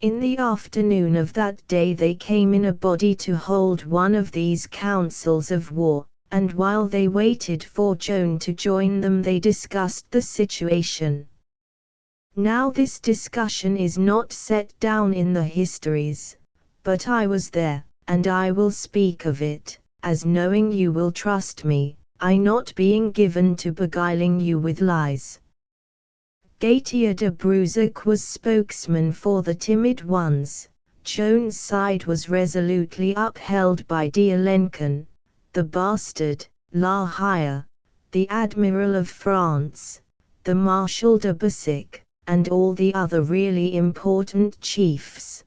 In the afternoon of that day they came in a body to hold one of these councils of war, and while they waited for Joan to join them they discussed the situation. Now this discussion is not set down in the histories, but I was there, and I will speak of it, as knowing you will trust me, I not being given to beguiling you with lies. Gaëtier de Brusac was spokesman for the timid ones. Joan's side was resolutely upheld by d'Alençon, the bastard, La Hire, the Admiral of France, the Marshal de Bessic, and all the other really important chiefs.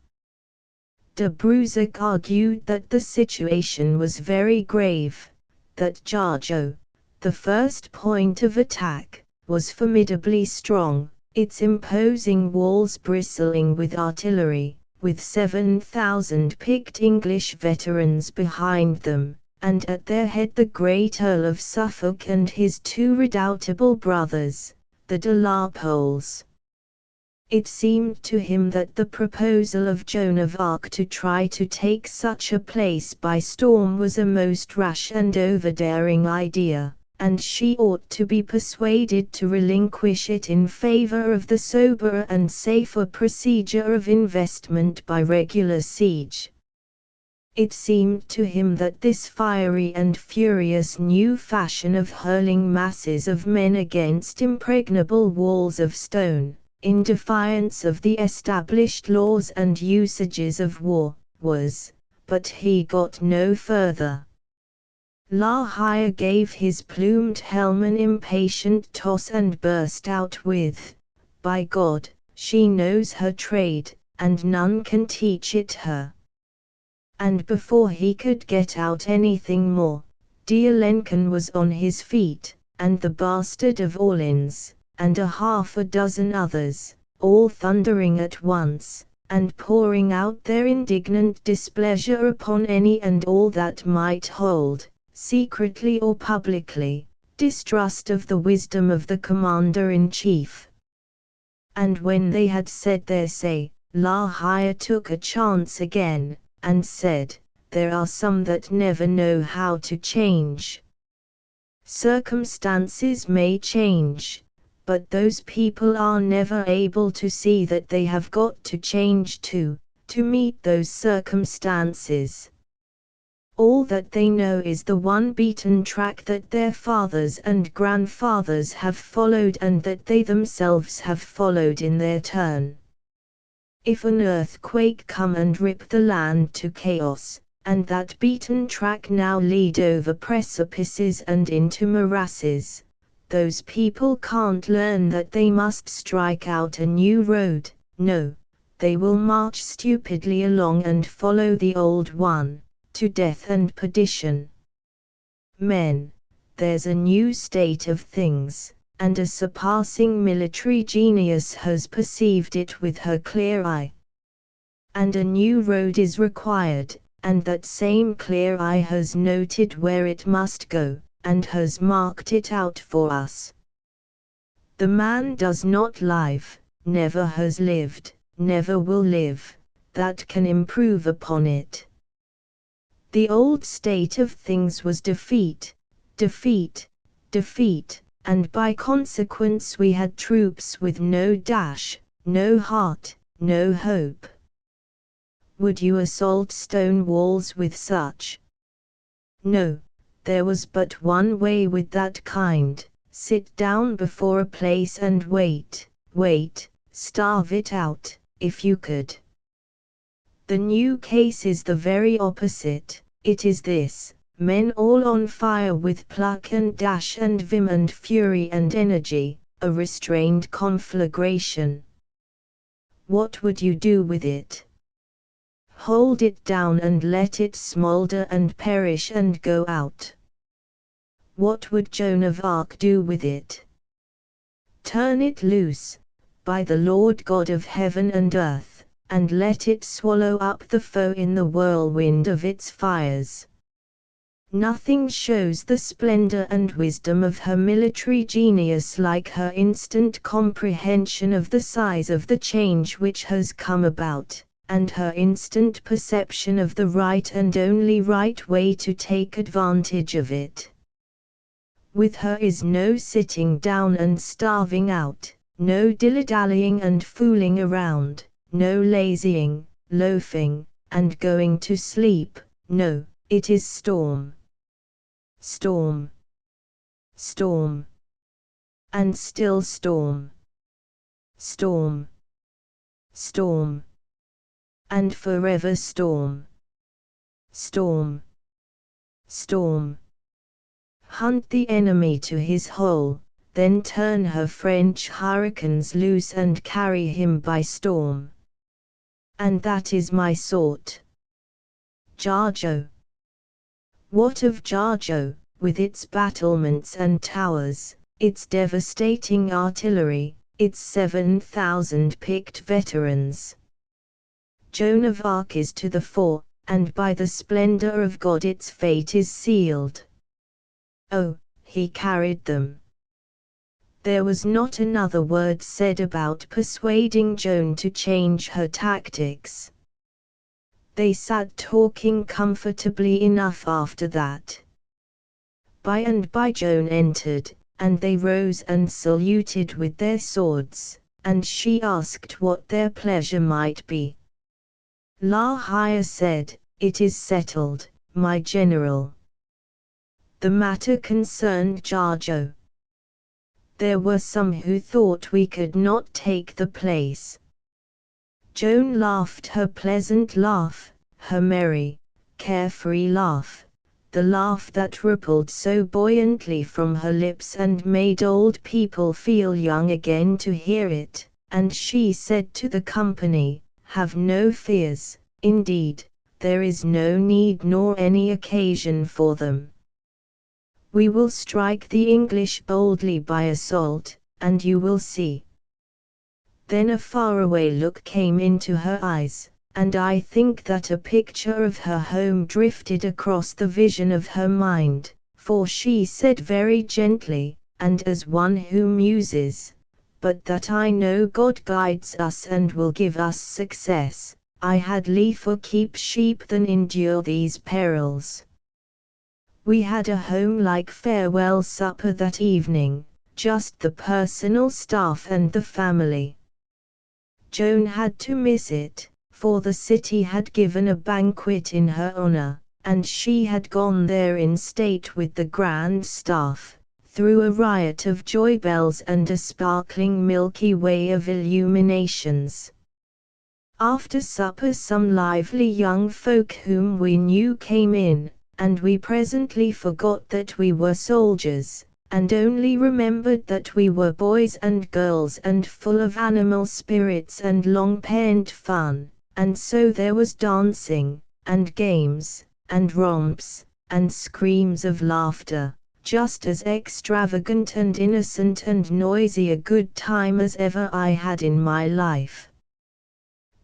De Brusac argued that the situation was very grave, that Jargeau, the first point of attack, was formidably strong, its imposing walls bristling with artillery, with 7,000 picked English veterans behind them, and at their head the great Earl of Suffolk and his two redoubtable brothers, the de la Poles. It seemed to him that the proposal of Joan of Arc to try to take such a place by storm was a most rash and overdaring idea, and she ought to be persuaded to relinquish it in favor of the soberer and safer procedure of investment by regular siege. It seemed to him that this fiery and furious new fashion of hurling masses of men against impregnable walls of stone, in defiance of the established laws and usages of war, was, but he got no further. La Hire gave his plumed helm an impatient toss and burst out with, "By God, she knows her trade, and none can teach it her." And before he could get out anything more, d'Alençon was on his feet, and the bastard of Orleans, and half a dozen others, all thundering at once, and pouring out their indignant displeasure upon any and all that might hold, secretly or publicly, distrust of the wisdom of the commander-in-chief. And when they had said their say, La Hire took a chance again, and said, "There are some that never know how to change. Circumstances may change, but those people are never able to see that they have got to change to meet those circumstances. All that they know is the one beaten track that their fathers and grandfathers have followed and that they themselves have followed in their turn. If an earthquake come and rip the land to chaos, and that beaten track now lead over precipices and into morasses, those people can't learn that they must strike out a new road. No, they will march stupidly along and follow the old one, to death and perdition. Men, there's a new state of things, and a surpassing military genius has perceived it with her clear eye. And a new road is required, and that same clear eye has noted where it must go, and has marked it out for us. The man does not live, never has lived, never will live, that can improve upon it. The old state of things was defeat, defeat, defeat, and by consequence we had troops with no dash, no heart, no hope. Would you assault stone walls with such? No. There was but one way with that kind: sit down before a place and wait, starve it out, if you could. The new case is the very opposite. It is this: men all on fire with pluck and dash and vim and fury and energy, a restrained conflagration. What would you do with it? Hold it down and let it smolder and perish and go out. What would Joan of Arc do with it? Turn it loose, by the Lord God of heaven and earth, and let it swallow up the foe in the whirlwind of its fires. Nothing shows the splendor and wisdom of her military genius like her instant comprehension of the size of the change which has come about, and her instant perception of the right and only right way to take advantage of it. With her is no sitting down and starving out, no dilly-dallying and fooling around, no lazying, loafing, and going to sleep. No, it is storm. Storm. Storm. And still storm. Storm. Storm. And forever storm. Storm. Storm. Hunt the enemy to his hole, then turn her French hurricanes loose and carry him by storm. And that is my sort. Jargeau. What of Jargeau, with its battlements and towers, its devastating artillery, its 7,000 picked veterans? Joan of Arc is to the fore, and by the splendor of God its fate is sealed. Oh, he carried them. There was not another word said about persuading Joan to change her tactics. They sat talking comfortably enough after that. By and by Joan entered, and they rose and saluted with their swords, and she asked what their pleasure might be. La Hire said, "It is settled, my general." The matter concerned Jargeau. There were some who thought we could not take the place. Joan laughed her pleasant laugh, her merry, carefree laugh, the laugh that rippled so buoyantly from her lips and made old people feel young again to hear it, and she said to the company, "Have no fears, indeed, there is no need nor any occasion for them. We will strike the English boldly by assault, and you will see." Then a faraway look came into her eyes, and I think that a picture of her home drifted across the vision of her mind, for she said very gently, and as one who muses, "But that I know God guides us and will give us success, I had liefer keep sheep than endure these perils." We had a home-like farewell supper that evening, just the personal staff and the family. Joan had to miss it, for the city had given a banquet in her honor, and she had gone there in state with the grand staff, through a riot of joy bells and a sparkling Milky Way of illuminations. After supper some lively young folk whom we knew came in, and we presently forgot that we were soldiers, and only remembered that we were boys and girls and full of animal spirits and long-pent fun, and so there was dancing, and games, and romps, and screams of laughter, just as extravagant and innocent and noisy a good time as ever I had in my life.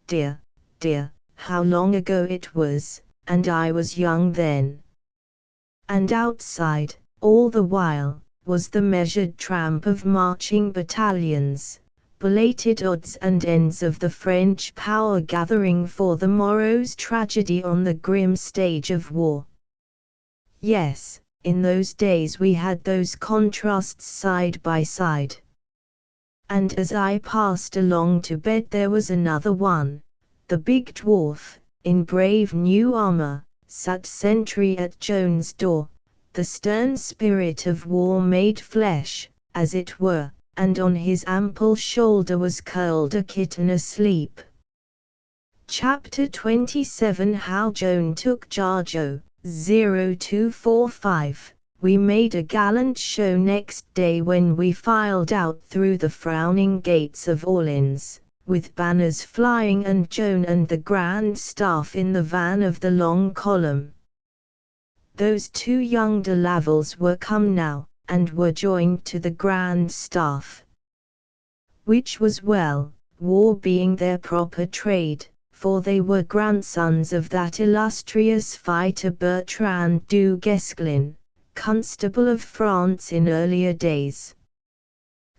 Dear, dear, how long ago it was, and I was young then. And outside, all the while, was the measured tramp of marching battalions, belated odds and ends of the French power gathering for the morrow's tragedy on the grim stage of war. Yes, in those days we had those contrasts side by side. And as I passed along to bed there was another one, the big dwarf, in brave new armor, sat sentry at Joan's door, the stern spirit of war made flesh, as it were, and on his ample shoulder was curled a kitten asleep. Chapter 27 How Joan Took Jargeau, 0245. We made a gallant show next day when we filed out through the frowning gates of Orleans, with banners flying and Joan and the grand staff in the van of the long column. Those two young de Lavals were come now, and were joined to the grand staff. which was well, war being their proper trade, for they were grandsons of that illustrious fighter Bertrand du Guesclin, Constable of France in earlier days.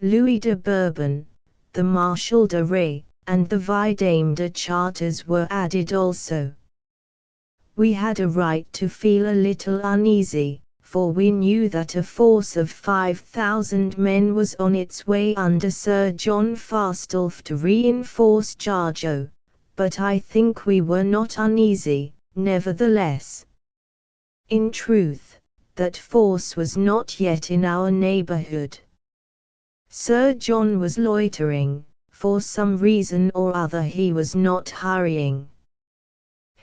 Louis de Bourbon, the Marshal de Rais, and the Vidame de Chartres were added also. We had a right to feel a little uneasy, for we knew that a force of 5,000 men was on its way under Sir John Fastolfe to reinforce Jargeau, but I think we were not uneasy, nevertheless. In truth, that force was not yet in our neighbourhood. Sir John was loitering, for some reason or other he was not hurrying.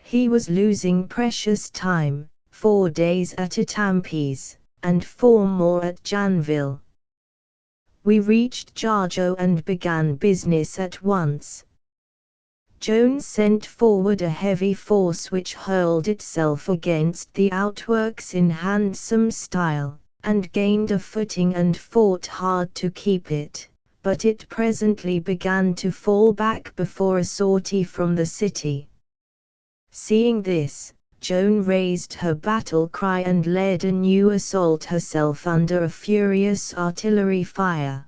He was losing precious time, 4 days at Étampes, and 4 more at Janville. We reached Jargeau and began business at once. Joan sent forward a heavy force which hurled itself against the outworks in handsome style, and gained a footing and fought hard to keep it, but it presently began to fall back before a sortie from the city. Seeing this, Joan raised her battle cry and led a new assault herself under a furious artillery fire.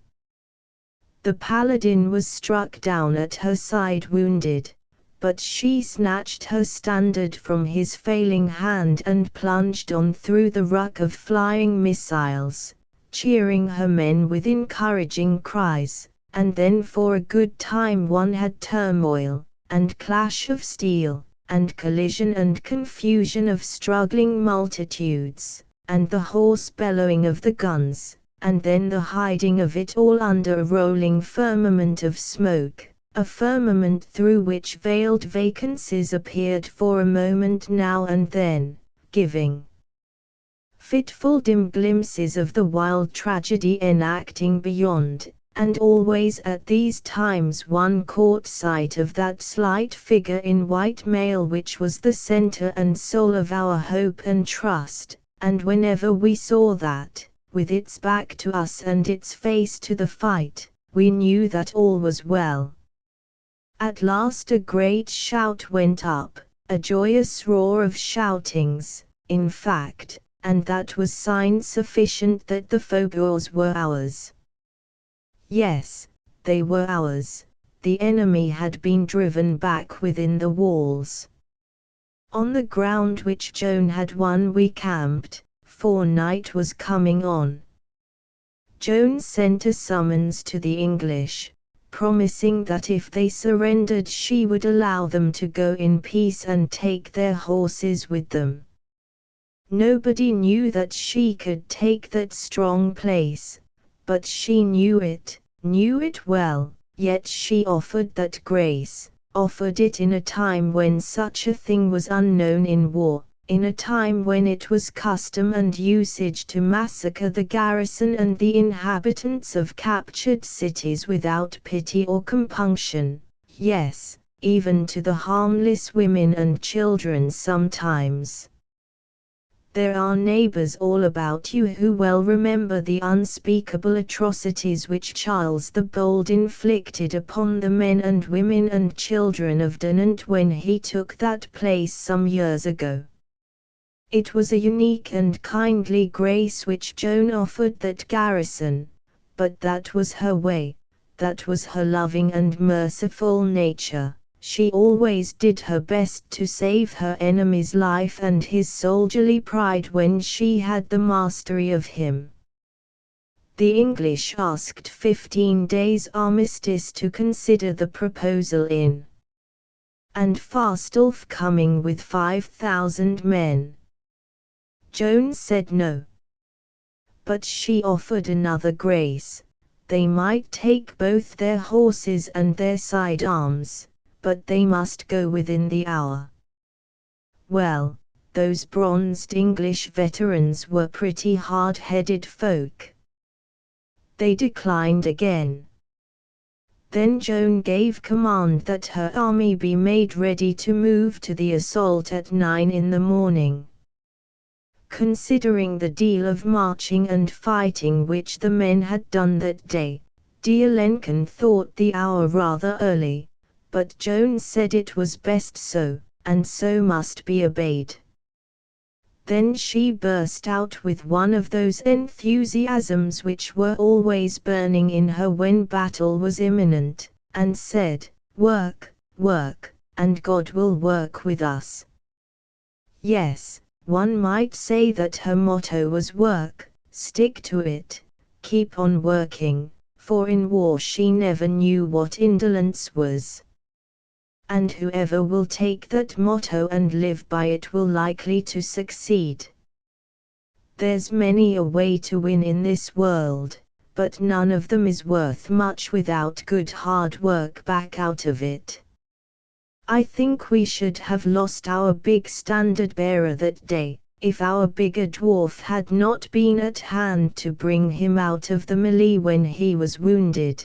The paladin was struck down at her side wounded, but she snatched her standard from his failing hand and plunged on through the ruck of flying missiles, cheering her men with encouraging cries, and then for a good time one had turmoil, and clash of steel, and collision and confusion of struggling multitudes, and the hoarse bellowing of the guns, and then the hiding of it all under a rolling firmament of smoke, a firmament through which veiled vacancies appeared for a moment now and then, giving fitful dim glimpses of the wild tragedy enacting beyond, and always at these times one caught sight of that slight figure in white mail which was the centre and soul of our hope and trust, and whenever we saw that, with its back to us and its face to the fight, we knew that all was well. At last a great shout went up, a joyous roar of shoutings, in fact, and that was sign sufficient that the faubourgs were ours. Yes, they were ours. The enemy had been driven back within the walls. On the ground which Joan had won we camped, for night was coming on. Joan sent a summons to the English, promising that if they surrendered she would allow them to go in peace and take their horses with them. Nobody knew that she could take that strong place, but she knew it well, yet she offered that grace, offered it in a time when such a thing was unknown in war, in a time when it was custom and usage to massacre the garrison and the inhabitants of captured cities without pity or compunction, yes, even to the harmless women and children sometimes. There are neighbors all about you who well remember the unspeakable atrocities which Charles the Bold inflicted upon the men and women and children of Dinant when he took that place some years ago. It was a unique and kindly grace which Joan offered that garrison, but that was her way, that was her loving and merciful nature. She always did her best to save her enemy's life and his soldierly pride when she had the mastery of him. The English asked 15 days' armistice to consider the proposal in, and Fastolfe coming with 5,000 men. Joan said no. But she offered another grace: they might take both their horses and their side arms, but they must go within the hour. Well, those bronzed English veterans were pretty hard-headed folk. They declined again. Then Joan gave command that her army be made ready to move to the assault at 9 in the morning. Considering the deal of marching and fighting which the men had done that day, dear Lenken thought the hour rather early, but Joan said it was best so, and so must be obeyed. Then she burst out with one of those enthusiasms which were always burning in her when battle was imminent, and said, "Work, work, and God will work with us." Yes, one might say that her motto was work, stick to it, keep on working, for in war she never knew what indolence was. And whoever will take that motto and live by it will likely to succeed. There's many a way to win in this world, but none of them is worth much without good hard work back out of it. I think we should have lost our big standard bearer that day, if our bigger dwarf had not been at hand to bring him out of the melee when he was wounded.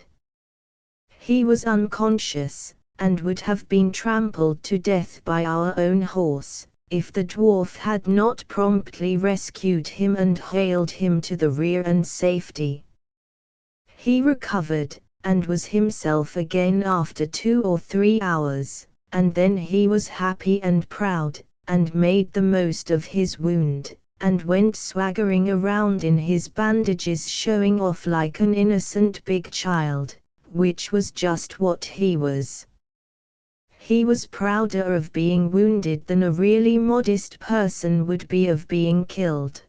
He was unconscious, and would have been trampled to death by our own horse, if the dwarf had not promptly rescued him and haled him to the rear and safety. He recovered, and was himself again after 2 or 3 hours, and then he was happy and proud, and made the most of his wound, and went swaggering around in his bandages showing off like an innocent big child, which was just what he was. He was prouder of being wounded than a really modest person would be of being killed.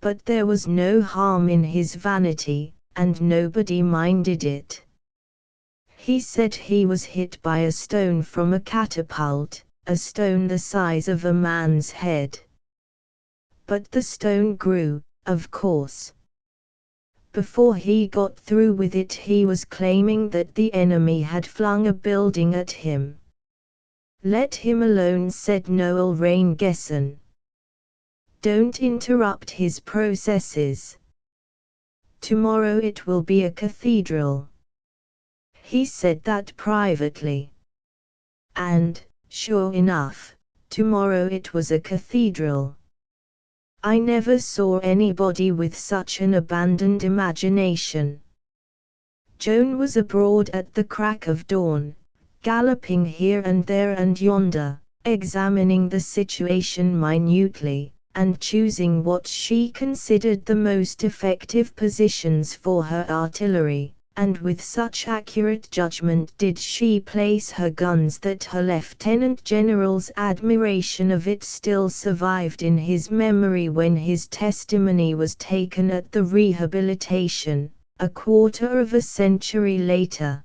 But there was no harm in his vanity, and nobody minded it. He said he was hit by a stone from a catapult, a stone the size of a man's head. But the stone grew, of course. Before he got through with it he was claiming that the enemy had flung a building at him. "Let him alone," said Noel Rain-Gesson. "Don't interrupt his processes. Tomorrow it will be a cathedral." He said that privately. And, sure enough, tomorrow it was a cathedral. I never saw anybody with such an abandoned imagination. Joan was abroad at the crack of dawn, galloping here and there and yonder, examining the situation minutely, and choosing what she considered the most effective positions for her artillery, and with such accurate judgment did she place her guns that her lieutenant general's admiration of it still survived in his memory when his testimony was taken at the rehabilitation, a quarter of a century later.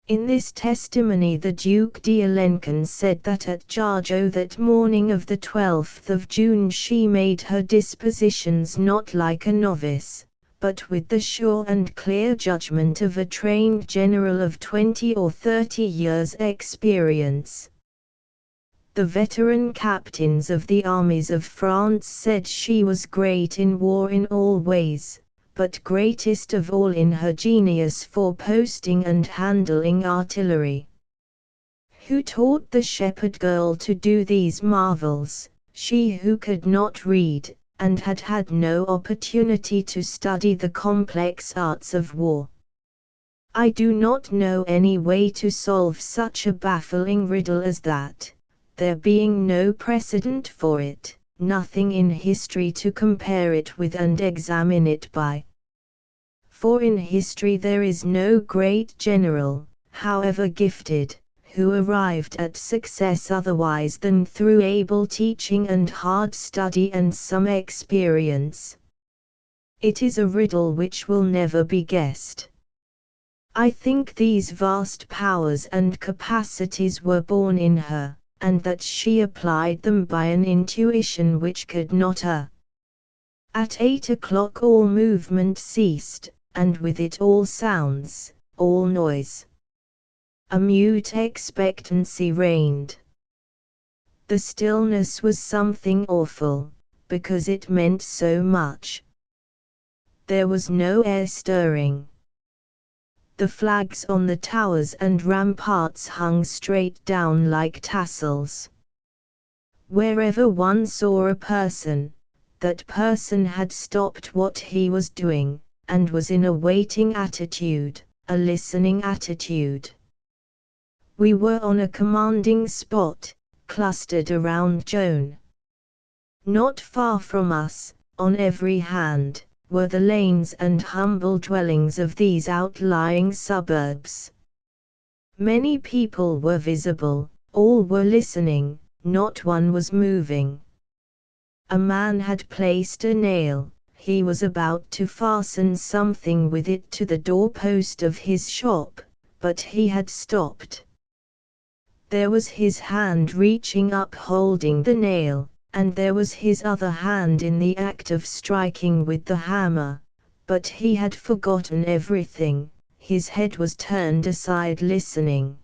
In this testimony the Duke d'Alençon said that at Jargeau that morning of the 12th of June she made her dispositions not like a novice, but with the sure and clear judgment of a trained general of 20 or 30 years' experience. The veteran captains of the armies of France said she was great in war in all ways, but greatest of all in her genius for posting and handling artillery. Who taught the shepherd girl to do these marvels, she who could not read, and had had no opportunity to study the complex arts of war? I do not know any way to solve such a baffling riddle as that, there being no precedent for it, nothing in history to compare it with and examine it by. For in history there is no great general, however gifted, who arrived at success otherwise than through able teaching and hard study and some experience. It is a riddle which will never be guessed. I think these vast powers and capacities were born in her, and that she applied them by an intuition which could not err. At 8 o'clock all movement ceased, and with it all sounds, all noise. A mute expectancy reigned. The stillness was something awful, because it meant so much. There was no air stirring. The flags on the towers and ramparts hung straight down like tassels. Wherever one saw a person, that person had stopped what he was doing, and was in a waiting attitude, a listening attitude. We were on a commanding spot, clustered around Joan. Not far from us, on every hand, were the lanes and humble dwellings of these outlying suburbs. Many people were visible, all were listening, not one was moving. A man had placed a nail, he was about to fasten something with it to the doorpost of his shop, but he had stopped. There was his hand reaching up holding the nail, and there was his other hand in the act of striking with the hammer, but he had forgotten everything, his head was turned aside listening.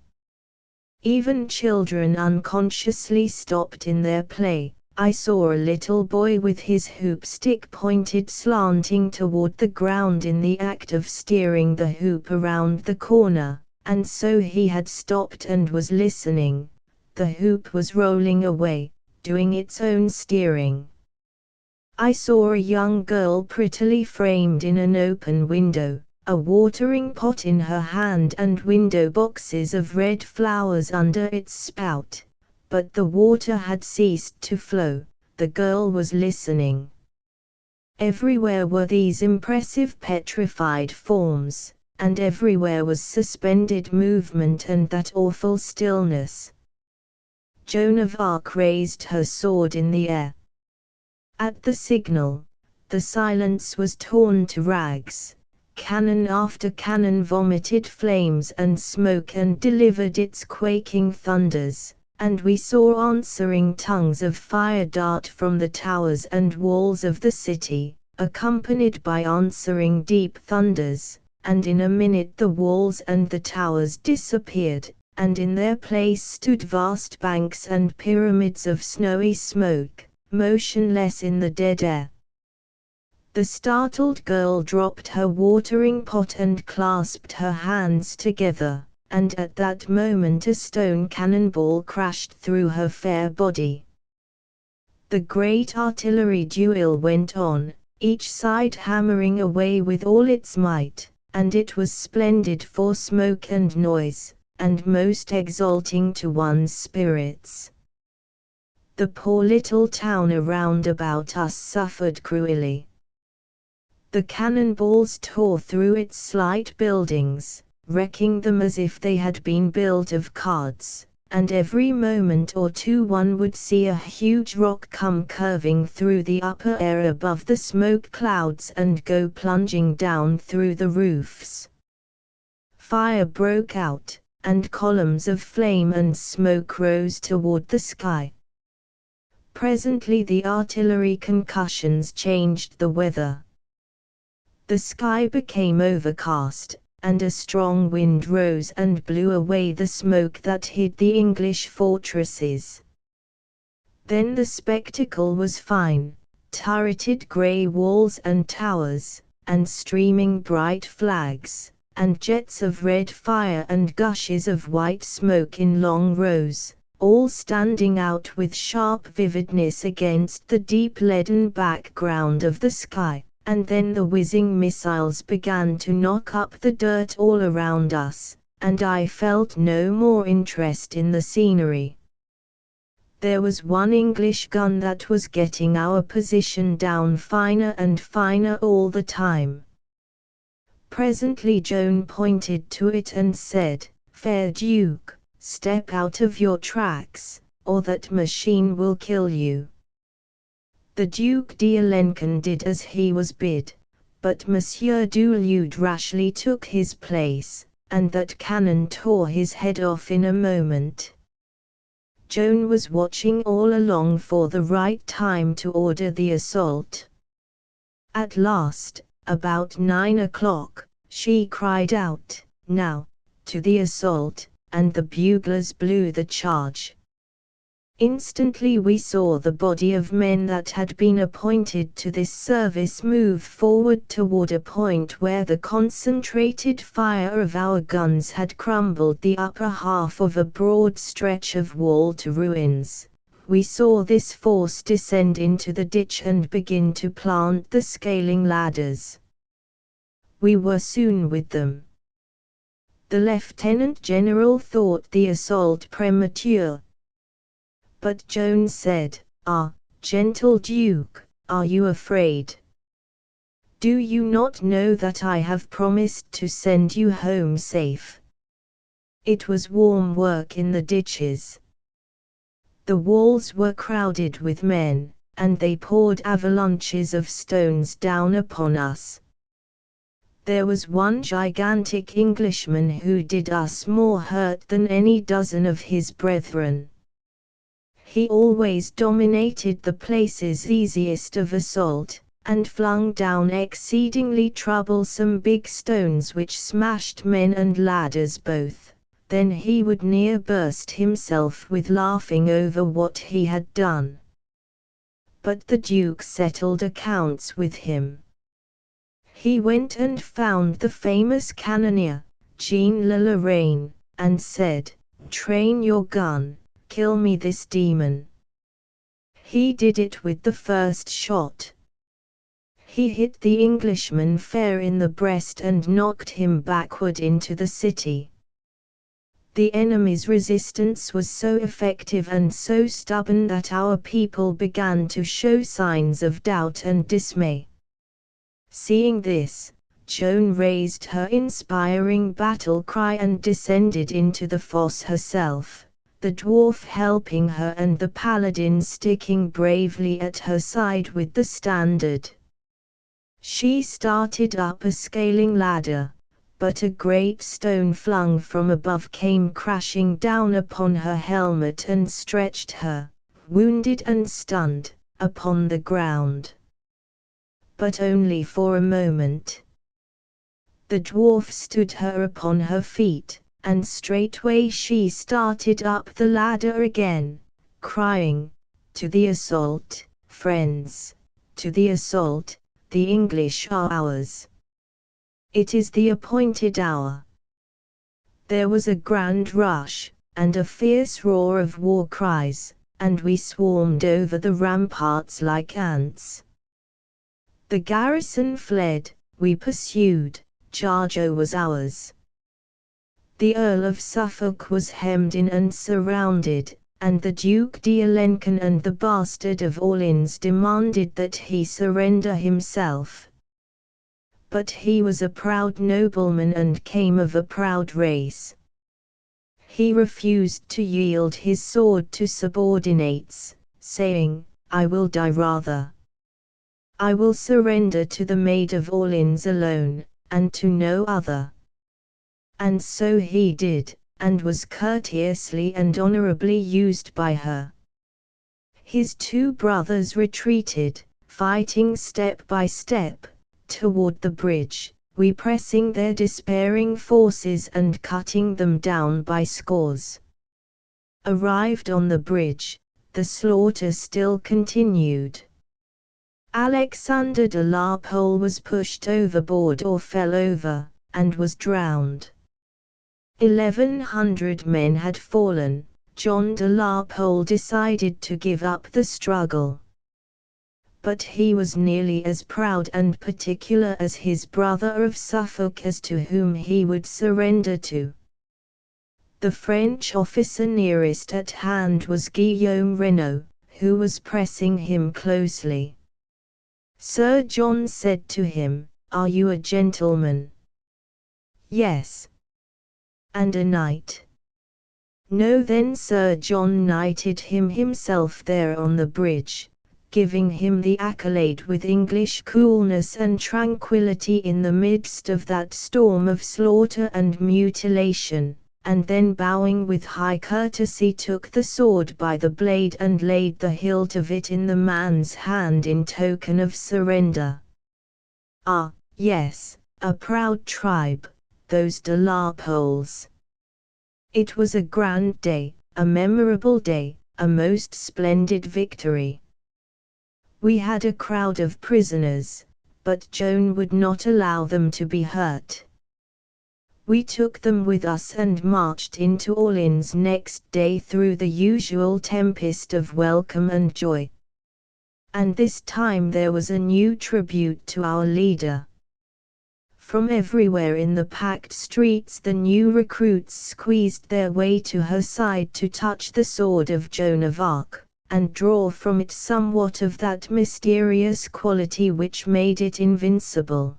Even children unconsciously stopped in their play. I saw a little boy with his hoop stick pointed slanting toward the ground in the act of steering the hoop around the corner, and so he had stopped and was listening. The hoop was rolling away, doing its own steering. I saw a young girl prettily framed in an open window, a watering pot in her hand and window boxes of red flowers under its spout. But the water had ceased to flow, the girl was listening. Everywhere were these impressive petrified forms, and everywhere was suspended movement and that awful stillness. Joan of Arc raised her sword in the air. At the signal, the silence was torn to rags. Cannon after cannon vomited flames and smoke and delivered its quaking thunders. And we saw answering tongues of fire dart from the towers and walls of the city, accompanied by answering deep thunders, and in a minute the walls and the towers disappeared, and in their place stood vast banks and pyramids of snowy smoke, motionless in the dead air. The startled girl dropped her watering pot and clasped her hands together. And at that moment a stone cannonball crashed through her fair body. The great artillery duel went on, each side hammering away with all its might, and it was splendid for smoke and noise, and most exalting to one's spirits. The poor little town around about us suffered cruelly. The cannonballs tore through its slight buildings, wrecking them as if they had been built of cards, and every moment or two one would see a huge rock come curving through the upper air above the smoke clouds and go plunging down through the roofs. Fire broke out, and columns of flame and smoke rose toward the sky. Presently the artillery concussions changed the weather. The sky became overcast, and a strong wind rose and blew away the smoke that hid the English fortresses. Then the spectacle was fine, turreted grey walls and towers, and streaming bright flags, and jets of red fire and gushes of white smoke in long rows, all standing out with sharp vividness against the deep leaden background of the sky. And then the whizzing missiles began to knock up the dirt all around us, and I felt no more interest in the scenery. There was one English gun that was getting our position down finer and finer all the time. Presently Joan pointed to it and said, "Fair Duke, step out of your tracks, or that machine will kill you." The Duke d'Alencon did as he was bid, but Monsieur du Lude rashly took his place, and that cannon tore his head off in a moment. Joan was watching all along for the right time to order the assault. At last, about 9 o'clock, she cried out, "Now, to the assault," and the buglers blew the charge. Instantly we saw the body of men that had been appointed to this service move forward toward a point where the concentrated fire of our guns had crumbled the upper half of a broad stretch of wall to ruins. We saw this force descend into the ditch and begin to plant the scaling ladders. We were soon with them. The lieutenant general thought the assault premature. But Joan said, "Ah, gentle Duke, are you afraid? Do you not know that I have promised to send you home safe?" It was warm work in the ditches. The walls were crowded with men, and they poured avalanches of stones down upon us. There was one gigantic Englishman who did us more hurt than any dozen of his brethren. He always dominated the places easiest of assault, and flung down exceedingly troublesome big stones which smashed men and ladders both. Then he would near burst himself with laughing over what he had done. But the Duke settled accounts with him. He went and found the famous cannoneer, Jean Le Lorraine, and said, "Train your gun, kill me this demon." He did it with the first shot. He hit the Englishman fair in the breast and knocked him backward into the city. The enemy's resistance was so effective and so stubborn that our people began to show signs of doubt and dismay. Seeing this, Joan raised her inspiring battle cry and descended into the fosse herself, the dwarf helping her and the paladin sticking bravely at her side with the standard. She started up a scaling ladder, but a great stone flung from above came crashing down upon her helmet and stretched her, wounded and stunned, upon the ground. But only for a moment. The dwarf stood her upon her feet, and straightway she started up the ladder again, crying, "To the assault, friends! To the assault! The English are ours! It is the appointed hour." There was a grand rush, and a fierce roar of war cries, and we swarmed over the ramparts like ants. The garrison fled, we pursued, Jargeau was ours. The Earl of Suffolk was hemmed in and surrounded, and the Duke d'Alencon and the Bastard of Orleans demanded that he surrender himself. But he was a proud nobleman and came of a proud race. He refused to yield his sword to subordinates, saying, "I will die rather. I will surrender to the Maid of Orleans alone, and to no other." And so he did, and was courteously and honorably used by her. His two brothers retreated, fighting step by step, toward the bridge, we pressing their despairing forces and cutting them down by scores. Arrived on the bridge, the slaughter still continued. Alexander de la Pole was pushed overboard or fell over, and was drowned. 1,100 men had fallen. John de la Pole decided to give up the struggle. But he was nearly as proud and particular as his brother of Suffolk as to whom he would surrender to. The French officer nearest at hand was Guillaume Renaud, who was pressing him closely. Sir John said to him, "Are you a gentleman?" "Yes." "And a knight?" "No." Then Sir John knighted him himself there on the bridge, giving him the accolade with English coolness and tranquillity in the midst of that storm of slaughter and mutilation, and then bowing with high courtesy took the sword by the blade and laid the hilt of it in the man's hand in token of surrender. Ah, yes, a proud tribe, those de la Poles. It was a grand day, a memorable day, a most splendid victory. We had a crowd of prisoners, but Joan would not allow them to be hurt. We took them with us and marched into Orleans next day through the usual tempest of welcome and joy. And this time there was a new tribute to our leader. from everywhere in the packed streets the new recruits squeezed their way to her side to touch the sword of Joan of Arc, and draw from it somewhat of that mysterious quality which made it invincible.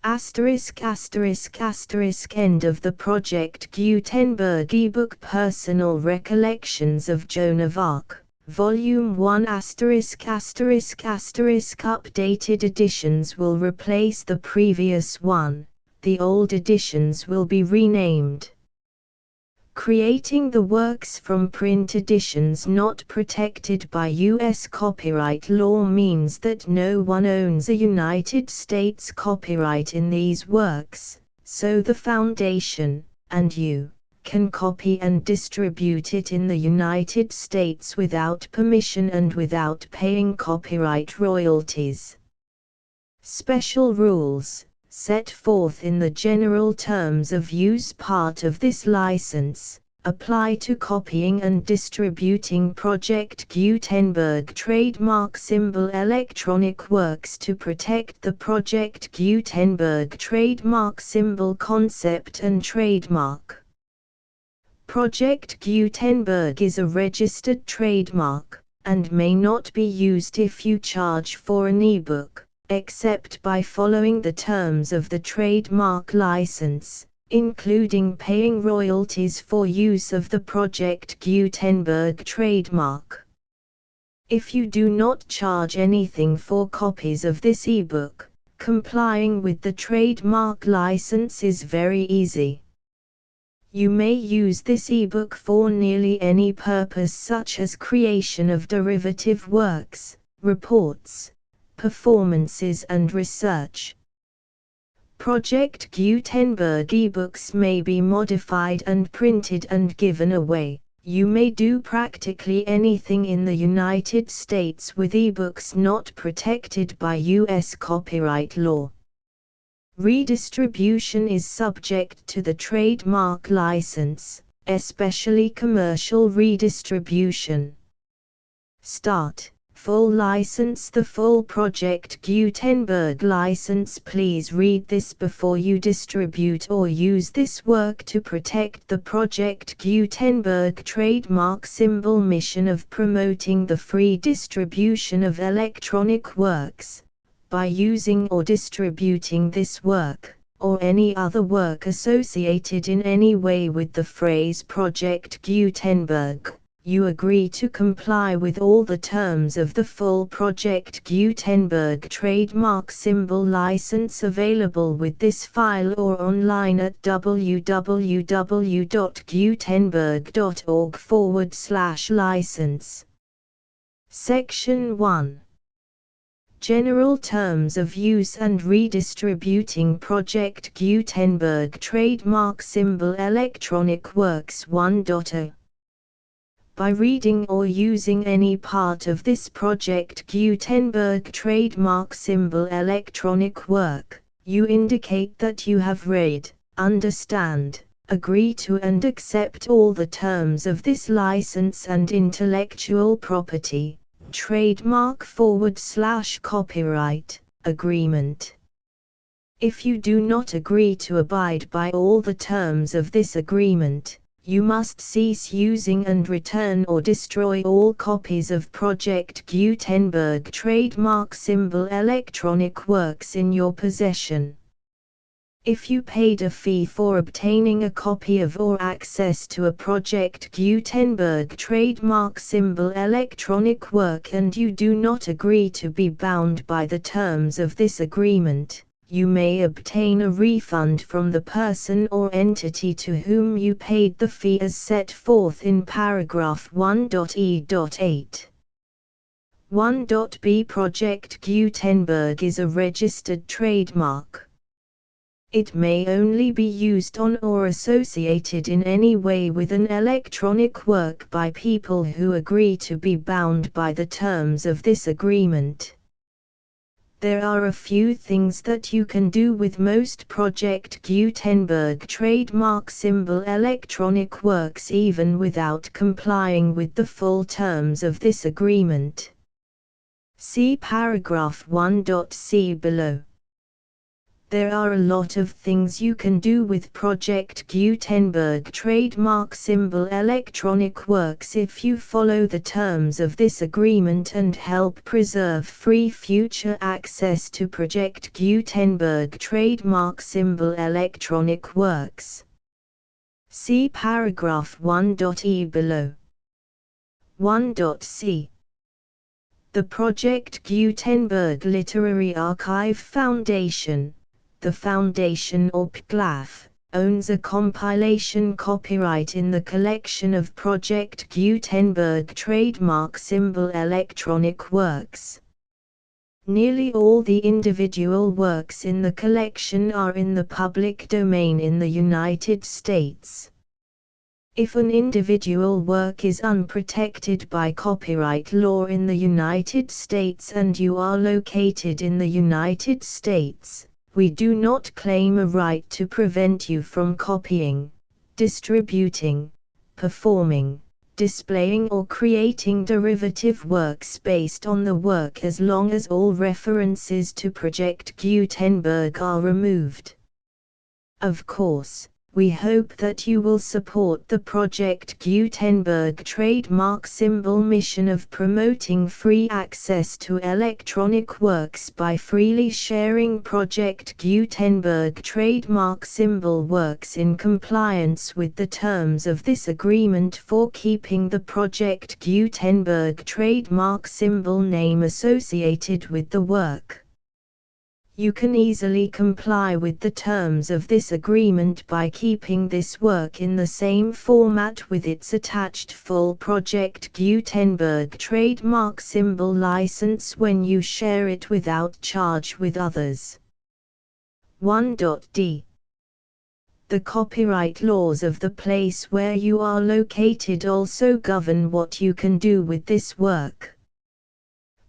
****** End of the Project Gutenberg ebook Personal Recollections of Joan of Arc, Volume 1 ****** Updated editions will replace the previous one, the old editions will be renamed. Creating the works from print editions not protected by U.S. copyright law means that no one owns a United States copyright in these works, so the Foundation, and you, can copy and distribute it in the United States without permission and without paying copyright royalties. Special rules, set forth in the general terms of use part of this license, apply to copying and distributing Project Gutenberg trademark symbol electronic works to protect the Project Gutenberg trademark symbol concept and trademark. Project Gutenberg is a registered trademark, and may not be used if you charge for an ebook, except by following the terms of the trademark license, including paying royalties for use of the Project Gutenberg trademark. If you do not charge anything for copies of this ebook, complying with the trademark license is very easy. You may use this ebook for nearly any purpose such as creation of derivative works, reports, performances and research. Project Gutenberg ebooks may be modified and printed and given away. You may do practically anything in the United States with ebooks not protected by U.S. copyright law. Redistribution is subject to the trademark license, especially commercial redistribution. Start. Full license. The full Project Gutenberg license. Please read this before you distribute or use this work to protect the Project Gutenberg trademark symbol mission of promoting the free distribution of electronic works. By using or distributing this work, or any other work associated in any way with the phrase Project Gutenberg, you agree to comply with all the terms of the full Project Gutenberg trademark symbol license available with this file or online at www.gutenberg.org/license. Section 1. General Terms of Use and Redistributing Project Gutenberg Trademark Symbol Electronic Works 1.0. By reading or using any part of this Project Gutenberg trademark symbol electronic work, you indicate that you have read, understand, agree to and accept all the terms of this license and intellectual property, trademark/copyright, agreement. If you do not agree to abide by all the terms of this agreement, you must cease using and return or destroy all copies of Project Gutenberg trademark symbol electronic works in your possession. If you paid a fee for obtaining a copy of or access to a Project Gutenberg trademark symbol electronic work and you do not agree to be bound by the terms of this agreement, you may obtain a refund from the person or entity to whom you paid the fee as set forth in paragraph 1.e.8. 1.b Project Gutenberg is a registered trademark. It may only be used on or associated in any way with an electronic work by people who agree to be bound by the terms of this agreement. There are a few things that you can do with most Project Gutenberg trademark symbol electronic works even without complying with the full terms of this agreement. See paragraph 1.c below. There are a lot of things you can do with Project Gutenberg trademark symbol electronic works if you follow the terms of this agreement and help preserve free future access to Project Gutenberg trademark symbol electronic works. See paragraph 1.e below. 1.c. The Project Gutenberg Literary Archive Foundation, the Foundation or PGLAF, owns a compilation copyright in the collection of Project Gutenberg trademark symbol electronic works. Nearly all the individual works in the collection are in the public domain in the United States. If an individual work is unprotected by copyright law in the United States and you are located in the United States, we do not claim a right to prevent you from copying, distributing, performing, displaying or creating derivative works based on the work as long as all references to Project Gutenberg are removed. Of course, we hope that you will support the Project Gutenberg trademark symbol mission of promoting free access to electronic works by freely sharing Project Gutenberg trademark symbol works in compliance with the terms of this agreement for keeping the Project Gutenberg trademark symbol name associated with the work. You can easily comply with the terms of this agreement by keeping this work in the same format with its attached full Project Gutenberg trademark symbol license when you share it without charge with others. 1.d. The copyright laws of the place where you are located also govern what you can do with this work.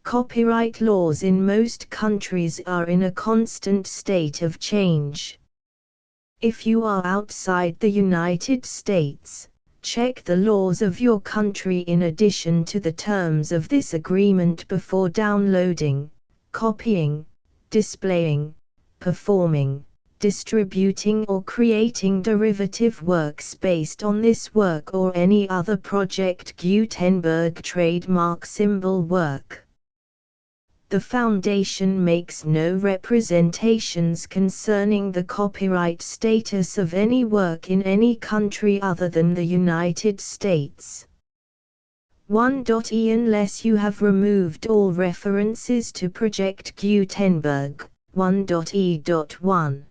Copyright laws in most countries are in a constant state of change. If you are outside the United States, check the laws of your country in addition to the terms of this agreement before downloading, copying, displaying, performing, distributing or creating derivative works based on this work or any other Project Gutenberg trademark symbol work. The Foundation makes no representations concerning the copyright status of any work in any country other than the United States. 1.e Unless you have removed all references to Project Gutenberg. 1.e.1.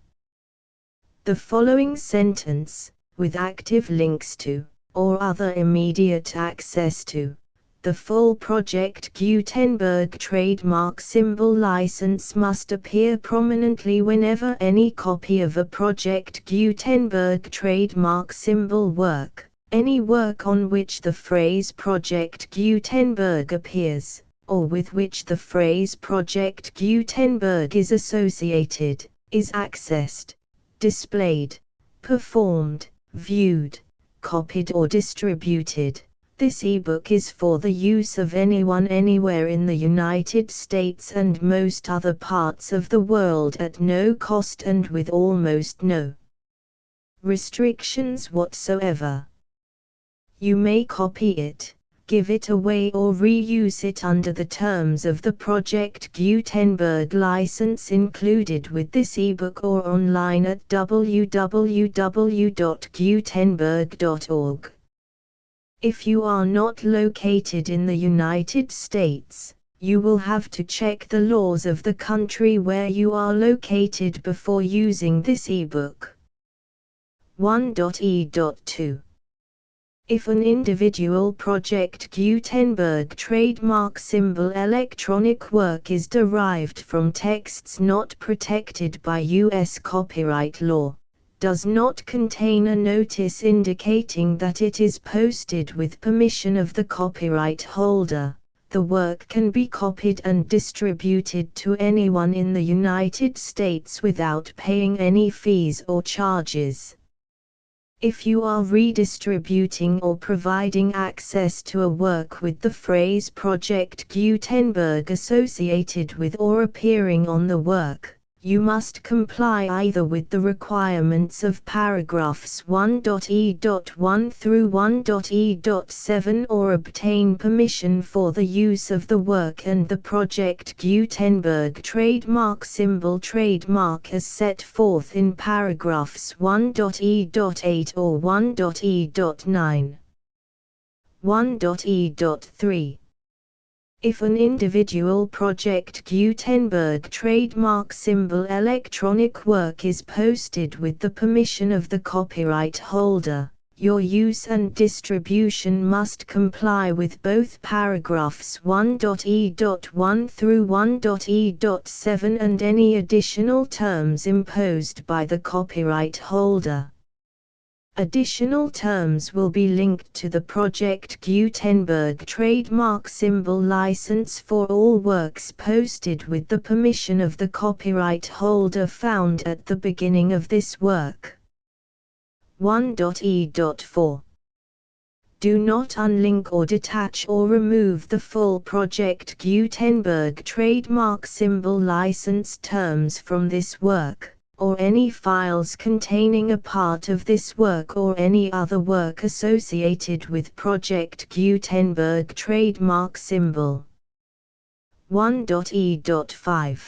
The following sentence, with active links to, or other immediate access to, the full Project Gutenberg trademark symbol license must appear prominently whenever any copy of a Project Gutenberg trademark symbol work, any work on which the phrase Project Gutenberg appears, or with which the phrase Project Gutenberg is associated, is accessed, displayed, performed, viewed, copied or distributed. This ebook is for the use of anyone anywhere in the United States and most other parts of the world at no cost and with almost no restrictions whatsoever. You may copy it, give it away or reuse it under the terms of the Project Gutenberg license included with this ebook or online at www.gutenberg.org. If you are not located in the United States, you will have to check the laws of the country where you are located before using this ebook. 1.e.2. If an individual Project Gutenberg trademark symbol electronic work is derived from texts not protected by U.S. copyright law, does not contain a notice indicating that it is posted with permission of the copyright holder, the work can be copied and distributed to anyone in the United States without paying any fees or charges. If you are redistributing or providing access to a work with the phrase Project Gutenberg associated with or appearing on the work, You must comply either with the requirements of paragraphs 1.e.1 through 1.e.7 or obtain permission for the use of the work and the Project Gutenberg trademark symbol trademark as set forth in paragraphs 1.e.8 or 1.e.9. 1.e.3. If an individual Project Gutenberg trademark symbol electronic work is posted with the permission of the copyright holder, your use and distribution must comply with both paragraphs 1.e.1 through 1.e.7 and any additional terms imposed by the copyright holder. Additional terms will be linked to the Project Gutenberg trademark symbol license for all works posted with the permission of the copyright holder found at the beginning of this work. 1.e.4. Do not unlink or detach or remove the full Project Gutenberg trademark symbol license terms from this work, or any files containing a part of this work or any other work associated with Project Gutenberg trademark symbol. 1.e.5.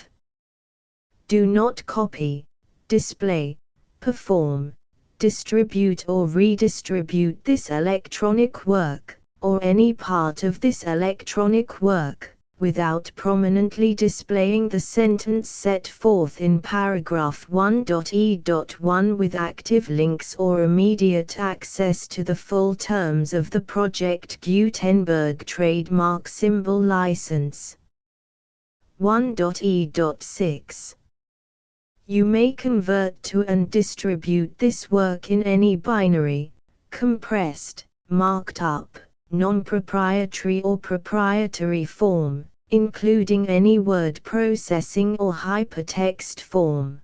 Do not copy, display, perform, distribute or redistribute this electronic work, or any part of this electronic work, without prominently displaying the sentence set forth in paragraph 1.e.1 with active links or immediate access to the full terms of the Project Gutenberg trademark symbol license. 1.e.6. You may convert to and distribute this work in any binary, compressed, marked up, non-proprietary or proprietary form, including any word processing or hypertext form.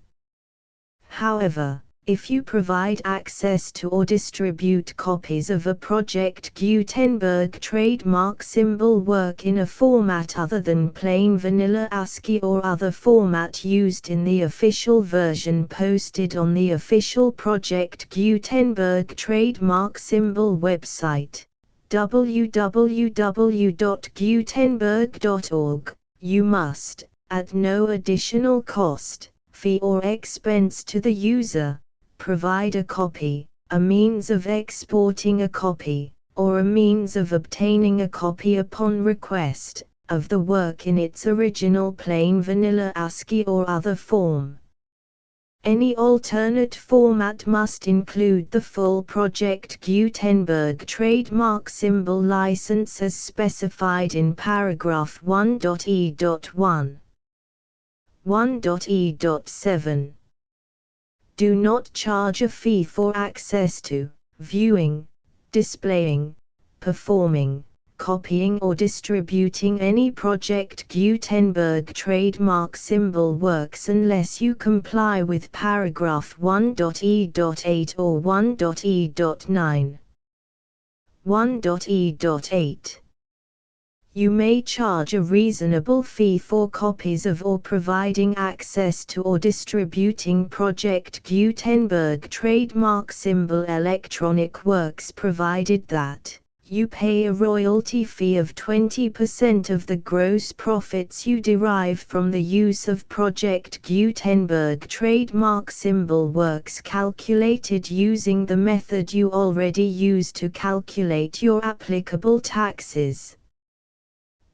However, if you provide access to or distribute copies of a Project Gutenberg trademark symbol work in a format other than plain vanilla ASCII or other format used in the official version posted on the official Project Gutenberg trademark symbol website, www.gutenberg.org, you must, at no additional cost, fee or expense to the user, provide a copy, a means of exporting a copy, or a means of obtaining a copy upon request, of the work in its original plain vanilla ASCII or other form. Any alternate format must include the full Project Gutenberg trademark symbol license as specified in paragraph 1.e.1. 1.e.7. Do not charge a fee for access to, viewing, displaying, performing, copying or distributing any Project Gutenberg trademark symbol works unless you comply with paragraph 1.e.8 or 1.e.9. 1.e.8. You may charge a reasonable fee for copies of or providing access to or distributing Project Gutenberg trademark symbol electronic works provided that you pay a royalty fee of 20% of the gross profits you derive from the use of Project Gutenberg trademark symbol works calculated using the method you already use to calculate your applicable taxes.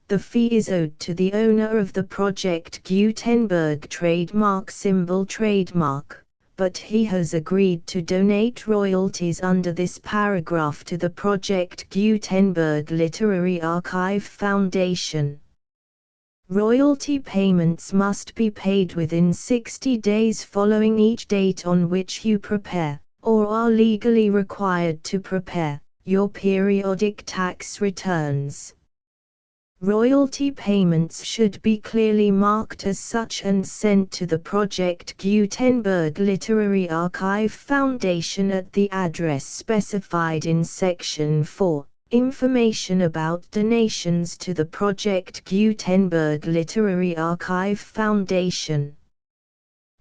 The fee is owed to the owner of the Project Gutenberg trademark symbol trademark, but he has agreed to donate royalties under this paragraph to the Project Gutenberg Literary Archive Foundation. Royalty payments must be paid within 60 days following each date on which you prepare, or are legally required to prepare, your periodic tax returns. Royalty payments should be clearly marked as such and sent to the Project Gutenberg Literary Archive Foundation at the address specified in Section 4, Information about donations to the Project Gutenberg Literary Archive Foundation.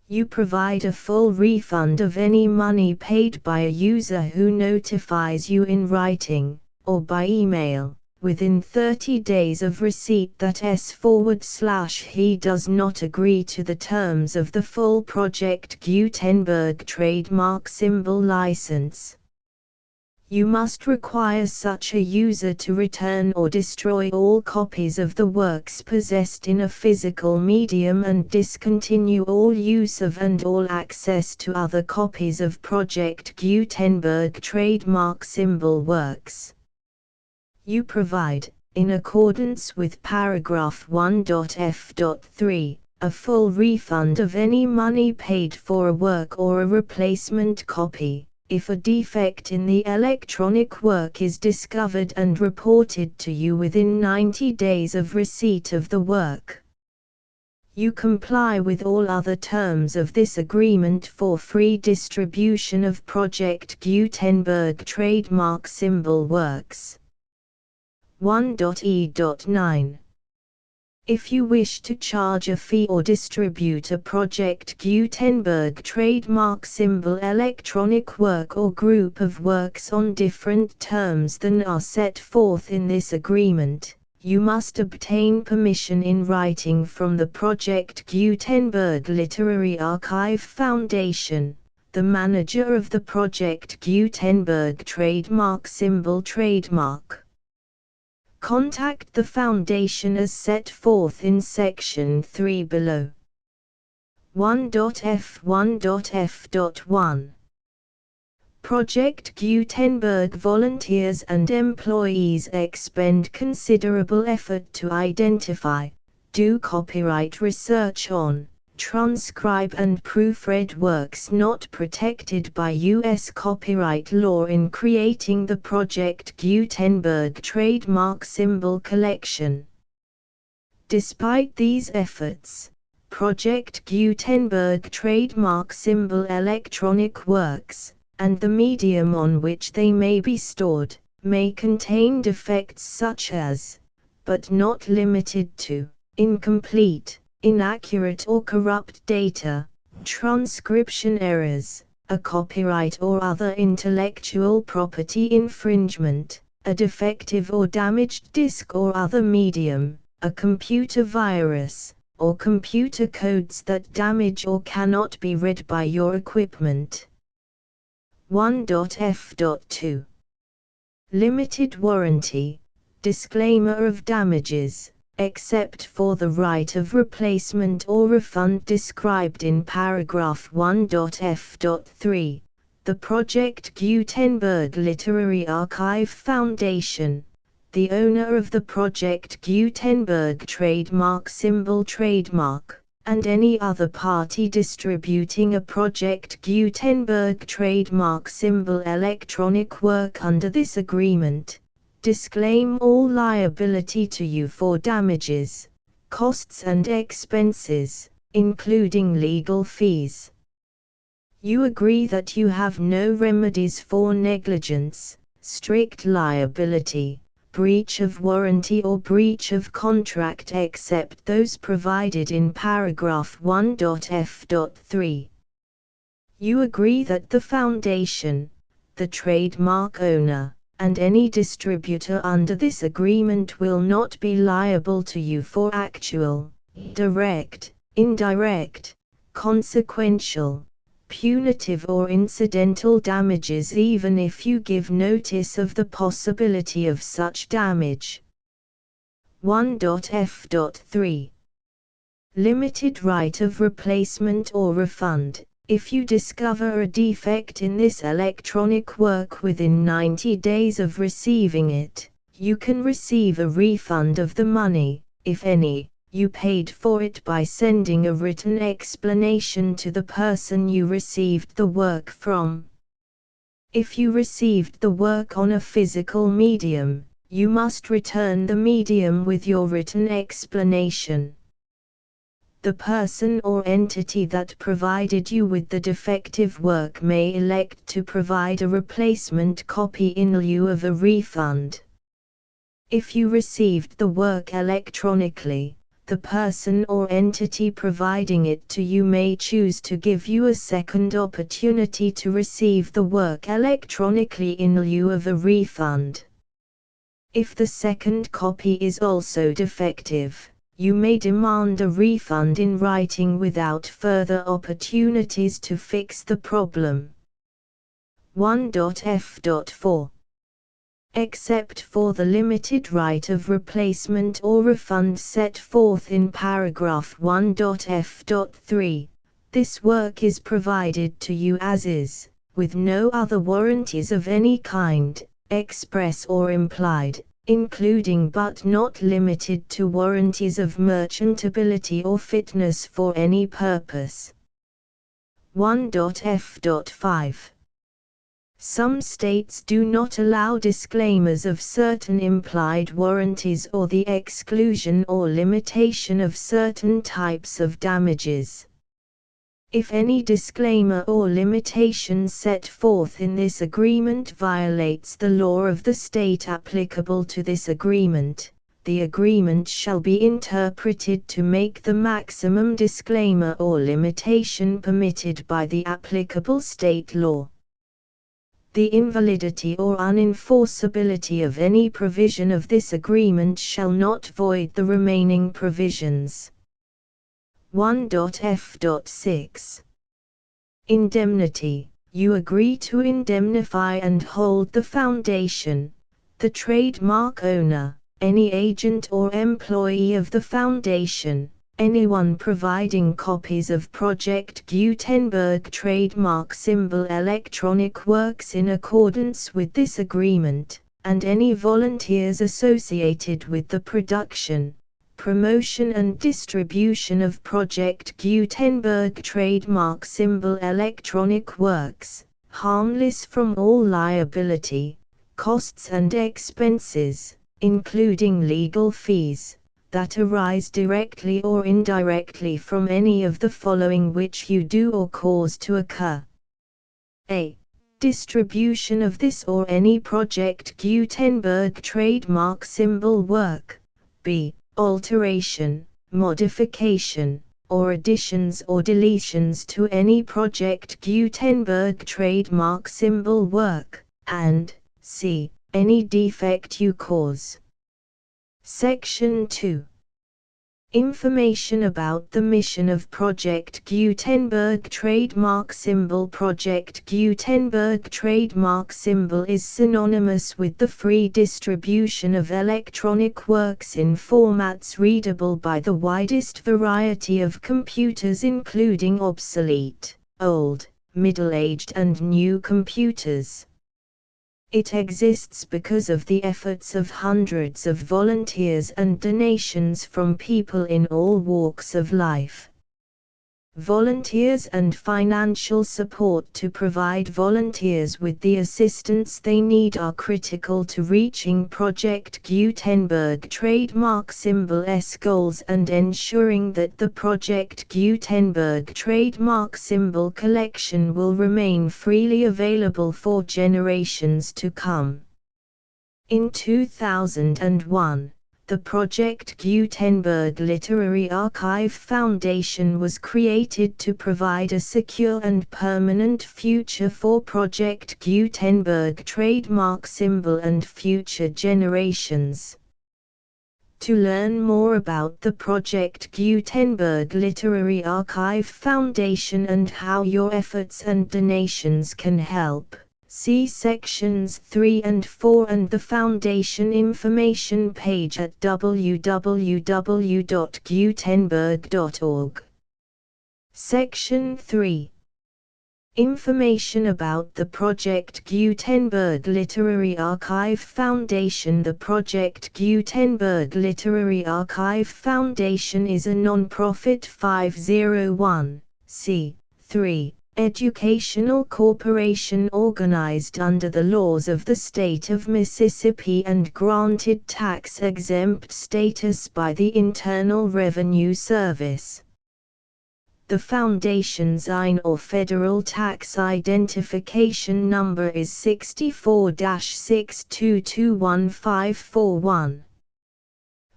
You provide a full refund of any money paid by a user who notifies you in writing, or by email, within 30 days of receipt that S/he does not agree to the terms of the full Project Gutenberg trademark symbol license. You must require such a user to return or destroy all copies of the works possessed in a physical medium and discontinue all use of and all access to other copies of Project Gutenberg trademark symbol works. You provide, in accordance with paragraph 1.f.3, a full refund of any money paid for a work or a replacement copy, if a defect in the electronic work is discovered and reported to you within 90 days of receipt of the work. You comply with all other terms of this agreement for free distribution of Project Gutenberg trademark symbol works. 1.e.9. If you wish to charge a fee or distribute a Project Gutenberg trademark symbol electronic work or group of works on different terms than are set forth in this agreement, you must obtain permission in writing from the Project Gutenberg Literary Archive Foundation, the manager of the Project Gutenberg trademark symbol trademark. Contact the Foundation as set forth in Section 3 below. 1.f1.f.1 Project Gutenberg volunteers and employees expend considerable effort to identify, do copyright research on, transcribe and proofread works not protected by U.S. copyright law in creating the Project Gutenberg trademark symbol collection. Despite these efforts, Project Gutenberg trademark symbol electronic works, and the medium on which they may be stored, may contain defects such as, but not limited to, incomplete, inaccurate or corrupt data, transcription errors, a copyright or other intellectual property infringement, a defective or damaged disk or other medium, a computer virus, or computer codes that damage or cannot be read by your equipment. 1.f.2 Limited warranty, disclaimer of damages, except for the right of replacement or refund described in paragraph 1.f.3, the Project Gutenberg Literary Archive Foundation, the owner of the Project Gutenberg trademark symbol trademark, and any other party distributing a Project Gutenberg trademark symbol electronic work under this agreement, disclaim all liability to you for damages, costs and expenses, including legal fees. You agree that you have no remedies for negligence, strict liability, breach of warranty or breach of contract except those provided in paragraph 1.f.3. You agree that the Foundation, the trademark owner, and any distributor under this agreement will not be liable to you for actual, direct, indirect, consequential, punitive or incidental damages even if you give notice of the possibility of such damage. 1.f.3 Limited right of replacement or refund. If you discover a defect in this electronic work within 90 days of receiving it, you can receive a refund of the money, if any, you paid for it by sending a written explanation to the person you received the work from. If you received the work on a physical medium, you must return the medium with your written explanation. The person or entity that provided you with the defective work may elect to provide a replacement copy in lieu of a refund. If you received the work electronically, the person or entity providing it to you may choose to give you a second opportunity to receive the work electronically in lieu of a refund. If the second copy is also defective, you may demand a refund in writing without further opportunities to fix the problem. 1.f.4 Except for the limited right of replacement or refund set forth in paragraph 1.f.3, this work is provided to you as is, with no other warranties of any kind, express or implied, including but not limited to warranties of merchantability or fitness for any purpose. 1.f.5 Some states do not allow disclaimers of certain implied warranties or the exclusion or limitation of certain types of damages. If any disclaimer or limitation set forth in this agreement violates the law of the state applicable to this agreement, the agreement shall be interpreted to make the maximum disclaimer or limitation permitted by the applicable state law. The invalidity or unenforceability of any provision of this agreement shall not void the remaining provisions. 1.f.6 Indemnity. You agree to indemnify and hold the foundation, the trademark owner, any agent or employee of the foundation, anyone providing copies of Project Gutenberg trademark symbol electronic works in accordance with this agreement, and any volunteers associated with the production, promotion and distribution of Project Gutenberg trademark symbol electronic works, harmless from all liability, costs and expenses, including legal fees, that arise directly or indirectly from any of the following which you do or cause to occur. A. Distribution of this or any Project Gutenberg trademark symbol work. B. Alteration, modification, or additions or deletions to any Project Gutenberg trademark symbol work, and C. Any defect you cause. Section 2. Information about the mission of Project Gutenberg trademark symbol. Project Gutenberg trademark symbol is synonymous with the free distribution of electronic works in formats readable by the widest variety of computers, including obsolete, old, middle-aged and new computers. It exists because of the efforts of hundreds of volunteers and donations from people in all walks of life. Volunteers and financial support to provide volunteers with the assistance they need are critical to reaching Project Gutenberg trademark symbol's goals and ensuring that the Project Gutenberg trademark symbol collection will remain freely available for generations to come. In 2001, the Project Gutenberg Literary Archive Foundation was created to provide a secure and permanent future for Project Gutenberg trademark symbol and future generations. To learn more about the Project Gutenberg Literary Archive Foundation and how your efforts and donations can help, see sections 3 and 4 and the Foundation information page at www.gutenberg.org. Section 3. Information about the Project Gutenberg Literary Archive Foundation. The Project Gutenberg Literary Archive Foundation is a non-profit 501(c)(3) educational corporation organized under the laws of the state of Mississippi and granted tax-exempt status by the Internal Revenue Service. The Foundation's IN or Federal Tax Identification Number is 64-6221541.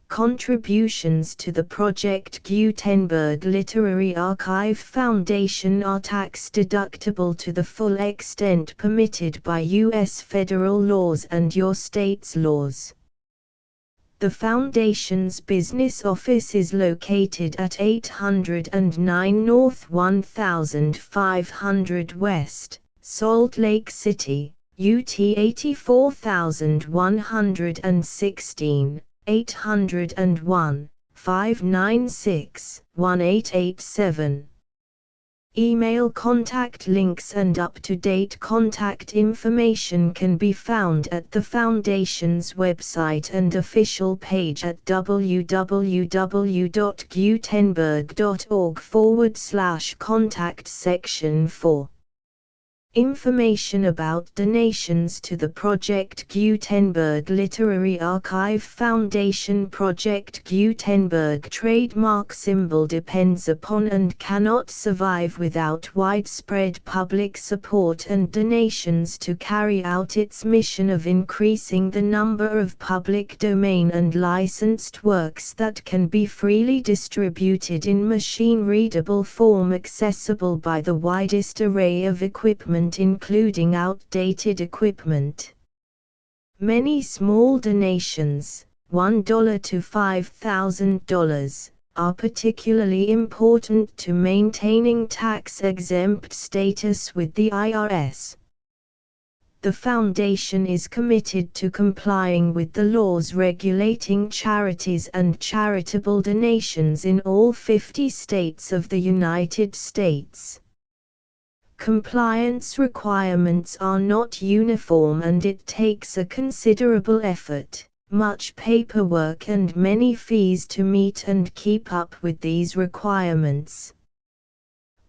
Contributions to the Project Gutenberg Literary Archive Foundation are tax-deductible to the full extent permitted by U.S. federal laws and your state's laws. The Foundation's business office is located at 809 North 1500 West, Salt Lake City, UT 84116, 801, 596-1887. Email contact links and up-to-date contact information can be found at the Foundation's website and official page at www.gutenberg.org/contact section 4. Information about donations to the Project Gutenberg Literary Archive Foundation. Project Gutenberg trademark symbol depends upon and cannot survive without widespread public support and donations to carry out its mission of increasing the number of public domain and licensed works that can be freely distributed in machine-readable form accessible by the widest array of equipment including outdated equipment. Many small donations, $1 to $5,000, are particularly important to maintaining tax-exempt status with the IRS. The Foundation is committed to complying with the laws regulating charities and charitable donations in all 50 states of the United States. Compliance requirements are not uniform and it takes a considerable effort, much paperwork and many fees to meet and keep up with these requirements.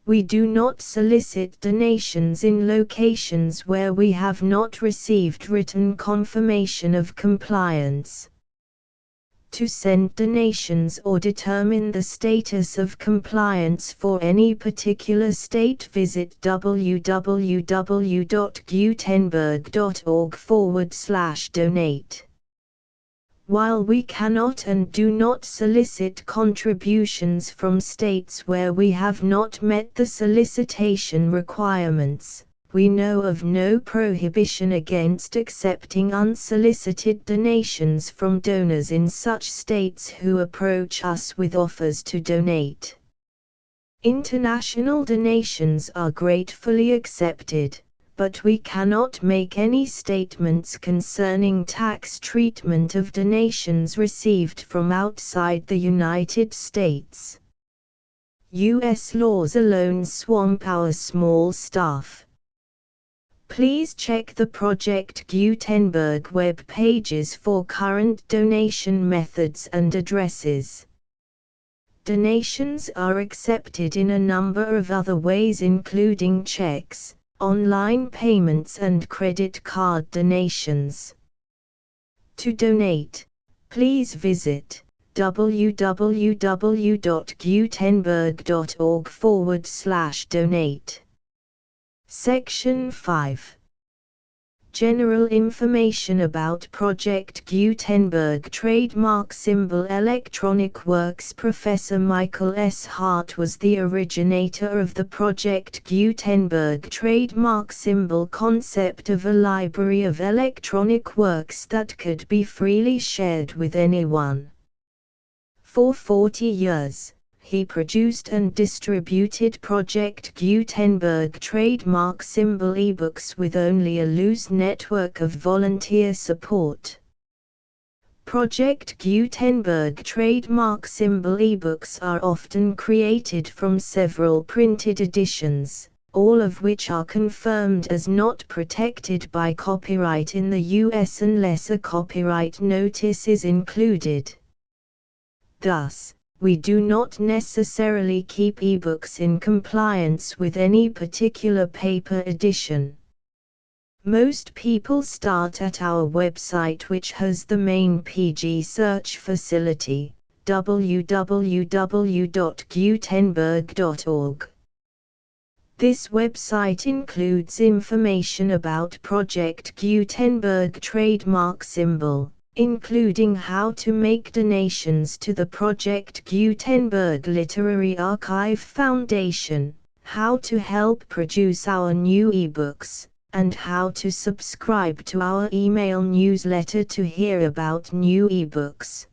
We do not solicit donations in locations where we have not received written confirmation of compliance. To send donations or determine the status of compliance for any particular state, visit www.gutenberg.org/donate. While we cannot and do not solicit contributions from states where we have not met the solicitation requirements, we know of no prohibition against accepting unsolicited donations from donors in such states who approach us with offers to donate. International donations are gratefully accepted, but we cannot make any statements concerning tax treatment of donations received from outside the United States. U.S. laws alone swamp our small staff. Please check the Project Gutenberg web pages for current donation methods and addresses. Donations are accepted in a number of other ways including checks, online payments and credit card donations. To donate, please visit www.gutenberg.org/donate. Section 5. General information about Project Gutenberg trademark symbol electronic works. Professor Michael S. Hart was the originator of the Project Gutenberg trademark symbol concept of a library of electronic works that could be freely shared with anyone. For 40 years, he produced and distributed Project Gutenberg trademark symbol ebooks with only a loose network of volunteer support. Project Gutenberg trademark symbol ebooks are often created from several printed editions, all of which are confirmed as not protected by copyright in the U.S. unless a copyright notice is included. Thus, we do not necessarily keep ebooks in compliance with any particular paper edition. Most people start at our website, which has the main PG search facility, www.gutenberg.org. This website includes information about Project Gutenberg trademark symbol, including how to make donations to the Project Gutenberg Literary Archive Foundation, how to help produce our new ebooks, and how to subscribe to our email newsletter to hear about new ebooks.